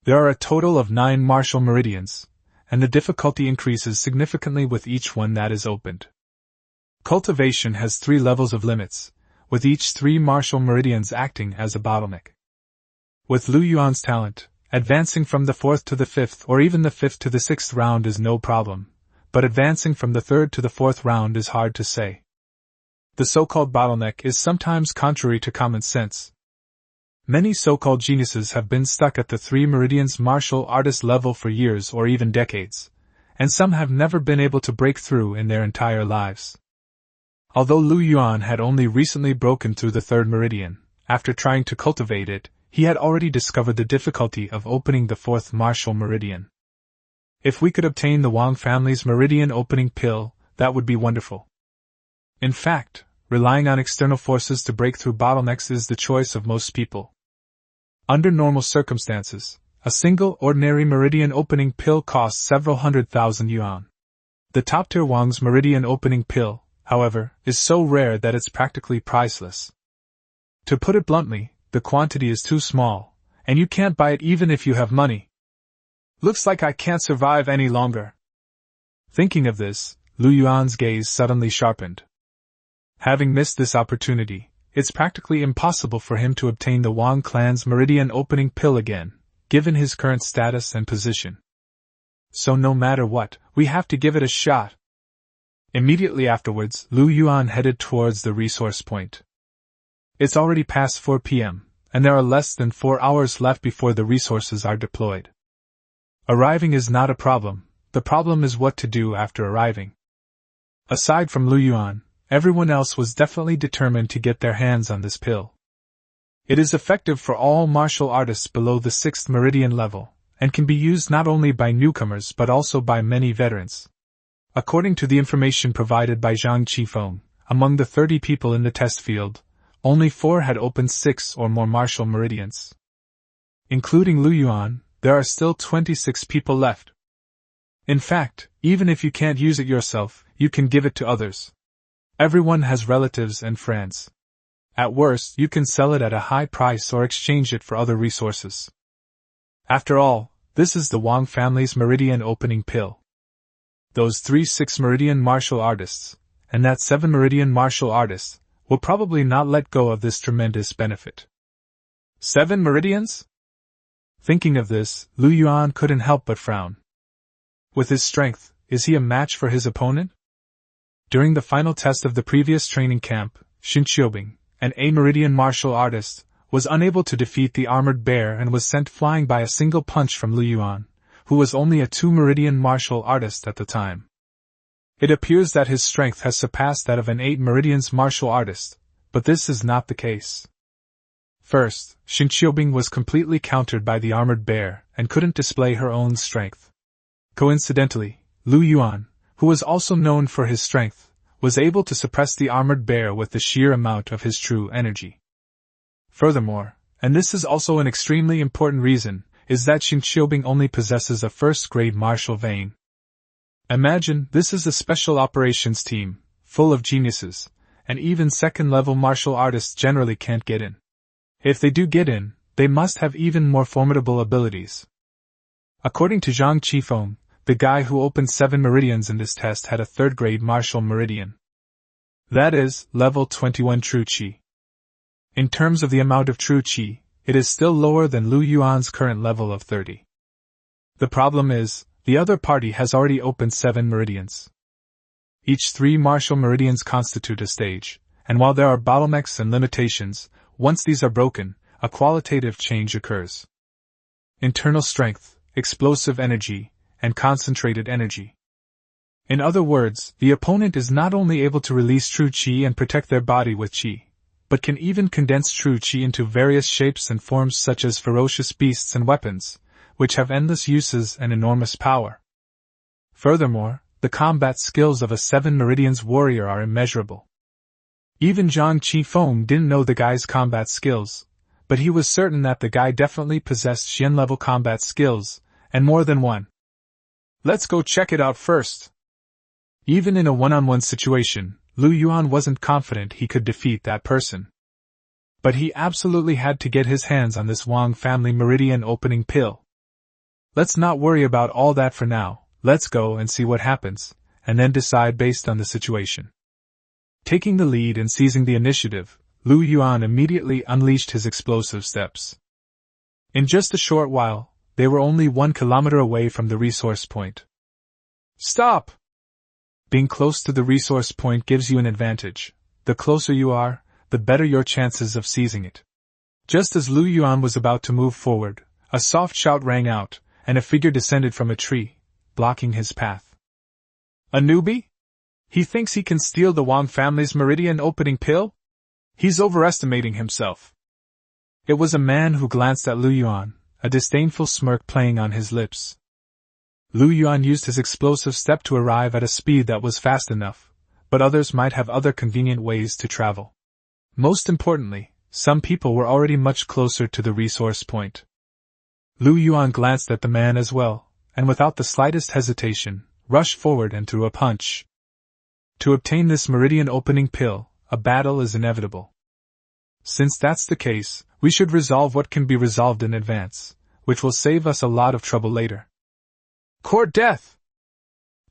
There are a total of 9 martial meridians, and the difficulty increases significantly with each one that is opened. Cultivation has 3 levels of limits, with each 3 martial meridians acting as a bottleneck. With Lu Yuan's talent, advancing from the 4th to the 5th or even the 5th to the 6th round is no problem, but advancing from the 3rd to the 4th round is hard to say. The so-called bottleneck is sometimes contrary to common sense. Many so-called geniuses have been stuck at the 3 meridians martial artist level for years or even decades, and some have never been able to break through in their entire lives. Although Lu Yuan had only recently broken through the 3rd meridian, after trying to cultivate it, he had already discovered the difficulty of opening the 4th martial meridian. If we could obtain the Wang family's Meridian Opening Pill, that would be wonderful. In fact, relying on external forces to break through bottlenecks is the choice of most people. Under normal circumstances, a single ordinary meridian opening pill costs several 100,000 yuan. The top-tier Wang's meridian opening pill, however, is so rare that it's practically priceless. To put it bluntly, the quantity is too small, and you can't buy it even if you have money. Looks like I can't survive any longer. Thinking of this, Lu Yuan's gaze suddenly sharpened. Having missed this opportunity, it's practically impossible for him to obtain the Wang clan's meridian opening pill again, given his current status and position. So no matter what, we have to give it a shot. Immediately afterwards, Lu Yuan headed towards the resource point. It's already past 4 p.m., and there are less than 4 hours left before the resources are deployed. Arriving is not a problem, the problem is what to do after arriving. Aside from Lu Yuan, everyone else was definitely determined to get their hands on this pill. It is effective for all martial artists below the 6th meridian level, and can be used not only by newcomers but also by many veterans. According to the information provided by Zhang Qifeng, among the 30 people in the test field, only 4 had opened 6 or more martial meridians. Including Lu Yuan, there are still 26 people left. In fact, even if you can't use it yourself, you can give it to others. Everyone has relatives and friends. At worst, you can sell it at a high price or exchange it for other resources. After all, this is the Wang family's meridian opening pill. Those 3 6-meridian martial artists, and that 7-meridian martial artist, will probably not let go of this tremendous benefit. 7 meridians? Thinking of this, Lu Yuan couldn't help but frown. With his strength, is he a match for his opponent? During the final test of the previous training camp, Xin Qiubing, an 8-meridian martial artist, was unable to defeat the armored bear and was sent flying by a single punch from Lu Yuan, who was only a 2-meridian martial artist at the time. It appears that his strength has surpassed that of an 8-meridians martial artist, but this is not the case. First, Xin Qiubing was completely countered by the armored bear and couldn't display her own strength. Coincidentally, Lu Yuan, who was also known for his strength, was able to suppress the armored bear with the sheer amount of his true energy. Furthermore, and this is also an extremely important reason, is that Xin Qiubing only possesses a first-grade martial vein. Imagine this is a special operations team, full of geniuses, and even second-level martial artists generally can't get in. If they do get in, they must have even more formidable abilities. According to Zhang Qifeng, the guy who opened 7 meridians in this test had a 3rd-grade martial meridian. That is, level 21 true qi. In terms of the amount of true qi, it is still lower than Lu Yuan's current level of 30. The problem is, the other party has already opened 7 meridians. Each 3 martial meridians constitute a stage, and while there are bottlenecks and limitations, once these are broken, a qualitative change occurs. Internal strength, explosive energy, and concentrated energy. In other words, the opponent is not only able to release true qi and protect their body with qi, but can even condense true qi into various shapes and forms such as ferocious beasts and weapons, which have endless uses and enormous power. Furthermore, the combat skills of a 7 meridians warrior are immeasurable. Even Zhang Qifeng didn't know the guy's combat skills, but he was certain that the guy definitely possessed Xian-level combat skills, and more than one. Let's go check it out first. Even in a one-on-one situation, Lu Yuan wasn't confident he could defeat that person. But he absolutely had to get his hands on this Wang family meridian opening pill. Let's not worry about all that for now, let's go and see what happens, and then decide based on the situation. Taking the lead and seizing the initiative, Lu Yuan immediately unleashed his explosive steps. In just a short while, they were only 1 kilometer away from the resource point. Stop! Being close to the resource point gives you an advantage. The closer you are, the better your chances of seizing it. Just as Lu Yuan was about to move forward, a soft shout rang out, and a figure descended from a tree, blocking his path. A newbie? He thinks he can steal the Wang family's meridian opening pill? He's overestimating himself. It was a man who glanced at Lu Yuan, a disdainful smirk playing on his lips. Lu Yuan used his explosive step to arrive at a speed that was fast enough, but others might have other convenient ways to travel. Most importantly, some people were already much closer to the resource point. Lu Yuan glanced at the man as well, and without the slightest hesitation, rushed forward and threw a punch. To obtain this meridian opening pill, a battle is inevitable. Since that's the case, we should resolve what can be resolved in advance, which will save us a lot of trouble later. Court death!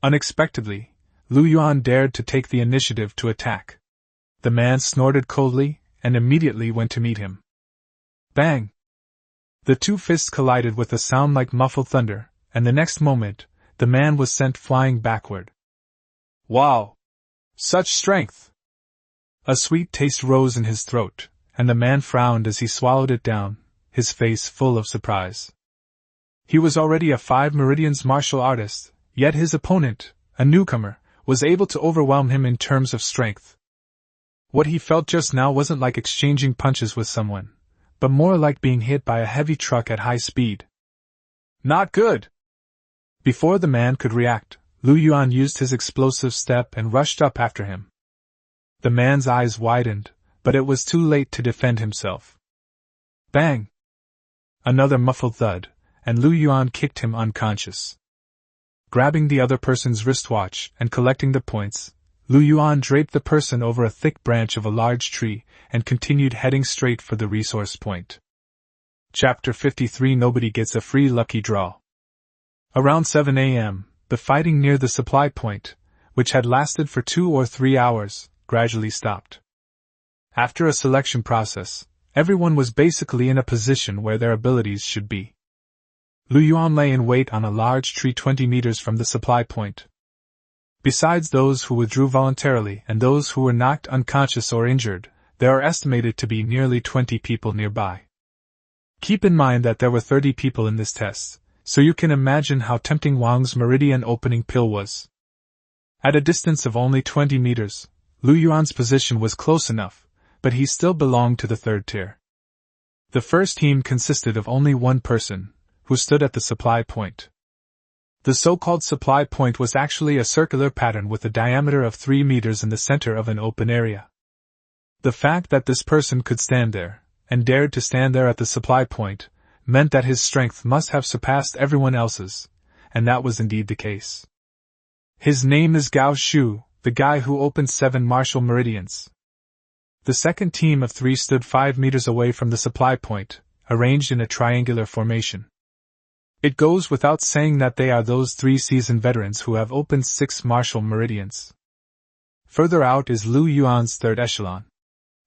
Unexpectedly, Lu Yuan dared to take the initiative to attack. The man snorted coldly, and immediately went to meet him. Bang! The two fists collided with a sound like muffled thunder, and the next moment, the man was sent flying backward. Wow! Such strength! A sweet taste rose in his throat, and the man frowned as he swallowed it down, his face full of surprise. He was already a 5 meridians martial artist, yet his opponent, a newcomer, was able to overwhelm him in terms of strength. What he felt just now wasn't like exchanging punches with someone, but more like being hit by a heavy truck at high speed. Not good! Before the man could react, Lu Yuan used his explosive step and rushed up after him. The man's eyes widened, but it was too late to defend himself. Bang! Another muffled thud, and Lu Yuan kicked him unconscious. Grabbing the other person's wristwatch and collecting the points, Lu Yuan draped the person over a thick branch of a large tree and continued heading straight for the resource point. Chapter 53 Nobody Gets a Free Lucky Draw. Around 7 a.m., the fighting near the supply point, which had lasted for 2 or 3 hours, gradually stopped. After a selection process, everyone was basically in a position where their abilities should be. Lu Yuan lay in wait on a large tree 20 meters from the supply point. Besides those who withdrew voluntarily and those who were knocked unconscious or injured, there are estimated to be nearly 20 people nearby. Keep in mind that there were 30 people in this test, so you can imagine how tempting Wang's meridian opening pill was. At a distance of only 20 meters, Lu Yuan's position was close enough, but he still belonged to the third tier. The first team consisted of only one person, who stood at the supply point. The so-called supply point was actually a circular pattern with a diameter of 3 meters in the center of an open area. The fact that this person could stand there, and dared to stand there at the supply point, meant that his strength must have surpassed everyone else's, and that was indeed the case. His name is Gao Shu, the guy who opened 7 martial meridians. The second team of 3 stood 5 meters away from the supply point, arranged in a triangular formation. It goes without saying that they are those 3 seasoned veterans who have opened 6 martial meridians. Further out is Lu Yuan's third echelon.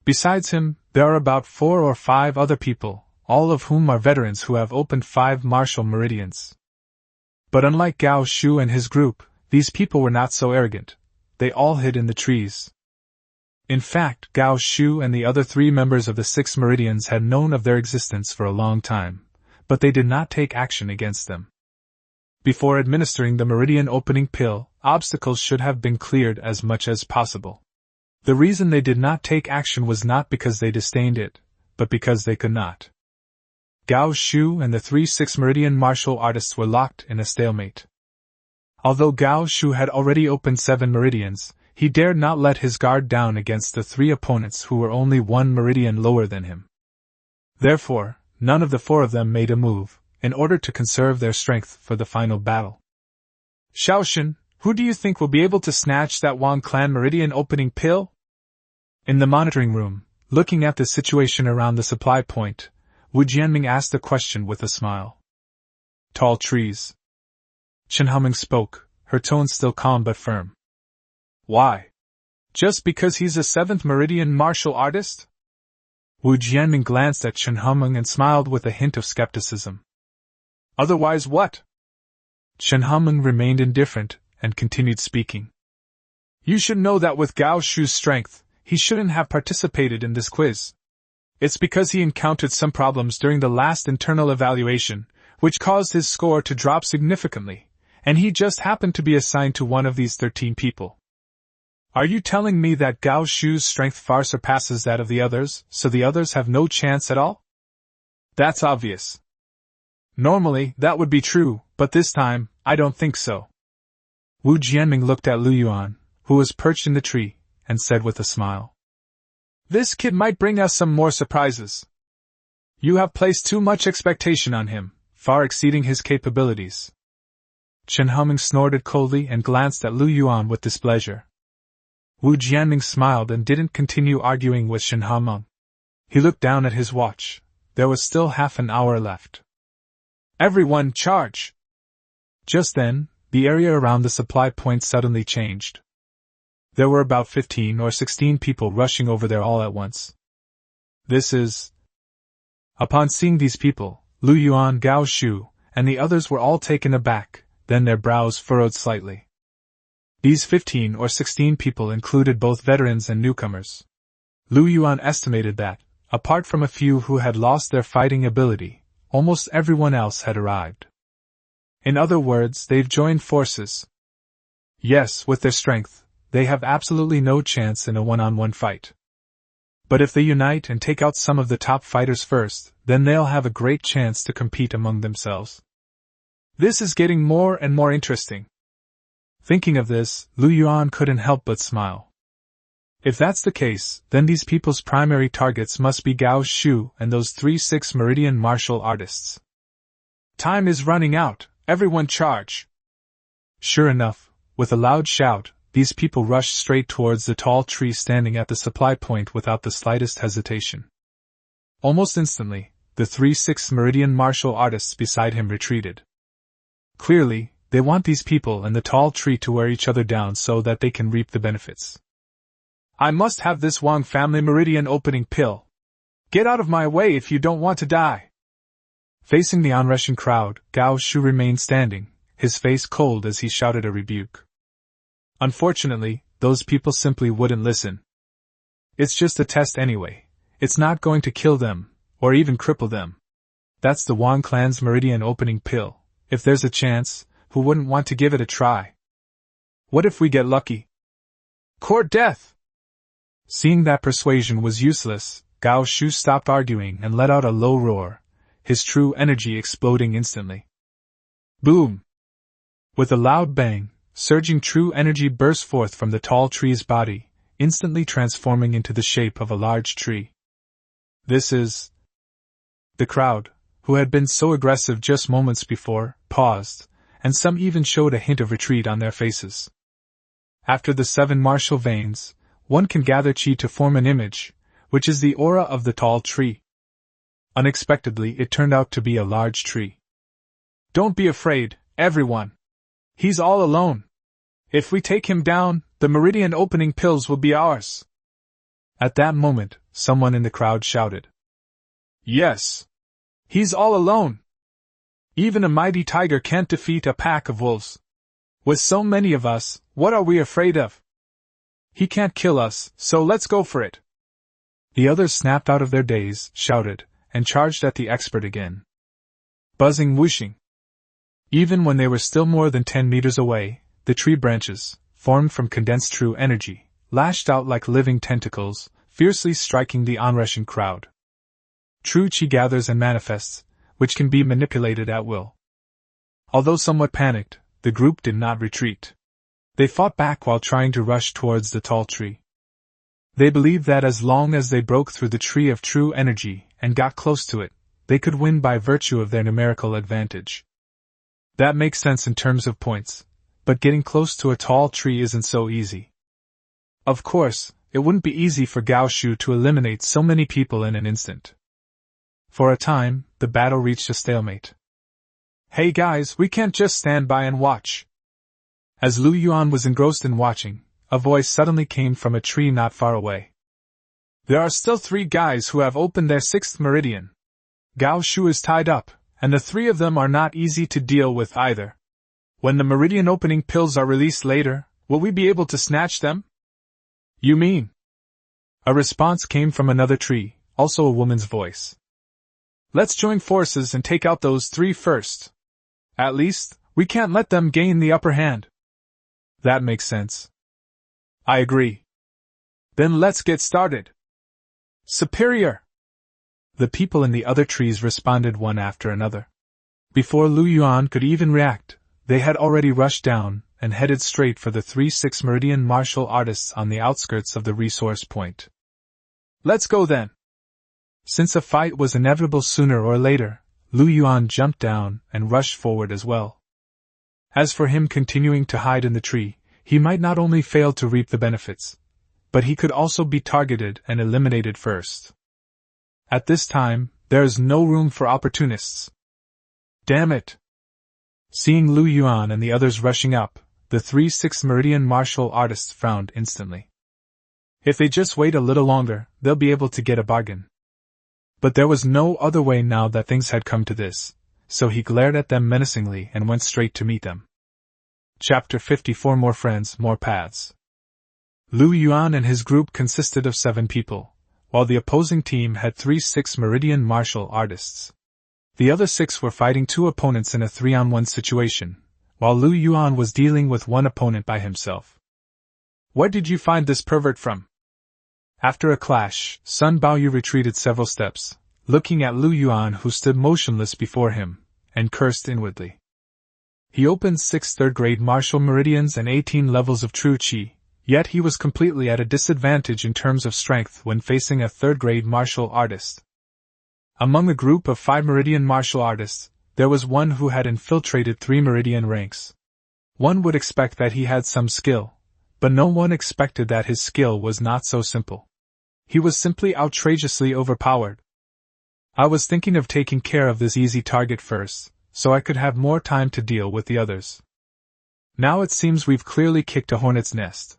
Besides him, there are about 4 or 5 other people, all of whom are veterans who have opened 5 martial meridians. But unlike Gao Shu and his group, these people were not so arrogant. They all hid in the trees. In fact, Gao Shu and the other 3 members of the 6 meridians had known of their existence for a long time, but they did not take action against them. Before administering the meridian opening pill, obstacles should have been cleared as much as possible. The reason they did not take action was not because they disdained it, but because they could not. Gao Shu and the 3 6 meridian martial artists were locked in a stalemate. Although Gao Shu had already opened 7 meridians, he dared not let his guard down against the 3 opponents who were only 1 meridian lower than him. Therefore, none of the 4 of them made a move, in order to conserve their strength for the final battle. Shaoshan, who do you think will be able to snatch that Wang clan meridian opening pill? In the monitoring room, looking at the situation around the supply point, Wu Jianming asked the question with a smile. Tall trees. Chen Humming spoke, her tone still calm but firm. Why? Just because he's a 7th meridian martial artist? Wu Jianming glanced at Chen Humming and smiled with a hint of skepticism. Otherwise what? Chen Humming remained indifferent and continued speaking. You should know that with Gao Shu's strength, he shouldn't have participated in this quiz. It's because he encountered some problems during the last internal evaluation, which caused his score to drop significantly, and he just happened to be assigned to one of these 13 people. Are you telling me that Gao Shu's strength far surpasses that of the others, so the others have no chance at all? That's obvious. Normally, that would be true, but this time, I don't think so. Wu Jianming looked at Lu Yuan, who was perched in the tree, and said with a smile, "This kid might bring us some more surprises. You have placed too much expectation on him, far exceeding his capabilities." Chen Haoming snorted coldly and glanced at Lu Yuan with displeasure. Wu Jianming smiled and didn't continue arguing with Chen Haoming. He looked down at his watch. There was still half an hour left. "Everyone charge!" Just then, the area around the supply point suddenly changed. There were about 15 or 16 people rushing over there all at once. This is... Upon seeing these people, Lu Yuan, Gao Shu, and the others were all taken aback, then their brows furrowed slightly. These 15 or 16 people included both veterans and newcomers. Lu Yuan estimated that, apart from a few who had lost their fighting ability, almost everyone else had arrived. In other words, they've joined forces. Yes, with their strength, they have absolutely no chance in a one-on-one fight. But if they unite and take out some of the top fighters first, then they'll have a great chance to compete among themselves. This is getting more and more interesting. Thinking of this, Lu Yuan couldn't help but smile. If that's the case, then these people's primary targets must be Gao Shu and those 3 6 Meridian martial artists. Time is running out, everyone charge! Sure enough, with a loud shout, these people rushed straight towards the tall tree standing at the supply point without the slightest hesitation. Almost instantly, the 3 6 Meridian martial artists beside him retreated. Clearly, they want these people and the tall tree to wear each other down so that they can reap the benefits. "I must have this Wang family Meridian opening pill. Get out of my way if you don't want to die." Facing the onrushing crowd, Gao Shu remained standing, his face cold as he shouted a rebuke. Unfortunately, those people simply wouldn't listen. "It's just a test anyway. It's not going to kill them, or even cripple them. That's the Wang clan's Meridian opening pill. If there's a chance, who wouldn't want to give it a try? What if we get lucky? Court death!" Seeing that persuasion was useless, Gao Shu stopped arguing and let out a low roar, his true energy exploding instantly. Boom! With a loud bang, surging true energy burst forth from the tall tree's body, instantly transforming into the shape of a large tree. This is... The crowd, who had been so aggressive just moments before, paused, and some even showed a hint of retreat on their faces. After the 7 martial veins, one can gather chi to form an image, which is the aura of the tall tree. Unexpectedly, it turned out to be a large tree. "Don't be afraid, everyone. He's all alone. If we take him down, the Meridian opening pills will be ours." At that moment, someone in the crowd shouted, "Yes! He's all alone! Even a mighty tiger can't defeat a pack of wolves. With so many of us, what are we afraid of? He can't kill us, so let's go for it." The others snapped out of their daze, shouted, and charged at the expert again. Buzzing, whooshing. Even when they were still more than 10 meters away, the tree branches, formed from condensed true energy, lashed out like living tentacles, fiercely striking the onrushing crowd. True chi gathers and manifests, which can be manipulated at will. Although somewhat panicked, the group did not retreat. They fought back while trying to rush towards the tall tree. They believed that as long as they broke through the tree of true energy and got close to it, they could win by virtue of their numerical advantage. That makes sense in terms of points, but getting close to a tall tree isn't so easy. Of course, it wouldn't be easy for Gao Shu to eliminate so many people in an instant. For a time, the battle reached a stalemate. "Hey guys, we can't just stand by and watch." As Lu Yuan was engrossed in watching, a voice suddenly came from a tree not far away. "There are still 3 guys who have opened their 6th meridian. Gao Shu is tied up, and the 3 of them are not easy to deal with either. When the meridian opening pills are released later, will we be able to snatch them?" "You mean?" A response came from another tree, also a woman's voice. "Let's join forces and take out those 3 first. At least, we can't let them gain the upper hand." "That makes sense." "I agree." "Then let's get started." "Superior!" The people in the other trees responded one after another. Before Lu Yuan could even react, they had already rushed down, and headed straight for the 3-6 Meridian martial artists on the outskirts of the resource point. Let's go then! Since a fight was inevitable sooner or later, Lu Yuan jumped down and rushed forward as well. As for him continuing to hide in the tree, he might not only fail to reap the benefits, but he could also be targeted and eliminated first. At this time, there is no room for opportunists. Damn it! Seeing Lu Yuan and the others rushing up, the 3-6 Meridian martial artists frowned instantly. If they just wait a little longer, they'll be able to get a bargain. But there was no other way now that things had come to this, so he glared at them menacingly and went straight to meet them. Chapter 54 More Friends, More Paths. Lu Yuan and his group consisted of 7 people, while the opposing team had 3-6 Meridian martial artists. The other 6 were fighting 2 opponents in a 3-on-1 situation, while Lu Yuan was dealing with 1 opponent by himself. Where did you find this pervert from? After a clash, Sun Baoyu retreated several steps, looking at Lu Yuan who stood motionless before him, and cursed inwardly. He opened 6 third-grade martial meridians and 18 levels of true qi, yet he was completely at a disadvantage in terms of strength when facing a third-grade martial artist. Among the group of 5 meridian martial artists, there was one who had infiltrated 3 meridian ranks. One would expect that he had some skill, but no one expected that his skill was not so simple. He was simply outrageously overpowered. I was thinking of taking care of this easy target first, so I could have more time to deal with the others. Now it seems we've clearly kicked a hornet's nest.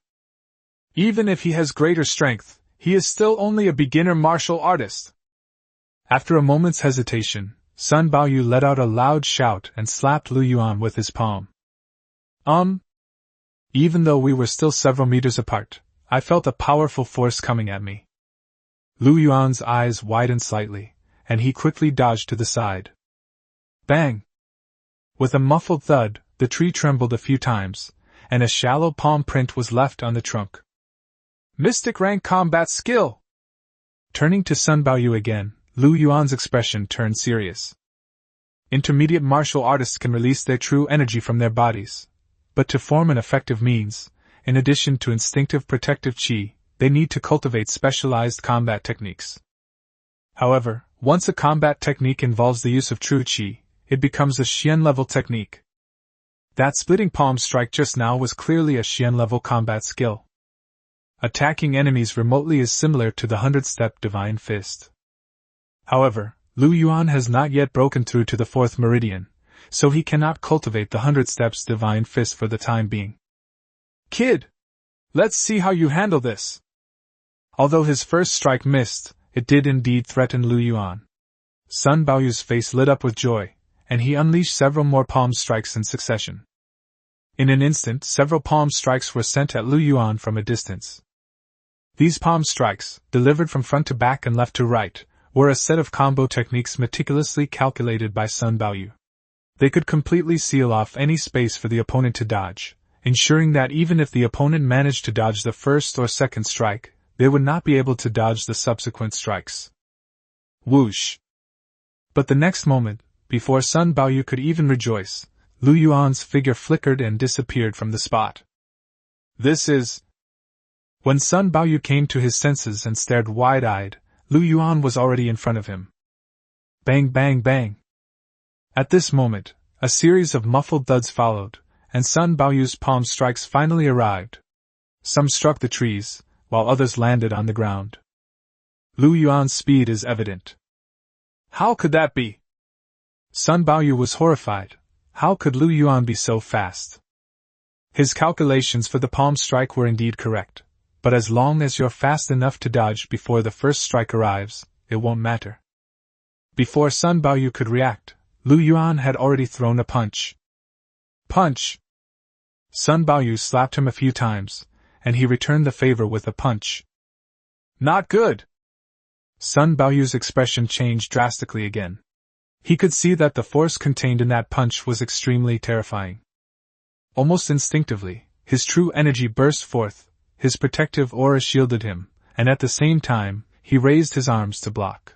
Even if he has greater strength, he is still only a beginner martial artist. After a moment's hesitation, Sun Baoyu let out a loud shout and slapped Lu Yuan with his palm. Even though we were still several meters apart, I felt a powerful force coming at me. Lu Yuan's eyes widened slightly, and he quickly dodged to the side. Bang! With a muffled thud, the tree trembled a few times, and a shallow palm print was left on the trunk. Mystic rank combat skill! Turning to Sun Baoyu again, Lu Yuan's expression turned serious. Intermediate martial artists can release their true energy from their bodies, but to form an effective means, in addition to instinctive protective qi, they need to cultivate specialized combat techniques. However, once a combat technique involves the use of true qi, it becomes a Xian-level technique. That splitting palm strike just now was clearly a Xian-level combat skill. Attacking enemies remotely is similar to the 100-step Divine Fist. However, Lu Yuan has not yet broken through to the 4th meridian, so he cannot cultivate the 100 steps Divine Fist for the time being. Kid! Let's see how you handle this! Although his first strike missed, it did indeed threaten Lu Yuan. Sun Baoyu's face lit up with joy, and he unleashed several more palm strikes in succession. In an instant, several palm strikes were sent at Lu Yuan from a distance. These palm strikes, delivered from front to back and left to right, were a set of combo techniques meticulously calculated by Sun Baoyu. They could completely seal off any space for the opponent to dodge, ensuring that even if the opponent managed to dodge the first or second strike, they would not be able to dodge the subsequent strikes. Whoosh! But the next moment, before Sun Baoyu could even rejoice, Lu Yuan's figure flickered and disappeared from the spot. This is... When Sun Baoyu came to his senses and stared wide-eyed, Lu Yuan was already in front of him. Bang bang bang! At this moment, a series of muffled thuds followed, and Sun Baoyu's palm strikes finally arrived. Some struck the trees, while others landed on the ground. Lu Yuan's speed is evident. How could that be? Sun Baoyu was horrified. How could Lu Yuan be so fast? His calculations for the palm strike were indeed correct, but as long as you're fast enough to dodge before the first strike arrives, it won't matter. Before Sun Baoyu could react, Lu Yuan had already thrown a punch. Punch! Sun Baoyu slapped him a few times, and he returned the favor with a punch. Not good! Sun Baoyu's expression changed drastically again. He could see that the force contained in that punch was extremely terrifying. Almost instinctively, his true energy burst forth, his protective aura shielded him, and at the same time, he raised his arms to block.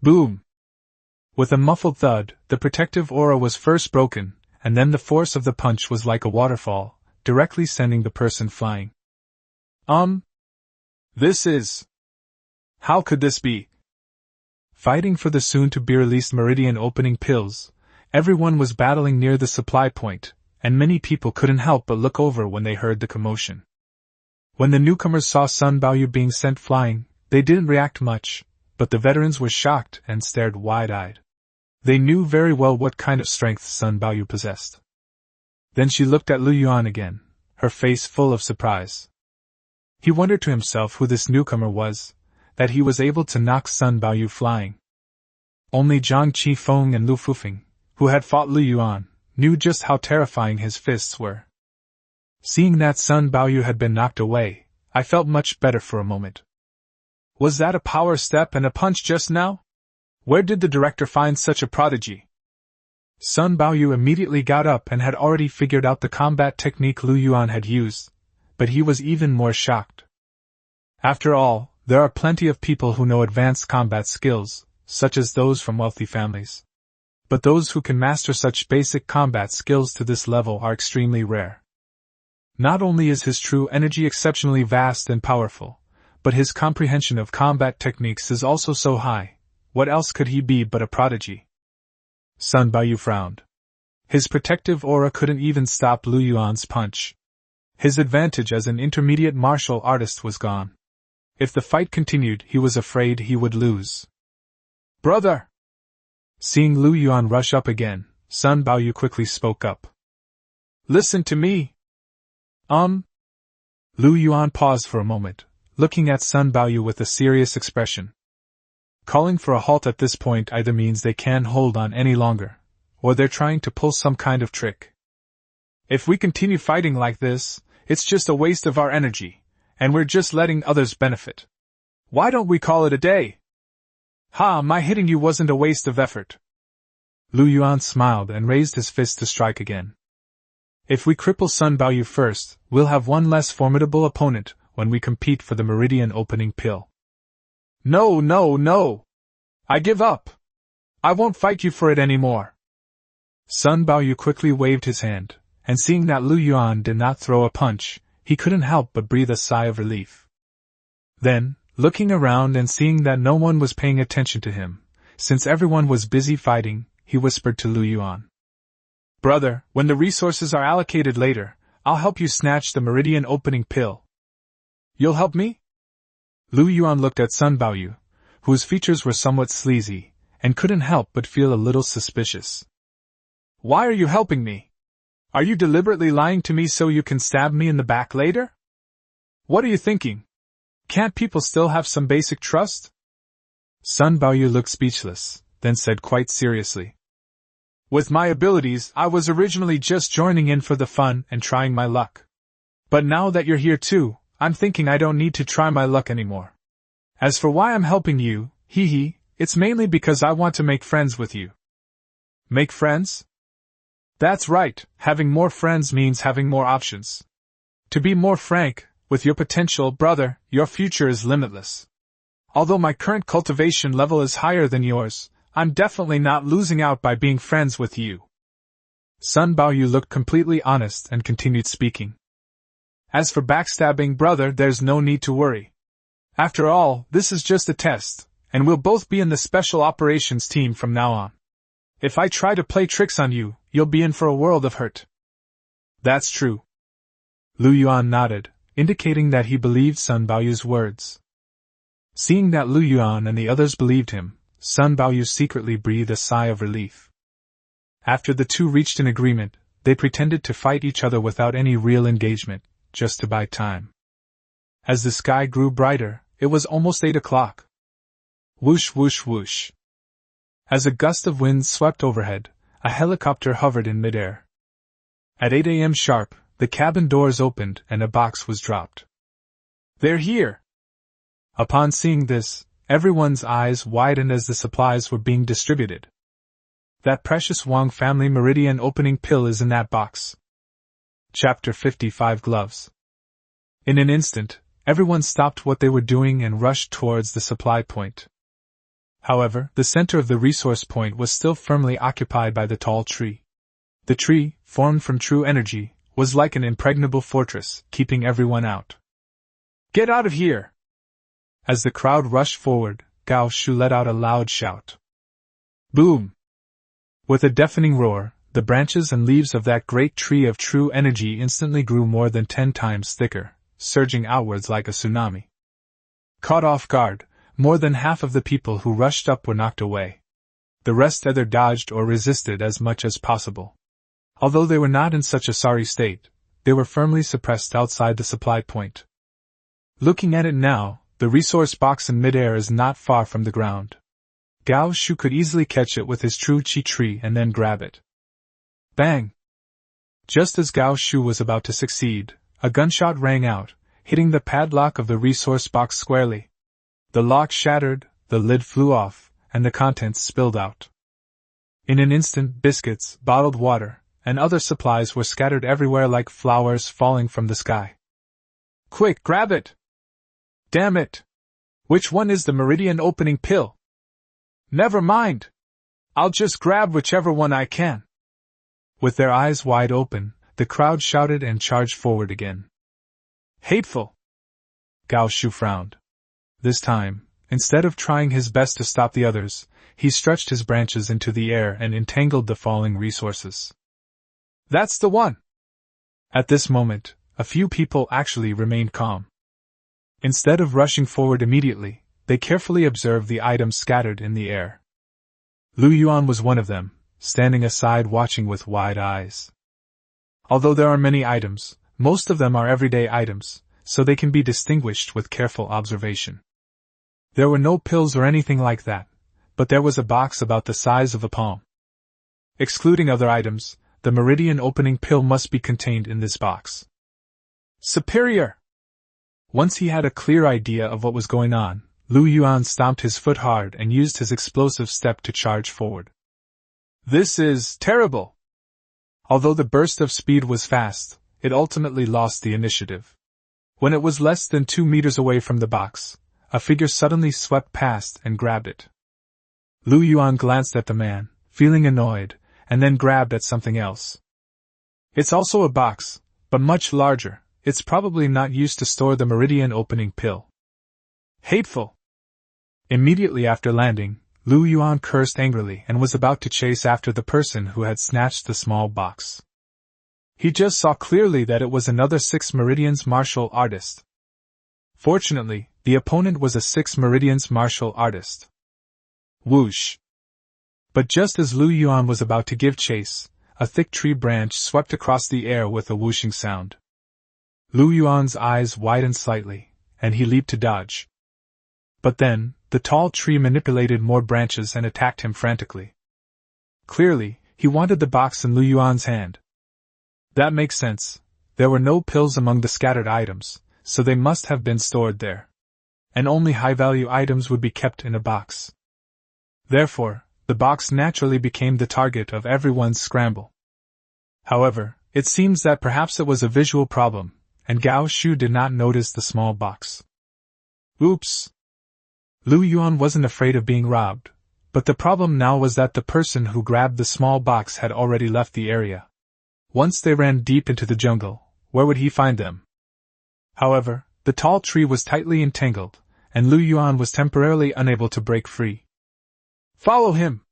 Boom! With a muffled thud, the protective aura was first broken, and then the force of the punch was like a waterfall, directly sending the person flying. This is... How could this be? Fighting for the soon-to-be-released Meridian opening pills, everyone was battling near the supply point, and many people couldn't help but look over when they heard the commotion. When the newcomers saw Sun Baoyu being sent flying, they didn't react much, but the veterans were shocked and stared wide-eyed. They knew very well what kind of strength Sun Baoyu possessed. Then she looked at Lu Yuan again, her face full of surprise. He wondered to himself who this newcomer was, that he was able to knock Sun Baoyu flying. Only Zhang Qifeng and Lu Fufeng, who had fought Lu Yuan, knew just how terrifying his fists were. Seeing that Sun Baoyu had been knocked away, I felt much better for a moment. Was that a power step and a punch just now? Where did the director find such a prodigy? Sun Baoyu immediately got up and had already figured out the combat technique Lu Yuan had used, but he was even more shocked. After all, there are plenty of people who know advanced combat skills, such as those from wealthy families. But those who can master such basic combat skills to this level are extremely rare. Not only is his true energy exceptionally vast and powerful, but his comprehension of combat techniques is also so high. What else could he be but a prodigy? Sun Baoyu frowned. His protective aura couldn't even stop Lu Yuan's punch. His advantage as an intermediate martial artist was gone. If the fight continued, he was afraid he would lose. Brother! Seeing Lu Yuan rush up again, Sun Baoyu quickly spoke up. Listen to me! Lu Yuan paused for a moment, looking at Sun Baoyu with a serious expression. Calling for a halt at this point either means they can't hold on any longer, or they're trying to pull some kind of trick. If we continue fighting like this, it's just a waste of our energy, and we're just letting others benefit. Why don't we call it a day? My hitting you wasn't a waste of effort. Lu Yuan smiled and raised his fist to strike again. If we cripple Sun Baoyu first, we'll have one less formidable opponent when we compete for the Meridian opening pill. No! I give up. I won't fight you for it anymore. Sun Baoyu quickly waved his hand, and seeing that Lu Yuan did not throw a punch, he couldn't help but breathe a sigh of relief. Then, looking around and seeing that no one was paying attention to him, since everyone was busy fighting, he whispered to Lu Yuan. Brother, when the resources are allocated later, I'll help you snatch the Meridian opening pill. You'll help me? Lu Yuan looked at Sun Baoyu, whose features were somewhat sleazy, and couldn't help but feel a little suspicious. Why are you helping me? Are you deliberately lying to me so you can stab me in the back later? What are you thinking? Can't people still have some basic trust? Sun Baoyu looked speechless, then said quite seriously. With my abilities, I was originally just joining in for the fun and trying my luck. But now that you're here too, I'm thinking I don't need to try my luck anymore. As for why I'm helping you, it's mainly because I want to make friends with you. Make friends? That's right, having more friends means having more options. To be more frank, with your potential, brother, your future is limitless. Although my current cultivation level is higher than yours, I'm definitely not losing out by being friends with you. Sun Baoyu looked completely honest and continued speaking. As for backstabbing, brother, there's no need to worry. After all, this is just a test, and we'll both be in the special operations team from now on. If I try to play tricks on you, you'll be in for a world of hurt. That's true. Lu Yuan nodded, indicating that he believed Sun Baoyu's words. Seeing that Lu Yuan and the others believed him, Sun Baoyu secretly breathed a sigh of relief. After the two reached an agreement, they pretended to fight each other without any real engagement, just to buy time. As the sky grew brighter, it was almost 8 o'clock. Whoosh whoosh whoosh. As a gust of wind swept overhead, a helicopter hovered in midair. At 8 a.m. sharp, the cabin doors opened and a box was dropped. They're here! Upon seeing this, everyone's eyes widened as the supplies were being distributed. That precious Wang family Meridian opening pill is in that box. Chapter 55 Gloves. In an instant, everyone stopped what they were doing and rushed towards the supply point. However, the center of the resource point was still firmly occupied by the tall tree. The tree, formed from true energy, was like an impregnable fortress, keeping everyone out. Get out of here! As the crowd rushed forward, Gao Shu let out a loud shout. Boom! With a deafening roar, the branches and leaves of that great tree of true energy instantly grew more than 10 times thicker, surging outwards like a tsunami. Caught off guard, more than half of the people who rushed up were knocked away. The rest either dodged or resisted as much as possible. Although they were not in such a sorry state, they were firmly suppressed outside the supply point. Looking at it now, the resource box in midair is not far from the ground. Gao Shu could easily catch it with his true chi tree and then grab it. Bang! Just as Gao Shu was about to succeed, a gunshot rang out, hitting the padlock of the resource box squarely. The lock shattered, the lid flew off, and the contents spilled out. In an instant, biscuits, bottled water, and other supplies were scattered everywhere like flowers falling from the sky. Quick, grab it! Damn it! Which one is the meridian opening pill? Never mind! I'll just grab whichever one I can. With their eyes wide open, the crowd shouted and charged forward again. Hateful! Gao Shu frowned. This time, instead of trying his best to stop the others, he stretched his branches into the air and entangled the falling resources. That's the one! At this moment, a few people actually remained calm. Instead of rushing forward immediately, they carefully observed the items scattered in the air. Lu Yuan was one of them, standing aside watching with wide eyes. Although there are many items, most of them are everyday items, so they can be distinguished with careful observation. There were no pills or anything like that, but there was a box about the size of a palm. Excluding other items, the meridian opening pill must be contained in this box. Superior! Once he had a clear idea of what was going on, Lu Yuan stomped his foot hard and used his explosive step to charge forward. This is terrible! Although the burst of speed was fast, it ultimately lost the initiative. When it was less than 2 meters away from the box, a figure suddenly swept past and grabbed it. Lu Yuan glanced at the man, feeling annoyed, and then grabbed at something else. It's also a box, but much larger. It's probably not used to store the meridian opening pill. Hateful! Immediately after landing, Lu Yuan cursed angrily and was about to chase after the person who had snatched the small box. He just saw clearly that it was another 6 Meridians martial artist. Fortunately, the opponent was a 6 Meridians martial artist. Whoosh! But just as Lu Yuan was about to give chase, a thick tree branch swept across the air with a whooshing sound. Lu Yuan's eyes widened slightly, and he leaped to dodge. But then, the tall tree manipulated more branches and attacked him frantically. Clearly, he wanted the box in Lu Yuan's hand. That makes sense. There were no pills among the scattered items, so they must have been stored there. And only high-value items would be kept in a box. Therefore, the box naturally became the target of everyone's scramble. However, it seems that perhaps it was a visual problem, and Gao Shu did not notice the small box. Oops! Lu Yuan wasn't afraid of being robbed, but the problem now was that the person who grabbed the small box had already left the area. Once they ran deep into the jungle, where would he find them? However, the tall tree was tightly entangled, and Lu Yuan was temporarily unable to break free. Follow him!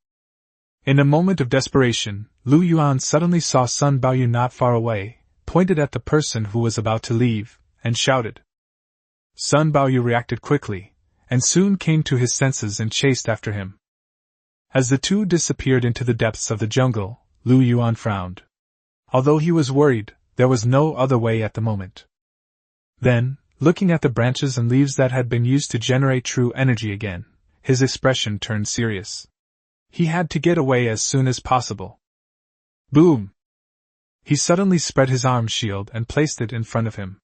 In a moment of desperation, Lu Yuan suddenly saw Sun Baoyu not far away, pointed at the person who was about to leave, and shouted. Sun Baoyu reacted quickly, and soon came to his senses and chased after him. As the two disappeared into the depths of the jungle, Lu Yuan frowned. Although he was worried, there was no other way at the moment. Then, looking at the branches and leaves that had been used to generate true energy again, his expression turned serious. He had to get away as soon as possible. Boom! He suddenly spread his arm shield and placed it in front of him.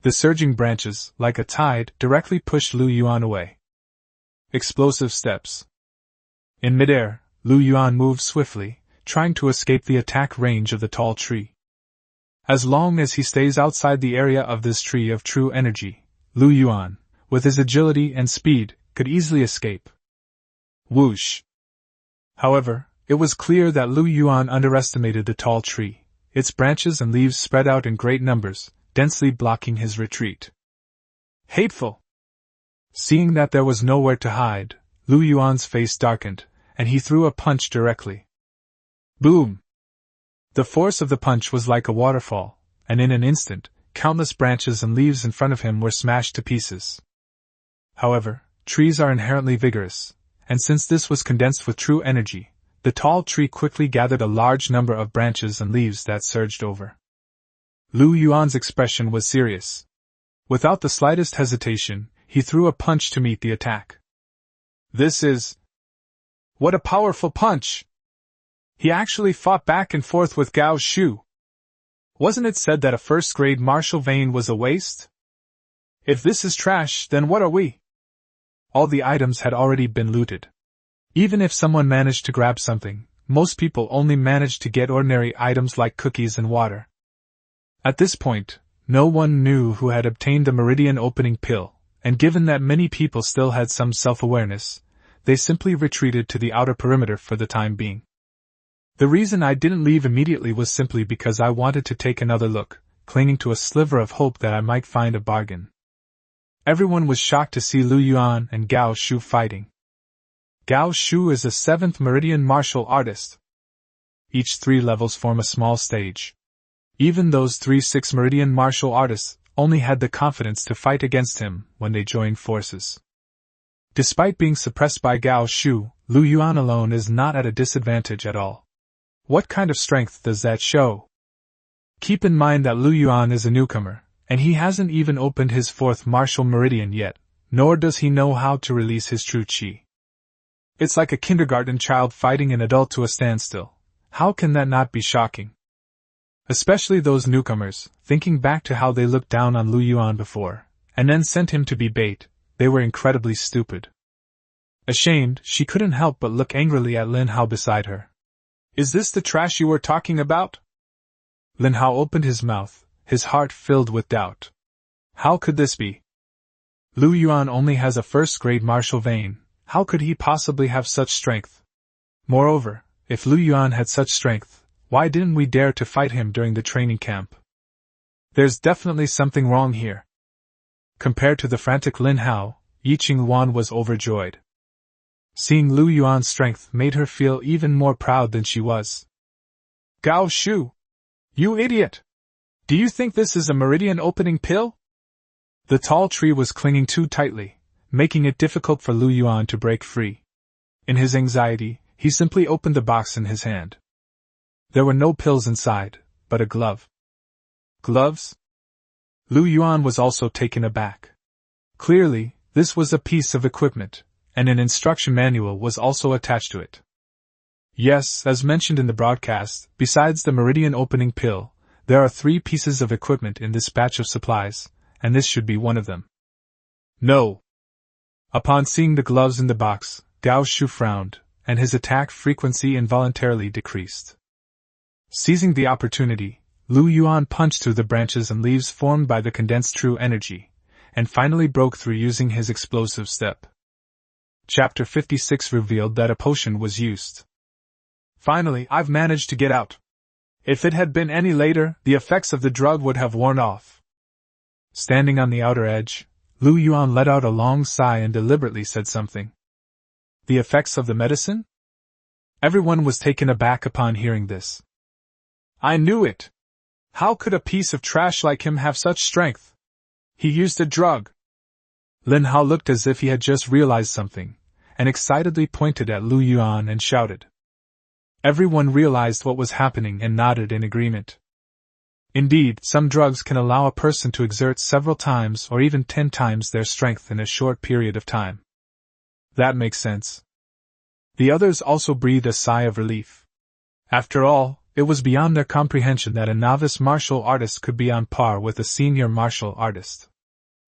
The surging branches, like a tide, directly pushed Lu Yuan away. Explosive steps. In midair, Lu Yuan moved swiftly, trying to escape the attack range of the tall tree. As long as he stays outside the area of this tree of true energy, Lu Yuan, with his agility and speed, could easily escape. Whoosh! However, it was clear that Lu Yuan underestimated the tall tree. Its branches and leaves spread out in great numbers, densely blocking his retreat. Hateful! Seeing that there was nowhere to hide, Lu Yuan's face darkened, and he threw a punch directly. Boom! The force of the punch was like a waterfall, and in an instant, countless branches and leaves in front of him were smashed to pieces. However, trees are inherently vigorous, and since this was condensed with true energy, the tall tree quickly gathered a large number of branches and leaves that surged over. Lu Yuan's expression was serious. Without the slightest hesitation, he threw a punch to meet the attack. This is... What a powerful punch! He actually fought back and forth with Gao Shu. Wasn't it said that a first-grade martial vein was a waste? If this is trash, then what are we? All the items had already been looted. Even if someone managed to grab something, most people only managed to get ordinary items like cookies and water. At this point, no one knew who had obtained the Meridian opening pill, and given that many people still had some self-awareness, they simply retreated to the outer perimeter for the time being. The reason I didn't leave immediately was simply because I wanted to take another look, clinging to a sliver of hope that I might find a bargain. Everyone was shocked to see Lu Yuan and Gao Shu fighting. Gao Shu is a 7th Meridian martial artist. Each 3 levels form a small stage. Even those 3 6th Meridian martial artists only had the confidence to fight against him when they joined forces. Despite being suppressed by Gao Shu, Lu Yuan alone is not at a disadvantage at all. What kind of strength does that show? Keep in mind that Lu Yuan is a newcomer, and he hasn't even opened his 4th martial meridian yet, nor does he know how to release his true qi. It's like a kindergarten child fighting an adult to a standstill. How can that not be shocking? Especially those newcomers, thinking back to how they looked down on Lu Yuan before, and then sent him to be bait, they were incredibly stupid. Ashamed, she couldn't help but look angrily at Lin Hao beside her. Is this the trash you were talking about? Lin Hao opened his mouth, his heart filled with doubt. How could this be? Lu Yuan only has a first-grade martial vein. How could he possibly have such strength? Moreover, if Lu Yuan had such strength, why didn't we dare to fight him during the training camp? There's definitely something wrong here. Compared to the frantic Lin Hao, Yi Qinghuan was overjoyed. Seeing Lu Yuan's strength made her feel even more proud than she was. Gao Shu! You idiot! Do you think this is a meridian opening pill? The tall tree was clinging too tightly, making it difficult for Lu Yuan to break free. In his anxiety, he simply opened the box in his hand. There were no pills inside, but a glove. Gloves? Lu Yuan was also taken aback. Clearly, this was a piece of equipment, and an instruction manual was also attached to it. Yes, as mentioned in the broadcast, besides the meridian opening pill, there are 3 pieces of equipment in this batch of supplies, and this should be one of them. No! Upon seeing the gloves in the box, Gao Shu frowned, and his attack frequency involuntarily decreased. Seizing the opportunity, Lu Yuan punched through the branches and leaves formed by the condensed true energy, and finally broke through using his explosive step. Chapter 56 revealed that a potion was used. Finally, I've managed to get out. If it had been any later, the effects of the drug would have worn off. Standing on the outer edge, Lu Yuan let out a long sigh and deliberately said something. The effects of the medicine? Everyone was taken aback upon hearing this. I knew it! How could a piece of trash like him have such strength? He used a drug. Lin Hao looked as if he had just realized something, and excitedly pointed at Lu Yuan and shouted. Everyone realized what was happening and nodded in agreement. Indeed, some drugs can allow a person to exert several times or even 10 times their strength in a short period of time. That makes sense. The others also breathed a sigh of relief. After all, it was beyond their comprehension that a novice martial artist could be on par with a senior martial artist.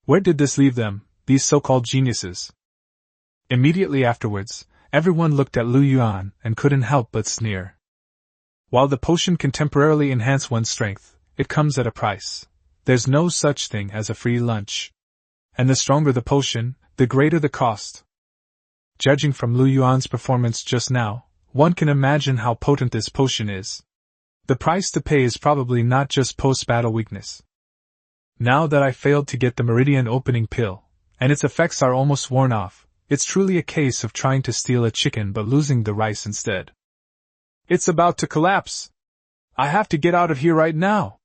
Where did this leave them, these so-called geniuses? Immediately afterwards, everyone looked at Lu Yuan and couldn't help but sneer. While the potion can temporarily enhance one's strength, it comes at a price. There's no such thing as a free lunch. And the stronger the potion, the greater the cost. Judging from Lu Yuan's performance just now, one can imagine how potent this potion is. The price to pay is probably not just post-battle weakness. Now that I failed to get the Meridian opening pill, and its effects are almost worn off, it's truly a case of trying to steal a chicken but losing the rice instead. It's about to collapse. I have to get out of here right now.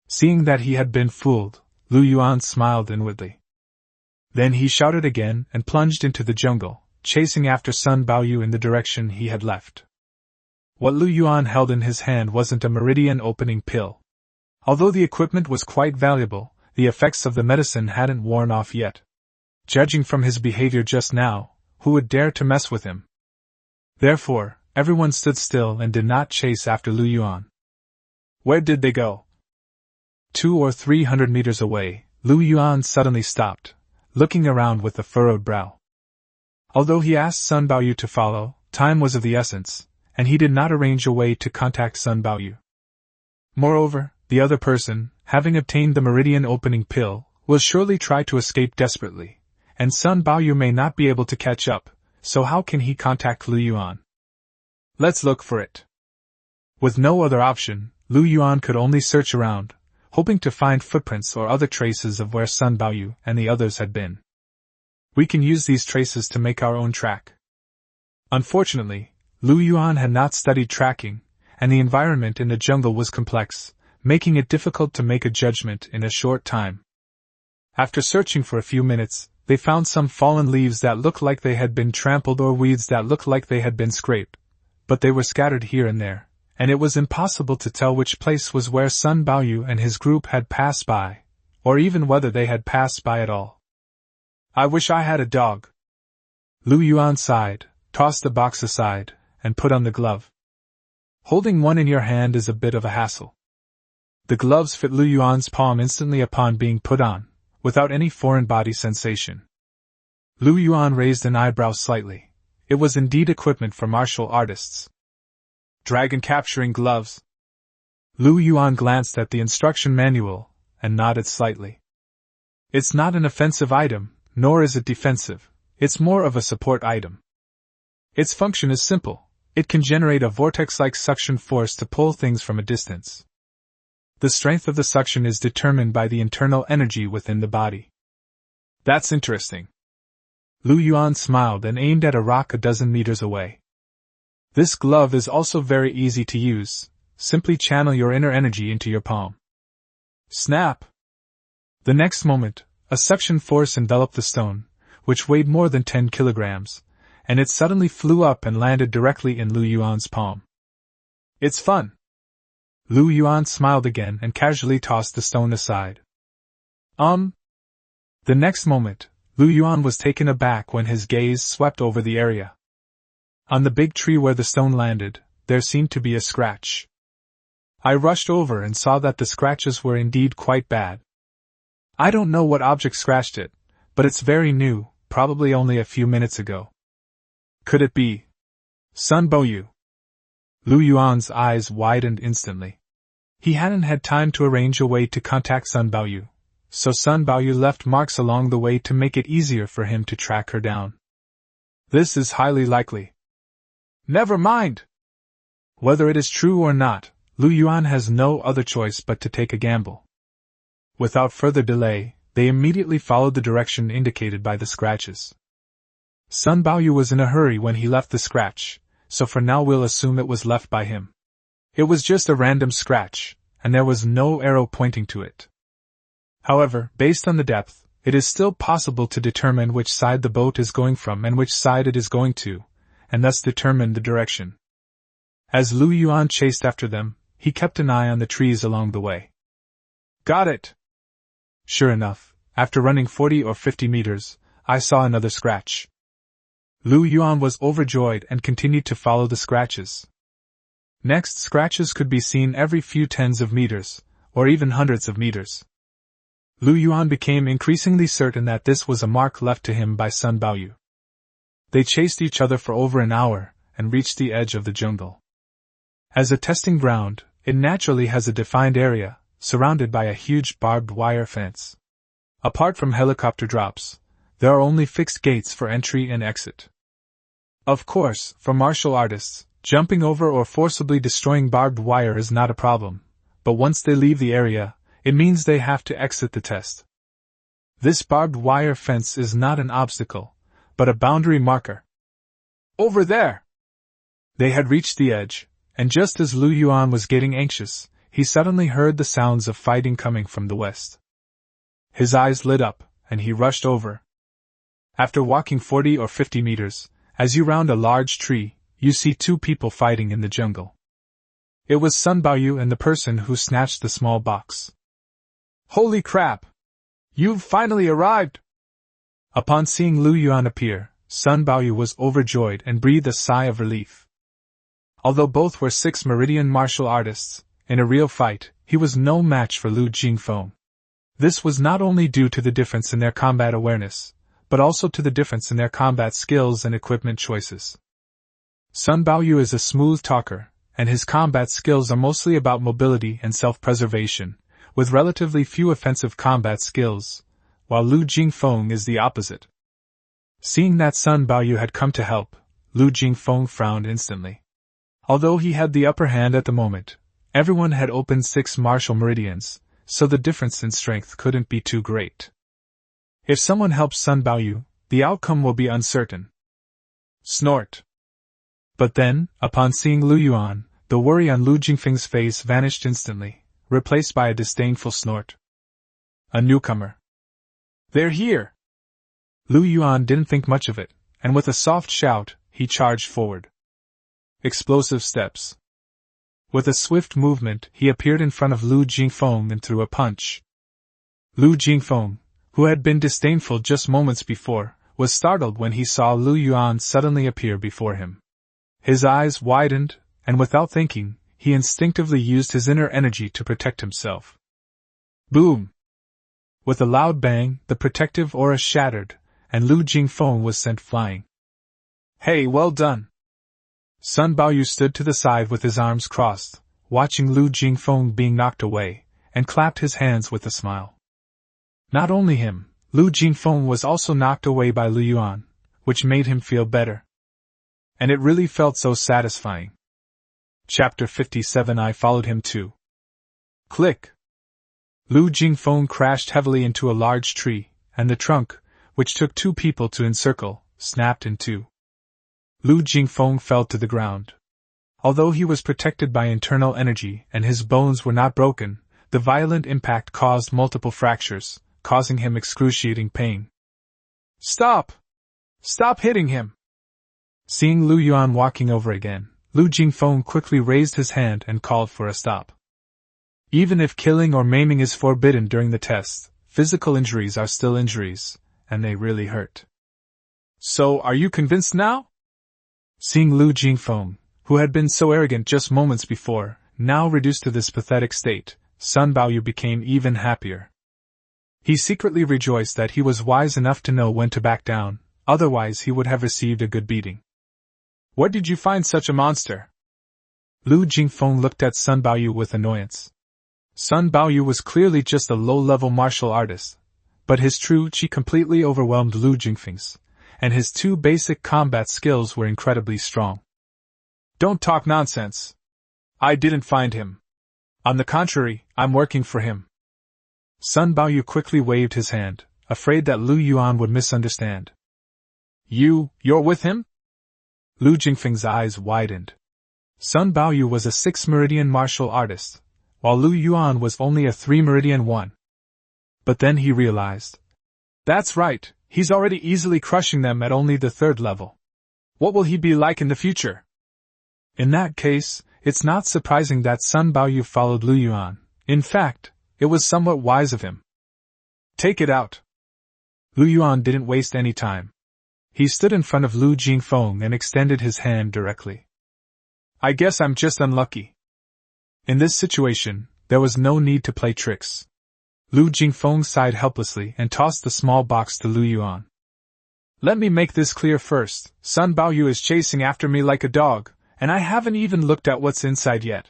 Seeing that he had been fooled, Lu Yuan smiled inwardly. Then he shouted again and plunged into the jungle, chasing after Sun Baoyu in the direction he had left. What Lu Yuan held in his hand wasn't a Meridian opening pill. Although the equipment was quite valuable, the effects of the medicine hadn't worn off yet. Judging from his behavior just now, who would dare to mess with him? Therefore, everyone stood still and did not chase after Lu Yuan. Where did they go? 200 or 300 meters away, Lu Yuan suddenly stopped, looking around with a furrowed brow. Although he asked Sun Baoyu to follow, time was of the essence, and he did not arrange a way to contact Sun Baoyu. Moreover, the other person, having obtained the Meridian opening pill, will surely try to escape desperately, and Sun Baoyu may not be able to catch up, so how can he contact Lu Yuan? Let's look for it. With no other option, Lu Yuan could only search around, hoping to find footprints or other traces of where Sun Baoyu and the others had been. We can use these traces to make our own track. Unfortunately, Lu Yuan had not studied tracking, and the environment in the jungle was complex, making it difficult to make a judgment in a short time. After searching for a few minutes, they found some fallen leaves that looked like they had been trampled or weeds that looked like they had been scraped, but they were scattered here and there, and it was impossible to tell which place was where Sun Baoyu and his group had passed by, or even whether they had passed by at all. I wish I had a dog. Lu Yuan sighed, tossed the box aside, and put on the glove. Holding one in your hand is a bit of a hassle. The gloves fit Lu Yuan's palm instantly upon being put on, without any foreign body sensation. Lu Yuan raised an eyebrow slightly. It was indeed equipment for martial artists. Dragon capturing gloves. Lu Yuan glanced at the instruction manual, and nodded slightly. It's not an offensive item, nor is it defensive, it's more of a support item. Its function is simple. It can generate a vortex-like suction force to pull things from a distance. The strength of the suction is determined by the internal energy within the body. That's interesting. Lu Yuan smiled and aimed at a rock a dozen meters away. This glove is also very easy to use. Simply channel your inner energy into your palm. Snap! The next moment, a suction force enveloped the stone, which weighed more than 10 kilograms, and it suddenly flew up and landed directly in Lu Yuan's palm. It's fun! Lu Yuan smiled again and casually tossed the stone aside. The next moment, Lu Yuan was taken aback when his gaze swept over the area. On the big tree where the stone landed, there seemed to be a scratch. I rushed over and saw that the scratches were indeed quite bad. I don't know what object scratched it, but it's very new, probably only a few minutes ago. Could it be Sun Baoyu? Lu Yuan's eyes widened instantly. He hadn't had time to arrange a way to contact Sun Baoyu, so Sun Baoyu left marks along the way to make it easier for him to track her down. This is highly likely. Never mind! Whether it is true or not, Lu Yuan has no other choice but to take a gamble. Without further delay, they immediately followed the direction indicated by the scratches. Sun Baoyu was in a hurry when he left the scratch, so for now we'll assume it was left by him. It was just a random scratch, and there was no arrow pointing to it. However, based on the depth, it is still possible to determine which side the boat is going from and which side it is going to, and thus determine the direction. As Lu Yuan chased after them, he kept an eye on the trees along the way. Got it! Sure enough, after running 40 or 50 meters, I saw another scratch. Lu Yuan was overjoyed and continued to follow the scratches. Next, scratches could be seen every few tens of meters, or even hundreds of meters. Lu Yuan became increasingly certain that this was a mark left to him by Sun Baoyu. They chased each other for over an hour, and reached the edge of the jungle. As a testing ground, it naturally has a defined area, surrounded by a huge barbed wire fence. Apart from helicopter drops, there are only fixed gates for entry and exit. Of course, for martial artists, jumping over or forcibly destroying barbed wire is not a problem, but once they leave the area, it means they have to exit the test. This barbed wire fence is not an obstacle, but a boundary marker. Over there! They had reached the edge, and just as Lu Yuan was getting anxious, he suddenly heard the sounds of fighting coming from the west. His eyes lit up, and he rushed over. After walking 40 or 50 meters, as you round a large tree, you see two people fighting in the jungle. It was Sun Baoyu and the person who snatched the small box. Holy crap! You've finally arrived! Upon seeing Lu Yuan appear, Sun Baoyu was overjoyed and breathed a sigh of relief. Although both were 6 meridian martial artists, in a real fight, he was no match for Lu Jingfeng. This was not only due to the difference in their combat awareness, but also to the difference in their combat skills and equipment choices. Sun Baoyu is a smooth talker, and his combat skills are mostly about mobility and self-preservation, with relatively few offensive combat skills, while Lu Jingfeng is the opposite. Seeing that Sun Baoyu had come to help, Lu Jingfeng frowned instantly. Although he had the upper hand at the moment, everyone had opened 6 martial meridians, so the difference in strength couldn't be too great. If someone helps Sun Baoyu, the outcome will be uncertain. Snort. But then, upon seeing Lu Yuan, the worry on Lu Jingfeng's face vanished instantly, replaced by a disdainful snort. A newcomer. They're here! Lu Yuan didn't think much of it, and with a soft shout, he charged forward. Explosive steps. With a swift movement, he appeared in front of Lu Jingfeng and threw a punch. Lu Jingfeng, who had been disdainful just moments before, was startled when he saw Lu Yuan suddenly appear before him. His eyes widened, and without thinking, he instinctively used his inner energy to protect himself. Boom! With a loud bang, the protective aura shattered, and Lu Jingfeng was sent flying. Hey, well done! Sun Baoyu stood to the side with his arms crossed, watching Lu Jingfeng being knocked away, and clapped his hands with a smile. Not only him, Lu Jingfeng was also knocked away by Lu Yuan, which made him feel better. And it really felt so satisfying. Chapter 57. I followed him too. Click! Lu Jingfeng crashed heavily into a large tree, and the trunk, which took 2 people to encircle, snapped in 2. Lu Jingfeng fell to the ground. Although he was protected by internal energy and his bones were not broken, the violent impact caused multiple fractures, causing him excruciating pain. Stop! Stop hitting him! Seeing Lu Yuan walking over again, Lu Jingfeng quickly raised his hand and called for a stop. Even if killing or maiming is forbidden during the test, physical injuries are still injuries, and they really hurt. So, are you convinced now? Seeing Lu Jingfeng, who had been so arrogant just moments before, now reduced to this pathetic state, Sun Baoyu became even happier. He secretly rejoiced that he was wise enough to know when to back down, otherwise he would have received a good beating. Where did you find such a monster? Lu Jingfeng looked at Sun Baoyu with annoyance. Sun Baoyu was clearly just a low-level martial artist, but his true chi completely overwhelmed Lu Jingfeng's, and his 2 basic combat skills were incredibly strong. Don't talk nonsense. I didn't find him. On the contrary, I'm working for him. Sun Baoyu quickly waved his hand, afraid that Lu Yuan would misunderstand. You're with him? Lu Jingfeng's eyes widened. Sun Baoyu was a 6 meridian martial artist, while Lu Yuan was only a 3 meridian one. But then he realized. That's right, he's already easily crushing them at only the 3rd level. What will he be like in the future? In that case, it's not surprising that Sun Baoyu followed Lu Yuan. In fact, it was somewhat wise of him. Take it out. Lu Yuan didn't waste any time. He stood in front of Lu Jingfeng and extended his hand directly. I guess I'm just unlucky. In this situation, there was no need to play tricks. Lu Jingfeng sighed helplessly and tossed the small box to Lu Yuan. Let me make this clear first, Sun Baoyu is chasing after me like a dog, and I haven't even looked at what's inside yet.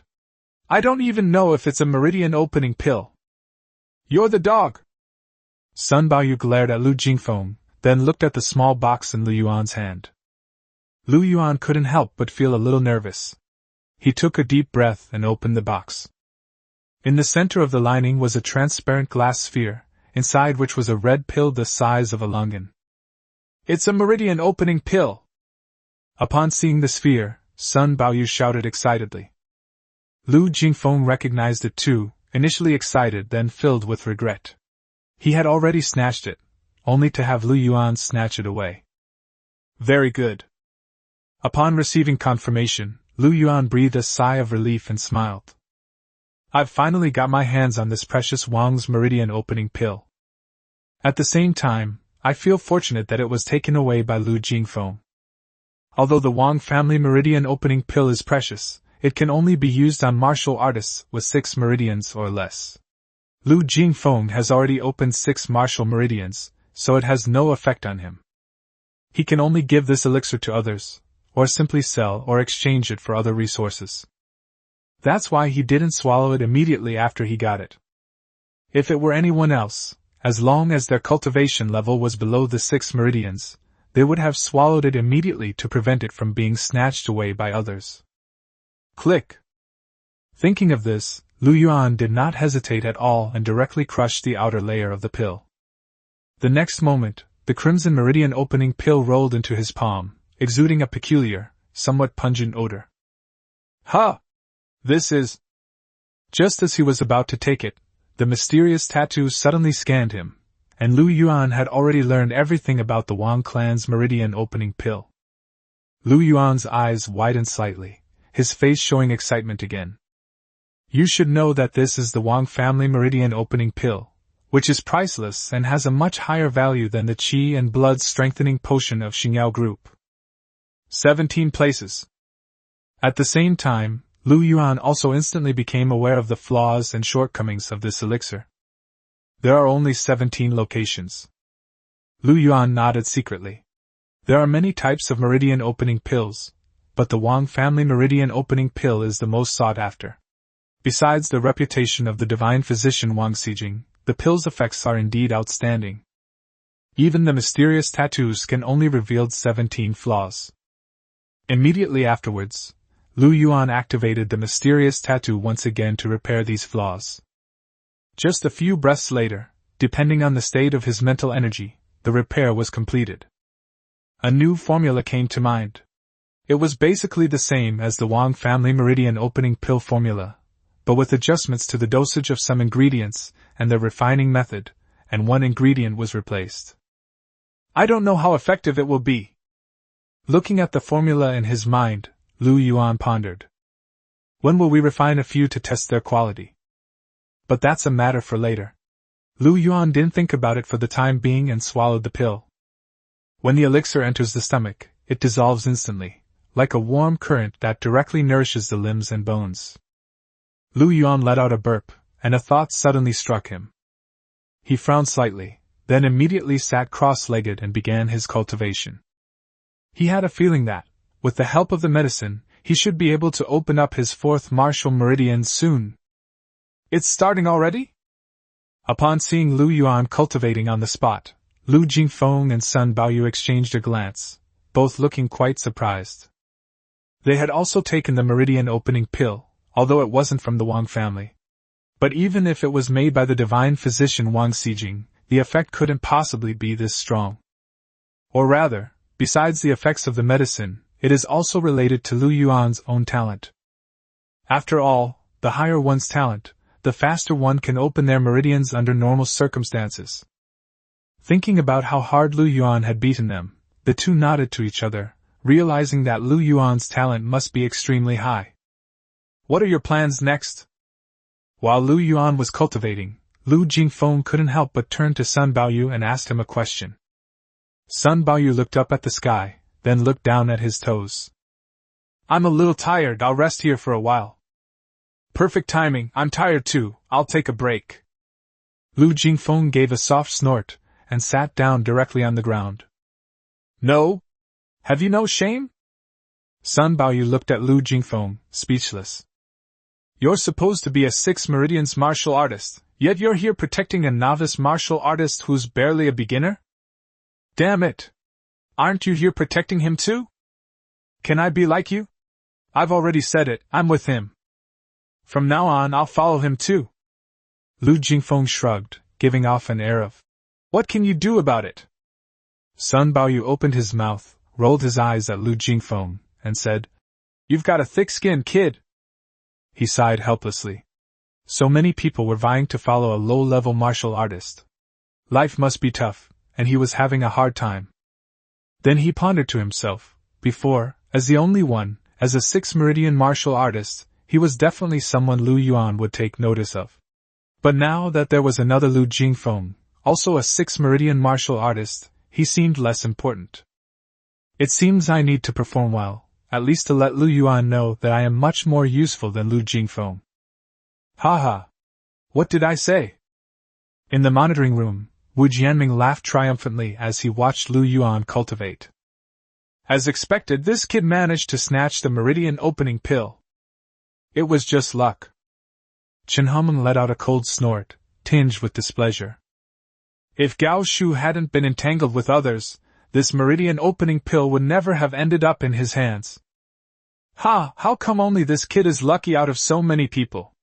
I don't even know if it's a meridian opening pill. You're the dog! Sun Baoyu glared at Lu Jingfeng, then looked at the small box in Lu Yuan's hand. Lu Yuan couldn't help but feel a little nervous. He took a deep breath and opened the box. In the center of the lining was a transparent glass sphere, inside which was a red pill the size of a luncheon. "It's a meridian opening pill!" Upon seeing the sphere, Sun Baoyu shouted excitedly. Lu Jingfeng recognized it too, initially excited then filled with regret. He had already snatched it, only to have Lu Yuan snatch it away. "Very good." Upon receiving confirmation, Lu Yuan breathed a sigh of relief and smiled. "I've finally got my hands on this precious Wang's meridian opening pill. At the same time, I feel fortunate that it was taken away by Lu Jingfeng. Although the Wang family meridian opening pill is precious, it can only be used on martial artists with 6 meridians or less. Lu Jingfeng has already opened 6 martial meridians, so it has no effect on him. He can only give this elixir to others, or simply sell or exchange it for other resources. That's why he didn't swallow it immediately after he got it. If it were anyone else, as long as their cultivation level was below the 6 meridians, they would have swallowed it immediately to prevent it from being snatched away by others. Click! Thinking of this, Lu Yuan did not hesitate at all and directly crushed the outer layer of the pill. The next moment, the crimson meridian opening pill rolled into his palm, exuding a peculiar, somewhat pungent odor. "Ha! This is—" Just as he was about to take it, the mysterious tattoo suddenly scanned him, and Lu Yuan had already learned everything about the Wang clan's meridian opening pill. Lu Yuan's eyes widened slightly, his face showing excitement again. "You should know that this is the Wang family meridian opening pill, which is priceless and has a much higher value than the qi and blood strengthening potion of Xingyao Group. 17 places." At the same time, Lu Yuan also instantly became aware of the flaws and shortcomings of this elixir. There are only 17 locations. Lu Yuan nodded secretly. There are many types of meridian opening pills, but the Wang family meridian opening pill is the most sought after. Besides the reputation of the divine physician Wang Xijing, the pill's effects are indeed outstanding. Even the mysterious tattoos can only reveal 17 flaws. Immediately afterwards, Lu Yuan activated the mysterious tattoo once again to repair these flaws. Just a few breaths later, depending on the state of his mental energy, the repair was completed. A new formula came to mind. It was basically the same as the Wang family meridian opening pill formula, but with adjustments to the dosage of some ingredients and their refining method, and one ingredient was replaced. "I don't know how effective it will be." Looking at the formula in his mind, Lu Yuan pondered. "When will we refine a few to test their quality? But that's a matter for later." Lu Yuan didn't think about it for the time being and swallowed the pill. When the elixir enters the stomach, it dissolves instantly, like a warm current that directly nourishes the limbs and bones. Lu Yuan let out a burp, and a thought suddenly struck him. He frowned slightly, then immediately sat cross-legged and began his cultivation. He had a feeling that, with the help of the medicine, he should be able to open up his 4th martial meridian soon. "It's starting already?" Upon seeing Lu Yuan cultivating on the spot, Lu Jingfeng and Sun Baoyu exchanged a glance, both looking quite surprised. They had also taken the meridian opening pill, although it wasn't from the Wang family. But even if it was made by the divine physician Wang Xijing, the effect couldn't possibly be this strong. Or rather, besides the effects of the medicine, it is also related to Lu Yuan's own talent. After all, the higher one's talent, the faster one can open their meridians under normal circumstances. Thinking about how hard Lu Yuan had beaten them, the two nodded to each other, realizing that Lu Yuan's talent must be extremely high. "What are your plans next?" While Lu Yuan was cultivating, Lu Jingfeng couldn't help but turn to Sun Baoyu and asked him a question. Sun Baoyu looked up at the sky, then looked down at his toes. "I'm a little tired, I'll rest here for a while." "Perfect timing, I'm tired too, I'll take a break." Lu Jingfeng gave a soft snort, and sat down directly on the ground. "No? Have you no shame?" Sun Baoyu looked at Lu Jingfeng, speechless. "You're supposed to be a 6 meridians martial artist, yet you're here protecting a novice martial artist who's barely a beginner? Damn it! Aren't you here protecting him too?" Can I be like you? I've already said it, I'm with him. From now on, I'll follow him too. Lu Jingfeng shrugged, giving off an air of, what can you do about it? Sun Baoyu opened his mouth, rolled his eyes at Lu Jingfeng, and said, You've got a thick skin, kid. He sighed helplessly. So many people were vying to follow a low-level martial artist. Life must be tough, and he was having a hard time. Then he pondered to himself, before, as the only one, as a 6th meridian martial artist, he was definitely someone Lu Yuan would take notice of. But now that there was another Lu Jingfeng, also a 6th meridian martial artist, he seemed less important. It seems I need to perform well, at least to let Lu Yuan know that I am much more useful than Lu Jingfeng. Ha ha! What did I say? In the monitoring room, Wu Jianming laughed triumphantly as he watched Lu Yuan cultivate. As expected, this kid managed to snatch the meridian opening pill. It was just luck. Chen Hongmeng let out a cold snort, tinged with displeasure. If Gao Shu hadn't been entangled with others, this meridian opening pill would never have ended up in his hands. Ha! How come only this kid is lucky out of so many people?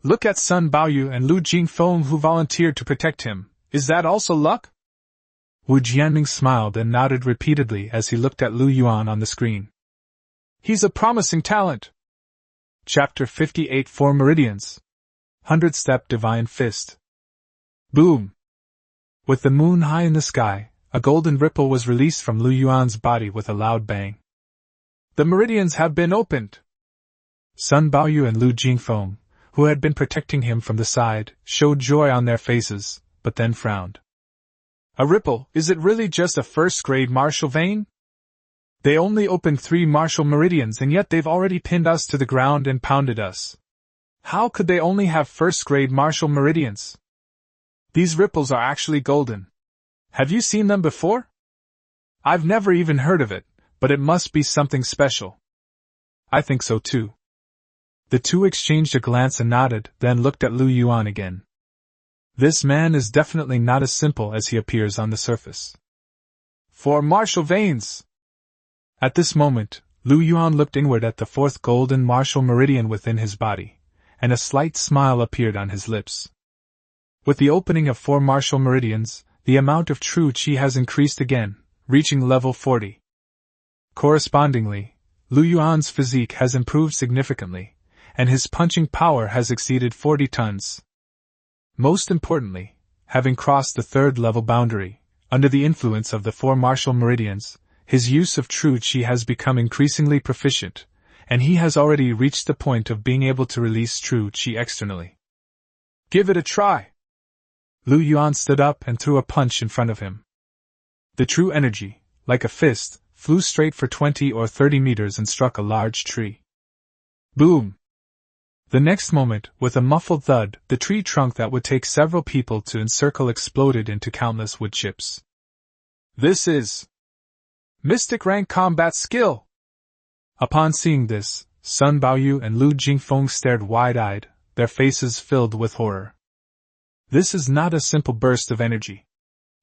Look at Sun Baoyu and Lu Jingfeng who volunteered to protect him. Is that also luck? Wu Jianming smiled and nodded repeatedly as he looked at Lu Yuan on the screen. He's a promising talent. Chapter 58 4 Meridians. 100-Step Divine Fist. Boom! With the moon high in the sky, a golden ripple was released from Lu Yuan's body with a loud bang. The meridians have been opened. Sun Baoyu and Lu Jingfeng, who had been protecting him from the side, showed joy on their faces, but then frowned. A ripple, is it really just a first-grade martial vein? They only opened 3 martial meridians and yet they've already pinned us to the ground and pounded us. How could they only have first-grade martial meridians? These ripples are actually golden. Have you seen them before? I've never even heard of it, but it must be something special. I think so too. The two exchanged a glance and nodded, then looked at Lu Yuan again. This man is definitely not as simple as he appears on the surface. 4 martial veins! At this moment, Lu Yuan looked inward at the 4th golden martial meridian within his body, and a slight smile appeared on his lips. With the opening of 4 martial meridians, the amount of true qi has increased again, reaching level 40. Correspondingly, Lu Yuan's physique has improved significantly, and his punching power has exceeded 40 tons. Most importantly, having crossed the 3rd level boundary, under the influence of the 4 martial meridians, his use of true qi has become increasingly proficient, and he has already reached the point of being able to release true qi externally. Give it a try! Lu Yuan stood up and threw a punch in front of him. The true energy, like a fist, flew straight for 20 or 30 meters and struck a large tree. Boom! The next moment, with a muffled thud, the tree trunk that would take several people to encircle exploded into countless wood chips. This is Mystic Rank Combat Skill! Upon seeing this, Sun Baoyu and Lu Jingfeng stared wide-eyed, their faces filled with horror. This is not a simple burst of energy.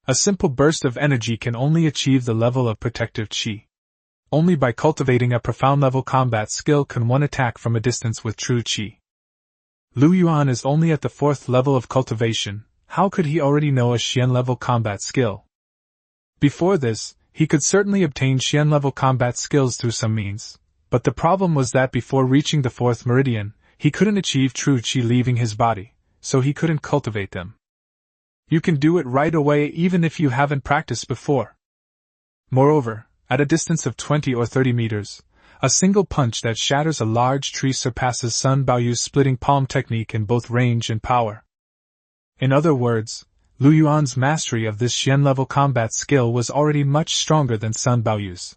A simple burst of energy can only achieve the level of protective qi. Only by cultivating a profound level combat skill can one attack from a distance with true qi. Lu Yuan is only at the 4th level of cultivation. How could he already know a Xian level combat skill? Before this, he could certainly obtain Xian level combat skills through some means, but the problem was that before reaching the 4th meridian, he couldn't achieve true qi leaving his body, so he couldn't cultivate them. You can do it right away even if you haven't practiced before. Moreover, at a distance of 20 or 30 meters, a single punch that shatters a large tree surpasses Sun Baoyu's splitting palm technique in both range and power. In other words, Lu Yuan's mastery of this Xian-level combat skill was already much stronger than Sun Baoyu's.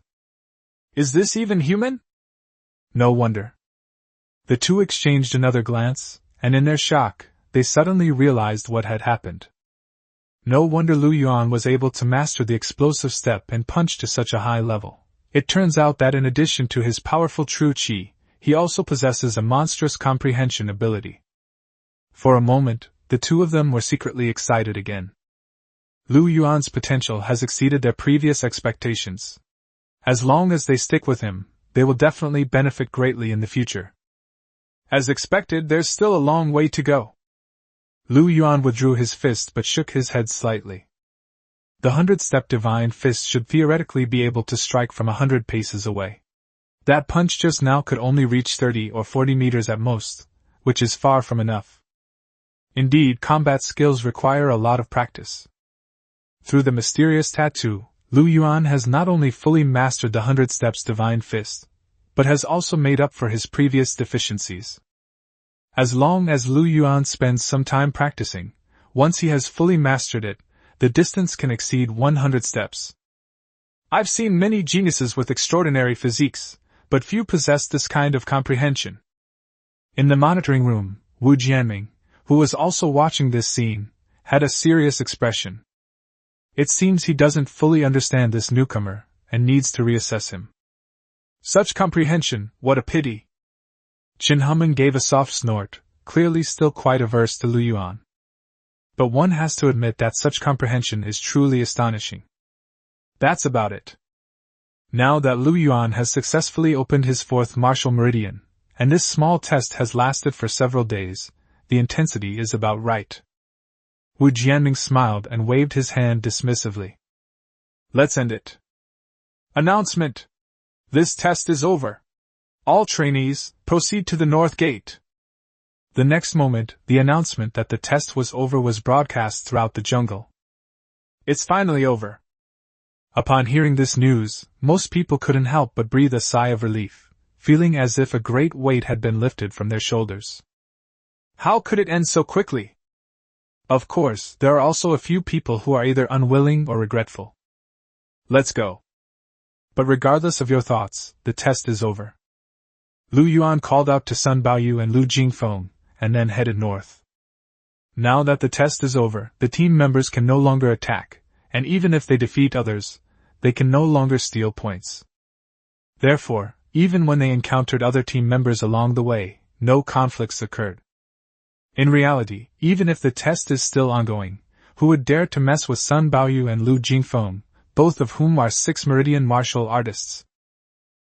Is this even human? No wonder. The two exchanged another glance, and in their shock, they suddenly realized what had happened. No wonder Lu Yuan was able to master the explosive step and punch to such a high level. It turns out that in addition to his powerful true qi, he also possesses a monstrous comprehension ability. For a moment, the two of them were secretly excited again. Lu Yuan's potential has exceeded their previous expectations. As long as they stick with him, they will definitely benefit greatly in the future. As expected, there's still a long way to go. Lu Yuan withdrew his fist but shook his head slightly. The 100-step divine fist should theoretically be able to strike from 100 paces away. That punch just now could only reach 30 or 40 meters at most, which is far from enough. Indeed, combat skills require a lot of practice. Through the mysterious tattoo, Lu Yuan has not only fully mastered the 100 steps divine fist, but has also made up for his previous deficiencies. As long as Lu Yuan spends some time practicing, once he has fully mastered it, the distance can exceed 100 steps. I've seen many geniuses with extraordinary physiques, but few possess this kind of comprehension. In the monitoring room, Wu Jianming, who was also watching this scene, had a serious expression. It seems he doesn't fully understand this newcomer, and needs to reassess him. Such comprehension, what a pity! Qin Human gave a soft snort, clearly still quite averse to Lu Yuan. But one has to admit that such comprehension is truly astonishing. That's about it. Now that Lu Yuan has successfully opened his fourth martial meridian, and this small test has lasted for several days, the intensity is about right. Wu Jianming smiled and waved his hand dismissively. Let's end it. Announcement. This test is over. All trainees, proceed to the North Gate. The next moment, the announcement that the test was over was broadcast throughout the jungle. It's finally over. Upon hearing this news, most people couldn't help but breathe a sigh of relief, feeling as if a great weight had been lifted from their shoulders. How could it end so quickly? Of course, there are also a few people who are either unwilling or regretful. Let's go. But regardless of your thoughts, the test is over. Lu Yuan called out to Sun Baoyu and Lu Jingfeng, and then headed north. Now that the test is over, the team members can no longer attack, and even if they defeat others, they can no longer steal points. Therefore, even when they encountered other team members along the way, no conflicts occurred. In reality, even if the test is still ongoing, who would dare to mess with Sun Baoyu and Lu Jingfeng, both of whom are 6 meridian martial artists?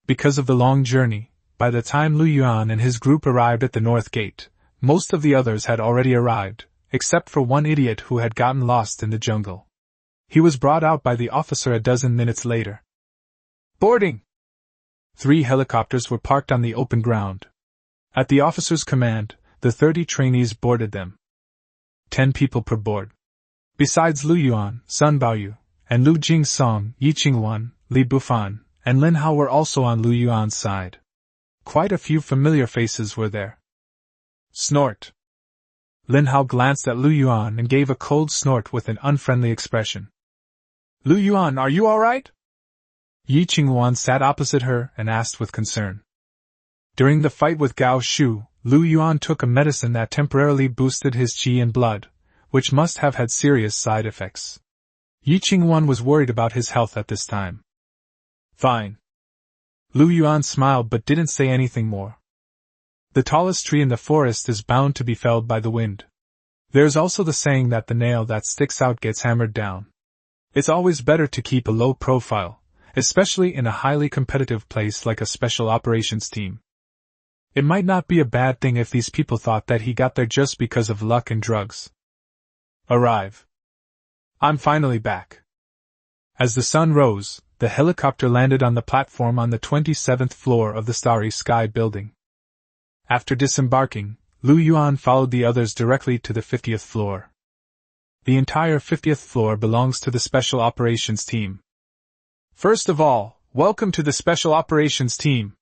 Because of the long journey, by the time Lu Yuan and his group arrived at the North Gate, most of the others had already arrived, except for one idiot who had gotten lost in the jungle. He was brought out by the officer a dozen minutes later. Boarding! 3 helicopters were parked on the open ground. At the officer's command, the 30 trainees boarded them. 10 people per board. Besides Lu Yuan, Sun Baoyu, and Lu Jingsong, Yi Qingwan, Li Bufan, and Lin Hao were also on Lu Yuan's side. Quite a few familiar faces were there. Snort. Lin Hao glanced at Lu Yuan and gave a cold snort with an unfriendly expression. Lu Yuan, are you alright? Yi Qingwan sat opposite her and asked with concern. During the fight with Gao Shu, Lu Yuan took a medicine that temporarily boosted his qi and blood, which must have had serious side effects. Yi Qingwan was worried about his health at this time. Fine. Lu Yuan smiled but didn't say anything more. The tallest tree in the forest is bound to be felled by the wind. There's also the saying that the nail that sticks out gets hammered down. It's always better to keep a low profile, especially in a highly competitive place like a special operations team. It might not be a bad thing if these people thought that he got there just because of luck and drugs. Arrive. I'm finally back. As the sun rose, the helicopter landed on the platform on the 27th floor of the Starry Sky building. After disembarking, Lu Yuan followed the others directly to the 50th floor. The entire 50th floor belongs to the Special Operations Team. First of all, welcome to the Special Operations Team.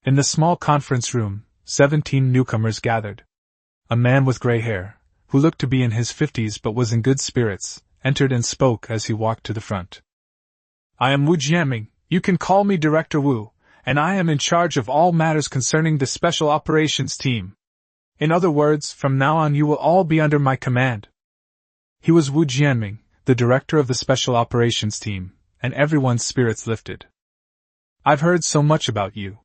In the small conference room, 17 newcomers gathered. A man with gray hair, who looked to be in his 50s but was in good spirits, entered and spoke as he walked to the front. I am Wu Jianming, you can call me Director Wu, and I am in charge of all matters concerning the Special Operations Team. In other words, from now on you will all be under my command. He was Wu Jianming, the director of the Special Operations Team, and everyone's spirits lifted. I've heard so much about you.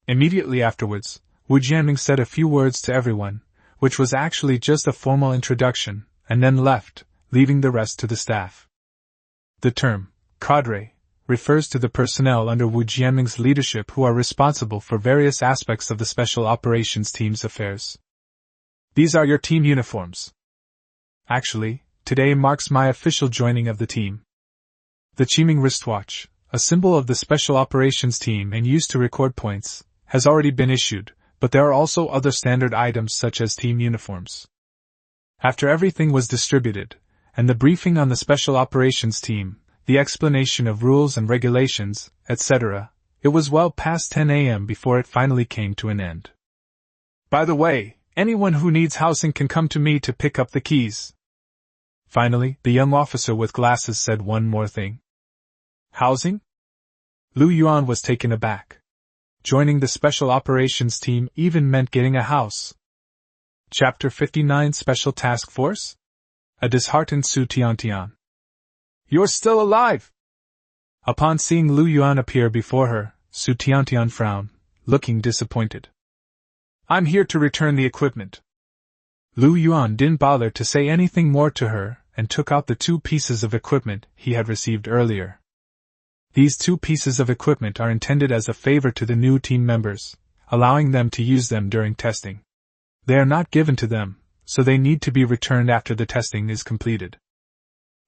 Immediately afterwards, Wu Jianming said a few words to everyone, which was actually just a formal introduction, and then left, leaving the rest to the staff. The term cadre refers to the personnel under Wu Jianming's leadership who are responsible for various aspects of the Special Operations Team's affairs. These are your team uniforms. Actually, today marks my official joining of the team. The Qiming wristwatch, a symbol of the Special Operations Team and used to record points, has already been issued, but there are also other standard items such as team uniforms. After everything was distributed, and the briefing on the Special Operations Team, the explanation of rules and regulations, etc., it was well past 10 a.m. before it finally came to an end. By the way, anyone who needs housing can come to me to pick up the keys. Finally, the young officer with glasses said one more thing. Housing? Lu Yuan was taken aback. Joining the Special Operations Team even meant getting a house. Chapter 59 Special Task Force? A disheartened Su Tiantian. You're still alive! Upon seeing Lu Yuan appear before her, Su Tiantian frowned, looking disappointed. I'm here to return the equipment. Lu Yuan didn't bother to say anything more to her and took out the 2 pieces of equipment he had received earlier. These 2 pieces of equipment are intended as a favor to the new team members, allowing them to use them during testing. They are not given to them, so they need to be returned after the testing is completed.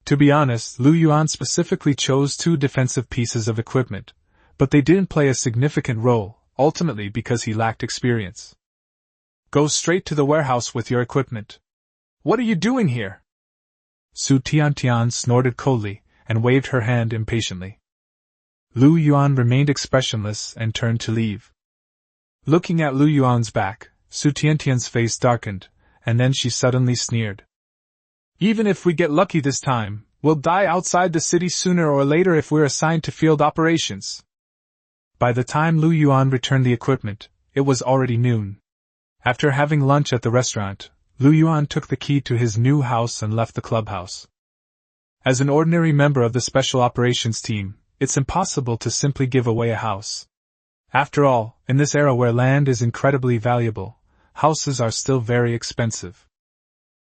To be honest, Lu Yuan specifically chose 2 defensive pieces of equipment, but they didn't play a significant role, ultimately because he lacked experience. Go straight to the warehouse with your equipment. What are you doing here? Su Tiantian snorted coldly and waved her hand impatiently. Lu Yuan remained expressionless and turned to leave. Looking at Lu Yuan's back, Su Tiantian's face darkened, and then she suddenly sneered. Even if we get lucky this time, we'll die outside the city sooner or later if we're assigned to field operations. By the time Lu Yuan returned the equipment, it was already noon. After having lunch at the restaurant, Lu Yuan took the key to his new house and left the clubhouse. As an ordinary member of the Special Operations Team, it's impossible to simply give away a house. After all, in this era where land is incredibly valuable, houses are still very expensive.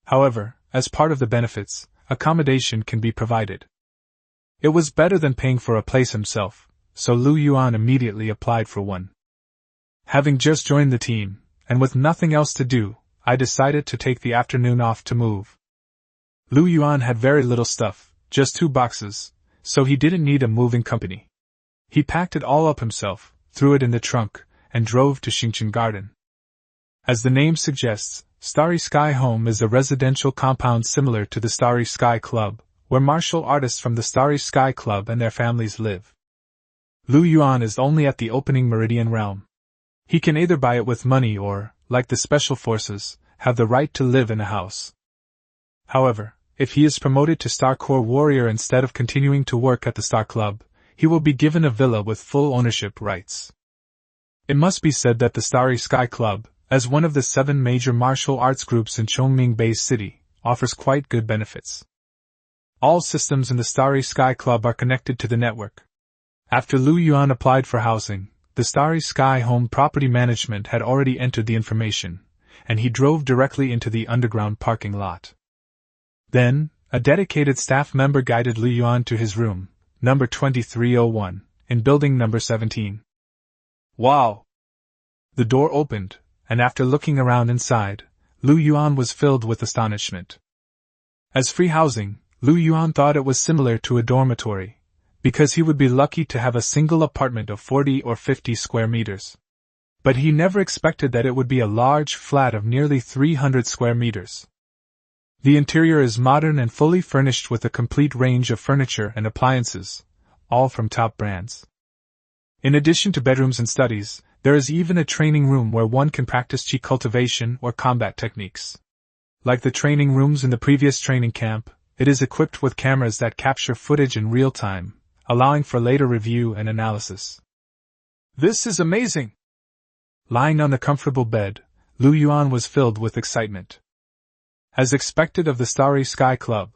However, as part of the benefits, accommodation can be provided. It was better than paying for a place himself, so Lu Yuan immediately applied for one. Having just joined the team, and with nothing else to do, I decided to take the afternoon off to move. Lu Yuan had very little stuff, just 2 boxes, so he didn't need a moving company. He packed it all up himself, threw it in the trunk, and drove to Xingchen Garden. As the name suggests, Starry Sky Home is a residential compound similar to the Starry Sky Club, where martial artists from the Starry Sky Club and their families live. Lu Yuan is only at the opening meridian realm. He can either buy it with money or, like the special forces, have the right to live in a house. However, if he is promoted to Star Corps Warrior instead of continuing to work at the Star Club, he will be given a villa with full ownership rights. It must be said that the Starry Sky Club, as one of the 7 major martial arts groups in Chongming Bay City, offers quite good benefits. All systems in the Starry Sky Club are connected to the network. After Lu Yuan applied for housing, the Starry Sky Home Property Management had already entered the information, and he drove directly into the underground parking lot. Then, a dedicated staff member guided Lu Yuan to his room, number 2301, in building number 17. Wow! The door opened, and after looking around inside, Lu Yuan was filled with astonishment. As free housing, Lu Yuan thought it was similar to a dormitory, because he would be lucky to have a single apartment of 40 or 50 square meters. But he never expected that it would be a large flat of nearly 300 square meters. The interior is modern and fully furnished with a complete range of furniture and appliances, all from top brands. In addition to bedrooms and studies, there is even a training room where one can practice chi cultivation or combat techniques. Like the training rooms in the previous training camp, it is equipped with cameras that capture footage in real time, allowing for later review and analysis. This is amazing! Lying on the comfortable bed, Lu Yuan was filled with excitement. As expected of the Starry Sky Club.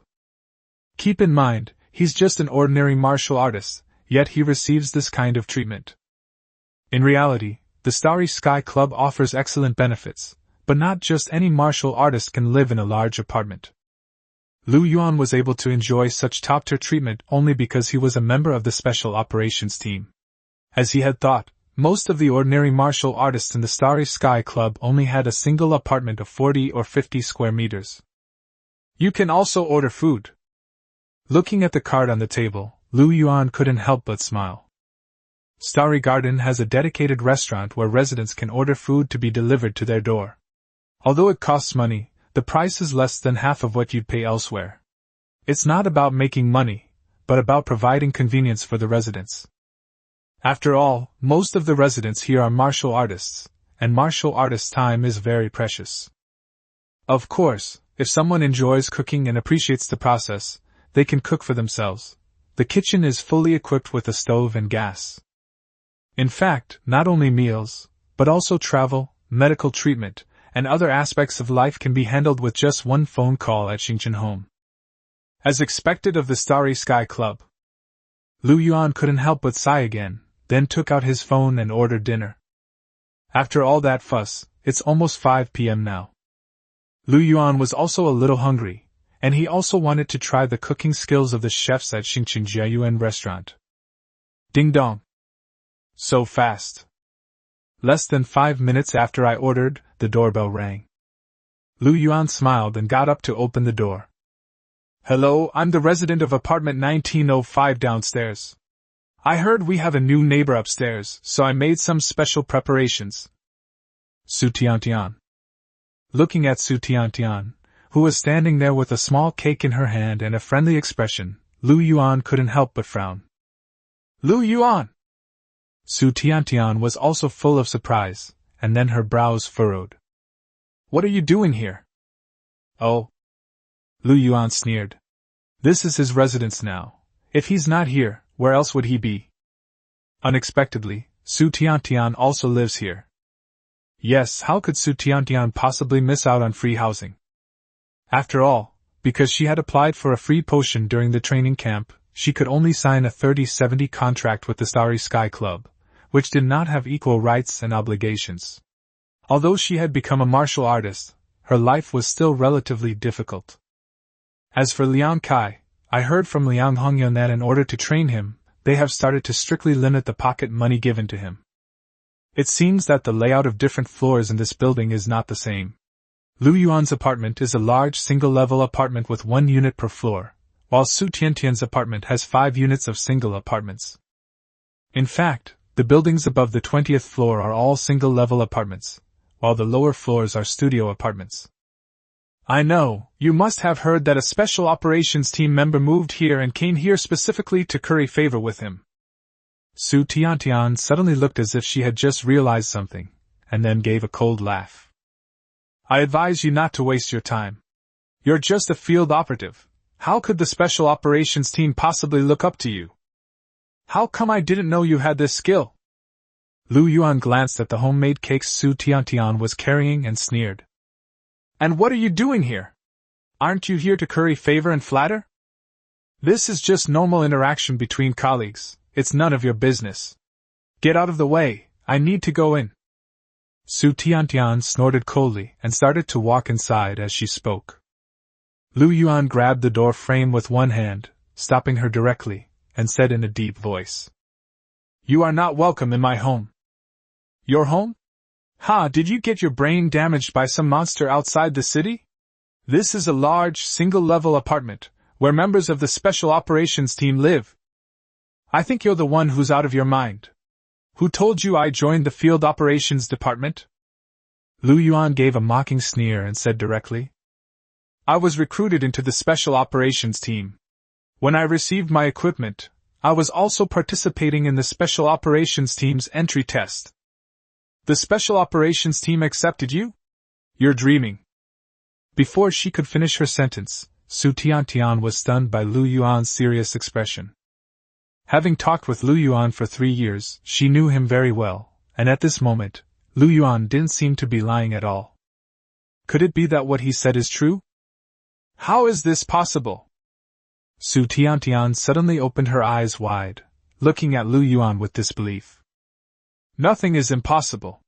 Keep in mind, he's just an ordinary martial artist, yet he receives this kind of treatment. In reality, the Starry Sky Club offers excellent benefits, but not just any martial artist can live in a large apartment. Lu Yuan was able to enjoy such top-tier treatment only because he was a member of the Special Operations Team. As he had thought, most of the ordinary martial artists in the Starry Sky Club only had a single apartment of 40 or 50 square meters. You can also order food. Looking at the card on the table, Lu Yuan couldn't help but smile. Starry Garden has a dedicated restaurant where residents can order food to be delivered to their door. Although it costs money, the price is less than half of what you'd pay elsewhere. It's not about making money, but about providing convenience for the residents. After all, most of the residents here are martial artists, and martial artists' time is very precious. Of course, if someone enjoys cooking and appreciates the process, they can cook for themselves. The kitchen is fully equipped with a stove and gas. In fact, not only meals, but also travel, medical treatment, and other aspects of life can be handled with just one phone call at Xingchen Home. As expected of the Starry Sky Club, Lu Yuan couldn't help but sigh again, then took out his phone and ordered dinner. After all that fuss, it's almost 5 p.m. now. Lu Yuan was also a little hungry, and he also wanted to try the cooking skills of the chefs at Xingchen Jiayuan restaurant. Ding dong. So fast. Less than 5 minutes after I ordered, the doorbell rang. Lu Yuan smiled and got up to open the door. Hello, I'm the resident of apartment 1905 downstairs. I heard we have a new neighbor upstairs, so I made some special preparations. Su Tiantian. Looking at Su Tiantian, who was standing there with a small cake in her hand and a friendly expression, Lu Yuan couldn't help but frown. Lu Yuan! Su Tiantian was also full of surprise, and then her brows furrowed. What are you doing here? Oh. Lu Yuan sneered. This is his residence now. If he's not here, where else would he be? Unexpectedly, Su Tiantian also lives here. Yes, how could Su Tiantian possibly miss out on free housing? After all, because she had applied for a free potion during the training camp, she could only sign a 30/70 contract with the Starry Sky Club, which did not have equal rights and obligations. Although she had become a martial artist, her life was still relatively difficult. As for Liang Kai, I heard from Liang Hongyun that in order to train him, they have started to strictly limit the pocket money given to him. It seems that the layout of different floors in this building is not the same. Lu Yuan's apartment is a large single-level apartment with 1 unit per floor, while Su Tiantian's apartment has 5 units of single apartments. In fact, the buildings above the 20th floor are all single-level apartments, while the lower floors are studio apartments. I know, you must have heard that a special operations team member moved here and came here specifically to curry favor with him. Su Tiantian suddenly looked as if she had just realized something, and then gave a cold laugh. I advise you not to waste your time. You're just a field operative. How could the special operations team possibly look up to you? How come I didn't know you had this skill? Lu Yuan glanced at the homemade cakes Su Tiantian was carrying and sneered. And what are you doing here? Aren't you here to curry favor and flatter? This is just normal interaction between colleagues. It's none of your business. Get out of the way, I need to go in. Su Tiantian snorted coldly and started to walk inside as she spoke. Lu Yuan grabbed the door frame with one hand, stopping her directly, and said in a deep voice. You are not welcome in my home. Your home? Ha, did you get your brain damaged by some monster outside the city? This is a large, single-level apartment, where members of the Special Operations Team live. I think you're the one who's out of your mind. Who told you I joined the Field Operations Department? Lu Yuan gave a mocking sneer and said directly. I was recruited into the Special Operations Team. When I received my equipment, I was also participating in the Special Operations Team's entry test. The Special Operations Team accepted you? You're dreaming. Before she could finish her sentence, Su Tiantian was stunned by Lu Yuan's serious expression. Having talked with Lu Yuan for 3 years, she knew him very well, and at this moment, Lu Yuan didn't seem to be lying at all. Could it be that what he said is true? How is this possible? Su Tiantian suddenly opened her eyes wide, looking at Lu Yuan with disbelief. Nothing is impossible.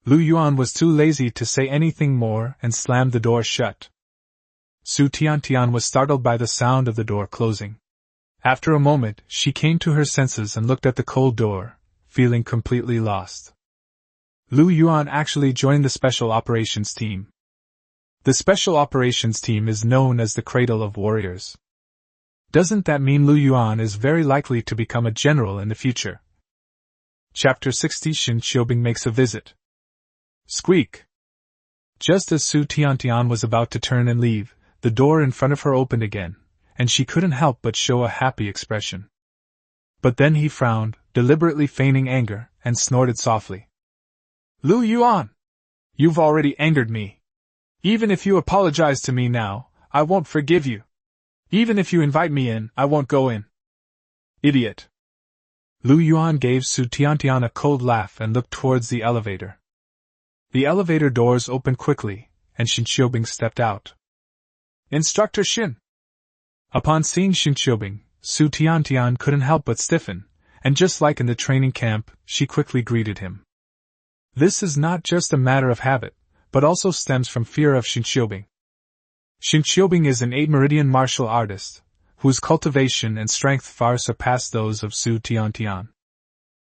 Lu Yuan was too lazy to say anything more and slammed the door shut. Su Tiantian was startled by the sound of the door closing. After a moment, she came to her senses and looked at the cold door, feeling completely lost. Lu Yuan actually joined the Special Operations Team. The Special Operations Team is known as the Cradle of Warriors. Doesn't that mean Lu Yuan is very likely to become a general in the future? Chapter 60 Shin Qiubing makes a visit. Squeak! Just as Su Tiantian was about to turn and leave, the door in front of her opened again, and she couldn't help but show a happy expression. But then he frowned, deliberately feigning anger, and snorted softly. Lu Yuan! You've already angered me. Even if you apologize to me now, I won't forgive you. Even if you invite me in, I won't go in. Idiot! Lu Yuan gave Su Tiantian a cold laugh and looked towards the elevator. The elevator doors opened quickly, and Shin Qiubing stepped out. Instructor Shin! Upon seeing Shin Qiubing, Su Tiantian couldn't help but stiffen, and just like in the training camp, she quickly greeted him. This is not just a matter of habit, but also stems from fear of Shin Qiubing. Shin Qiubing is an 8-meridian martial artist, whose cultivation and strength far surpass those of Su Tiantian.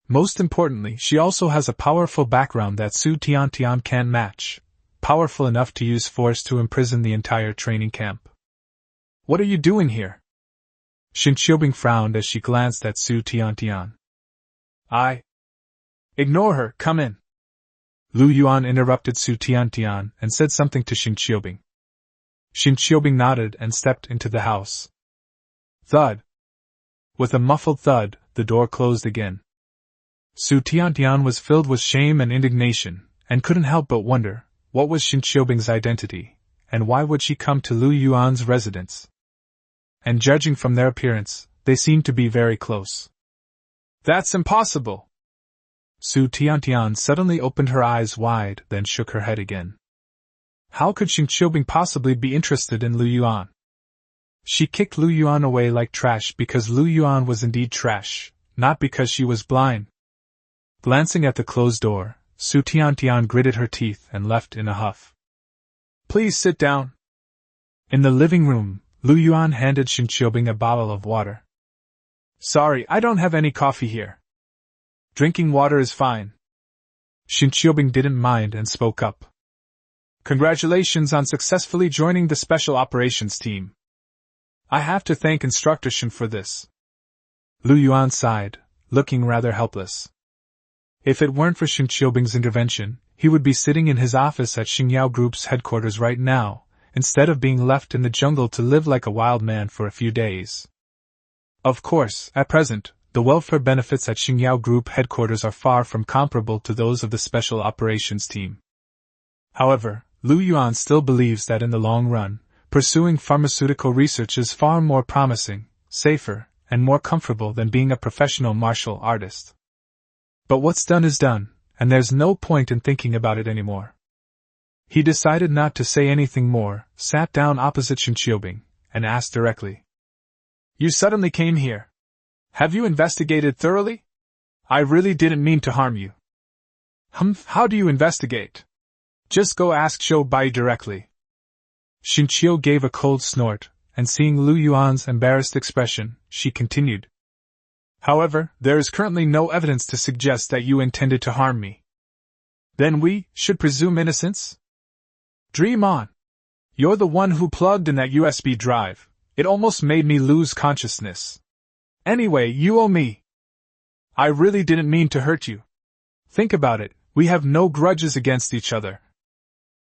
Most importantly, she also has a powerful background that Su Tiantian can't match, powerful enough to use force to imprison the entire training camp. What are you doing here? Shin Qiubing frowned as she glanced at Su Tiantian. Ignore her, come in. Lu Yuan interrupted Su Tiantian and said something to Shin Qiubing. Shin Qiubing nodded and stepped into the house. Thud! With a muffled thud, the door closed again. Su Tiantian was filled with shame and indignation, and couldn't help but wonder, what was Shin Qiubing's identity, and why would she come to Lu Yuan's residence? And judging from their appearance, they seemed to be very close. That's impossible! Su Tiantian suddenly opened her eyes wide, then shook her head again. How could Shin Qiubing possibly be interested in Lu Yuan? She kicked Lu Yuan away like trash because Lu Yuan was indeed trash, not because she was blind. Glancing at the closed door, Su Tiantian gritted her teeth and left in a huff. Please sit down. In the living room, Lu Yuan handed Shin Qiubing a bottle of water. Sorry, I don't have any coffee here. Drinking water is fine. Shin Qiubing didn't mind and spoke up. Congratulations on successfully joining the Special Operations Team. I have to thank Instructor Shin for this. Lu Yuan sighed, looking rather helpless. If it weren't for Shin Qiubing's intervention, he would be sitting in his office at Xingyao Group's headquarters right now, instead of being left in the jungle to live like a wild man for a few days. Of course, at present, the welfare benefits at Xingyao Group headquarters are far from comparable to those of the Special Operations Team. However, Lu Yuan still believes that in the long run, pursuing pharmaceutical research is far more promising, safer, and more comfortable than being a professional martial artist. But what's done is done, and there's no point in thinking about it anymore. He decided not to say anything more, sat down opposite Shin Qiubing, and asked directly. You suddenly came here. Have you investigated thoroughly? I really didn't mean to harm you. How do you investigate? Just go ask Zhou Bai directly. Shin Qiu gave a cold snort, and seeing Lu Yuan's embarrassed expression, she continued. However, there is currently no evidence to suggest that you intended to harm me. Then we should presume innocence? Dream on. You're the one who plugged in that USB drive. It almost made me lose consciousness. Anyway, you owe me. I really didn't mean to hurt you. Think about it, we have no grudges against each other.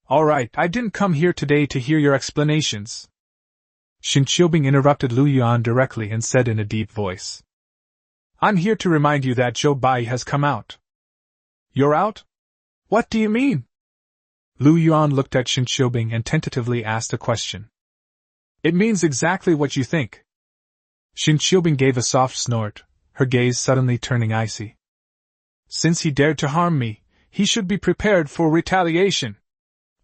Alright, I didn't come here today to hear your explanations. Shin Qiubing interrupted Lu Yuan directly and said in a deep voice. I'm here to remind you that Zhou Bai has come out. You're out? What do you mean? Lu Yuan looked at Shin Qiubing and tentatively asked a question. It means exactly what you think. Shin Qiubing gave a soft snort, her gaze suddenly turning icy. Since he dared to harm me, he should be prepared for retaliation.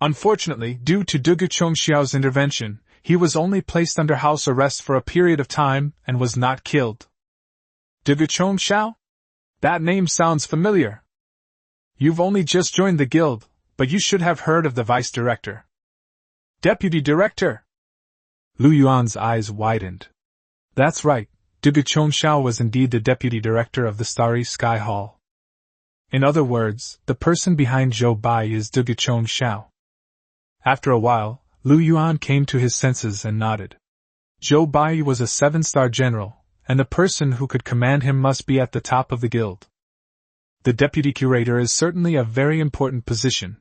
Unfortunately, due to Dugu Chongxiao's intervention, he was only placed under house arrest for a period of time and was not killed. Dugu Chongxiao? That name sounds familiar. You've only just joined the guild, but you should have heard of the vice director. Deputy director? Lu Yuan's eyes widened. That's right, Dugu Chongshao was indeed the deputy director of the Starry Sky Hall. In other words, the person behind Zhou Bai is Dugu Chongshao. After a while, Lu Yuan came to his senses and nodded. Zhou Bai was a 7-star general, and the person who could command him must be at the top of the guild. The deputy curator is certainly a very important position.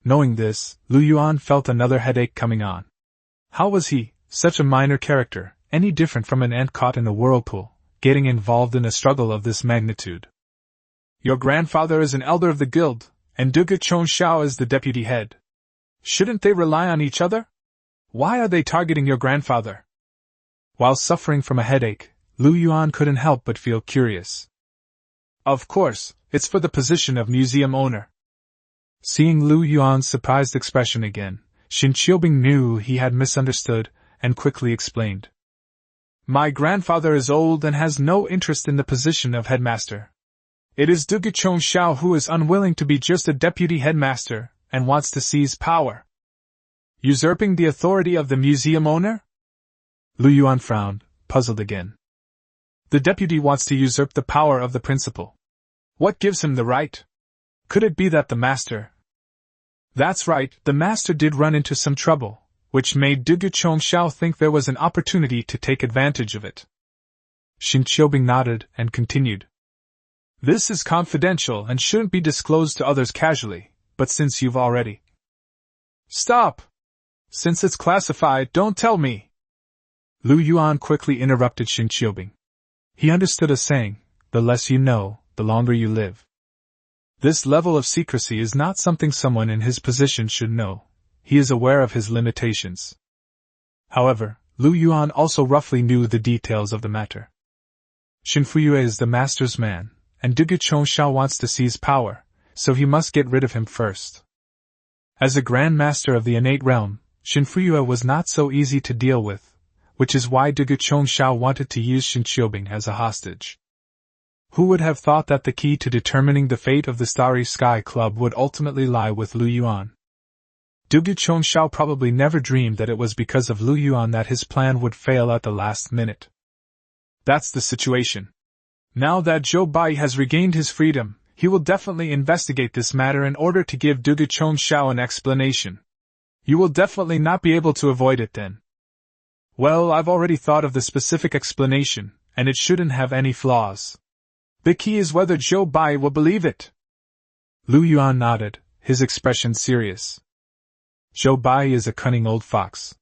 Knowing this, Lu Yuan felt another headache coming on. How was he, such a minor character, any different from an ant caught in a whirlpool, getting involved in a struggle of this magnitude? Your grandfather is an elder of the guild, and Dugu Chongshao is the deputy head. Shouldn't they rely on each other? Why are they targeting your grandfather? While suffering from a headache, Lu Yuan couldn't help but feel curious. Of course, it's for the position of museum owner. Seeing Lu Yuan's surprised expression again, Xin Qiubing knew he had misunderstood, and quickly explained. My grandfather is old and has no interest in the position of headmaster. It is Dugu Chongshao who is unwilling to be just a deputy headmaster, and wants to seize power. Usurping the authority of the museum owner? Lu Yuan frowned, puzzled again. The deputy wants to usurp the power of the principal. What gives him the right? Could it be that the master? That's right, the master did run into some trouble, which made Dugu Chongshao think there was an opportunity to take advantage of it. Xin Qiubing nodded and continued. This is confidential and shouldn't be disclosed to others casually, but since you've already... Stop! Since it's classified, don't tell me! Lu Yuan quickly interrupted Xin Qiubing. He understood a saying, the less you know, the longer you live. This level of secrecy is not something someone in his position should know. He is aware of his limitations. However, Lu Yuan also roughly knew the details of the matter. Xin Fuyue is the master's man, and Dugu Chongshao wants to seize power, so he must get rid of him first. As a Grand Master of the innate realm, Xin Fuyue was not so easy to deal with, which is why Dugu Chongshao wanted to use Xin Qiubing as a hostage. Who would have thought that the key to determining the fate of the Starry Sky Club would ultimately lie with Lu Yuan? Dugu Chongshao probably never dreamed that it was because of Lu Yuan that his plan would fail at the last minute. That's the situation. Now that Zhou Bai has regained his freedom, he will definitely investigate this matter in order to give Dugu Chongshao an explanation. You will definitely not be able to avoid it then. Well, I've already thought of the specific explanation, and it shouldn't have any flaws. The key is whether Zhou Bai will believe it. Lu Yuan nodded, his expression serious. Zhou Bai is a cunning old fox.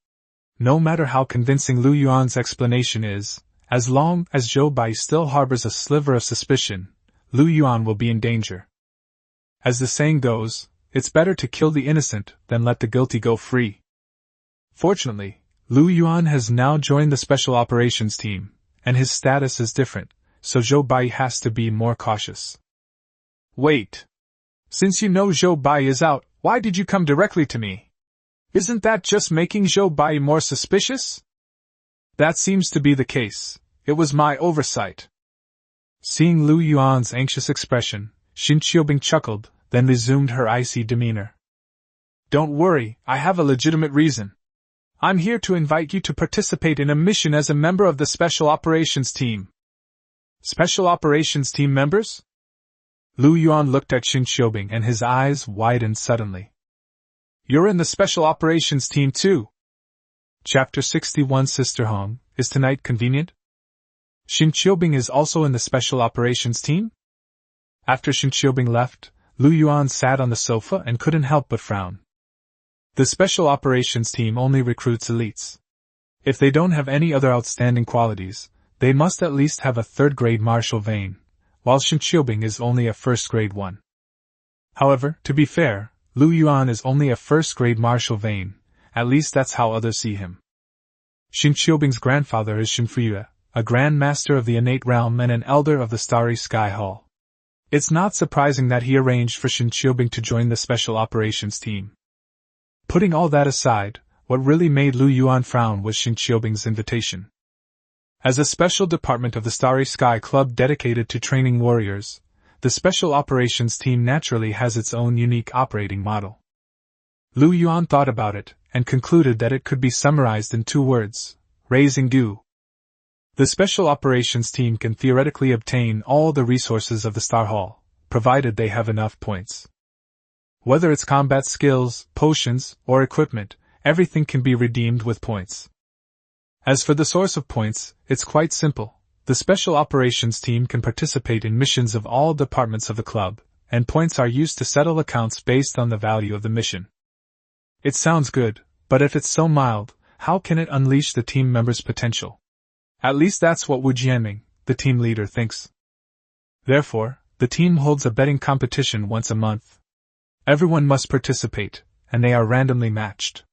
No matter how convincing Lu Yuan's explanation is, as long as Zhou Bai still harbors a sliver of suspicion, Lu Yuan will be in danger. As the saying goes, it's better to kill the innocent than let the guilty go free. Fortunately, Lu Yuan has now joined the Special Operations team, and his status is different, so Zhou Bai has to be more cautious. Wait. Since you know Zhou Bai is out, why did you come directly to me? Isn't that just making Zhou Bai more suspicious? That seems to be the case. It was my oversight. Seeing Lu Yuan's anxious expression, Xin Qiubing chuckled, then resumed her icy demeanor. Don't worry, I have a legitimate reason. I'm here to invite you to participate in a mission as a member of the Special Operations Team. Special Operations Team members? Lu Yuan looked at Xin Qiubing and his eyes widened suddenly. You're in the Special Operations Team too. Chapter 61 Sister Hong, is tonight convenient? Xin Qiubing is also in the Special Operations Team? After Xin Qiubing left, Lu Yuan sat on the sofa and couldn't help but frown. The Special Operations Team only recruits elites. If they don't have any other outstanding qualities, they must at least have a third-grade martial vein, while Xin Qiubing is only a first-grade one. However, to be fair, Lu Yuan is only a first-grade martial vein, at least that's how others see him. Xin Qiubing's grandfather is Xin Fuyue, a Grand Master of the innate realm and an elder of the Starry Sky Hall. It's not surprising that he arranged for Xin Qiubing to join the Special Operations Team. Putting all that aside, what really made Lu Yuan frown was Xin Qiubing's invitation. As a special department of the Starry Sky Club dedicated to training warriors, the Special Operations Team naturally has its own unique operating model. Lu Yuan thought about it, and concluded that it could be summarized in 2 words: raising Gu. The Special Operations team can theoretically obtain all the resources of the Star Hall, provided they have enough points. Whether it's combat skills, potions, or equipment, everything can be redeemed with points. As for the source of points, it's quite simple. The Special Operations team can participate in missions of all departments of the club, and points are used to settle accounts based on the value of the mission. It sounds good, but if it's so mild, how can it unleash the team members' potential? At least that's what Wu Jianming, the team leader, thinks. Therefore, the team holds a betting competition once a month. Everyone must participate, and they are randomly matched.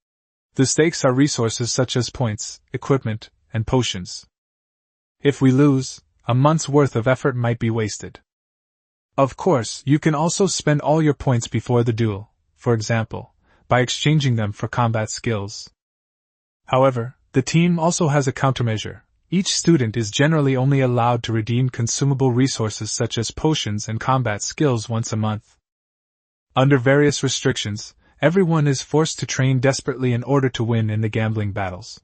The stakes are resources such as points, equipment, and potions. If we lose, a month's worth of effort might be wasted. Of course, you can also spend all your points before the duel, for example, by exchanging them for combat skills. However, the team also has a countermeasure. Each student is generally only allowed to redeem consumable resources such as potions and combat skills once a month. Under various restrictions, everyone is forced to train desperately in order to win in the gambling battles.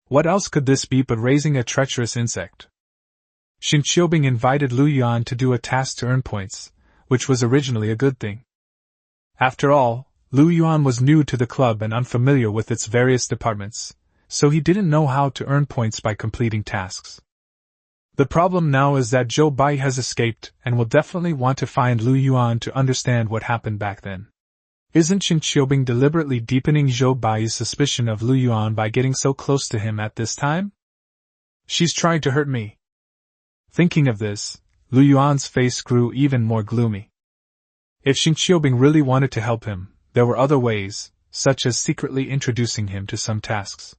What else could this be but raising a treacherous insect? Xin Qiubing invited Lu Yuan to do a task to earn points, which was originally a good thing. After all, Lu Yuan was new to the club and unfamiliar with its various departments, so he didn't know how to earn points by completing tasks. The problem now is that Zhou Bai has escaped and will definitely want to find Lu Yuan to understand what happened back then. Isn't Xin Qiubing deliberately deepening Zhou Bai's suspicion of Lu Yuan by getting so close to him at this time? She's trying to hurt me. Thinking of this, Lu Yuan's face grew even more gloomy. If Xin Qiubing really wanted to help him, there were other ways, such as secretly introducing him to some tasks.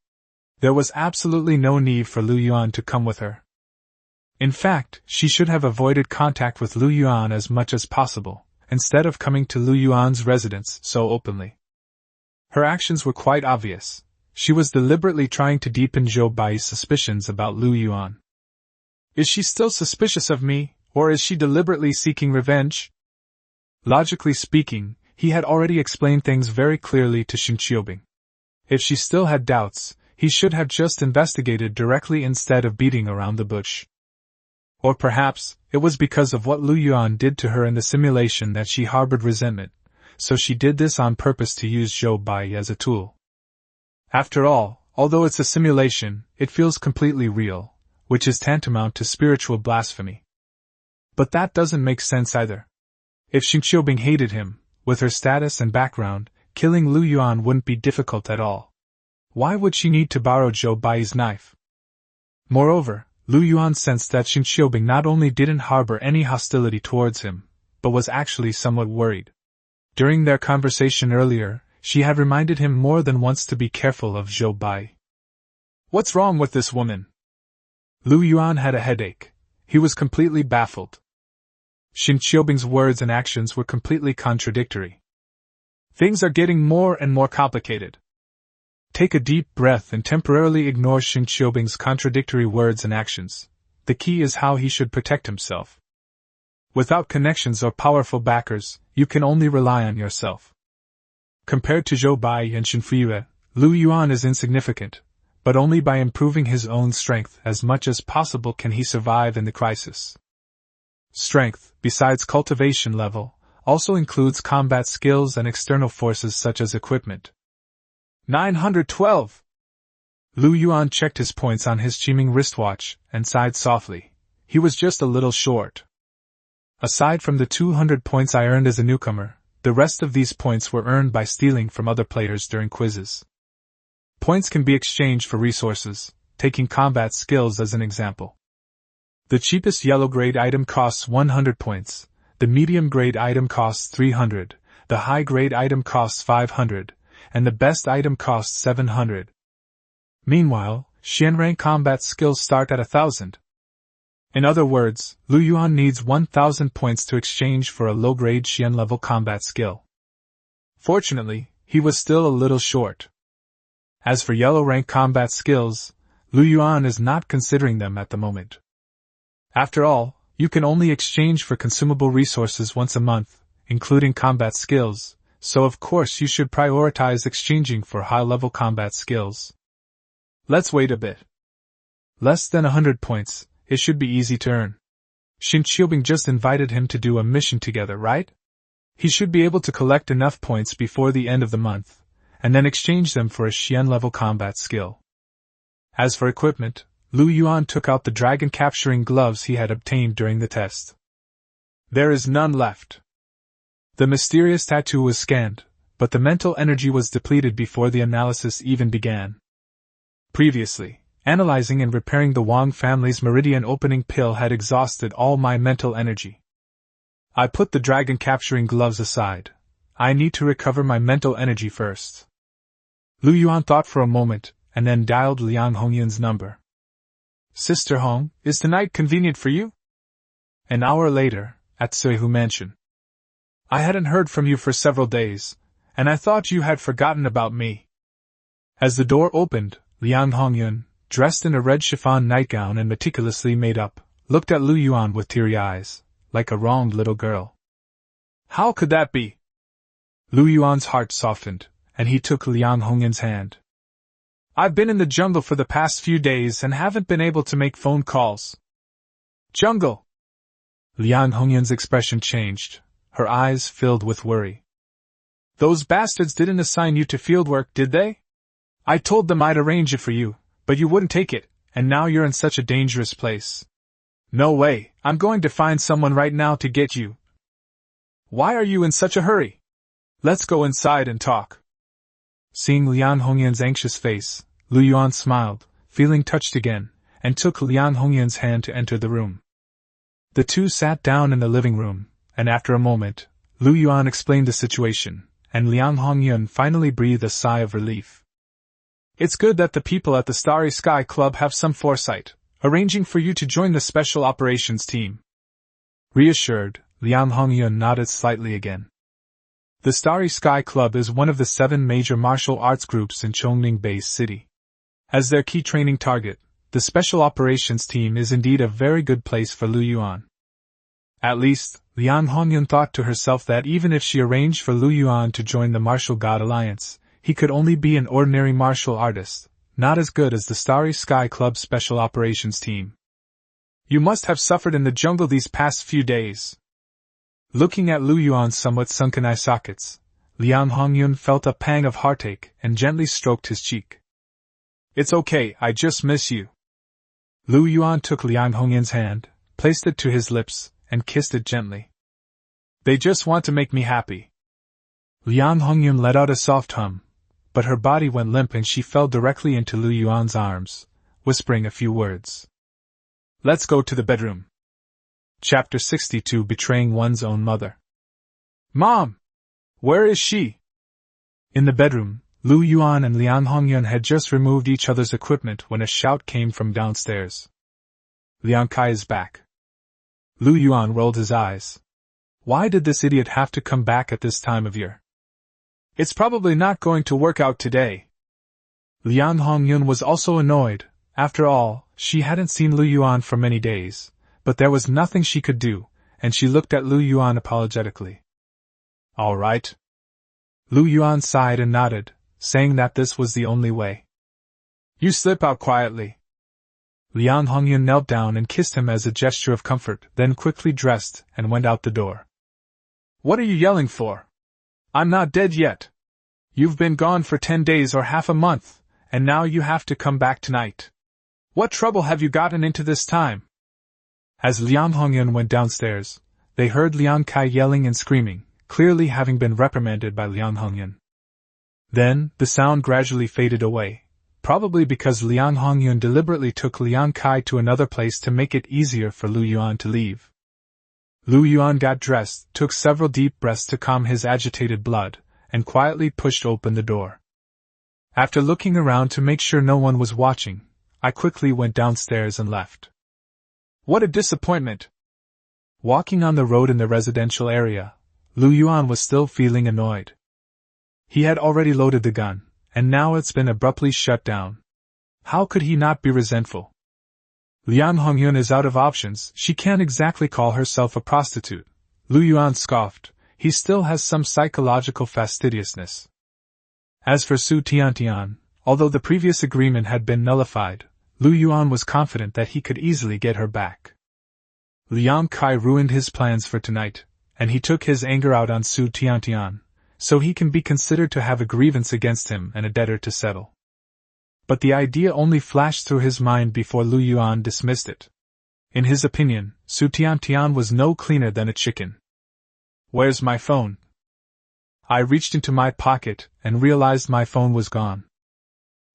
There was absolutely no need for Lu Yuan to come with her. In fact, she should have avoided contact with Lu Yuan as much as possible, instead of coming to Lu Yuan's residence so openly. Her actions were quite obvious. She was deliberately trying to deepen Zhou Bai's suspicions about Lu Yuan. Is she still suspicious of me, or is she deliberately seeking revenge? Logically speaking, he had already explained things very clearly to Xin Qiubing. If she still had doubts, he should have just investigated directly instead of beating around the bush. Or perhaps, it was because of what Lu Yuan did to her in the simulation that she harbored resentment, so she did this on purpose to use Zhou Bai as a tool. After all, although it's a simulation, it feels completely real, which is tantamount to spiritual blasphemy. But that doesn't make sense either. If Xin Qiubing hated him, with her status and background, killing Lu Yuan wouldn't be difficult at all. Why would she need to borrow Zhou Bai's knife? Moreover, Lu Yuan sensed that Xin Qiubing not only didn't harbor any hostility towards him, but was actually somewhat worried. During their conversation earlier, she had reminded him more than once to be careful of Zhou Bai. What's wrong with this woman? Lu Yuan had a headache. He was completely baffled. Xin Qiubing's words and actions were completely contradictory. Things are getting more and more complicated. Take a deep breath and temporarily ignore Xin Qiubing's contradictory words and actions. The key is how he should protect himself. Without connections or powerful backers, you can only rely on yourself. Compared to Zhou Bai and Xin Fuyue, Lu Yuan is insignificant, but only by improving his own strength as much as possible can he survive in the crisis. Strength, besides cultivation level, also includes combat skills and external forces such as equipment. 912! Lu Yuan checked his points on his Qiming wristwatch and sighed softly. He was just a little short. Aside from the 200 points I earned as a newcomer, the rest of these points were earned by stealing from other players during quizzes. Points can be exchanged for resources, taking combat skills as an example. The cheapest yellow grade item costs 100 points, the medium grade item costs 300, the high grade item costs 500, and the best item costs 700. Meanwhile, Xian rank combat skills start at 1,000. In other words, Lu Yuan needs 1,000 points to exchange for a low-grade Xian level combat skill. Fortunately, he was still a little short. As for yellow rank combat skills, Lu Yuan is not considering them at the moment. After all, you can only exchange for consumable resources once a month, including combat skills, so of course you should prioritize exchanging for high-level combat skills. Let's wait a bit. Less than 100 points, it should be easy to earn. Shin Qiubing just invited him to do a mission together, right? He should be able to collect enough points before the end of the month, and then exchange them for a Xian-level combat skill. As for equipment, Lu Yuan took out the dragon-capturing gloves he had obtained during the test. There is none left. The mysterious tattoo was scanned, but the mental energy was depleted before the analysis even began. Previously, analyzing and repairing the Wang family's meridian opening pill had exhausted all my mental energy. I put the dragon-capturing gloves aside. I need to recover my mental energy first. Lu Yuan thought for a moment, and then dialed Liang Hongyun's number. Sister Hong, is tonight convenient for you? An hour later, at Suihu Mansion. I hadn't heard from you for several days, and I thought you had forgotten about me. As the door opened, Liang Hongyun, dressed in a red chiffon nightgown and meticulously made up, looked at Lu Yuan with teary eyes, like a wronged little girl. How could that be? Lu Yuan's heart softened, and he took Liang Hongyun's hand. I've been in the jungle for the past few days and haven't been able to make phone calls. Jungle! Liang Hongyun's expression changed, her eyes filled with worry. Those bastards didn't assign you to fieldwork, did they? I told them I'd arrange it for you, but you wouldn't take it, and now you're in such a dangerous place. No way, I'm going to find someone right now to get you. Why are you in such a hurry? Let's go inside and talk. Seeing Liang Hongyun's anxious face, Lu Yuan smiled, feeling touched again, and took Liang Hongyun's hand to enter the room. The two sat down in the living room, and after a moment, Lu Yuan explained the situation, and Liang Hongyun finally breathed a sigh of relief. It's good that the people at the Starry Sky Club have some foresight, arranging for you to join the Special Operations team. Reassured, Liang Hongyun nodded slightly again. The Starry Sky Club is one of the 7 major martial arts groups in Chongning Base City. As their key training target, the Special Operations team is indeed a very good place for Lu Yuan. At least, Liang Hongyun thought to herself that even if she arranged for Lu Yuan to join the Martial God Alliance, he could only be an ordinary martial artist, not as good as the Starry Sky Club Special Operations team. You must have suffered in the jungle these past few days. Looking at Lu Yuan's somewhat sunken eye sockets, Liang Hongyun felt a pang of heartache and gently stroked his cheek. It's okay, I just miss you. Lu Yuan took Liang Hongyun's hand, placed it to his lips, and kissed it gently. They just want to make me happy. Liang Hongyun let out a soft hum, but her body went limp and she fell directly into Lu Yuan's arms, whispering a few words. Let's go to the bedroom. Chapter 62 Betraying One's Own Mother. Mom! Where is she? In the bedroom, Lu Yuan and Liang Hongyun had just removed each other's equipment when a shout came from downstairs. Liang Kai is back. Lu Yuan rolled his eyes. Why did this idiot have to come back at this time of year? It's probably not going to work out today. Liang Hongyun was also annoyed. After all, she hadn't seen Lu Yuan for many days, but there was nothing she could do, and she looked at Lu Yuan apologetically. All right. Lu Yuan sighed and nodded, saying that this was the only way. You slip out quietly. Liang Hongyun knelt down and kissed him as a gesture of comfort, then quickly dressed and went out the door. What are you yelling for? I'm not dead yet. You've been gone for 10 days or half a month, and now you have to come back tonight. What trouble have you gotten into this time? As Liang Hongyun went downstairs, they heard Liang Kai yelling and screaming, clearly having been reprimanded by Liang Hongyun. Then, the sound gradually faded away, probably because Liang Hongyun deliberately took Liang Kai to another place to make it easier for Lu Yuan to leave. Lu Yuan got dressed, took several deep breaths to calm his agitated blood, and quietly pushed open the door. After looking around to make sure no one was watching, I quickly went downstairs and left. What a disappointment! Walking on the road in the residential area, Lu Yuan was still feeling annoyed. He had already loaded the gun, and now it's been abruptly shut down. How could he not be resentful? Liang Hongyun is out of options, she can't exactly call herself a prostitute. Lu Yuan scoffed, he still has some psychological fastidiousness. As for Su Tiantian, although the previous agreement had been nullified, Lu Yuan was confident that he could easily get her back. Liang Kai ruined his plans for tonight, and he took his anger out on Su Tiantian, so he can be considered to have a grievance against him and a debtor to settle. But the idea only flashed through his mind before Lu Yuan dismissed it. In his opinion, Su Tiantian was no cleaner than a chicken. "Where's my phone?" I reached into my pocket and realized my phone was gone.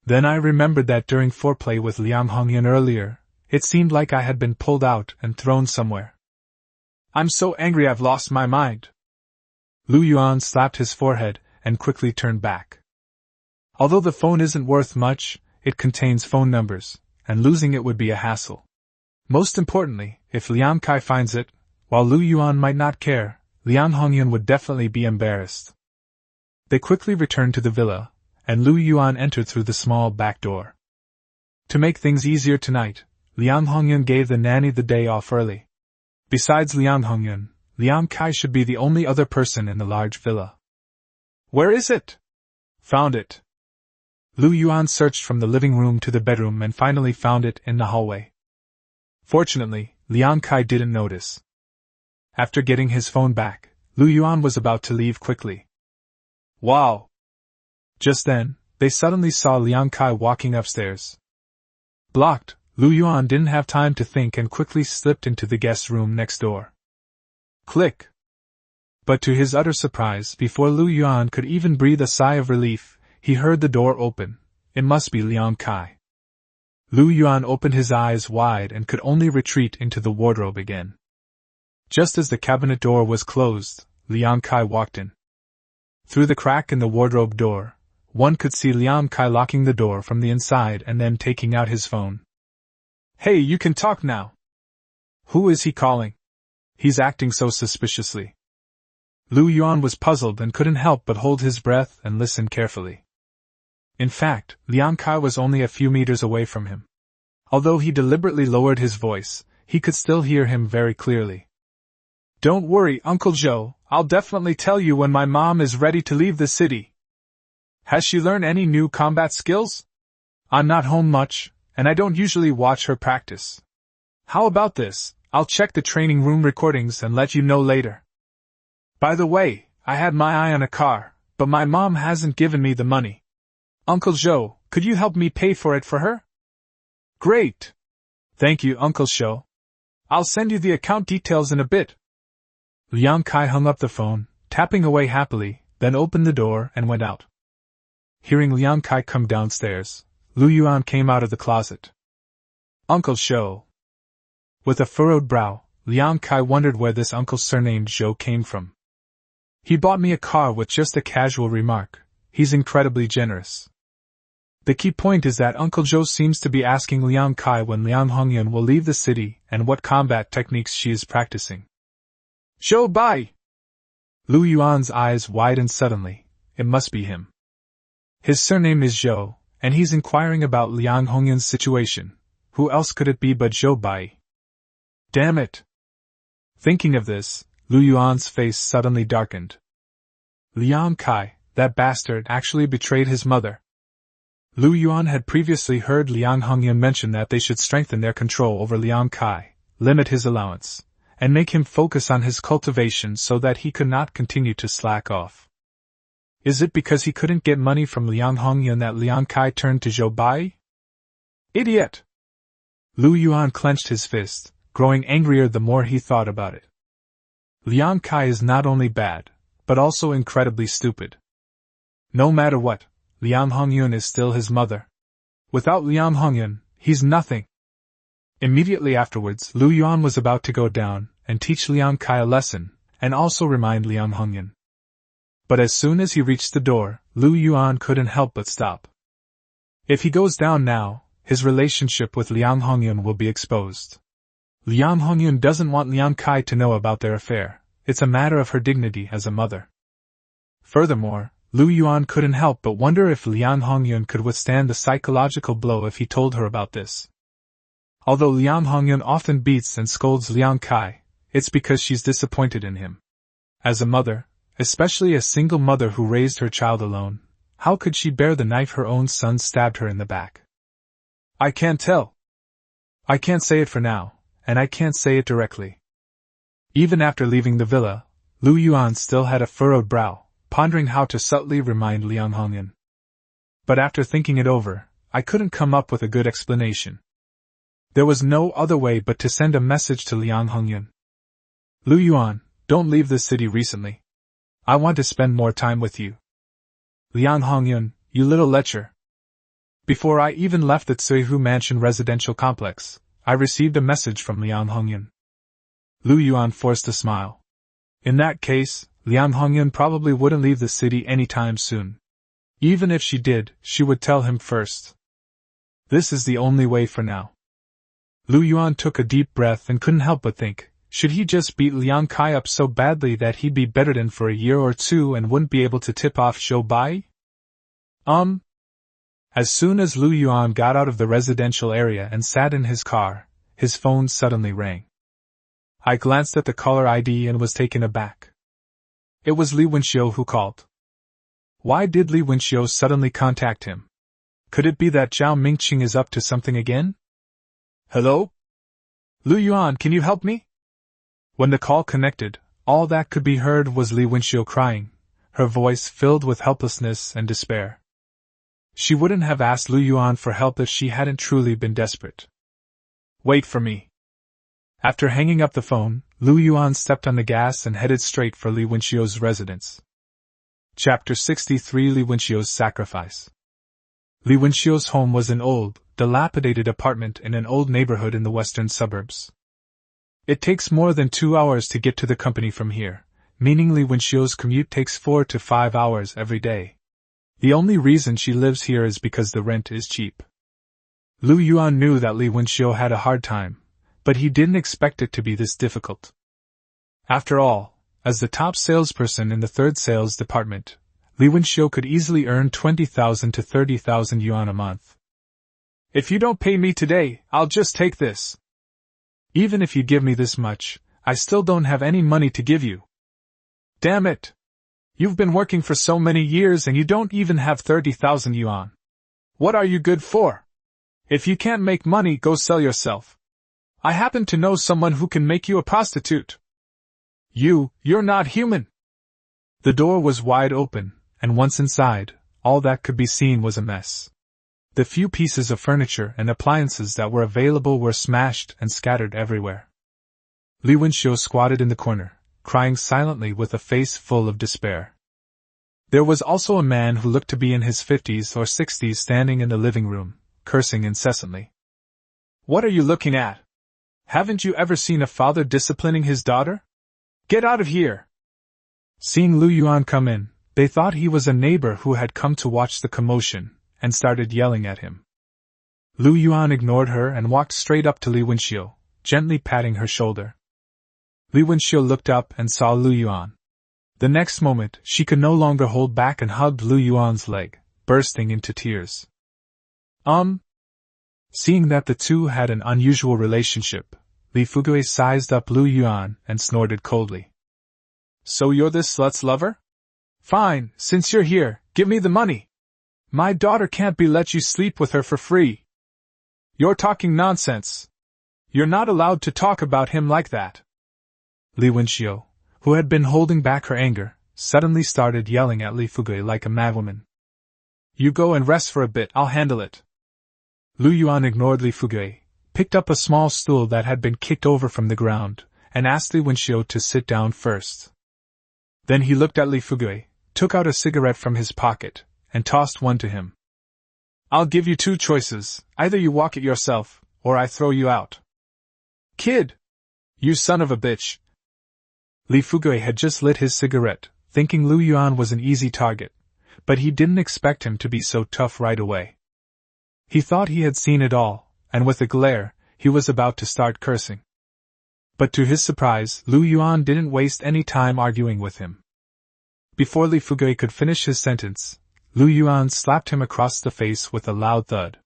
Then I remembered that during foreplay with Liang Hongyan earlier, it seemed like I had been pulled out and thrown somewhere. "I'm so angry I've lost my mind." Lu Yuan slapped his forehead and quickly turned back. Although the phone isn't worth much, it contains phone numbers, and losing it would be a hassle. Most importantly, if Liang Kai finds it, while Lu Yuan might not care, Liang Hongyan would definitely be embarrassed. They quickly returned to the villa, and Lu Yuan entered through the small back door. To make things easier tonight, Liang Hongyan gave the nanny the day off early. Besides Liang Hongyan, Liang Kai should be the only other person in the large villa. "Where is it?" "Found it." Lu Yuan searched from the living room to the bedroom and finally found it in the hallway. Fortunately, Liang Kai didn't notice. After getting his phone back, Lu Yuan was about to leave quickly. "Wow!" Just then, they suddenly saw Liang Kai walking upstairs. Blocked, Lu Yuan didn't have time to think and quickly slipped into the guest room next door. Click! But to his utter surprise, before Lu Yuan could even breathe a sigh of relief, he heard the door open. It must be Liang Kai. Lu Yuan opened his eyes wide and could only retreat into the wardrobe again. Just as the cabinet door was closed, Liang Kai walked in. Through the crack in the wardrobe door, one could see Liang Kai locking the door from the inside and then taking out his phone. "Hey, you can talk now." "Who is he calling? He's acting so suspiciously." Lu Yuan was puzzled and couldn't help but hold his breath and listen carefully. In fact, Liang Kai was only a few meters away from him. Although he deliberately lowered his voice, he could still hear him very clearly. "Don't worry, Uncle Joe, I'll definitely tell you when my mom is ready to leave the city. Has she learned any new combat skills? I'm not home much, and I don't usually watch her practice. How about this? I'll check the training room recordings and let you know later. By the way, I had my eye on a car, but my mom hasn't given me the money. Uncle Joe, could you help me pay for it for her?" "Great! Thank you, Uncle Joe. I'll send you the account details in a bit." Liang Kai hung up the phone, tapping away happily, then opened the door and went out. Hearing Liang Kai come downstairs, Lu Yuan came out of the closet. "Uncle Joe." With a furrowed brow, Liang Kai wondered where this uncle surnamed Zhou came from. "He bought me a car with just a casual remark. He's incredibly generous." The key point is that Uncle Zhou seems to be asking Liang Kai when Liang Hongyan will leave the city and what combat techniques she is practicing. "Zhou Bai!" Lu Yuan's eyes widened suddenly. It must be him. His surname is Zhou, and he's inquiring about Liang Hongyan's situation. Who else could it be but Zhou Bai? Damn it! Thinking of this, Lu Yuan's face suddenly darkened. Liang Kai, that bastard, actually betrayed his mother. Lu Yuan had previously heard Liang Hongyan mention that they should strengthen their control over Liang Kai, limit his allowance, and make him focus on his cultivation so that he could not continue to slack off. Is it because he couldn't get money from Liang Hongyan that Liang Kai turned to Zhou Bai? Idiot! Lu Yuan clenched his fist, growing angrier the more he thought about it. Liang Kai is not only bad, but also incredibly stupid. No matter what, Liang Hongyan is still his mother. Without Liang Hongyan, he's nothing. Immediately afterwards, Lu Yuan was about to go down and teach Liang Kai a lesson, and also remind Liang Hongyan. But as soon as he reached the door, Lu Yuan couldn't help but stop. If he goes down now, his relationship with Liang Hongyan will be exposed. Liang Hongyan doesn't want Liang Kai to know about their affair. It's a matter of her dignity as a mother. Furthermore, Lu Yuan couldn't help but wonder if Liang Hongyan could withstand the psychological blow if he told her about this. Although Liang Hongyan often beats and scolds Liang Kai, it's because she's disappointed in him. As a mother, especially a single mother who raised her child alone. How could she bear the knife her own son stabbed her in the back? I can't tell. I can't say it for now, and I can't say it directly. Even after leaving the villa, Lu Yuan still had a furrowed brow, pondering how to subtly remind Liang Hongyan. But after thinking it over, I couldn't come up with a good explanation. There was no other way but to send a message to Liang Hongyan. Lu Yuan, don't leave this city recently. I want to spend more time with you. Liang Hongyan, you little lecher. Before I even left the Tsuihu Mansion residential complex, I received a message from Liang Hongyan. Lu Yuan forced a smile. In that case, Liang Hongyan probably wouldn't leave the city anytime soon. Even if she did, she would tell him first. This is the only way for now. Lu Yuan took a deep breath and couldn't help but think, should he just beat Liang Kai up so badly that he'd be bedridden for a year or two and wouldn't be able to tip off Zhou Bai? As soon as Lu Yuan got out of the residential area and sat in his car, his phone suddenly rang. I glanced at the caller ID and was taken aback. It was Li Wenxiu who called. Why did Li Wenxiu suddenly contact him? Could it be that Zhao Mingqing is up to something again? Hello? Lu Yuan, can you help me? When the call connected, all that could be heard was Li Wenxiu crying, her voice filled with helplessness and despair. She wouldn't have asked Lu Yuan for help if she hadn't truly been desperate. Wait for me. After hanging up the phone, Lu Yuan stepped on the gas and headed straight for Li Wenxiu's residence. Chapter 63 Li Wenxiu's Sacrifice. Li Wenxiu's home was an old, dilapidated apartment in an old neighborhood in the western suburbs. It takes more than 2 hours to get to the company from here, meaning Li Wenxiu's commute takes 4 to 5 hours every day. The only reason she lives here is because the rent is cheap. Lu Yuan knew that Li Wenxiu had a hard time, but he didn't expect it to be this difficult. After all, as the top salesperson in the third sales department, Li Wenxiu could easily earn 20,000 to 30,000 yuan a month. If you don't pay me today, I'll just take this. Even if you give me this much, I still don't have any money to give you. Damn it! You've been working for so many years and you don't even have 30,000 yuan. What are you good for? If you can't make money, go sell yourself. I happen to know someone who can make you a prostitute. You're not human. The door was wide open, and once inside, all that could be seen was a mess. The few pieces of furniture and appliances that were available were smashed and scattered everywhere. Li Wenxiu squatted in the corner, crying silently with a face full of despair. There was also a man who looked to be in his 50s or 60s standing in the living room, cursing incessantly. What are you looking at? Haven't you ever seen a father disciplining his daughter? Get out of here! Seeing Lu Yuan come in, they thought he was a neighbor who had come to watch the commotion, and started yelling at him. Lu Yuan ignored her and walked straight up to Li Wenxiu, gently patting her shoulder. Li Wenxiu looked up and saw Lu Yuan. The next moment, she could no longer hold back and hugged Lu Yuan's leg, bursting into tears. Seeing that the two had an unusual relationship, Li Fugui sized up Lu Yuan and snorted coldly. So you're this slut's lover? Fine, since you're here, give me the money. My daughter can't be let you sleep with her for free. You're talking nonsense. You're not allowed to talk about him like that. Li Wenxiu, who had been holding back her anger, suddenly started yelling at Li Fugui like a madwoman. You go and rest for a bit, I'll handle it. Lu Yuan ignored Li Fugui, picked up a small stool that had been kicked over from the ground, and asked Li Wenxiu to sit down first. Then he looked at Li Fugui, took out a cigarette from his pocket, and tossed one to him. I'll give you 2 choices, either you walk it yourself, or I throw you out. Kid! You son of a bitch! Li Fugui had just lit his cigarette, thinking Lu Yuan was an easy target, but he didn't expect him to be so tough right away. He thought he had seen it all, and with a glare, he was about to start cursing. But to his surprise, Lu Yuan didn't waste any time arguing with him. Before Li Fugui could finish his sentence, Lu Yuan slapped him across the face with a loud thud.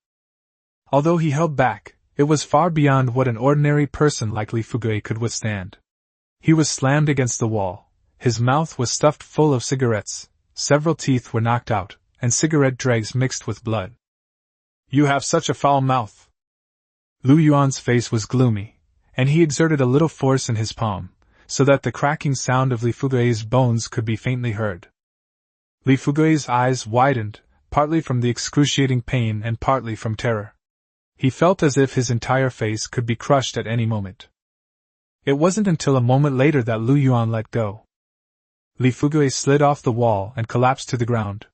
Although he held back, it was far beyond what an ordinary person like Li Fugui could withstand. He was slammed against the wall, His mouth was stuffed full of cigarettes, several teeth were knocked out, and cigarette dregs mixed with blood. You have such a foul mouth. Lu Yuan's face was gloomy, and he exerted a little force in his palm, so that the cracking sound of Li Fugui's bones could be faintly heard. Li Fugui's eyes widened, partly from the excruciating pain and partly from terror. He felt as if his entire face could be crushed at any moment. It wasn't until a moment later that Lu Yuan let go. Li Fugui slid off the wall and collapsed to the ground.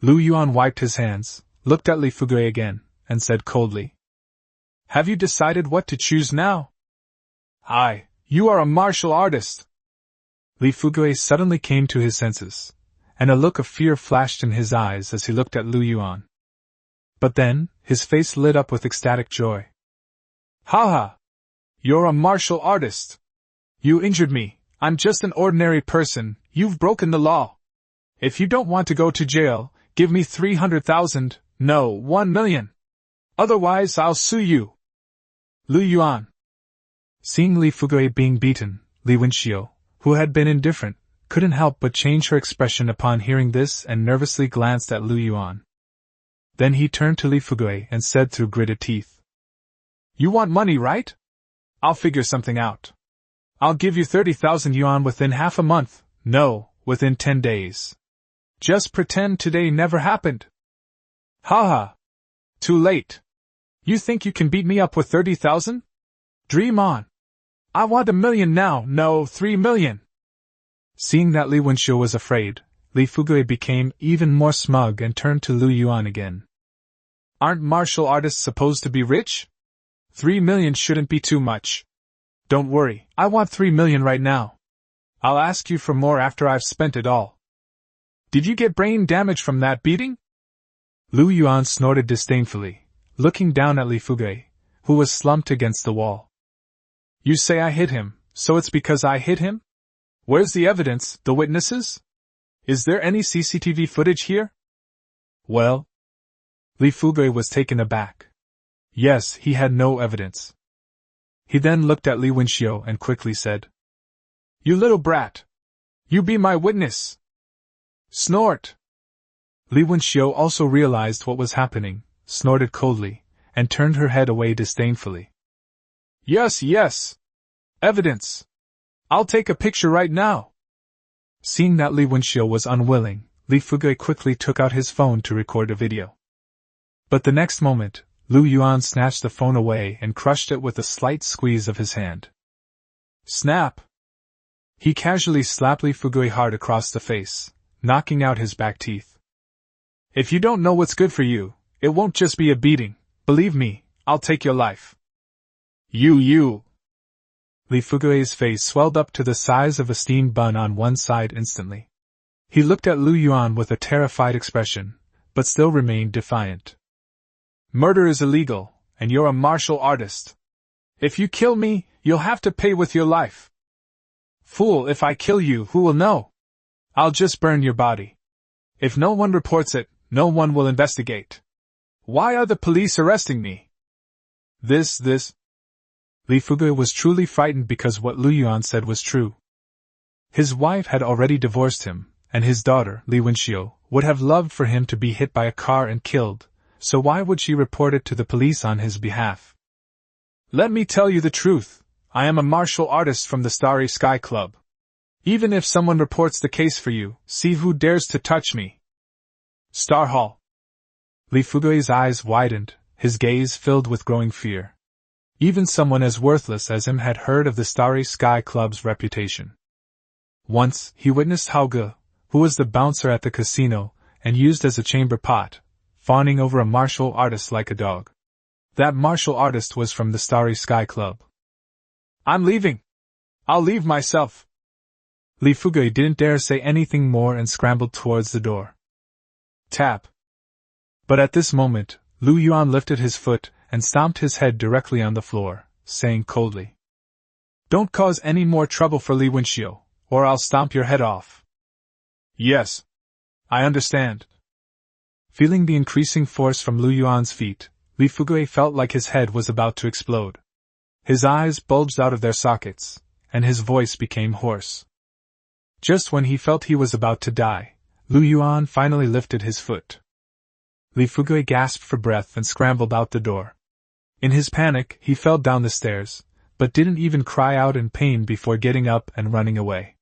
Lu Yuan wiped his hands, looked at Li Fugui again, and said coldly, "Have you decided what to choose now?" "Aye, you are a martial artist." Li Fugui suddenly came to his senses, and a look of fear flashed in his eyes as he looked at Lu Yuan. But then, his face lit up with ecstatic joy. "Ha ha! You're a martial artist! You injured me, I'm just an ordinary person, you've broken the law. If you don't want to go to jail, give me 300,000, no, 1 million. Otherwise I'll sue you." Lu Yuan. Seeing Li Fugui being beaten, Li Wenxiu, who had been indifferent, couldn't help but change her expression upon hearing this and nervously glanced at Lu Yuan. Then he turned to Li Fugui and said through gritted teeth, "You want money, right? I'll figure something out. I'll give you 30,000 yuan within half a month, no, within 10 days. Just pretend today never happened." "Ha ha! Too late. You think you can beat me up with 30,000? Dream on. I want 1 million now, no, 3 million. Seeing that Li Wenxiu was afraid, Li Fugui became even more smug and turned to Lu Yuan again. "Aren't martial artists supposed to be rich? 3 million shouldn't be too much. Don't worry, I want 3 million right now. I'll ask you for more after I've spent it all. Did you get brain damage from that beating?" Lu Yuan snorted disdainfully, looking down at Li Fugui, who was slumped against the wall. "You say I hit him, so it's because I hit him? Where's the evidence, the witnesses? Is there any CCTV footage here?" "Well?" Li Fugui was taken aback. Yes, he had no evidence. He then looked at Li Wenxiu and quickly said, "You little brat! You be my witness!" Snort! Li Wenxiu also realized what was happening, snorted coldly, and turned her head away disdainfully. "Yes, yes! Evidence! I'll take a picture right now!" Seeing that Li Wenxiu was unwilling, Li Fugui quickly took out his phone to record a video. But the next moment, Lu Yuan snatched the phone away and crushed it with a slight squeeze of his hand. Snap! He casually slapped Li Fugui hard across the face, knocking out his back teeth. "If you don't know what's good for you, it won't just be a beating. Believe me, I'll take your life." You! Li Fugui's face swelled up to the size of a steamed bun on one side instantly. He looked at Lu Yuan with a terrified expression, but still remained defiant. "Murder is illegal, and you're a martial artist. If you kill me, you'll have to pay with your life." "Fool, if I kill you, who will know? I'll just burn your body. If no one reports it, no one will investigate. Why are the police arresting me?" This. Li Fugui was truly frightened because what Lu Yuan said was true. His wife had already divorced him, and his daughter, Li Wenxiu, would have loved for him to be hit by a car and killed, so why would she report it to the police on his behalf? "Let me tell you the truth, I am a martial artist from the Starry Sky Club. Even if someone reports the case for you, see who dares to touch me." Star Hall. Li Fugui's eyes widened, his gaze filled with growing fear. Even someone as worthless as him had heard of the Starry Sky Club's reputation. Once, he witnessed Hao Ge, who was the bouncer at the casino, and used as a chamber pot, fawning over a martial artist like a dog. That martial artist was from the Starry Sky Club. "I'm leaving. I'll leave myself." Li Fugui didn't dare say anything more and scrambled towards the door. Tap. But at this moment, Lu Yuan lifted his foot and stomped his head directly on the floor, saying coldly, "Don't cause any more trouble for Li Wenxiu, or I'll stomp your head off." "Yes. I understand." Feeling the increasing force from Lu Yuan's feet, Li Fugui felt like his head was about to explode. His eyes bulged out of their sockets, and his voice became hoarse. Just when he felt he was about to die, Lu Yuan finally lifted his foot. Li Fugui gasped for breath and scrambled out the door. In his panic, he fell down the stairs, but didn't even cry out in pain before getting up and running away.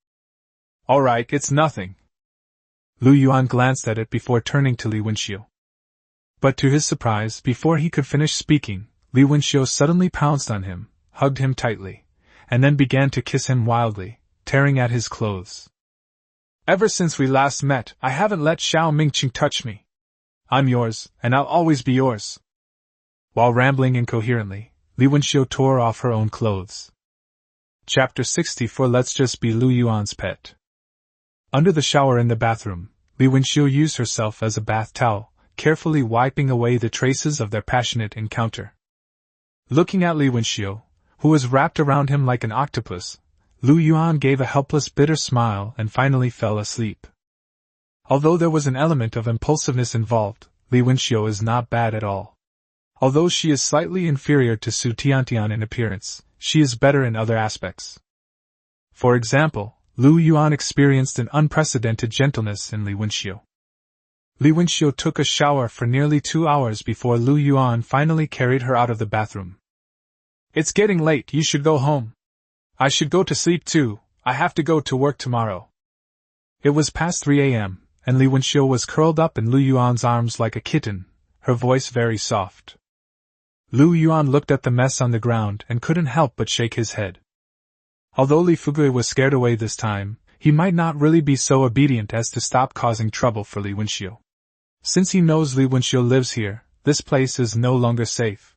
"All right, it's nothing." Lu Yuan glanced at it before turning to Li Wenxiu. But to his surprise, before he could finish speaking, Li Wenxiu suddenly pounced on him, hugged him tightly, and then began to kiss him wildly, tearing at his clothes. "Ever since we last met, I haven't let Xiao Mingqing touch me. I'm yours, and I'll always be yours." While rambling incoherently, Li Wenxiu tore off her own clothes. Chapter 64. Let's just be Lu Yuan's pet. Under the shower in the bathroom, Li Wenxiu used herself as a bath towel, carefully wiping away the traces of their passionate encounter. Looking at Li Wenxiu, who was wrapped around him like an octopus, Lu Yuan gave a helpless bitter smile and finally fell asleep. Although there was an element of impulsiveness involved, Li Wenxiu is not bad at all. Although she is slightly inferior to Su Tiantian in appearance, she is better in other aspects. For example, Lu Yuan experienced an unprecedented gentleness in Li Wenxiu. Li Wenxiu took a shower for nearly 2 hours before Lu Yuan finally carried her out of the bathroom. "It's getting late, you should go home." "I should go to sleep too, I have to go to work tomorrow." It was past 3 a.m., and Li Wenxiu was curled up in Lu Yuan's arms like a kitten, her voice very soft. Lu Yuan looked at the mess on the ground and couldn't help but shake his head. Although Li Fugui was scared away this time, he might not really be so obedient as to stop causing trouble for Li Wenxiu. Since he knows Li Wenxiu lives here, this place is no longer safe.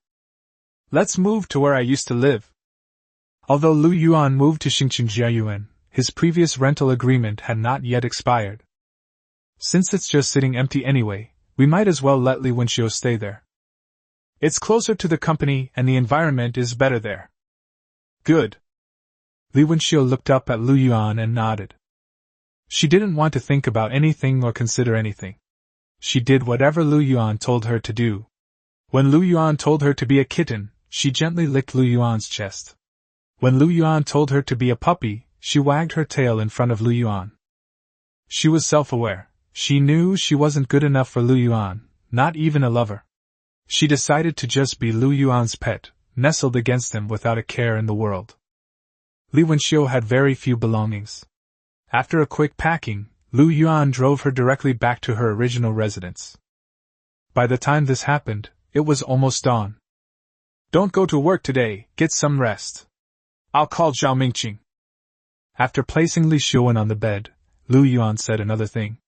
"Let's move to where I used to live." Although Lu Yuan moved to Xingqingjiayuan, his previous rental agreement had not yet expired. "Since it's just sitting empty anyway, we might as well let Li Wenxiu stay there. It's closer to the company and the environment is better there." "Good." Li Wenxiu looked up at Lu Yuan and nodded. She didn't want to think about anything or consider anything. She did whatever Lu Yuan told her to do. When Lu Yuan told her to be a kitten, she gently licked Lu Yuan's chest. When Lu Yuan told her to be a puppy, she wagged her tail in front of Lu Yuan. She was self-aware. She knew she wasn't good enough for Lu Yuan, not even a lover. She decided to just be Lu Yuan's pet, nestled against him without a care in the world. Li Wenxiu had very few belongings. After a quick packing, Lu Yuan drove her directly back to her original residence. By the time this happened, it was almost dawn. "Don't go to work today, get some rest. I'll call Zhao Mingqing." After placing Li Xuan on the bed, Lu Yuan said another thing.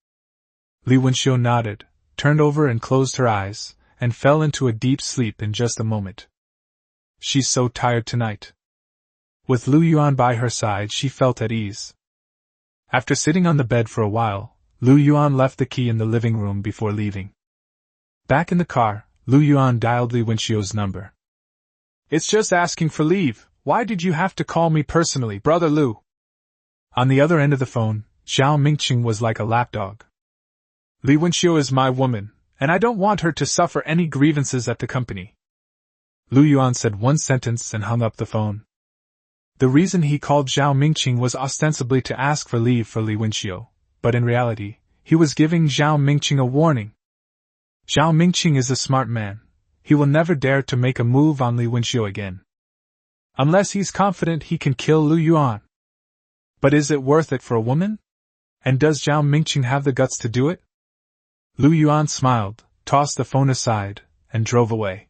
Li Wenxiu nodded, turned over and closed her eyes, and fell into a deep sleep in just a moment. She's so tired tonight. With Lu Yuan by her side, she felt at ease. After sitting on the bed for a while, Lu Yuan left the key in the living room before leaving. Back in the car, Lu Yuan dialed Li Wenxiu's number. "It's just asking for leave. Why did you have to call me personally, Brother Lu?" On the other end of the phone, Zhao Mingqing was like a lapdog. "Li Wenxiu is my woman, and I don't want her to suffer any grievances at the company." Lu Yuan said one sentence and hung up the phone. The reason he called Zhao Mingqing was ostensibly to ask for leave for Li Wenxiu, but in reality, he was giving Zhao Mingqing a warning. Zhao Mingqing is a smart man. He will never dare to make a move on Li Wenxiu again. Unless he's confident he can kill Lu Yuan. But is it worth it for a woman? And does Zhao Mingqing have the guts to do it? Lu Yuan smiled, tossed the phone aside, and drove away.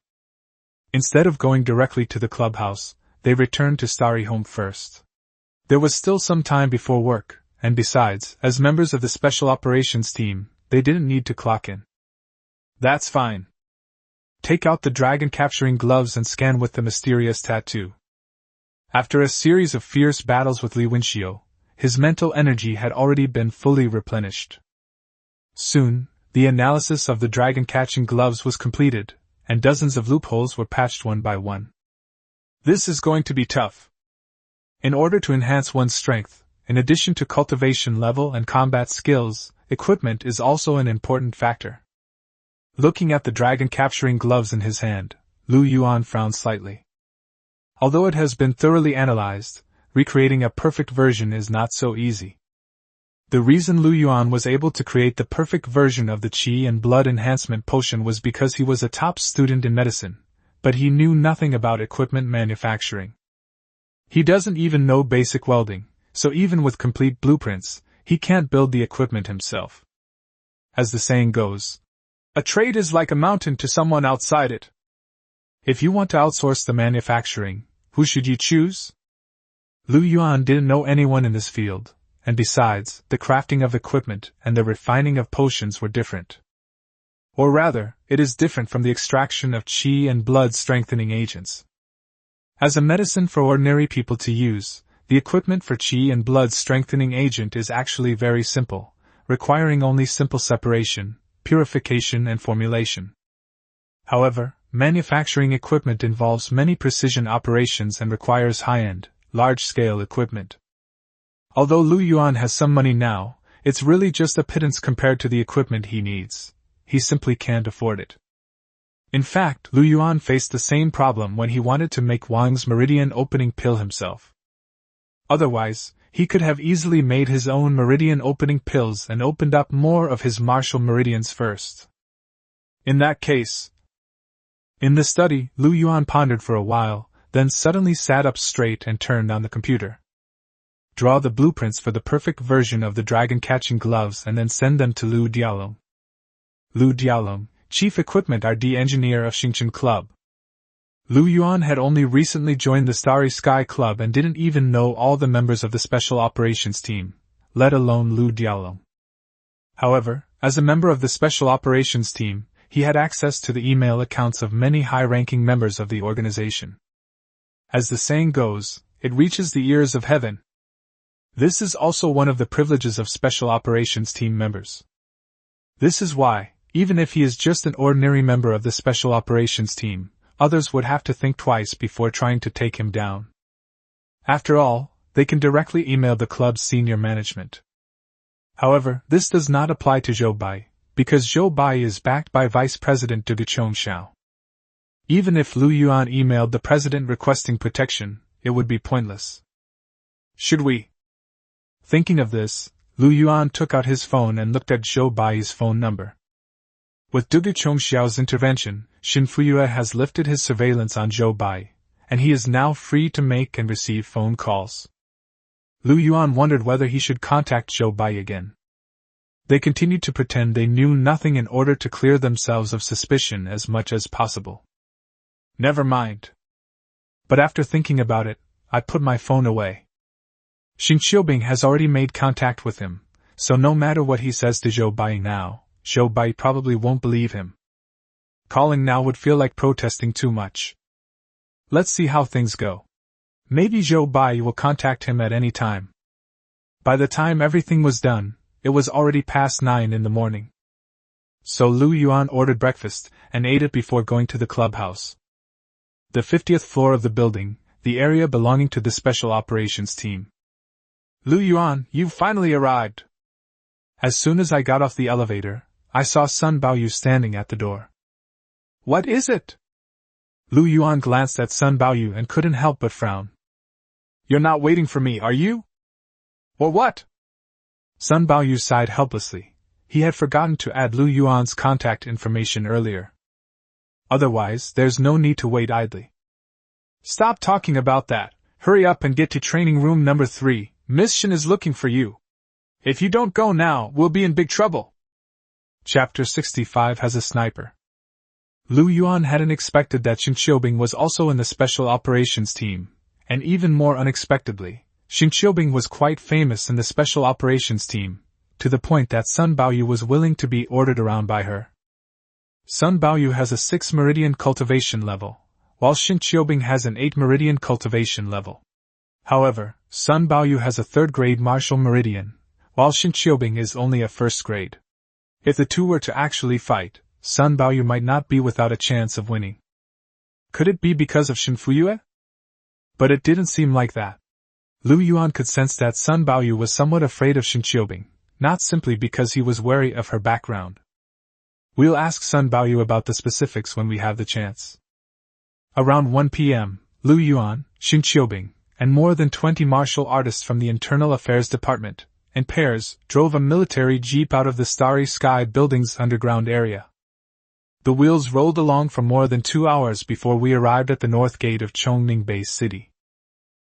Instead of going directly to the clubhouse, they returned to Starry Home first. There was still some time before work, and besides, as members of the Special Operations team, they didn't need to clock in. "That's fine. Take out the dragon-capturing gloves and scan with the mysterious tattoo." After a series of fierce battles with Li Wenxiu, his mental energy had already been fully replenished. Soon, the analysis of the dragon-catching gloves was completed, and dozens of loopholes were patched one by one. This is going to be tough. In order to enhance one's strength, in addition to cultivation level and combat skills, equipment is also an important factor. Looking at the dragon-capturing gloves in his hand, Lu Yuan frowned slightly. Although it has been thoroughly analyzed, recreating a perfect version is not so easy. The reason Lu Yuan was able to create the perfect version of the qi and blood enhancement potion was because he was a top student in medicine, but he knew nothing about equipment manufacturing. He doesn't even know basic welding, so even with complete blueprints, he can't build the equipment himself. As the saying goes, a trade is like a mountain to someone outside it. If you want to outsource the manufacturing, who should you choose? Lu Yuan didn't know anyone in this field, and besides, the crafting of equipment and the refining of potions were different. Or rather, it is different from the extraction of qi and blood strengthening agents. As a medicine for ordinary people to use, the equipment for qi and blood strengthening agent is actually very simple, requiring only simple separation, purification and formulation. However, manufacturing equipment involves many precision operations and requires high-end, large-scale equipment. Although Lu Yuan has some money now, it's really just a pittance compared to the equipment he needs. He simply can't afford it. In fact, Lu Yuan faced the same problem when he wanted to make Wang's meridian opening pill himself. Otherwise, he could have easily made his own meridian opening pills and opened up more of his martial meridians first. In that case, in the study, Lu Yuan pondered for a while, then suddenly sat up straight and turned on the computer. Draw the blueprints for the perfect version of the dragon-catching gloves and then send them to Lu Dialong. Lu Dialong, Chief Equipment R&D Engineer of Xingchen Club. Lu Yuan had only recently joined the Starry Sky Club and didn't even know all the members of the Special Operations Team, let alone Lu Dialong. However, as a member of the Special Operations Team, he had access to the email accounts of many high-ranking members of the organization. As the saying goes, it reaches the ears of heaven. This is also one of the privileges of Special Operations Team members. This is why, even if he is just an ordinary member of the Special Operations Team, others would have to think twice before trying to take him down. After all, they can directly email the club's senior management. However, this does not apply to Zhou Bai, because Zhou Bai is backed by Vice President Degu Chongxiao. Even if Lu Yuan emailed the president requesting protection, it would be pointless. Should we? Thinking of this, Lu Yuan took out his phone and looked at Zhou Bai's phone number. With Degu Chongxiao's intervention, Xin Fuyue has lifted his surveillance on Zhou Bai, and he is now free to make and receive phone calls. Lu Yuan wondered whether he should contact Zhou Bai again. They continued to pretend they knew nothing in order to clear themselves of suspicion as much as possible. Never mind. But after thinking about it, I put my phone away. Xing Qiubing has already made contact with him, so no matter what he says to Zhou Bai now, Zhou Bai probably won't believe him. Calling now would feel like protesting too much. Let's see how things go. Maybe Zhou Bai will contact him at any time. By the time everything was done, it was already past 9 in the morning. So Lu Yuan ordered breakfast and ate it before going to the clubhouse. The 50th floor of the building, the area belonging to the Special Operations Team. Lu Yuan, you've finally arrived. As soon as I got off the elevator, I saw Sun Baoyu standing at the door. What is it? Lu Yuan glanced at Sun Baoyu and couldn't help but frown. You're not waiting for me, are you? Or what? Sun Baoyu sighed helplessly. He had forgotten to add Lu Yuan's contact information earlier. Otherwise, there's no need to wait idly. Stop talking about that. Hurry up and get to training room number 3. Miss Shin is looking for you. If you don't go now, we'll be in big trouble. Chapter 65 has a sniper. Lu Yuan hadn't expected that Xing Qiubing was also in the Special Operations Team, and even more unexpectedly, Xing Qiubing was quite famous in the Special Operations Team, to the point that Sun Baoyu was willing to be ordered around by her. Sun Baoyu has a 6 meridian cultivation level, while Xing Qiubing has an 8 meridian cultivation level. However, Sun Baoyu has a 3rd grade martial meridian, while Xing Qiubing is only a 1st grade. If the two were to actually fight, Sun Baoyu might not be without a chance of winning. Could it be because of Xin Fuyue? But it didn't seem like that. Lu Yuan could sense that Sun Baoyu was somewhat afraid of Xing Qiubing, not simply because he was wary of her background. We'll ask Sun Baoyu about the specifics when we have the chance. Around 1 p.m., Lu Yuan, Xing Qiubing, and more than 20 martial artists from the Internal Affairs Department, in pairs, drove a military jeep out of the Starry Sky building's underground area. The wheels rolled along for more than 2 hours before we arrived at the north gate of Chongning Bay City.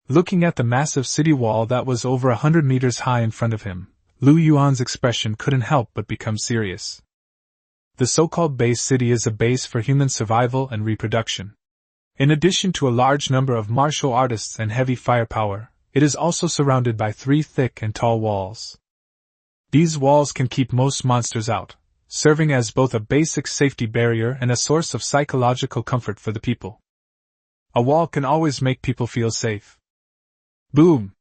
Looking at the massive city wall that was over 100 meters high in front of him, Lu Yuan's expression couldn't help but become serious. The so-called base city is a base for human survival and reproduction. In addition to a large number of martial artists and heavy firepower, it is also surrounded by 3 thick and tall walls. These walls can keep most monsters out, serving as both a basic safety barrier and a source of psychological comfort for the people. A wall can always make people feel safe. Boom!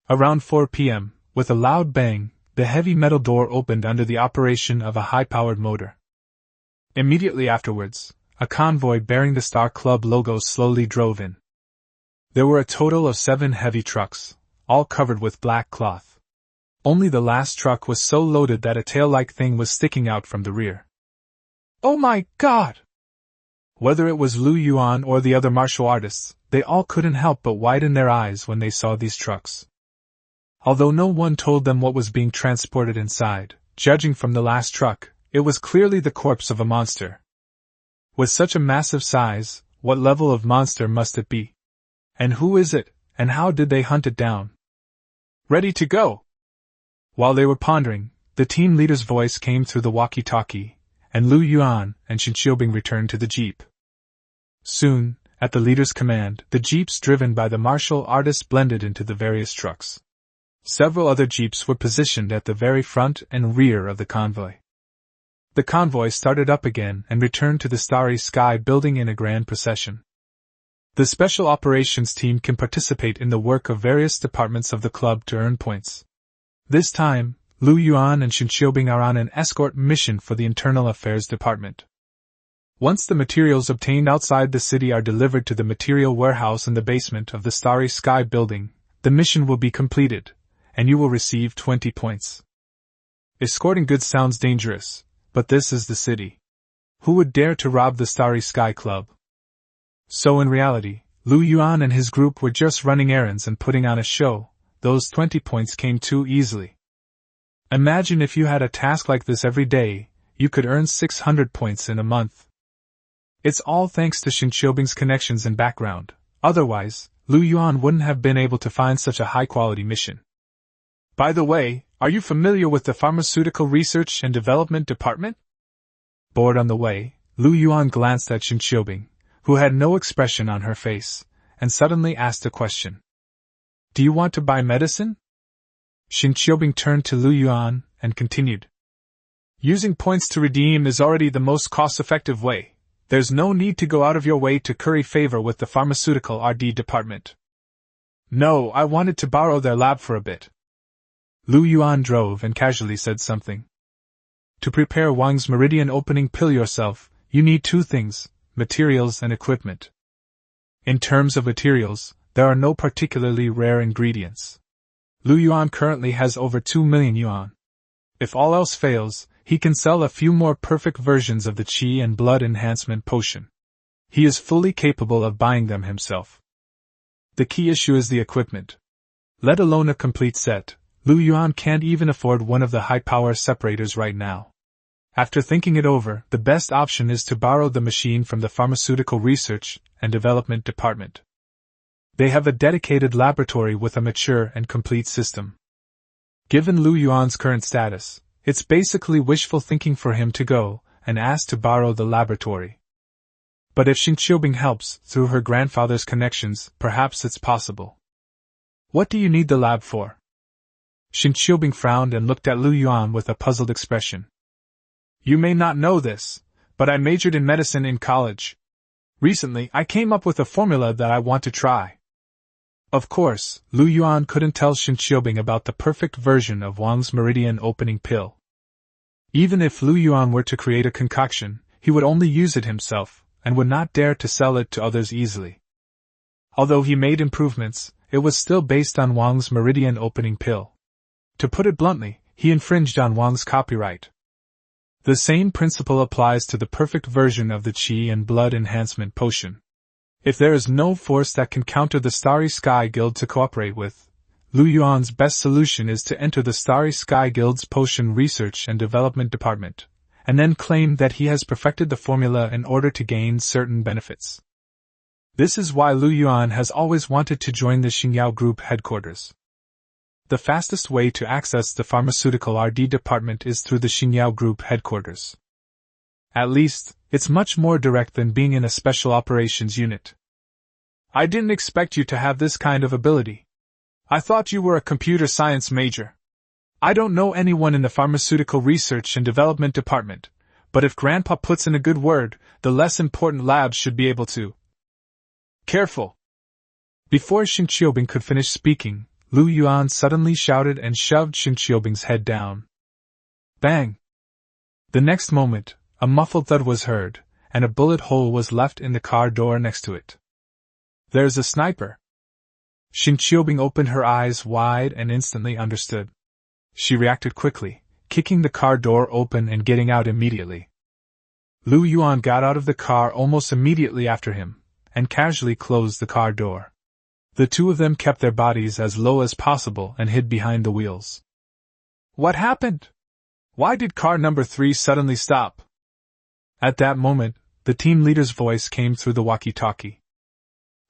Around 4 p.m., with a loud bang, the heavy metal door opened under the operation of a high-powered motor. Immediately afterwards, a convoy bearing the Star Club logo slowly drove in. There were a total of 7 heavy trucks, all covered with black cloth. Only the last truck was so loaded that a tail-like thing was sticking out from the rear. Oh my God! Whether it was Lu Yuan or the other martial artists, they all couldn't help but widen their eyes when they saw these trucks. Although no one told them what was being transported inside, judging from the last truck, it was clearly the corpse of a monster. With such a massive size, what level of monster must it be? And who is it, and how did they hunt it down? Ready to go! While they were pondering, the team leader's voice came through the walkie-talkie, and Lu Yuan and Shen Qiubing returned to the jeep. Soon, at the leader's command, the jeeps driven by the martial artists blended into the various trucks. Several other jeeps were positioned at the very front and rear of the convoy. The convoy started up again and returned to the Starry Sky building in a grand procession. The Special Operations team can participate in the work of various departments of the club to earn points. This time, Lu Yuan and Shen Qiubing are on an escort mission for the Internal Affairs Department. Once the materials obtained outside the city are delivered to the material warehouse in the basement of the Starry Sky building, the mission will be completed, and you will receive 20 points. Escorting goods sounds dangerous, but this is the city. Who would dare to rob the Starry Sky Club? So in reality, Lu Yuan and his group were just running errands and putting on a show. Those 20 points came too easily. Imagine if you had a task like this every day, you could earn 600 points in a month. It's all thanks to Shen Qiubing's connections and background. Otherwise, Lu Yuan wouldn't have been able to find such a high-quality mission. By the way, are you familiar with the Pharmaceutical Research and Development Department? Bored on the way, Lu Yuan glanced at Shen Qiubing, who had no expression on her face, and suddenly asked a question. Do you want to buy medicine? Shen Qiubing turned to Lu Yuan and continued. Using points to redeem is already the most cost-effective way. There's no need to go out of your way to curry favor with the Pharmaceutical R&D Department. No, I wanted to borrow their lab for a bit. Lu Yuan drove and casually said something. To prepare Wang's Meridian opening pill yourself, you need 2 things, materials and equipment. In terms of materials, there are no particularly rare ingredients. Lu Yuan currently has over 2 million yuan. If all else fails, he can sell a few more perfect versions of the Qi and Blood Enhancement Potion. He is fully capable of buying them himself. The key issue is the equipment. Let alone a complete set, Lu Yuan can't even afford one of the high-power separators right now. After thinking it over, the best option is to borrow the machine from the Pharmaceutical Research and Development Department. They have a dedicated laboratory with a mature and complete system. Given Lu Yuan's current status, it's basically wishful thinking for him to go and ask to borrow the laboratory. But if Shen Qiubing helps through her grandfather's connections, perhaps it's possible. What do you need the lab for? Shen Qiubing frowned and looked at Lu Yuan with a puzzled expression. You may not know this, but I majored in medicine in college. Recently, I came up with a formula that I want to try. Of course, Lu Yuan couldn't tell Shen Qiubing about the perfect version of Wang's Meridian opening pill. Even if Lu Yuan were to create a concoction, he would only use it himself, and would not dare to sell it to others easily. Although he made improvements, it was still based on Wang's Meridian opening pill. To put it bluntly, he infringed on Wang's copyright. The same principle applies to the perfect version of the Qi and Blood Enhancement Potion. If there is no force that can counter the Starry Sky Guild to cooperate with, Lu Yuan's best solution is to enter the Starry Sky Guild's Potion Research and Development Department, and then claim that he has perfected the formula in order to gain certain benefits. This is why Lu Yuan has always wanted to join the Xingyao Group headquarters. The fastest way to access the pharmaceutical R&D department is through the Xingyao Group headquarters. At least, it's much more direct than being in a special operations unit. I didn't expect you to have this kind of ability. I thought you were a computer science major. I don't know anyone in the pharmaceutical research and development department, but if Grandpa puts in a good word, the less important labs should be able to. Careful! Before Xing Qiubing could finish speaking, Lu Yuan suddenly shouted and shoved Xing Qiubing's head down. Bang! The next moment, a muffled thud was heard, and a bullet hole was left in the car door next to it. There's a sniper! Xing Qiubing opened her eyes wide and instantly understood. She reacted quickly, kicking the car door open and getting out immediately. Lu Yuan got out of the car almost immediately after him, and casually closed the car door. The two of them kept their bodies as low as possible and hid behind the wheels. What happened? Why did car number 3 suddenly stop? At that moment, the team leader's voice came through the walkie-talkie.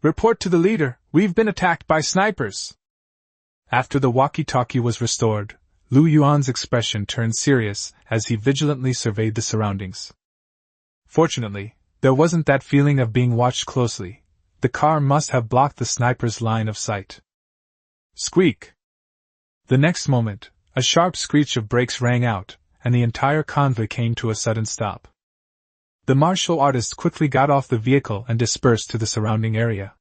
Report to the leader, we've been attacked by snipers. After the walkie-talkie was restored, Lu Yuan's expression turned serious as he vigilantly surveyed the surroundings. Fortunately, there wasn't that feeling of being watched closely. The car must have blocked the sniper's line of sight. Squeak! The next moment, a sharp screech of brakes rang out, and the entire convoy came to a sudden stop. The martial artists quickly got off the vehicle and dispersed to the surrounding area.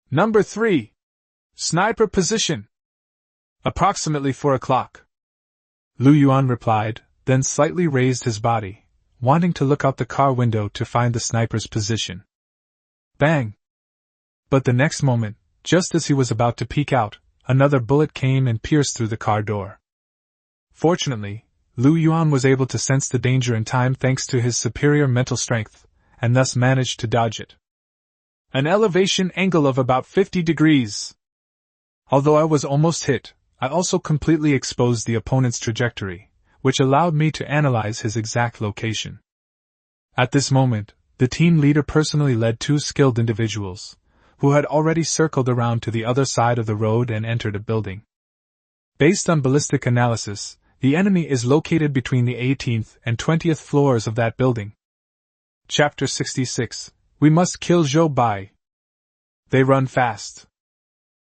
Number 3. Sniper position. Approximately 4 o'clock. Lu Yuan replied, then slightly raised his body, wanting to look out the car window to find the sniper's position. Bang! But the next moment, just as he was about to peek out, another bullet came and pierced through the car door. Fortunately, Lu Yuan was able to sense the danger in time thanks to his superior mental strength, and thus managed to dodge it. An elevation angle of about 50 degrees. Although I was almost hit, I also completely exposed the opponent's trajectory, which allowed me to analyze his exact location. At this moment, the team leader personally led 2 skilled individuals, who had already circled around to the other side of the road and entered a building. Based on ballistic analysis, the enemy is located between the 18th and 20th floors of that building. Chapter 66. We must kill Zhou Bai. They run fast.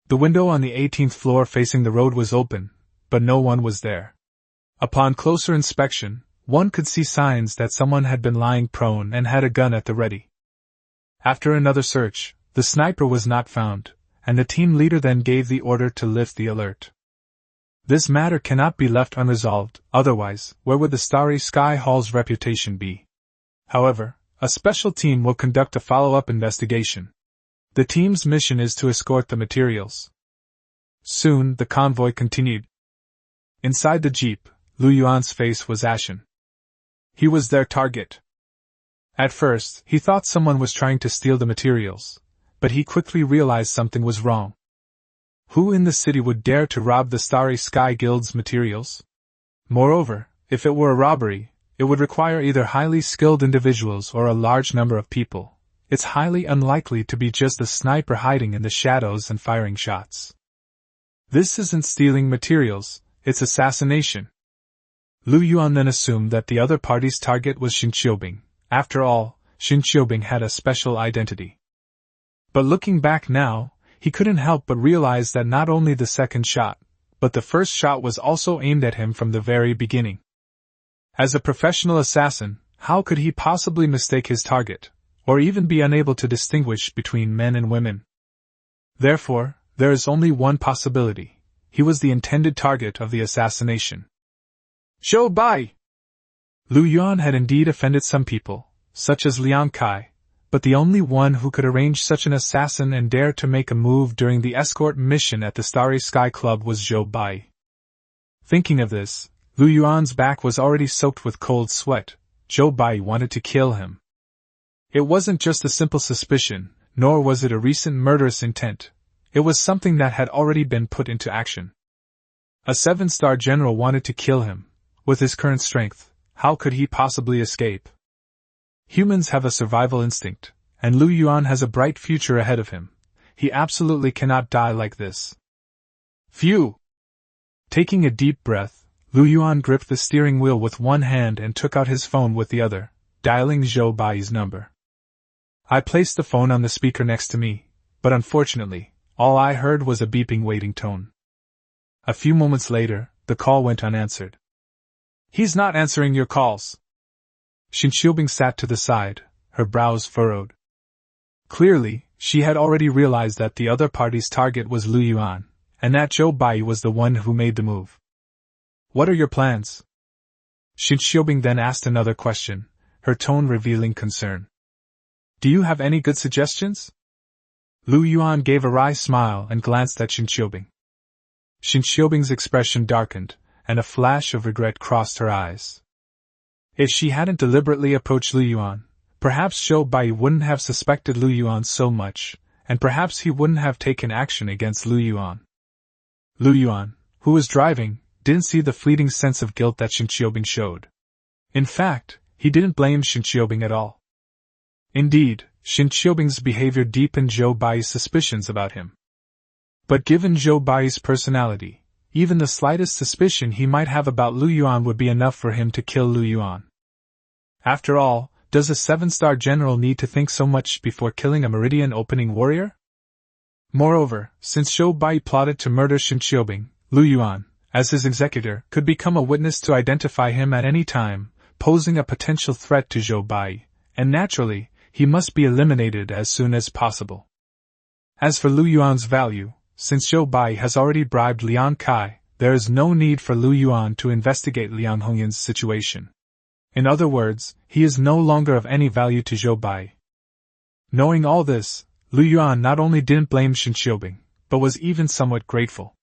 The window on the 18th floor facing the road was open, but no one was there. Upon closer inspection, one could see signs that someone had been lying prone and had a gun at the ready. After another search, the sniper was not found, and the team leader then gave the order to lift the alert. This matter cannot be left unresolved, otherwise, where would the Starry Sky Hall's reputation be? However, a special team will conduct a follow-up investigation. The team's mission is to escort the materials. Soon, the convoy continued. Inside the jeep, Lu Yuan's face was ashen. He was their target. At first, he thought someone was trying to steal the materials, but he quickly realized something was wrong. Who in the city would dare to rob the Starry Sky Guild's materials? Moreover, if it were a robbery, it would require either highly skilled individuals or a large number of people. It's highly unlikely to be just a sniper hiding in the shadows and firing shots. This isn't stealing materials, it's assassination. Lu Yuan then assumed that the other party's target was Xing Qiubing. After all, Xing Qiubing had a special identity. But looking back now, he couldn't help but realize that not only the second shot, but the first shot was also aimed at him from the very beginning. As a professional assassin, how could he possibly mistake his target, or even be unable to distinguish between men and women? Therefore, there is only one possibility. He was the intended target of the assassination. Zhou Bai! Lu Yuan had indeed offended some people, such as Liang Kai, but the only one who could arrange such an assassin and dare to make a move during the escort mission at the Starry Sky Club was Zhou Bai. Thinking of this, Lu Yuan's back was already soaked with cold sweat. Zhou Bai wanted to kill him. It wasn't just a simple suspicion, nor was it a recent murderous intent. It was something that had already been put into action. A 7-star general wanted to kill him. With his current strength, how could he possibly escape? Humans have a survival instinct, and Lu Yuan has a bright future ahead of him. He absolutely cannot die like this. Phew! Taking a deep breath, Lu Yuan gripped the steering wheel with one hand and took out his phone with the other, dialing Zhou Bai's number. I placed the phone on the speaker next to me, but unfortunately, all I heard was a beeping waiting tone. A few moments later, the call went unanswered. He's not answering your calls. Xin Qiubing sat to the side, her brows furrowed. Clearly, she had already realized that the other party's target was Lu Yuan, and that Zhou Bai was the one who made the move. What are your plans? Xin Qiubing then asked another question, her tone revealing concern. Do you have any good suggestions? Lu Yuan gave a wry smile and glanced at Xin Qiubing. Xin Qiubing's expression darkened, and a flash of regret crossed her eyes. If she hadn't deliberately approached Lu Yuan, perhaps Zhou Bai wouldn't have suspected Lu Yuan so much, and perhaps he wouldn't have taken action against Lu Yuan. Lu Yuan, who was driving, didn't see the fleeting sense of guilt that Xin Qiubing showed. In fact, he didn't blame Xin Qiubing at all. Indeed, Xin Qiubing's behavior deepened Zhou Bai's suspicions about him. But given Zhou Bai's personality, even the slightest suspicion he might have about Lu Yuan would be enough for him to kill Lu Yuan. After all, does a 7-star general need to think so much before killing a meridian opening warrior? Moreover, since Zhou Bai plotted to murder Xin Qiubing, Lu Yuan, as his executor, could become a witness to identify him at any time, posing a potential threat to Zhou Bai, and naturally, he must be eliminated as soon as possible. As for Lu Yuan's value, since Zhou Bai has already bribed Liang Kai, there is no need for Lu Yuan to investigate Liang Hongyan's situation. In other words, he is no longer of any value to Zhou Bai. Knowing all this, Lu Yuan not only didn't blame Xin Qiubing, but was even somewhat grateful.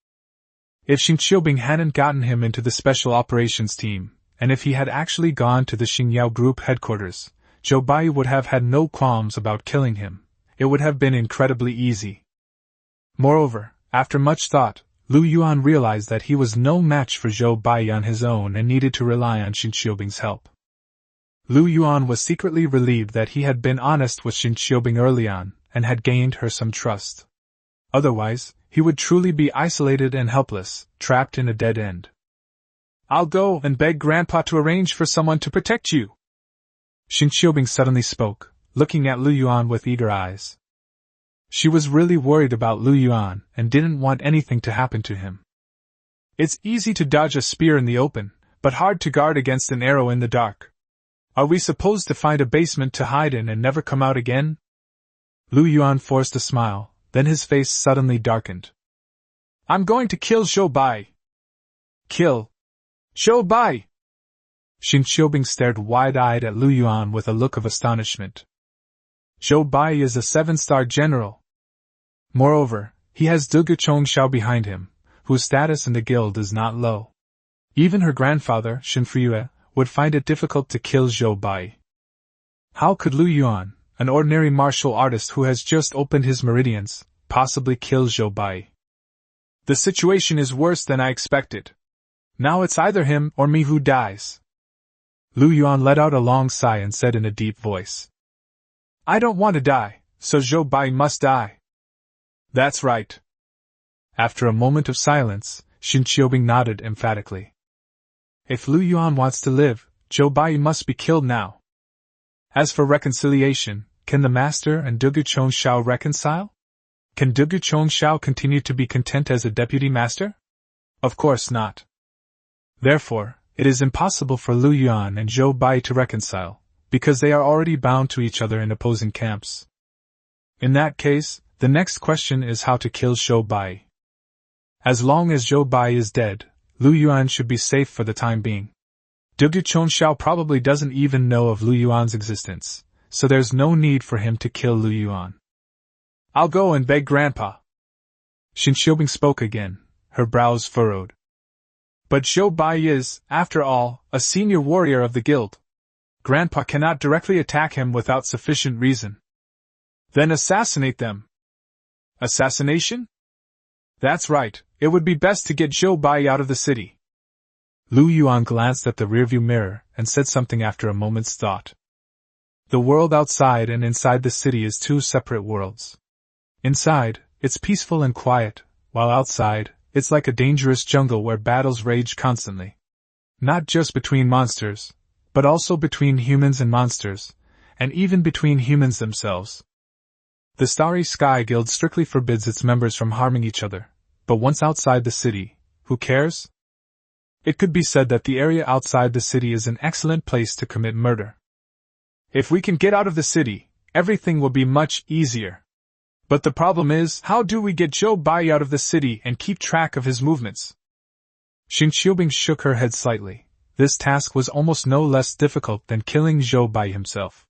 If Xin Qiubing hadn't gotten him into the special operations team, and if he had actually gone to the Xingyao Group headquarters, Zhou Bai would have had no qualms about killing him. It would have been incredibly easy. Moreover, after much thought, Lu Yuan realized that he was no match for Zhou Bai on his own and needed to rely on Xin Qiubing's help. Lu Yuan was secretly relieved that he had been honest with Xin Qiubing early on, and had gained her some trust. Otherwise, he would truly be isolated and helpless, trapped in a dead end. I'll go and beg Grandpa to arrange for someone to protect you. Xin Qiubing suddenly spoke, looking at Lu Yuan with eager eyes. She was really worried about Lu Yuan and didn't want anything to happen to him. It's easy to dodge a spear in the open, but hard to guard against an arrow in the dark. Are we supposed to find a basement to hide in and never come out again? Lu Yuan forced a smile, then his face suddenly darkened. I'm going to kill Zhou Bai. Kill Zhou Bai! Xin Qiubing stared wide-eyed at Lu Yuan with a look of astonishment. Zhou Bai is a 7-star general. Moreover, he has Dugu Chongxiao behind him, whose status in the guild is not low. Even her grandfather, Xin Fuyue, would find it difficult to kill Zhou Bai. How could Lu Yuan, an ordinary martial artist who has just opened his meridians, possibly kill Zhou Bai? The situation is worse than I expected. Now it's either him or me who dies. Lu Yuan let out a long sigh and said in a deep voice. I don't want to die, so Zhou Bai must die. That's right. After a moment of silence, Xin Qiubing nodded emphatically. If Lu Yuan wants to live, Zhou Bai must be killed now. As for reconciliation, can the master and Dugu Chongxiao reconcile? Can Dugu Chongxiao continue to be content as a deputy master? Of course not. Therefore, it is impossible for Lu Yuan and Zhou Bai to reconcile, because they are already bound to each other in opposing camps. In that case, the next question is how to kill Zhou Bai. As long as Zhou Bai is dead, Lu Yuan should be safe for the time being. Dugu Chongxiao probably doesn't even know of Lu Yuan's existence, so there's no need for him to kill Lu Yuan. I'll go and beg Grandpa. Xin Qiubing spoke again, her brows furrowed. But Zhou Bai is, after all, a senior warrior of the guild. Grandpa cannot directly attack him without sufficient reason. Then assassinate them. Assassination? That's right, it would be best to get Zhou Bai out of the city. Lu Yuan glanced at the rearview mirror and said something after a moment's thought. The world outside and inside the city is two separate worlds. Inside, it's peaceful and quiet, while outside, it's like a dangerous jungle where battles rage constantly. Not just between monsters, but also between humans and monsters, and even between humans themselves. The Starry Sky Guild strictly forbids its members from harming each other, but once outside the city, who cares? It could be said that the area outside the city is an excellent place to commit murder. If we can get out of the city, everything will be much easier. But the problem is, how do we get Zhou Bai out of the city and keep track of his movements? Xing Qiubing shook her head slightly. This task was almost no less difficult than killing Zhou Bai himself.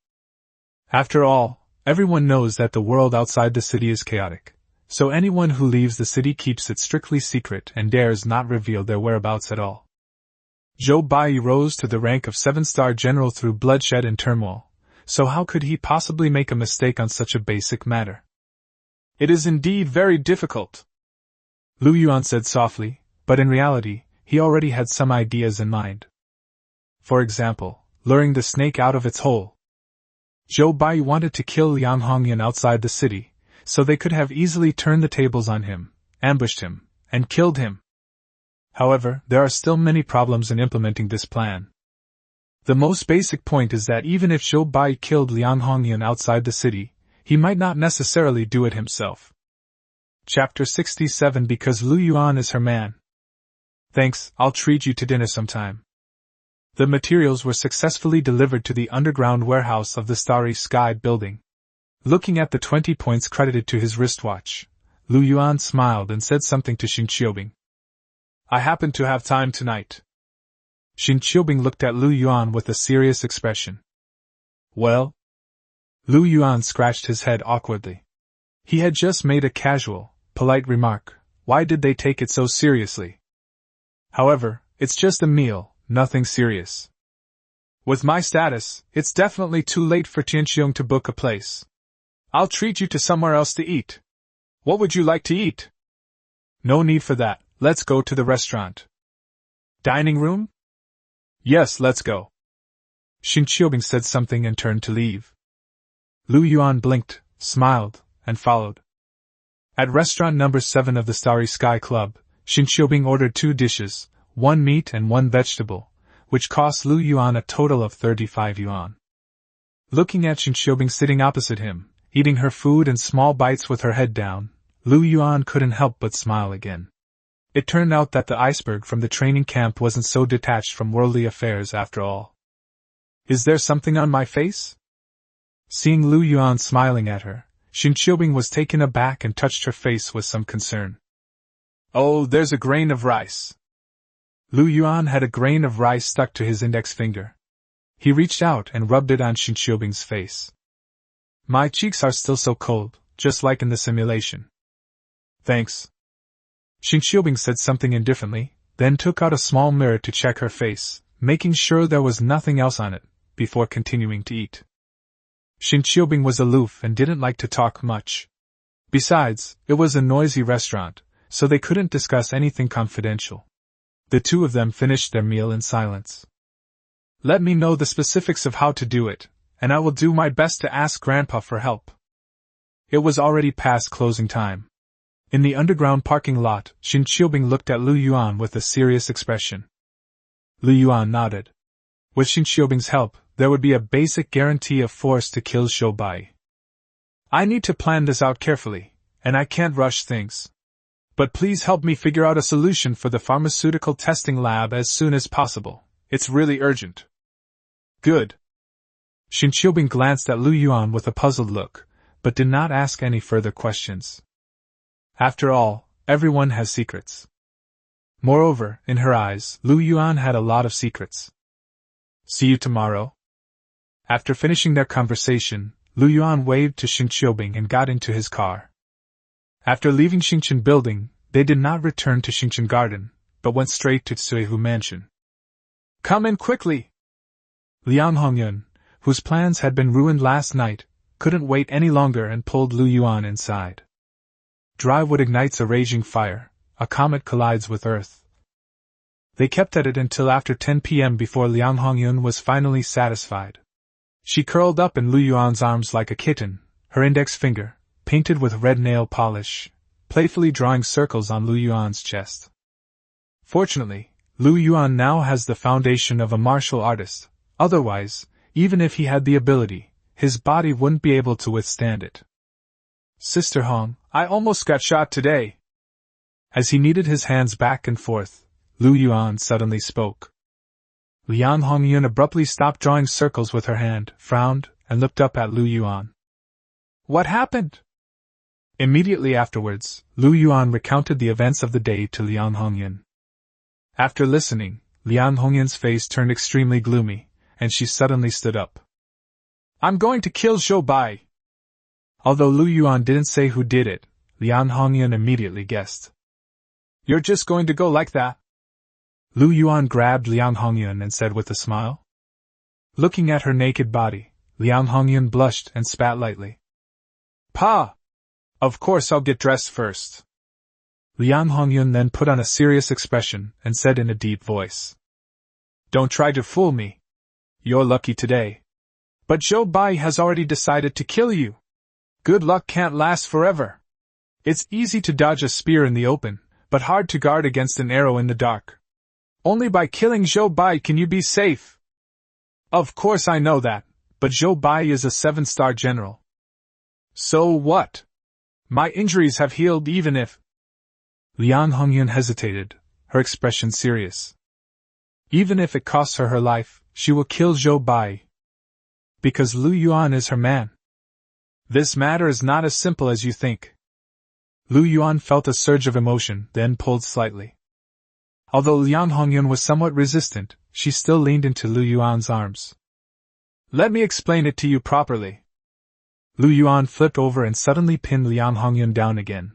After all, everyone knows that the world outside the city is chaotic, so anyone who leaves the city keeps it strictly secret and dares not reveal their whereabouts at all. Zhou Bai rose to the rank of 7-star general through bloodshed and turmoil, so how could he possibly make a mistake on such a basic matter? It is indeed very difficult, Lu Yuan said softly, but in reality, he already had some ideas in mind. For example, luring the snake out of its hole. Zhou Bai wanted to kill Liang Hongyan outside the city, so they could have easily turned the tables on him, ambushed him, and killed him. However, there are still many problems in implementing this plan. The most basic point is that even if Zhou Bai killed Liang Hongyan outside the city, he might not necessarily do it himself. Chapter 67 Because Lu Yuan is her man. Thanks, I'll treat you to dinner sometime. The materials were successfully delivered to the underground warehouse of the Starry Sky building. Looking at the 20 points credited to his wristwatch, Lu Yuan smiled and said something to Xing Qiubing. I happen to have time tonight. Xing Qiubing looked at Lu Yuan with a serious expression. Well? Lu Yuan scratched his head awkwardly. He had just made a casual, polite remark. Why did they take it so seriously? However, it's just a meal, nothing serious. With my status, it's definitely too late for Tianqiong to book a place. I'll treat you to somewhere else to eat. What would you like to eat? No need for that, let's go to the restaurant. Dining room? Yes, let's go. Xing Qiubing said something and turned to leave. Lu Yuan blinked, smiled, and followed. At restaurant number 7 of the Starry Sky Club, Xing Qiubing ordered 2 dishes, 1 meat and 1 vegetable, which cost Lu Yuan a total of 35 yuan. Looking at Xing Qiubing sitting opposite him, eating her food in small bites with her head down, Lu Yuan couldn't help but smile again. It turned out that the iceberg from the training camp wasn't so detached from worldly affairs after all. Is there something on my face? Seeing Lu Yuan smiling at her, Xing Qiubing was taken aback and touched her face with some concern. Oh, there's a grain of rice. Lu Yuan had a grain of rice stuck to his index finger. He reached out and rubbed it on Xing Qiubing's face. My cheeks are still so cold, just like in the simulation. Thanks. Xing Qiubing said something indifferently, then took out a small mirror to check her face, making sure there was nothing else on it, before continuing to eat. Xing Qiubing was aloof and didn't like to talk much. Besides, it was a noisy restaurant, so they couldn't discuss anything confidential. The two of them finished their meal in silence. Let me know the specifics of how to do it, and I will do my best to ask Grandpa for help. It was already past closing time. In the underground parking lot, Xing Qiubing looked at Lu Yuan with a serious expression. Lu Yuan nodded. With Xing Qiubing's help, there would be a basic guarantee of force to kill Zhou Bai. I need to plan this out carefully, and I can't rush things. But please help me figure out a solution for the pharmaceutical testing lab as soon as possible. It's really urgent. Good. Xing Qiubing glanced at Lu Yuan with a puzzled look, but did not ask any further questions. After all, everyone has secrets. Moreover, in her eyes, Lu Yuan had a lot of secrets. See you tomorrow. After finishing their conversation, Lu Yuan waved to Xing Qiubing and got into his car. After leaving Xingchen Building, they did not return to Xingchen Garden, but went straight to Suihu Mansion. Come in quickly! Liang Hongyan, whose plans had been ruined last night, couldn't wait any longer and pulled Lu Yuan inside. Dry wood ignites a raging fire, a comet collides with Earth. They kept at it until after 10 p.m. before Liang Hongyun was finally satisfied. She curled up in Lu Yuan's arms like a kitten, her index finger, painted with red nail polish, playfully drawing circles on Lu Yuan's chest. Fortunately, Lu Yuan now has the foundation of a martial artist, otherwise, even if he had the ability, his body wouldn't be able to withstand it. Sister Hong, I almost got shot today. As he kneaded his hands back and forth, Lu Yuan suddenly spoke. Liang Hongyun abruptly stopped drawing circles with her hand, frowned, and looked up at Lu Yuan. What happened? Immediately afterwards, Lu Yuan recounted the events of the day to Liang Hongyun. After listening, Liang Hongyun's face turned extremely gloomy, and she suddenly stood up. I'm going to kill Zhou Bai. Although Lu Yuan didn't say who did it, Liang Hongyun immediately guessed. You're just going to go like that? Lu Yuan grabbed Liang Hongyun and said with a smile. Looking at her naked body, Liang Hongyun blushed and spat lightly. Pa! Of course I'll get dressed first. Liang Hongyun then put on a serious expression and said in a deep voice. Don't try to fool me. You're lucky today. But Zhou Bai has already decided to kill you. Good luck can't last forever. It's easy to dodge a spear in the open, but hard to guard against an arrow in the dark. Only by killing Zhou Bai can you be safe. Of course I know that, but Zhou Bai is a 7-star general. So what? My injuries have healed even if... Liang Hongyun hesitated, her expression serious. Even if it costs her her life, she will kill Zhou Bai. Because Lu Yuan is her man. This matter is not as simple as you think. Lu Yuan felt a surge of emotion, then pulled slightly. Although Liang Hongyun was somewhat resistant, she still leaned into Lu Yuan's arms. Let me explain it to you properly. Lu Yuan flipped over and suddenly pinned Liang Hongyun down again.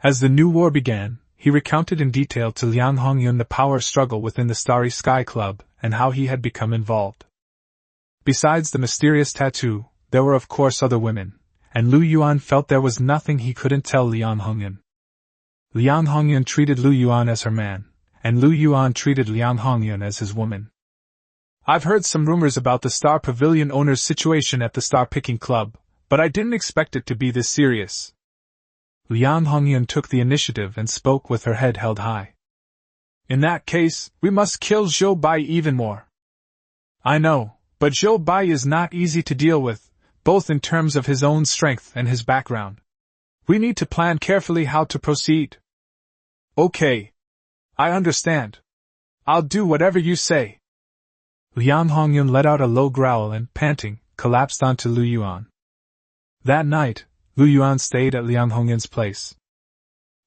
As the new war began, he recounted in detail to Liang Hongyun the power struggle within the Starry Sky Club and how he had become involved. Besides the mysterious tattoo, there were of course other women, and Lu Yuan felt there was nothing he couldn't tell Liang Hongyun. Liang Hongyun treated Lu Yuan as her man, and Lu Yuan treated Liang Hongyun as his woman. I've heard some rumors about the Star Pavilion owner's situation at the Star Picking Club, but I didn't expect it to be this serious. Liang Hongyun took the initiative and spoke with her head held high. In that case, we must kill Zhou Bai even more. I know, but Zhou Bai is not easy to deal with, both in terms of his own strength and his background. We need to plan carefully how to proceed. Okay. I understand. I'll do whatever you say. Liang Hongyun let out a low growl and, panting, collapsed onto Lu Yuan. That night, Lu Yuan stayed at Liang Hongyun's place.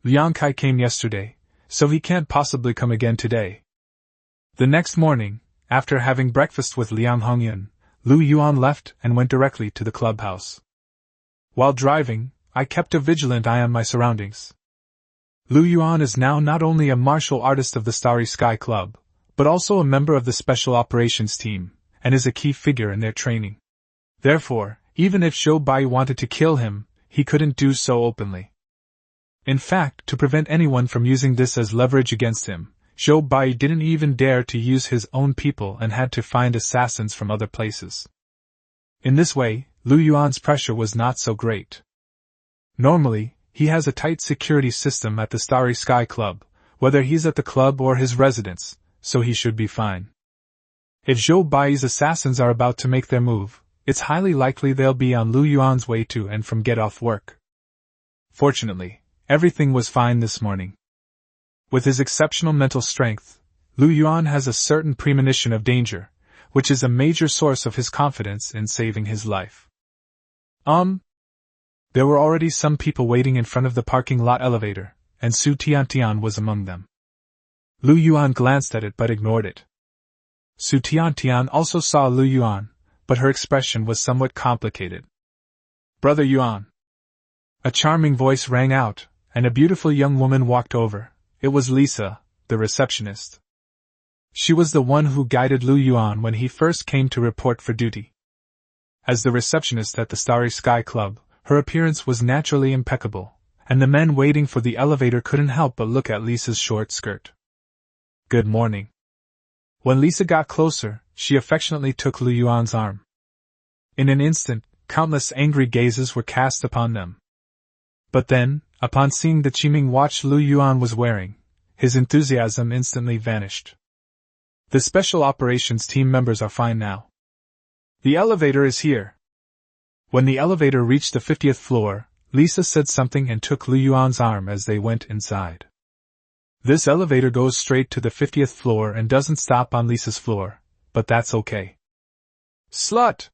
Liang Kai came yesterday, so he can't possibly come again today. The next morning, after having breakfast with Liang Hongyun, Lu Yuan left and went directly to the clubhouse. While driving, I kept a vigilant eye on my surroundings. Lu Yuan is now not only a martial artist of the Starry Sky Club, but also a member of the Special Operations Team, and is a key figure in their training. Therefore, even if Zhou Bai wanted to kill him, he couldn't do so openly. In fact, to prevent anyone from using this as leverage against him, Zhou Bai didn't even dare to use his own people and had to find assassins from other places. In this way, Lu Yuan's pressure was not so great. Normally, he has a tight security system at the Starry Sky Club, whether he's at the club or his residence, so he should be fine. If Zhou Bai's assassins are about to make their move, it's highly likely they'll be on Lu Yuan's way to and from get off work. Fortunately, everything was fine this morning. With his exceptional mental strength, Lu Yuan has a certain premonition of danger, which is a major source of his confidence in saving his life. There were already some people waiting in front of the parking lot elevator, and Su Tiantian was among them. Lu Yuan glanced at it but ignored it. Su Tiantian also saw Lu Yuan, but her expression was somewhat complicated. Brother Yuan. A charming voice rang out, and a beautiful young woman walked over. It was Lisa, the receptionist. She was the one who guided Lu Yuan when he first came to report for duty. As the receptionist at the Starry Sky Club, her appearance was naturally impeccable, and the men waiting for the elevator couldn't help but look at Lisa's short skirt. "Good morning." When Lisa got closer, she affectionately took Lu Yuan's arm. In an instant, countless angry gazes were cast upon them. But then, upon seeing the Qiming watch Lu Yuan was wearing, his enthusiasm instantly vanished. "The special operations team members are fine now. The elevator is here." When the elevator reached the 50th floor, Lisa said something and took Lu Yuan's arm as they went inside. "This elevator goes straight to the 50th floor and doesn't stop on Lisa's floor, but that's okay." "Slut!"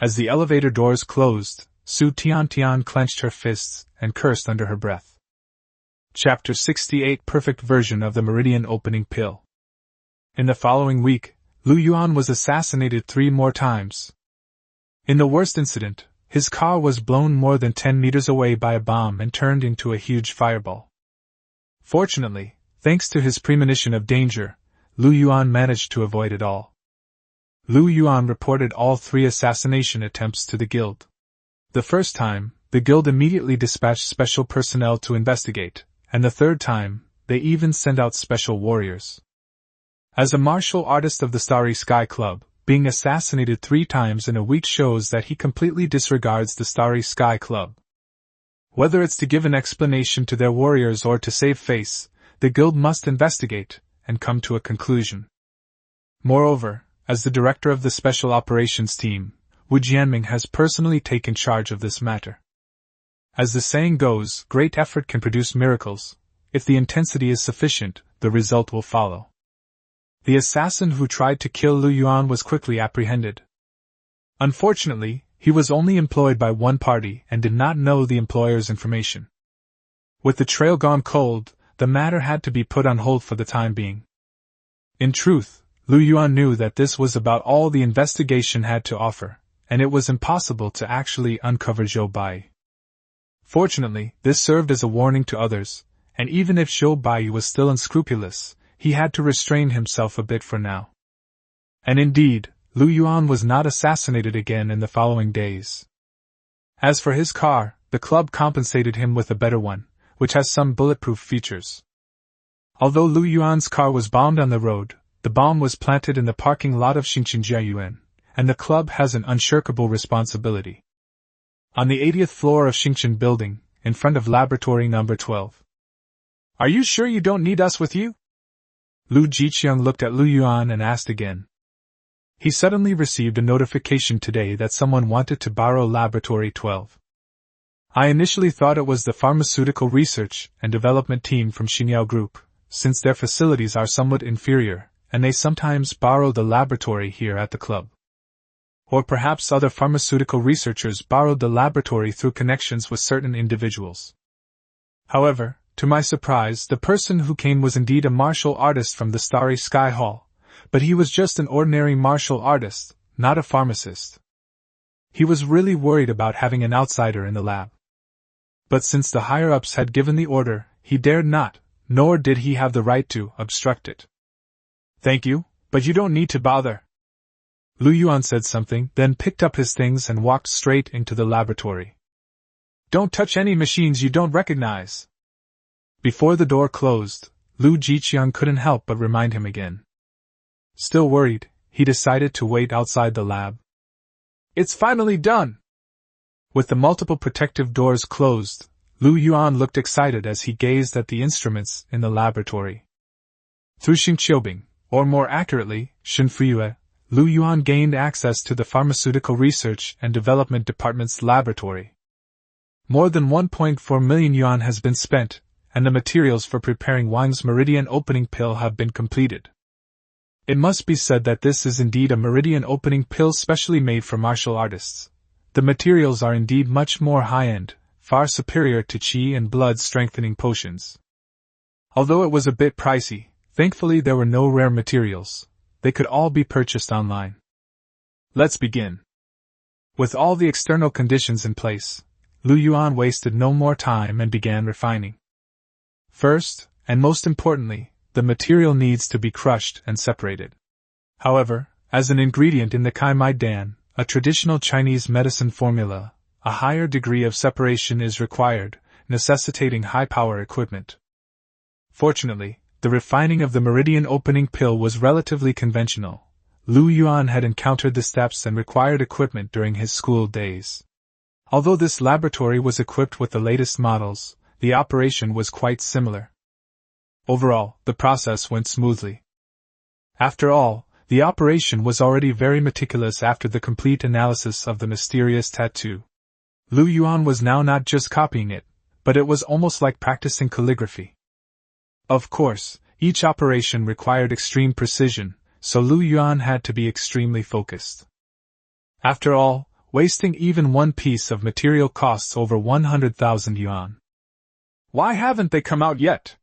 As the elevator doors closed, Su Tiantian clenched her fists and cursed under her breath. Chapter 68 Perfect Version of the Meridian Opening Pill. In the following week, Lu Yuan was assassinated 3 more times. In the worst incident, his car was blown more than 10 meters away by a bomb and turned into a huge fireball. Fortunately, thanks to his premonition of danger, Lu Yuan managed to avoid it all. Lu Yuan reported all 3 assassination attempts to the guild. The first time, the guild immediately dispatched special personnel to investigate, and the third time, they even sent out special warriors. As a martial artist of the Starry Sky Club, being assassinated 3 times in a week shows that he completely disregards the Starry Sky Club. Whether it's to give an explanation to their warriors or to save face, the guild must investigate and come to a conclusion. Moreover, as the director of the Special Operations Team, Wu Jianming has personally taken charge of this matter. As the saying goes, great effort can produce miracles. If the intensity is sufficient, the result will follow. The assassin who tried to kill Lu Yuan was quickly apprehended. Unfortunately, he was only employed by one party and did not know the employer's information. With the trail gone cold, the matter had to be put on hold for the time being. In truth, Lu Yuan knew that this was about all the investigation had to offer, and it was impossible to actually uncover Zhou Bai. Fortunately, this served as a warning to others, and even if Zhou Bai was still unscrupulous, he had to restrain himself a bit for now. And indeed, Lu Yuan was not assassinated again in the following days. As for his car, the club compensated him with a better one, which has some bulletproof features. Although Lu Yuan's car was bombed on the road, the bomb was planted in the parking lot of Xingqing Jiayuan, and the club has an unshirkable responsibility. On the 80th floor of Xingqing Building, in front of Laboratory Number 12. "Are you sure you don't need us with you?" Lu Jiqiang looked at Lu Yuan and asked again. He suddenly received a notification today that someone wanted to borrow Laboratory 12. "I initially thought it was the Pharmaceutical Research and Development Team from Xingyao Group, since their facilities are somewhat inferior, and they sometimes borrow the laboratory here at the club. Or perhaps other pharmaceutical researchers borrowed the laboratory through connections with certain individuals. However, to my surprise, the person who came was indeed a martial artist from the Starry Sky Hall, but he was just an ordinary martial artist, not a pharmacist. He was really worried about having an outsider in the lab. But since the higher-ups had given the order, he dared not, nor did he have the right to, obstruct it. "Thank you, but you don't need to bother." Lu Yuan said something, then picked up his things and walked straight into the laboratory. "Don't touch any machines you don't recognize." Before the door closed, Lu Jiqiang couldn't help but remind him again. Still worried, he decided to wait outside the lab. "It's finally done!" With the multiple protective doors closed, Lu Yuan looked excited as he gazed at the instruments in the laboratory. Through Xingqiubing, or more accurately, Xinfuyue, Lu Yuan gained access to the Pharmaceutical Research and Development Department's laboratory. More than 1.4 million yuan has been spent, and the materials for preparing Wang's Meridian Opening Pill have been completed. It must be said that this is indeed a Meridian Opening Pill specially made for martial artists. The materials are indeed much more high-end, far superior to qi and blood-strengthening potions. Although it was a bit pricey, thankfully there were no rare materials. They could all be purchased online. Let's begin. With all the external conditions in place, Lu Yuan wasted no more time and began refining. First, and most importantly, the material needs to be crushed and separated. However, as an ingredient in the Kai Mai Dan, a traditional Chinese medicine formula, a higher degree of separation is required, necessitating high-power equipment. Fortunately, the refining of the meridian opening pill was relatively conventional. Lu Yuan had encountered the steps and required equipment during his school days. Although this laboratory was equipped with the latest models, the operation was quite similar. Overall, the process went smoothly. After all, the operation was already very meticulous after the complete analysis of the mysterious tattoo. Lu Yuan was now not just copying it, but it was almost like practicing calligraphy. Of course, each operation required extreme precision, so Lu Yuan had to be extremely focused. After all, wasting even one piece of material costs over 100,000 yuan. Why haven't they come out yet?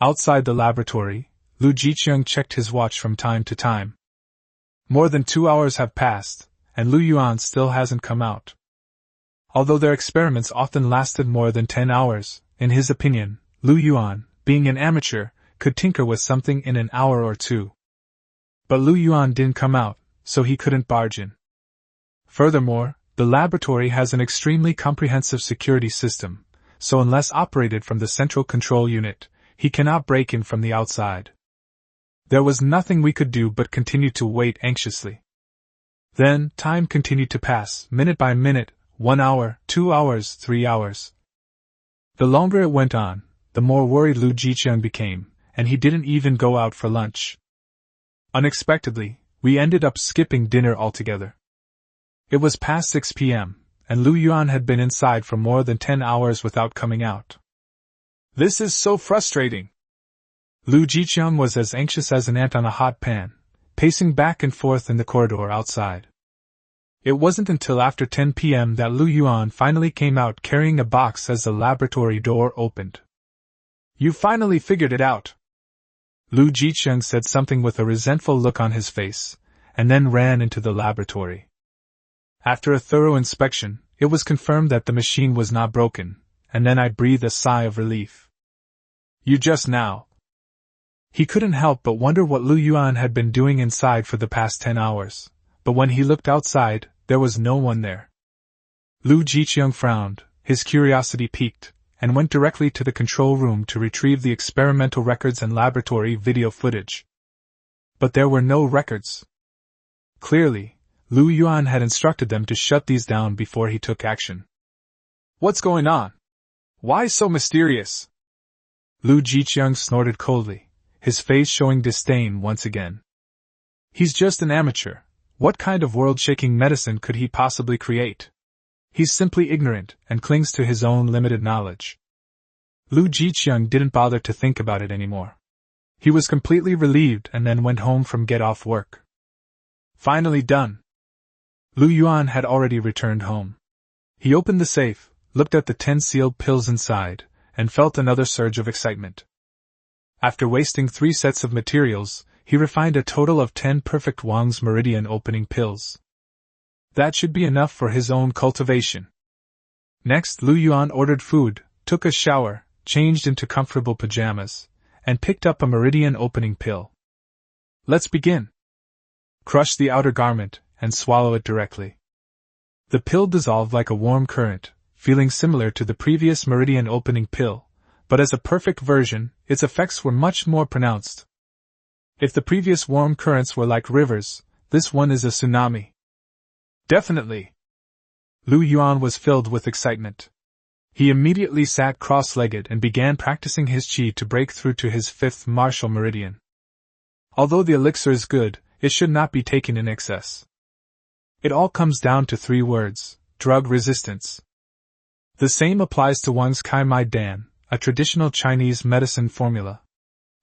Outside the laboratory, Lu Jiqiang checked his watch from time to time. More than 2 hours have passed, and Lu Yuan still hasn't come out. Although their experiments often lasted more than 10 hours, in his opinion, Lu Yuan, being an amateur, could tinker with something in an hour or two. But Lu Yuan didn't come out, so he couldn't barge in. Furthermore, the laboratory has an extremely comprehensive security system, so unless operated from the central control unit, he cannot break in from the outside. There was nothing we could do but continue to wait anxiously. Then, time continued to pass, minute by minute, 1 hour, 2 hours, 3 hours. The longer it went on, the more worried Lu Jiqiang became, and he didn't even go out for lunch. Unexpectedly, we ended up skipping dinner altogether. It was past 6 p.m., and Lu Yuan had been inside for more than 10 hours without coming out. This is so frustrating. Lu Jiqiang was as anxious as an ant on a hot pan, pacing back and forth in the corridor outside. It wasn't until after 10 p.m. that Lu Yuan finally came out carrying a box as the laboratory door opened. You finally figured it out. Lu Jiqiang said something with a resentful look on his face, and then ran into the laboratory. After a thorough inspection, it was confirmed that the machine was not broken, and then I breathed a sigh of relief. You just now. He couldn't help but wonder what Lu Yuan had been doing inside for the past 10 hours, but when he looked outside, there was no one there. Lu Jiqiang frowned, his curiosity piqued, and went directly to the control room to retrieve the experimental records and laboratory video footage. But there were no records. Clearly, Lu Yuan had instructed them to shut these down before he took action. What's going on? Why so mysterious? Lu Jiqiang snorted coldly, his face showing disdain once again. He's just an amateur. What kind of world-shaking medicine could he possibly create? He's simply ignorant and clings to his own limited knowledge. Lu Jiqiang didn't bother to think about it anymore. He was completely relieved and then went home from get-off work. Finally done. Lu Yuan had already returned home. He opened the safe, looked at the 10 sealed pills inside, and felt another surge of excitement. After wasting 3 sets of materials, he refined a total of 10 perfect Wang's meridian opening pills. That should be enough for his own cultivation. Next, Lu Yuan ordered food, took a shower, changed into comfortable pajamas, and picked up a meridian opening pill. Let's begin. Crush the outer garment, and swallow it directly. The pill dissolved like a warm current, feeling similar to the previous meridian opening pill, but as a perfect version, its effects were much more pronounced. If the previous warm currents were like rivers, this one is a tsunami. Definitely. Lu Yuan was filled with excitement. He immediately sat cross-legged and began practicing his qi to break through to his 5th martial meridian. Although the elixir is good, it should not be taken in excess. It all comes down to 3 words: drug resistance. The same applies to Wang's Kai Mai Dan, a traditional Chinese medicine formula.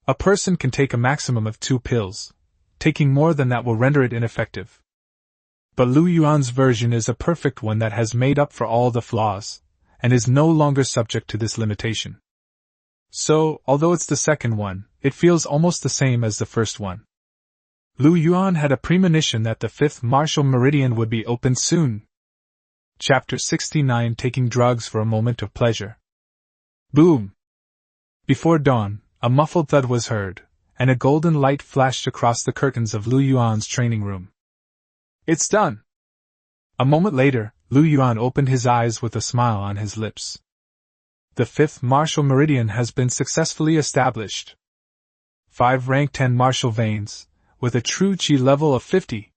A person can take a maximum of 2 pills. Taking more than that will render it ineffective. But Lu Yuan's version is a perfect one that has made up for all the flaws, and is no longer subject to this limitation. So, although it's the second one, it feels almost the same as the first one. Lu Yuan had a premonition that the 5th martial meridian would be opened soon. Chapter 69: Taking Drugs for a Moment of Pleasure. Boom! Before dawn, a muffled thud was heard, and a golden light flashed across the curtains of Lu Yuan's training room. It's done! A moment later, Lu Yuan opened his eyes with a smile on his lips. The 5th martial meridian has been successfully established. 5 rank 10 martial veins, with a true chi level of 50.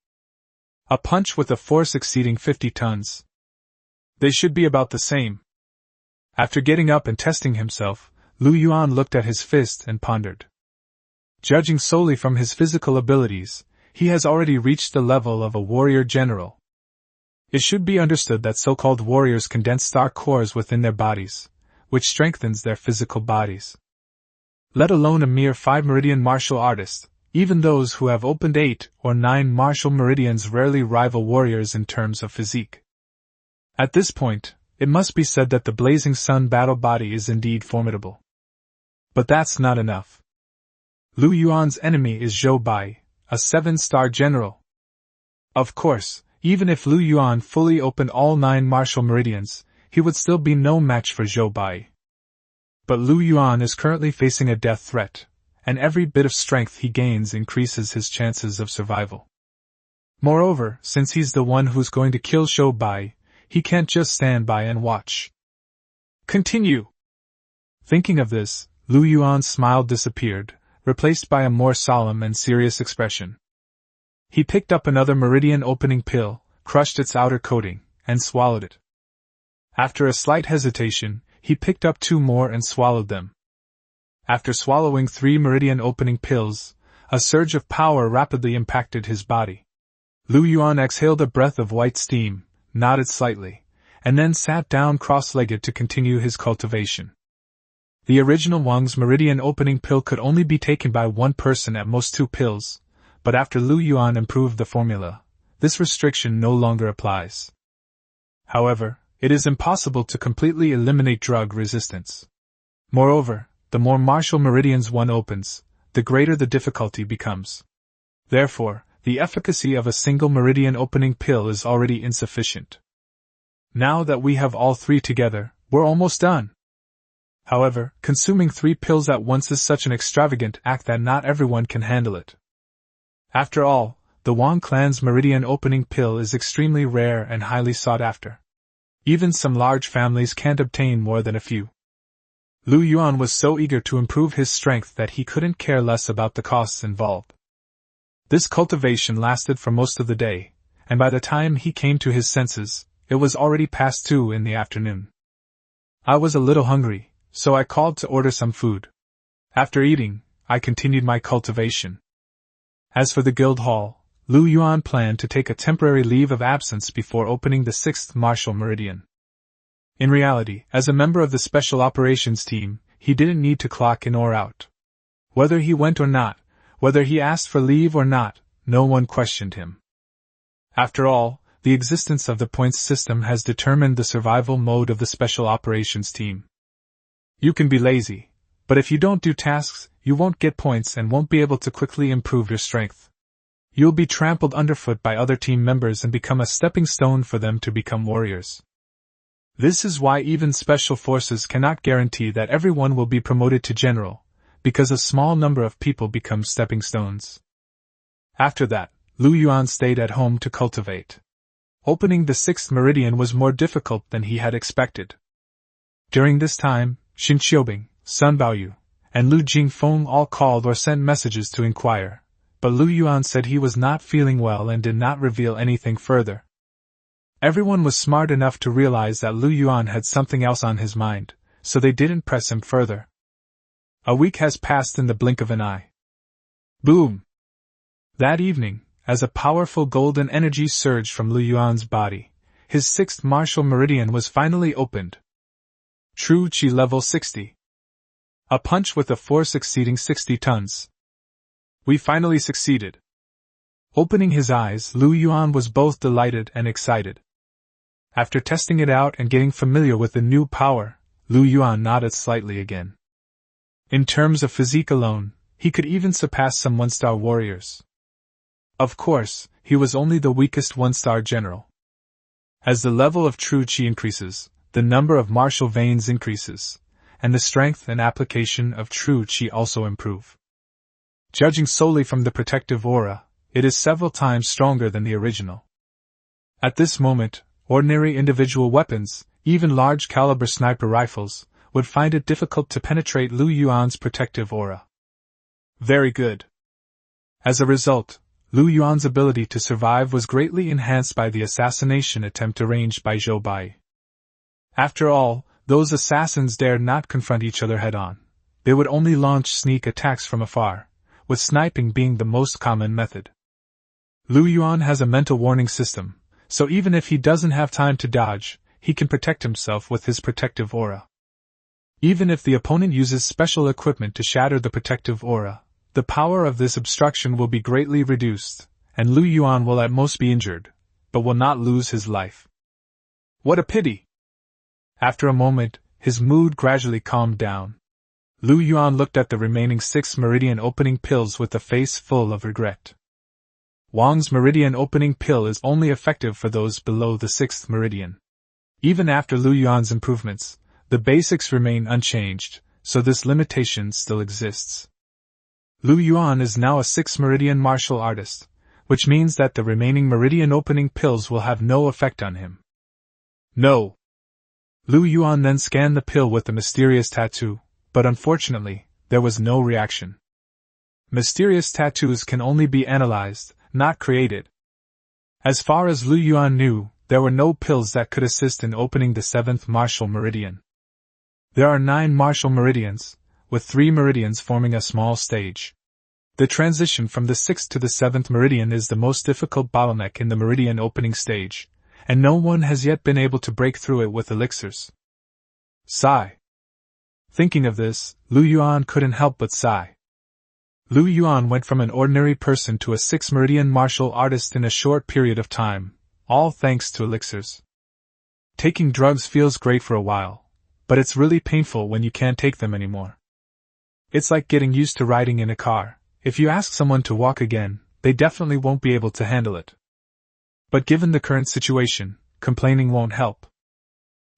A punch with a force exceeding 50 tons. They should be about the same. After getting up and testing himself, Lu Yuan looked at his fist and pondered. Judging solely from his physical abilities, he has already reached the level of a warrior general. It should be understood that so-called warriors condense star cores within their bodies, which strengthens their physical bodies. Let alone a mere 5 meridian martial artist, even those who have opened 8 or 9 martial meridians rarely rival warriors in terms of physique. At this point, it must be said that the Blazing Sun battle body is indeed formidable. But that's not enough. Lu Yuan's enemy is Zhou Bai, a 7-star general. Of course, even if Lu Yuan fully opened all 9 martial meridians, he would still be no match for Zhou Bai. But Lu Yuan is currently facing a death threat, and every bit of strength he gains increases his chances of survival. Moreover, since he's the one who's going to kill Zhou Bai, he can't just stand by and watch. Continue! Thinking of this, Lu Yuan's smile disappeared, replaced by a more solemn and serious expression. He picked up another meridian opening pill, crushed its outer coating, and swallowed it. After a slight hesitation, he picked up 2 more and swallowed them. After swallowing 3 meridian opening pills, a surge of power rapidly impacted his body. Lu Yuan exhaled a breath of white steam, nodded slightly, and then sat down cross-legged to continue his cultivation. The original Wang's meridian opening pill could only be taken by 1 person, at most 2 pills, but after Lu Yuan improved the formula, this restriction no longer applies. However, it is impossible to completely eliminate drug resistance. Moreover, the more martial meridians one opens, the greater the difficulty becomes. Therefore, the efficacy of a single meridian opening pill is already insufficient. Now that we have all 3 together, we're almost done. However, consuming 3 pills at once is such an extravagant act that not everyone can handle it. After all, the Wang clan's meridian opening pill is extremely rare and highly sought after. Even some large families can't obtain more than a few. Lu Yuan was so eager to improve his strength that he couldn't care less about the costs involved. This cultivation lasted for most of the day, and by the time he came to his senses, it was already past 2 in the afternoon. I was a little hungry, so I called to order some food. After eating, I continued my cultivation. As for the guild hall, Lu Yuan planned to take a temporary leave of absence before opening the 6th martial meridian. In reality, as a member of the special operations team, he didn't need to clock in or out. Whether he went or not, whether he asked for leave or not, no one questioned him. After all, the existence of the points system has determined the survival mode of the special operations team. You can be lazy, but if you don't do tasks, you won't get points and won't be able to quickly improve your strength. You'll be trampled underfoot by other team members and become a stepping stone for them to become warriors. This is why even special forces cannot guarantee that everyone will be promoted to general, because a small number of people become stepping stones. After that, Lu Yuan stayed at home to cultivate. Opening the 6th meridian was more difficult than he had expected. During this time, Xin Qiubing, Sun Baoyu, and Lu Jingfeng all called or sent messages to inquire, but Lu Yuan said he was not feeling well and did not reveal anything further. Everyone was smart enough to realize that Lu Yuan had something else on his mind, so they didn't press him further. A week has passed in the blink of an eye. Boom! That evening, as a powerful golden energy surged from Lu Yuan's body, his 6th martial meridian was finally opened. True Chi level 60. A punch with a force exceeding 60 tons. We finally succeeded. Opening his eyes, Lu Yuan was both delighted and excited. After testing it out and getting familiar with the new power, Lu Yuan nodded slightly again. In terms of physique alone, he could even surpass some 1-star warriors. Of course, he was only the weakest 1-star general. As the level of true chi increases, the number of martial veins increases, and the strength and application of true chi also improve. Judging solely from the protective aura, it is several times stronger than the original. At this moment, ordinary individual weapons, even large-caliber sniper rifles, would find it difficult to penetrate Lu Yuan's protective aura. Very good. As a result, Lu Yuan's ability to survive was greatly enhanced by the assassination attempt arranged by Zhou Bai. After all, those assassins dared not confront each other head-on. They would only launch sneak attacks from afar, with sniping being the most common method. Lu Yuan has a mental warning system, so even if he doesn't have time to dodge, he can protect himself with his protective aura. Even if the opponent uses special equipment to shatter the protective aura, the power of this obstruction will be greatly reduced, and Lu Yuan will at most be injured, but will not lose his life. What a pity! After a moment, his mood gradually calmed down. Lu Yuan looked at the remaining 6 meridian opening pills with a face full of regret. Wang's meridian opening pill is only effective for those below the 6th meridian. Even after Lu Yuan's improvements, the basics remain unchanged, so this limitation still exists. Lu Yuan is now a 6th meridian martial artist, which means that the remaining meridian opening pills will have no effect on him. No! Lu Yuan then scanned the pill with the mysterious tattoo, but unfortunately, there was no reaction. Mysterious tattoos can only be analyzed, not created. As far as Lu Yuan knew, there were no pills that could assist in opening the 7th martial meridian. There are 9 martial meridians, with 3 meridians forming a small stage. The transition from the 6th to the 7th meridian is the most difficult bottleneck in the meridian opening stage, and no one has yet been able to break through it with elixirs. Sigh. Thinking of this, Lu Yuan couldn't help but sigh. Lu Yuan went from an ordinary person to a 6th meridian martial artist in a short period of time, all thanks to elixirs. Taking drugs feels great for a while, but it's really painful when you can't take them anymore. It's like getting used to riding in a car. If you ask someone to walk again, they definitely won't be able to handle it. But given the current situation, complaining won't help.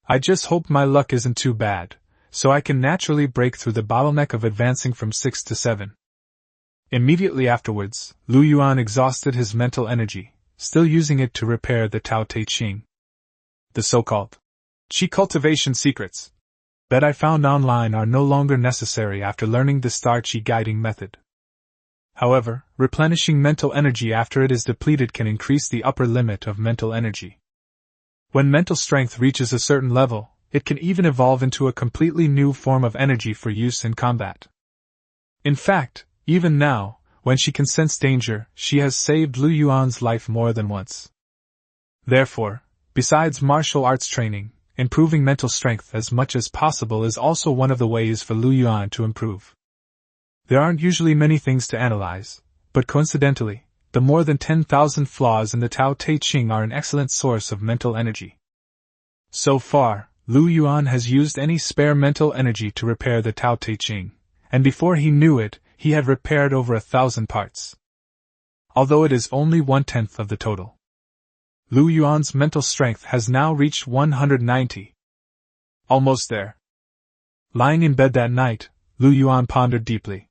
I just hope my luck isn't too bad, so I can naturally break through the bottleneck of advancing from 6 to 7. Immediately afterwards, Lu Yuan exhausted his mental energy, still using it to repair the Tao Te Ching. The so-called Qi cultivation secrets that I found online are no longer necessary after learning the Star Qi guiding method. However, replenishing mental energy after it is depleted can increase the upper limit of mental energy. When mental strength reaches a certain level, it can even evolve into a completely new form of energy for use in combat. In fact, even now, when she can sense danger, she has saved Lu Yuan's life more than once. Therefore, besides martial arts training, improving mental strength as much as possible is also one of the ways for Lu Yuan to improve. There aren't usually many things to analyze, but coincidentally, the more than 10,000 flaws in the Tao Te Ching are an excellent source of mental energy. So far, Lu Yuan has used any spare mental energy to repair the Tao Te Ching, and before he knew it, he had repaired over 1,000 parts. Although it is only 1/10 of the total. Lu Yuan's mental strength has now reached 190. Almost there. Lying in bed that night, Lu Yuan pondered deeply.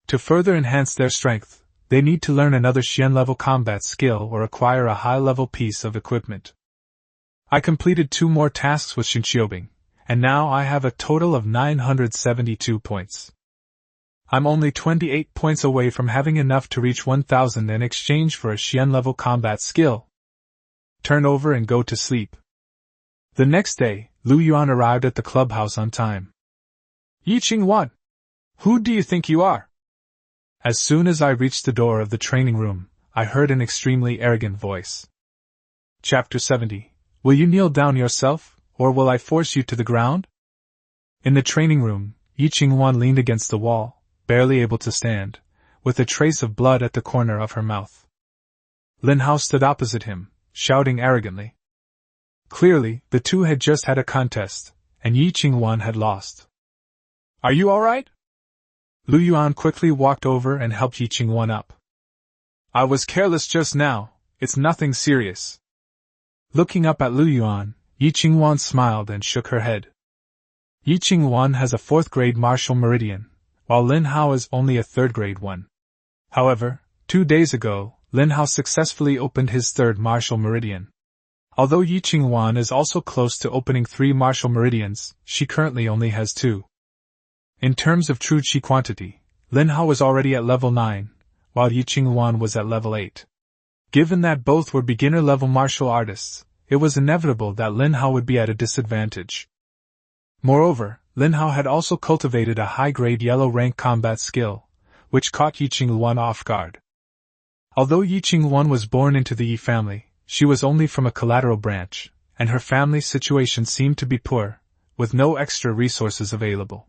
To further enhance their strength, they need to learn another Xian-level combat skill or acquire a high-level piece of equipment. I completed 2 more tasks with Xinqiubing, and now I have a total of 972 points. I'm only 28 points away from having enough to reach 1,000 in exchange for a Xian-level combat skill. Turn over and go to sleep. The next day, Lu Yuan arrived at the clubhouse on time. Yi Qingwan! Who do you think you are? As soon as I reached the door of the training room, I heard an extremely arrogant voice. Chapter 70. Will you kneel down yourself, or will I force you to the ground? In the training room, Yi Qingwan leaned against the wall, barely able to stand, with a trace of blood at the corner of her mouth. Lin Hao stood opposite him, shouting arrogantly. Clearly, the two had just had a contest, and Yi Qingwan had lost. Are you all right? Lu Yuan quickly walked over and helped Yi Qingwan up. I was careless just now, it's nothing serious. Looking up at Lu Yuan, Yi Qingwan smiled and shook her head. Yi Qingwan has a 4th grade martial meridian, while Lin Hao is only a 3rd grade one. However, 2 days ago, Lin Hao successfully opened his 3rd martial meridian. Although Yi Qingwan is also close to opening 3 martial meridians, she currently only has 2. In terms of true Qi quantity, Lin Hao was already at level 9, while Yi Qingwan was at level 8. Given that both were beginner-level martial artists, it was inevitable that Lin Hao would be at a disadvantage. Moreover, Lin Hao had also cultivated a high-grade yellow-rank combat skill, which caught Yi Qingwan off guard. Although Yi Qingwan was born into the Yi family, she was only from a collateral branch, and her family's situation seemed to be poor, with no extra resources available.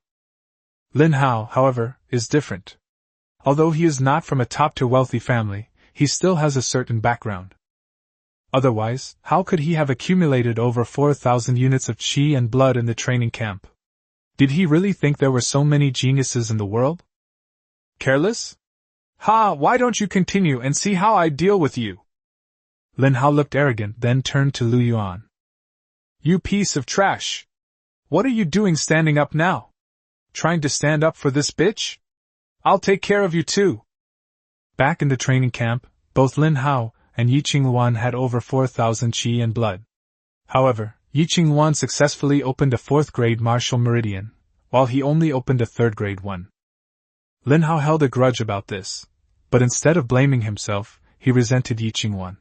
Lin Hao, however, is different. Although he is not from a top-tier wealthy family, he still has a certain background. Otherwise, how could he have accumulated over 4,000 units of qi and blood in the training camp? Did he really think there were so many geniuses in the world? Careless? Ha, why don't you continue and see how I deal with you? Lin Hao looked arrogant, then turned to Lu Yuan. You piece of trash! What are you doing standing up now? Trying to stand up for this bitch? I'll take care of you too! Back in the training camp, both Lin Hao and Yi Qingwan had over 4,000 qi and blood. However, Yi Qingwan successfully opened a 4th-grade martial meridian, while he only opened a 3rd-grade one. Lin Hao held a grudge about this, but instead of blaming himself, he resented Yi Qingwan.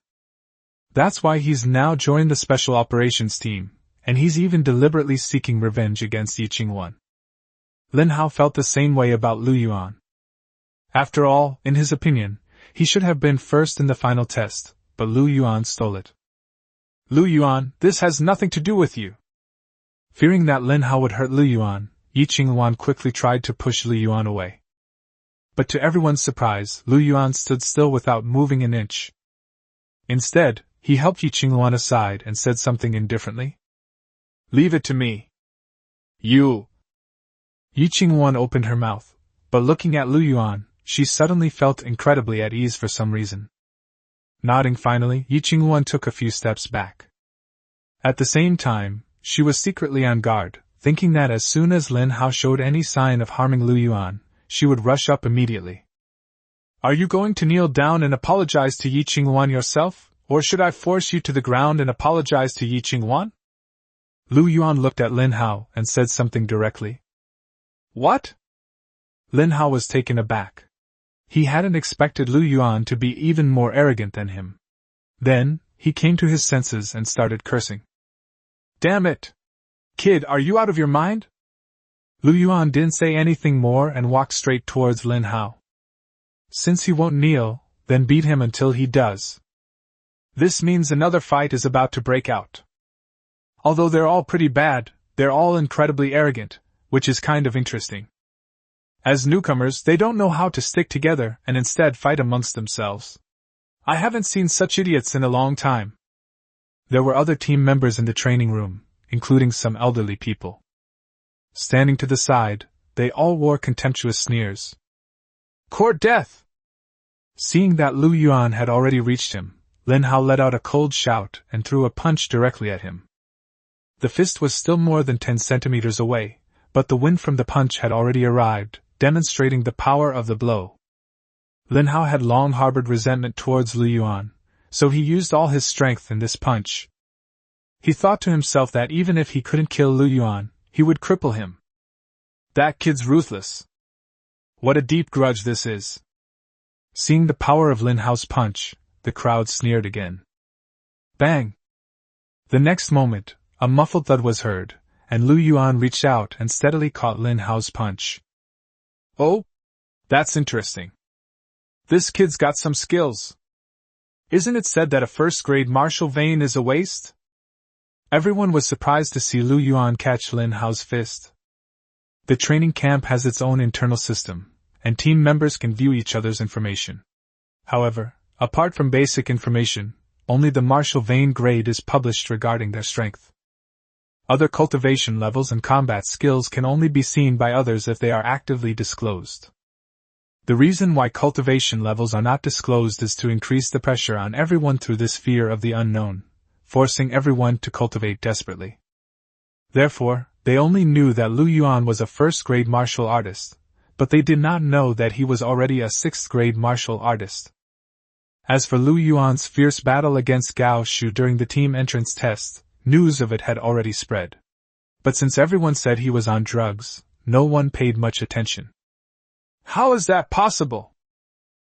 That's why he's now joined the Special Operations team, and he's even deliberately seeking revenge against Yi Qingwan. Lin Hao felt the same way about Lu Yuan. After all, in his opinion, he should have been first in the final test, but Lu Yuan stole it. Lu Yuan, this has nothing to do with you. Fearing that Lin Hao would hurt Lu Yuan, Yi Qingwan quickly tried to push Lu Yuan away. But to everyone's surprise, Lu Yuan stood still without moving an inch. Instead, he helped Yi Qingwan aside and said something indifferently. Leave it to me. You. Yi Qingwan opened her mouth, but looking at Lu Yuan, she suddenly felt incredibly at ease for some reason. Nodding finally, Yi Qingwan took a few steps back. At the same time, she was secretly on guard, thinking that as soon as Lin Hao showed any sign of harming Lu Yuan, she would rush up immediately. Are you going to kneel down and apologize to Yi Qingwan yourself, or should I force you to the ground and apologize to Yi Qingwan? Lu Yuan looked at Lin Hao and said something directly. What? Lin Hao was taken aback. He hadn't expected Lu Yuan to be even more arrogant than him. Then, he came to his senses and started cursing. Damn it! Kid, are you out of your mind? Lu Yuan didn't say anything more and walked straight towards Lin Hao. Since he won't kneel, then beat him until he does. This means another fight is about to break out. Although they're all pretty bad, they're all incredibly arrogant, which is kind of interesting. As newcomers, they don't know how to stick together and instead fight amongst themselves. I haven't seen such idiots in a long time. There were other team members in the training room, including some elderly people. Standing to the side, they all wore contemptuous sneers. Court death! Seeing that Lu Yuan had already reached him, Lin Hao let out a cold shout and threw a punch directly at him. The fist was still more than 10 centimeters away, but the wind from the punch had already arrived, demonstrating the power of the blow. Lin Hao had long harbored resentment towards Lu Yuan, so he used all his strength in this punch. He thought to himself that even if he couldn't kill Lu Yuan, he would cripple him. That kid's ruthless. What a deep grudge this is. Seeing the power of Lin Hao's punch, the crowd sneered again. Bang! The next moment, a muffled thud was heard, and Lu Yuan reached out and steadily caught Lin Hao's punch. Oh? That's interesting. This kid's got some skills. Isn't it said that a first-grade martial vein is a waste? Everyone was surprised to see Lu Yuan catch Lin Hao's fist. The training camp has its own internal system, and team members can view each other's information. However, apart from basic information, only the martial vein grade is published regarding their strength. Other cultivation levels and combat skills can only be seen by others if they are actively disclosed. The reason why cultivation levels are not disclosed is to increase the pressure on everyone through this fear of the unknown, forcing everyone to cultivate desperately. Therefore, they only knew that Lu Yuan was a first-grade martial artist, but they did not know that he was already a 6th-grade martial artist. As for Lu Yuan's fierce battle against Gao Shu during the team entrance test, news of it had already spread. But since everyone said he was on drugs, no one paid much attention. How is that possible?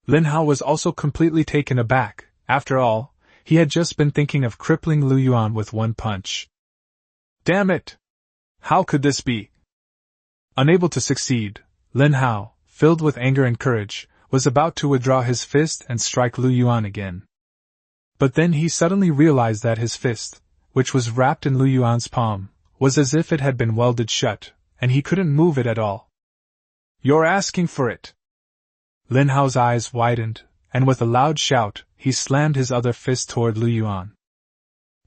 Lin Hao was also completely taken aback. After all, he had just been thinking of crippling Lu Yuan with one punch. Damn it! How could this be? Unable to succeed, Lin Hao, filled with anger and courage, was about to withdraw his fist and strike Lu Yuan again. But then he suddenly realized that his fist, which was wrapped in Lu Yuan's palm, was as if it had been welded shut, and he couldn't move it at all. You're asking for it. Lin Hao's eyes widened, and with a loud shout, he slammed his other fist toward Lu Yuan.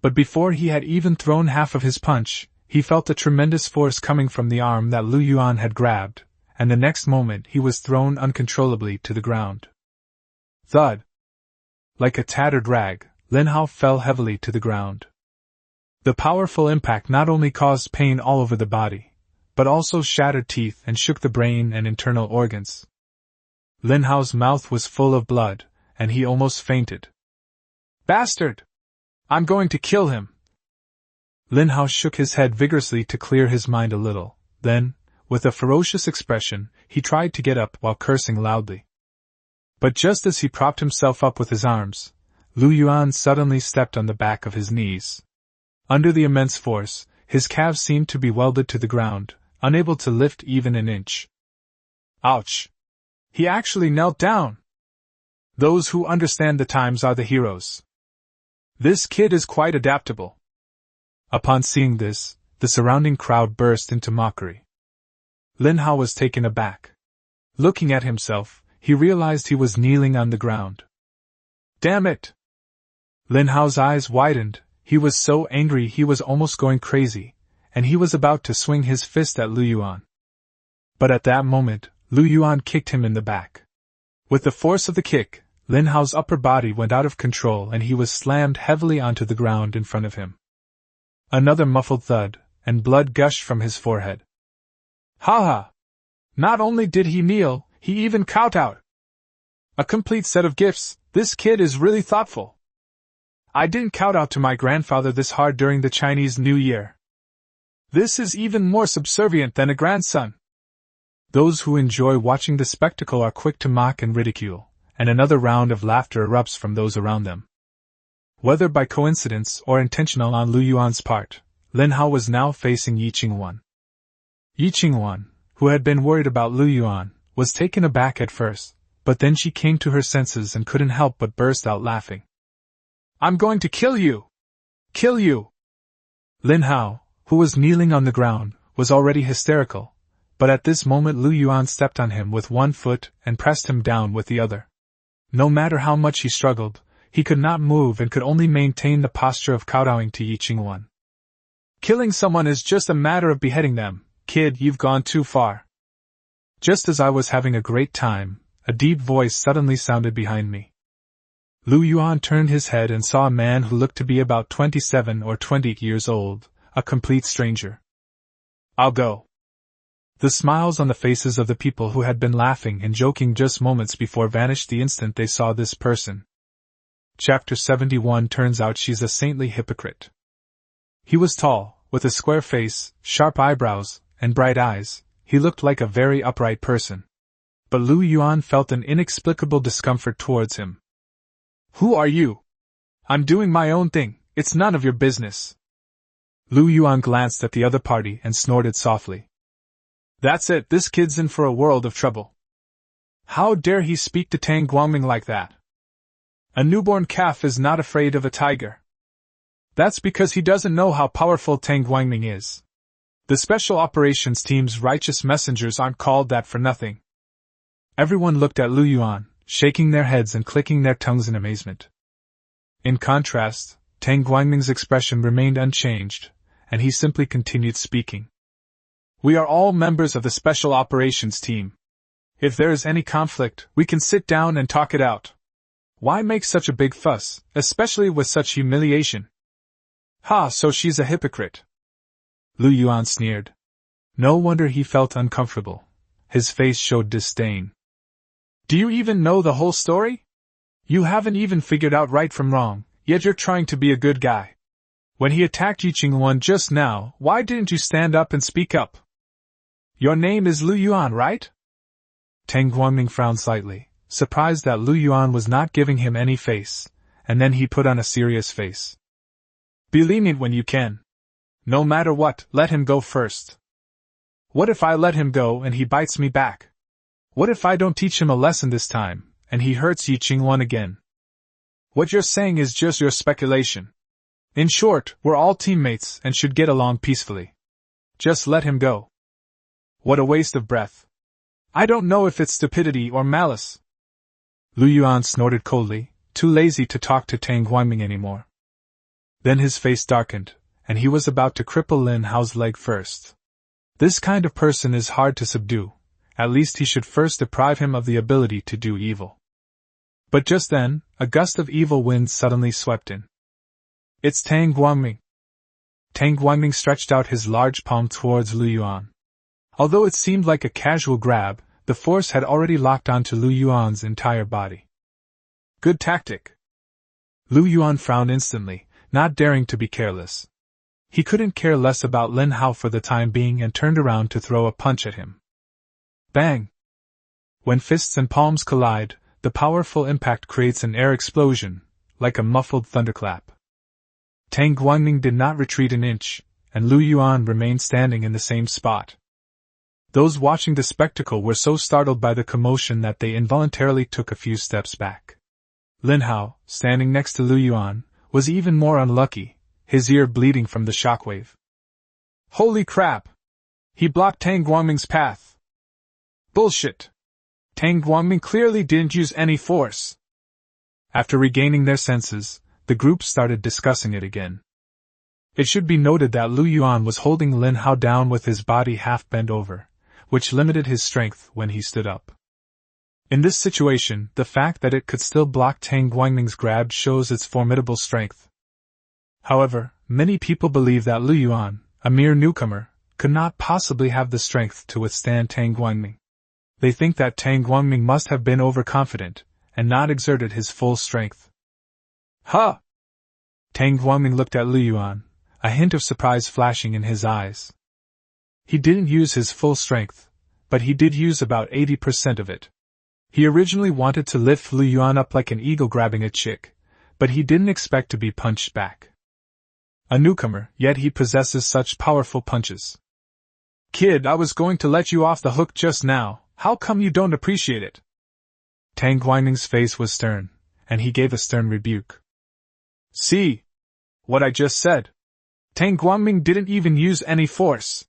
But before he had even thrown half of his punch, he felt a tremendous force coming from the arm that Lu Yuan had grabbed, and the next moment he was thrown uncontrollably to the ground. Thud! Like a tattered rag, Lin Hao fell heavily to the ground. The powerful impact not only caused pain all over the body, but also shattered teeth and shook the brain and internal organs. Lin Hao's mouth was full of blood, and he almost fainted. Bastard! I'm going to kill him! Lin Hao shook his head vigorously to clear his mind a little, then, with a ferocious expression, he tried to get up while cursing loudly. But just as he propped himself up with his arms, Lu Yuan suddenly stepped on the back of his knees. Under the immense force, his calves seemed to be welded to the ground, unable to lift even an inch. Ouch! He actually knelt down! Those who understand the times are the heroes. This kid is quite adaptable. Upon seeing this, the surrounding crowd burst into mockery. Lin Hao was taken aback. Looking at himself, he realized he was kneeling on the ground. Damn it! Lin Hao's eyes widened. He was so angry he was almost going crazy, and he was about to swing his fist at Lu Yuan. But at that moment, Lu Yuan kicked him in the back. With the force of the kick, Lin Hao's upper body went out of control and he was slammed heavily onto the ground in front of him. Another muffled thud, and blood gushed from his forehead. Ha ha! Not only did he kneel, he even kowtowed. A complete set of gifts. This kid is really thoughtful. I didn't kowtow to my grandfather this hard during the Chinese New Year. This is even more subservient than a grandson. Those who enjoy watching the spectacle are quick to mock and ridicule, and another round of laughter erupts from those around them. Whether by coincidence or intentional on Lu Yuan's part, Lin Hao was now facing Yi Qingwan. Yi Qingwan, who had been worried about Lu Yuan, was taken aback at first, but then she came to her senses and couldn't help but burst out laughing. I'm going to kill you! Kill you! Lin Hao, who was kneeling on the ground, was already hysterical, but at this moment Lu Yuan stepped on him with one foot and pressed him down with the other. No matter how much he struggled, he could not move and could only maintain the posture of kowtowing to Yi Qingwan. Killing someone is just a matter of beheading them. Kid, you've gone too far. Just as I was having a great time, a deep voice suddenly sounded behind me. Lu Yuan turned his head and saw a man who looked to be about 27 or 20 years old, a complete stranger. I'll go. The smiles on the faces of the people who had been laughing and joking just moments before vanished the instant they saw this person. Chapter 71 turns out she's a saintly hypocrite. He was tall, with a square face, sharp eyebrows, and bright eyes. He looked like a very upright person. But Lu Yuan felt an inexplicable discomfort towards him. Who are you? I'm doing my own thing, it's none of your business. Lu Yuan glanced at the other party and snorted softly. That's it, this kid's in for a world of trouble. How dare he speak to Tang Guangming like that? A newborn calf is not afraid of a tiger. That's because he doesn't know how powerful Tang Guangming is. The Special Operations Team's righteous messengers aren't called that for nothing. Everyone looked at Lu Yuan, shaking their heads and clicking their tongues in amazement. In contrast, Tang Guangming's expression remained unchanged, and he simply continued speaking. We are all members of the Special Operations Team. If there is any conflict, we can sit down and talk it out. Why make such a big fuss, especially with such humiliation? Ha, so she's a hypocrite. Lu Yuan sneered. No wonder he felt uncomfortable. His face showed disdain. Do you even know the whole story? You haven't even figured out right from wrong, yet you're trying to be a good guy. When he attacked Yi Qingluan just now, why didn't you stand up and speak up? Your name is Lu Yuan, right? Tang Guangming frowned slightly, surprised that Lu Yuan was not giving him any face, and then he put on a serious face. Be lenient when you can. No matter what, let him go first. What if I let him go and he bites me back? What if I don't teach him a lesson this time, and he hurts Yi Qingluan again? What you're saying is just your speculation. In short, we're all teammates and should get along peacefully. Just let him go. What a waste of breath. I don't know if it's stupidity or malice. Lu Yuan snorted coldly, too lazy to talk to Tang Guangming anymore. Then his face darkened, and he was about to cripple Lin Hao's leg first. This kind of person is hard to subdue. At least he should first deprive him of the ability to do evil. But just then, a gust of evil wind suddenly swept in. It's Tang Guangming. Tang Guangming stretched out his large palm towards Lu Yuan. Although it seemed like a casual grab, the force had already locked onto Lu Yuan's entire body. Good tactic. Lu Yuan frowned instantly, not daring to be careless. He couldn't care less about Lin Hao for the time being and turned around to throw a punch at him. Bang! When fists and palms collide, the powerful impact creates an air explosion, like a muffled thunderclap. Tang Guangming did not retreat an inch, and Lu Yuan remained standing in the same spot. Those watching the spectacle were so startled by the commotion that they involuntarily took a few steps back. Lin Hao, standing next to Lu Yuan, was even more unlucky, his ear bleeding from the shockwave. Holy crap! He blocked Tang Guangming's path. Bullshit! Tang Guangming clearly didn't use any force. After regaining their senses, the group started discussing it again. It should be noted that Lu Yuan was holding Lin Hao down with his body half bent over, which limited his strength when he stood up. In this situation, the fact that it could still block Tang Guangming's grab shows its formidable strength. However, many people believe that Lu Yuan, a mere newcomer, could not possibly have the strength to withstand Tang Guangming. They think that Tang Guangming must have been overconfident, and not exerted his full strength. Huh! Tang Guangming looked at Lu Yuan, a hint of surprise flashing in his eyes. He didn't use his full strength, but he did use about 80% of it. He originally wanted to lift Lu Yuan up like an eagle grabbing a chick, but he didn't expect to be punched back. A newcomer, yet he possesses such powerful punches. Kid, I was going to let you off the hook just now, how come you don't appreciate it? Tang Guangming's face was stern, and he gave a stern rebuke. See? What I just said. Tang Guangming didn't even use any force.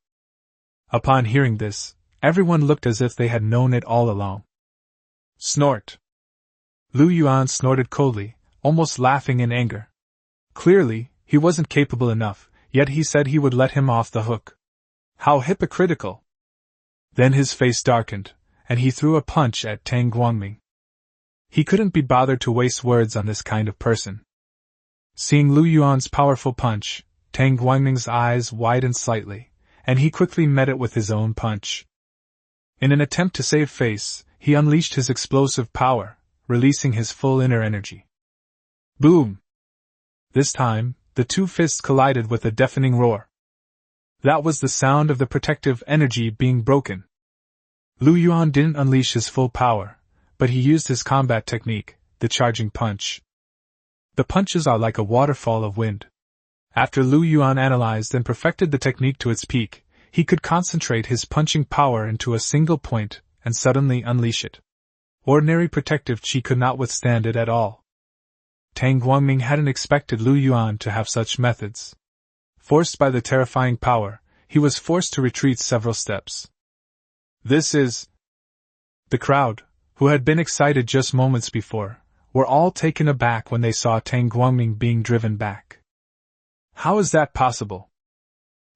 Upon hearing this, everyone looked as if they had known it all along. Snort. Lu Yuan snorted coldly, almost laughing in anger. Clearly, he wasn't capable enough, yet he said he would let him off the hook. How hypocritical! Then his face darkened, and he threw a punch at Tang Guangming. He couldn't be bothered to waste words on this kind of person. Seeing Lu Yuan's powerful punch, Tang Guangming's eyes widened slightly, and he quickly met it with his own punch. In an attempt to save face, he unleashed his explosive power, releasing his full inner energy. Boom! This time, the two fists collided with a deafening roar. That was the sound of the protective energy being broken. Lu Yuan didn't unleash his full power, but he used his combat technique, the charging punch. The punches are like a waterfall of wind. After Lu Yuan analyzed and perfected the technique to its peak, he could concentrate his punching power into a single point and suddenly unleash it. Ordinary protective chi could not withstand it at all. Tang Guangming hadn't expected Lu Yuan to have such methods. Forced by the terrifying power, he was forced to retreat several steps. This is... The crowd, who had been excited just moments before, were all taken aback when they saw Tang Guangming being driven back. How is that possible?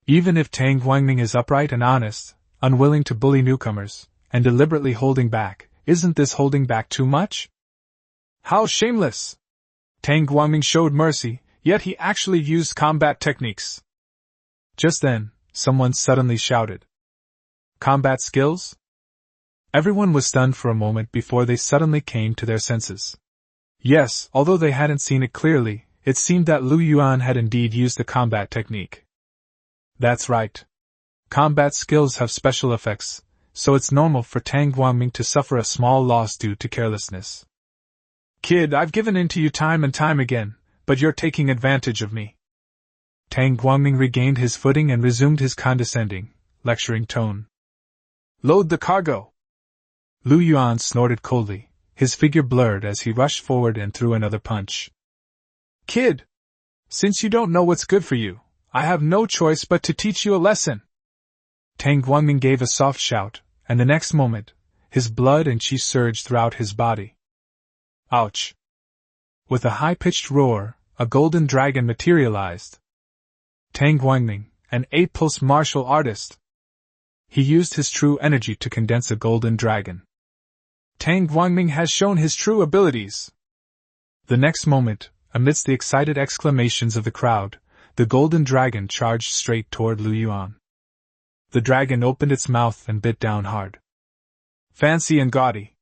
Even if Tang Guangming is upright and honest, unwilling to bully newcomers, and deliberately holding back, isn't this holding back too much? How shameless! Tang Guangming showed mercy, yet he actually used combat techniques. Just then, someone suddenly shouted. Combat skills? Everyone was stunned for a moment before they suddenly came to their senses. Yes, although they hadn't seen it clearly, it seemed that Lu Yuan had indeed used the combat technique. That's right. Combat skills have special effects, so it's normal for Tang Guangming to suffer a small loss due to carelessness. Kid, I've given in to you time and time again, but you're taking advantage of me. Tang Guangming regained his footing and resumed his condescending, lecturing tone. Load the cargo! Lu Yuan snorted coldly, his figure blurred as he rushed forward and threw another punch. Kid! Since you don't know what's good for you, I have no choice but to teach you a lesson! Tang Guangming gave a soft shout, and the next moment, his blood and qi surged throughout his body. Ouch! With a high-pitched roar, a golden dragon materialized. Tang Guangming, an 8+ martial artist. He used his true energy to condense a golden dragon. Tang Guangming has shown his true abilities. The next moment, amidst the excited exclamations of the crowd, the golden dragon charged straight toward Lu Yuan. The dragon opened its mouth and bit down hard. Fancy and gaudy.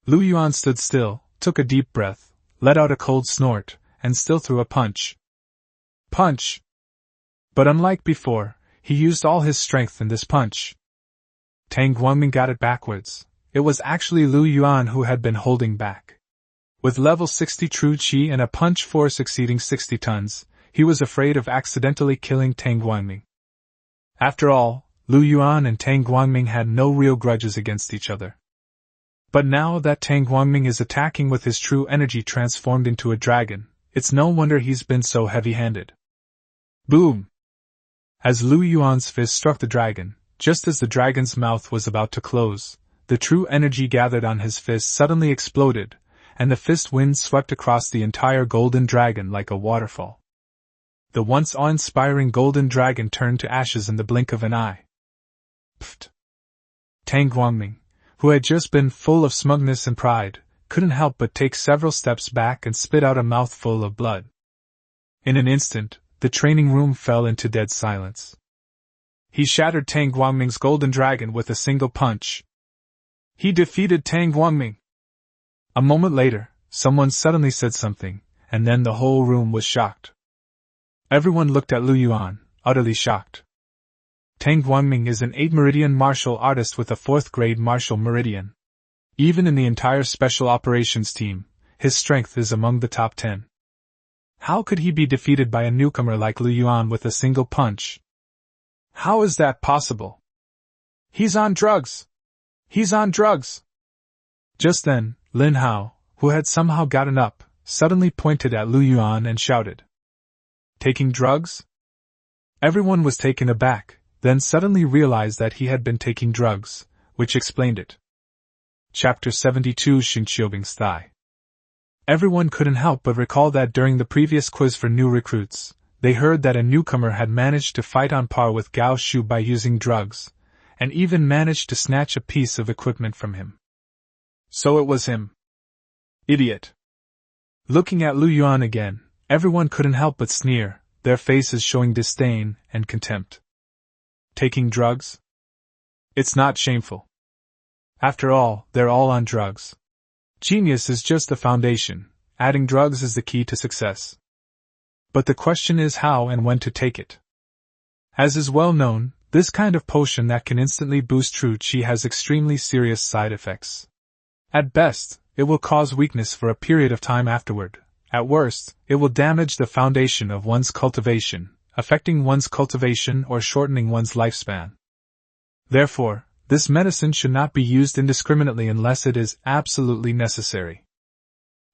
Lu Yuan stood still, took a deep breath, let out a cold snort, and still threw a punch. Punch! But unlike before, he used all his strength in this punch. Tang Guangming got it backwards. It was actually Lu Yuan who had been holding back. With level 60 true qi and a punch force exceeding 60 tons, he was afraid of accidentally killing Tang Guangming. After all, Lu Yuan and Tang Guangming had no real grudges against each other. But now that Tang Guangming is attacking with his true energy transformed into a dragon, it's no wonder he's been so heavy-handed. Boom! As Lu Yuan's fist struck the dragon, just as the dragon's mouth was about to close, the true energy gathered on his fist suddenly exploded, and the fist wind swept across the entire golden dragon like a waterfall. The once awe-inspiring golden dragon turned to ashes in the blink of an eye. Pfft! Tang Guangming, who had just been full of smugness and pride, couldn't help but take several steps back and spit out a mouthful of blood. In an instant, the training room fell into dead silence. He shattered Tang Guangming's golden dragon with a single punch. He defeated Tang Guangming. A moment later, someone suddenly said something, and then the whole room was shocked. Everyone looked at Lu Yuan, utterly shocked. Tang Guangming is an 8-meridian martial artist with a 4th-grade martial meridian. Even in the entire special operations team, his strength is among the top 10. How could he be defeated by a newcomer like Lu Yuan with a single punch? How is that possible? He's on drugs! He's on drugs! Just then, Lin Hao, who had somehow gotten up, suddenly pointed at Lu Yuan and shouted. Taking drugs? Everyone was taken aback, then suddenly realized that he had been taking drugs, which explained it. Chapter 72 Xing Qiubing's Thigh. Everyone couldn't help but recall that during the previous quiz for new recruits, they heard that a newcomer had managed to fight on par with Gao Shu by using drugs, and even managed to snatch a piece of equipment from him. So it was him. Idiot. Looking at Lu Yuan again, everyone couldn't help but sneer, their faces showing disdain and contempt. Taking drugs? It's not shameful. After all, they're all on drugs. Genius is just the foundation, adding drugs is the key to success. But the question is how and when to take it. As is well known, this kind of potion that can instantly boost true qi has extremely serious side effects. At best, it will cause weakness for a period of time afterward. At worst, it will damage the foundation of one's cultivation, affecting one's cultivation or shortening one's lifespan. Therefore, this medicine should not be used indiscriminately unless it is absolutely necessary.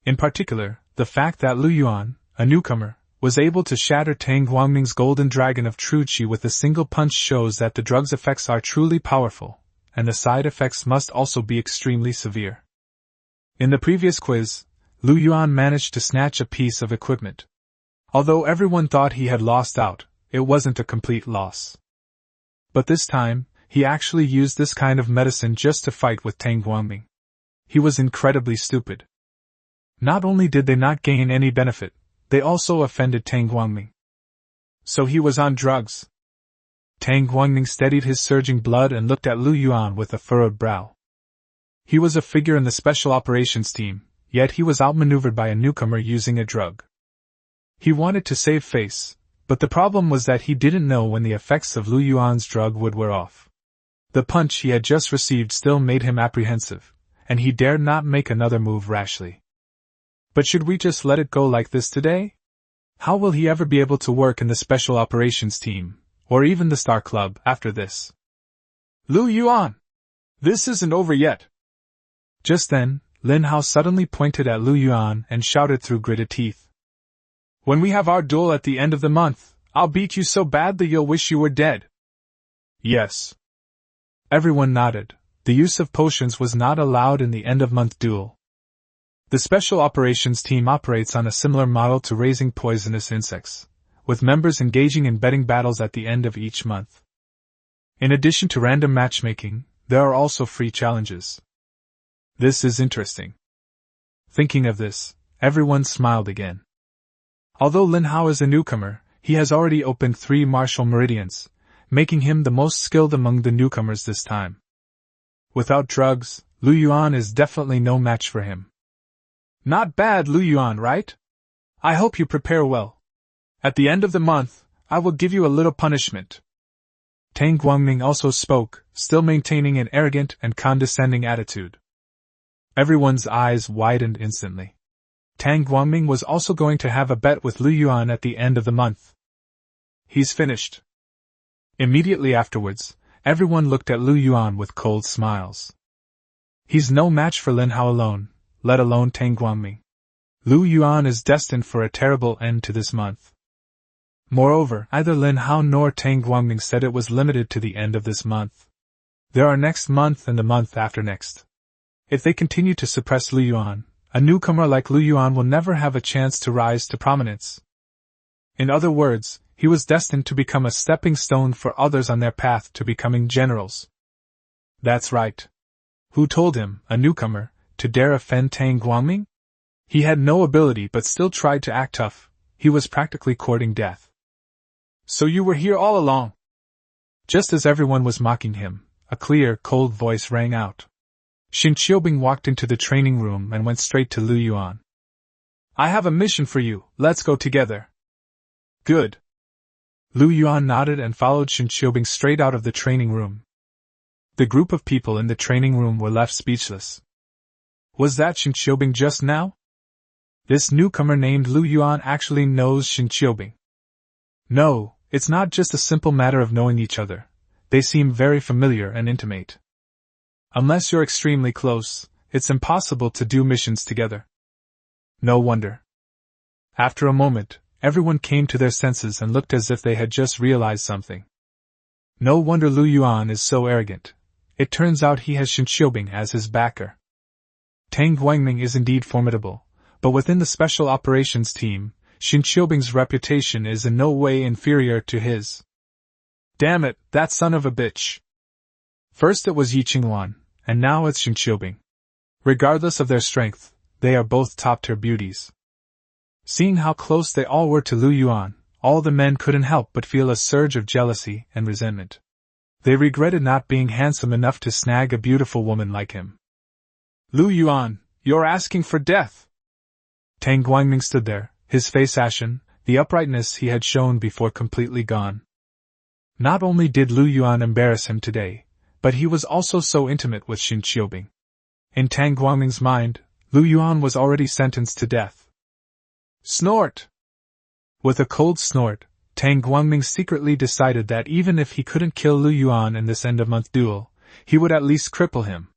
In particular, the fact that Lu Yuan, a newcomer, was able to shatter Tang Guangming's golden dragon of true qi with a single punch shows that the drug's effects are truly powerful, and the side effects must also be extremely severe. In the previous quiz, Lu Yuan managed to snatch a piece of equipment. Although everyone thought he had lost out, it wasn't a complete loss. But this time, he actually used this kind of medicine just to fight with Tang Guangming. He was incredibly stupid. Not only did they not gain any benefit, they also offended Tang Guangming. So he was on drugs. Tang Guangming steadied his surging blood and looked at Lu Yuan with a furrowed brow. He was a figure in the special operations team, yet he was outmaneuvered by a newcomer using a drug. He wanted to save face, but the problem was that he didn't know when the effects of Lu Yuan's drug would wear off. The punch he had just received still made him apprehensive, and he dared not make another move rashly. But should we just let it go like this today? How will he ever be able to work in the Special Operations Team, or even the Star Club, after this? Lu Yuan! This isn't over yet! Just then, Lin Hao suddenly pointed at Lu Yuan and shouted through gritted teeth. When we have our duel at the end of the month, I'll beat you so bad that you'll wish you were dead. Yes. Everyone nodded. The use of potions was not allowed in the end-of-month duel. The Special Operations Team operates on a similar model to raising poisonous insects, with members engaging in betting battles at the end of each month. In addition to random matchmaking, there are also free challenges. This is interesting. Thinking of this, everyone smiled again. Although Lin Hao is a newcomer, he has already opened 3 martial meridians, making him the most skilled among the newcomers this time. Without drugs, Lu Yuan is definitely no match for him. Not bad, Lu Yuan, right? I hope you prepare well. At the end of the month, I will give you a little punishment. Tang Guangming also spoke, still maintaining an arrogant and condescending attitude. Everyone's eyes widened instantly. Tang Guangming was also going to have a bet with Lu Yuan at the end of the month. He's finished. Immediately afterwards, everyone looked at Lu Yuan with cold smiles. He's no match for Lin Hao alone, let alone Tang Guangming. Lu Yuan is destined for a terrible end to this month. Moreover, neither Lin Hao nor Tang Guangming said it was limited to the end of this month. There are next month and the month after next. If they continue to suppress Lu Yuan, a newcomer like Lu Yuan will never have a chance to rise to prominence. In other words, he was destined to become a stepping stone for others on their path to becoming generals. That's right. Who told him, a newcomer, to dare offend Tang Guangming? He had no ability but still tried to act tough. He was practically courting death. So you were here all along? Just as everyone was mocking him, a clear, cold voice rang out. Xin Qiubing walked into the training room and went straight to Lu Yuan. I have a mission for you, let's go together. Good. Lu Yuan nodded and followed Xin Qiubing straight out of the training room. The group of people in the training room were left speechless. Was that Xin Qiubing just now? This newcomer named Lu Yuan actually knows Xin Qiubing. No, it's not just a simple matter of knowing each other. They seem very familiar and intimate. Unless you're extremely close, it's impossible to do missions together. No wonder. After a moment, everyone came to their senses and looked as if they had just realized something. No wonder Lu Yuan is so arrogant. It turns out he has Xin Qiubing as his backer. Tang Guangming is indeed formidable, but within the Special Operations Team, Xin Qiubing's reputation is in no way inferior to his. Damn it, that son of a bitch. First it was Yi Qingwan, and now it's Xin Qiubing. Regardless of their strength, they are both top-tier beauties. Seeing how close they all were to Lu Yuan, all the men couldn't help but feel a surge of jealousy and resentment. They regretted not being handsome enough to snag a beautiful woman like him. Lu Yuan, you're asking for death. Tang Guangming stood there, his face ashen, the uprightness he had shown before completely gone. Not only did Lu Yuan embarrass him today, but he was also so intimate with Xin Qiubing. In Tang Guangming's mind, Lu Yuan was already sentenced to death. Snort! With a cold snort, Tang Guangming secretly decided that even if he couldn't kill Lu Yuan in this end-of-month duel, he would at least cripple him.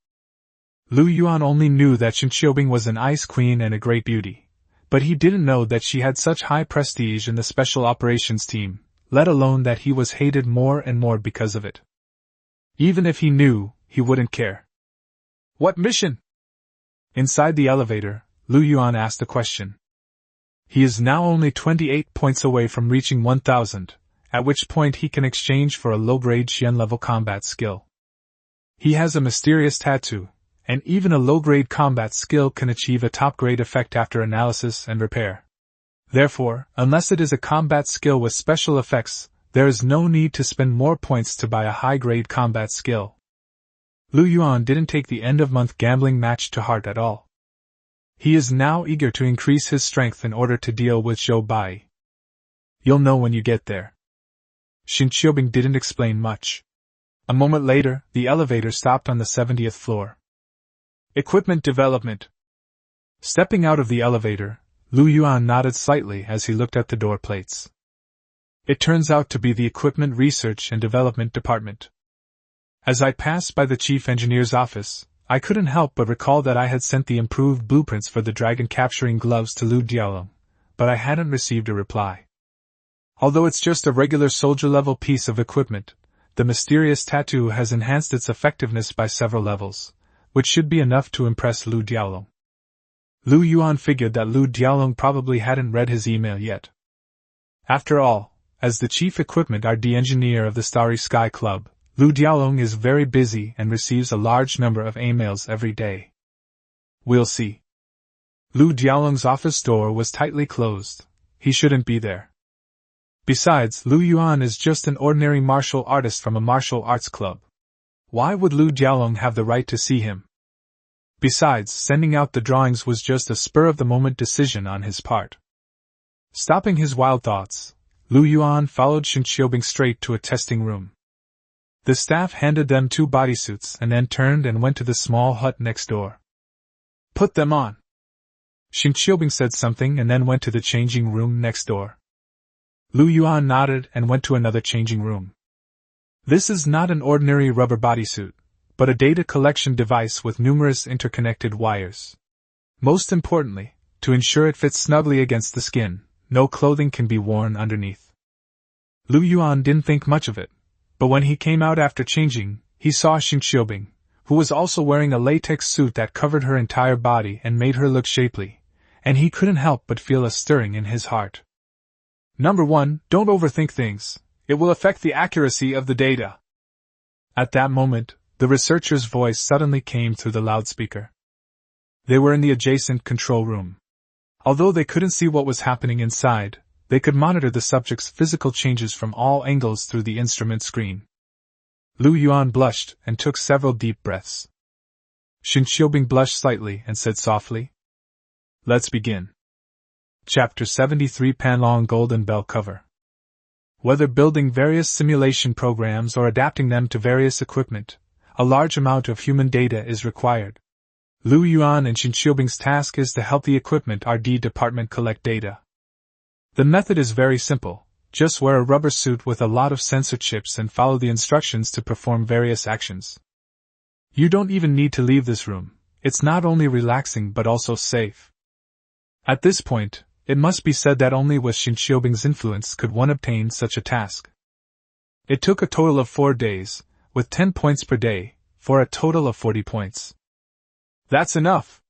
Lu Yuan only knew that Xin Qiubing was an ice queen and a great beauty, but he didn't know that she had such high prestige in the Special Operations Team, let alone that he was hated more and more because of it. Even if he knew, he wouldn't care. What mission? Inside the elevator, Lu Yuan asked a question. He is now only 28 points away from reaching 1000, at which point he can exchange for a low-grade Xian-level combat skill. He has a mysterious tattoo, and even a low-grade combat skill can achieve a top-grade effect after analysis and repair. Therefore, unless it is a combat skill with special effects, there is no need to spend more points to buy a high-grade combat skill. Lu Yuan didn't take the end-of-month gambling match to heart at all. He is now eager to increase his strength in order to deal with Zhou Bai. You'll know when you get there. Qin Qiubing didn't explain much. A moment later, the elevator stopped on the 70th floor. Equipment development. Stepping out of the elevator, Lu Yuan nodded slightly as he looked at the door plates. It turns out to be the Equipment Research and Development Department. As I passed by the chief engineer's office, I couldn't help but recall that I had sent the improved blueprints for the dragon capturing gloves to Lu Diaolong, but I hadn't received a reply. Although it's just a regular soldier-level piece of equipment, the mysterious tattoo has enhanced its effectiveness by several levels, which should be enough to impress Lu Diaolong. Lu Yuan figured that Lu Diaolong probably hadn't read his email yet. After all, as the chief equipment R&D engineer of the Starry Sky Club, Lu Diaolong is very busy and receives a large number of emails every day. We'll see. Lu Diaolong's office door was tightly closed. He shouldn't be there. Besides, Lu Yuan is just an ordinary martial artist from a martial arts club. Why would Lu Diaolong have the right to see him? Besides, sending out the drawings was just a spur-of-the-moment decision on his part. Stopping his wild thoughts, Lu Yuan followed Qin Qiubing straight to a testing room. The staff handed them 2 bodysuits and then turned and went to the small hut next door. Put them on. Qin Qiubing said something and then went to the changing room next door. Lu Yuan nodded and went to another changing room. This is not an ordinary rubber bodysuit, but a data collection device with numerous interconnected wires. Most importantly, to ensure it fits snugly against the skin, no clothing can be worn underneath. Lu Yuan didn't think much of it, but when he came out after changing, he saw Qin Qiubing, who was also wearing a latex suit that covered her entire body and made her look shapely, and he couldn't help but feel a stirring in his heart. Number 1, don't overthink things. It will affect the accuracy of the data. At that moment, the researcher's voice suddenly came through the loudspeaker. They were in the adjacent control room. Although they couldn't see what was happening inside, they could monitor the subject's physical changes from all angles through the instrument screen. Lu Yuan blushed and took several deep breaths. Qin Qiubing blushed slightly and said softly, "Let's begin." Chapter 73 Panlong Golden Bell Cover. Whether building various simulation programs or adapting them to various equipment, a large amount of human data is required. Lu Yuan and Qin Qiubing's task is to help the equipment R&D department collect data. The method is very simple. Just wear a rubber suit with a lot of sensor chips and follow the instructions to perform various actions. You don't even need to leave this room. It's not only relaxing but also safe. At this point, it must be said that only with Qin Qiubing's influence could one obtain such a task. It took a total of 4 days, with 10 points per day, for a total of 40 points. That's enough!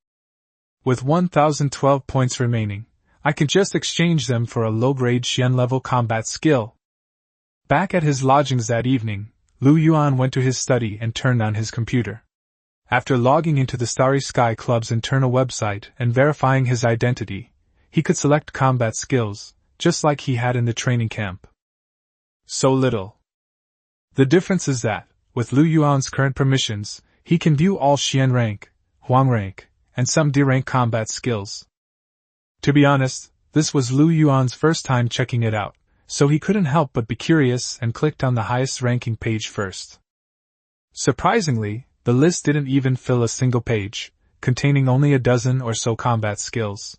With 1012 points remaining, I can just exchange them for a low-grade Xian-level combat skill. Back at his lodgings that evening, Lu Yuan went to his study and turned on his computer. After logging into the Starry Sky Club's internal website and verifying his identity, he could select combat skills, just like he had in the training camp. So little. The difference is that, with Lu Yuan's current permissions, he can view all Xian rank, Huang rank, and some D rank combat skills. To be honest, this was Lu Yuan's first time checking it out, so he couldn't help but be curious and clicked on the highest ranking page first. Surprisingly, the list didn't even fill a single page, containing only a dozen or so combat skills.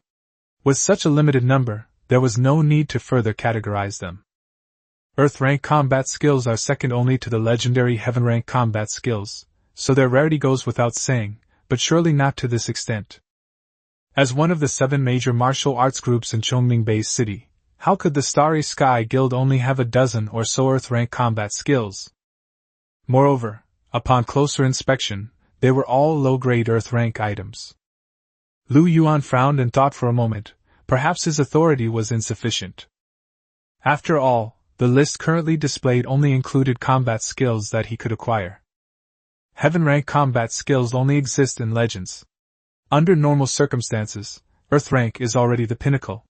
With such a limited number, there was no need to further categorize them. Earth rank combat skills are second only to the legendary Heaven rank combat skills, so their rarity goes without saying, but surely not to this extent. As one of the 7 major martial arts groups in Chongming Bay City, how could the Starry Sky Guild only have a dozen or so Earth rank combat skills? Moreover, upon closer inspection, they were all low-grade Earth rank items. Lu Yuan frowned and thought for a moment. Perhaps his authority was insufficient. After all, the list currently displayed only included combat skills that he could acquire. Heaven rank combat skills only exist in Legends. Under normal circumstances, Earth rank is already the pinnacle.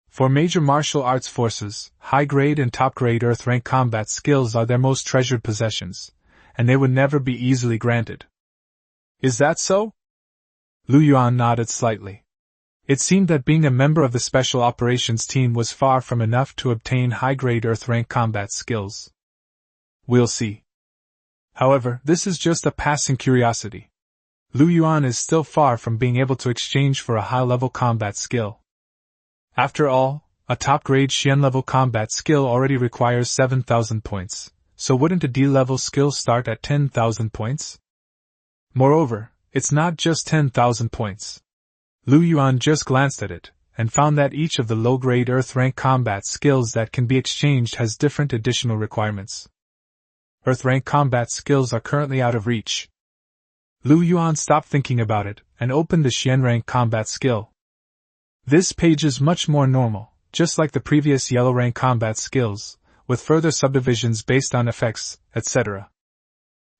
For major martial arts forces, high-grade and top-grade Earth rank combat skills are their most treasured possessions, and they would never be easily granted. Is that so? Lu Yuan nodded slightly. It seemed that being a member of the Special Operations Team was far from enough to obtain high-grade Earth-rank combat skills. We'll see. However, this is just a passing curiosity. Lu Yuan is still far from being able to exchange for a high-level combat skill. After all, a top-grade Xian-level combat skill already requires 7,000 points, so wouldn't a D-level skill start at 10,000 points? Moreover, it's not just 10,000 points. Lu Yuan just glanced at it, and found that each of the low-grade Earth-rank combat skills that can be exchanged has different additional requirements. Earth-rank combat skills are currently out of reach. Lu Yuan stopped thinking about it, and opened the Xian-rank combat skill. This page is much more normal, just like the previous yellow-rank combat skills, with further subdivisions based on effects, etc.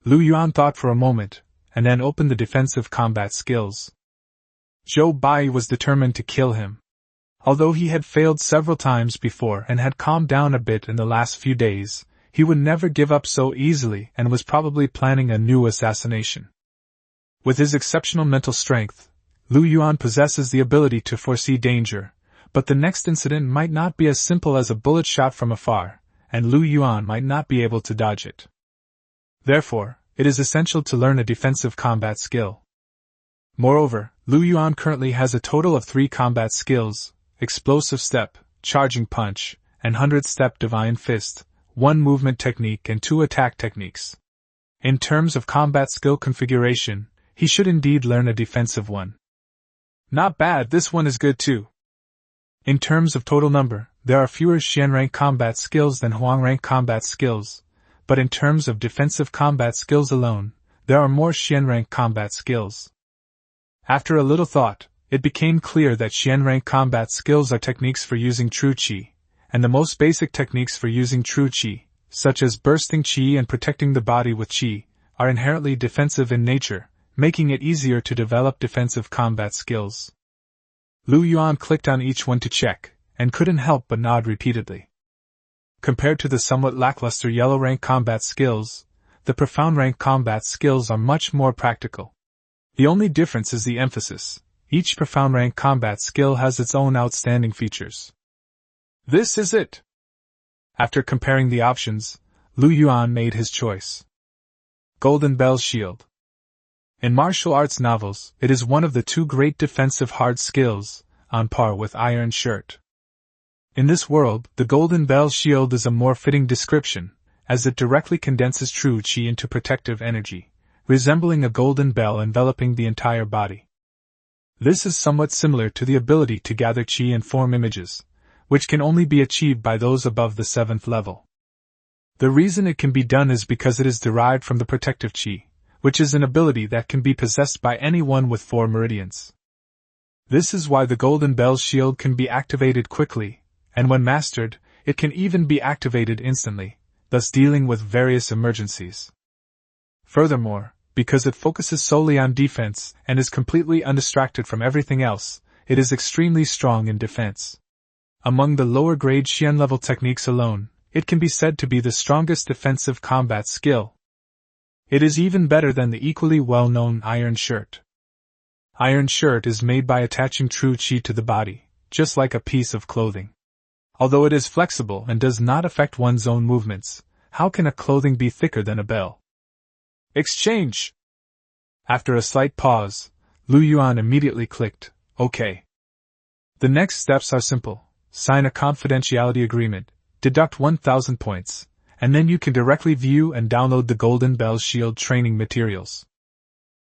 Lu Yuan thought for a moment, and then opened the defensive combat skills. Zhou Bai was determined to kill him. Although he had failed several times before and had calmed down a bit in the last few days, he would never give up so easily and was probably planning a new assassination. With his exceptional mental strength, Lu Yuan possesses the ability to foresee danger, but the next incident might not be as simple as a bullet shot from afar, and Lu Yuan might not be able to dodge it. Therefore, it is essential to learn a defensive combat skill. Moreover, Lu Yuan currently has a total of 3 combat skills: Explosive Step, Charging Punch, and 100-Step Divine Fist, 1 movement technique and 2 attack techniques. In terms of combat skill configuration, he should indeed learn a defensive one. Not bad, this one is good too. In terms of total number, there are fewer Xian-rank combat skills than Huang-rank combat skills, but in terms of defensive combat skills alone, there are more Xian-rank combat skills. After a little thought, it became clear that Xian-rank combat skills are techniques for using true qi, and the most basic techniques for using true qi, such as bursting qi and protecting the body with qi, are inherently defensive in nature, making it easier to develop defensive combat skills. Lu Yuan clicked on each one to check, and couldn't help but nod repeatedly. Compared to the somewhat lackluster yellow-rank combat skills, the profound-rank combat skills are much more practical. The only difference is the emphasis. Each profound-rank combat skill has its own outstanding features. This is it! After comparing the options, Lu Yuan made his choice. Golden Bell Shield. In martial arts novels, it is one of the 2 great defensive hard skills, on par with Iron Shirt. In this world, the Golden Bell Shield is a more fitting description, as it directly condenses true qi into protective energy, resembling a golden bell enveloping the entire body. This is somewhat similar to the ability to gather qi and form images, which can only be achieved by those above the 7th level. The reason it can be done is because it is derived from the protective qi, which is an ability that can be possessed by anyone with 4 meridians. This is why the Golden Bell Shield can be activated quickly, and when mastered, it can even be activated instantly, thus dealing with various emergencies. Furthermore, because it focuses solely on defense and is completely undistracted from everything else, it is extremely strong in defense. Among the lower-grade Xian-level techniques alone, it can be said to be the strongest defensive combat skill. It is even better than the equally well-known Iron Shirt. Iron Shirt is made by attaching true qi to the body, just like a piece of clothing. Although it is flexible and does not affect one's own movements, how can a clothing be thicker than a bell? Exchange! After a slight pause, Lu Yuan immediately clicked, OK. The next steps are simple. Sign a confidentiality agreement, deduct 1,000 points, and then you can directly view and download the Golden Bell Shield training materials.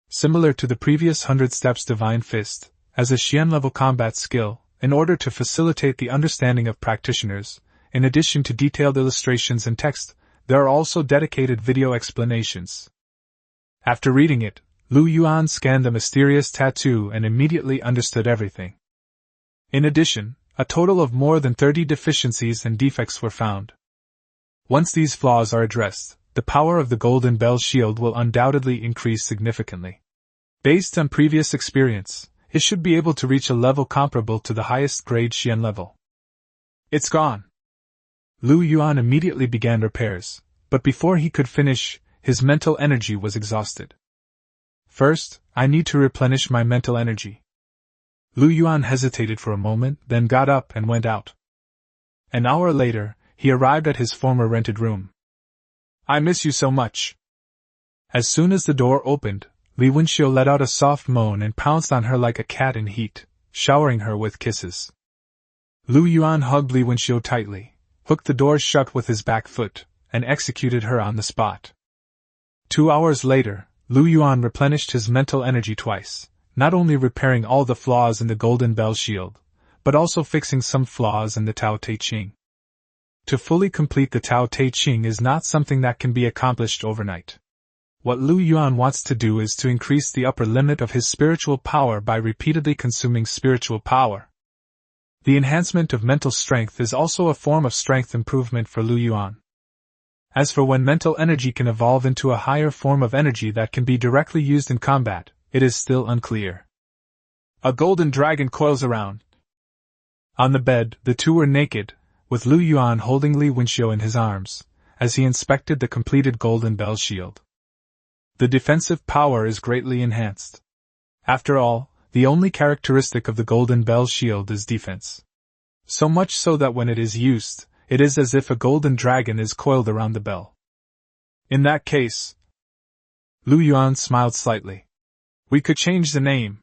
Similar to the previous 100 Steps Divine Fist, as a Xian-level combat skill, in order to facilitate the understanding of practitioners, in addition to detailed illustrations and text, there are also dedicated video explanations. After reading it, Lu Yuan scanned the mysterious tattoo and immediately understood everything. In addition, a total of more than 30 deficiencies and defects were found. Once these flaws are addressed, the power of the Golden Bell Shield will undoubtedly increase significantly. Based on previous experience, it should be able to reach a level comparable to the highest grade Xian level. It's gone. Lu Yuan immediately began repairs, but before he could finish, his mental energy was exhausted. First, I need to replenish my mental energy. Lu Yuan hesitated for a moment, then got up and went out. An hour later, he arrived at his former rented room. I miss you so much. As soon as the door opened, Li Wenxiu let out a soft moan and pounced on her like a cat in heat, showering her with kisses. Lu Yuan hugged Li Wenxiu tightly, hooked the door shut with his back foot, and executed her on the spot. 2 hours later, Lu Yuan replenished his mental energy twice, not only repairing all the flaws in the Golden Bell Shield, but also fixing some flaws in the Tao Te Ching. To fully complete the Tao Te Ching is not something that can be accomplished overnight. What Lu Yuan wants to do is to increase the upper limit of his spiritual power by repeatedly consuming spiritual power. The enhancement of mental strength is also a form of strength improvement for Lu Yuan. As for when mental energy can evolve into a higher form of energy that can be directly used in combat, it is still unclear. A golden dragon coils around. On the bed, the two were naked, with Lu Yuan holding Li Wenxiu in his arms, as he inspected the completed Golden Bell Shield. The defensive power is greatly enhanced. After all, the only characteristic of the Golden Bell Shield is defense. So much so that when it is used, it is as if a golden dragon is coiled around the bell. In that case, Lu Yuan smiled slightly. We could change the name.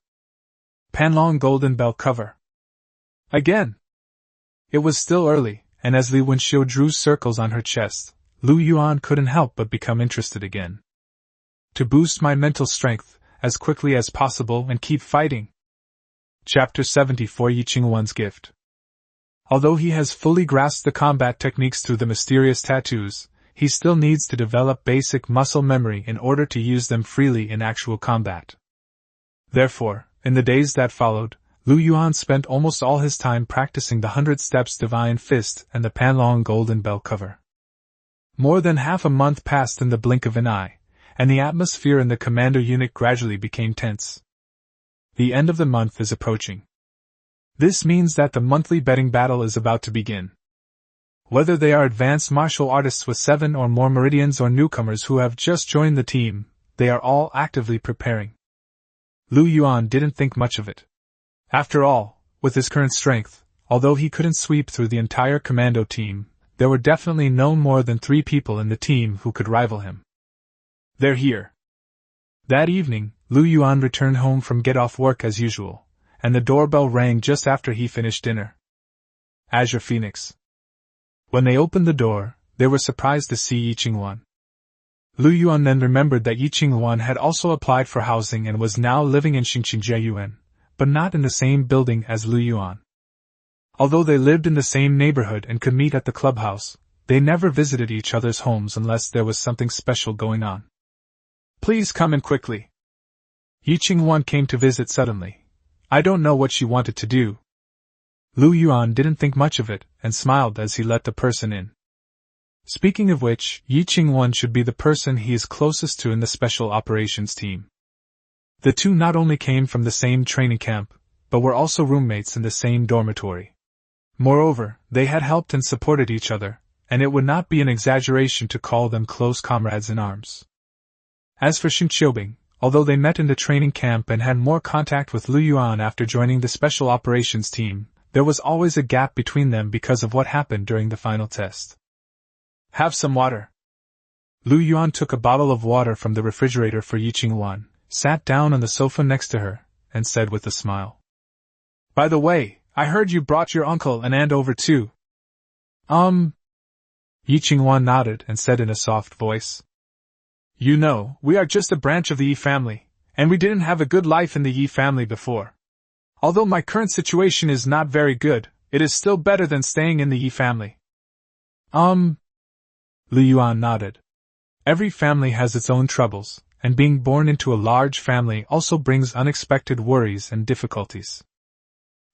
Panlong Golden Bell Cover. Again. It was still early, and as Li Wenxiu drew circles on her chest, Lu Yuan couldn't help but become interested again. To boost my mental strength, as quickly as possible and keep fighting. Chapter 74 Yi Qingwan's Gift. Although he has fully grasped the combat techniques through the mysterious tattoos, he still needs to develop basic muscle memory in order to use them freely in actual combat. Therefore, in the days that followed, Lu Yuan spent almost all his time practicing the 100 Steps Divine Fist and the Panlong Golden Bell Cover. More than half a month passed in the blink of an eye, and the atmosphere in the commander unit gradually became tense. The end of the month is approaching. This means that the monthly betting battle is about to begin. Whether they are advanced martial artists with 7 or more meridians or newcomers who have just joined the team, they are all actively preparing. Lu Yuan didn't think much of it. After all, with his current strength, although he couldn't sweep through the entire commando team, there were definitely no more than 3 people in the team who could rival him. They're here. That evening, Lu Yuan returned home from get-off work as usual, and the doorbell rang just after he finished dinner. Azure Phoenix. When they opened the door, they were surprised to see Yi Qingwan. Lu Yuan then remembered that Yi Qingwan had also applied for housing and was now living in Xingqingjieyuan, but not in the same building as Lu Yuan. Although they lived in the same neighborhood and could meet at the clubhouse, they never visited each other's homes unless there was something special going on. Please come in quickly. Yi Qingwan came to visit suddenly. I don't know what she wanted to do. Lu Yuan didn't think much of it, and smiled as he let the person in. Speaking of which, Yi Qingwan should be the person he is closest to in the special operations team. The two not only came from the same training camp, but were also roommates in the same dormitory. Moreover, they had helped and supported each other, and it would not be an exaggeration to call them close comrades in arms. As for Xing Qiubing, although they met in the training camp and had more contact with Lu Yuan after joining the special operations team, there was always a gap between them because of what happened during the final test. Have some water. Lu Yuan took a bottle of water from the refrigerator for Yi Qingwan, sat down on the sofa next to her, and said with a smile. By the way, I heard you brought your uncle and aunt over too. Yi Qingwan nodded and said in a soft voice. You know, we are just a branch of the Yi family, and we didn't have a good life in the Yi family before. Although my current situation is not very good, it is still better than staying in the Yi family. Lu Yuan nodded. Every family has its own troubles, and being born into a large family also brings unexpected worries and difficulties.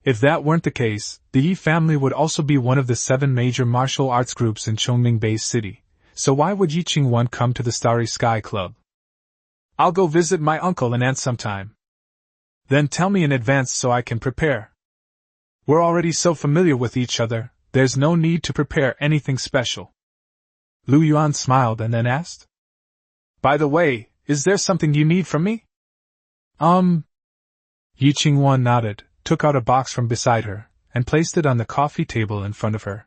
If that weren't the case, the Yi family would also be one of the 7 major martial arts groups in Chongming Bay City, so why would Yi Qingwan come to the Starry Sky Club? I'll go visit my uncle and aunt sometime. Then tell me in advance so I can prepare. We're already so familiar with each other, there's no need to prepare anything special. Lu Yuan smiled and then asked. By the way, is there something you need from me? Yi Qingwan nodded, took out a box from beside her, and placed it on the coffee table in front of her.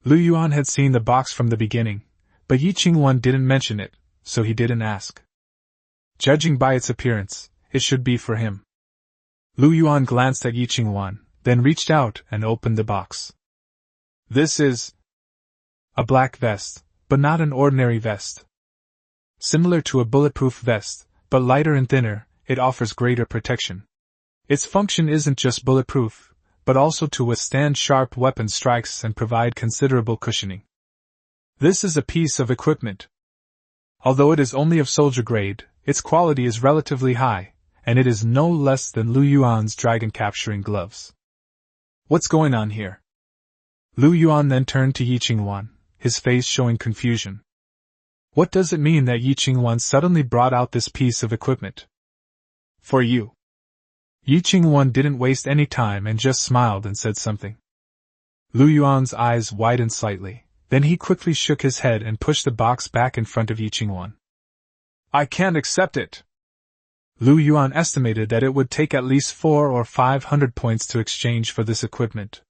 Lu Yuan had seen the box from the beginning, but Yi Qingwan didn't mention it, so he didn't ask. Judging by its appearance, it should be for him. Lu Yuan glanced at Yi Qingwan, then reached out and opened the box. This is a black vest, but not an ordinary vest. Similar to a bulletproof vest, but lighter and thinner, it offers greater protection. Its function isn't just bulletproof, but also to withstand sharp weapon strikes and provide considerable cushioning. This is a piece of equipment. Although it is only of soldier grade, its quality is relatively high, and it is no less than Lu Yuan's dragon-capturing gloves. What's going on here? Lu Yuan then turned to Yi Qingwan, his face showing confusion. What does it mean that Yi Qingwan suddenly brought out this piece of equipment? For you. Yi Qingwan didn't waste any time and just smiled and said something. Lu Yuan's eyes widened slightly, then he quickly shook his head and pushed the box back in front of Yi Qingwan. I can't accept it. Lu Yuan estimated that it would take at least 400 or 500 points to exchange for this equipment.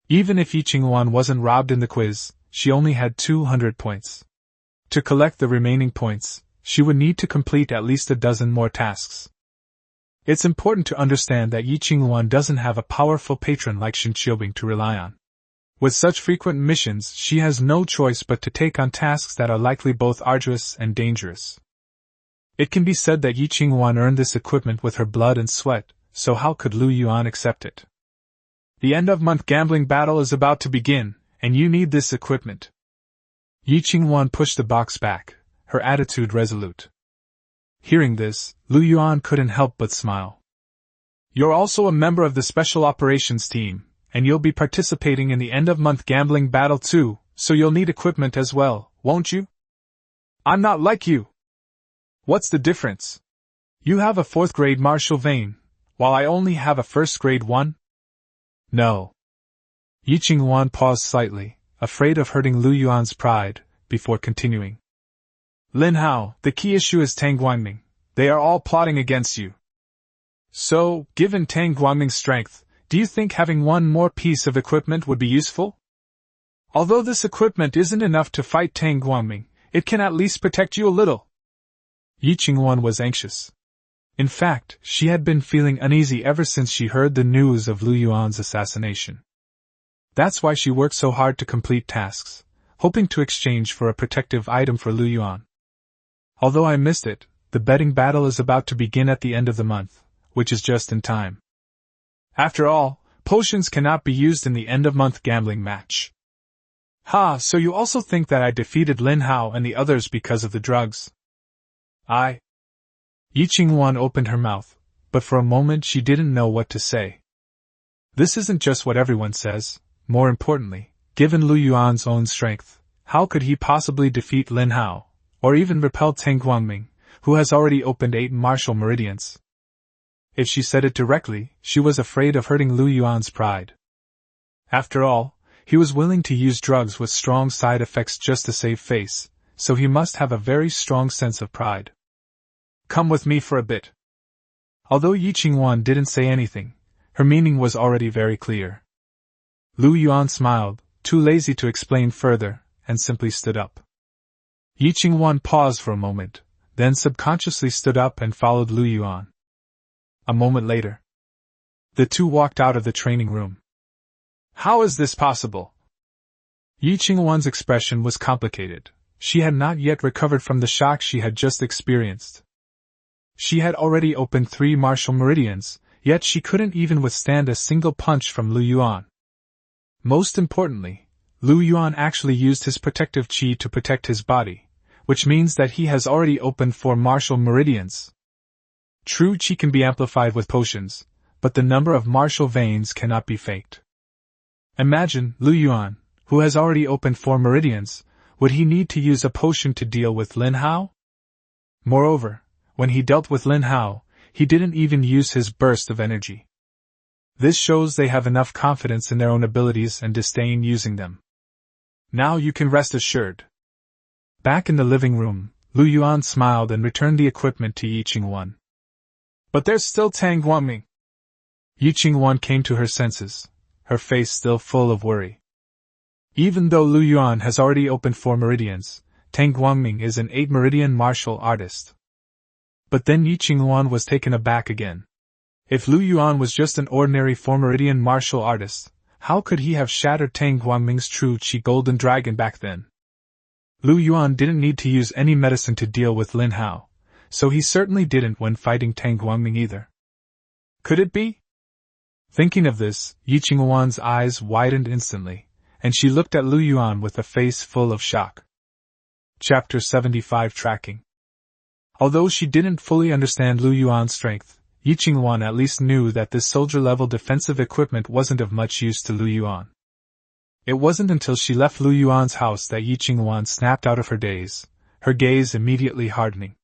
Even if Yi Qingwan wasn't robbed in the quiz, she only had 200 points. To collect the remaining points, she would need to complete at least a dozen more tasks. It's important to understand that Yi Qingwan doesn't have a powerful patron like Shen Qiubing to rely on. With such frequent missions, she has no choice but to take on tasks that are likely both arduous and dangerous. It can be said that Yi Qingwan earned this equipment with her blood and sweat, so how could Lu Yuan accept it? The end-of-month gambling battle is about to begin, and you need this equipment. Yi Qingwan pushed the box back, her attitude resolute. Hearing this, Lu Yuan couldn't help but smile. You're also a member of the Special Operations Team, and you'll be participating in the end-of-month gambling battle too, so you'll need equipment as well, won't you? I'm not like you. What's the difference? You have a 4th grade martial vein, while I only have a 1st grade one? No. Yi Qingwan paused slightly, afraid of hurting Lu Yuan's pride, before continuing. Lin Hao, the key issue is Tang Guangming. They are all plotting against you. So, given Tang Guangming's strength, do you think having one more piece of equipment would be useful? Although this equipment isn't enough to fight Tang Guangming, it can at least protect you a little. Yi Qingwan was anxious. In fact, she had been feeling uneasy ever since she heard the news of Lu Yuan's assassination. That's why she worked so hard to complete tasks, hoping to exchange for a protective item for Lu Yuan. Although I missed it, the betting battle is about to begin at the end of the month, which is just in time. After all, potions cannot be used in the end-of-month gambling match. Ha, so you also think that I defeated Lin Hao and the others because of the drugs? Yi Qingwan opened her mouth, but for a moment she didn't know what to say. This isn't just what everyone says. More importantly, given Lu Yuan's own strength, how could he possibly defeat Lin Hao, or even repel Tang Guangming, who has already opened 8 martial meridians? If she said it directly, she was afraid of hurting Lu Yuan's pride. After all, he was willing to use drugs with strong side effects just to save face, so he must have a very strong sense of pride. Come with me for a bit. Although Yi Qingwan didn't say anything, her meaning was already very clear. Lu Yuan smiled, too lazy to explain further, and simply stood up. Yi Qingwan paused for a moment, then subconsciously stood up and followed Lu Yuan. A moment later, the two walked out of the training room. How is this possible? Yi Qingwan's expression was complicated. She had not yet recovered from the shock she had just experienced. She had already opened 3 martial meridians, yet she couldn't even withstand a single punch from Lu Yuan. Most importantly, Lu Yuan actually used his protective qi to protect his body, which means that he has already opened 4 martial meridians. True qi can be amplified with potions, but the number of martial veins cannot be faked. Imagine, Lu Yuan, who has already opened 4 meridians, would he need to use a potion to deal with Lin Hao? Moreover, when he dealt with Lin Hao, he didn't even use his burst of energy. This shows they have enough confidence in their own abilities and disdain using them. Now you can rest assured. Back in the living room, Lu Yuan smiled and returned the equipment to Yi Qingwan. But there's still Tang Guangming. Yi Qingwan came to her senses, her face still full of worry. Even though Lu Yuan has already opened 4 meridians, Tang Guangming is an 8-meridian martial artist. But then Yi Qingwan was taken aback again. If Lu Yuan was just an ordinary 4-meridian martial artist, how could he have shattered Tang Guangming's true Qi Golden Dragon back then? Lu Yuan didn't need to use any medicine to deal with Lin Hao, so he certainly didn't when fighting Tang Guangming either. Could it be? Thinking of this, Yi Qingwan's eyes widened instantly, and she looked at Lu Yuan with a face full of shock. Chapter 75 Tracking. Although she didn't fully understand Lu Yuan's strength, Yi Qingwan at least knew that this soldier-level defensive equipment wasn't of much use to Lu Yuan. It wasn't until she left Lu Yuan's house that Yi Qingwan snapped out of her daze, her gaze immediately hardening.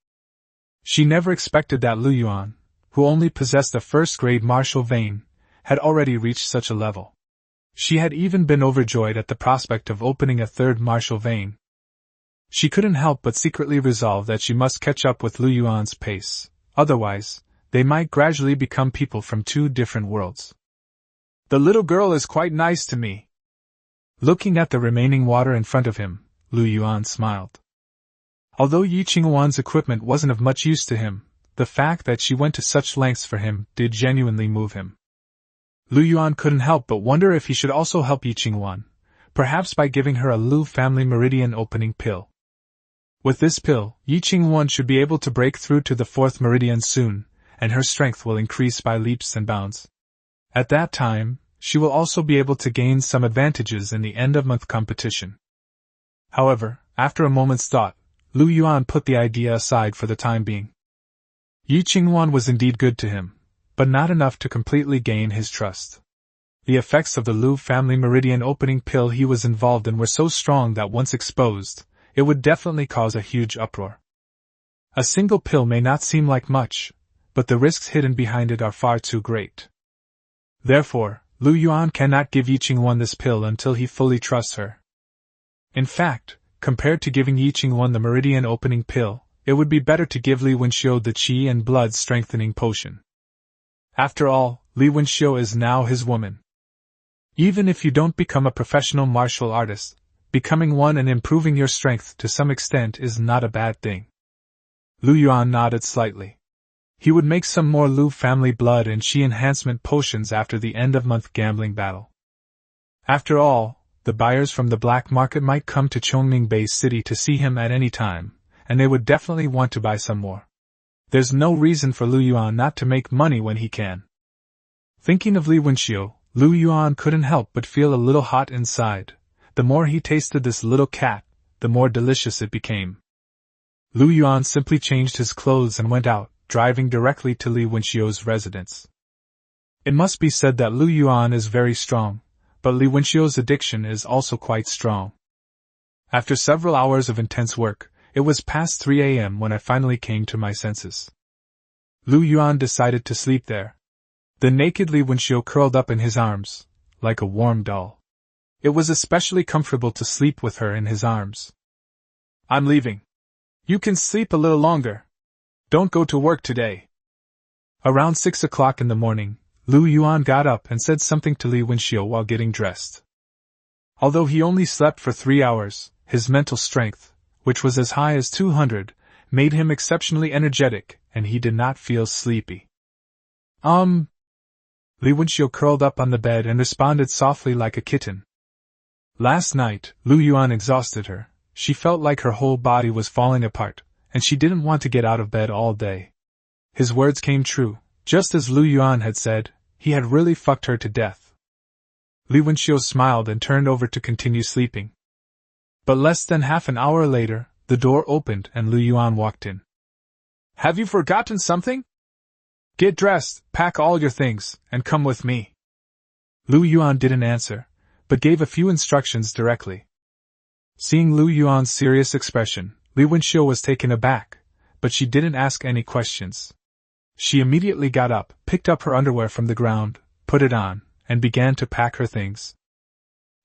She never expected that Lu Yuan, who only possessed a first-grade martial vein, had already reached such a level. She had even been overjoyed at the prospect of opening a 3rd martial vein. She couldn't help but secretly resolve that she must catch up with Lu Yuan's pace, otherwise, they might gradually become people from 2 different worlds. The little girl is quite nice to me. Looking at the remaining water in front of him, Lu Yuan smiled. Although Yi Qingwan's equipment wasn't of much use to him, the fact that she went to such lengths for him did genuinely move him. Lu Yuan couldn't help but wonder if he should also help Yi Qingwan, perhaps by giving her a Lu family meridian opening pill. With this pill, Yi Qingwan should be able to break through to the 4th meridian soon, and her strength will increase by leaps and bounds. At that time, she will also be able to gain some advantages in the end-of-month competition. However, after a moment's thought, Lu Yuan put the idea aside for the time being. Yi Qingwan was indeed good to him, but not enough to completely gain his trust. The effects of the Lu family meridian opening pill he was involved in were so strong that once exposed, it would definitely cause a huge uproar. A single pill may not seem like much, but the risks hidden behind it are far too great. Therefore, Lu Yuan cannot give Yi Qingwan this pill until he fully trusts her. In fact, compared to giving Yi Qingwan the meridian opening pill, it would be better to give Li Wenxiu the Qi and blood strengthening potion. After all, Li Wenxiu is now his woman. Even if you don't become a professional martial artist, becoming one and improving your strength to some extent is not a bad thing. Lu Yuan nodded slightly. He would make some more Lu family blood and Qi enhancement potions after the end-of-month gambling battle. After all, the buyers from the black market might come to Chongming Bay City to see him at any time, and they would definitely want to buy some more. There's no reason for Lu Yuan not to make money when he can. Thinking of Li Wenxiu, Lu Yuan couldn't help but feel a little hot inside. The more he tasted this little cat, the more delicious it became. Lu Yuan simply changed his clothes and went out, driving directly to Li Wenxiu's residence. It must be said that Lu Yuan is very strong, but Li Wenxiu's addiction is also quite strong. After several hours of intense work, it was past 3 a.m. when I finally came to my senses. Lu Yuan decided to sleep there. The naked Li Wenxiu curled up in his arms, like a warm doll. It was especially comfortable to sleep with her in his arms. I'm leaving. You can sleep a little longer. Don't go to work today. Around 6 o'clock in the morning, Lu Yuan got up and said something to Li Wenxiu while getting dressed. Although he only slept for 3 hours, his mental strength, which was as high as 200, made him exceptionally energetic, and he did not feel sleepy. Li Wenxiu curled up on the bed and responded softly like a kitten. Last night, Lu Yuan exhausted her. She felt like her whole body was falling apart, and she didn't want to get out of bed all day. His words came true. Just as Lu Yuan had said, he had really fucked her to death. Li Wenxiu smiled and turned over to continue sleeping. But less than half an hour later, the door opened and Lu Yuan walked in. Have you forgotten something? Get dressed, pack all your things, and come with me. Lu Yuan didn't answer, but gave a few instructions directly. Seeing Lu Yuan's serious expression, Li Wenxiu was taken aback, but she didn't ask any questions. She immediately got up, picked up her underwear from the ground, put it on, and began to pack her things.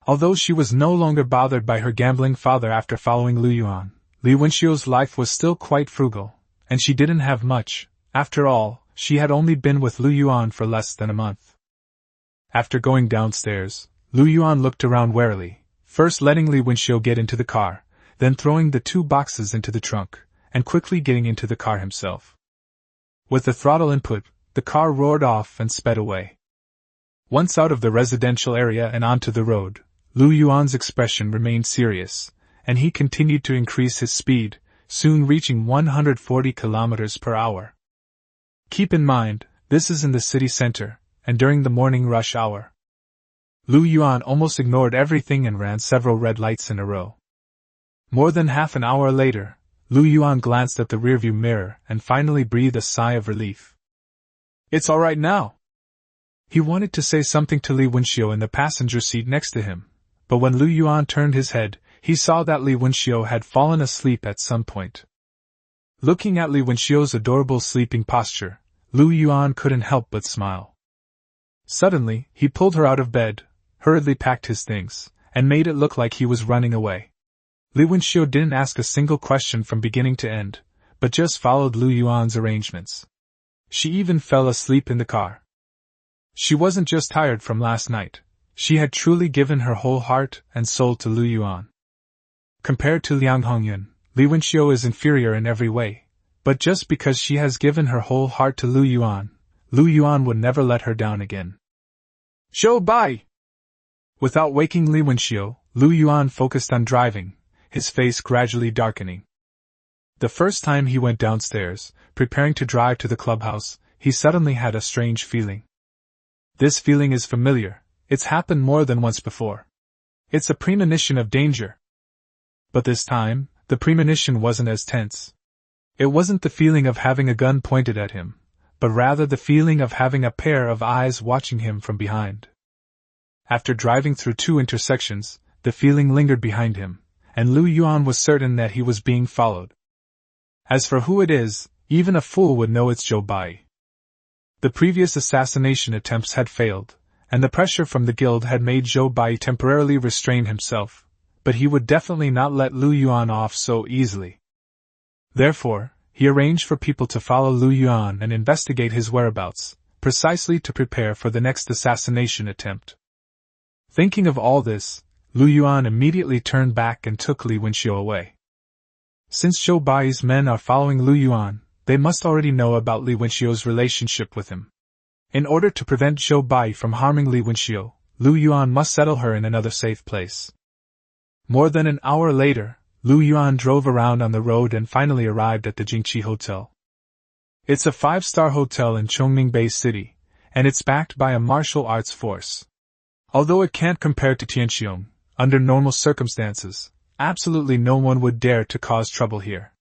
Although she was no longer bothered by her gambling father after following Lu Yuan, Li Wenxiu's life was still quite frugal, and she didn't have much. After all, she had only been with Lu Yuan for less than a month. After going downstairs, Lu Yuan looked around warily, first letting Li Wenxiu get into the car, then throwing the 2 boxes into the trunk, and quickly getting into the car himself. With the throttle input, the car roared off and sped away. Once out of the residential area and onto the road, Lu Yuan's expression remained serious, and he continued to increase his speed, soon reaching 140 kilometers per hour. Keep in mind, this is in the city center, and during the morning rush hour. Lu Yuan almost ignored everything and ran several red lights in a row. More than half an hour later, Lu Yuan glanced at the rearview mirror and finally breathed a sigh of relief. It's all right now. He wanted to say something to Li Wenxiu in the passenger seat next to him, but when Lu Yuan turned his head, he saw that Li Wenxiu had fallen asleep at some point. Looking at Li Wenxiu's adorable sleeping posture, Lu Yuan couldn't help but smile. Suddenly, he pulled her out of bed, hurriedly packed his things, and made it look like he was running away. Li Wenxiu didn't ask a single question from beginning to end, but just followed Lu Yuan's arrangements. She even fell asleep in the car. She wasn't just tired from last night, she had truly given her whole heart and soul to Lu Yuan. Compared to Liang Hongyun, Li Wenxiu is inferior in every way, but just because she has given her whole heart to Lu Yuan would never let her down again. Zhou Bai! Without waking Li Wenxiu, Lu Yuan focused on driving, his face gradually darkening. The first time he went downstairs, preparing to drive to the clubhouse, he suddenly had a strange feeling. This feeling is familiar, it's happened more than once before. It's a premonition of danger. But this time, the premonition wasn't as tense. It wasn't the feeling of having a gun pointed at him, but rather the feeling of having a pair of eyes watching him from behind. After driving through 2 intersections, the feeling lingered behind him, and Lu Yuan was certain that he was being followed. As for who it is, even a fool would know it's Zhou Bai. The previous assassination attempts had failed, and the pressure from the guild had made Zhou Bai temporarily restrain himself, but he would definitely not let Lu Yuan off so easily. Therefore, he arranged for people to follow Lu Yuan and investigate his whereabouts, precisely to prepare for the next assassination attempt. Thinking of all this, Lu Yuan immediately turned back and took Li Wenxiu away. Since Zhou Bai's men are following Lu Yuan, they must already know about Li Wenxiu's relationship with him. In order to prevent Zhou Bai from harming Li Wenxiu, Lu Yuan must settle her in another safe place. More than an hour later, Lu Yuan drove around on the road and finally arrived at the Jingqi Hotel. It's a 5-star hotel in Chongming Bay City, and it's backed by a martial arts force. Although it can't compare to Tianqiong, under normal circumstances, absolutely no one would dare to cause trouble here.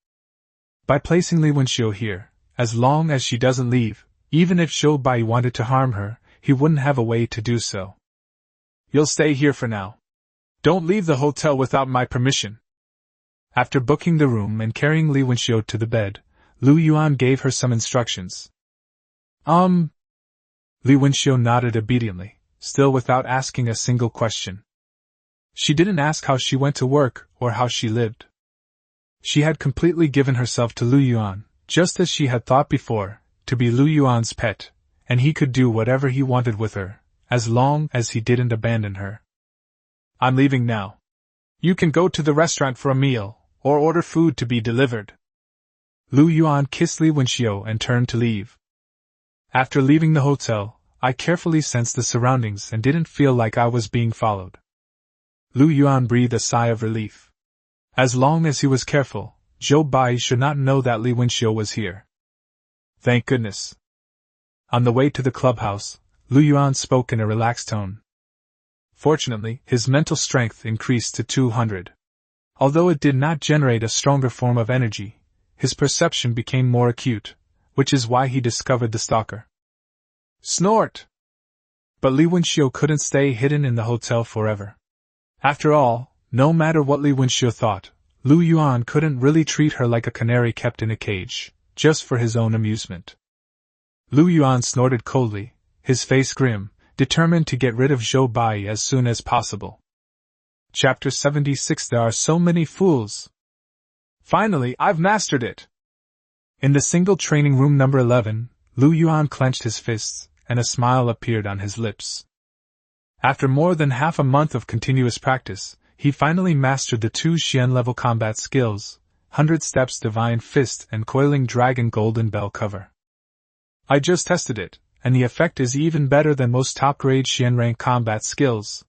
By placing Li Wenxiu here, as long as she doesn't leave, even if Zhou Bai wanted to harm her, he wouldn't have a way to do so. You'll stay here for now. Don't leave the hotel without my permission. After booking the room and carrying Li Wenxiu to the bed, Lu Yuan gave her some instructions. Li Wenxiu nodded obediently, still without asking a single question. She didn't ask how she went to work or how she lived. She had completely given herself to Lu Yuan, just as she had thought before, to be Lu Yuan's pet, and he could do whatever he wanted with her, as long as he didn't abandon her. I'm leaving now. You can go to the restaurant for a meal, or order food to be delivered. Lu Yuan kissed Li Wenxiu and turned to leave. After leaving the hotel, I carefully sensed the surroundings and didn't feel like I was being followed. Lu Yuan breathed a sigh of relief. As long as he was careful, Zhou Bai should not know that Li Wenxiu was here. Thank goodness. On the way to the clubhouse, Lu Yuan spoke in a relaxed tone. Fortunately, his mental strength increased to 200. Although it did not generate a stronger form of energy, his perception became more acute, which is why he discovered the stalker. Snort! But Li Wenxiu couldn't stay hidden in the hotel forever. After all, no matter what Li Wenxiu thought, Lu Yuan couldn't really treat her like a canary kept in a cage, just for his own amusement. Lu Yuan snorted coldly, his face grim, determined to get rid of Zhou Bai as soon as possible. Chapter 76. There are so many fools. Finally, I've mastered it! In the single training room number 11, Lu Yuan clenched his fists, and a smile appeared on his lips. After more than half a month of continuous practice, he finally mastered the 2 Xian-level combat skills, 100 Steps Divine Fist and Coiling Dragon Golden Bell Cover. I just tested it, and the effect is even better than most top-grade Xian rank combat skills.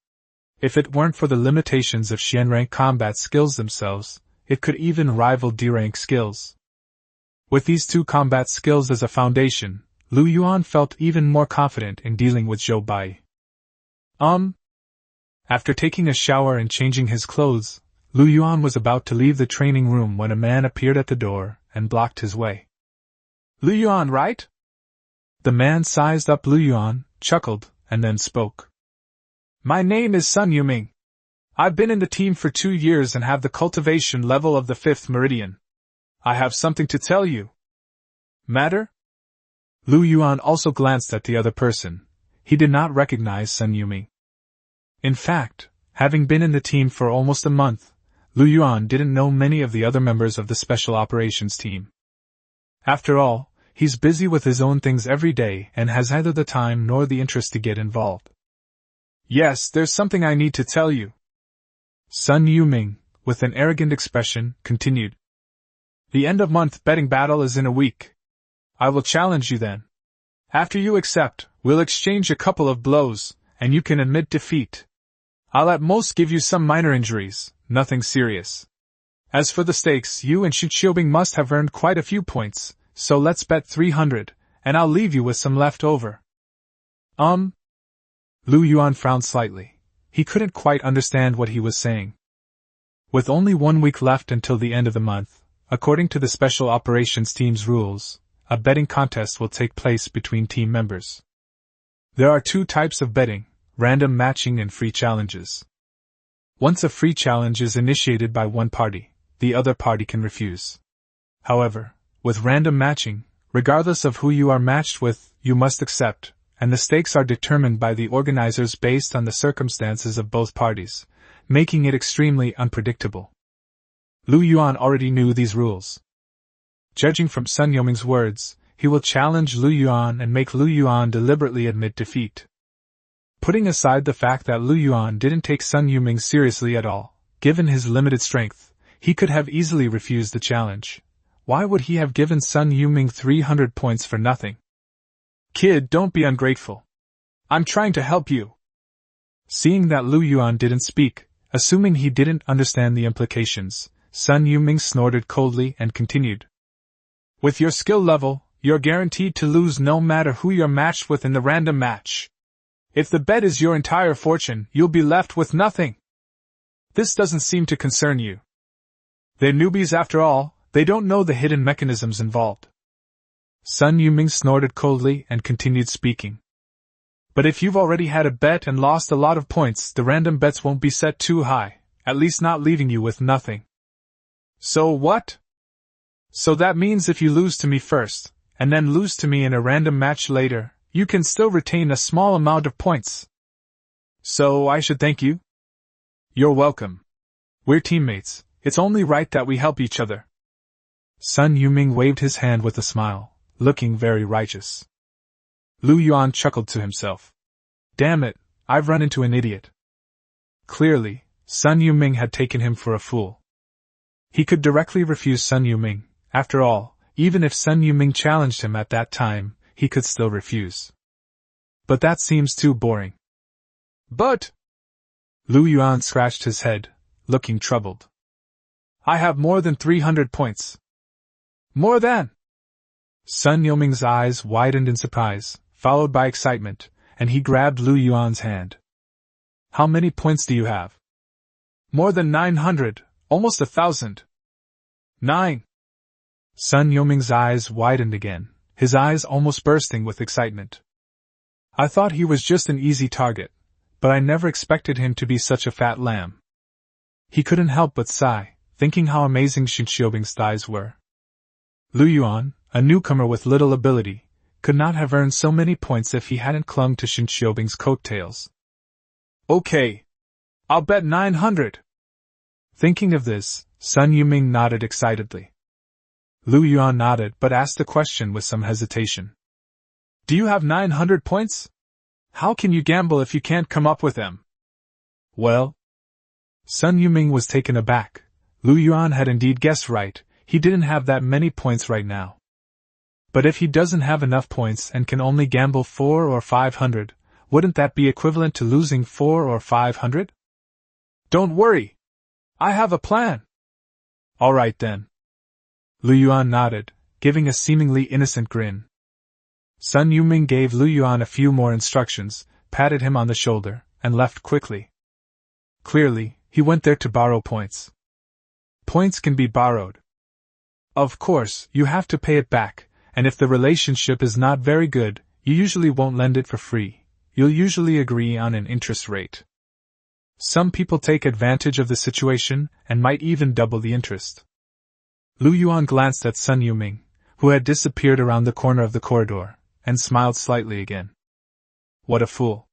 If it weren't for the limitations of Xian rank combat skills themselves, it could even rival D rank skills. With these 2 combat skills as a foundation, Lu Yuan felt even more confident in dealing with Zhou Bai. After taking a shower and changing his clothes, Lu Yuan was about to leave the training room when a man appeared at the door and blocked his way. Lu Yuan, right? The man sized up Lu Yuan, chuckled, and then spoke. My name is Sun Yuming. I've been in the team for 2 years and have the cultivation level of the 5th meridian. I have something to tell you. Matter? Lu Yuan also glanced at the other person. He did not recognize Sun Yuming. In fact, having been in the team for almost a month, Lu Yuan didn't know many of the other members of the Special Operations team. After all, he's busy with his own things every day and has neither the time nor the interest to get involved. Yes, there's something I need to tell you. Sun Yuming, with an arrogant expression, continued. The end-of-month betting battle is in a week. I will challenge you then. After you accept, we'll exchange a couple of blows, and you can admit defeat. I'll at most give you some minor injuries, nothing serious. As for the stakes, you and Xu Qiubing must have earned quite a few points, so let's bet 300, and I'll leave you with some left over. Lu Yuan frowned slightly. He couldn't quite understand what he was saying. With only 1 week left until the end of the month, according to the Special Operations Team's rules, a betting contest will take place between team members. There are 2 types of betting, random matching and free challenges. Once a free challenge is initiated by one party, the other party can refuse. However, with random matching, regardless of who you are matched with, you must accept, and the stakes are determined by the organizers based on the circumstances of both parties, making it extremely unpredictable. Lu Yuan already knew these rules. Judging from Sun Yuming's words, he will challenge Lu Yuan and make Lu Yuan deliberately admit defeat. Putting aside the fact that Lu Yuan didn't take Sun Yuming seriously at all, given his limited strength, he could have easily refused the challenge. Why would he have given Sun Yuming 300 points for nothing? Kid, don't be ungrateful. I'm trying to help you. Seeing that Lu Yuan didn't speak, assuming he didn't understand the implications, Sun Yuming snorted coldly and continued. With your skill level, you're guaranteed to lose no matter who you're matched with in the random match. If the bet is your entire fortune, you'll be left with nothing. This doesn't seem to concern you. They're newbies after all, they don't know the hidden mechanisms involved. Sun Yuming snorted coldly and continued speaking. But if you've already had a bet and lost a lot of points, the random bets won't be set too high, at least not leaving you with nothing. So what? So that means if you lose to me first, and then lose to me in a random match later, you can still retain a small amount of points. So I should thank you? You're welcome. We're teammates, it's only right that we help each other. Sun Yuming waved his hand with a smile, looking very righteous. Lu Yuan chuckled to himself. Damn it, I've run into an idiot. Clearly, Sun Yuming had taken him for a fool. He could directly refuse Sun Yuming. After all, even if Sun Yuming challenged him at that time, he could still refuse. But that seems too boring. But... Lu Yuan scratched his head, looking troubled. I have more than 300 points. More than... Sun Yuming's eyes widened in surprise, followed by excitement, and he grabbed Lu Yuan's hand. How many points do you have? More than 900, almost 1,000. 9. Sun Yuming's eyes widened again, his eyes almost bursting with excitement. I thought he was just an easy target, but I never expected him to be such a fat lamb. He couldn't help but sigh, thinking how amazing Xu Qiubing's thighs were. Lu Yuan, a newcomer with little ability, could not have earned so many points if he hadn't clung to Xu Qiubing's coattails. Okay. I'll bet 900. Thinking of this, Sun Yuming nodded excitedly. Lu Yuan nodded but asked the question with some hesitation. Do you have 900 points? How can you gamble if you can't come up with them? Well? Sun Yuming was taken aback. Lu Yuan had indeed guessed right, he didn't have that many points right now. But if he doesn't have enough points and can only gamble 400 or 500, wouldn't that be equivalent to losing 400 or 500? Don't worry. I have a plan. All right then. Lu Yuan nodded, giving a seemingly innocent grin. Sun Yuming gave Lu Yuan a few more instructions, patted him on the shoulder, and left quickly. Clearly, he went there to borrow points. Points can be borrowed. Of course, you have to pay it back, and if the relationship is not very good, you usually won't lend it for free. You'll usually agree on an interest rate. Some people take advantage of the situation and might even double the interest. Lu Yuan glanced at Sun Yuming, who had disappeared around the corner of the corridor, and smiled slightly again. What a fool.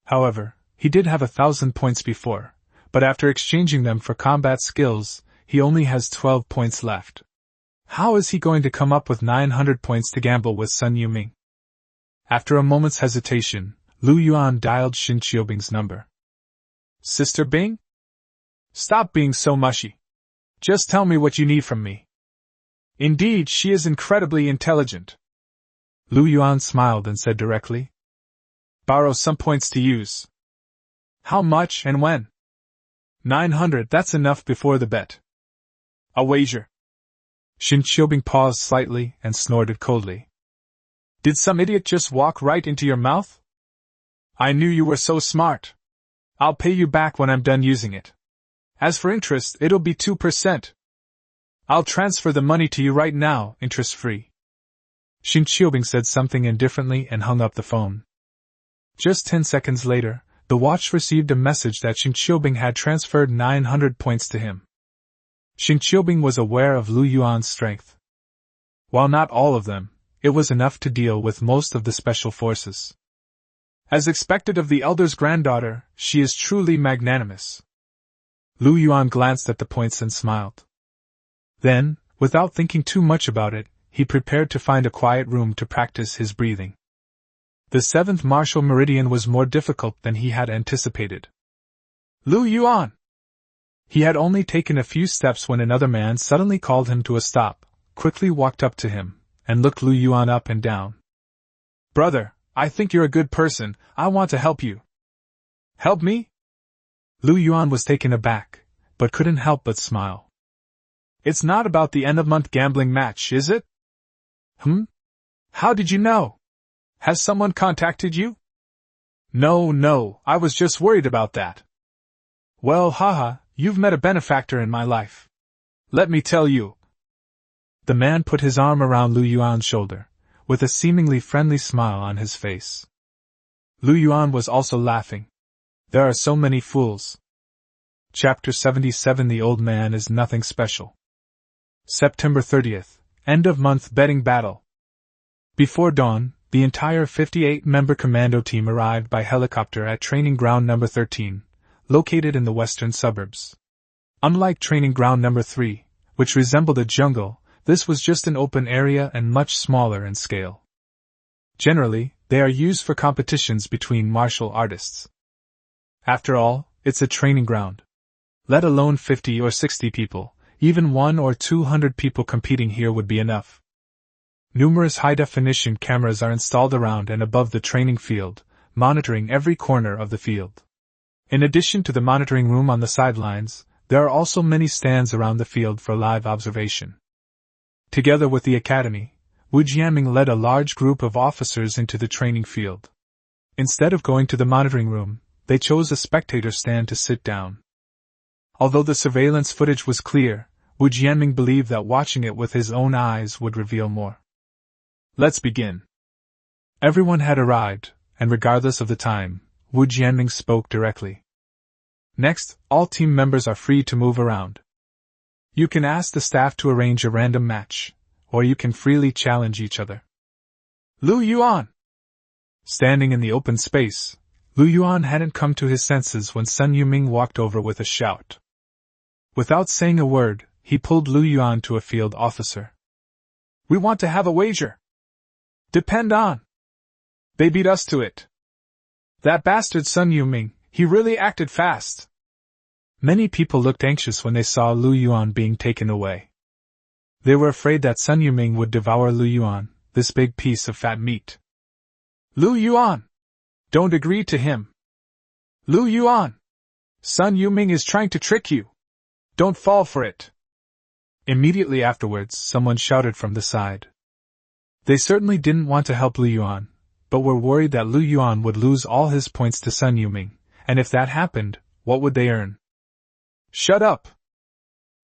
However, he did have 1,000 points before, but after exchanging them for combat skills, he only has 12 points left. How is he going to come up with 900 points to gamble with Sun Yuming? After a moment's hesitation, Lu Yuan dialed Xin Qiubing's number. Sister Bing? Stop being so mushy. Just tell me what you need from me. Indeed, she is incredibly intelligent. Lu Yuan smiled and said directly. Borrow some points to use. How much and when? 900, that's enough before the bet. A wager. Xin Qiubing paused slightly and snorted coldly. Did some idiot just walk right into your mouth? I knew you were so smart. I'll pay you back when I'm done using it. As for interest, it'll be 2%. I'll transfer the money to you right now, interest-free. Xin Qiubing said something indifferently and hung up the phone. Just 10 seconds later, the watch received a message that Xin Qiubing had transferred 900 points to him. Xin Qiubing was aware of Lu Yuan's strength. While not all of them, it was enough to deal with most of the special forces. As expected of the elder's granddaughter, she is truly magnanimous. Lu Yuan glanced at the points and smiled. Then, without thinking too much about it, he prepared to find a quiet room to practice his breathing. The 7th martial meridian was more difficult than he had anticipated. Lu Yuan! He had only taken a few steps when another man suddenly called him to a stop, quickly walked up to him, and looked Lu Yuan up and down. Brother, I think you're a good person, I want to help you. Help me? Lu Yuan was taken aback, but couldn't help but smile. It's not about the end-of-month gambling match, is it? How did you know? Has someone contacted you? No, I was just worried about that. Well, haha, you've met a benefactor in my life. Let me tell you. The man put his arm around Lu Yuan's shoulder, with a seemingly friendly smile on his face. Lu Yuan was also laughing. There are so many fools. Chapter 77 The Old Man is Nothing Special. September 30th, end-of-month betting battle. Before dawn, the entire 58-member commando team arrived by helicopter at Training Ground Number 13, located in the western suburbs. Unlike Training Ground Number 3, which resembled a jungle, this was just an open area and much smaller in scale. Generally, they are used for competitions between martial artists. After all, it's a training ground. Let alone 50 or 60 people, even 100 or 200 people competing here would be enough. Numerous high-definition cameras are installed around and above the training field, monitoring every corner of the field. In addition to the monitoring room on the sidelines, there are also many stands around the field for live observation. Together with the academy, Wu Jianming led a large group of officers into the training field. Instead of going to the monitoring room, they chose a spectator stand to sit down. Although the surveillance footage was clear, Wu Jianming believed that watching it with his own eyes would reveal more. Let's begin. Everyone had arrived, and regardless of the time, Wu Jianming spoke directly. Next, all team members are free to move around. You can ask the staff to arrange a random match, or you can freely challenge each other. Lu Yuan! Standing in the open space, Lu Yuan hadn't come to his senses when Sun Yuming walked over with a shout. Without saying a word, he pulled Lu Yuan to a field officer. We want to have a wager. Depend on. They beat us to it. That bastard Sun Yuming, he really acted fast. Many people looked anxious when they saw Lu Yuan being taken away. They were afraid that Sun Yuming would devour Lu Yuan, this big piece of fat meat. Lu Yuan! Don't agree to him. Lu Yuan! Sun Yuming is trying to trick you. Don't fall for it. Immediately afterwards, someone shouted from the side. They certainly didn't want to help Lu Yuan, but were worried that Lu Yuan would lose all his points to Sun Yuming, and if that happened, what would they earn? Shut up!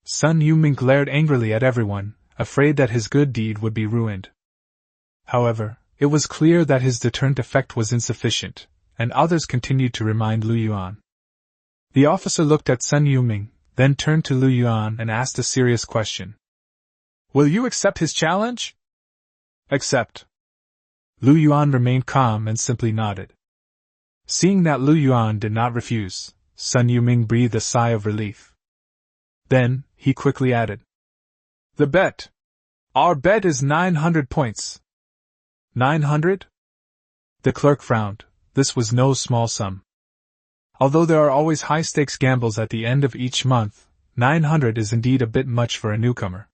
Sun Yuming glared angrily at everyone, afraid that his good deed would be ruined. However, it was clear that his deterrent effect was insufficient, and others continued to remind Lu Yuan. The officer looked at Sun Yuming, then turned to Lu Yuan and asked a serious question. Will you accept his challenge? Accept. Lu Yuan remained calm and simply nodded. Seeing that Lu Yuan did not refuse, Sun Yuming breathed a sigh of relief. Then, he quickly added. The bet. Our bet is 900 points. 900? The clerk frowned. This was no small sum. Although there are always high-stakes gambles at the end of each month, 900 is indeed a bit much for a newcomer.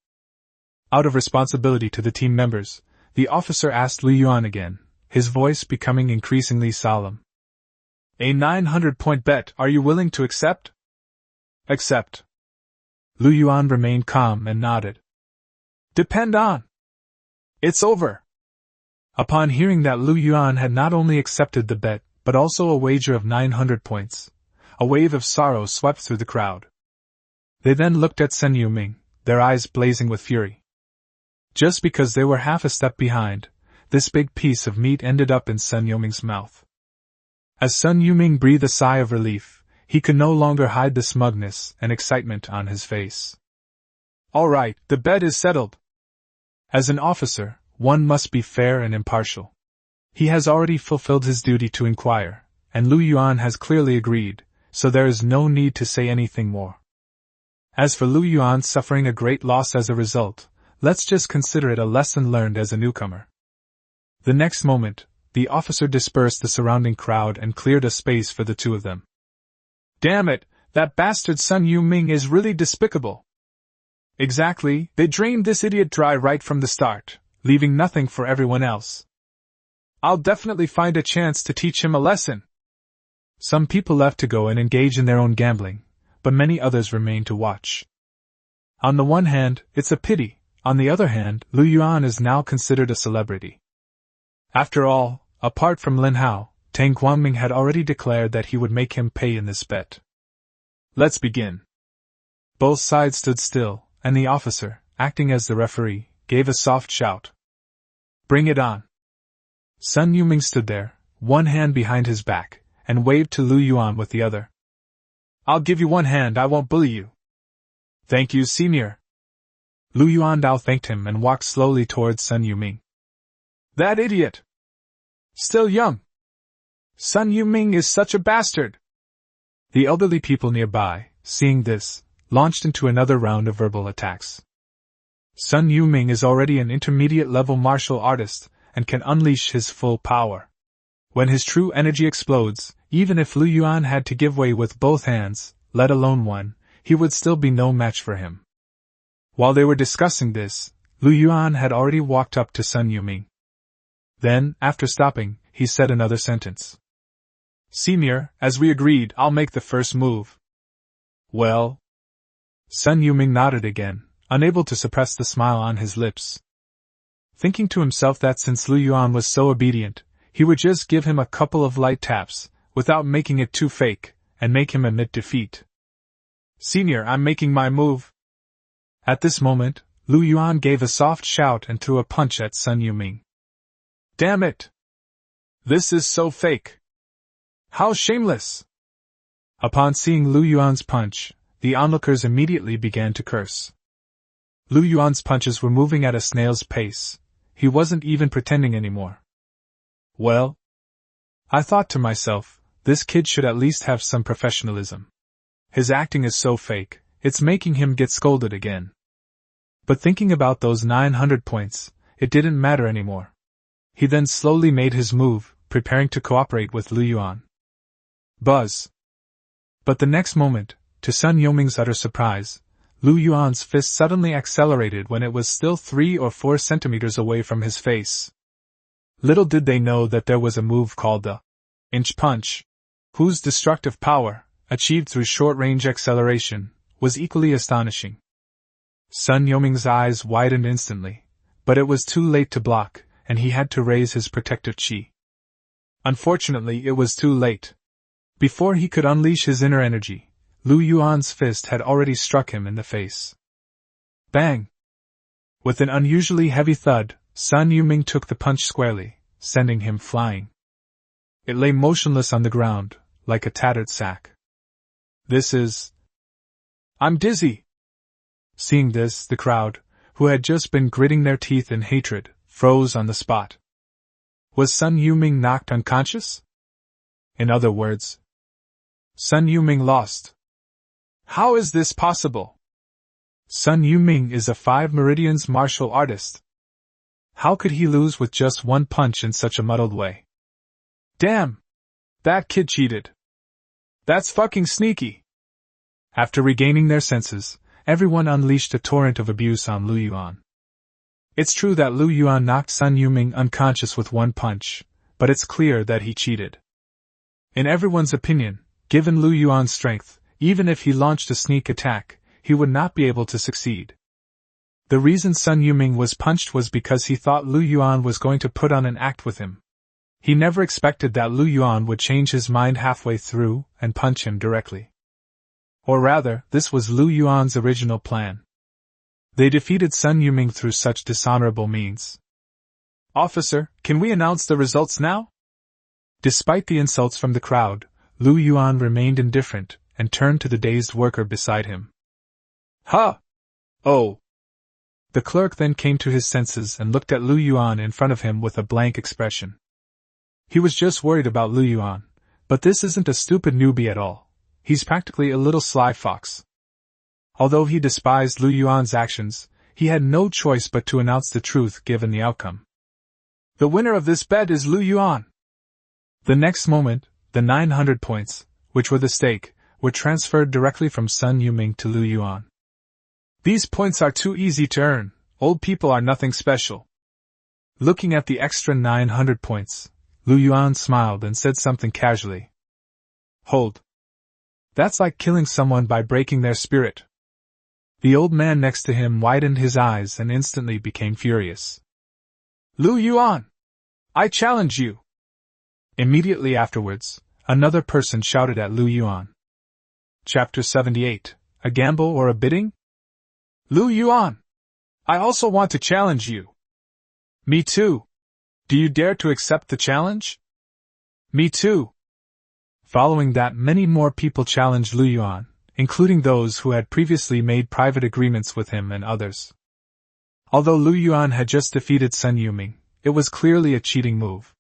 Out of responsibility to the team members, the officer asked Lu Yuan again, his voice becoming increasingly solemn. A 900-point bet, are you willing to accept? Accept. Lu Yuan remained calm and nodded. Depend on. It's over. Upon hearing that Lu Yuan had not only accepted the bet, but also a wager of 900 points, a wave of sorrow swept through the crowd. They then looked at Sun Yuming, their eyes blazing with fury. Just because they were half a step behind, this big piece of meat ended up in Sun Yuming's mouth. As Sun Yuming breathed a sigh of relief, he could no longer hide the smugness and excitement on his face. All right, the bet is settled. As an officer, one must be fair and impartial. He has already fulfilled his duty to inquire, and Lu Yuan has clearly agreed, so there is no need to say anything more. As for Lu Yuan suffering a great loss as a result, let's just consider it a lesson learned as a newcomer. The next moment, the officer dispersed the surrounding crowd and cleared a space for the two of them. Damn it, that bastard Sun Yuming is really despicable. Exactly, they drained this idiot dry right from the start, leaving nothing for everyone else. I'll definitely find a chance to teach him a lesson. Some people left to go and engage in their own gambling, but many others remained to watch. On the one hand, it's a pity, on the other hand, Lu Yuan is now considered a celebrity. After all, apart from Lin Hao, Tang Guangming had already declared that he would make him pay in this bet. Let's begin. Both sides stood still, and the officer, acting as the referee, gave a soft shout. Bring it on. Sun Yuming stood there, one hand behind his back, and waved to Lu Yuan with the other. I'll give you one hand, I won't bully you. Thank you, senior. Lu Yuandao thanked him and walked slowly towards Sun Yuming. That idiot! Still young. Sun Yuming is such a bastard! The elderly people nearby, seeing this, launched into another round of verbal attacks. Sun Yuming is already an intermediate-level martial artist, and can unleash his full power. When his true energy explodes, even if Lu Yuan had to give way with both hands, let alone one, he would still be no match for him. While they were discussing this, Lu Yuan had already walked up to Sun Yuming. Then, after stopping, he said another sentence. Senior, as we agreed, I'll make the first move. Well? Sun Yuming nodded again, unable to suppress the smile on his lips. Thinking to himself that since Lu Yuan was so obedient, he would just give him a couple of light taps, without making it too fake, and make him admit defeat. Senior, I'm making my move. At this moment, Lu Yuan gave a soft shout and threw a punch at Sun Yuming. Damn it! This is so fake. How shameless! Upon seeing Lu Yuan's punch, the onlookers immediately began to curse. Lu Yuan's punches were moving at a snail's pace. He wasn't even pretending anymore. Well, I thought to myself, this kid should at least have some professionalism. His acting is so fake, it's making him get scolded again. But thinking about those 900 points, it didn't matter anymore. He then slowly made his move, preparing to cooperate with Lu Yuan. Buzz. But the next moment, to Sun Yuming's utter surprise, Lu Yuan's fist suddenly accelerated when it was still 3 or 4 centimeters away from his face. Little did they know that there was a move called the Inch Punch, whose destructive power, achieved through short-range acceleration, was equally astonishing. Sun Yuming's eyes widened instantly, but it was too late to block, and he had to raise his protective chi. Unfortunately, it was too late. Before he could unleash his inner energy, Lu Yuan's fist had already struck him in the face. Bang! With an unusually heavy thud, Sun Yuming took the punch squarely, sending him flying. It lay motionless on the ground, like a tattered sack. I'm dizzy! Seeing this, the crowd, who had just been gritting their teeth in hatred, froze on the spot. Was Sun Yuming knocked unconscious? In other words, Sun Yuming lost. How is this possible? Sun Yuming is a 5 meridians martial artist. How could he lose with just one punch in such a muddled way? Damn! That kid cheated. That's fucking sneaky! After regaining their senses, everyone unleashed a torrent of abuse on Lu Yuan. It's true that Lu Yuan knocked Sun Yuming unconscious with one punch, but it's clear that he cheated. In everyone's opinion, given Lu Yuan's strength, even if he launched a sneak attack, he would not be able to succeed. The reason Sun Yuming was punched was because he thought Lu Yuan was going to put on an act with him. He never expected that Lu Yuan would change his mind halfway through and punch him directly. Or rather, this was Lu Yuan's original plan. They defeated Sun Yuming through such dishonorable means. Officer, can we announce the results now? Despite the insults from the crowd, Lu Yuan remained indifferent and turned to the dazed worker beside him. Huh! Oh! The clerk then came to his senses and looked at Lu Yuan in front of him with a blank expression. He was just worried about Lu Yuan, but this isn't a stupid newbie at all. He's practically a little sly fox. Although he despised Lu Yuan's actions, he had no choice but to announce the truth given the outcome. The winner of this bet is Lu Yuan. The next moment, the 900 points, which were the stake, were transferred directly from Sun Yuming to Lu Yuan. These points are too easy to earn, old people are nothing special. Looking at the extra 900 points, Lu Yuan smiled and said something casually. Hold. That's like killing someone by breaking their spirit. The old man next to him widened his eyes and instantly became furious. Lu Yuan! I challenge you! Immediately afterwards, another person shouted at Lu Yuan. Chapter 78, A Gamble or a Bidding? Lu Yuan! I also want to challenge you. Me too. Do you dare to accept the challenge? Me too. Following that, many more people challenged Lu Yuan, including those who had previously made private agreements with him and others. Although Lu Yuan had just defeated Sun Yuming, it was clearly a cheating move.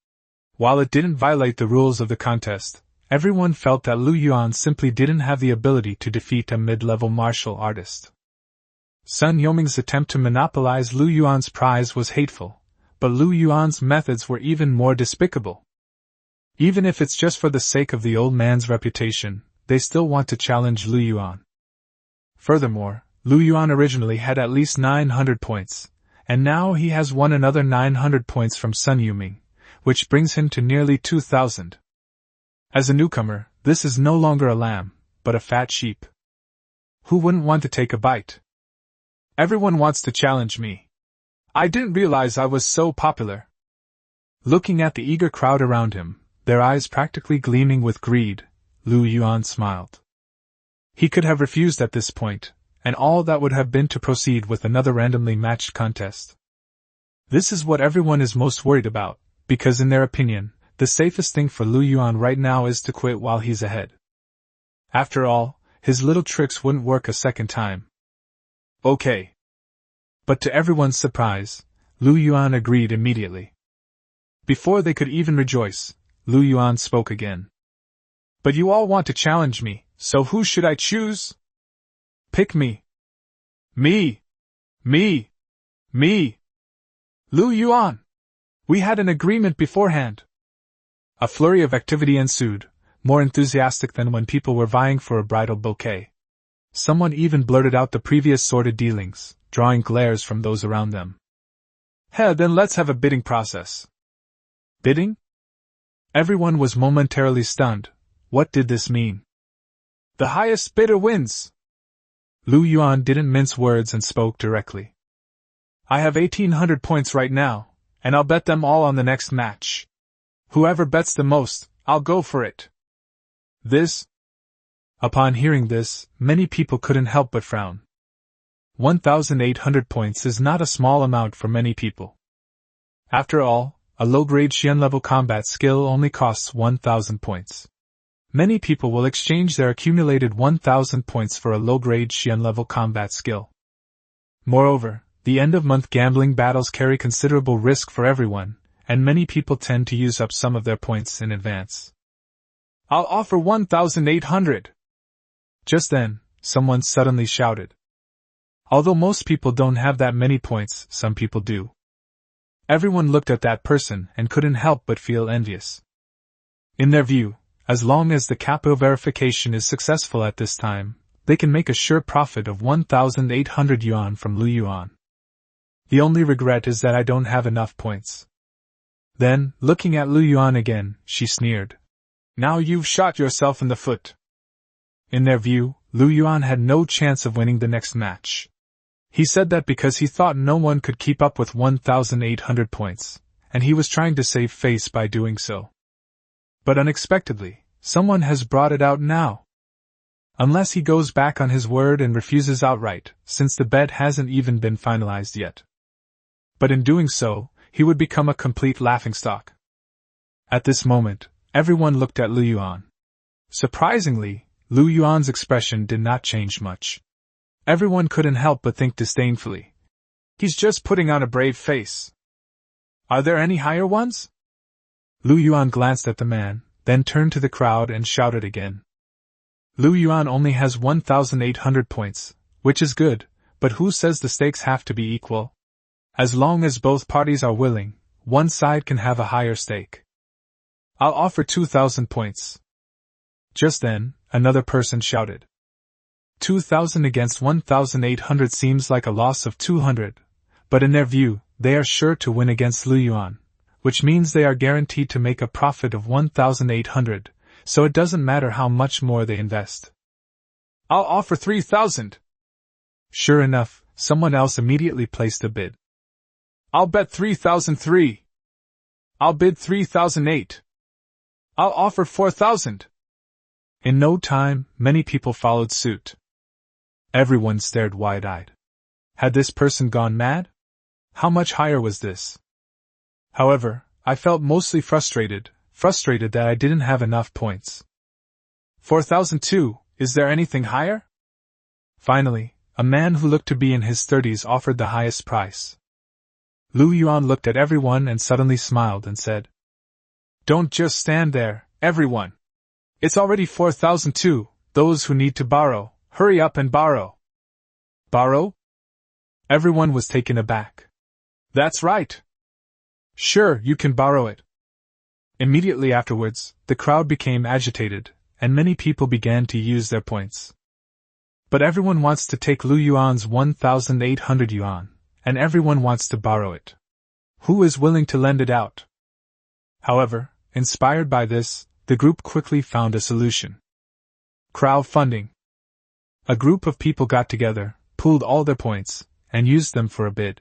While it didn't violate the rules of the contest, everyone felt that Lu Yuan simply didn't have the ability to defeat a mid-level martial artist. Sun Yuming's attempt to monopolize Lu Yuan's prize was hateful, but Lu Yuan's methods were even more despicable. Even if it's just for the sake of the old man's reputation, they still want to challenge Lu Yuan. Furthermore, Lu Yuan originally had at least 900 points, and now he has won another 900 points from Sun Yuming, which brings him to nearly 2,000. As a newcomer, this is no longer a lamb, but a fat sheep. Who wouldn't want to take a bite? Everyone wants to challenge me. I didn't realize I was so popular. Looking at the eager crowd around him, their eyes practically gleaming with greed, Lu Yuan smiled. He could have refused at this point, and all that would have been to proceed with another randomly matched contest. This is what everyone is most worried about, because in their opinion, the safest thing for Lu Yuan right now is to quit while he's ahead. After all, his little tricks wouldn't work a second time. Okay. But to everyone's surprise, Lu Yuan agreed immediately. Before they could even rejoice, Lu Yuan spoke again. But you all want to challenge me, so who should I choose? Pick me. Me. Me. Me. Lu Yuan. We had an agreement beforehand. A flurry of activity ensued, more enthusiastic than when people were vying for a bridal bouquet. Someone even blurted out the previous sordid dealings, drawing glares from those around them. Then let's have a bidding process. Bidding? Everyone was momentarily stunned. What did this mean? The highest bidder wins. Lu Yuan didn't mince words and spoke directly. I have 1,800 points right now, and I'll bet them all on the next match. Whoever bets the most, I'll go for it. This? Upon hearing this, many people couldn't help but frown. 1,800 points is not a small amount for many people. After all, a low-grade Xian-level combat skill only costs 1,000 points. Many people will exchange their accumulated 1,000 points for a low-grade Xian-level combat skill. Moreover, the end-of-month gambling battles carry considerable risk for everyone, and many people tend to use up some of their points in advance. I'll offer 1,800. Just then, someone suddenly shouted. Although most people don't have that many points, some people do. Everyone looked at that person and couldn't help but feel envious. In their view, as long as the capo verification is successful at this time, they can make a sure profit of 1,800 yuan from Lu Yuan. The only regret is that I don't have enough points. Then, looking at Lu Yuan again, she sneered. Now you've shot yourself in the foot. In their view, Lu Yuan had no chance of winning the next match. He said that because he thought no one could keep up with 1,800 points, and he was trying to save face by doing so. But unexpectedly, someone has brought it out now. Unless he goes back on his word and refuses outright, since the bet hasn't even been finalized yet. But in doing so, he would become a complete laughingstock. At this moment, everyone looked at Lu Yuan. Surprisingly, Lu Yuan's expression did not change much. Everyone couldn't help but think disdainfully. He's just putting on a brave face. Are there any higher ones? Lu Yuan glanced at the man, then turned to the crowd and shouted again. Lu Yuan only has 1,800 points, which is good, but who says the stakes have to be equal? As long as both parties are willing, one side can have a higher stake. I'll offer 2,000 points. Just then, another person shouted. 2,000 against 1,800 seems like a loss of 200, but in their view, they are sure to win against Lu Yuan, which means they are guaranteed to make a profit of 1,800, so it doesn't matter how much more they invest. I'll offer 3,000. Sure enough, someone else immediately placed a bid. I'll bet 3,003. I'll bid 3,008. I'll offer 4,000. In no time, many people followed suit. Everyone stared wide-eyed. Had this person gone mad? How much higher was this? However, I felt mostly frustrated that I didn't have enough points. 4,002, is there anything higher? Finally, a man who looked to be in his 30s offered the highest price. Lu Yuan looked at everyone and suddenly smiled and said, Don't just stand there, everyone. It's already 4,002, those who need to borrow, hurry up and borrow. Borrow? Everyone was taken aback. That's right. Sure, you can borrow it. Immediately afterwards, the crowd became agitated, and many people began to use their points. But everyone wants to take Lu Yuan's 1,800 yuan, and everyone wants to borrow it. Who is willing to lend it out? However, inspired by this, the group quickly found a solution. Crowdfunding. A group of people got together, pooled all their points, and used them for a bid.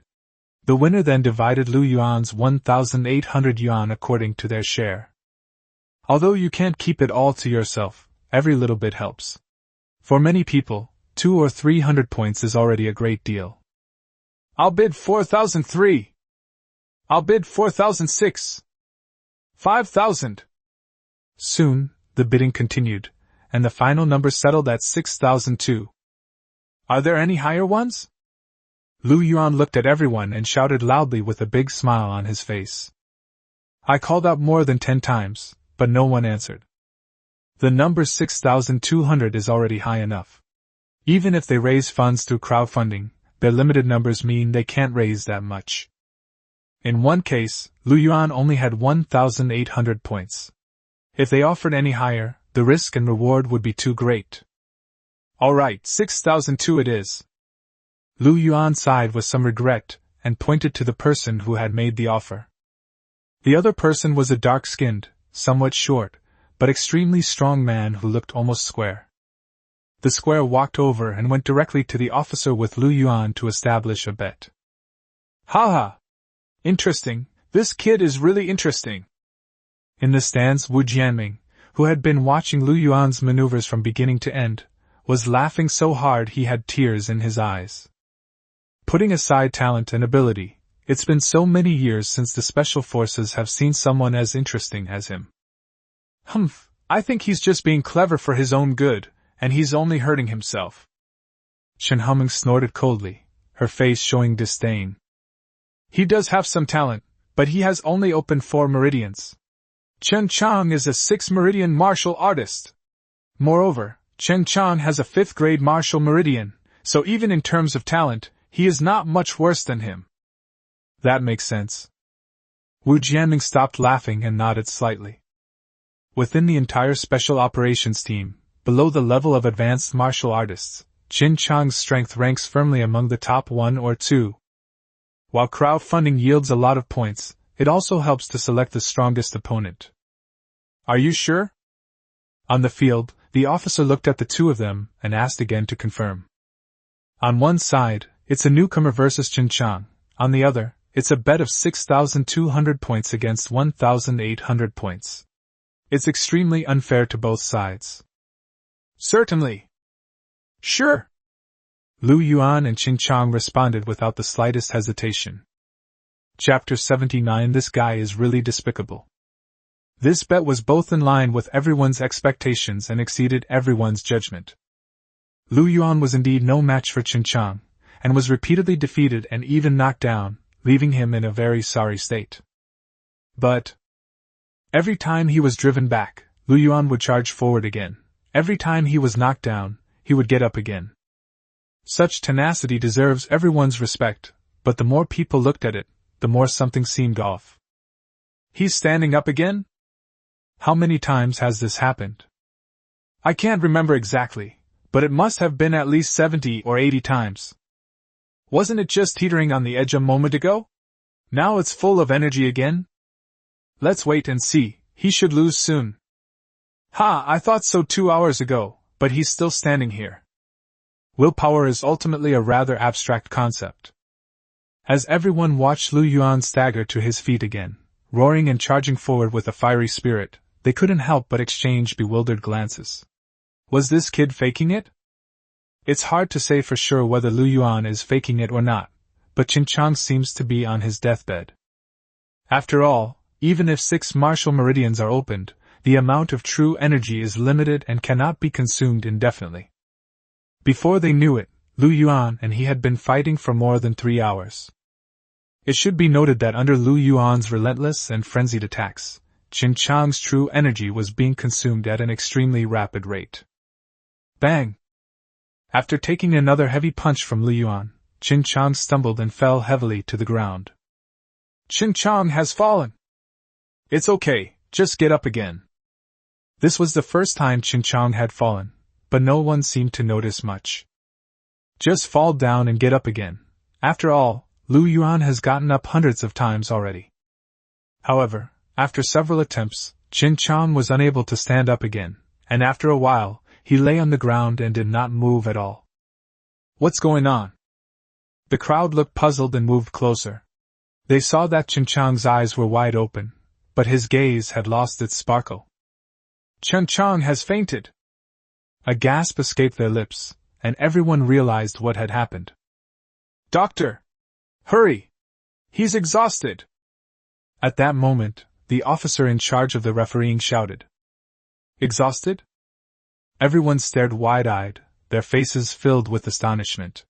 The winner then divided Lu Yuan's 1,800 yuan according to their share. Although you can't keep it all to yourself, every little bit helps. For many people, 200 or 300 points is already a great deal. I'll bid 4,003. I'll bid 4,006. 5,000. Soon, the bidding continued, and the final number settled at 6,002. Are there any higher ones? Lu Yuan looked at everyone and shouted loudly with a big smile on his face. I called out more than 10 times, but no one answered. The number 6,200 is already high enough. Even if they raise funds through crowdfunding, their limited numbers mean they can't raise that much. In one case, Lu Yuan only had 1,800 points. If they offered any higher, the risk and reward would be too great. All right, 6,002 it is. Lu Yuan sighed with some regret and pointed to the person who had made the offer. The other person was a dark-skinned, somewhat short, but extremely strong man who looked almost square. The square walked over and went directly to the officer with Lu Yuan to establish a bet. Haha! Interesting, this kid is really interesting. In the stands, Wu Jianming, who had been watching Lu Yuan's maneuvers from beginning to end, was laughing so hard he had tears in his eyes. Putting aside talent and ability, it's been so many years since the special forces have seen someone as interesting as him. Humph, I think he's just being clever for his own good, and he's only hurting himself. Chen Humming snorted coldly, her face showing disdain. He does have some talent, but he has only opened 4 meridians. Chen Chang is a 6th meridian martial artist. Moreover, Chen Chang has a 5th grade martial meridian, so even in terms of talent, he is not much worse than him. That makes sense. Wu Jianming stopped laughing and nodded slightly. Within the entire special operations team, below the level of advanced martial artists, Chen Chang's strength ranks firmly among the top 1 or 2. While crowdfunding yields a lot of points, it also helps to select the strongest opponent. Are you sure? On the field, the officer looked at the two of them and asked again to confirm. On one side, it's a newcomer versus Chen Chang. On the other, it's a bet of 6,200 points against 1,800 points. It's extremely unfair to both sides. Certainly. Sure. Lu Yuan and Chen Chang responded without the slightest hesitation. Chapter 79. This guy is really despicable. This bet was both in line with everyone's expectations and exceeded everyone's judgment. Lu Yuan was indeed no match for Chen Chang, and was repeatedly defeated and even knocked down, leaving him in a very sorry state. But every time he was driven back, Lu Yuan would charge forward again. Every time he was knocked down, he would get up again. Such tenacity deserves everyone's respect, but the more people looked at it, the more something seemed off. He's standing up again? How many times has this happened? I can't remember exactly, but it must have been at least 70 or 80 times. Wasn't it just teetering on the edge a moment ago? Now it's full of energy again? Let's wait and see, he should lose soon. Ha, I thought so 2 hours ago, but he's still standing here. Willpower is ultimately a rather abstract concept. As everyone watched Lu Yuan stagger to his feet again, roaring and charging forward with a fiery spirit, they couldn't help but exchange bewildered glances. Was this kid faking it? It's hard to say for sure whether Lu Yuan is faking it or not, but Chen Chang seems to be on his deathbed. After all, even if 6 martial meridians are opened, the amount of true energy is limited and cannot be consumed indefinitely. Before they knew it, Lu Yuan and he had been fighting for more than 3 hours. It should be noted that under Lu Yuan's relentless and frenzied attacks, Chen Chang's true energy was being consumed at an extremely rapid rate. Bang! After taking another heavy punch from Lu Yuan, Chen Chang stumbled and fell heavily to the ground. Chen Chang has fallen. It's okay, just get up again. This was the first time Chen Chang had fallen, but no one seemed to notice much. Just fall down and get up again. After all, Lu Yuan has gotten up hundreds of times already. However, after several attempts, Chen Chang was unable to stand up again, and after a while, he lay on the ground and did not move at all. What's going on? The crowd looked puzzled and moved closer. They saw that Chen Chang's eyes were wide open, but his gaze had lost its sparkle. Chen Chang has fainted. A gasp escaped their lips, and everyone realized what had happened. Doctor! Hurry! He's exhausted! At that moment, the officer in charge of the refereeing shouted. Exhausted? Everyone stared wide-eyed, their faces filled with astonishment.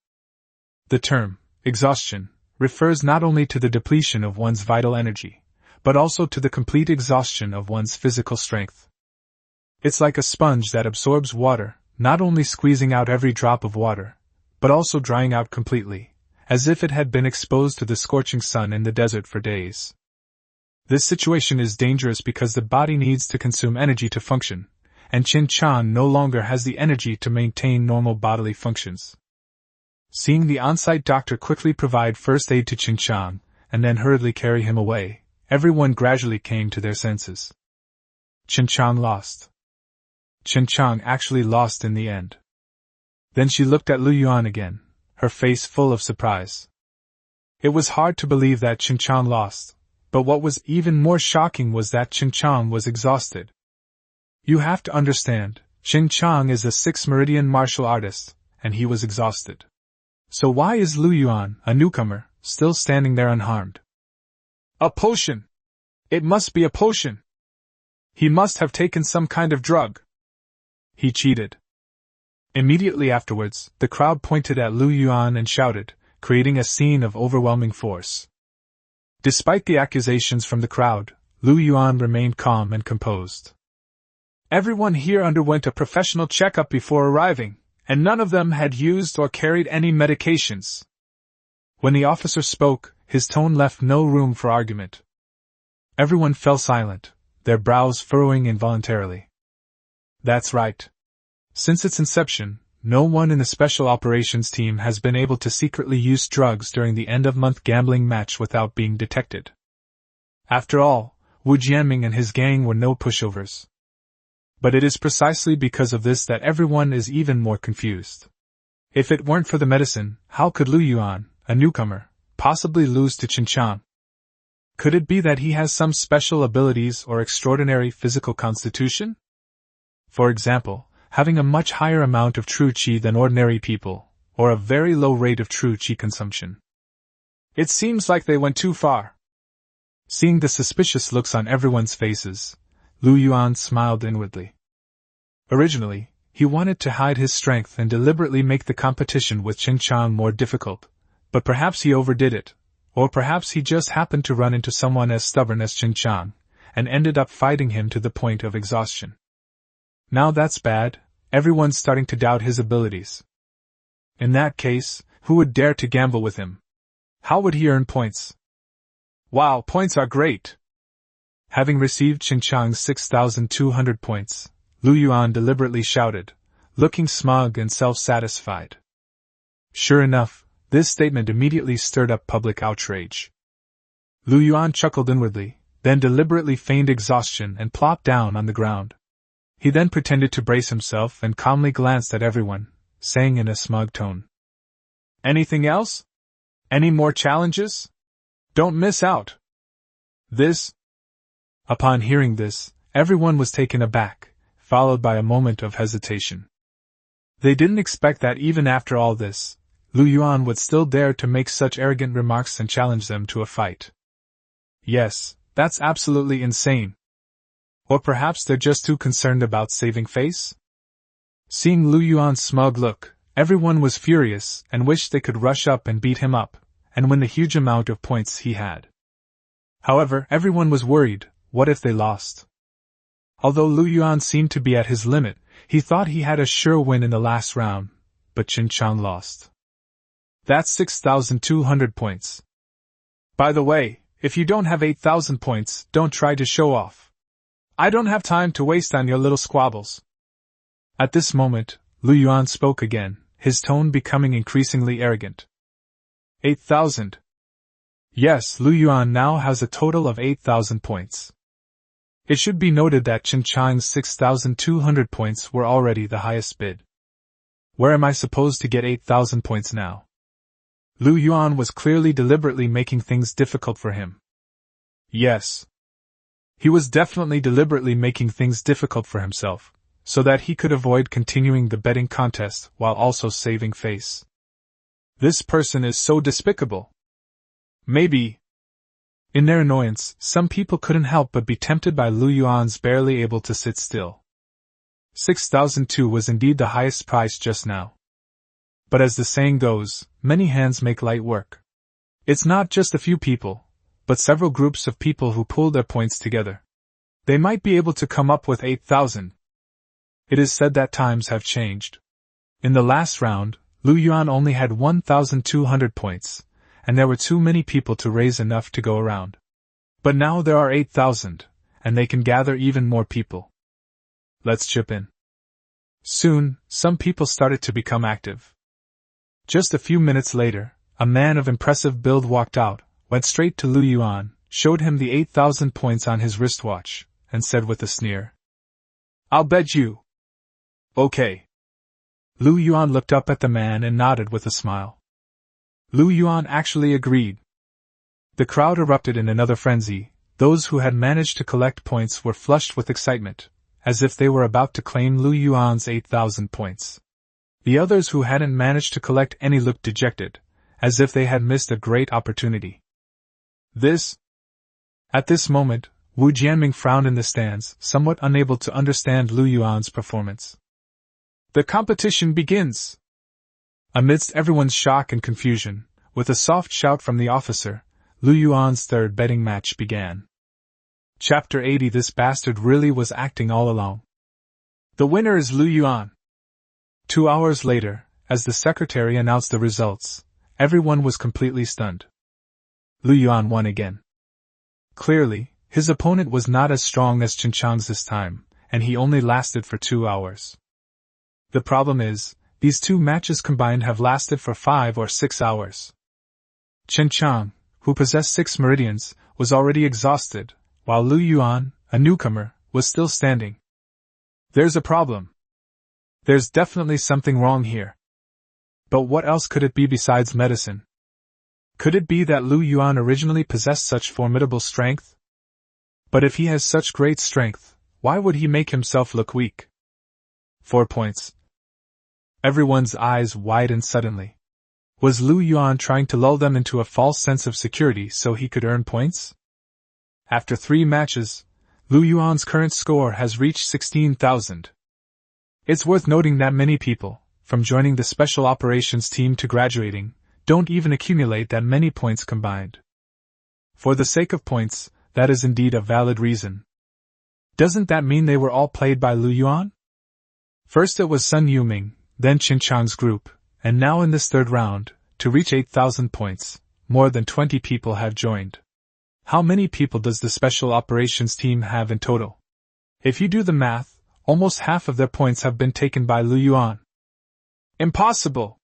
The term, exhaustion, refers not only to the depletion of one's vital energy, but also to the complete exhaustion of one's physical strength. It's like a sponge that absorbs water, not only squeezing out every drop of water, but also drying out completely, as if it had been exposed to the scorching sun in the desert for days. This situation is dangerous because the body needs to consume energy to function, and Qin Chang no longer has the energy to maintain normal bodily functions. Seeing the on-site doctor quickly provide first aid to Qin Chang, and then hurriedly carry him away, everyone gradually came to their senses. Qin Chang lost. Qin Chang actually lost in the end. Then she looked at Lu Yuan again, her face full of surprise. It was hard to believe that Qin Chang lost, but what was even more shocking was that Qin Chang was exhausted. You have to understand, Qin Chang is a 6th Meridian martial artist, and he was exhausted. So why is Lu Yuan, a newcomer, still standing there unharmed? A potion! It must be a potion! He must have taken some kind of drug. He cheated. Immediately afterwards, the crowd pointed at Lu Yuan and shouted, creating a scene of overwhelming force. Despite the accusations from the crowd, Lu Yuan remained calm and composed. Everyone here underwent a professional checkup before arriving, and none of them had used or carried any medications. When the officer spoke, his tone left no room for argument. Everyone fell silent, their brows furrowing involuntarily. That's right. Since its inception, no one in the Special Operations Team has been able to secretly use drugs during the end-of-month gambling match without being detected. After all, Wu Jianming and his gang were no pushovers. But it is precisely because of this that everyone is even more confused. If it weren't for the medicine, how could Lu Yuan, a newcomer, possibly lose to Qin Chang? Could it be that he has some special abilities or extraordinary physical constitution? For example, having a much higher amount of true qi than ordinary people, or a very low rate of true qi consumption. It seems like they went too far. Seeing the suspicious looks on everyone's faces, Lu Yuan smiled inwardly. Originally, he wanted to hide his strength and deliberately make the competition with Qin Chang more difficult, but perhaps he overdid it, or perhaps he just happened to run into someone as stubborn as Qin Chang, and ended up fighting him to the point of exhaustion. Now that's bad, everyone's starting to doubt his abilities. In that case, who would dare to gamble with him? How would he earn points? Wow, points are great! Having received Qin Chang's 6,200 points, Lu Yuan deliberately shouted, looking smug and self-satisfied. Sure enough, this statement immediately stirred up public outrage. Lu Yuan chuckled inwardly, then deliberately feigned exhaustion and plopped down on the ground. He then pretended to brace himself and calmly glanced at everyone, saying in a smug tone, "Anything else? Any more challenges? Don't miss out." This. Upon hearing this, everyone was taken aback, followed by a moment of hesitation. They didn't expect that even after all this, Lu Yuan would still dare to make such arrogant remarks and challenge them to a fight. Yes, that's absolutely insane. Or perhaps they're just too concerned about saving face? Seeing Lu Yuan's smug look, everyone was furious and wished they could rush up and beat him up, and win the huge amount of points he had. However, everyone was worried, what if they lost? Although Lu Yuan seemed to be at his limit, he thought he had a sure win in the last round, but Qin Chang lost. That's 6,200 points. By the way, if you don't have 8,000 points, don't try to show off. I don't have time to waste on your little squabbles. At this moment, Lu Yuan spoke again, his tone becoming increasingly arrogant. 8,000. Yes, Lu Yuan now has a total of 8,000 points. It should be noted that Qin Chang's 6,200 points were already the highest bid. Where am I supposed to get 8,000 points now? Lu Yuan was clearly deliberately making things difficult for him. Yes. He was definitely deliberately making things difficult for himself, so that he could avoid continuing the betting contest while also saving face. This person is so despicable. Maybe. In their annoyance, some people couldn't help but be tempted by Lu Yuan's barely able to sit still. 6,002 was indeed the highest price just now. But as the saying goes, many hands make light work. It's not just a few people, but several groups of people who pool their points together. They might be able to come up with 8,000. It is said that times have changed. In the last round, Lu Yuan only had 1,200 points, and there were too many people to raise enough to go around. But now there are 8,000, and they can gather even more people. Let's chip in. Soon, some people started to become active. Just a few minutes later, a man of impressive build walked out, went straight to Lu Yuan, showed him the 8,000 points on his wristwatch, and said with a sneer, "I'll bet you." "Okay." Lu Yuan looked up at the man and nodded with a smile. Lu Yuan actually agreed. The crowd erupted in another frenzy. Those who had managed to collect points were flushed with excitement, as if they were about to claim Lu Yuan's 8,000 points. The others who hadn't managed to collect any looked dejected, as if they had missed a great opportunity. At this moment, Wu Jianming frowned in the stands, somewhat unable to understand Lu Yuan's performance. "The competition begins!" Amidst everyone's shock and confusion, with a soft shout from the officer, Lu Yuan's third betting match began. Chapter 80. This bastard really was acting all along. The winner is Lu Yuan. 2 hours later, as the secretary announced the results, everyone was completely stunned. Lu Yuan won again. Clearly, his opponent was not as strong as Chen Chang's this time, and he only lasted for 2 hours. The problem is, these 2 matches combined have lasted for 5 or 6 hours. Chen Chang, who possessed 6 meridians, was already exhausted, while Lu Yuan, a newcomer, was still standing. There's a problem. There's definitely something wrong here. But what else could it be besides medicine? Could it be that Lu Yuan originally possessed such formidable strength? But if he has such great strength, why would he make himself look weak? 4 points. Everyone's eyes widened suddenly. Was Lu Yuan trying to lull them into a false sense of security so he could earn points? After 3 matches, Lu Yuan's current score has reached 16,000. It's worth noting that many people, from joining the Special Operations team to graduating, don't even accumulate that many points combined. For the sake of points, that is indeed a valid reason. Doesn't that mean they were all played by Lu Yuan? First it was Sun Yuming, then Chen Chang's group, and now in this third round, to reach 8,000 points, more than 20 people have joined. How many people does the Special Operations team have in total? If you do the math, almost half of their points have been taken by Lu Yuan. Impossible!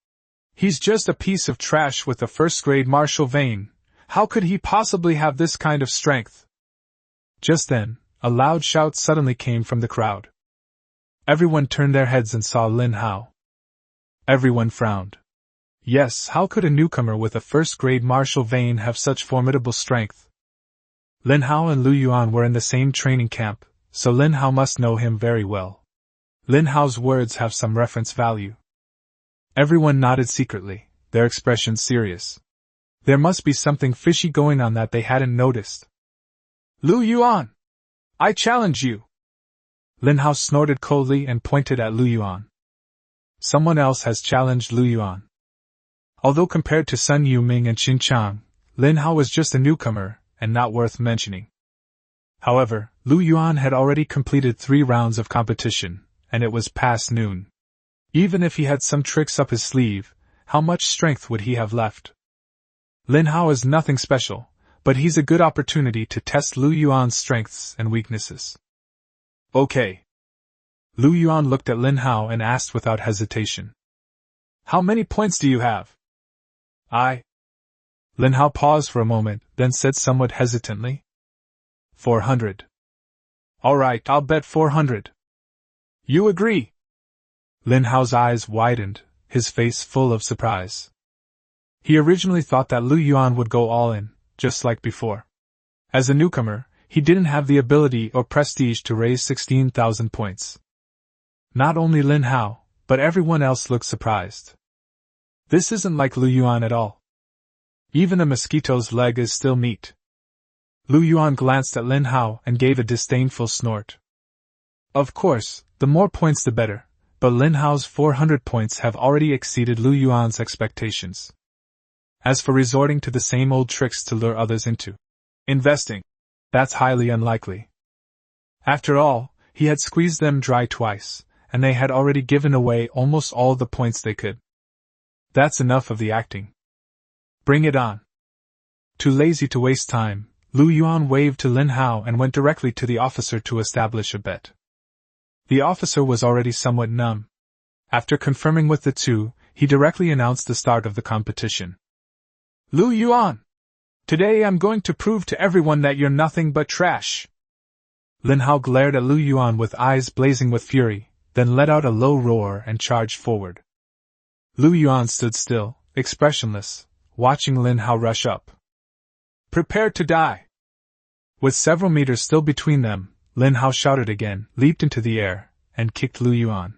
He's just a piece of trash with a first-grade martial vein. How could he possibly have this kind of strength? Just then, a loud shout suddenly came from the crowd. Everyone turned their heads and saw Lin Hao. Everyone frowned. Yes, how could a newcomer with a first-grade martial vein have such formidable strength? Lin Hao and Lu Yuan were in the same training camp, so Lin Hao must know him very well. Lin Hao's words have some reference value. Everyone nodded secretly, their expressions serious. There must be something fishy going on that they hadn't noticed. Lu Yuan! I challenge you! Lin Hao snorted coldly and pointed at Lu Yuan. Someone else has challenged Lu Yuan. Although compared to Sun Yuming and Chen Chang, Lin Hao was just a newcomer, and not worth mentioning. However, Lu Yuan had already completed 3 rounds of competition, and it was past noon. Even if he had some tricks up his sleeve, how much strength would he have left? Lin Hao is nothing special, but he's a good opportunity to test Lu Yuan's strengths and weaknesses. Okay. Lu Yuan looked at Lin Hao and asked without hesitation. How many points do you have? Lin Hao paused for a moment, then said somewhat hesitantly. 400. All right, I'll bet 400. You agree? Lin Hao's eyes widened, his face full of surprise. He originally thought that Lu Yuan would go all in, just like before. As a newcomer, he didn't have the ability or prestige to raise 16,000 points. Not only Lin Hao, but everyone else looked surprised. This isn't like Lu Yuan at all. Even a mosquito's leg is still meat. Lu Yuan glanced at Lin Hao and gave a disdainful snort. Of course, the more points the better, but Lin Hao's 400 points have already exceeded Lu Yuan's expectations. As for resorting to the same old tricks to lure others into investing, that's highly unlikely. After all, he had squeezed them dry twice, and they had already given away almost all the points they could. That's enough of the acting. Bring it on. Too lazy to waste time, Lu Yuan waved to Lin Hao and went directly to the officer to establish a bet. The officer was already somewhat numb. After confirming with the two, he directly announced the start of the competition. Lu Yuan! Today I'm going to prove to everyone that you're nothing but trash. Lin Hao glared at Lu Yuan with eyes blazing with fury, then let out a low roar and charged forward. Lu Yuan stood still, expressionless, watching Lin Hao rush up. Prepare to die! With several meters still between them, Lin Hao shouted again, leaped into the air, and kicked Lu Yuan.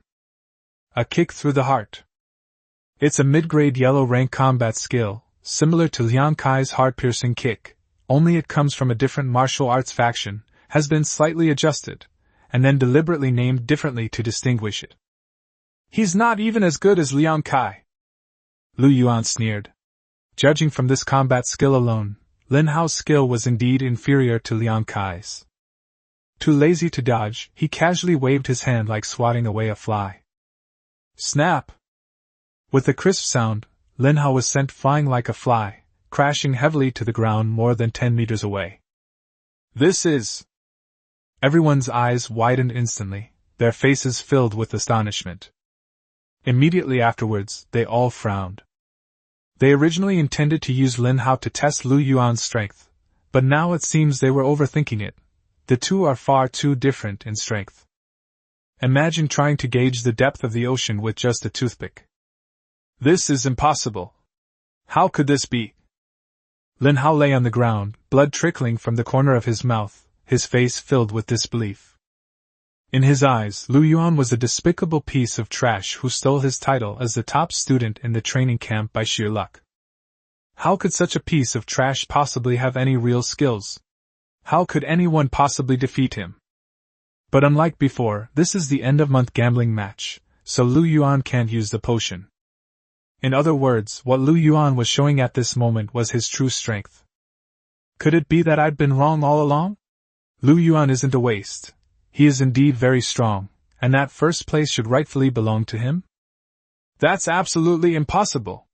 A kick through the heart. It's a mid-grade yellow rank combat skill, similar to Liang Kai's heart-piercing kick, only it comes from a different martial arts faction, has been slightly adjusted, and then deliberately named differently to distinguish it. He's not even as good as Liang Kai. Lu Yuan sneered. Judging from this combat skill alone, Lin Hao's skill was indeed inferior to Liang Kai's. Too lazy to dodge, he casually waved his hand like swatting away a fly. Snap! With a crisp sound, Lin Hao was sent flying like a fly, crashing heavily to the ground more than 10 meters away. This is... Everyone's eyes widened instantly, their faces filled with astonishment. Immediately afterwards, they all frowned. They originally intended to use Lin Hao to test Lu Yuan's strength, but now it seems they were overthinking it. The two are far too different in strength. Imagine trying to gauge the depth of the ocean with just a toothpick. This is impossible. How could this be? Lin Hao lay on the ground, blood trickling from the corner of his mouth, his face filled with disbelief. In his eyes, Lu Yuan was a despicable piece of trash who stole his title as the top student in the training camp by sheer luck. How could such a piece of trash possibly have any real skills? How could anyone possibly defeat him? But unlike before, this is the end-of-month gambling match, so Lu Yuan can't use the potion. In other words, what Lu Yuan was showing at this moment was his true strength. Could it be that I'd been wrong all along? Lu Yuan isn't a waste. He is indeed very strong, and that first place should rightfully belong to him? That's absolutely impossible.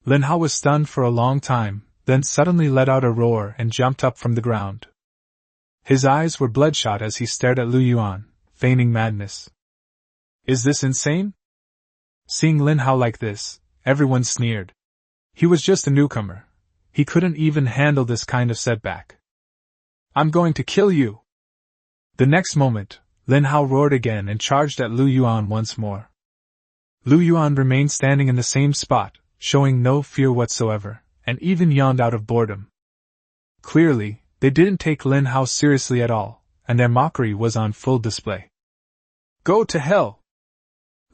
Lin Hao was stunned for a long time, then suddenly let out a roar and jumped up from the ground. His eyes were bloodshot as he stared at Lu Yuan, feigning madness. Is this insane? Seeing Lin Hao like this, everyone sneered. He was just a newcomer. He couldn't even handle this kind of setback. I'm going to kill you! The next moment, Lin Hao roared again and charged at Lu Yuan once more. Lu Yuan remained standing in the same spot, showing no fear whatsoever, and even yawned out of boredom. Clearly, they didn't take Lin Hao seriously at all, and their mockery was on full display. Go to hell!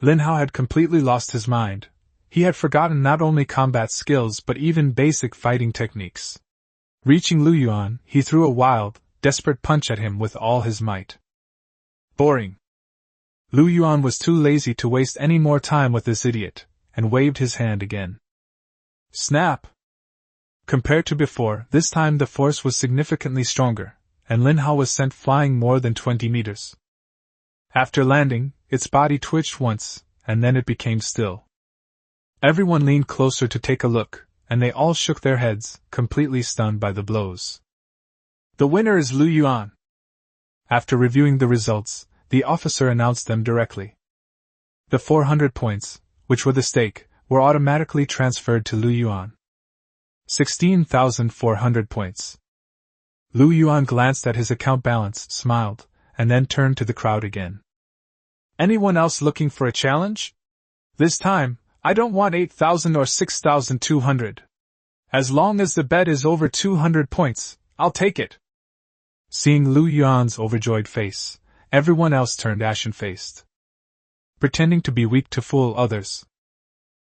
Lin Hao had completely lost his mind. He had forgotten not only combat skills but even basic fighting techniques. Reaching Lu Yuan, he threw a wild, desperate punch at him with all his might. Boring. Lu Yuan was too lazy to waste any more time with this idiot, and waved his hand again. Snap! Compared to before, this time the force was significantly stronger, and Lin Hao was sent flying more than 20 meters. After landing, its body twitched once, and then it became still. Everyone leaned closer to take a look, and they all shook their heads, completely stunned by the blows. The winner is Lu Yuan. After reviewing the results, the officer announced them directly. The 400 points, which were the stake, were automatically transferred to Lu Yuan. 16,400 points. Lu Yuan glanced at his account balance, smiled, and then turned to the crowd again. Anyone else looking for a challenge? This time, I don't want 8,000 or 6,200. As long as the bet is over 200 points, I'll take it. Seeing Lu Yuan's overjoyed face, everyone else turned ashen-faced. Pretending to be weak to fool others.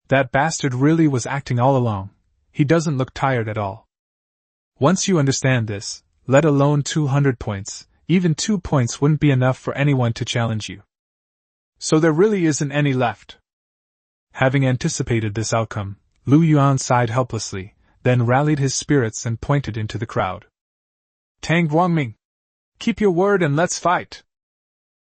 That bastard really was acting all along. He doesn't look tired at all. Once you understand this, let alone 200 points, even 2 points wouldn't be enough for anyone to challenge you. So there really isn't any left. Having anticipated this outcome, Lu Yuan sighed helplessly, then rallied his spirits and pointed into the crowd. Tang Guangming! Keep your word and let's fight!